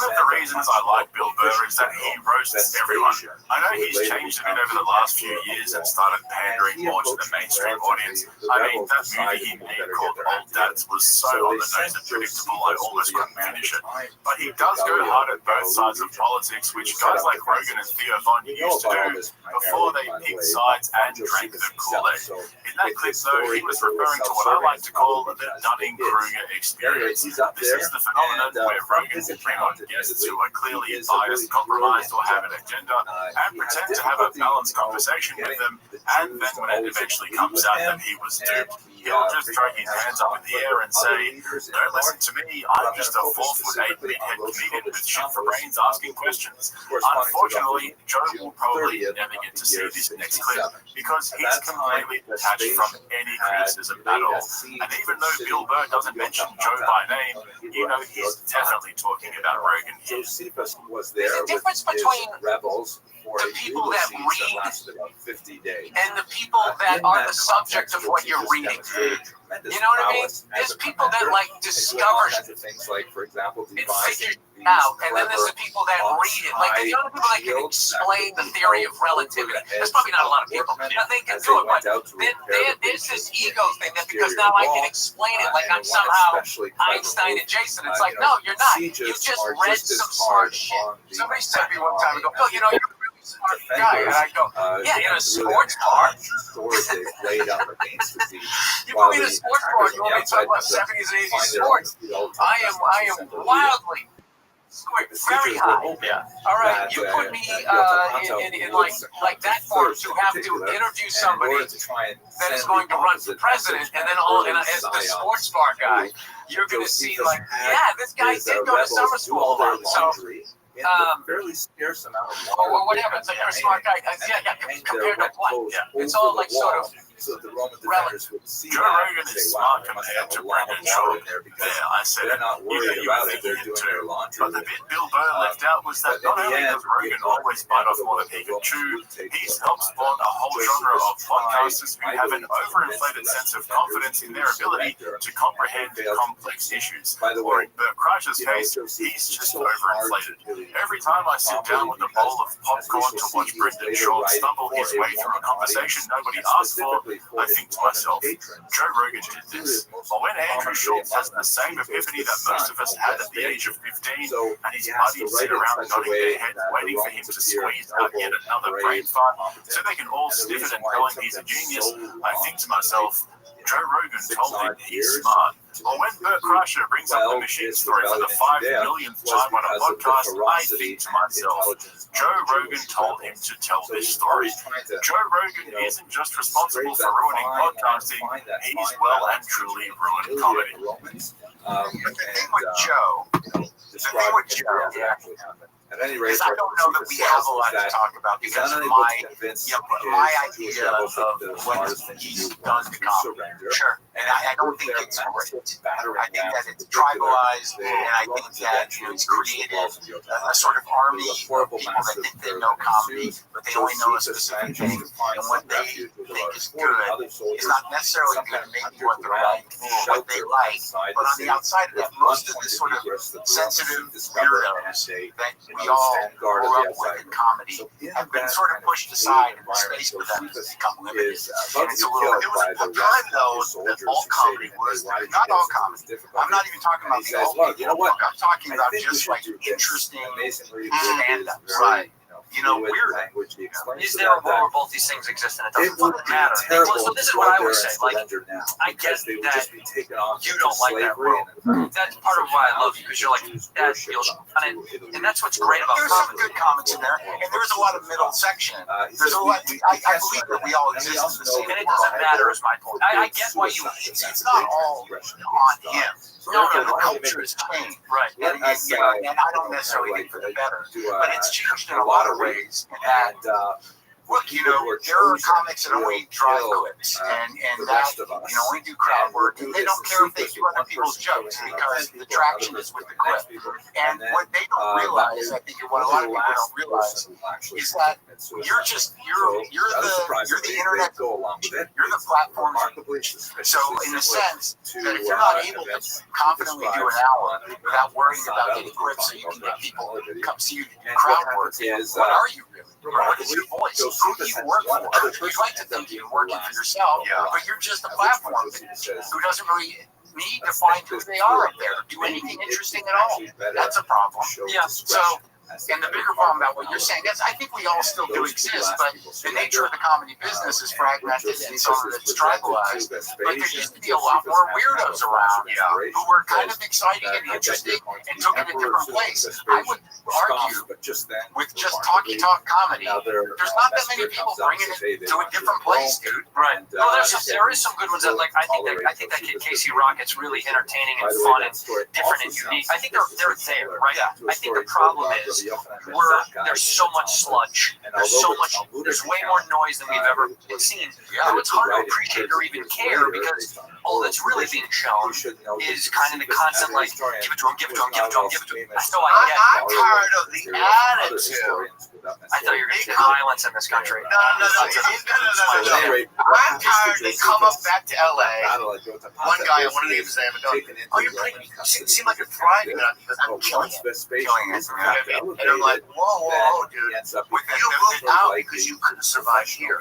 of the reasons I like Bill Burr is that he roasts everyone. I know he's changed a bit over the last few years and started pandering more to the mainstream audience. I mean, that movie he made called Old Dads was so on the nose and predictable I almost couldn't finish it. But he does go hard at both sides of politics, which guys like Rogan and Theo Von used to do before they picked sides and drank the Kool-Aid. In that clip, though, he was referring to what I like to call the Dunning-Kruger experience. This is the phenomenon where Rogan will bring on guests who are clearly biased, compromised, or have an agenda, and pretend to have a balanced conversation with them, and then when it eventually comes out that he was duped, he'll just throw his hands up in the air and say, don't listen to me, I'm just a 4'8" meathead comedian with shit for brains asking questions. Unfortunately, Joe will probably never get to see this next clip because he's completely detached from any criticism at all. And even though Bill Burr doesn't mention Joe by name, you know he's definitely talking about Rogan here. Josephus was There's there a difference with his between rebels for the people that read lasted about 50 days. and the people that are the subject of what you're reading. You know what I mean? There's people that like discover things like, for example, and figure out, and then there's the people that read it. Like the other people that can explain the theory of relativity. There's probably not a lot of people. Now they can do it, but there's this ego thing that because now I can explain it like I'm somehow Einstein adjacent. It's like, no, you're not. You just read some smart shit. Somebody said to me one time ago, Bill, you know, you're a really smart guy. And I go, yeah, in a sports car. You put me in a sports car, you want me to talk about 70s and 80s sports. I am wildly scored very high. Yeah. All right, you put me in like that form to have to interview somebody that is going to run for president, and then as the sports bar guy, you're going to see like, yeah, this guy did go to summer school a lot. So. Fairly scarce amount of or whatever. It's like you're a smart guy. Compared to what? Yeah. It's all like sort of so the Roman defenders would see Joe Rogan is smart compared to Brendan Schaub. Yeah, I said they're not worried about it. They're doing their laundry. But the bit Bill Burr left out was that not only does Rogan always bite off more than he can chew, he's helped spawn a whole genre of podcasters who have an overinflated sense of confidence in their ability to comprehend complex issues. Or in Bert Kreischer's case, he's just overinflated. Every time I sit down with a bowl of popcorn to watch Brendan Schaub stumble his way through a conversation nobody asked for, I think to myself, Joe Rogan did this. But when Andrew Schultz has the same epiphany that most of us had at the age of 15, and his buddies sit around nodding their heads waiting for him to squeeze out yet another brain fart so they can all sniff it and tell him he's a genius, I think to myself, Joe Rogan told him he's smart. Or when Bert Kreischer brings up the machine story for the 5 millionth time on a podcast, I think to myself, Joe Rogan told him to tell this story. Joe Rogan isn't just responsible for ruining podcasting, he's well and truly ruined comedy. The thing with Joe, At any rate, I don't know that we have a lot to talk about because my idea of what he's done to comedy. Sure. And I don't think it's great. I think that it's tribalized, and I think that it's created a sort of army of people that think they know comedy, but they only know a specific thing, and what they think is good is not necessarily good, maybe what they're like, what they like. But on the outside of that, most of the sort of sensitive weirdos that we all grew up with in comedy have been sort of pushed aside, and the space for them has become limited. And it's a little. It was a time though that all comedy was not all comedy. I'm not even talking about the all. I'm talking about just like interesting stand-ups. Right. weird. Is there a world where both these things exist and it doesn't matter? So this is what I would say. Like, I get that you don't like that world. That's part of why I love you, because you're like, that feels on it. And that's what's great about There's some good comments in there, and there's a lot of middle section. There's a lot. I believe that we all exist in the same world. And it doesn't matter, is my point. I get why you. It's not all on him. No, the culture has changed. Right. And I don't necessarily think for the better, but it's changed in a lot of ways. And look, there are comics that only drive clips, and that, we do crowd work, and they don't care if they do other people's jokes because the traction is with the clip. And what they don't realize, I think, and what a lot of people don't realize, is that you're the internet, you're the platform. So in the sense that if you're not able to confidently do an hour without worrying about getting clips so you can get people to come see you do crowd work, what are you really? What is your voice? Who do you work for? You'd like to think you're working for yourself, but you're just a platform who doesn't really need to find who they are up there, do anything interesting at all. That's a problem. Yeah. So, and the bigger problem about what you're saying is, I think we all still do exist, but the nature of the comedy business is fragmented and some of it's tribalized. But there used to be a lot more weirdos around who were kind of exciting and interesting and took it a different place. I would argue with just talky talk comedy, there's not that many people bringing it to a different place, dude. Right. Well, there is some good ones that, like, I think that kid Casey Rocket's really entertaining and fun and different and unique. I think they're there, right? I think the problem is there's so much sludge. There's way more noise than we've ever seen. So it's hard to appreciate or even care because all that's really being shown is kind of the constant, like, give it to him, give it to him, give it to him, give it to him. That's all I get. I'm tired of the attitude. I thought you were going to say violence in this country. No. I'm tired. They come up back to LA. One guy, I wanted to give his name, you seem like you're thriving. Because I'm killing it. And I'm like, whoa, dude. You moved out because you couldn't survive here.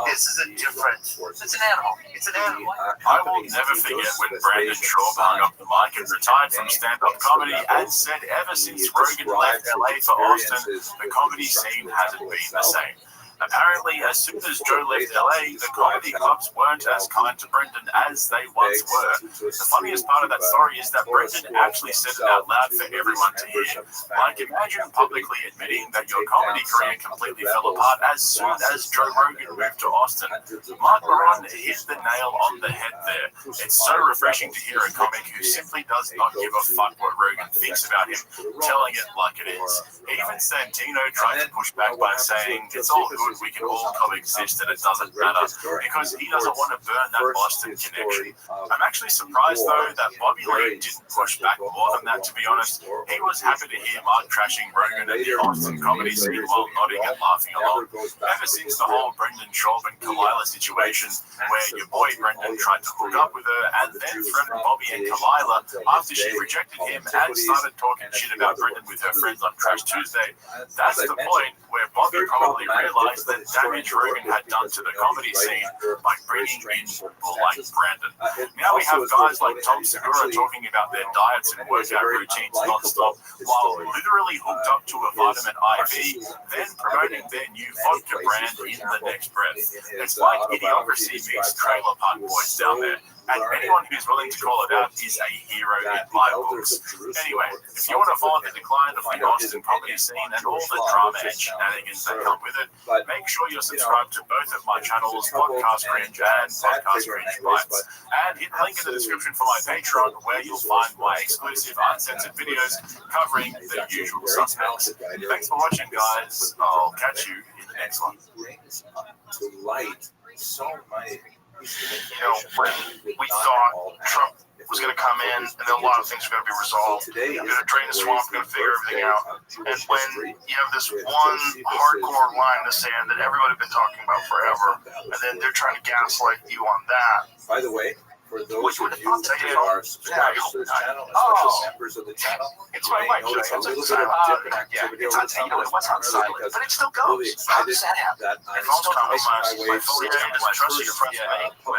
This is a different. It's an animal. It's an animal. I will never forget when Brandon Shaw hung up the mic and retired from stand-up comedy and said ever since Rogan left LA for Austin, the comedy scene hasn't been the same. Apparently, as soon as Joe left LA, the comedy clubs weren't as kind to Brendan as they once were. The funniest part of that story is that Brendan actually said it out loud for everyone to hear. Like, imagine publicly admitting that your comedy career completely fell apart as soon as Joe Rogan moved to Austin. Mark Maron hit the nail on the head there. It's so refreshing to hear a comic who simply does not give a fuck what Rogan thinks about him, telling it like it is. Even Santino tried to push back by saying, it's all good, we can all coexist and it doesn't matter, because he doesn't want to burn that Boston connection. I'm actually surprised though that Bobby Lee didn't push back more than that, to be honest. He was happy to hear Mark trashing Rogan and the Austin comedy scene while nodding and laughing along. Ever since the whole Brendan Schaub and Kalila situation, where your boy Brendan tried to hook up with her and then threatened Bobby and Kalila after she rejected him and started talking shit about Brendan with her friends on Trash Tuesday, that's the point where Bobby probably realized the damage Rogan had done to the comedy scene by bringing in people like Brandon. Now we have guys like Tom Segura talking about their diets and workout routines non-stop while literally hooked up to a vitamin IV, then promoting their new vodka brand in the next breath. It's like Idiocracy meets Trailer Park Boys down there. And anyone who's willing to call it out is a hero in my books. Anyway, if you want to follow the decline of the Austin comedy scene and all the drama and shenanigans that come with it, make sure you're subscribed to both of my channels, Podcast Cringe and Podcast Cringe Bites. And hit the link in the description for my Patreon, where you'll find my exclusive uncensored videos covering the usual suspects. Thanks for watching, guys. I'll catch you in the next one. To light so many. When we thought Trump was going to come in and then a lot of things were going to be resolved, we're going to drain the swamp, we're going to figure everything out. And when you have this one hardcore line in the sand that everybody's been talking about forever, and then they're trying to gaslight you on that. By the way, for those of you who are subscribers to this channel, especially members of the channel, it's my mic. It's a little bit of different activity. It's on silent, but it still goes. Really excited that I'm making my way fully trust your friends. Well,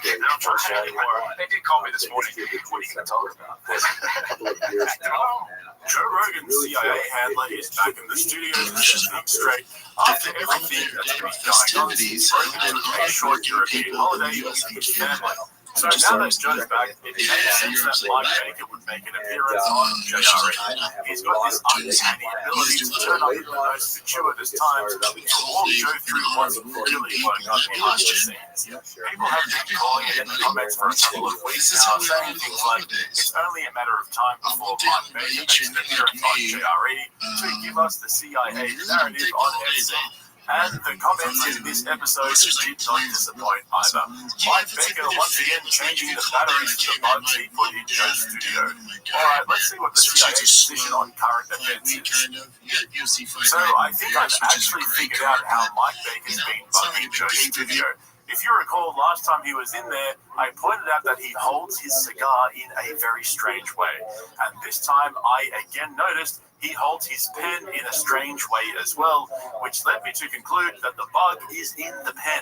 they don't trust you anymore. They did call me this morning. What are you going to tell them about? A couple of years now. Joe Rogan's CIA handler is back in the studio to set things straight after everything that's been going on. Rogan took a short European holiday with his family. So now that Joe's back, it makes sense that Mike Baker would make an appearance on JRE. He's got this uncanny ability to turn up the most fortuitous times to walk Joe through what's really going on behind the scenes. People have been calling it in the comments for a couple of weeks now, saying things like, it's only a matter of time before Mike Baker makes an appearance on JRE to give us the CIA narrative on Epstein. And the comments in this episode did not disappoint either. Mike Baker once again changing the batteries to the bugs he put in Joe's studio. Alright, let's see what the CIA's position on current events is. So I think I've actually figured out how Mike Baker's been bugging Joe's studio. If you recall, last time he was in there, I pointed out that he holds his cigar in a very strange way. And this time, I again noticed he holds his pen in a strange way as well, which led me to conclude that the bug is in the pen.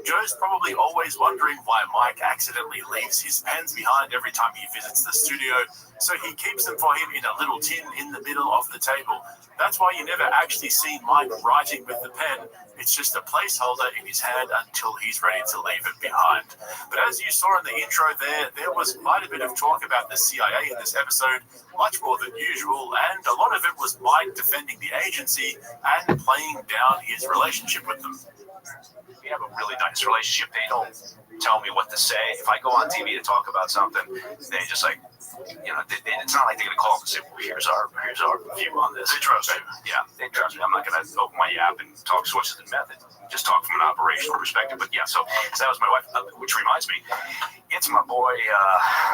Joe's probably always wondering why Mike accidentally leaves his pens behind every time he visits the studio, so he keeps them for him in a little tin in the middle of the table. That's why you never actually see Mike writing with the pen. It's just a placeholder in his hand until he's ready to leave it behind. But as you saw in the intro there was quite a bit of talk about the CIA in this episode, much more than usual, and a lot of it was Mike defending the agency and playing down his relationship with them. We have a really nice relationship. They don't tell me what to say. If I go on TV to talk about something, they just like, it's not like they're gonna call up and say, well, here's our view on this. They trust me. Yeah, they trust me. I'm not gonna open my app and talk sources and methods. Just talk from an operational perspective. But yeah, so that was my wife, which reminds me, it's my boy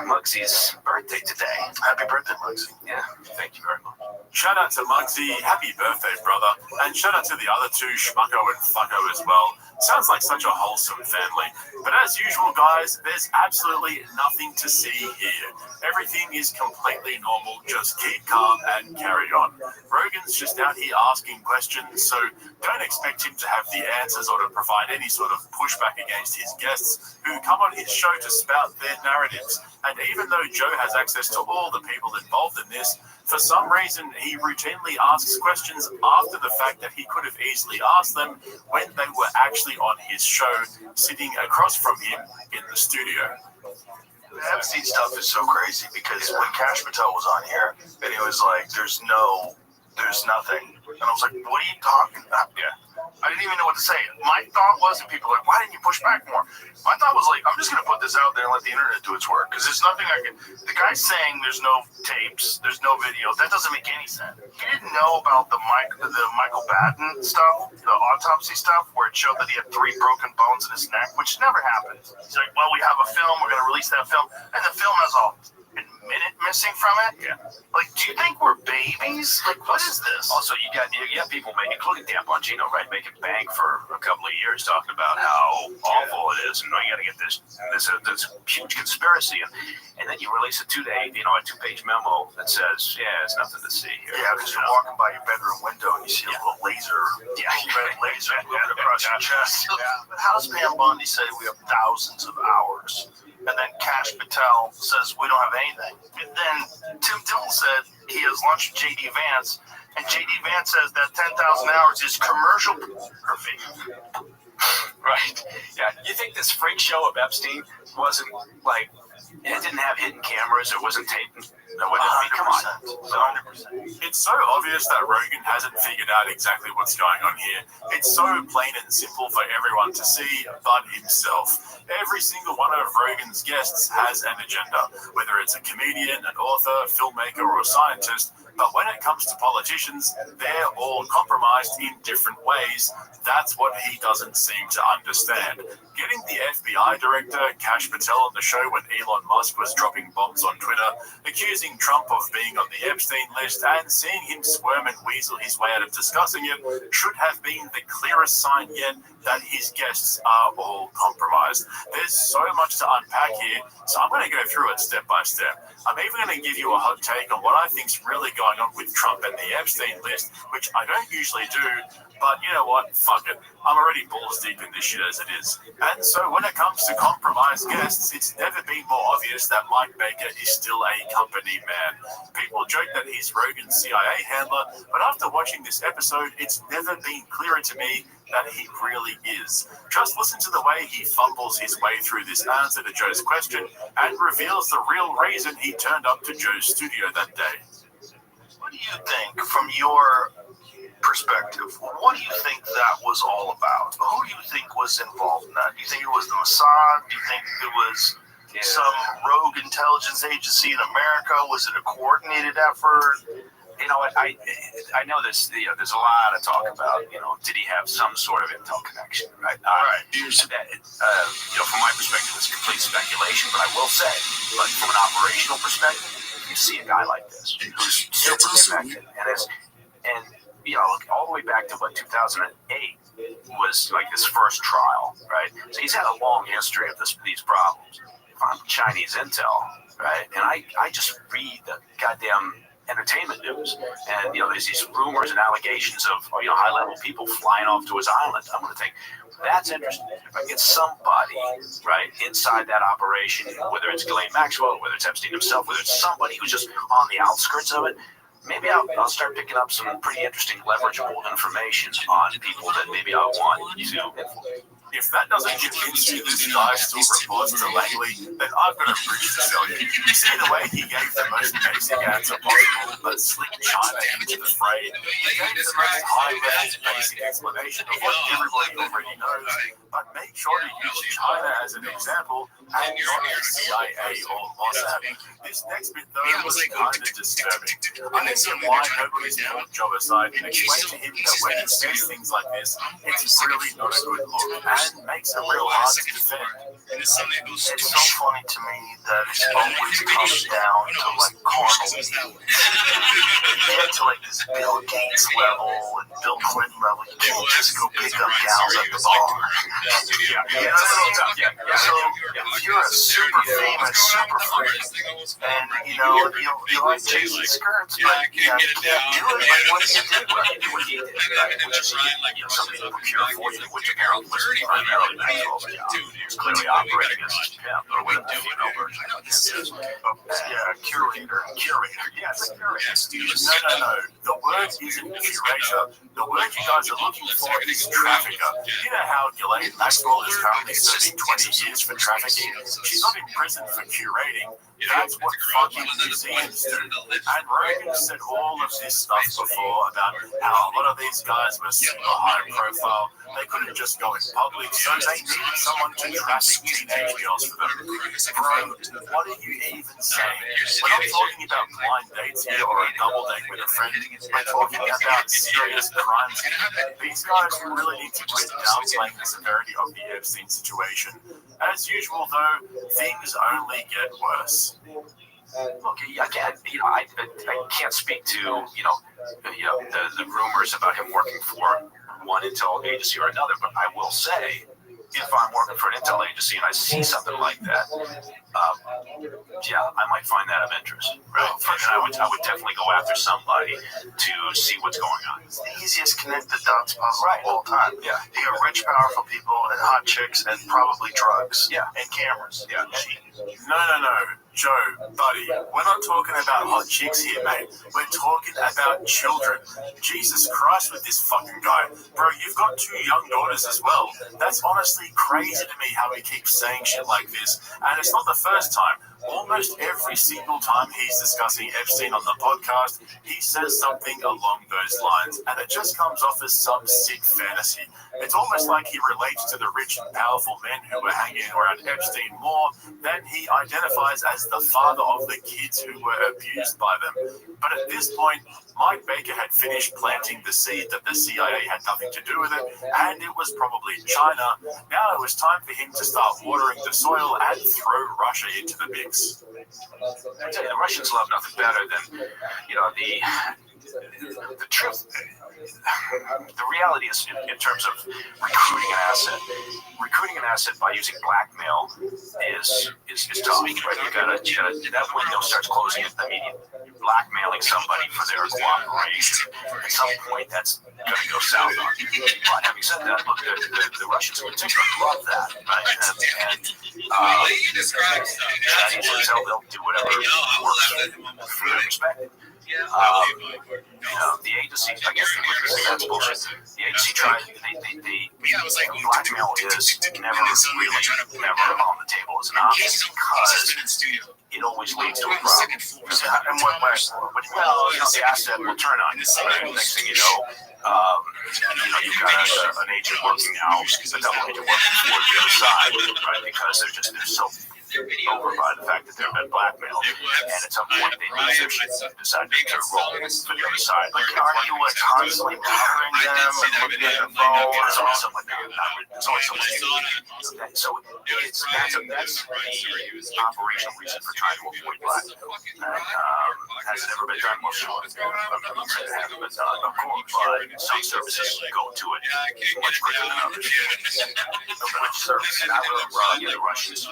Muggsy's birthday today. Happy birthday, Muggsy. Yeah, thank you very much. Shout out to Muggsy, happy birthday, brother. And shout out to the other two, Schmucko and Fucko as well. Sounds like such a wholesome family. But as usual, guys, there's absolutely nothing to see here. Everything is completely normal. Just keep calm and carry on. Rogan's just out here asking questions, so don't expect him to have the answers or to provide any sort of pushback against his guests who come on his show to spout their narratives. And even though Joe has access to all the people involved in this, for some reason, he routinely asks questions after the fact that he could have easily asked them when they were actually on his show, sitting across from him in the studio. The Epstein stuff is so crazy because when Cash Patel was on here, and he was like, there's nothing. And I was like, what are you talking about? Yeah. I didn't even know what to say. My thought was, and people were like, why didn't you push back more? My thought was like, I'm just going to put this out there and let the internet do its work. Because there's nothing I can. The guy's saying there's no tapes, there's no videos. That doesn't make any sense. You didn't know about the Michael Batten stuff, the autopsy stuff, where it showed that he had 3 broken bones in his neck, which never happened. He's like, well, we have a film, we're going to release that film. And the film has a minute missing from it. Yeah. Like, do you think we're babies? Like, what is this? Also, you got people, including Dan Bongino, right, making bank for a couple of years talking about how awful it is, and you got to get this huge conspiracy, and then you release a 2-page memo that says, it's nothing to see here. Yeah, because you're walking by your bedroom window and you see a little laser, red laser moving across your chest. But how does Pam Bondi say we have thousands of hours? And then Cash Patel says we don't have anything. And then Tim Dillon said he has lunch with J.D. Vance, and J.D. Vance says that 10,000 hours is commercial pornography. Right. Yeah. You think this freak show of Epstein wasn't like, it didn't have hidden cameras, it wasn't taped? No, 100%. 100%. It's so obvious that Rogan hasn't figured out exactly what's going on here. It's so plain and simple for everyone to see, but himself. Every single one of Rogan's guests has an agenda, whether it's a comedian, an author, filmmaker, or a scientist. But when it comes to politicians, they're all compromised in different ways. That's what he doesn't seem to understand. Getting the FBI director, Cash Patel, on the show when Elon Musk was dropping bombs on Twitter, accusing Trump of being on the Epstein list, and seeing him squirm and weasel his way out of discussing it should have been the clearest sign yet that his guests are all compromised. There's so much to unpack here, so I'm going to go through it step by step. I'm even going to give you a hot take on what I think's really going on with Trump and the Epstein list, which I don't usually do, but you know what? Fuck it. I'm already balls deep in this shit as it is. And so when it comes to compromised guests, it's never been more obvious that Mike Baker is still a company man. People joke that he's Rogan's CIA handler, but after watching this episode, it's never been clearer to me that he really is. Just listen to the way he fumbles his way through this answer to Joe's question and reveals the real reason he turned up to Joe's studio that day. What do you think, from your perspective, what do you think that was all about? Who do you think was involved in that? Do you think it was the Mossad? Do you think it was some rogue intelligence agency in America? Was it a coordinated effort? You know what? I know this. There's a lot of talk about. Did he have some sort of intel connection? Right. Right. From my perspective, it's complete speculation. But I will say, like from an operational perspective, you see a guy like this who's super connected and all the way back to 2008 was like his first trial, right? So he's had a long history of these problems from Chinese intel, right? And I just read the goddamn entertainment news, and there's these rumors and allegations of high-level people flying off to his island. I'm going to think that's interesting. If I get somebody right inside that operation, whether it's Ghislaine Maxwell, whether it's Epstein himself, whether it's somebody who's just on the outskirts of it, maybe I'll start picking up some pretty interesting leverageable information on people that maybe I want to influence. If that doesn't convince you this guy still reports to Langley, then I've got a bridge to sell you. You see the way he gave the most basic answer possible, but slipped China into the fray. He gave the most high-level basic explanation of what everybody already knows, but make sure to use China as an example and not the CIA or Mossad. This next bit, though, was kind of disturbing. I didn't get why nobody's put job aside and explain to him that when he says things like this, it's really not a good look. And makes it real hard to defend. It's so funny to me that it always comes down to like carnal. Get to like this Bill Gates level and Bill Clinton level. You can't just go pick up gals at the bar. So if you're a super famous super freak, and you like chasing skirts, but you can't do it. Like what do you do? Well, you do what he did, right? Which is something to procure for you, which apparently was primarily Maxwell's job. He was clearly operating as a pimp, or with a female version of this. Curator. Yes, curator. No. The word isn't curator. The word you guys are looking for is trafficker. You know how Ghislaine Maxwell is currently serving 20 years for trafficking? She's not in prison for curating. That's what fucking museums do. And Rogan said all of this stuff before about how a lot of these guys were super high profile. They couldn't just go in public, so they needed someone to traffic teenage girls for them. Bro, what are you even saying? We're not talking about blind dates here or a double date with a friend. We're talking about serious crimes. These guys really need to quit downplaying the severity of the Epstein situation. As usual, though, things only get worse. Look, I can't speak to the rumors about him working for one intel agency or another, but I will say, if I'm working for an intel agency and I see something like that, I might find that of interest, right? And I would definitely go after somebody to see what's going on. It's the easiest connect the dots puzzle of all time. Yeah. You got rich, powerful people and hot chicks and probably drugs. Yeah. And cameras. Yeah. No. Joe, buddy, we're not talking about hot chicks here, mate. We're talking about children. Jesus Christ with this fucking guy. Bro, you've got 2 young daughters as well. That's honestly crazy to me how he keeps saying shit like this. And it's not the first time. Almost every single time he's discussing Epstein on the podcast, he says something along those lines, and it just comes off as some sick fantasy. It's almost like he relates to the rich and powerful men who were hanging around Epstein more than he identifies as the father of the kids who were abused by them. But at this point, Mike Baker had finished planting the seed that the CIA had nothing to do with it, and it was probably China. Now it was time for him to start watering the soil and throw Russia into the mix. I tell you, the Russians love nothing better than, the truth. the reality is, in terms of recruiting an asset by using blackmail is tough. Right? You gotta that window starts closing immediately. Blackmailing somebody for their cooperation, at some point that's going to go south on you. But having said that, look, the Russians in particular love that, right? And Chinese they'll do whatever works for their perspective. The agency, I guess that's bullshit. The agency tried, blackmail is never on the table as an option because it always leads to a problem. And the asset will turn on you. Right? Next thing you know, you've got an agent working now, a double agent working for the other side, right? Because they're so over by the fact that they've been blackmailed, and at some point they decide to roll for the other side. Like, are you constantly bothering them and looking at their phone? There's always someone there. There's always someone there. So that's the operational reason for trying to avoid blackmail. Has it ever been done? Well, sure. It hasn't been done, of course, but some services go to it much quicker than others. Which service? And I will the Russians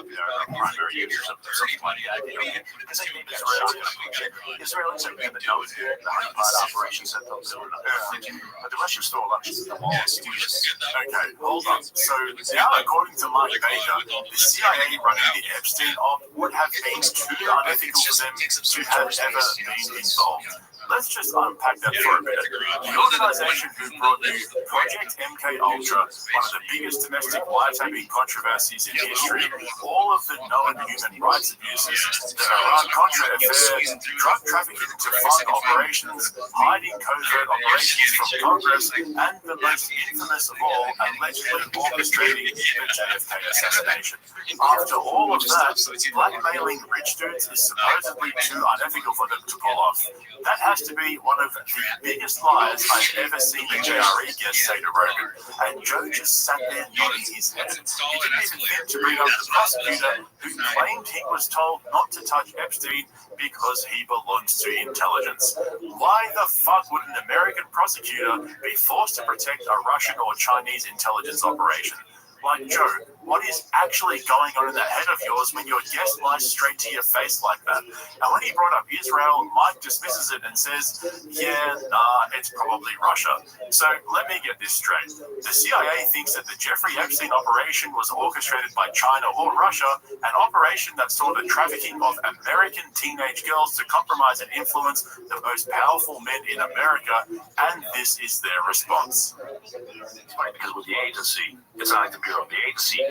primary users of something like that. Because I think Israelis are going to know the honeypot operations that they'll do. But the Russians throw a lot of shit at the wall. Okay, hold on. So now, according to Mike Baker, the CIA running the Epstein op would have been too unethical for them to have ever been involved. Let's just unpack that for a minute. The organization who brought you Project MK Ultra, one of the biggest domestic wiretapping controversies in history, all of the known human rights abuses, the Iran-Contra affair, drug trafficking to fund operations, hiding covert operations from Congress, and the most infamous of all, allegedly orchestrating the JFK assassination. After all of that, blackmailing rich dudes is supposedly too unethical for them to pull off. That has to be one of the biggest lies I've ever seen a JRE guest say to Rogan. And Joe just sat there nodding his head. He didn't even think to bring up the prosecutor who claimed he was told not to touch Epstein because he belongs to intelligence. Why the fuck would an American prosecutor be forced to protect a Russian or Chinese intelligence operation? Like, Joe, what is actually going on in that head of yours when your guest lies straight to your face like that? And when he brought up Israel, Mike dismisses it and says, it's probably Russia. So let me get this straight. The CIA thinks that the Jeffrey Epstein operation was orchestrated by China or Russia, an operation that saw the trafficking of American teenage girls to compromise and influence the most powerful men in America, and this is their response. It's funny because with the agency, it's not like the Bureau. The agency,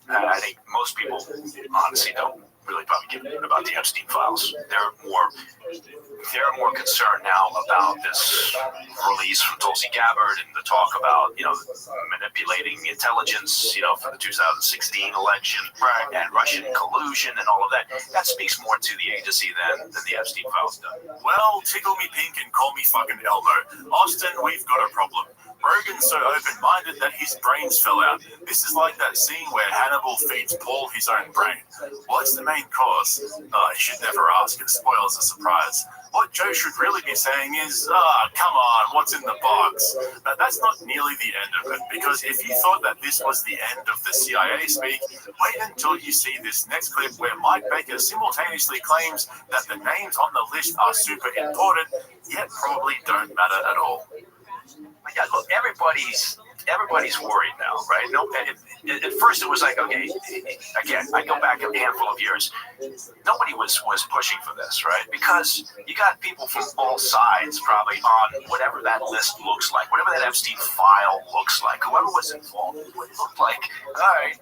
I think most people honestly don't really probably give a about the Epstein files. They're more concerned now about this release from Tulsi Gabbard and the talk about manipulating intelligence for the 2016 election and Russian collusion and all of that. That speaks more to the agency than the Epstein files do. Well, tickle me pink and call me fucking Elmo. Austin, we've got a problem. Rogan's so open-minded that his brains fell out. This is like that scene where Hannibal feeds Paul his own brain. What's the main course? He should never ask. It spoils the surprise. What Joe should really be saying is, come on, what's in the box? But that's not nearly the end of it, because if you thought that this was the end of the CIA speak, wait until you see this next clip where Mike Baker simultaneously claims that the names on the list are super important, yet probably don't matter at all. Yeah, look, everybody's worried now, right? No, at first it was like, okay, again, I go back a handful of years. Nobody was pushing for this, right? Because you got people from all sides probably on whatever that list looks like, whatever that Epstein file looks like, whoever was involved, it looked like, all right,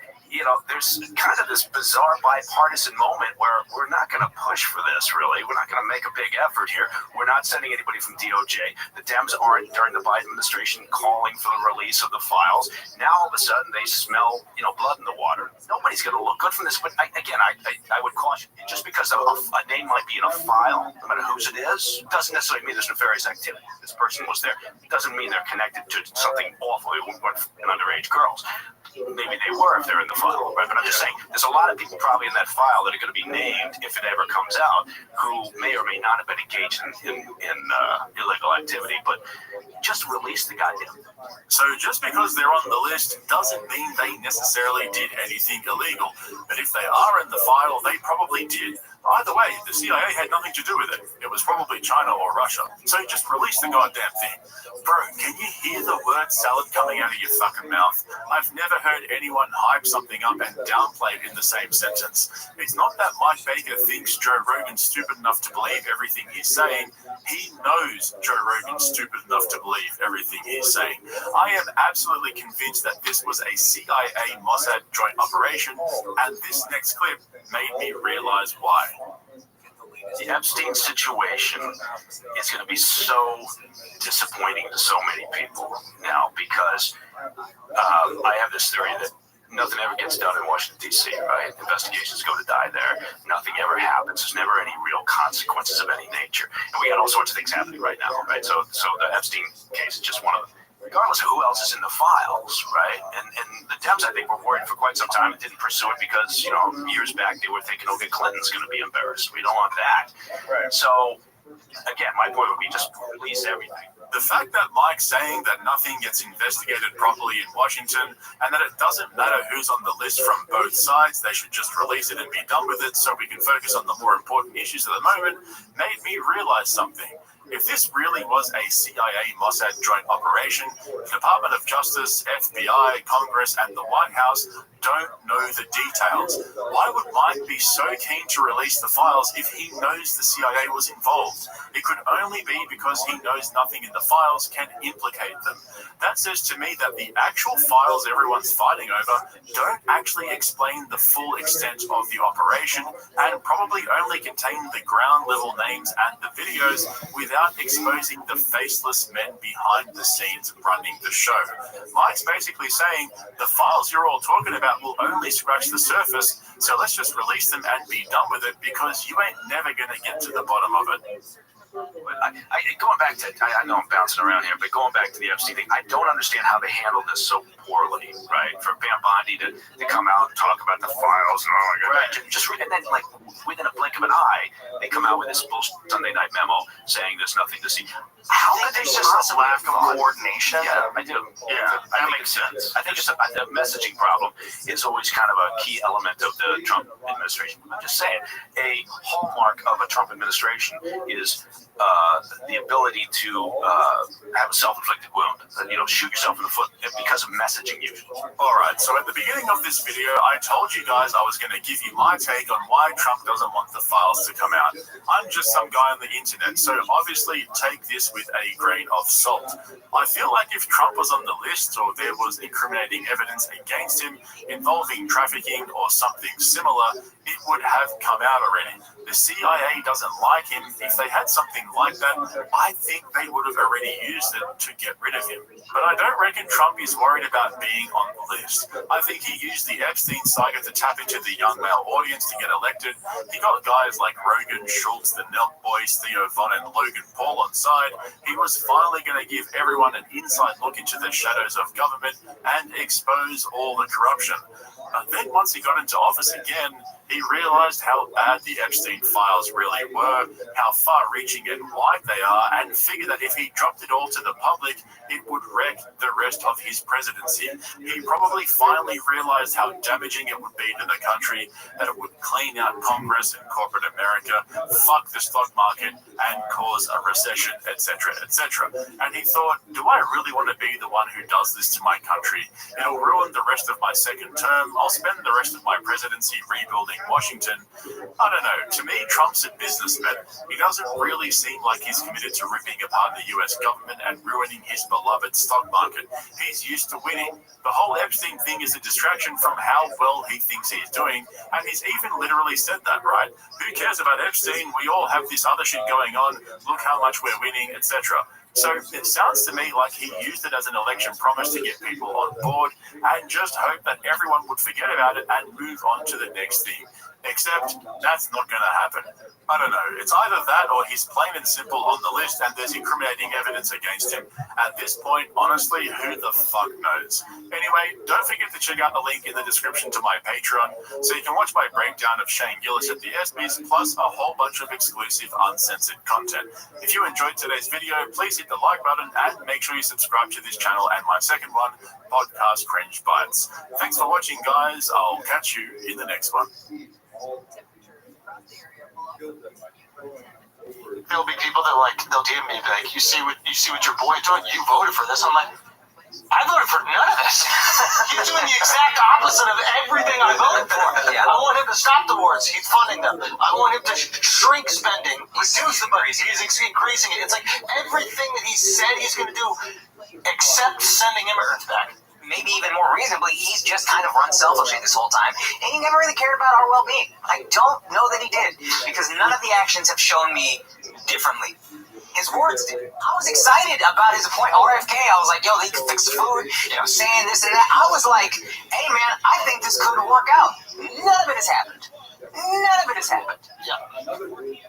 there's kind of this bizarre bipartisan moment where we're not going to push for this, really. We're not going to make a big effort here. We're not sending anybody from DOJ. The Dems aren't, during the Biden administration, calling for the release of the files. Now, all of a sudden, they smell, blood in the water. Nobody's going to look good from this. But, I would caution, just because a name might be in a file, no matter whose it is, doesn't necessarily mean there's nefarious activity. This person was there. It doesn't mean they're connected to something awful with underage girls. maybe they were if they're in the file, right? But I'm just saying, there's a lot of people probably in that file that are going to be named if it ever comes out, who may or may not have been engaged in illegal activity, but just release the goddamn thing. So just because they're on the list doesn't mean they necessarily did anything illegal. But if they are in the file, they probably did. Either way, the CIA had nothing to do with it. It was probably China or Russia. So just release the goddamn thing. Bro, can you hear the word salad coming out of your fucking mouth? I've never heard anyone hype something up and downplay it in the same sentence. It's not that Mike Baker thinks Joe Rogan's stupid enough to believe everything he's saying. He knows Joe Rogan's stupid enough to believe everything he's saying. I am absolutely convinced that this was a CIA Mossad joint operation, and this next clip made me realize why. The Epstein situation is going to be so disappointing to so many people now because I have this theory that nothing ever gets done in Washington, D.C., right? Investigations go to die there. Nothing ever happens. There's never any real consequences of any nature. And we got all sorts of things happening right now, right? So the Epstein case is just one of them. Regardless of who else is in the files, right? And the Dems, I think, were worried for quite some time and didn't pursue it because, years back they were thinking, okay, Clinton's going to be embarrassed. We don't want that. Right. So, again, my point would be just release everything. The fact that Mike's saying that nothing gets investigated properly in Washington and that it doesn't matter who's on the list from both sides, they should just release it and be done with it so we can focus on the more important issues at the moment, made me realize something. If this really was a CIA Mossad joint operation, the Department of Justice, FBI, Congress, and the White House don't know the details. Why would Mike be so keen to release the files if he knows the CIA was involved? It could only be because he knows nothing in the files can implicate them. That says to me that the actual files everyone's fighting over don't actually explain the full extent of the operation and probably only contain the ground level names and the videos without exposing the faceless men behind the scenes running the show. Mike's basically saying the files you're all talking about will only scratch the surface, so let's just release them and be done with it because you ain't never going to get to the bottom of it. Going back to, I know I'm bouncing around here, but going back to the Epstein thing, I don't understand how they handled this so poorly, right? For Pam Bondi to come out and talk about the files and all that. Right. Just read, and then, like, within a blink of an eye, they come out with this bullshit Sunday night memo saying there's nothing to see. How could they just lack of coordination? Yeah, I do. Yeah, that makes sense. I think just the messaging problem is always kind of a key element of the Trump administration. I'm just saying, a hallmark of a Trump administration is the ability to have a self-inflicted wound, shoot yourself in the foot because of messaging usually. All right, so at the beginning of this video, I told you guys I was going to give you my take on why Trump doesn't want the files to come out. I'm just some guy on the internet, so obviously take this with a grain of salt. I feel like if Trump was on the list or there was incriminating evidence against him involving trafficking or something similar, it would have come out already. The CIA doesn't like him. If they had something like that, I think they would have already used it to get rid of him. But I don't reckon Trump is worried about being on the list. I think he used the Epstein saga to tap into the young male audience to get elected. He got guys like Rogan, Schultz, the Nelk Boys, Theo Von, and Logan Paul on side. He was finally going to give everyone an inside look into the shadows of government and expose all the corruption. Then once he got into office again, he realized how bad the Epstein files really were, how far-reaching and wide they are, and figured that if he dropped it all to the public, it would wreck the rest of his presidency. He probably finally realized how damaging it would be to the country, that it would clean out Congress and corporate America, fuck the stock market, and cause a recession, etc., etc. And he thought, do I really want to be the one who does this to my country? It'll ruin the rest of my second term. I'll spend the rest of my presidency rebuilding Washington. I don't know. To me, Trump's a businessman. He doesn't really seem like he's committed to ripping apart the US government and ruining his beloved stock market. He's used to winning. The whole Epstein thing is a distraction from how well he thinks he's doing, and he's even literally said that, right? Who cares about Epstein? We all have this other shit going on. Look how much we're winning, etc. So it sounds to me like he used it as an election promise to get people on board and just hope that everyone would forget about it and move on to the next thing. Except that's not going to happen. I don't know. It's either that or he's plain and simple on the list and there's incriminating evidence against him. At this point, honestly, who the fuck knows? Anyway, don't forget to check out the link in the description to my Patreon so you can watch my breakdown of Shane Gillis at the ESPYs plus a whole bunch of exclusive uncensored content. If you enjoyed today's video, please hit the like button and make sure you subscribe to this channel and my second one, Podcast Cringe Bites. Thanks for watching, guys. I'll catch you in the next one. There'll be people that they'll DM me like, you see what your boy doing? You voted for this. I'm like, I voted for none of this. You're doing the exact opposite of everything I voted for. Yeah. I want him to stop the wars. He's funding them. I want him to shrink spending, reduce the budget. He's increasing it. It's like everything that he said he's going to do, except sending immigrants back. Maybe even more reasonably, he's just kind of run selfishly this whole time, and he never really cared about our well-being. I don't know that he did, because none of the actions have shown me differently. His words did. I was excited about his appointment. RFK, I was like, yo, they can fix the food, saying this and that. I was like, hey, man, I think this could work out. None of it has happened. None of it has happened. Yeah.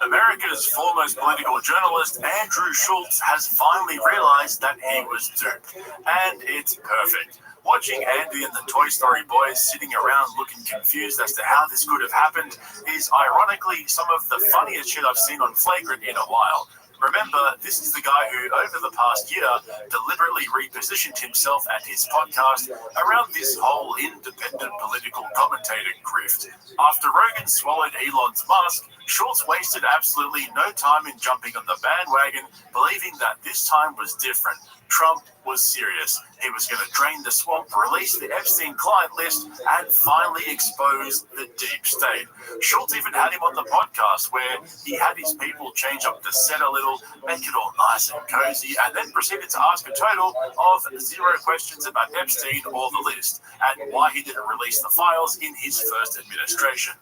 America's foremost political journalist, Andrew Schultz, has finally realized that he was duped. And it's perfect. Watching Andy and the Toy Story boys sitting around looking confused as to how this could have happened is ironically some of the funniest shit I've seen on Flagrant in a while. Remember, this is the guy who, over the past year, deliberately repositioned himself and his podcast around this whole independent political commentator grift. After Rogan swallowed Elon's Musk, Schultz wasted absolutely no time in jumping on the bandwagon, believing that this time was different. Trump was serious. He was going to drain the swamp, release the Epstein client list, and finally expose the deep state. Schultz even had him on the podcast where he had his people change up the set a little, make it all nice and cozy, and then proceeded to ask a total of 0 questions about Epstein or the list, and why he didn't release the files in his first administration.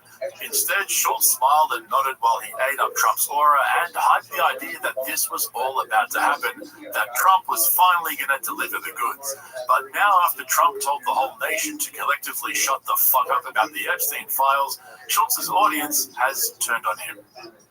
Instead, Schultz smiled and nodded while he ate up Trump's aura and hyped the idea that this was all about to happen, that Trump was finally going to deliver the goods. But now, after Trump told the whole nation to collectively shut the fuck up about the Epstein files, Schultz's audience has turned on him.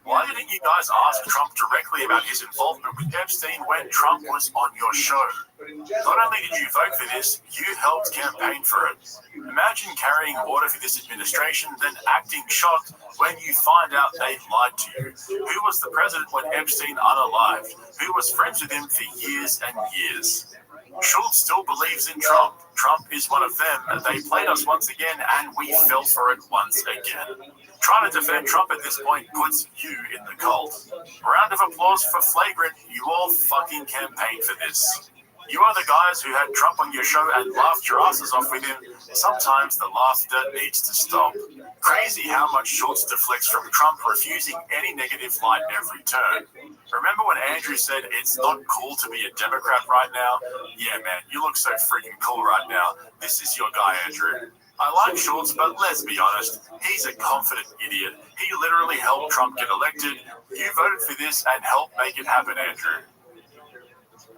Why didn't you guys ask Trump directly about his involvement with Epstein when Trump was on your show? Not only did you vote for this, you helped campaign for it. Imagine carrying order for this administration, then acting shocked when you find out they lied to you. Who was the president when Epstein unalived? Who was friends with him for years and years? Schultz still believes in Trump. Trump is one of them. They played us once again, and we fell for it once again. Trying to defend Trump at this point puts you in the cult. Round of applause for Flagrant. You all fucking campaigned for this. You are the guys who had Trump on your show and laughed your asses off with him. Sometimes the laughter needs to stop. Crazy how much Schultz deflects from Trump, refusing any negative light every turn. Remember when Andrew said it's not cool to be a Democrat right now? Yeah, man, you look so freaking cool right now. This is your guy, Andrew. I like Schultz, but let's be honest, he's a confident idiot. He literally helped Trump get elected. You voted for this and helped make it happen, Andrew.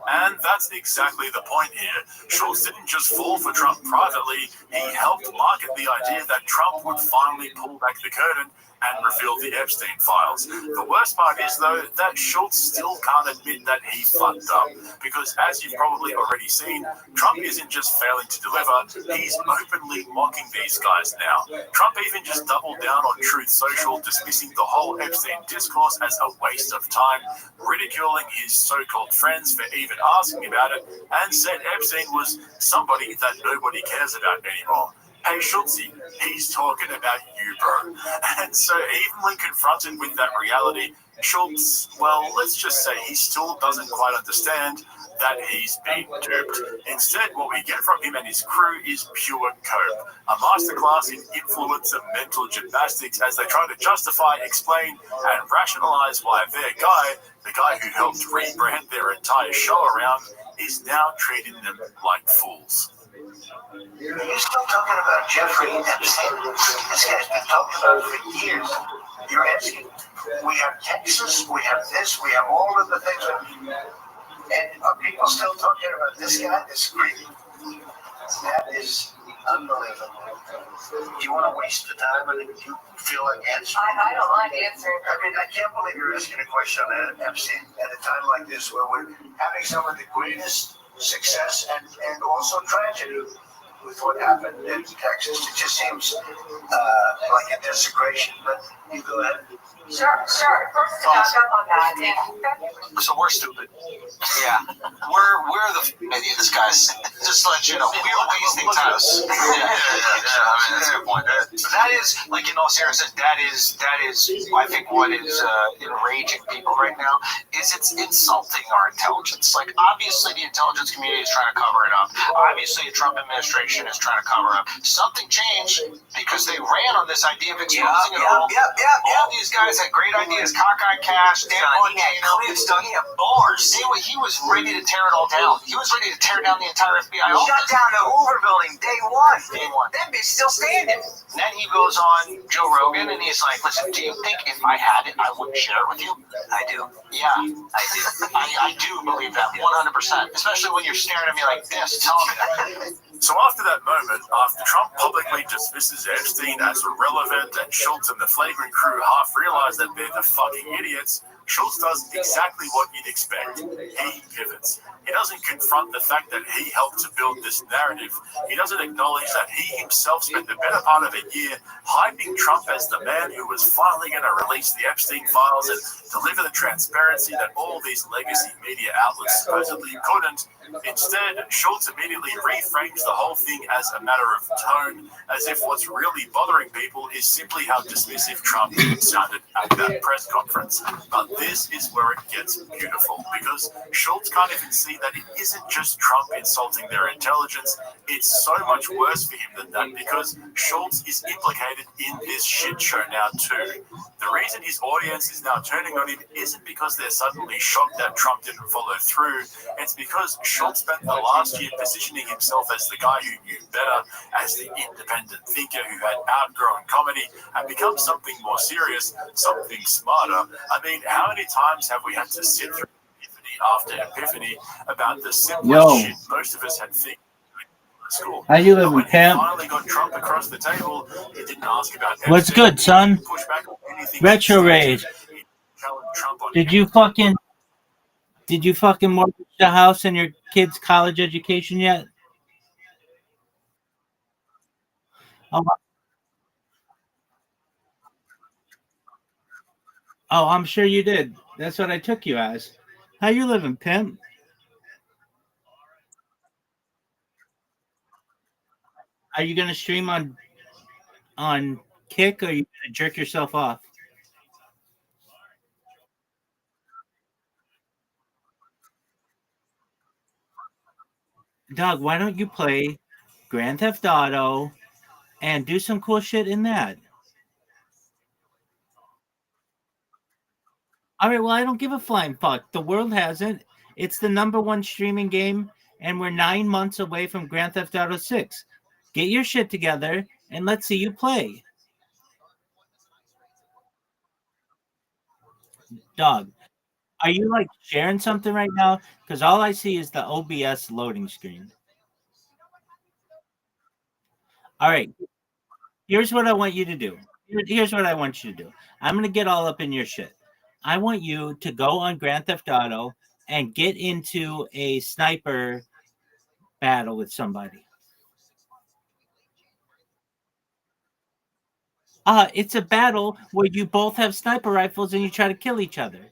And that's exactly the point here. Schultz didn't just fall for Trump privately, he helped market the idea that Trump would finally pull back the curtain and reveal the Epstein files. The worst part is, though, that Schultz still can't admit that he fucked up. Because as you've probably already seen, Trump isn't just failing to deliver, he's openly mocking these guys now. Trump even just doubled down on Truth Social, dismissing the whole Epstein discourse as a waste of time, ridiculing his so-called friends for even asking about it, and said Epstein was somebody that nobody cares about anymore. Hey, Schultzy, he's talking about you, bro. And so even when confronted with that reality, Schultz, well, let's just say he still doesn't quite understand that he's been duped. Instead, what we get from him and his crew is pure cope, a masterclass in influencer mental gymnastics as they try to justify, explain, and rationalize why their guy, the guy who helped rebrand their entire show around, is now treating them like fools. You're still talking about Jeffrey Epstein. This guy's been talked about for years. You're asking, we have Texas, we have this, we have all of the things. And are people still talking about this guy, this creepy? That is Unbelievable. Do you want to waste the time? I mean, do you feel like answering? I don't mind answering. I mean, I can't believe you're asking a question on Epstein at a time like this where we're having some of the greatest success and also tragedy with what happened in Texas. It just seems like a desecration, but you go ahead. Sure. First to knock up on that. So we're stupid. Yeah. We're the idiots, guys. Just to let you know, we're wasting time. Yeah. I mean, that's a good point. That is, like, in all seriousness, that is, I think, what is enraging people right now is it's insulting our intelligence. Like, obviously, the intelligence community is trying to cover it up. Obviously, the Trump administration is trying to cover up. Something changed because they ran on this idea of exposing it all. All these guys had great ideas. Cockeye Cash, Dan Montano. He had bars. He was ready to tear it all down. He was ready to tear down the entire FBI office. Shut down the Hoover building day one. That bitch still standing. And then he goes on Joe Rogan and he's like, listen, do you think if I had it, I wouldn't share it with you? I do. Yeah, I do. I do believe that 100%. Especially when you're staring at me like this, telling me that. So after that moment, after Trump publicly dismisses Epstein as irrelevant and Schultz and the flagrant crew half realize that they're the fucking idiots, Schultz does exactly what you'd expect. He pivots. He doesn't confront the fact that he helped to build this narrative. He doesn't acknowledge that he himself spent the better part of a year hyping Trump as the man who was finally going to release the Epstein files and deliver the transparency that all these legacy media outlets supposedly couldn't. Instead, Schultz immediately reframes the whole thing as a matter of tone, as if what's really bothering people is simply how dismissive Trump sounded at that press conference. But this is where it gets beautiful, because Schultz can't even see that it isn't just Trump insulting their intelligence. It's so much worse for him than that, because Schultz is implicated in this shit show now too. The reason his audience is now turning on him isn't because they're suddenly shocked that Trump didn't follow through. It's because Schultz spent the last year positioning himself as the guy who knew better, as the independent thinker who had outgrown comedy and become something more serious, something smarter. I mean, how many times have we had to sit through epiphany after epiphany about the simplest shit most of us had figured out? School. How you living, pimp? Finally got Trump across the table. He didn't ask about What's good, son? Retro Raid. Did you fucking mortgage the house and your kid's college education yet? Oh, I'm sure you did. That's what I took you as. How you living, pimp? Are you gonna stream on Kick, or are you gonna jerk yourself off? Dog, why don't you play Grand Theft Auto and do some cool shit in that? All right, well, I don't give a flying fuck. The world hasn't. It's the #1 streaming game, and we're 9 months away from Grand Theft Auto 6. Get your shit together, and let's see you play. Dog, are you, like, sharing something right now? Because all I see is the OBS loading screen. All right. Here's what I want you to do. Here's what I want you to do. I'm going to get all up in your shit. I want you to go on Grand Theft Auto and get into a sniper battle with somebody. It's a battle where you both have sniper rifles and you try to kill each other.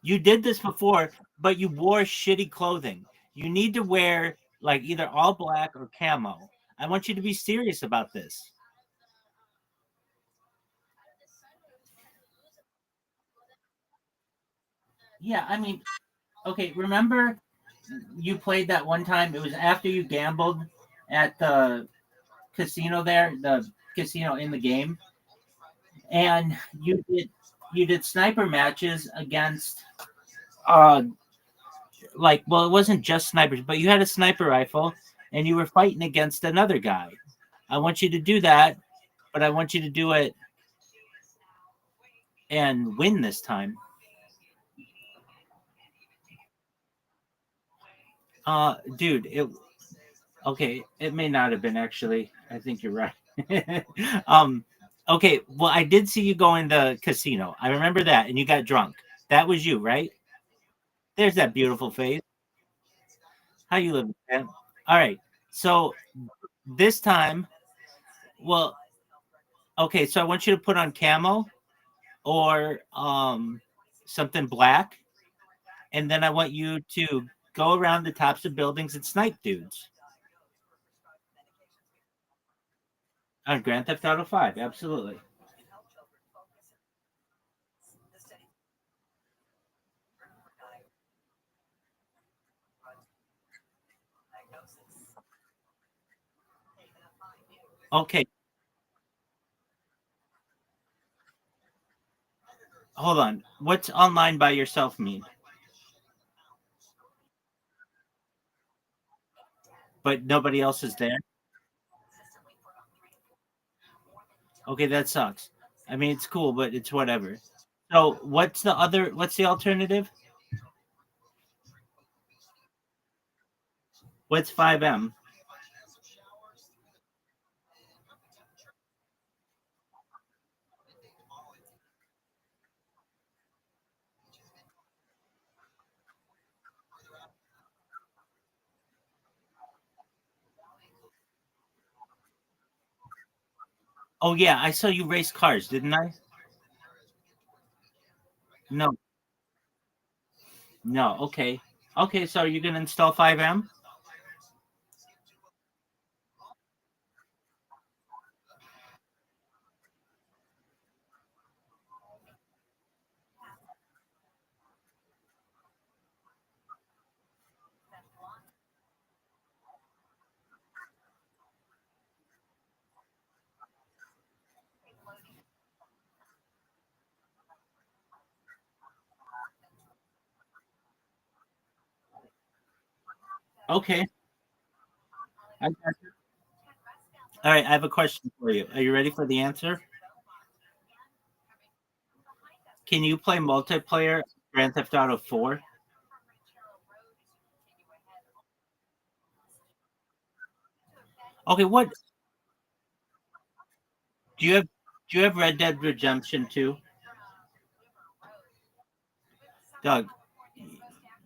You did this before, but you wore shitty clothing. You need to wear like either all black or camo. I want you to be serious about this. Yeah, I mean, okay, remember you played that one time? It was after you gambled at the casino there, the casino in the game. And you did sniper matches against like, well, it wasn't just snipers, but you had a sniper rifle and you were fighting against another guy. I want you to do that, but I want you to do it and win this time. Dude, it may not have been actually. I think you're right. Okay, well, I did see you go in the casino. I remember that, and you got drunk. That was you, right? There's that beautiful face. How you living, man? All right. So this time, well, okay. So I want you to put on camo or something black, and then I want you to go around the tops of buildings and snipe dudes. On Grand Theft Auto 5, absolutely. Okay, hold on. What's online by yourself mean? But nobody else is there? Okay, that sucks. I mean, it's cool, but it's whatever. So, what's the alternative? What's 5M? Oh yeah, I saw you race cars, didn't I? No. No, okay. Okay, so are you going to install 5M? Okay. I got you. All right, I have a question for you. Are you ready for the answer? Can you play multiplayer Grand Theft Auto 4? Okay, what do you have do you have Red Dead Redemption 2? Doug,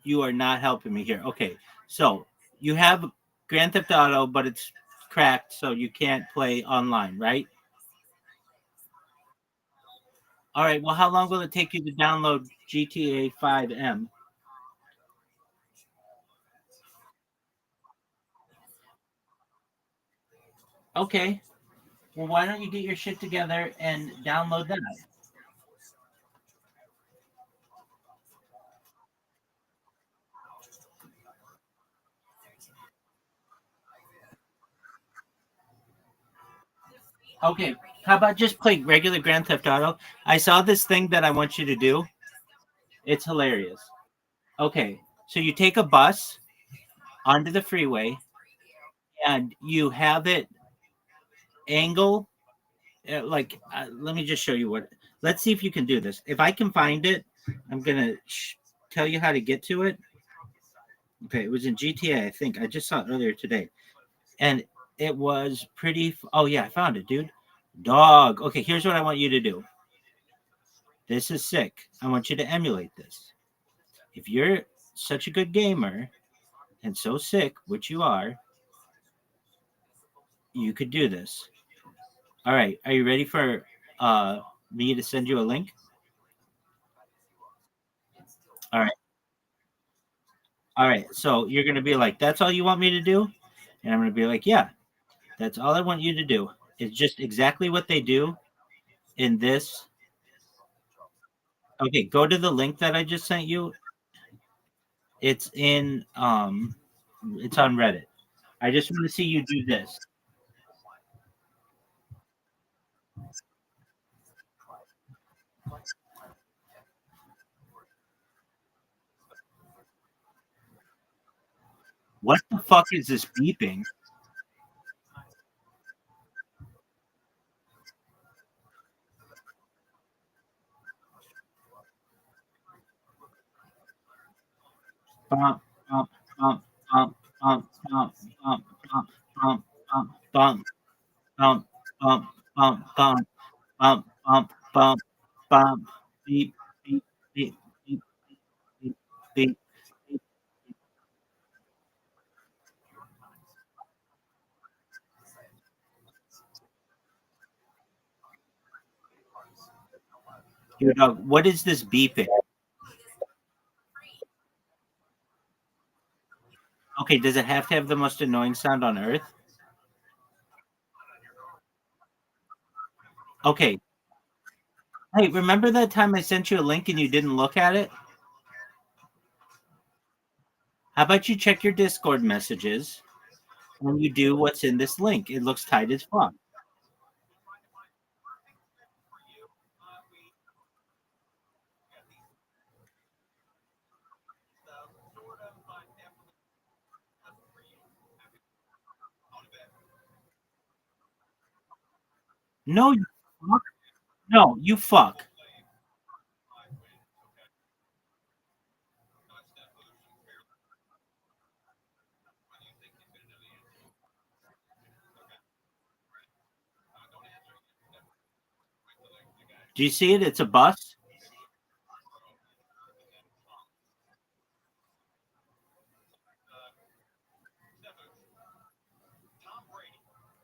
you are not helping me here. Okay. So, you have Grand Theft Auto, but it's cracked so you can't play online, right? All right. Well, how long will it take you to download GTA 5M? Okay. Well, why don't you get your shit together and download that? Okay. How about just play regular Grand Theft Auto? I saw this thing that I want you to do. It's hilarious. Okay. So you take a bus onto the freeway and you have it angle let me just show you what. Let's see if you can do this. If I can find it, I'm gonna tell you how to get to it. Okay, it was in GTA, I think. I just saw it earlier today, and it was pretty. Oh yeah, I found it, dude. Dog. Okay, here's what I want you to do. This is sick. I want you to emulate this. If you're such a good gamer and so sick, which you are, you could do this. All right, are you ready for me to send you a link? All right. All right. So you're going to be like, that's all you want me to do? And I'm going to be like, yeah, that's all I want you to do. It's just exactly what they do in this. Okay. Go to the link that I just sent you. It's it's on Reddit. I just want to see you do this. What the fuck is this beeping? Bump, bump, bump, bump. bump, bump, bump, bump, bump, bump, bump, beep, beep, beep, beep, beep, beep. Yo, dog, what is this beeping? Okay, does it have to have the most annoying sound on earth? Okay. Hey, remember that time I sent you a link and you didn't look at it? How about you check your Discord messages when you do what's in this link? It looks tight as fuck. No, you fuck. No, you fuck. Do you see it? It's a bus.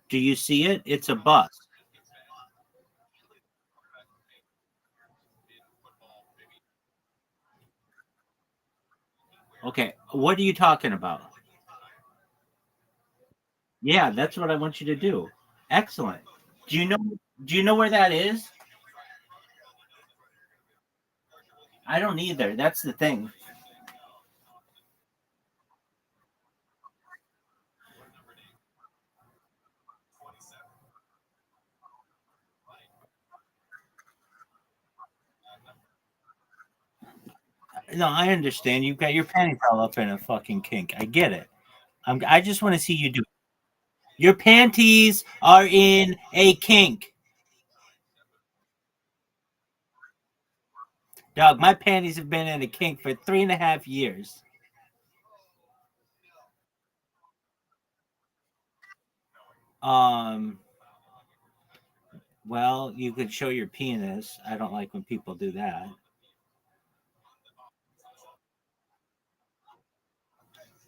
Do you see it? It's a bus. Okay, what are you talking about? Yeah, that's what I want you to do. Excellent. Do you know where that is? I don't either. That's the thing. No, I understand. You've got your panties all up in a fucking kink. I get it. I just want to see you do it. Your panties are in a kink. Dog, my panties have been in a kink for 3.5 years. Well, you could show your penis. I don't like when people do that.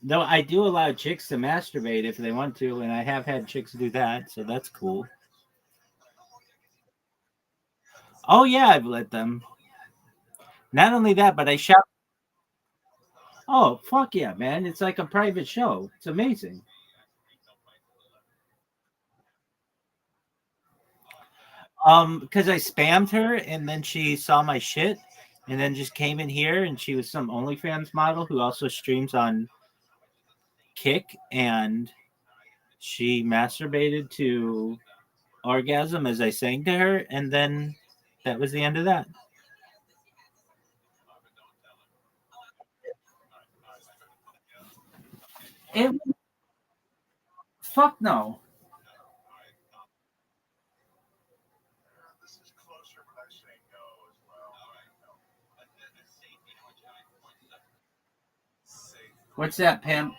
No, I do allow chicks to masturbate if they want to, and I have had chicks do that, so that's cool. Oh yeah, I've let them. Not only that, but I shout. Oh fuck yeah, man! It's like a private show. It's amazing. Because I spammed her, and then she saw my shit, and then just came in here, and she was some OnlyFans model who also streams on Kick, and she masturbated to orgasm as I sang to her, and then that was the end of that. It, fuck no. What's that, pimp?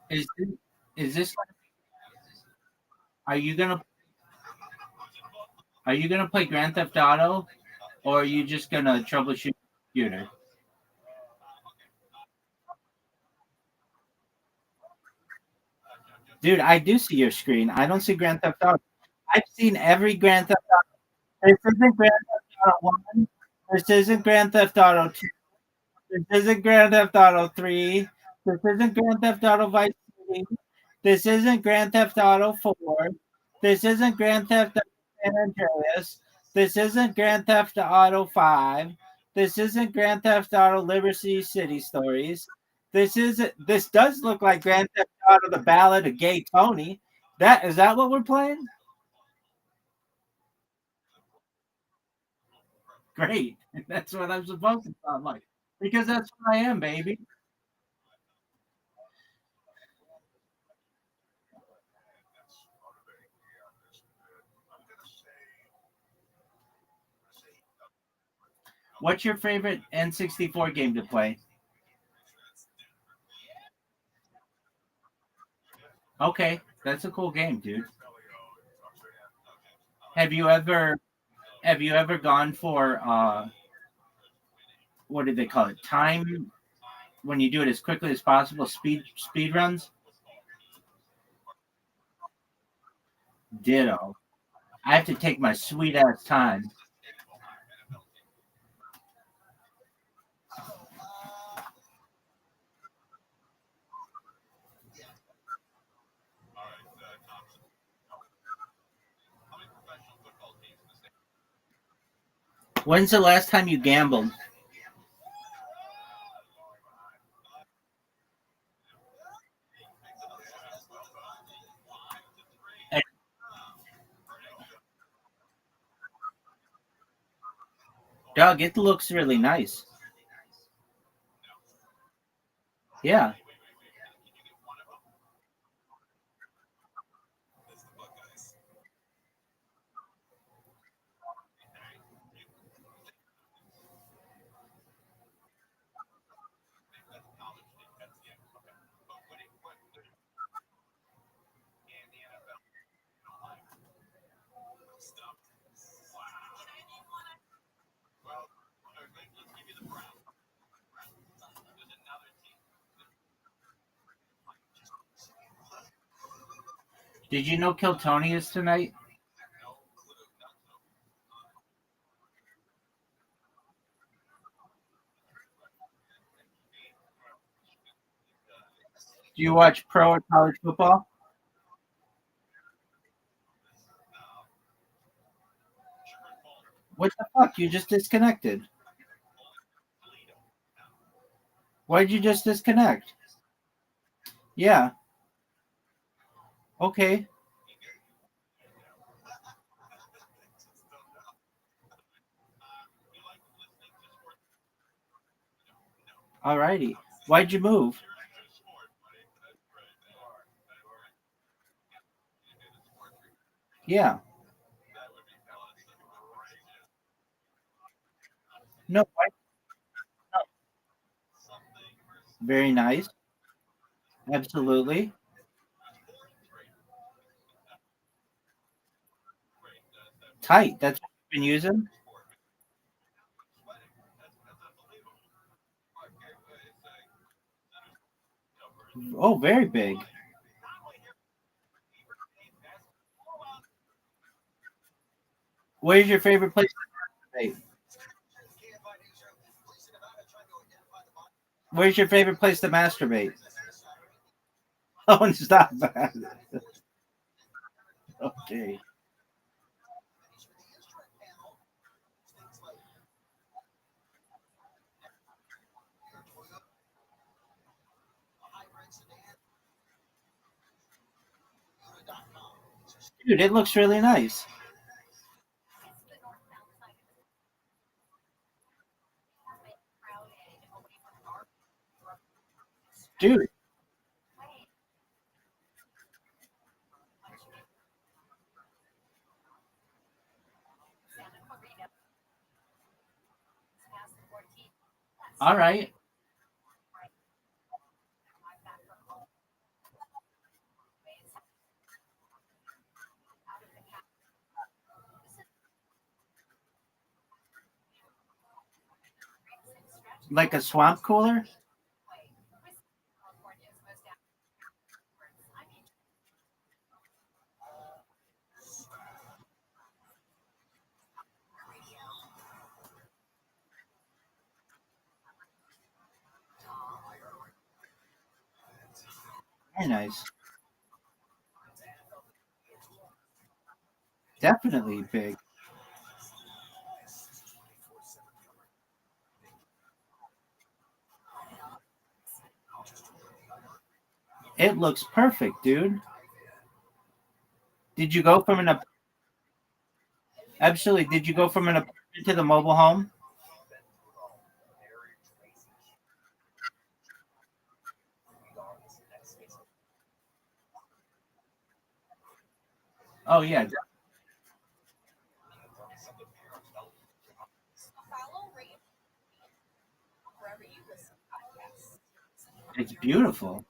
Is is this? Are you gonna play Grand Theft Auto, or are you just gonna troubleshoot the computer? Dude, I do see your screen. I don't see Grand Theft Auto. I've seen every Grand Theft Auto. This isn't Grand Theft Auto 1. This isn't Grand Theft Auto 2. This isn't Grand Theft Auto 3. This isn't Grand Theft Auto Vice City. This isn't Grand Theft Auto 4. This isn't Grand Theft Auto San Andreas. This isn't Grand Theft Auto 5. This isn't Grand Theft Auto Liberty City Stories. This does look like Grand Theft Auto The Ballad of Gay Tony. Is that what we're playing? Great. That's what I'm supposed to sound like. Because that's what I am, baby. What's your favorite N64 game to play? Okay, that's a cool game, dude. Have you ever gone for what do they call it? Time when you do it as quickly as possible, speed runs? Ditto. I have to take my sweet ass time. When's the last time you gambled? Doug, it looks really nice. Yeah. Did you know Kill Tony is tonight? Do you watch pro or college football? What the fuck? You just disconnected. Why did you just disconnect? Yeah. Okay. Alrighty. Why'd you move? Yeah. No. Very nice. Absolutely. Tight. That's what you've been using? Oh, very big. Where's your favorite place to masturbate? Where's your favorite place to masturbate? Oh, stop that. Okay. Dude, it looks really nice. Dude. All right. Like a swamp cooler? Very nice. Definitely big. It looks perfect, dude. Did you go from an absolutely? Did you go from an apartment to the mobile home? Oh yeah, it's beautiful.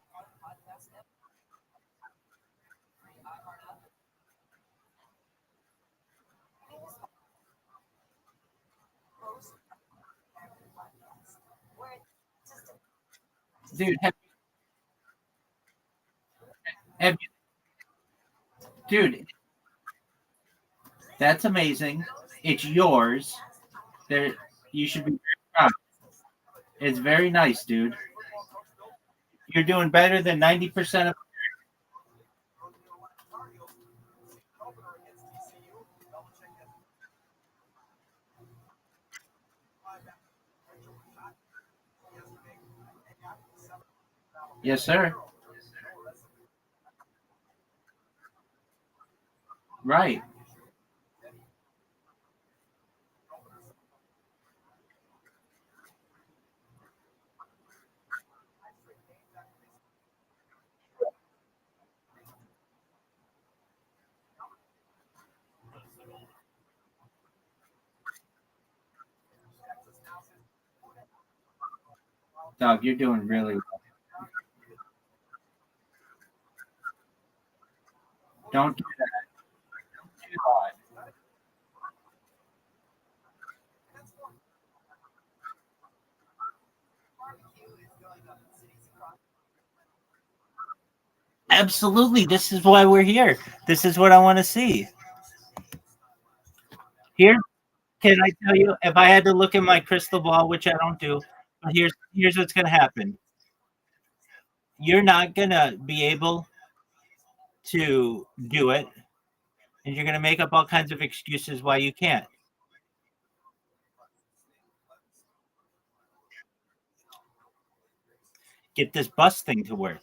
Dude, have you, dude, that's amazing. It's yours. There, you should be very proud. It's very nice, dude. You're doing better than 90% of. Yes, sir. Right. Dog, you're doing really well. Don't do that. Absolutely. This is why we're here. This is what I want to see. Here, can I tell you, if I had to look in my crystal ball, which I don't do, but here's what's gonna happen. You're not gonna be able to do it, and you're gonna make up all kinds of excuses why you can't. Get this bus thing to work.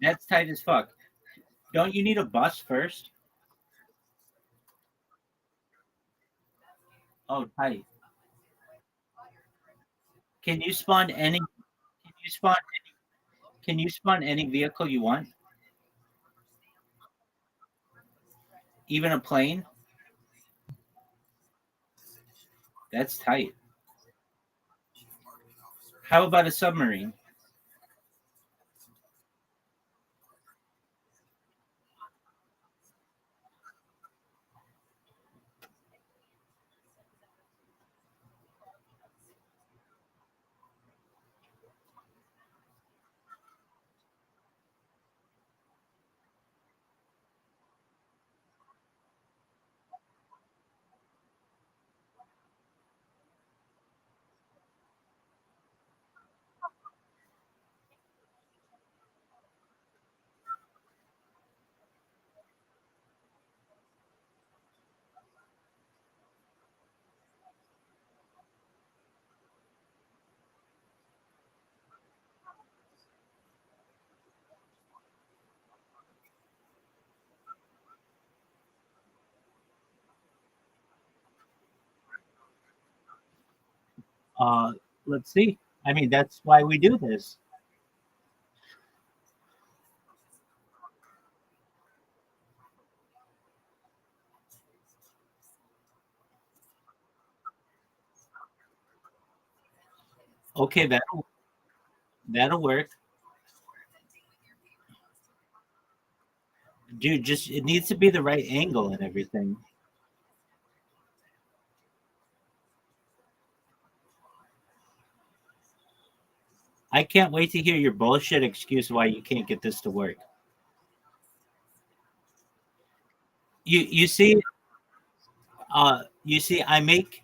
That's tight as fuck. Don't you need a bus first? Oh, tight. Can you spawn any? Can you spawn? Can you spawn any vehicle you want? Even a plane? That's tight. How about a submarine? Let's see. I mean, that's why we do this. Okay, that'll work. Dude, just it needs to be the right angle and everything. I can't wait to hear your bullshit excuse why you can't get this to work. You see, I make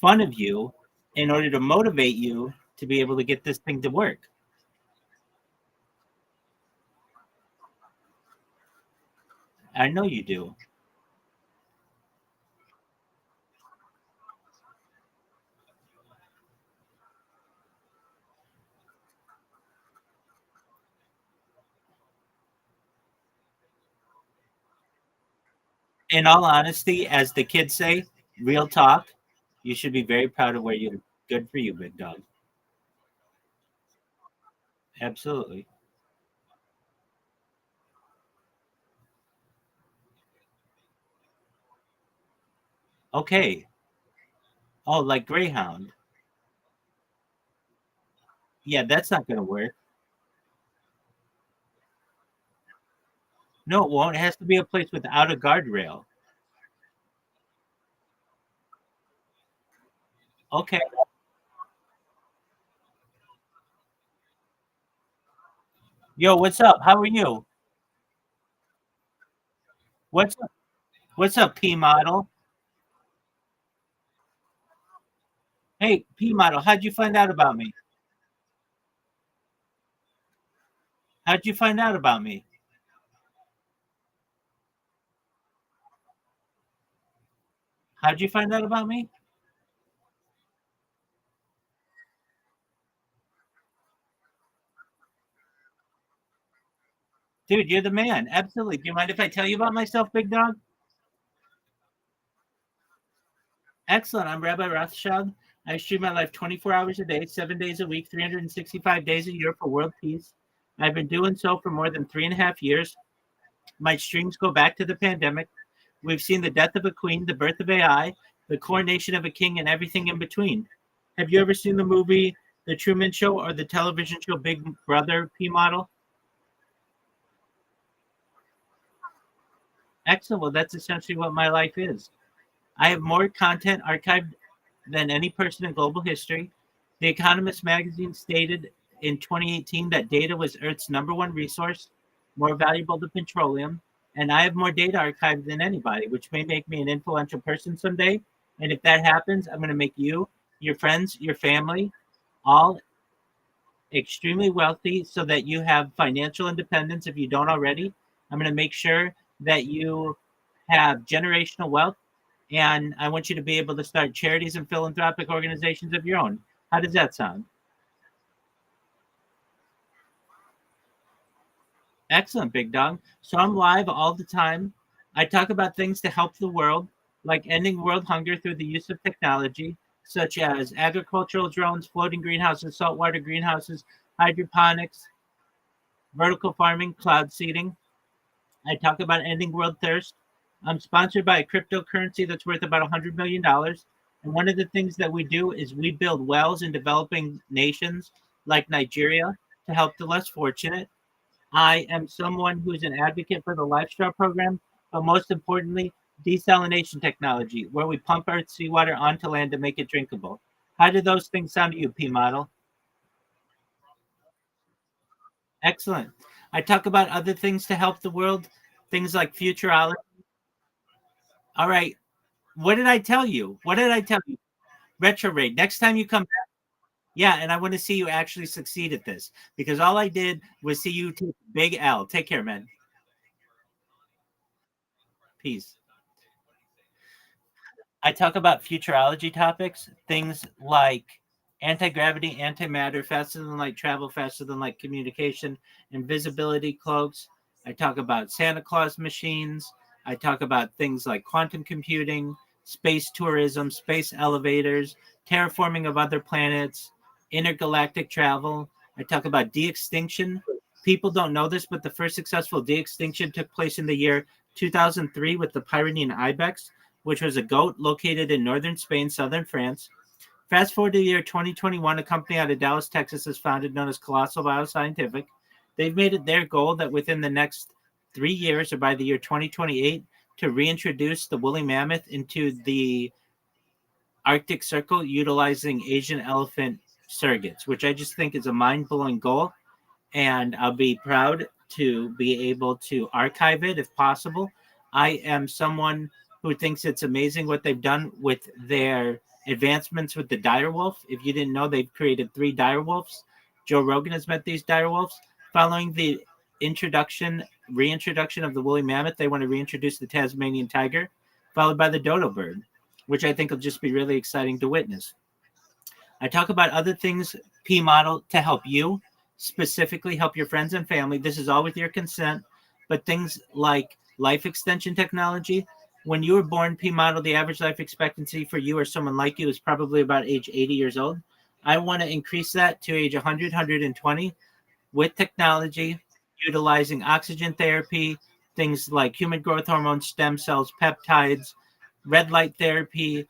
fun of you in order to motivate you to be able to get this thing to work. I know you do. In all honesty, as the kids say, real talk, you should be very proud of where you. Good for you, big dog. Absolutely. Okay. Oh, like Greyhound. Yeah, that's not going to work. No, it won't. It has to be a place without a guardrail. Okay. Yo, what's up? How are you? What's up? What's up, P model? Hey, P model, how'd you find out about me? How'd you find out about me? How'd you find out about me? Dude, you're the man. Absolutely. Do you mind if I tell you about myself, big dog? Excellent. I'm Rabbi Rothschild. I stream my life 24 hours a day, 7 days a week, 365 days a year for world peace. I've been doing so for more than 3.5 years. My streams go back to the pandemic. We've seen the death of a queen, the birth of AI, the coronation of a king, and everything in between. Have you ever seen the movie The Truman Show or the television show Big Brother, P model? Excellent. Well, that's essentially what my life is. I have more content archived than any person in global history. The Economist magazine stated in 2018 that data was Earth's #1 resource, more valuable than petroleum, and I have more data archived than anybody, which may make me an influential person someday. And if that happens, I'm going to make you, your friends, your family, all extremely wealthy so that you have financial independence if you don't already. I'm going to make sure that you have generational wealth, and I want you to be able to start charities and philanthropic organizations of your own. How does that sound? Excellent, big dog. So I'm live all the time. I talk about things to help the world, like ending world hunger through the use of technology, such as agricultural drones, floating greenhouses, saltwater greenhouses, hydroponics, vertical farming, cloud seeding. I talk about ending world thirst. I'm sponsored by a cryptocurrency that's worth about $100 million. And one of the things that we do is we build wells in developing nations like Nigeria to help the less fortunate. I am someone who's an advocate for the Lifestraw program, but most importantly, desalination technology, where we pump Earth's seawater onto land to make it drinkable. How do those things sound to you, P model? Excellent. I talk about other things to help the world, things like futurology. All right. What did I tell you? What did I tell you? Retrograde. Next time you come back. Yeah, and I want to see you actually succeed at this because all I did was see you take big L. Take care, man. Peace. I talk about futurology topics, things like anti-gravity, antimatter, faster than light travel, faster than light communication, invisibility cloaks. I talk about Santa Claus machines. I talk about things like quantum computing, space tourism, space elevators, terraforming of other planets, intergalactic travel. I talk about de-extinction. People don't know this, but the first successful de-extinction took place in the year 2003 with the Pyrenean ibex, which was a goat located in northern Spain, southern France. Fast forward to the year 2021, a company out of Dallas, Texas is founded known as Colossal Bioscientific. They've made it their goal that within the next 3 years, or by the year 2028, to reintroduce the woolly mammoth into the Arctic Circle utilizing Asian elephant surrogates, which I just think is a mind-blowing goal. And I'll be proud to be able to archive it if possible. I am someone who thinks it's amazing what they've done with their advancements with the direwolf. If you didn't know, they've created 3 direwolves. Joe Rogan has met these direwolves. Following the reintroduction of the woolly mammoth, they want to reintroduce the Tasmanian tiger, followed by the dodo bird, which I think will just be really exciting to witness. I talk about other things, P model, to help you, specifically help your friends and family. This is all with your consent, but things like life extension technology. When you were born, P model, the average life expectancy for you or someone like you is probably about age 80 years old. I want to increase that to age 100, 120 with technology, utilizing oxygen therapy, things like human growth hormone, stem cells, peptides, red light therapy,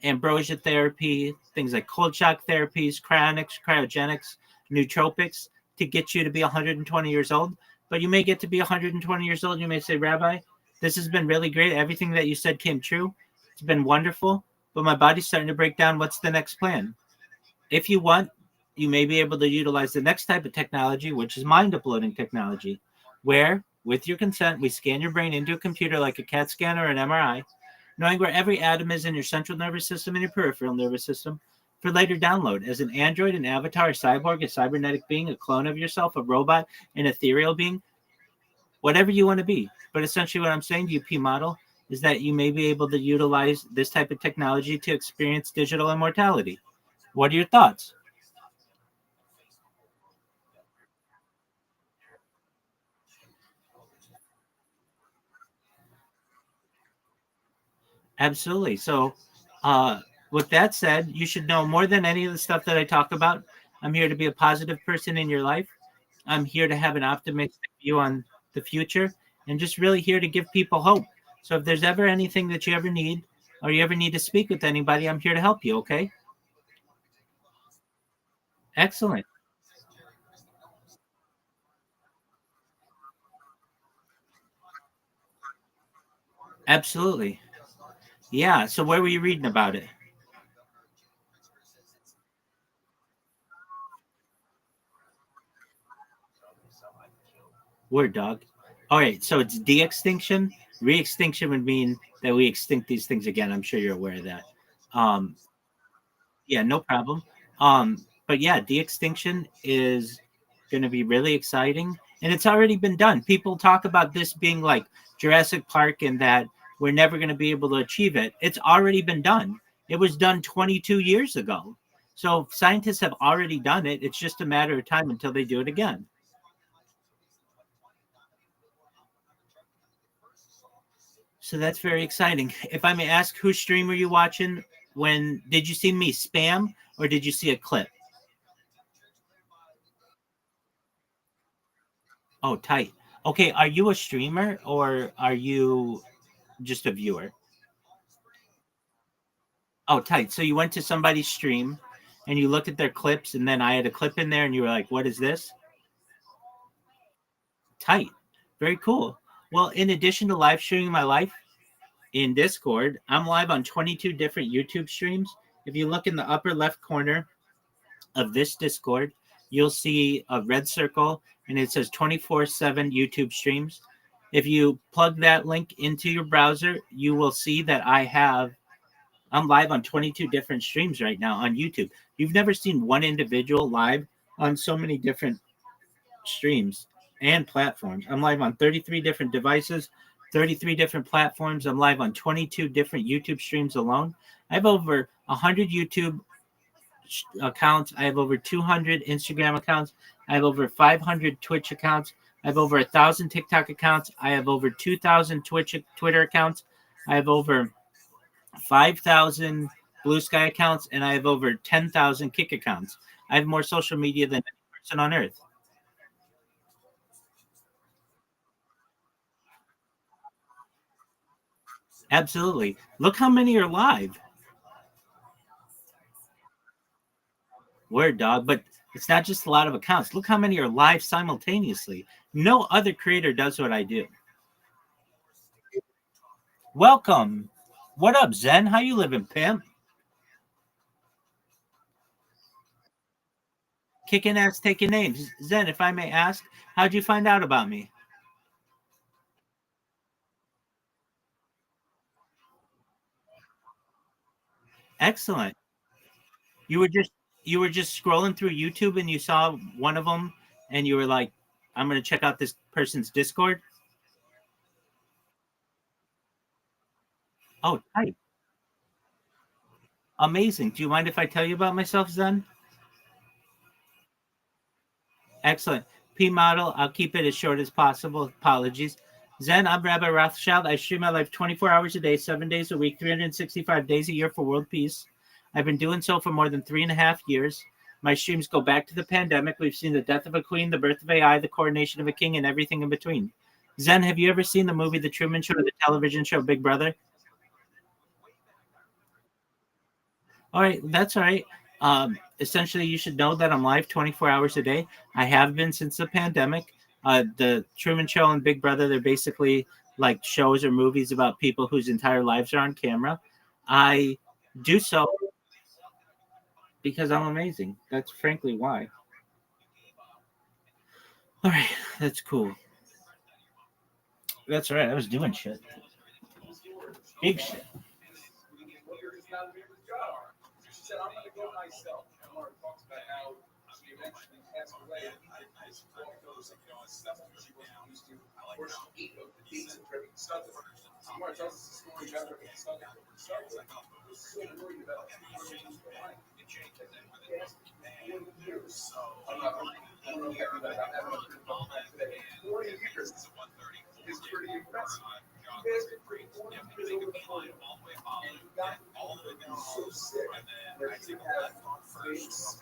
ambrosia therapy, things like cold shock therapies, cryogenics, nootropics to get you to be 120 years old. But you may get to be 120 years old. You may say, Rabbi, this has been really great. Everything that you said came true. It's been wonderful, but my body's starting to break down. What's the next plan? If you want, you may be able to utilize the next type of technology, which is mind uploading technology, where, with your consent, we scan your brain into a computer like a CAT scan or an MRI, knowing where every atom is in your central nervous system and your peripheral nervous system, for later download as an android, an avatar, a cyborg, a cybernetic being, a clone of yourself, a robot, an ethereal being, whatever you want to be. But essentially what I'm saying to you, P model, is that you may be able to utilize this type of technology to experience digital immortality. What are your thoughts? Absolutely. So, with that said, you should know more than any of the stuff that I talk about. I'm here to be a positive person in your life. I'm here to have an optimistic view on the future and just really here to give people hope. So if there's ever anything that you ever need or you ever need to speak with anybody, I'm here to help you, okay? Excellent. Absolutely. Yeah. So where were you reading about it? Word, dog. All right. So it's de-extinction. Re-extinction would mean that we extinct these things again. I'm sure you're aware of that. Um, yeah, no problem. But yeah, de-extinction is going to be really exciting, and it's already been done. People talk about this being like Jurassic Park and that we're never going to be able to achieve it. It's already been done. It was done 22 years ago. So scientists have already done it. It's just a matter of time until they do it again. So that's very exciting. If I may ask, whose stream were you watching? When did you see me spam or did you see a clip? Oh, tight. Okay, are you a streamer or are you just a viewer? Oh, tight. So you went to somebody's stream and you looked at their clips, and then I had a clip in there and you were like, what is this? Tight. Very cool. Well, in addition to live streaming my life in Discord, I'm live on 22 different YouTube streams. If you look in the upper left corner of this Discord, you'll see a red circle and it says 24/7 YouTube streams. If you plug that link into your browser, you will see that I'm live on 22 different streams right now on YouTube. You've never seen one individual live on so many different streams and platforms. I'm live on 33 different devices, 33 different platforms. I'm live on 22 different YouTube streams alone. I have over 100 YouTube accounts. I have over 200 Instagram accounts. I have over 500 Twitch accounts. I have over 1,000 TikTok accounts. I have over 2,000 Twitter accounts. I have over 5,000 Blue Sky accounts, and I have over 10,000 Kick accounts. I have more social media than any person on earth. Absolutely. Look how many are live. Word, dog. But it's not just a lot of accounts. Look how many are live simultaneously. No other creator does what I do. Welcome. What up, Zen? How you living, pimp? Kicking ass, taking names. Zen, if I may ask, how'd you find out about me? Excellent. You were just scrolling through YouTube and you saw one of them and you were like, I'm going to check out this person's Discord. Oh, type. Amazing. Do you mind if I tell you about myself, Zen? Excellent. P model, I'll keep it as short as possible. Apologies. Zen, I'm Rabbi Rothschild. I stream my life 24 hours a day, 7 days a week, 365 days a year for world peace. I've been doing so for more than 3.5 years. My streams go back to the pandemic. We've seen the death of a queen, the birth of AI, the coronation of a king, and everything in between. Zen, have you ever seen the movie The Truman Show or the television show Big Brother? All right, that's all right. Essentially, you should know that I'm live 24 hours a day. I have been since the pandemic. The Truman Show and Big Brother, they're basically like shows or movies about people whose entire lives are on camera. I do so because I'm amazing. That's frankly why. All right, that's cool. That's all right. I was doing shit. Big shit. She said, I'm going to go myself. Tamara talks about how she eventually passed away. Stuff that she wasn't used to. Or she ate the dates of every stuff. Tamara tells us the story about her stuff that started. I was so worried about it. Years. I'm not really happy about that. 40 years is pretty impressive. You guys get pretty 40 years over the phone. And you got so sick that you have face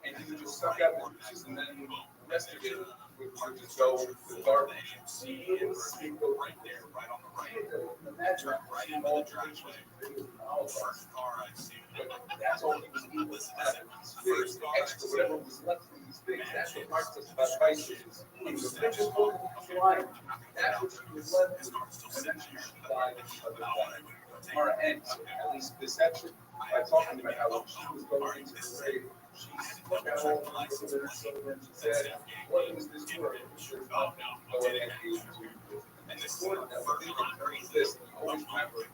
and you just suck out the juices and then the rest of it would just go to the garbage. You go right there, right on the right. Imagine right into the driveway. First car I see. That's all he was eating. First extra whatever was left from these things. That's what Mark says about bicycles. He was just going flying. That's what she was left with. And then she died of the Mara ends, at least this section, by talking about how she was going into the grave. She's looked at all the lights of her children. She said, what was this word? There's nothing going into. And this word that we're reading is this. Always remember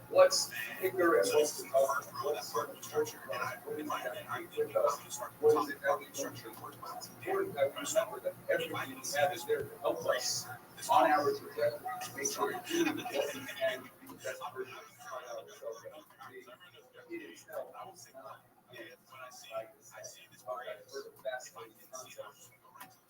what's bigger and what's the cover. What's the structure? And I with us. What is it that we structure? It's important that we remember that everything we have is there to help us on our trajectory. Make sure you do what you can. That's the first it is hell. I see this fascinating concept.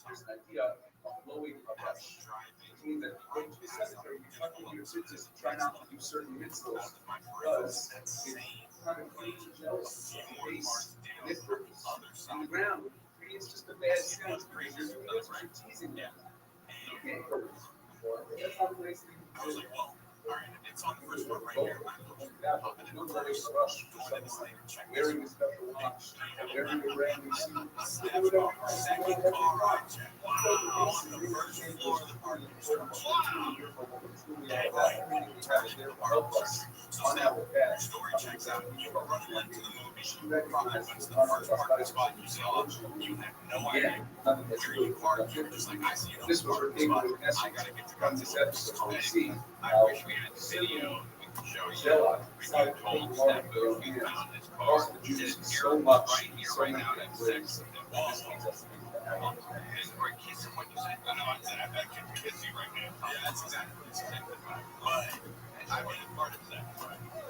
There's an idea of blowing a rush. Which means that going to the cemetery, you tuck in your citrus and try not to do certain mitzvahs because it kind of creates jealousy in the face and it hurts on the ground. It's just a bad sound. You're doing this, you're teasing them. You can't hurt. That's not the nice thing to do. All right, it's on the first one right here. Wearing a special watch, wearing a brand new suit. Second car ride check. On the first floor of the parking lot. Story checks out. You were running late to the movie. Probably went to the first parking spot you saw. You had no idea where you parked. You were just like, I see it. This was her big spot. I gotta get to this episode to see. I wish we had video. Show you. We told that booth we found this car. You did so much right here, right now. That's six. And we're kissing what you said. I know I said I can kiss you right now. Yeah, that's exactly what it's saying. But I wasn't part of that.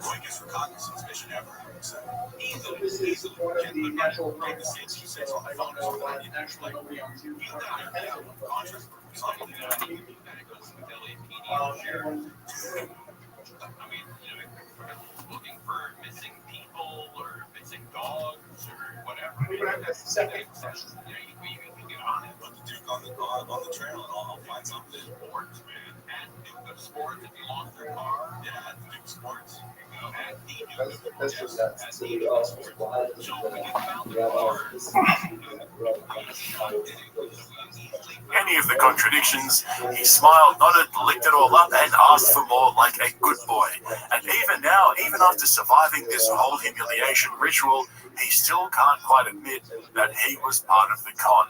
Quickest reconnaissance mission ever. So easily one of the natural pregnancies you say on the phone or like actually nobody on two contract. Something that I need that it goes to the LAPD. I mean, looking for missing people or dogs or whatever. That's the second session. Yeah, you can get on it. Let's do on the trail and I'll find something. Sports, man. And do the sports if you lost your car. Yeah, do sports. And Any of the contradictions, he smiled, nodded, licked it all up, and asked for more like a good boy. And even now, even after surviving this whole humiliation ritual, he still can't quite admit that he was part of the con.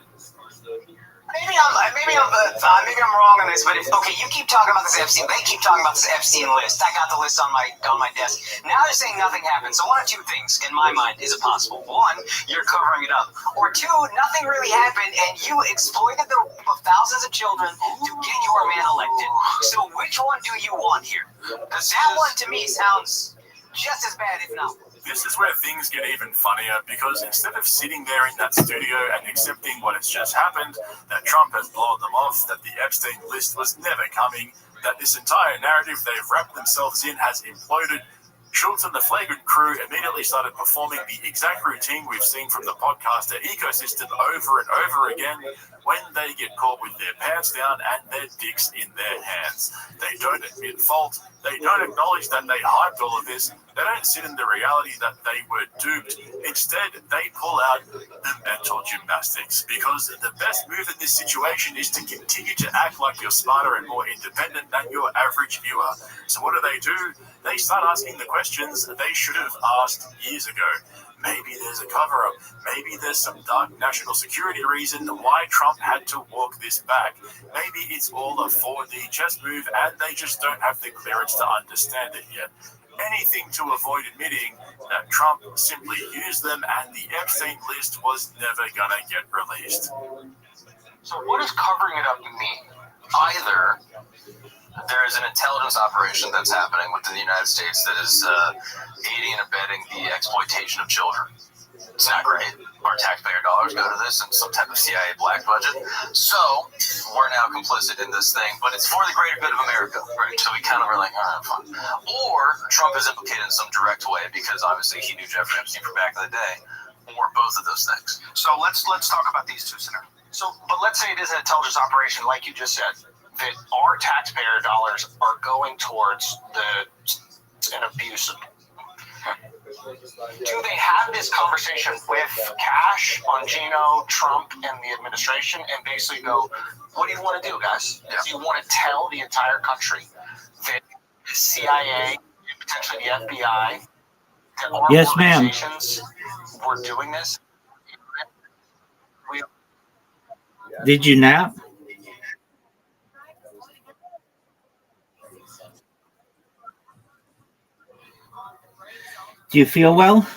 Maybe I'm wrong on this, but okay, you keep talking about this Epstein. They keep talking about this Epstein list. I got the list on my desk. Now they're saying nothing happened. So one of two things, in my mind, is it possible? One, you're covering it up, or two, nothing really happened, and you exploited the thousands of children to get your man elected. So which one do you want here? Because that one to me sounds just as bad, if not. This is where things get even funnier, because instead of sitting there in that studio and accepting what has just happened, that Trump has blown them off, that the Epstein list was never coming, that this entire narrative they've wrapped themselves in has imploded, Schultz and the Flagrant crew immediately started performing the exact routine we've seen from the podcaster ecosystem over and over again when they get caught with their pants down and their dicks in their hands. They don't admit fault. They don't acknowledge that they hyped all of this. They don't sit in the reality that they were duped. Instead, they pull out the mental gymnastics, because the best move in this situation is to continue to act like you're smarter and more independent than your average viewer. So what do? They start asking the questions they should have asked years ago. Maybe there's a cover-up. Maybe there's some dark national security reason why Trump had to walk this back. Maybe it's all a 4D chess move and they just don't have the clearance to understand it yet. Anything to avoid admitting that Trump simply used them and the Epstein list was never gonna get released. So what does covering it up mean? Either there is an intelligence operation that's happening within the United States that is aiding and abetting the exploitation of children. It's not great. Our taxpayer dollars go to this and some type of CIA black budget. So we're now complicit in this thing, but it's for the greater good of America, right? So we kind of are like, all right, fine. Or Trump is implicated in some direct way because obviously he knew Jeffrey Epstein from back in the day, or both of those things. So let's talk about these two scenarios. So, but let's say it is an intelligence operation, like you just said, that our taxpayer dollars are going towards an abuse of. Do they have this conversation with Cash, Bongino, Trump, and the administration, and basically go, what do you want to do, guys? Yeah. Do you want to tell the entire country that the CIA, potentially the FBI, that our Yes, ma'am. organizations were doing this? Did you nap? Do you feel well?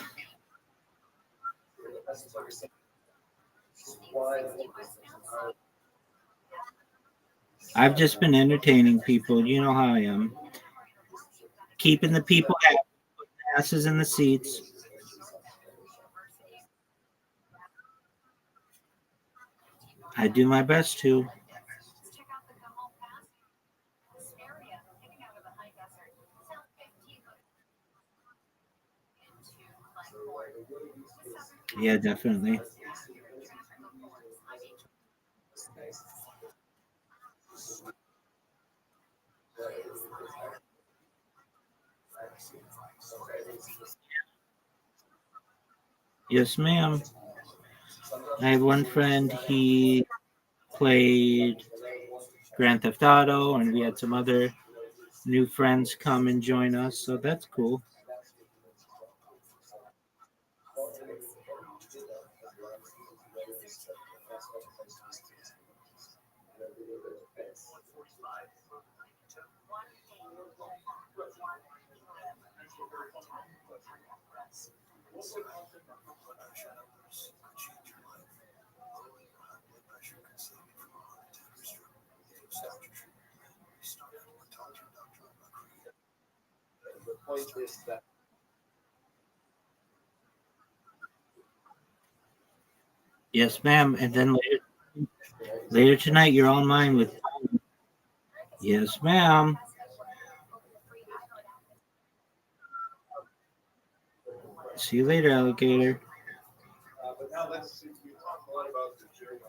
I've just been entertaining people. You know how I am. Keeping the people happy, putting asses in the seats. I do my best to. Yeah, definitely. Yes, ma'am. I have one friend, he played Grand Theft Auto, and we had some other new friends come and join us, so that's cool. Yes, ma'am. And then later tonight, you're on mine with. Yes, ma'am. See you later, alligator. But now let's talk a lot about the Jerry.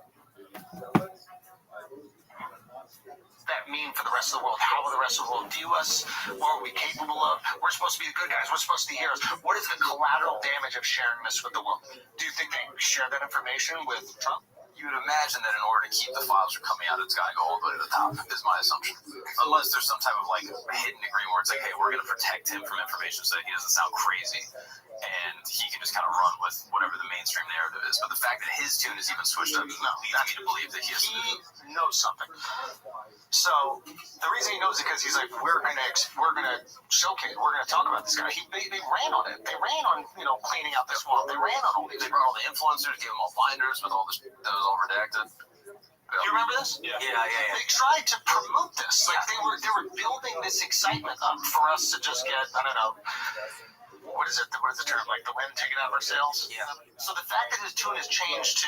That mean for the rest of the world? How will the rest of the world view us? What are we capable of? We're supposed to be the good guys. We're supposed to be heroes. What is the collateral damage of sharing this with the world? Do you think they share that information with Trump? You would imagine that in order to keep the files from coming out, it's got to go all the way to the top, is my assumption. Unless there's some type of like hidden agreement where it's like, hey, we're going to protect him from information so that he doesn't sound crazy. And he can just kind of run with whatever the mainstream narrative is. But the fact that his tune is even switched up leads me to believe that he knows something. So the reason he knows it because he's like, we're gonna showcase, we're gonna talk about this guy. They ran on it. They ran on cleaning out the swamp. They ran on all these. They brought all the influencers, gave them all binders with all this that was all redacted. Do you remember this? Yeah. They tried to promote this. Like they were building this excitement up for us to just get, I don't know, what is it? What is the term? Like the wind taken out of our sails? Yeah. So the fact that his tune has changed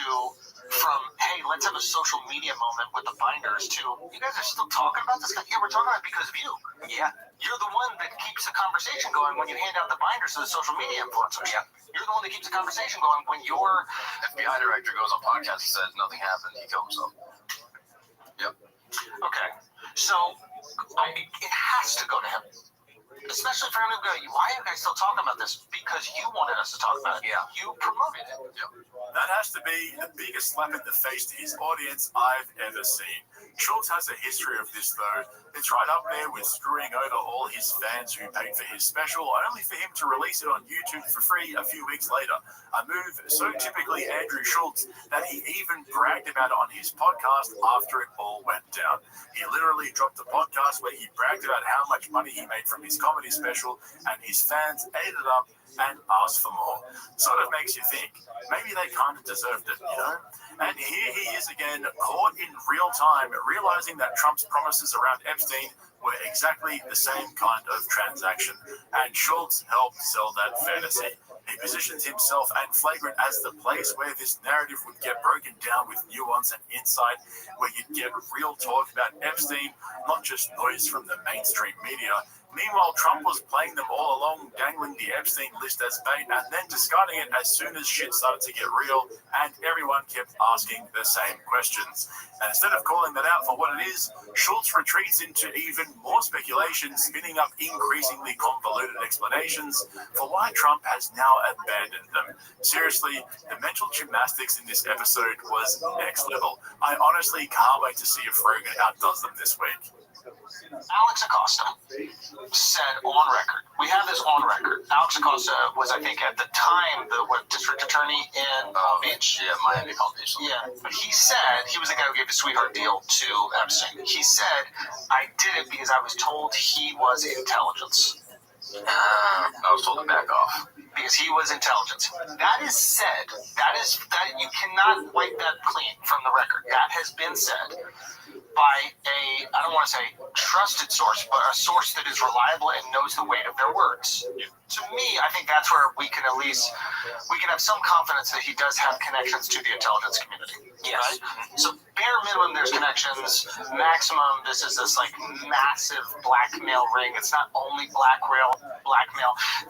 from, hey, let's have a social media moment with the binders to, you guys are still talking about this guy? Yeah, we're talking about it because of you. Yeah. You're the one that keeps the conversation going when you hand out the binders to the social media influencers. Yeah. You're the one that keeps the conversation going when your FBI director goes on podcast and says nothing happened, he killed himself. Yep. Okay. So it has to go to him. Especially for him to go, why are you guys still talking about this? Because you wanted us to talk about it. Yeah. You promoted it. Yep. That has to be the biggest slap in the face to his audience I've ever seen. Schultz has a history of this, though. It's right up there with screwing over all his fans who paid for his special, only for him to release it on YouTube for free a few weeks later. A move so typically Andrew Schultz that he even bragged about it on his podcast after it all went down. He literally dropped a podcast where he bragged about how much money he made from his comedy special, and his fans ate it up and asked for more. Sort of makes you think, maybe they kind of deserved it, And here he is again, caught in real time, realizing that Trump's promises around Epstein were exactly the same kind of transaction. And Schultz helped sell that fantasy. He positions himself and Flagrant as the place where this narrative would get broken down with nuance and insight, where you'd get real talk about Epstein, not just noise from the mainstream media. Meanwhile, Trump was playing them all along, dangling the Epstein list as bait and then discarding it as soon as shit started to get real, and everyone kept asking the same questions. And instead of calling that out for what it is, Schultz retreats into even more speculation, spinning up increasingly convoluted explanations for why Trump has now abandoned them. Seriously, the mental gymnastics in this episode was next level. I honestly can't wait to see if Rogan outdoes them this week. Alex Acosta said on record, we have this on record. Alex Acosta was, I think, at the time, the district attorney in Palm Beach. Yeah, Miami, Palm Beach. Yeah, but he said, he was the guy who gave the sweetheart deal to Epstein. He said, I did it because I was told he was intelligence. I was told to back off. Because he was intelligence. That is said. That you cannot wipe that clean from the record. That has been said by I don't want to say trusted source, but a source that is reliable and knows the weight of their words. To me, I think that's where we can have some confidence that he does have connections to the intelligence community. Yes. Right? So bare minimum, there's connections. Maximum, this is this like massive blackmail ring. It's not only blackmail.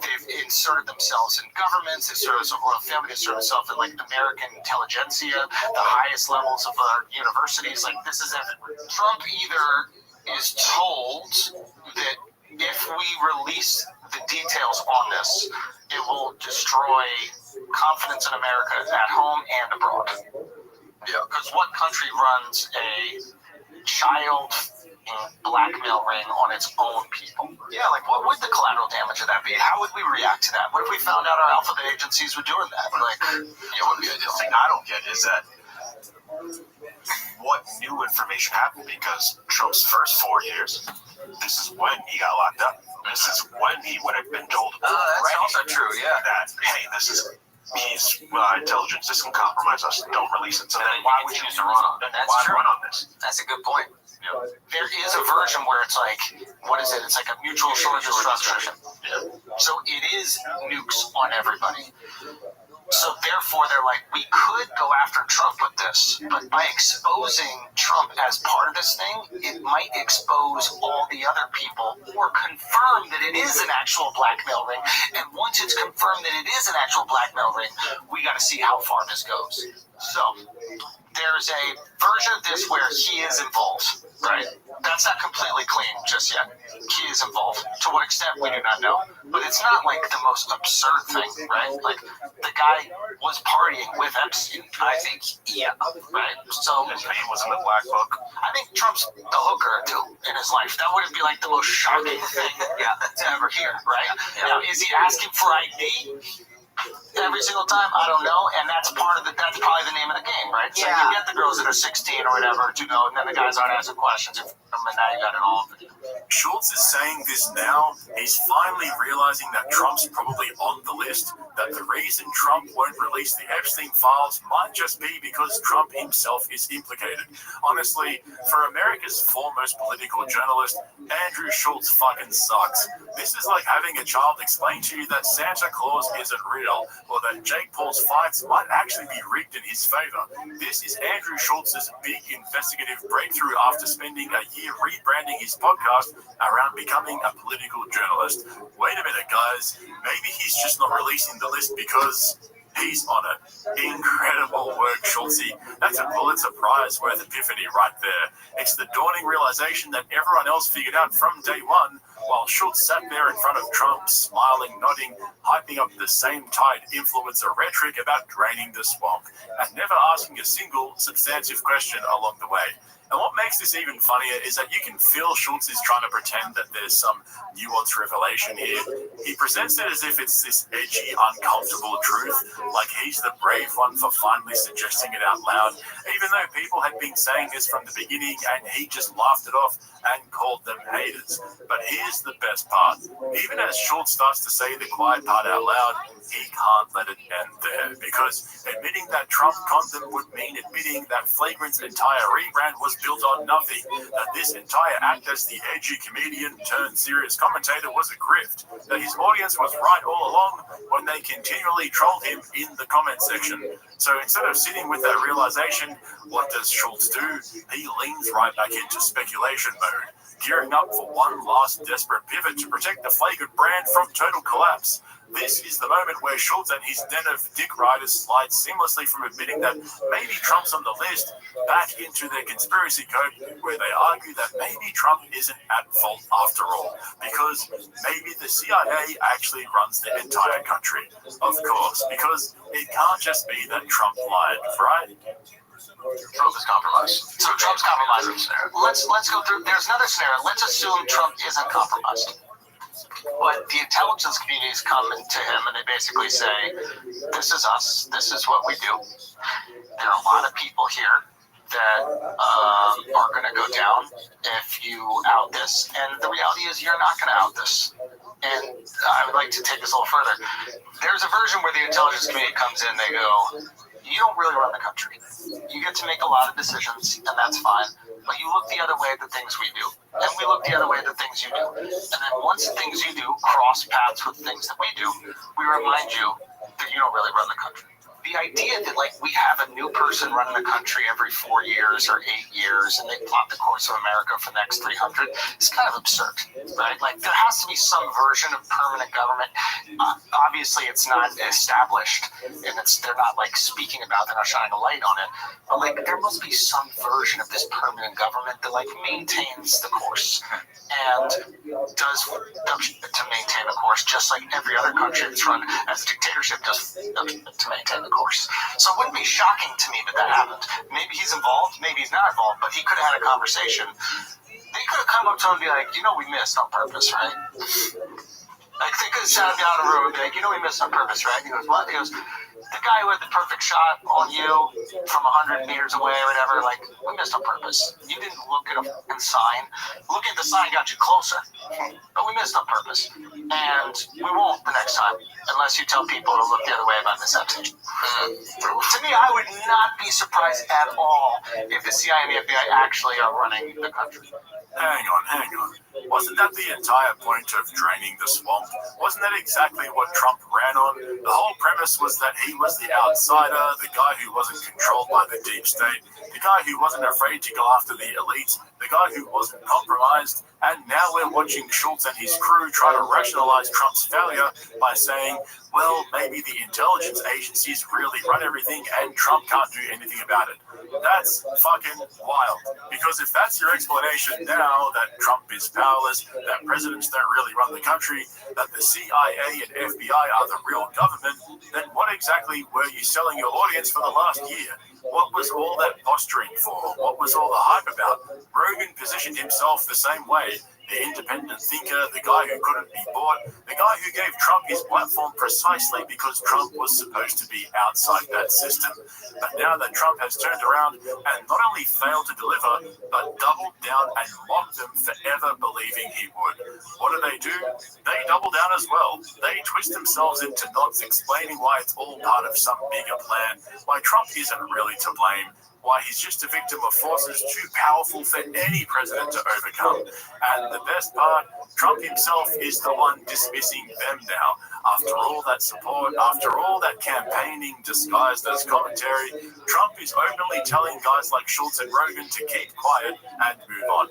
They've inserted themselves in governments. They've inserted themselves in royal family. They've inserted themselves in like American intelligentsia, the highest levels of our universities. Like this is everywhere. Trump either is told that if we release the details on this, it will destroy confidence in America at home and abroad. Yeah, because what country runs a child blackmail ring on its own people? Yeah, like what would the collateral damage of that be? How would we react to that? What if we found out our alphabet agencies were doing that? Like, what would be the ideal thing I don't get is that what new information happened because Trump's first 4 years, this is when he got locked up. This is when he would have been told. That's also true, yeah. That, hey, he's intelligence, this can compromise us, don't release it. So then why would you run on it? Why run on this? That's a good point. There is a version where it's like, what is it? It's like a mutual assured destruction. Yeah. So it is nukes on everybody. So therefore, they're like, we could go after Trump with this. this, but by exposing Trump as part of this thing, it might expose all the other people or confirm that it is an actual blackmail ring. And once it's confirmed that it is an actual blackmail ring, we got to see how far this goes. So there's a version of this where he is involved, right? That's not completely clean just yet. He is involved. To what extent, we do not know. But it's not like the most absurd thing, right? Like, the guy was partying with Epstein. I think, yeah, right? So his name was in the black book. I think Trump's the hooker, too, in his life. That would be like the most shocking thing to ever hear, right? Now, is he asking for ID? Every single time, I don't know, and that's probably the name of the game, right? So you get the girls that are 16 or whatever to go, and then the guys aren't asking questions, and now you got it all. Schultz is saying this now. He's finally realizing that Trump's probably on the list, that the reason Trump won't release the Epstein files might just be because Trump himself is implicated. Honestly, for America's foremost political journalist, Andrew Schultz fucking sucks. This is like having a child explain to you that Santa Claus isn't real, or that Jake Paul's fights might actually be rigged in his favor. This is Andrew Schultz's big investigative breakthrough after spending a year rebranding his podcast around becoming a political journalist. Wait a minute, guys. Maybe he's just not releasing the list because he's on it. Incredible work, Schultzy. That's a Pulitzer Prize worth epiphany right there. It's the dawning realization that everyone else figured out from day one, while Schultz sat there in front of Trump, smiling, nodding, hyping up the same tight influencer rhetoric about draining the swamp, and never asking a single substantive question along the way. And what makes this even funnier is that you can feel Schultz is trying to pretend that there's some nuanced revelation here. He presents it as if it's this edgy, uncomfortable truth, like he's the brave one for finally suggesting it out loud, even though people had been saying this from the beginning and he just laughed it off and called them haters. But here's the best part. Even as Schultz starts to say the quiet part out loud, he can't let it end there, because admitting that Trump conned them would mean admitting that Flagrant's entire rebrand was built on nothing, that this entire act as the edgy comedian turned serious commentator was a grift, that his audience was right all along when they continually trolled him in the comment section. So instead of sitting with that realization, what does Schultz do? He leans right back into speculation mode, gearing up for one last desperate pivot to protect the Flagrant brand from total collapse. This is the moment where Schultz and his den of dick riders slide seamlessly from admitting that maybe Trump's on the list back into their conspiracy code, where they argue that maybe Trump isn't at fault after all, because maybe the CIA actually runs the entire country. Of course, because it can't just be that Trump lied, right? Trump is compromised. So Trump's compromised. Let's go through. There's another scenario. Let's assume Trump isn't compromised. But the intelligence communities come to him and they basically say, this is us, this is what we do. There are a lot of people here that are going to go down if you out this. And the reality is you're not going to out this. And I would like to take this a little further. There's a version where the intelligence community comes in, they go, you don't really run the country. You get to make a lot of decisions, and that's fine. But you look the other way at the things we do. And we look the other way at the things you do. And then once the things you do cross paths with things that we do, we remind you that you don't really run the country. The idea that, like, we have a new person running the country every 4 years or 8 years and they plot the course of America for the next 300 is kind of absurd, right? Like, there has to be some version of permanent government. Obviously, it's not established and they're not, like, speaking about it, they're not shining a light on it. But, like, there must be some version of this permanent government that, like, maintains the course and does to maintain the course, just like every other country that's run as a dictatorship does to maintain the course. So it wouldn't be shocking to me that happened. Maybe he's involved, maybe he's not involved, but he could have had a conversation. They could have come up to him and be like, you know, we missed on purpose, right? Like, they could have sat down in a room and be like, you know, we missed on purpose, right? He goes, what? He goes, the guy who had the perfect shot on you from 100 meters away or whatever, like, we missed on purpose. You didn't look at a fucking sign. Looking at the sign got you closer. But we missed on purpose. And we won't the next time, unless you tell people to look the other way about this episode. To me, I would not be surprised at all if the CIA and the FBI actually are running the country. Hang on. Wasn't that the entire point of draining the swamp? Wasn't that exactly what Trump ran on? The whole premise was that he was the outsider, the guy who wasn't controlled by the deep state, the guy who wasn't afraid to go after the elites, the guy who wasn't compromised, and now we're watching Schultz and his crew try to rationalize Trump's failure by saying, well, maybe the intelligence agencies really run everything and Trump can't do anything about it. That's fucking wild. Because if that's your explanation now, that Trump is powerless, that presidents don't really run the country, that the CIA and FBI are the real government, then what exactly were you selling your audience for the last year? What was all that posturing for? What was all the hype about? Rogan positioned himself the same way. The independent thinker, the guy who couldn't be bought, the guy who gave Trump his platform precisely because Trump was supposed to be outside that system. But now that Trump has turned around and not only failed to deliver, but doubled down and mocked them for ever believing he would. What do? They double down as well. They twist themselves into knots explaining why it's all part of some bigger plan, why Trump isn't really to blame, why he's just a victim of forces too powerful for any president to overcome. And the best part, Trump himself is the one dismissing them now. After all that support, after all that campaigning disguised as commentary, Trump is openly telling guys like Schultz and Rogan to keep quiet and move on.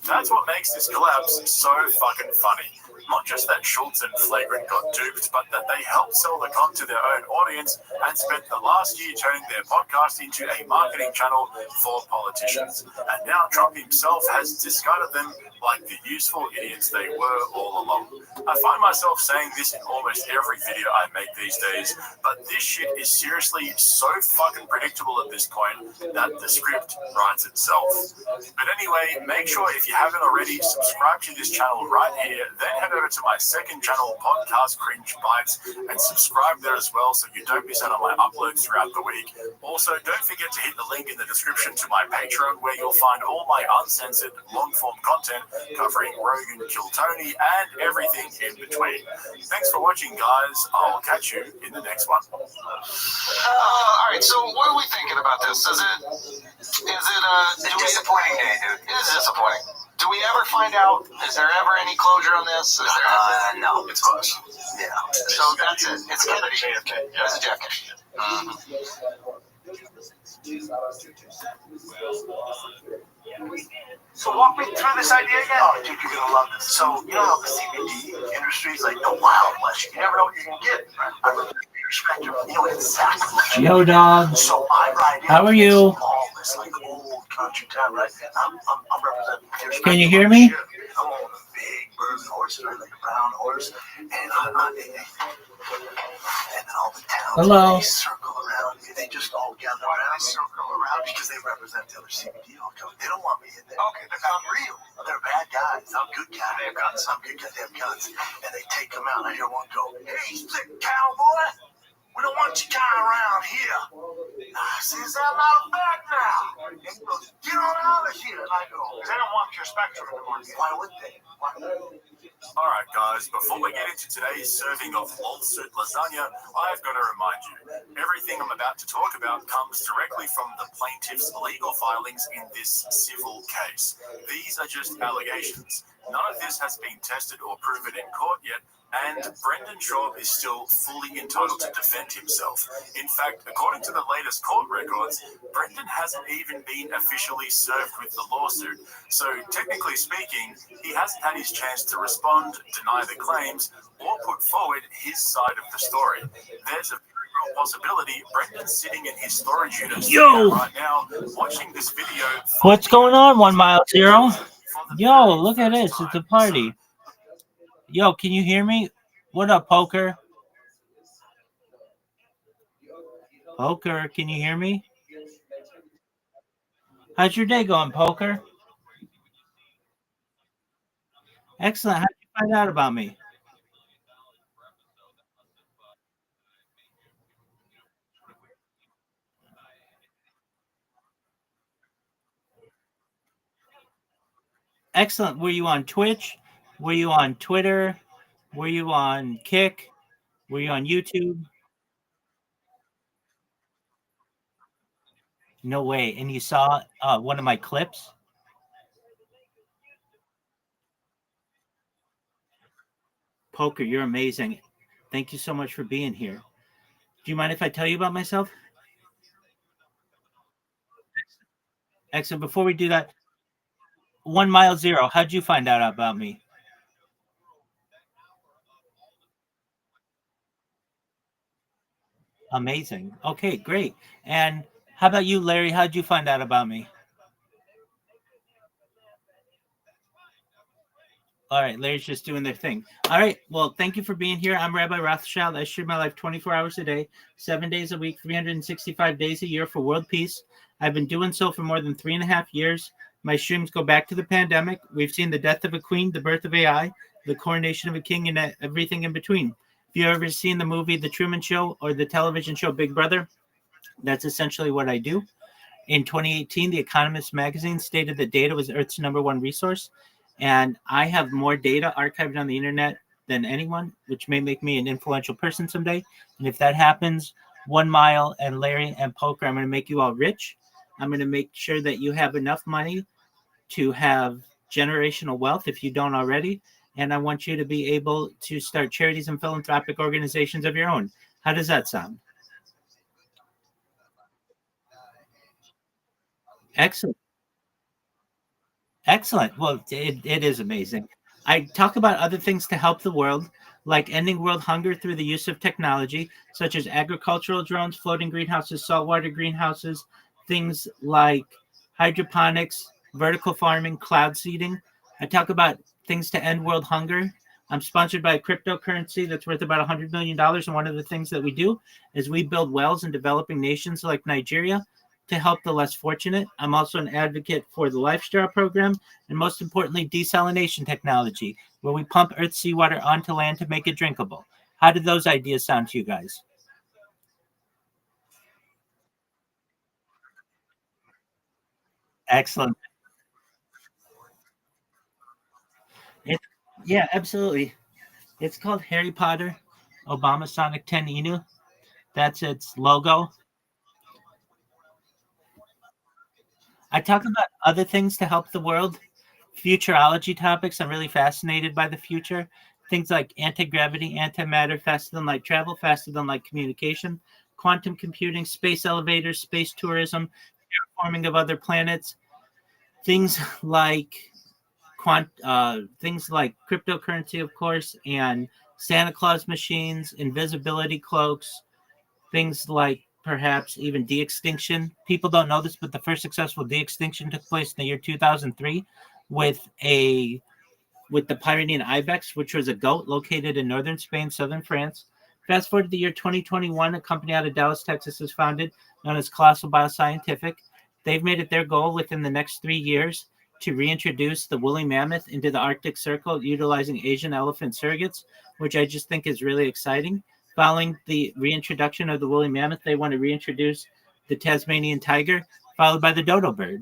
That's what makes this collapse so fucking funny. Not just that Schultz and Flagrant got duped, but that they helped sell the con to their own audience and spent the last year turning their podcast into a marketing channel for politicians. And now Trump himself has discarded them like the useful idiots they were all along. I find myself saying this in almost every video I make these days, but this shit is seriously so fucking predictable at this point that the script writes itself. But anyway, make sure if you haven't already, subscribe to this channel right here, then head over to my second channel, Podcast Cringe Bites, and subscribe there as well so you don't miss out on my uploads throughout the week. Also, don't forget to hit the link in the description to my Patreon where you'll find all my uncensored long-form content covering Rogan, Kill Tony, and everything in between. Thanks for watching, guys. I'll catch you in the next one. All right, so what are we thinking about this? Is it a disappointing day, dude? It is disappointing. Do we ever find out? Is there ever any closure on this? Is there? No, it's close. Yeah. So that's it. It's Kennedy. JFK. Yeah, it's JFK. So walk me through this idea again. Oh, dude, you're gonna love this. So you know how the CBD industry is like the Wild West. You never know what you're gonna get. I really respect you. You know exactly what you Yo, dog. So I ride in. How are you? All this like old country town, right? I'm representing. Can you hear me? I'm on a big Bourbon horse, right? Like a brown horse, and and all the towns. Hello. They circle around me. They just all gather around. They circle around because they represent the other CBD all come. They don't want me in there. Okay, I'm real. They're bad guys. I'm good guys. They have guns. I'm good guys. They have guns. And they take them out. I hear one go, "Hey, sick cowboy, we don't want you guy around here." I says, "I'm out back now." And he goes, "Get on out of here." And I go, "They don't want your spectrum anymore." Why would they? Why would they? Alright guys, before we get into today's serving of lol-suit lasagna, I've got to remind you, everything I'm about to talk about comes directly from the plaintiff's legal filings in this civil case. These are just allegations. None of this has been tested or proven in court yet, and Brendan Schaub is still fully entitled to defend himself. In fact, according to the latest court records, Brendan hasn't even been officially served with the lawsuit. So technically speaking, he hasn't had his chance to respond, deny the claims, or put forward his side of the story. There's a very real possibility Brendan's sitting in his storage unit right now, watching this video. What's going on, 1 Mile Zero? Yo, look at this. It's a party. Yo, can you hear me? What up, Poker? Poker, can you hear me? How's your day going, Poker? Excellent. How did you find out about me? Excellent. Were you on Twitch? Were you on Twitter? Were you on Kick? Were you on YouTube? No way. And you saw one of my clips? Poker, you're amazing. Thank you so much for being here. Do you mind if I tell you about myself? Excellent. Before we do that, 1 Mile Zero, how'd you find out about me? Amazing. Okay, great. And how about you, Larry? How'd you find out about me? All right, Larry's just doing their thing. All right, well, thank you for being here. I'm Rabbi Rothschild. I share my life 24 hours a day, 7 days a week, 365 days a year for world peace. I've been doing so for more than 3.5 years. My streams go back to the pandemic. We've seen the death of a queen, the birth of AI, the coronation of a king, and everything in between. If you've ever seen the movie The Truman Show or the television show Big Brother, that's essentially what I do. In 2018, The Economist magazine stated that data was Earth's #1 resource. And I have more data archived on the internet than anyone, which may make me an influential person someday. And if that happens, 1 Mile and Larry and Poker, I'm going to make you all rich. I'm going to make sure that you have enough money to have generational wealth if you don't already. And I want you to be able to start charities and philanthropic organizations of your own. How does that sound? Excellent. Excellent. Well, it is amazing. I talk about other things to help the world, like ending world hunger through the use of technology, such as agricultural drones, floating greenhouses, saltwater greenhouses, things like hydroponics, vertical farming, cloud seeding. I talk about things to end world hunger. I'm sponsored by a cryptocurrency that's worth about $100 million. And one of the things that we do is we build wells in developing nations like Nigeria to help the less fortunate. I'm also an advocate for the Lifestyle program, and most importantly, desalination technology, where we pump Earth's seawater onto land to make it drinkable. How did those ideas sound to you guys? Excellent. Yeah, absolutely. It's called Harry Potter Obama Sonic 10 Inu. That's its logo. I talk about other things to help the world. Futurology topics. I'm really fascinated by the future. Things like anti-gravity, antimatter, faster than light travel, faster than light communication, quantum computing, space elevators, space tourism, terraforming of other planets, things like things like cryptocurrency, of course, and Santa Claus machines, invisibility cloaks, things like perhaps even de-extinction. People don't know this, but the first successful de-extinction took place in the year 2003 with the Pyrenean ibex, which was a goat located in northern Spain, southern France. Fast forward to the year 2021, a company out of Dallas, Texas is founded, known as Colossal Bioscientific. They've made it their goal within the next 3 years to reintroduce the woolly mammoth into the Arctic Circle utilizing Asian elephant surrogates, which I just think is really exciting. Following the reintroduction of the woolly mammoth, they want to reintroduce the Tasmanian tiger, followed by the dodo bird.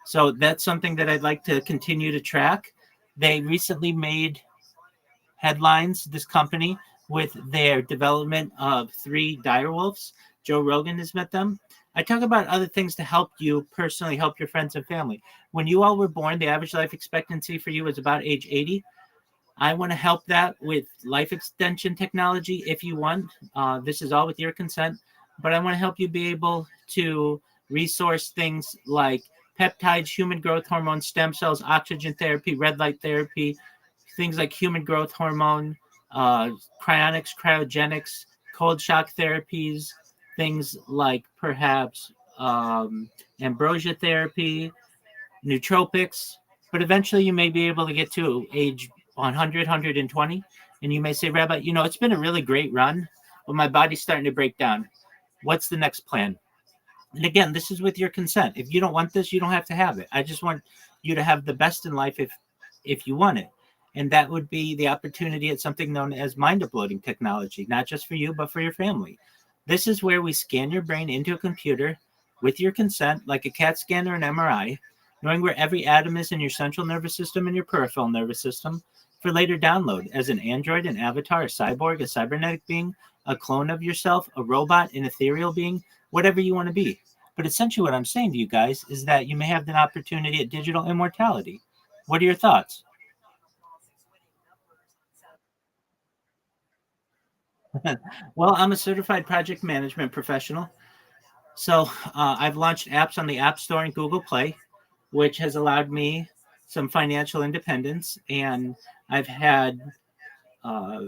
So that's something that I'd like to continue to track. They recently made headlines, this company, with their development of 3 direwolves. Joe Rogan has met them. I talk about other things to help you personally, help your friends and family. When you all were born, the average life expectancy for you was about age 80. I want to help that with life extension technology if you want. This is all with your consent, but I want to help you be able to resource things like peptides, human growth hormone, stem cells, oxygen therapy, red light therapy, things like human growth hormone, cryonics, cryogenics, cold shock therapies, things like perhaps ambrosia therapy, nootropics. But eventually you may be able to get to age 100, 120, and you may say, Rabbi, it's been a really great run, but my body's starting to break down. What's the next plan? And again, this is with your consent. If you don't want this, you don't have to have it. I just want you to have the best in life if you want it. And that would be the opportunity at something known as mind uploading technology, not just for you, but for your family. This is where we scan your brain into a computer with your consent, like a CAT scan or an MRI, knowing where every atom is in your central nervous system and your peripheral nervous system, for later download as an android, an avatar, a cyborg, a cybernetic being, a clone of yourself, a robot, an ethereal being, whatever you want to be. But essentially what I'm saying to you guys is that you may have an opportunity at digital immortality. What are your thoughts? Well, I'm a certified project management professional. So I've launched apps on the App Store and Google Play, which has allowed me some financial independence. And I've had uh,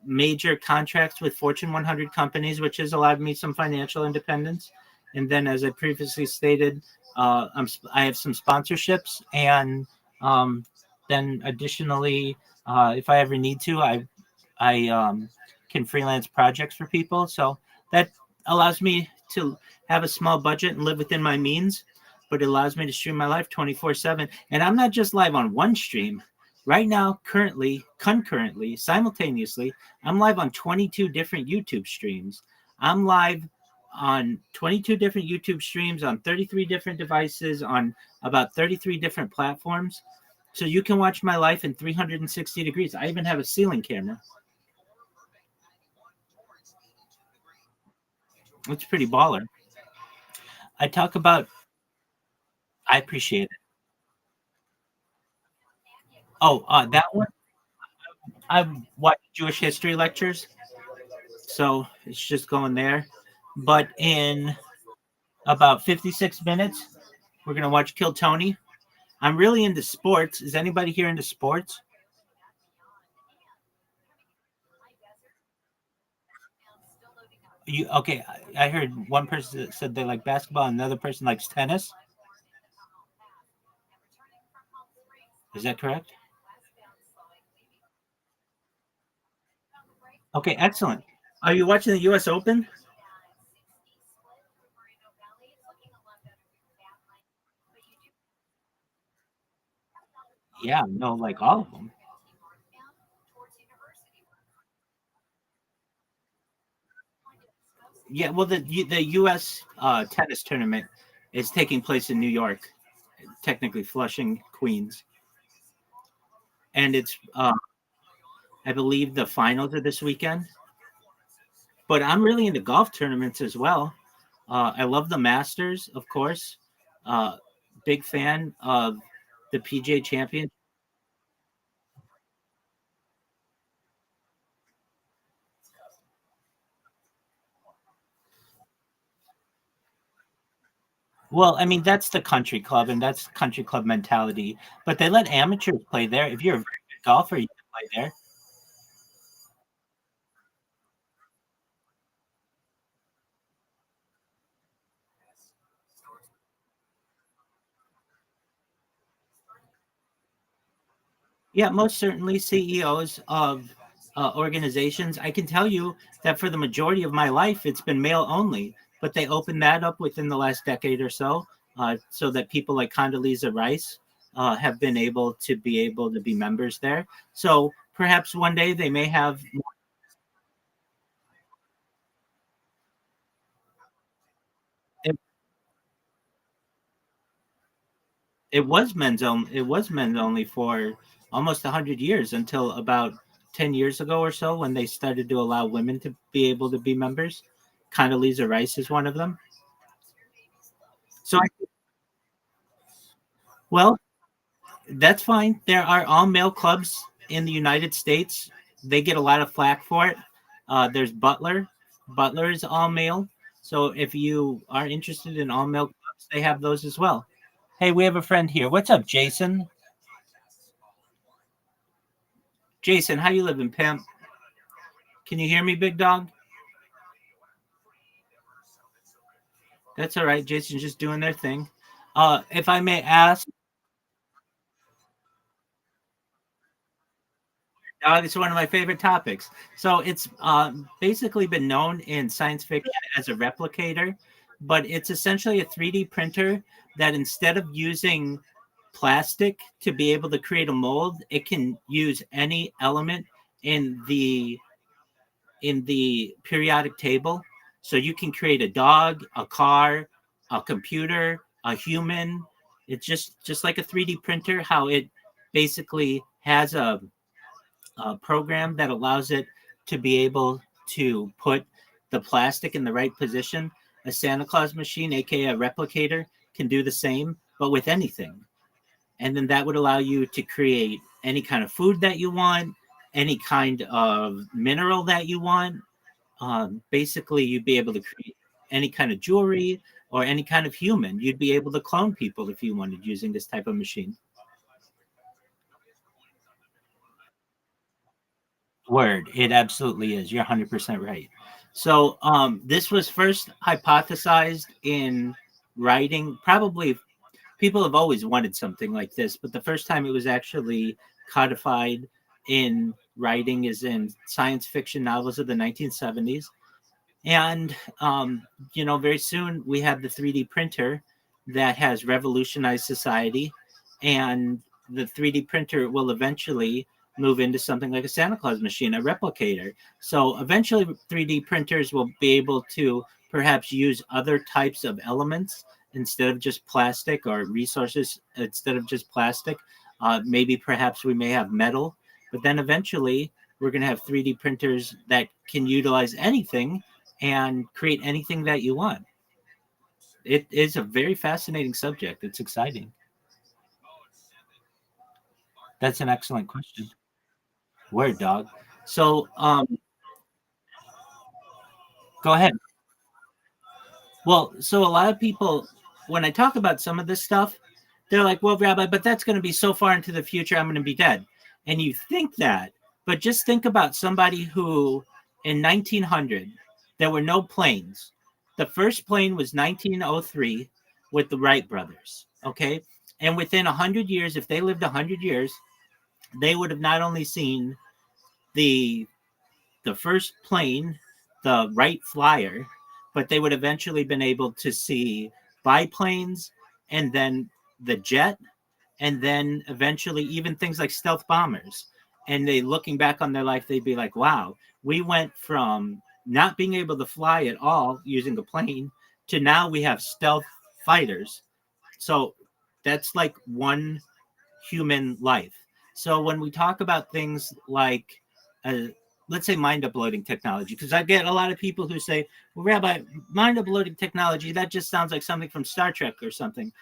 major contracts with Fortune 100 companies, which has allowed me some financial independence. And then, as I previously stated, I have some sponsorships, and then additionally, if I ever need to, I can freelance projects for people. So that allows me to have a small budget and live within my means, but it allows me to stream my life 24/7. And I'm not just live on one stream. Right now, currently, concurrently, simultaneously, I'm live on 22 different YouTube streams. I'm live on 22 different YouTube streams on 33 different devices on about 33 different platforms. So you can watch my life in 360 degrees. I even have a ceiling camera. It's pretty baller. I talk about. I appreciate it. Oh, that one. I watch Jewish history lectures, so it's just going there. But in about 56 minutes, we're gonna watch Kill Tony. I'm really into sports. Is anybody here into sports? You okay? I heard one person that said they like basketball, and another person likes tennis. Is that correct? Okay, excellent. Are you watching the U.S. Open? Yeah, no, like all of them. Yeah, well, the U.S. Tennis tournament is taking place in New York, technically Flushing, Queens, and it's I believe the finals are this weekend. But I'm really into golf tournaments as well. I love the Masters, of course. Uh, Big fan of the PGA Champion. Well, I mean that's the country club, and that's country club mentality. But they let amateurs play there. If you're a very good golfer, you can play there. Yeah, most certainly CEOs of organizations. I can tell you that for the majority of my life, it's been male only, but they opened that up within the last decade or so, so that people like Condoleezza Rice have been able to be members there. So perhaps one day they may have. It, it was men's only. It was men's only for almost 100 years until about 10 years ago or so when they started to allow women to be able to be members. Condoleezza Rice is one of them. So, well, that's fine. There are all male clubs in the United States. They get a lot of flack for it. There's Butler. Butler is all male. So if you are interested in all male clubs, they have those as well. Hey, we have a friend here. What's up, Jason? Jason, how you living, pimp? Can you hear me, big dog? That's all right. Jason's just doing their thing. If I may ask, it's one of my favorite topics. So it's basically been known in science fiction as a replicator, but it's essentially a 3D printer that instead of using plastic to be able to create a mold, it can use any element in the periodic table. So you can create a dog, a car, a computer, a human. It's just like a 3D printer, how it basically has a program that allows it to be able to put the plastic in the right position. A Santa Claus machine, aka a replicator, can do the same, but with anything. And then that would allow you to create any kind of food that you want, any kind of mineral that you want. Basically, you'd be able to create any kind of jewelry or any kind of human. You'd be able to clone people if you wanted using this type of machine. Word, it absolutely is. You're 100% right. So this was first hypothesized in writing. Probably people have always wanted something like this, but the first time it was actually codified in writing is in science fiction novels of the 1970s. And, very soon we have the 3D printer that has revolutionized society. And the 3D printer will eventually move into something like a Santa Claus machine, a replicator. So eventually 3D printers will be able to perhaps use other types of elements instead of just plastic, or resources instead of just plastic. Maybe perhaps we may have metal, but then eventually we're going to have 3D printers that can utilize anything and create anything that you want. It is a very fascinating subject. It's exciting. That's an excellent question. Word, dog. So, go ahead. Well, so a lot of people, when I talk about some of this stuff, they're like, well, Rabbi, but that's going to be so far into the future, I'm going to be dead. And you think that, but just think about somebody who in 1900, there were no planes. The first plane was 1903 with the Wright brothers. Okay. And within 100 years, if they lived 100 years, they would have not only seen the first plane, the Wright Flyer, but they would eventually been able to see biplanes, and then the jet, and then eventually even things like stealth bombers. And they, looking back on their life, they'd be like, wow, we went from not being able to fly at all using a plane to now we have stealth fighters. So that's like one human life. So when we talk about things like, let's say, mind uploading technology, because I get a lot of people who say, well, Rabbi, mind uploading technology, that just sounds like something from Star Trek or something.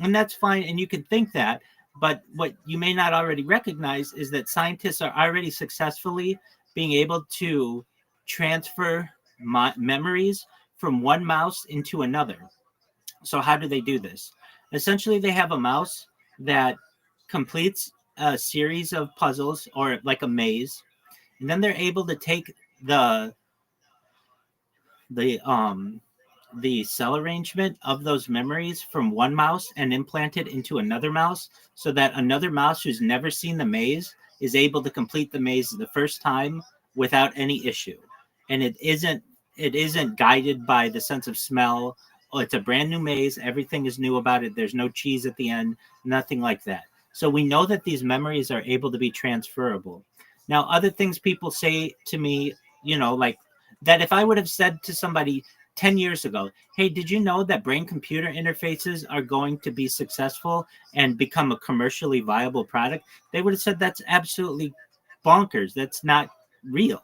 And that's fine. And you can think that. But what you may not already recognize is that scientists are already successfully being able to transfer memories from one mouse into another. So how do they do this? Essentially, they have a mouse that completes a series of puzzles, or like a maze, and then they're able to take the cell arrangement of those memories from one mouse and implant it into another mouse, so that another mouse who's never seen the maze is able to complete the maze the first time without any issue. And it isn't guided by the sense of smell. Oh, it's a brand new maze. Everything is new about it. There's no cheese at the end, nothing like that. So we know that these memories are able to be transferable. Now, other things people say to me, like that if I would have said to somebody 10 years ago, hey, did you know that brain-computer interfaces are going to be successful and become a commercially viable product? They would have said that's absolutely bonkers. That's not real.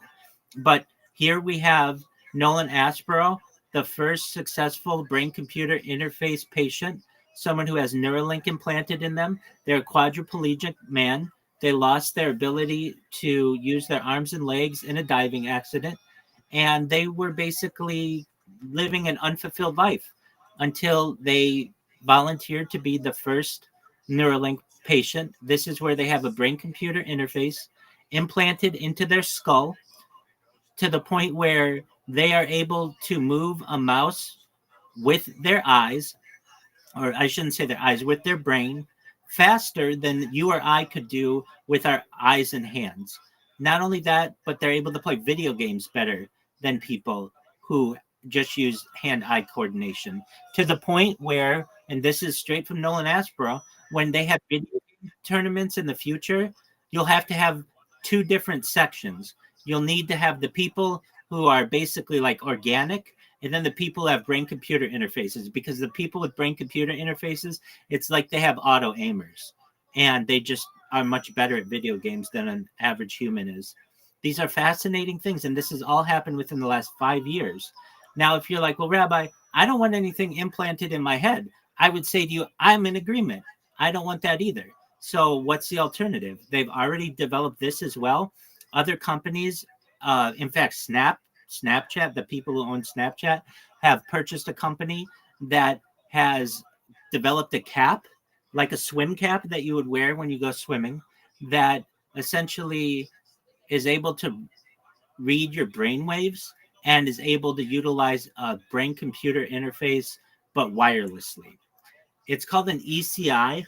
But here we have Nolan Aspero, the first successful brain-computer interface patient, someone who has Neuralink implanted in them. They're a quadriplegic man. They lost their ability to use their arms and legs in a diving accident, and they were basically living an unfulfilled life until they volunteered to be the first Neuralink patient. This is where they have a brain-computer interface implanted into their skull to the point where they are able to move a mouse with their eyes, or I shouldn't say their eyes, with their brain, faster than you or I could do with our eyes and hands. Not only that, but they're able to play video games better than people who just use hand-eye coordination, to the point where, and this is straight from Nolan Aspero, when they have video game tournaments in the future, you'll have to have two different sections. You'll need to have the people who are basically like organic, and then the people who have brain-computer interfaces, because the people with brain-computer interfaces, it's like they have auto-aimers, and they just are much better at video games than an average human is. These are fascinating things, and this has all happened within the last 5 years. Now, if you're like, well, Rabbi, I don't want anything implanted in my head, I would say to you, I'm in agreement. I don't want that either. So what's the alternative? They've already developed this as well. other companies, in fact, Snapchat, the people who own Snapchat have purchased a company that has developed a cap, like a swim cap that you would wear when you go swimming, that essentially is able to read your brain waves and is able to utilize a brain computer interface, but wirelessly. It's called an ECI,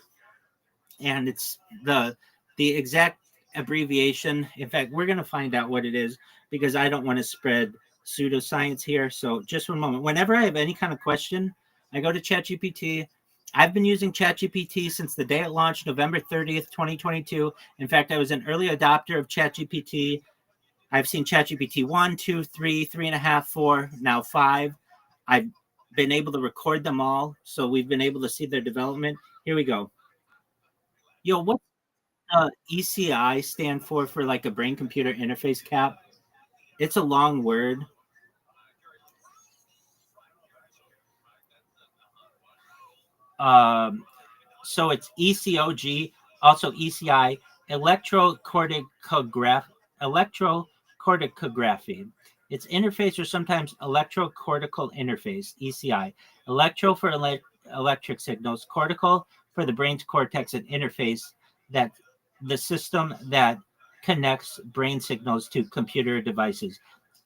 and it's the exact abbreviation. In fact, we're going to find out what it is because I don't want to spread pseudoscience here. So just one moment. Whenever I have any kind of question, I go to ChatGPT. I've been using ChatGPT since the day it launched, November 30th, 2022. In fact, I was an early adopter of ChatGPT. I've seen ChatGPT 1, 2, 3, 3.5, 4, now 5. I've been able to record them all, so we've been able to see their development. Here we go. Yo, what ECI stand for like a brain computer interface cap? It's a long word. So it's ECOG, also ECI, electrocorticography. It's interface or sometimes electrocortical interface, ECI. Electro for electric signals, cortical for the brain's cortex, and interface that the system that connects brain signals to computer devices.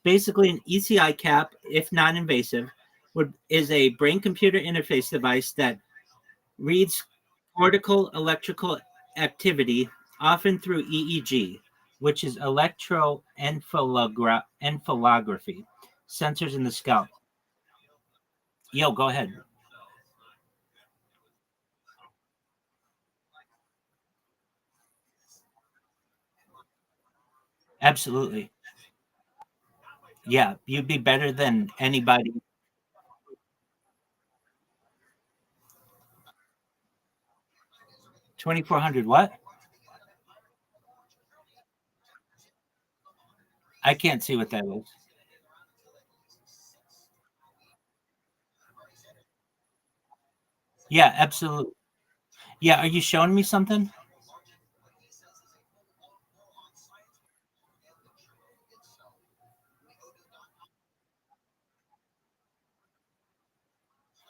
Basically, an ECI cap, if non-invasive, is a brain-computer interface device that reads cortical electrical activity, often through EEG, which is electroencephalography, sensors in the scalp. Yo, go ahead. Absolutely. Yeah, you'd be better than anybody. 2,400 what? I can't see what that is. Yeah, absolutely. Yeah, are you showing me something?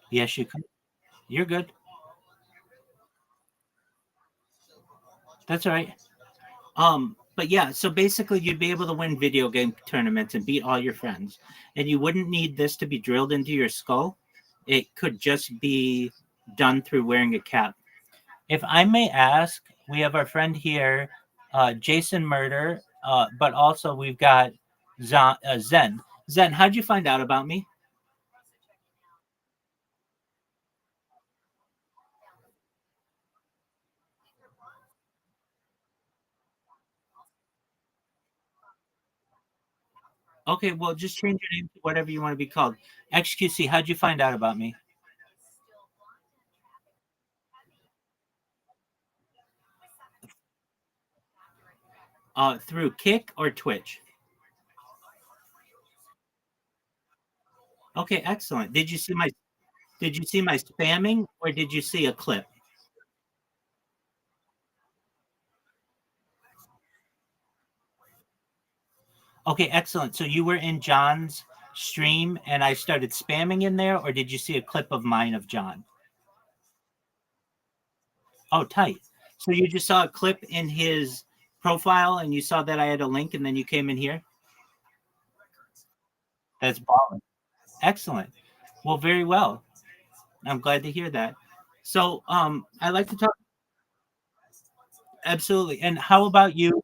Yes, you can. You're good. That's all right. But yeah, so basically you'd be able to win video game tournaments and beat all your friends. And you wouldn't need this to be drilled into your skull. It could just be done through wearing a cap. If I may ask, we have our friend here, Jason Murder, but also we've got Zen. Zen, how'd you find out about me? Okay, well, just change your name to whatever you want to be called. XQC, how'd you find out about me? Through Kick or Twitch? Okay, excellent. Did you see my spamming or did you see a clip? Okay, excellent. So you were in John's stream and I started spamming in there, or did you see a clip of mine of John? Oh, tight. So you just saw a clip in his profile and you saw that I had a link and then you came in here? That's balling. Excellent. Well, very well. I'm glad to hear that. So I like to talk. Absolutely. And how about you?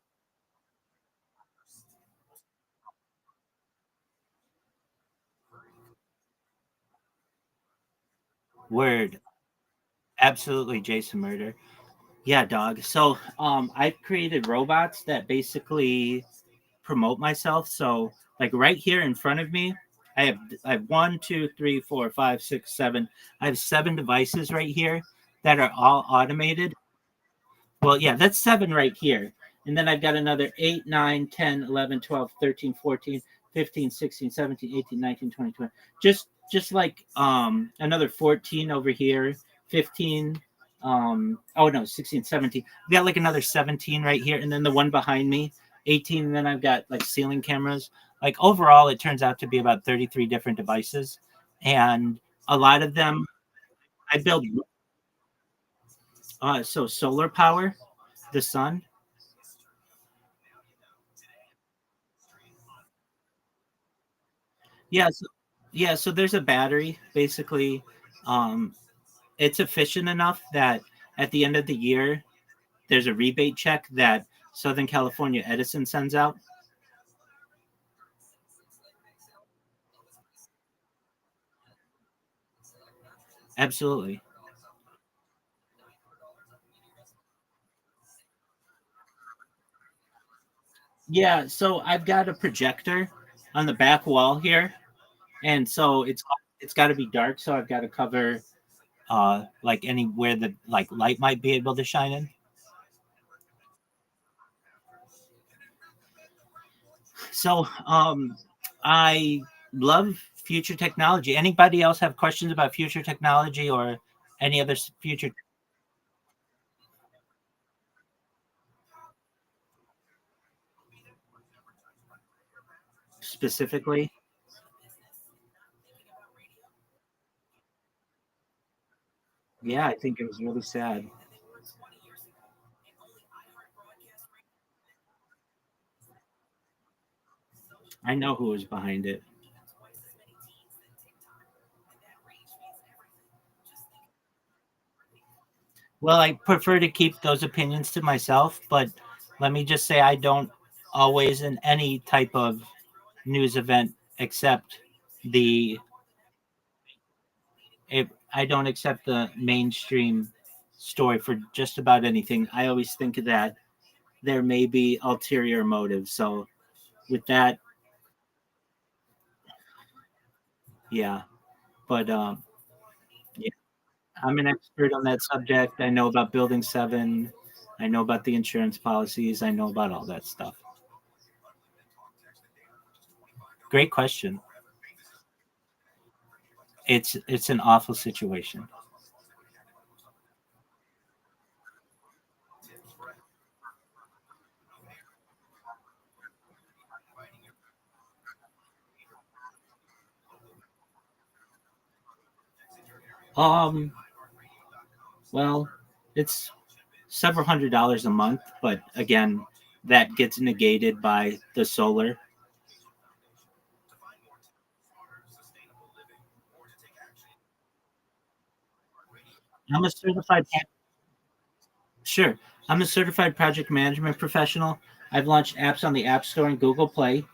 Word. Absolutely, Jason Murder. Yeah, dog. So I've created robots that basically promote myself. So like right here in front of me, I have 1, 2, 3, 4, 5, 6, 7. I have 7 devices right here that are all automated. Well, yeah, that's 7 right here. And then I've got another 8, 9, 10, 11, 12, 13, 14, 15, 16, 17, 18, 19, 20, 20. Just like another 14 over here, 15, oh no, 16, 17. We got like another 17 right here, and then the one behind me 18, and then I've got like ceiling cameras. Like overall, it turns out to be about 33 different devices, and a lot of them I build. So solar power, the sun. Yeah, so there's a battery basically. Um, it's efficient enough that at the end of the year, there's a rebate check that Southern California Edison sends out. Absolutely. Yeah, so I've got a projector on the back wall here, and so it's got to be dark. So I've got to cover like anywhere that like light might be able to shine in. So I love future technology. Anybody else have questions about future technology or any other future specifically? Yeah, I think it was really sad. I know who was behind it. Well, I prefer to keep those opinions to myself, but let me just say I don't always in any type of news event accept the if I don't accept the mainstream story for just about anything. I always think that there may be ulterior motives. So with that, yeah. But yeah, I'm an expert on that subject. I know about Building 7. I know about the insurance policies. I know about all that stuff. Great question. It's an awful situation. Um, well, it's several $100s a month, but again, that gets negated by the solar. I'm a certified Sure. I'm a certified project management professional. I've launched apps on the App Store and Google Play.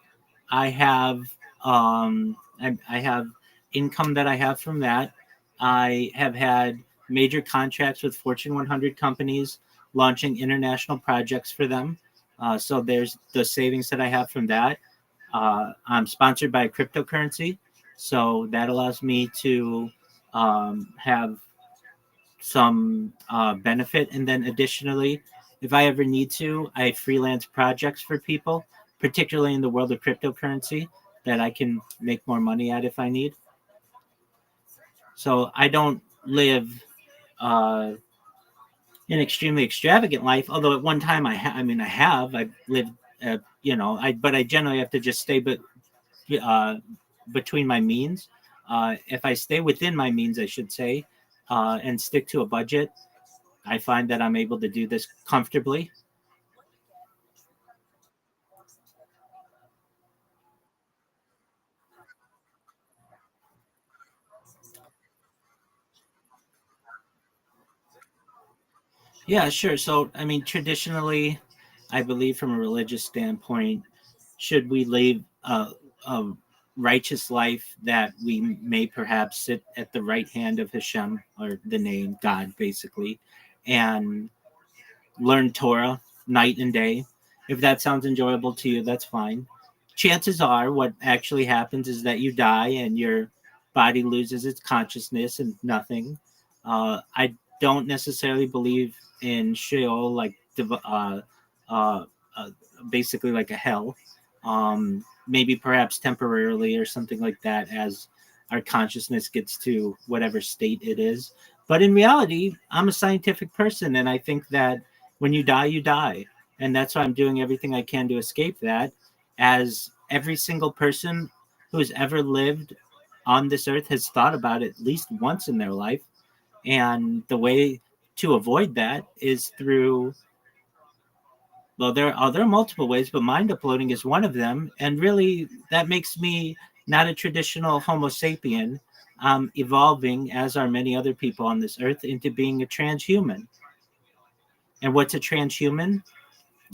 I have I have income that I have from that. I have had major contracts with Fortune 100 companies launching international projects for them. So there's the savings that I have from that. I'm sponsored by a cryptocurrency, so that allows me to have some benefit. And then additionally, if I ever need to, I freelance projects for people, particularly in the world of cryptocurrency, that I can make more money at if I need. So I don't live uh, an extremely extravagant life. Although at one time I've lived, but I generally have to just stay, uh, between my means. If I stay within my means, I should say, and stick to a budget, I find that I'm able to do this comfortably. Yeah, sure. So, I mean, traditionally, I believe from a religious standpoint, should we live a righteous life that we may perhaps sit at the right hand of Hashem, or the name God, basically, and learn Torah night and day. If that sounds enjoyable to you, that's fine. Chances are, what actually happens is that you die and your body loses its consciousness and nothing. I don't necessarily believe in Sheol, like uh, uh, basically like a hell. Maybe perhaps temporarily or something like that, as our consciousness gets to whatever state it is. But in reality, I'm a scientific person, and I think that when you die, you die. And that's why I'm doing everything I can to escape that, as every single person who has ever lived on this earth has thought about it at least once in their life. And the way to avoid that is through, well, there are multiple ways, but mind uploading is one of them. And really, that makes me not a traditional Homo sapien, evolving, as are many other people on this earth, into being a transhuman. And what's a transhuman?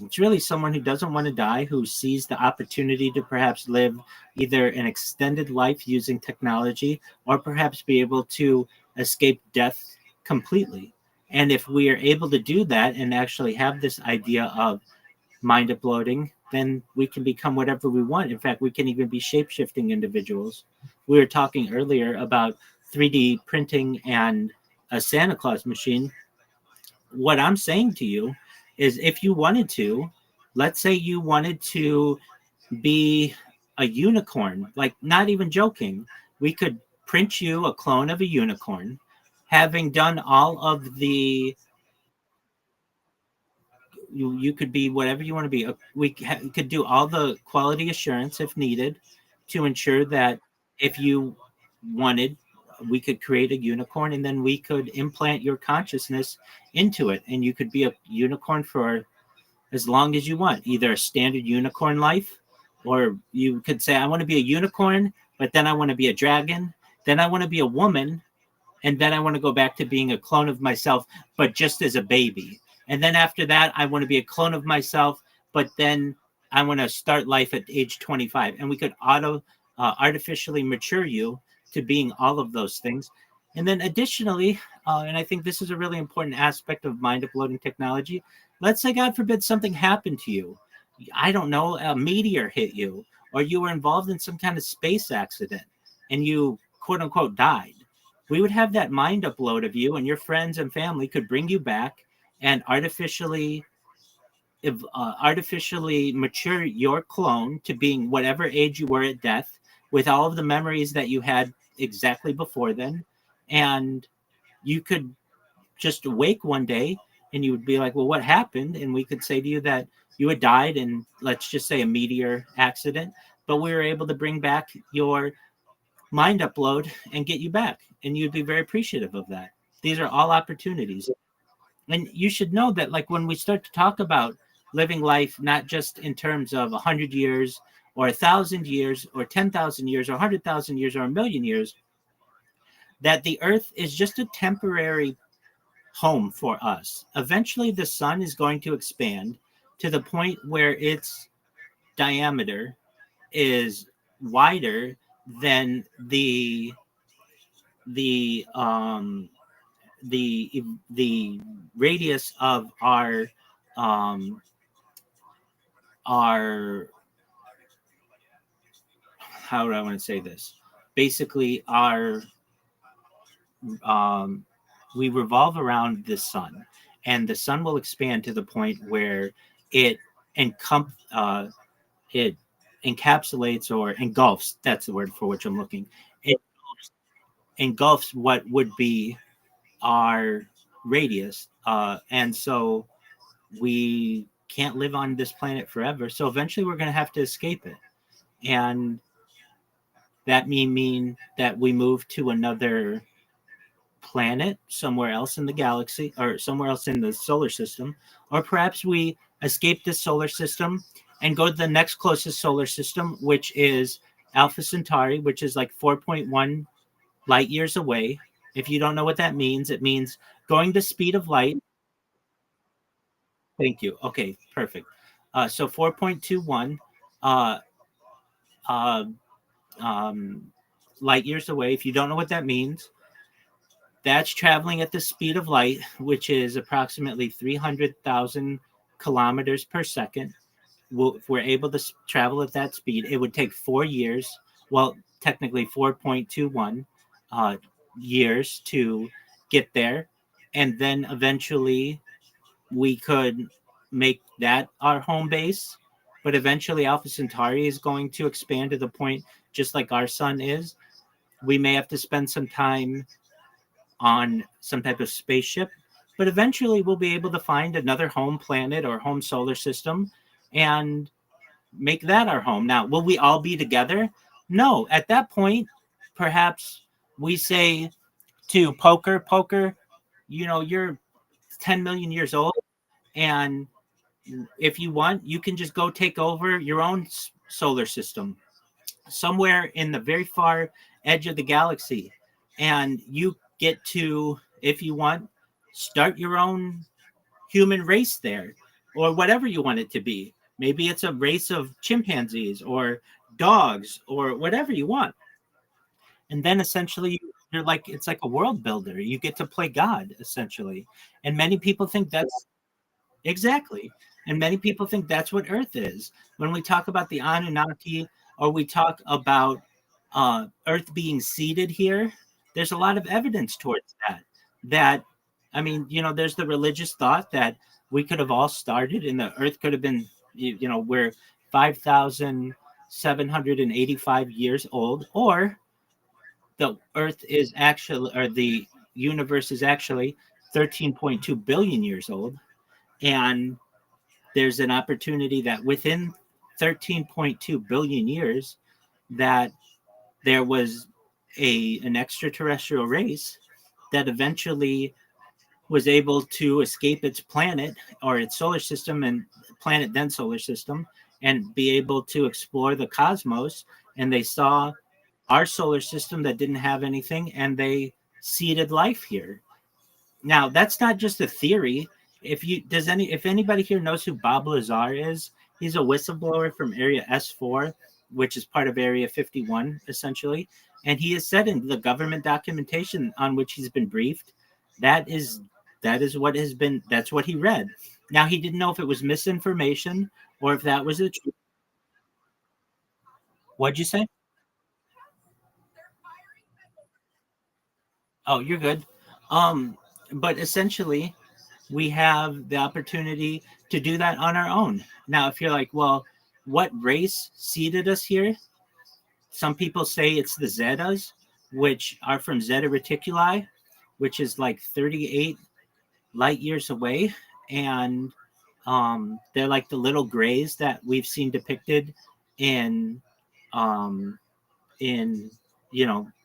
It's really someone who doesn't want to die, who sees the opportunity to perhaps live either an extended life using technology, or perhaps be able to escape death completely. And if we are able to do that and actually have this idea of mind uploading, then we can become whatever we want. In fact, we can even be shape-shifting individuals. We were talking earlier about 3D printing and a Santa Claus machine. What I'm saying to you is, if you wanted to, let's say you wanted to be a unicorn, like, not even joking, we could print you a clone of a unicorn, having done all of the, you could be whatever you want to be. We could do all the quality assurance if needed to ensure that if you wanted, we could create a unicorn, and then we could implant your consciousness into it, and you could be a unicorn for as long as you want, either a standard unicorn life, or you could say, I want to be a unicorn, but then I want to be a dragon, then I want to be a woman, and then I want to go back to being a clone of myself, but just as a baby. And then after that, I want to be a clone of myself, but then I want to start life at age 25. And we could artificially mature you to being all of those things. And then additionally, and I think this is a really important aspect of mind uploading technology, let's say, God forbid, something happened to you. I don't know, a meteor hit you, or you were involved in some kind of space accident and you, quote unquote, died. We would have that mind upload of you, and your friends and family could bring you back and artificially mature your clone to being whatever age you were at death, with all of the memories that you had exactly before then. And you could just wake one day and you would be like, well, what happened? And we could say to you that you had died in, let's just say, a meteor accident, but we were able to bring back your mind upload and get you back. And you'd be very appreciative of that. These are all opportunities. And you should know that, like, when we start to talk about living life, not just in terms of 100 years or 1,000 years or 10,000 years or 100,000 years or 1,000,000 years, that the earth is just a temporary home for us. Eventually, the sun is going to expand to the point where its diameter is wider than the radius of our how do I want to say this? Basically, our we revolve around the sun, and the sun will expand to the point where it encapsulates or engulfs. That's the word for which I'm looking. It engulfs what would be our radius, and so we can't live on this planet forever. So eventually we're going to have to escape it, and that may mean that we move to another planet somewhere else in the galaxy, or somewhere else in the solar system, or perhaps we escape the solar system and go to the next closest solar system, which is Alpha Centauri, which is like 4.1 light years away. If you don't know what that means, it means going the speed of light. Thank you. Okay, perfect. So 4.21 light years away. If you don't know what that means, that's traveling at the speed of light, which is approximately 300,000 kilometers per second. If we're able to travel at that speed, it would take 4 years. Well, technically 4.21 years to get there. And then eventually we could make that our home base. But eventually Alpha Centauri is going to expand to the point, just like our sun is. We may have to spend some time on some type of spaceship but eventually we'll be able to find another home planet or home solar system and make that our home. Now, will we all be together? No. At that point, perhaps we say to Poker, you're 10 million years old, and if you want, you can just go take over your own solar system somewhere in the very far edge of the galaxy, and you get to, if you want, start your own human race there, or whatever you want it to be. Maybe it's a race of chimpanzees or dogs or whatever you want. And then essentially you're like, it's like a world builder. You get to play God essentially. And many people think that's exactly. And many people think that's what Earth is. When we talk about the Anunnaki, or we talk about Earth being seeded here, there's a lot of evidence towards that. That, I mean, there's the religious thought that we could have all started, and the Earth could have been, we're 5,785 years old, or the Earth is actually, or the universe is actually 13.2 billion years old, and there's an opportunity that within 13.2 billion years that there was an extraterrestrial race that eventually was able to escape its planet or its solar system, and planet then solar system, and be able to explore the cosmos. And they saw our solar system that didn't have anything, and they seeded life here. Now, that's not just a theory. If anybody here knows who Bob Lazar is, he's a whistleblower from Area S4, which is part of Area 51, essentially. And he has said in the government documentation on which he's been briefed, that's what he read. Now, he didn't know if it was misinformation or if that was the truth. What'd you say? Oh, you're good. But essentially, we have the opportunity to do that on our own. Now, if you're like, well, what race seeded us here? Some people say it's the Zetas, which are from Zeta Reticuli, which is like 38 light years away. And they're like the little grays that we've seen depicted in, in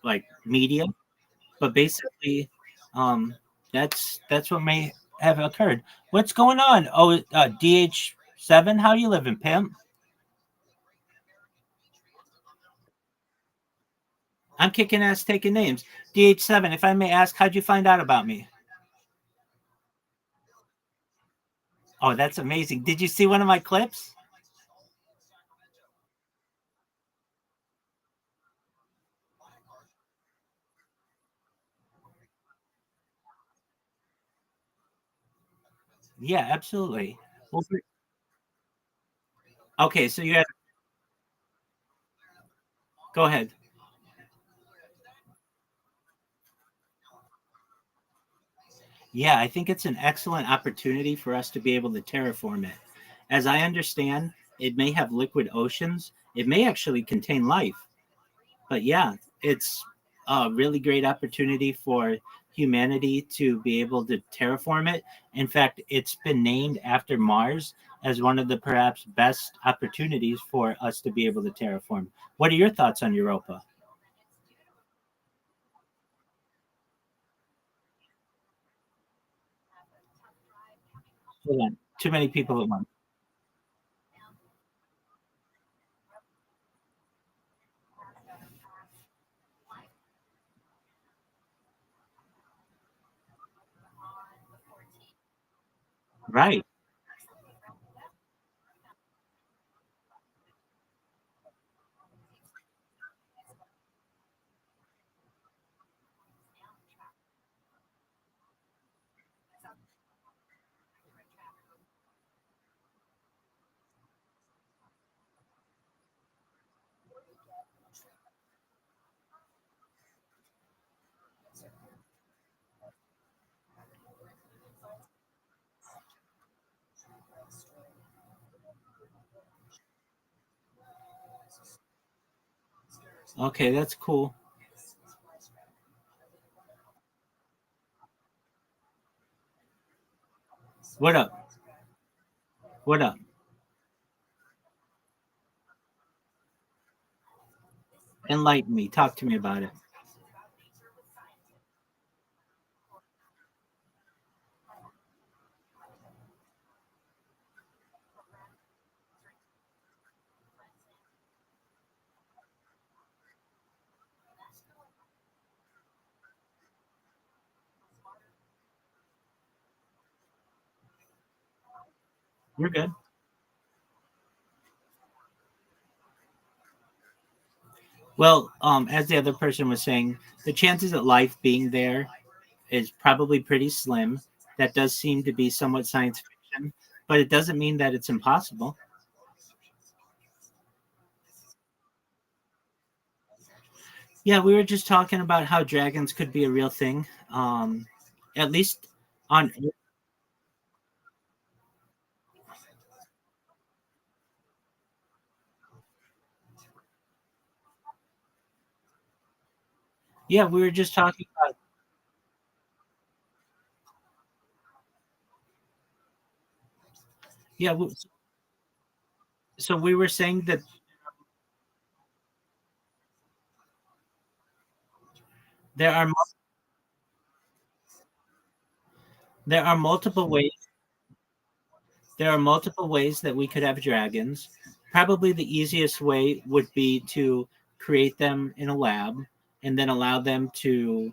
like media. But basically, that's what may have occurred. What's going on? Oh, DH7, how you living, pimp? I'm kicking ass, taking names. DH7, if I may ask, how'd you find out about me? Oh, that's amazing. Did you see one of my clips? Yeah, absolutely. Well, okay, so you have. Go ahead. Yeah, I think it's an excellent opportunity for us to be able to terraform it. As I understand, it may have liquid oceans. It may actually contain life. But yeah, it's a really great opportunity for humanity to be able to terraform it. In fact, it's been named after Mars as one of the perhaps best opportunities for us to be able to terraform. What are your thoughts on Europa? Hold on. Too many people at once. Right. Okay, that's cool. What up? What up? Enlighten me. Talk to me about it. You're good. Well, as the other person was saying, the chances of life being there is probably pretty slim. That does seem to be somewhat science fiction, but it doesn't mean that it's impossible. Yeah, we were just talking about how dragons could be a real thing. At least on. Yeah, we were just talking about. Yeah, so we were saying that there are there are multiple ways. There are multiple ways that we could have dragons. Probably the easiest way would be to create them in a lab and then allow them to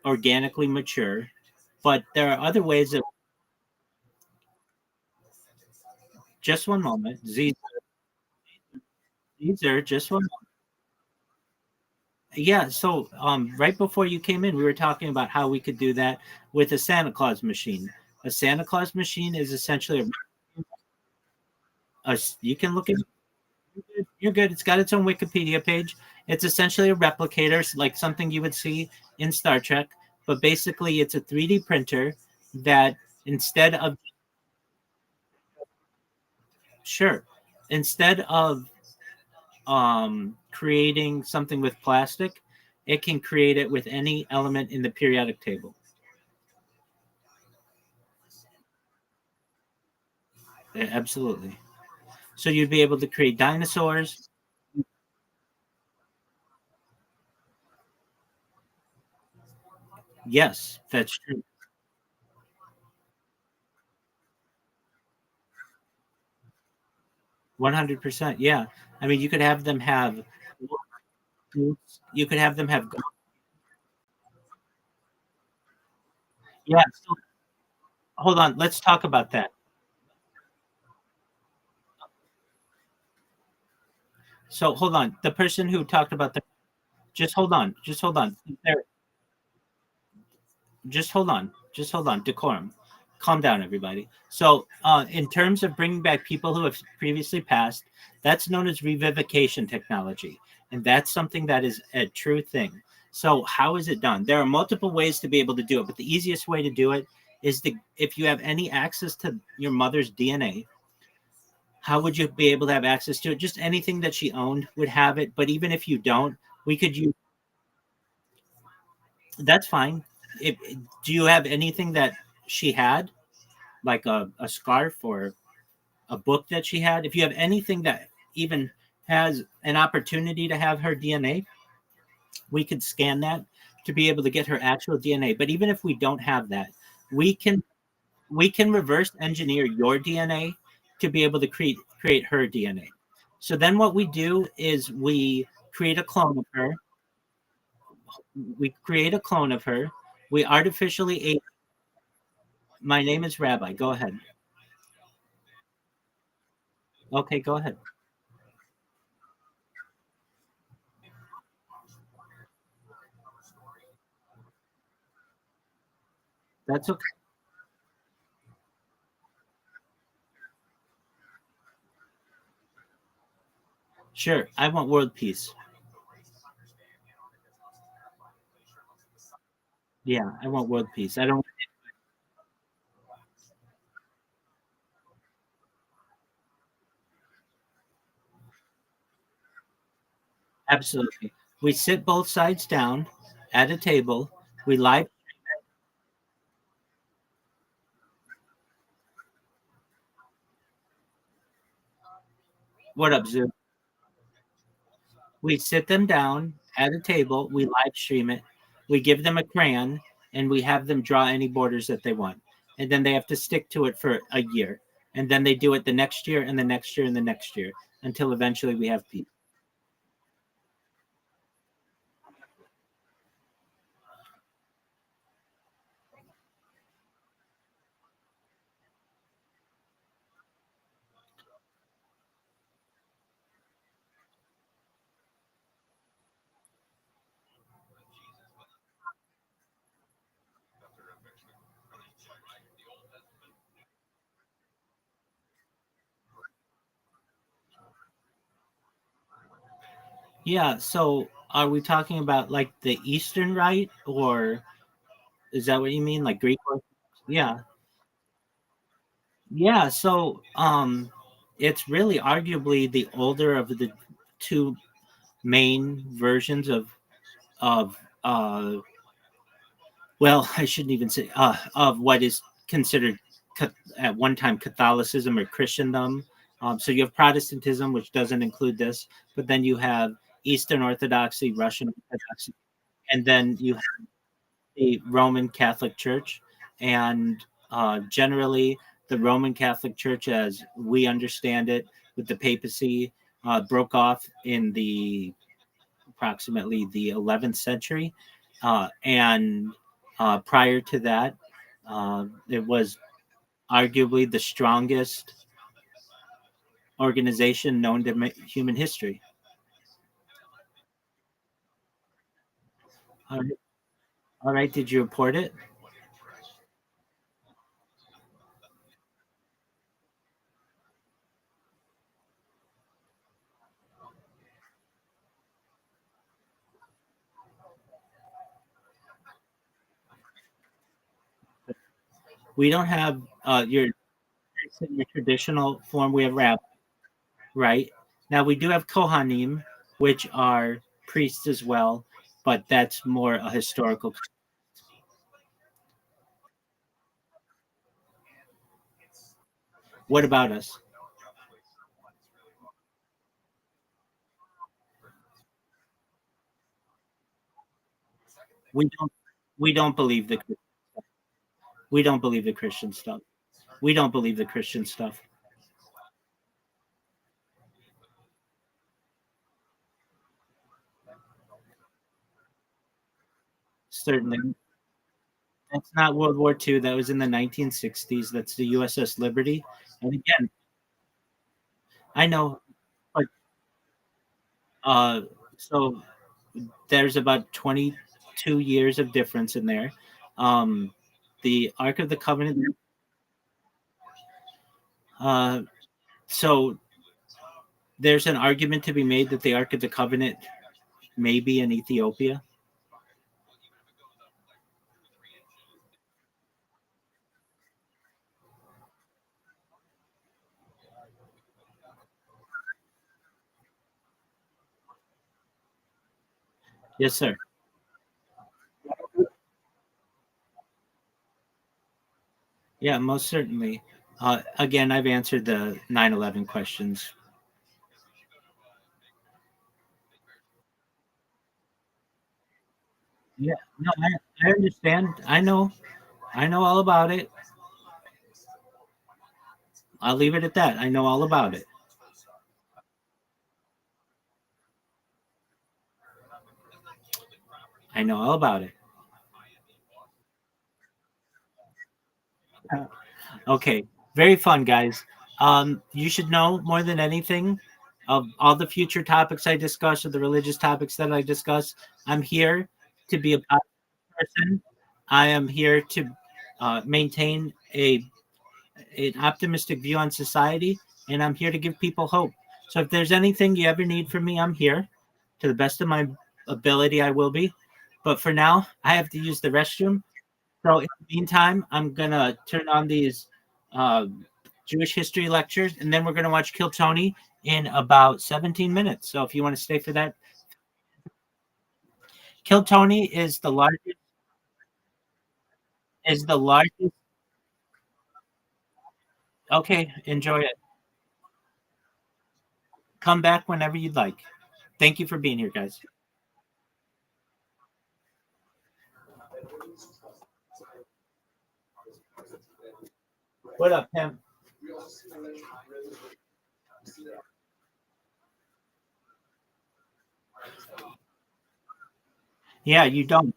organically mature. But there are other ways that. Just one moment. Caesar, just one moment. Yeah, so right before you came in, we were talking about how we could do that with a Santa Claus machine. A Santa Claus machine is essentially you can look at. You're good. It's got its own Wikipedia page. It's essentially a replicator, like something you would see in Star Trek, but basically it's a 3D printer that instead of sure, instead of creating something with plastic, it can create it with any element in the periodic table. Yeah, absolutely. So you'd be able to create dinosaurs. Yes, that's true. 100%. Yeah. I mean, you could have them have. You could have them have. Yeah. So hold on. Let's talk about that. So hold on. The person who talked about the. Just hold on. Just hold on. Just hold on. Just hold on. Decorum. Calm down, everybody. So, in terms of bringing back people who have previously passed, that's known as revivification technology, and that's something that is a true thing. So, how is it done? There are multiple ways to be able to do it, but the easiest way to do it is to, if you have any access to your mother's DNA, how would you be able to have access to it? Just anything that she owned would have it. But even if you don't, we could use. That's fine. If, do you have anything that she had, like a scarf or a book that she had? If you have anything that even has an opportunity to have her DNA, we could scan that to be able to get her actual DNA. But even if we don't have that, we can reverse engineer your DNA to be able to create her DNA. So then what we do is we create a clone of her. We create a clone of her. We artificially age. My name is Rabbi. Go ahead. Okay, go ahead. That's okay. Sure. I want world peace. Yeah, I want world peace. I don't. Absolutely. We sit both sides down at a table. We live. What up, Zoo? We sit them down at a table, we live stream it, we give them a crayon, and we have them draw any borders that they want. And then they have to stick to it for a year. And then they do it the next year and the next year and the next year until eventually we have peace. Yeah, so are we talking about like the Eastern Rite, or is that what you mean? Like Greek? Yeah. Yeah, so it's really arguably the older of the two main versions of well, I shouldn't even say of what is considered at one time Catholicism or Christendom. So you have Protestantism, which doesn't include this, but then you have Eastern Orthodoxy, Russian Orthodoxy, and then you have the Roman Catholic Church. And generally, the Roman Catholic Church, as we understand it, with the papacy, broke off in the approximately the 11th century. And prior to that, it was arguably the strongest organization known to human history. All right. All right. Did you report it? We don't have your traditional form. We have rabbi, right? Now we do have kohanim, which are priests as well, but that's more a historical. What about us? We don't. We don't believe the. We don't believe the Christian stuff. We don't believe the Christian stuff. Certainly. That's not World War II. That was in the 1960s. That's the USS Liberty. And again, I know, but uh, so there's about 22 years of difference in there. Um, the Ark of the Covenant. Uh, so there's an argument to be made that the Ark of the Covenant may be in Ethiopia. Yes, sir. Yeah, most certainly. Again, I've answered the 9/11 questions. Yeah, no, I understand. I know all about it. I'll leave it at that. I know all about it. I know all about it. Okay, very fun, guys. You should know more than anything of all the future topics I discuss or the religious topics that I discuss. I'm here to be a positive person. I am here to maintain an optimistic view on society, and I'm here to give people hope. So if there's anything you ever need from me, I'm here. To the best of my ability, I will be. But for now, I have to use the restroom. So in the meantime, I'm gonna turn on these uh, Jewish history lectures, and then we're gonna watch Kill Tony in about 17 minutes. So if you want to stay for that, Kill Tony is the largest. Okay, enjoy it. Come back whenever you'd like. Thank you for being here, guys. What up, Pam? Yeah, you don't.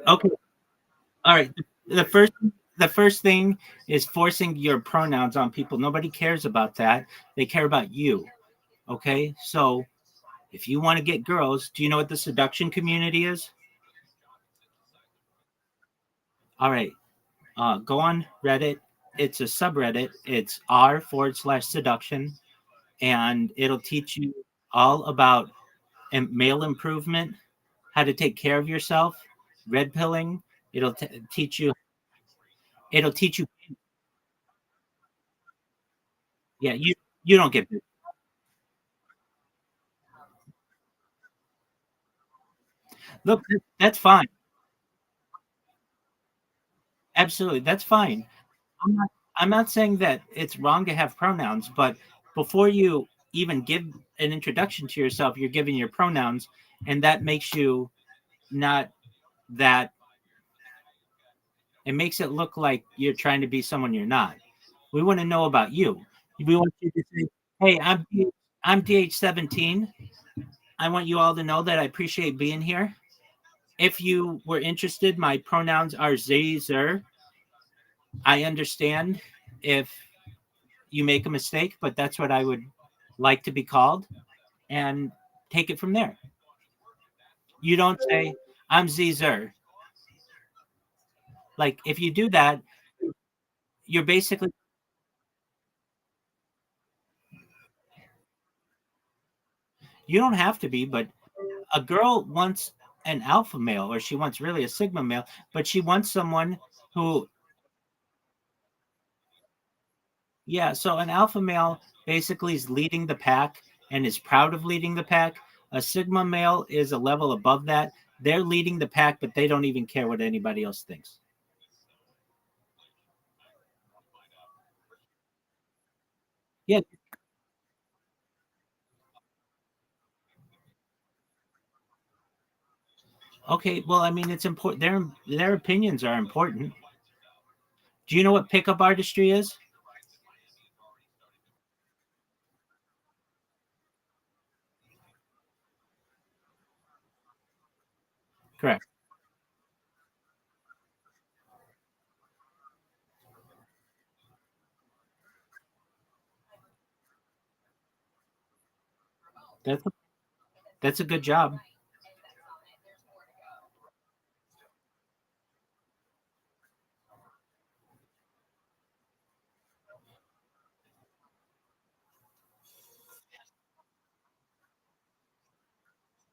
Okay. All right. The first thing is forcing your pronouns on people. Nobody cares about that. They care about you. Okay? So, if you want to get girls, do you know what the seduction community is? All right. Go on Reddit. It's a subreddit. It's r/seduction, and it'll teach you all about male improvement, how to take care of yourself, red pilling. It'll teach you. It'll teach you. Yeah, you don't get bit. Look, that's fine. Absolutely, that's fine. I'm not saying that it's wrong to have pronouns, but before you even give an introduction to yourself, you're giving your pronouns, and that makes you not that. It makes it look like you're trying to be someone you're not. We want to know about you. We want you to say, "Hey, I'm DH17. I want you all to know that I appreciate being here. If you were interested, my pronouns are Zazer. I understand if you make a mistake, but that's what I would like to be called, and take it from there." You don't say, "I'm Zazer." Like, if you do that, you're basically. You don't have to be, but a girl wants an alpha male, or she wants really a sigma male, but she wants someone who. Yeah, so an alpha male basically is leading the pack and is proud of leading the pack. A sigma male is a level above that. They're leading the pack, but they don't even care what anybody else thinks. Yeah. Okay, well, I mean, it's important. Their opinions are important. Do you know what pickup artistry is? Correct. That's a, that's a good job.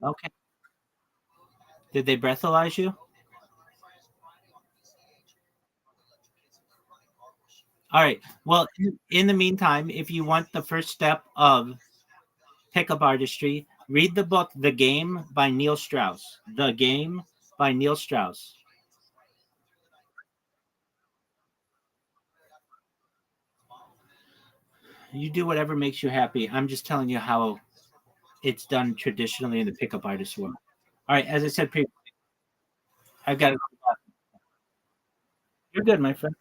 Okay. Did they breathalyze you? All right. Well, in the meantime, if you want the first step of pickup artistry, read the book The Game by Neil Strauss. The Game by Neil Strauss. You do whatever makes you happy. I'm just telling you how it's done traditionally in the pickup artist world. All right. As I said previously, I've got to. You're good, my friend.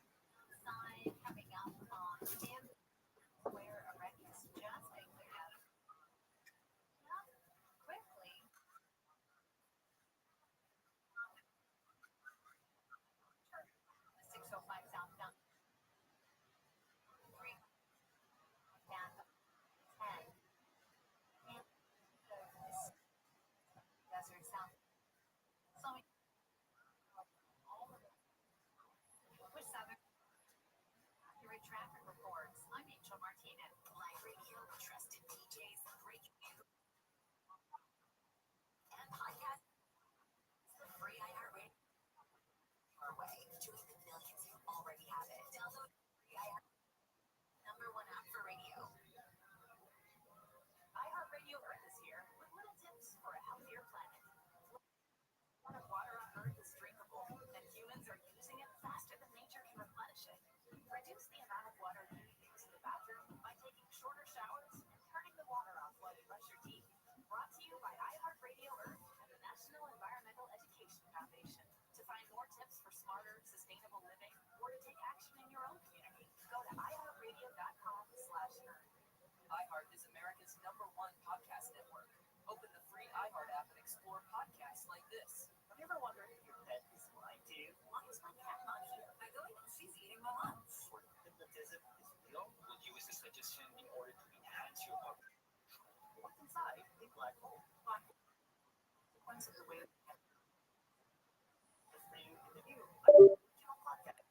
Reduce the amount of water you use in the bathroom by taking shorter showers find more tips for smarter, sustainable living, or to take action in your own community, go to iHeartRadio.com/earn. iHeart is America's #1 podcast network. Open the free iHeart app and explore podcasts like this. Have you ever wondered if your pet is lying to you? Why is my cat not here? I go in, she's eating my lunch. Or hypnotism is real? Will you use a suggestion in order to enhance your puppy? What's inside a black hole? Black hole. Consequence of the way for you in the new original podcast.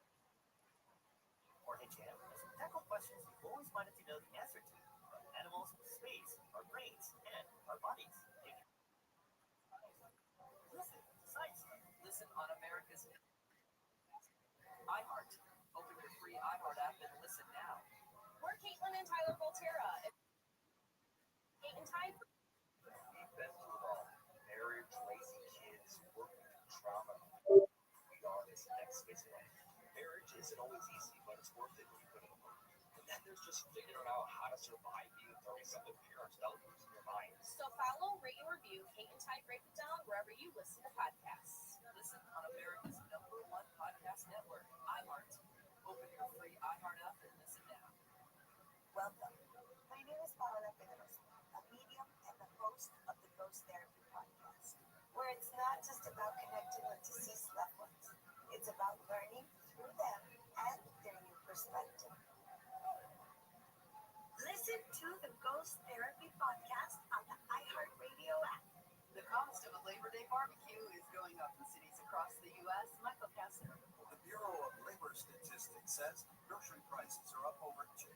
Or HM, some technical questions you've always wanted to know the answer to about animals, space, our brains, and our bodies. Listen to Science. Listen on America's iHeart. Open your free iHeart app and listen now. We're Caitlin and Tyler Volterra. Kate and Ty. Best of all, marriage, lazy kids, working through trauma. We are this next phase of life. Marriage isn't always easy, but it's worth it when you put in the work. And then there's just figuring out how to survive being 30-something parents without losing your mind. So follow, rate, and review Kate and Ty Break It Down wherever you listen to podcasts. Listen on America's #1 podcast network, iHeart. Open your free iHeart app and listen now. Welcome. My name is Paola Pedrosa, a medium and the host of the Ghost Therapy Podcast, where it's not just about connecting with deceased loved ones. It's about learning through them and their new perspective. Listen to the Ghost Therapy Podcast on the iHeartRadio app. The cost of a Labor Day barbecue is going up in cities across the U.S. Michael Kessler. The Bureau of Labor Statistics says grocery prices are up over 2%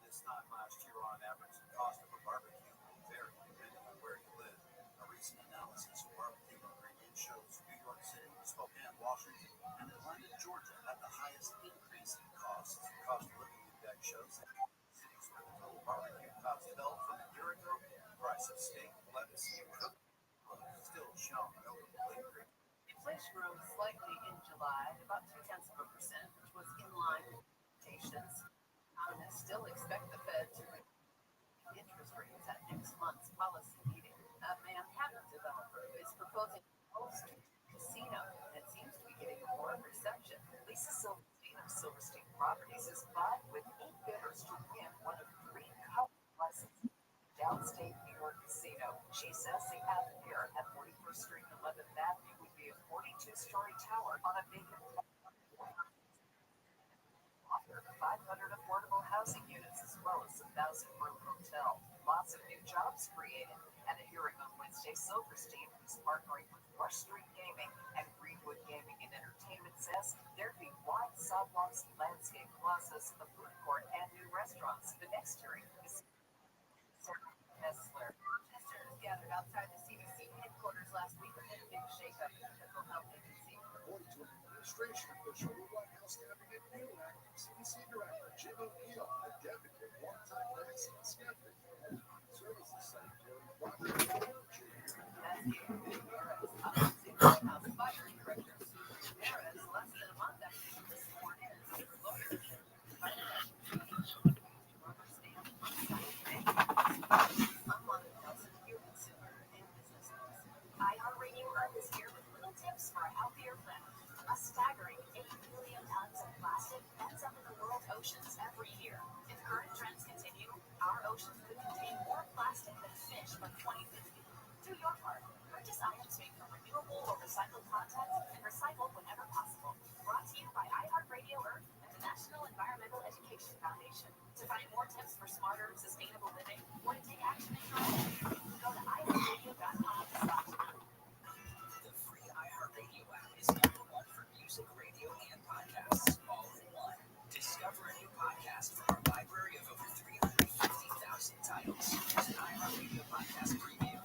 this time last year on average. The cost of a barbecue will vary depending on where you live. A recent analysis of barbecue ingredients shows New York City, Spokane, Washington, and Atlanta, Georgia had the highest increase in costs. The cost of living index shows that cities where the total barbecue cost fell from a year ago. The price of steak, lettuce, and cooking still shown notable increase. Inflation rose slightly in July, about 0.2%, which was in line with expectations. Economists still expect the Fed to raise interest rates at next month's policy meeting. A Manhattan developer is proposing a casino that seems to be getting more reception. Lisa Silverstein of Silverstein Properties is vying with 8 bidders to win one of 3 covered licenses. Downstate New York casino. She says the Avenue at 41st Street and 11th Avenue would be a 42-story tower on a vacant lot. 500 affordable housing units as well as a 1,000-room hotel. Lots of new jobs created. At a hearing on Wednesday, Silverstein, who's partnering with Restream Gaming and Greenwood Gaming and Entertainment, says there'd be wide sidewalks, landscape plazas, a food court, and new restaurants. The next hearing is Kessler. Protesters gathered outside the CDC headquarters last week amid a big shakeup in the Federal Health Agency. According to an administration official, the White House cabinet new acting CDC Director Jim O'Neill, a Democrat, one-time vaccine skeptic, and Services Secretary Robert Rothschild. As the White House fired Director Susan Ramirez less than a month after she was sworn in as her lawyer. iHeartRadio Earth is here with little tips for a healthier planet. A staggering 8 billion tons of plastic ends up in the world's oceans every year. If current trends continue, our oceans could contain more plastic than fish by 2050. Do your part. Purchase items made from renewable or recycled content and recycle whenever possible. Brought to you by iHeartRadio Earth and the National Environmental Education Foundation. To find more tips for smarter, sustainable living, or to take action in your own community, go to iHeartRadio.com/earth. The free iHeartRadio app is #1 for music, radio, and podcasts, all in one. Discover a new podcast from our library of over 350,000 titles. Visit iHeartRadio Podcast Preview.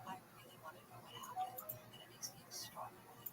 I really want to know what happened, and it makes me extraordinarily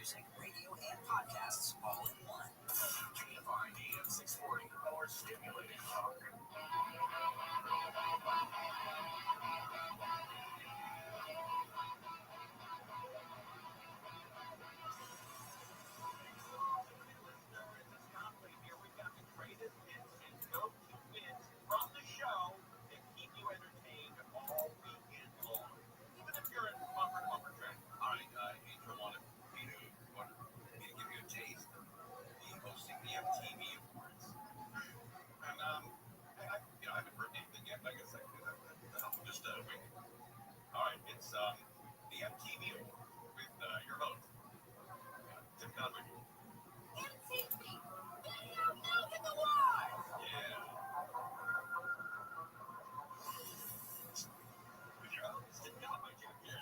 music, radio, and podcasts all in one. KFI AM 640, more stimulating talk. From the show that keep you entertained all weekend long. Even if you're in bumper track. All right, Angel wanted me to give you a taste of the hosting the MTV Awards. And I haven't heard anything yet, but I guess I'll just wait. All right, it's the MTV Award with your host, Tim Conway. MTV, look at the awards! Yeah. With your host, Tim Conway. Yeah.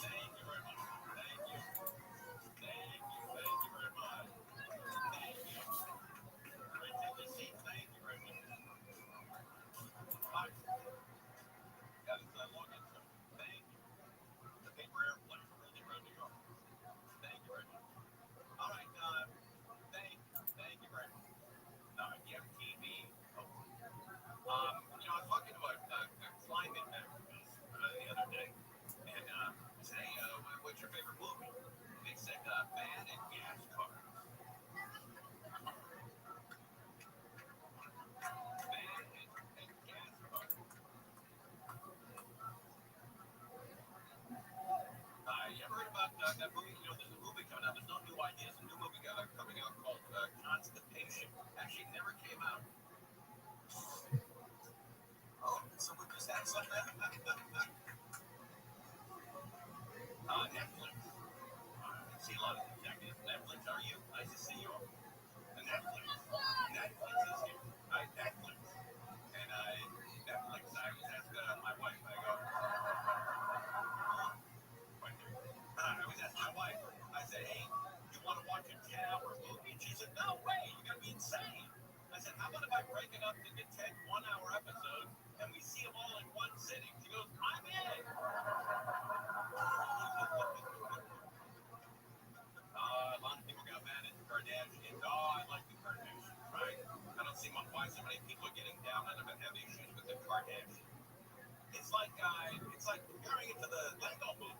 Thank you very much. Thank you. Thank you very much. Thank you. Right, take a seat. Thank you very much. Hi. Got it log in, so thank you. The paper airplane rolling around New York. Thank you very much. All right, thank you very much. The MTV. Oh. I was talking about climate memories the other day, and I said, hey, what's your favorite movie? They said, Man and Gas Cars. Man and Gas Cars. You ever heard about that movie? There's a movie coming out. There's no new ideas. A new movie coming out called Constipation. Actually, it never came out. Oh, so what is that? Netflix. I see a lot of executives. Netflix, are you? Nice to see you. Netflix is here. Netflix. And Netflix, I was asking my wife, I go, I was asking my wife, I said, hey, you want to watch a 10-hour movie? And she said, no way, you got to be insane. I said, how about if I break it up into 10 one-hour episodes and we see them all in one sitting? She goes, I'm in. A lot of people got mad at the Kardashians. Oh, I like the Kardashians, right? I don't see why so many people are getting down on them and have issues with the Kardashians. It's like comparing it to the Lego movie.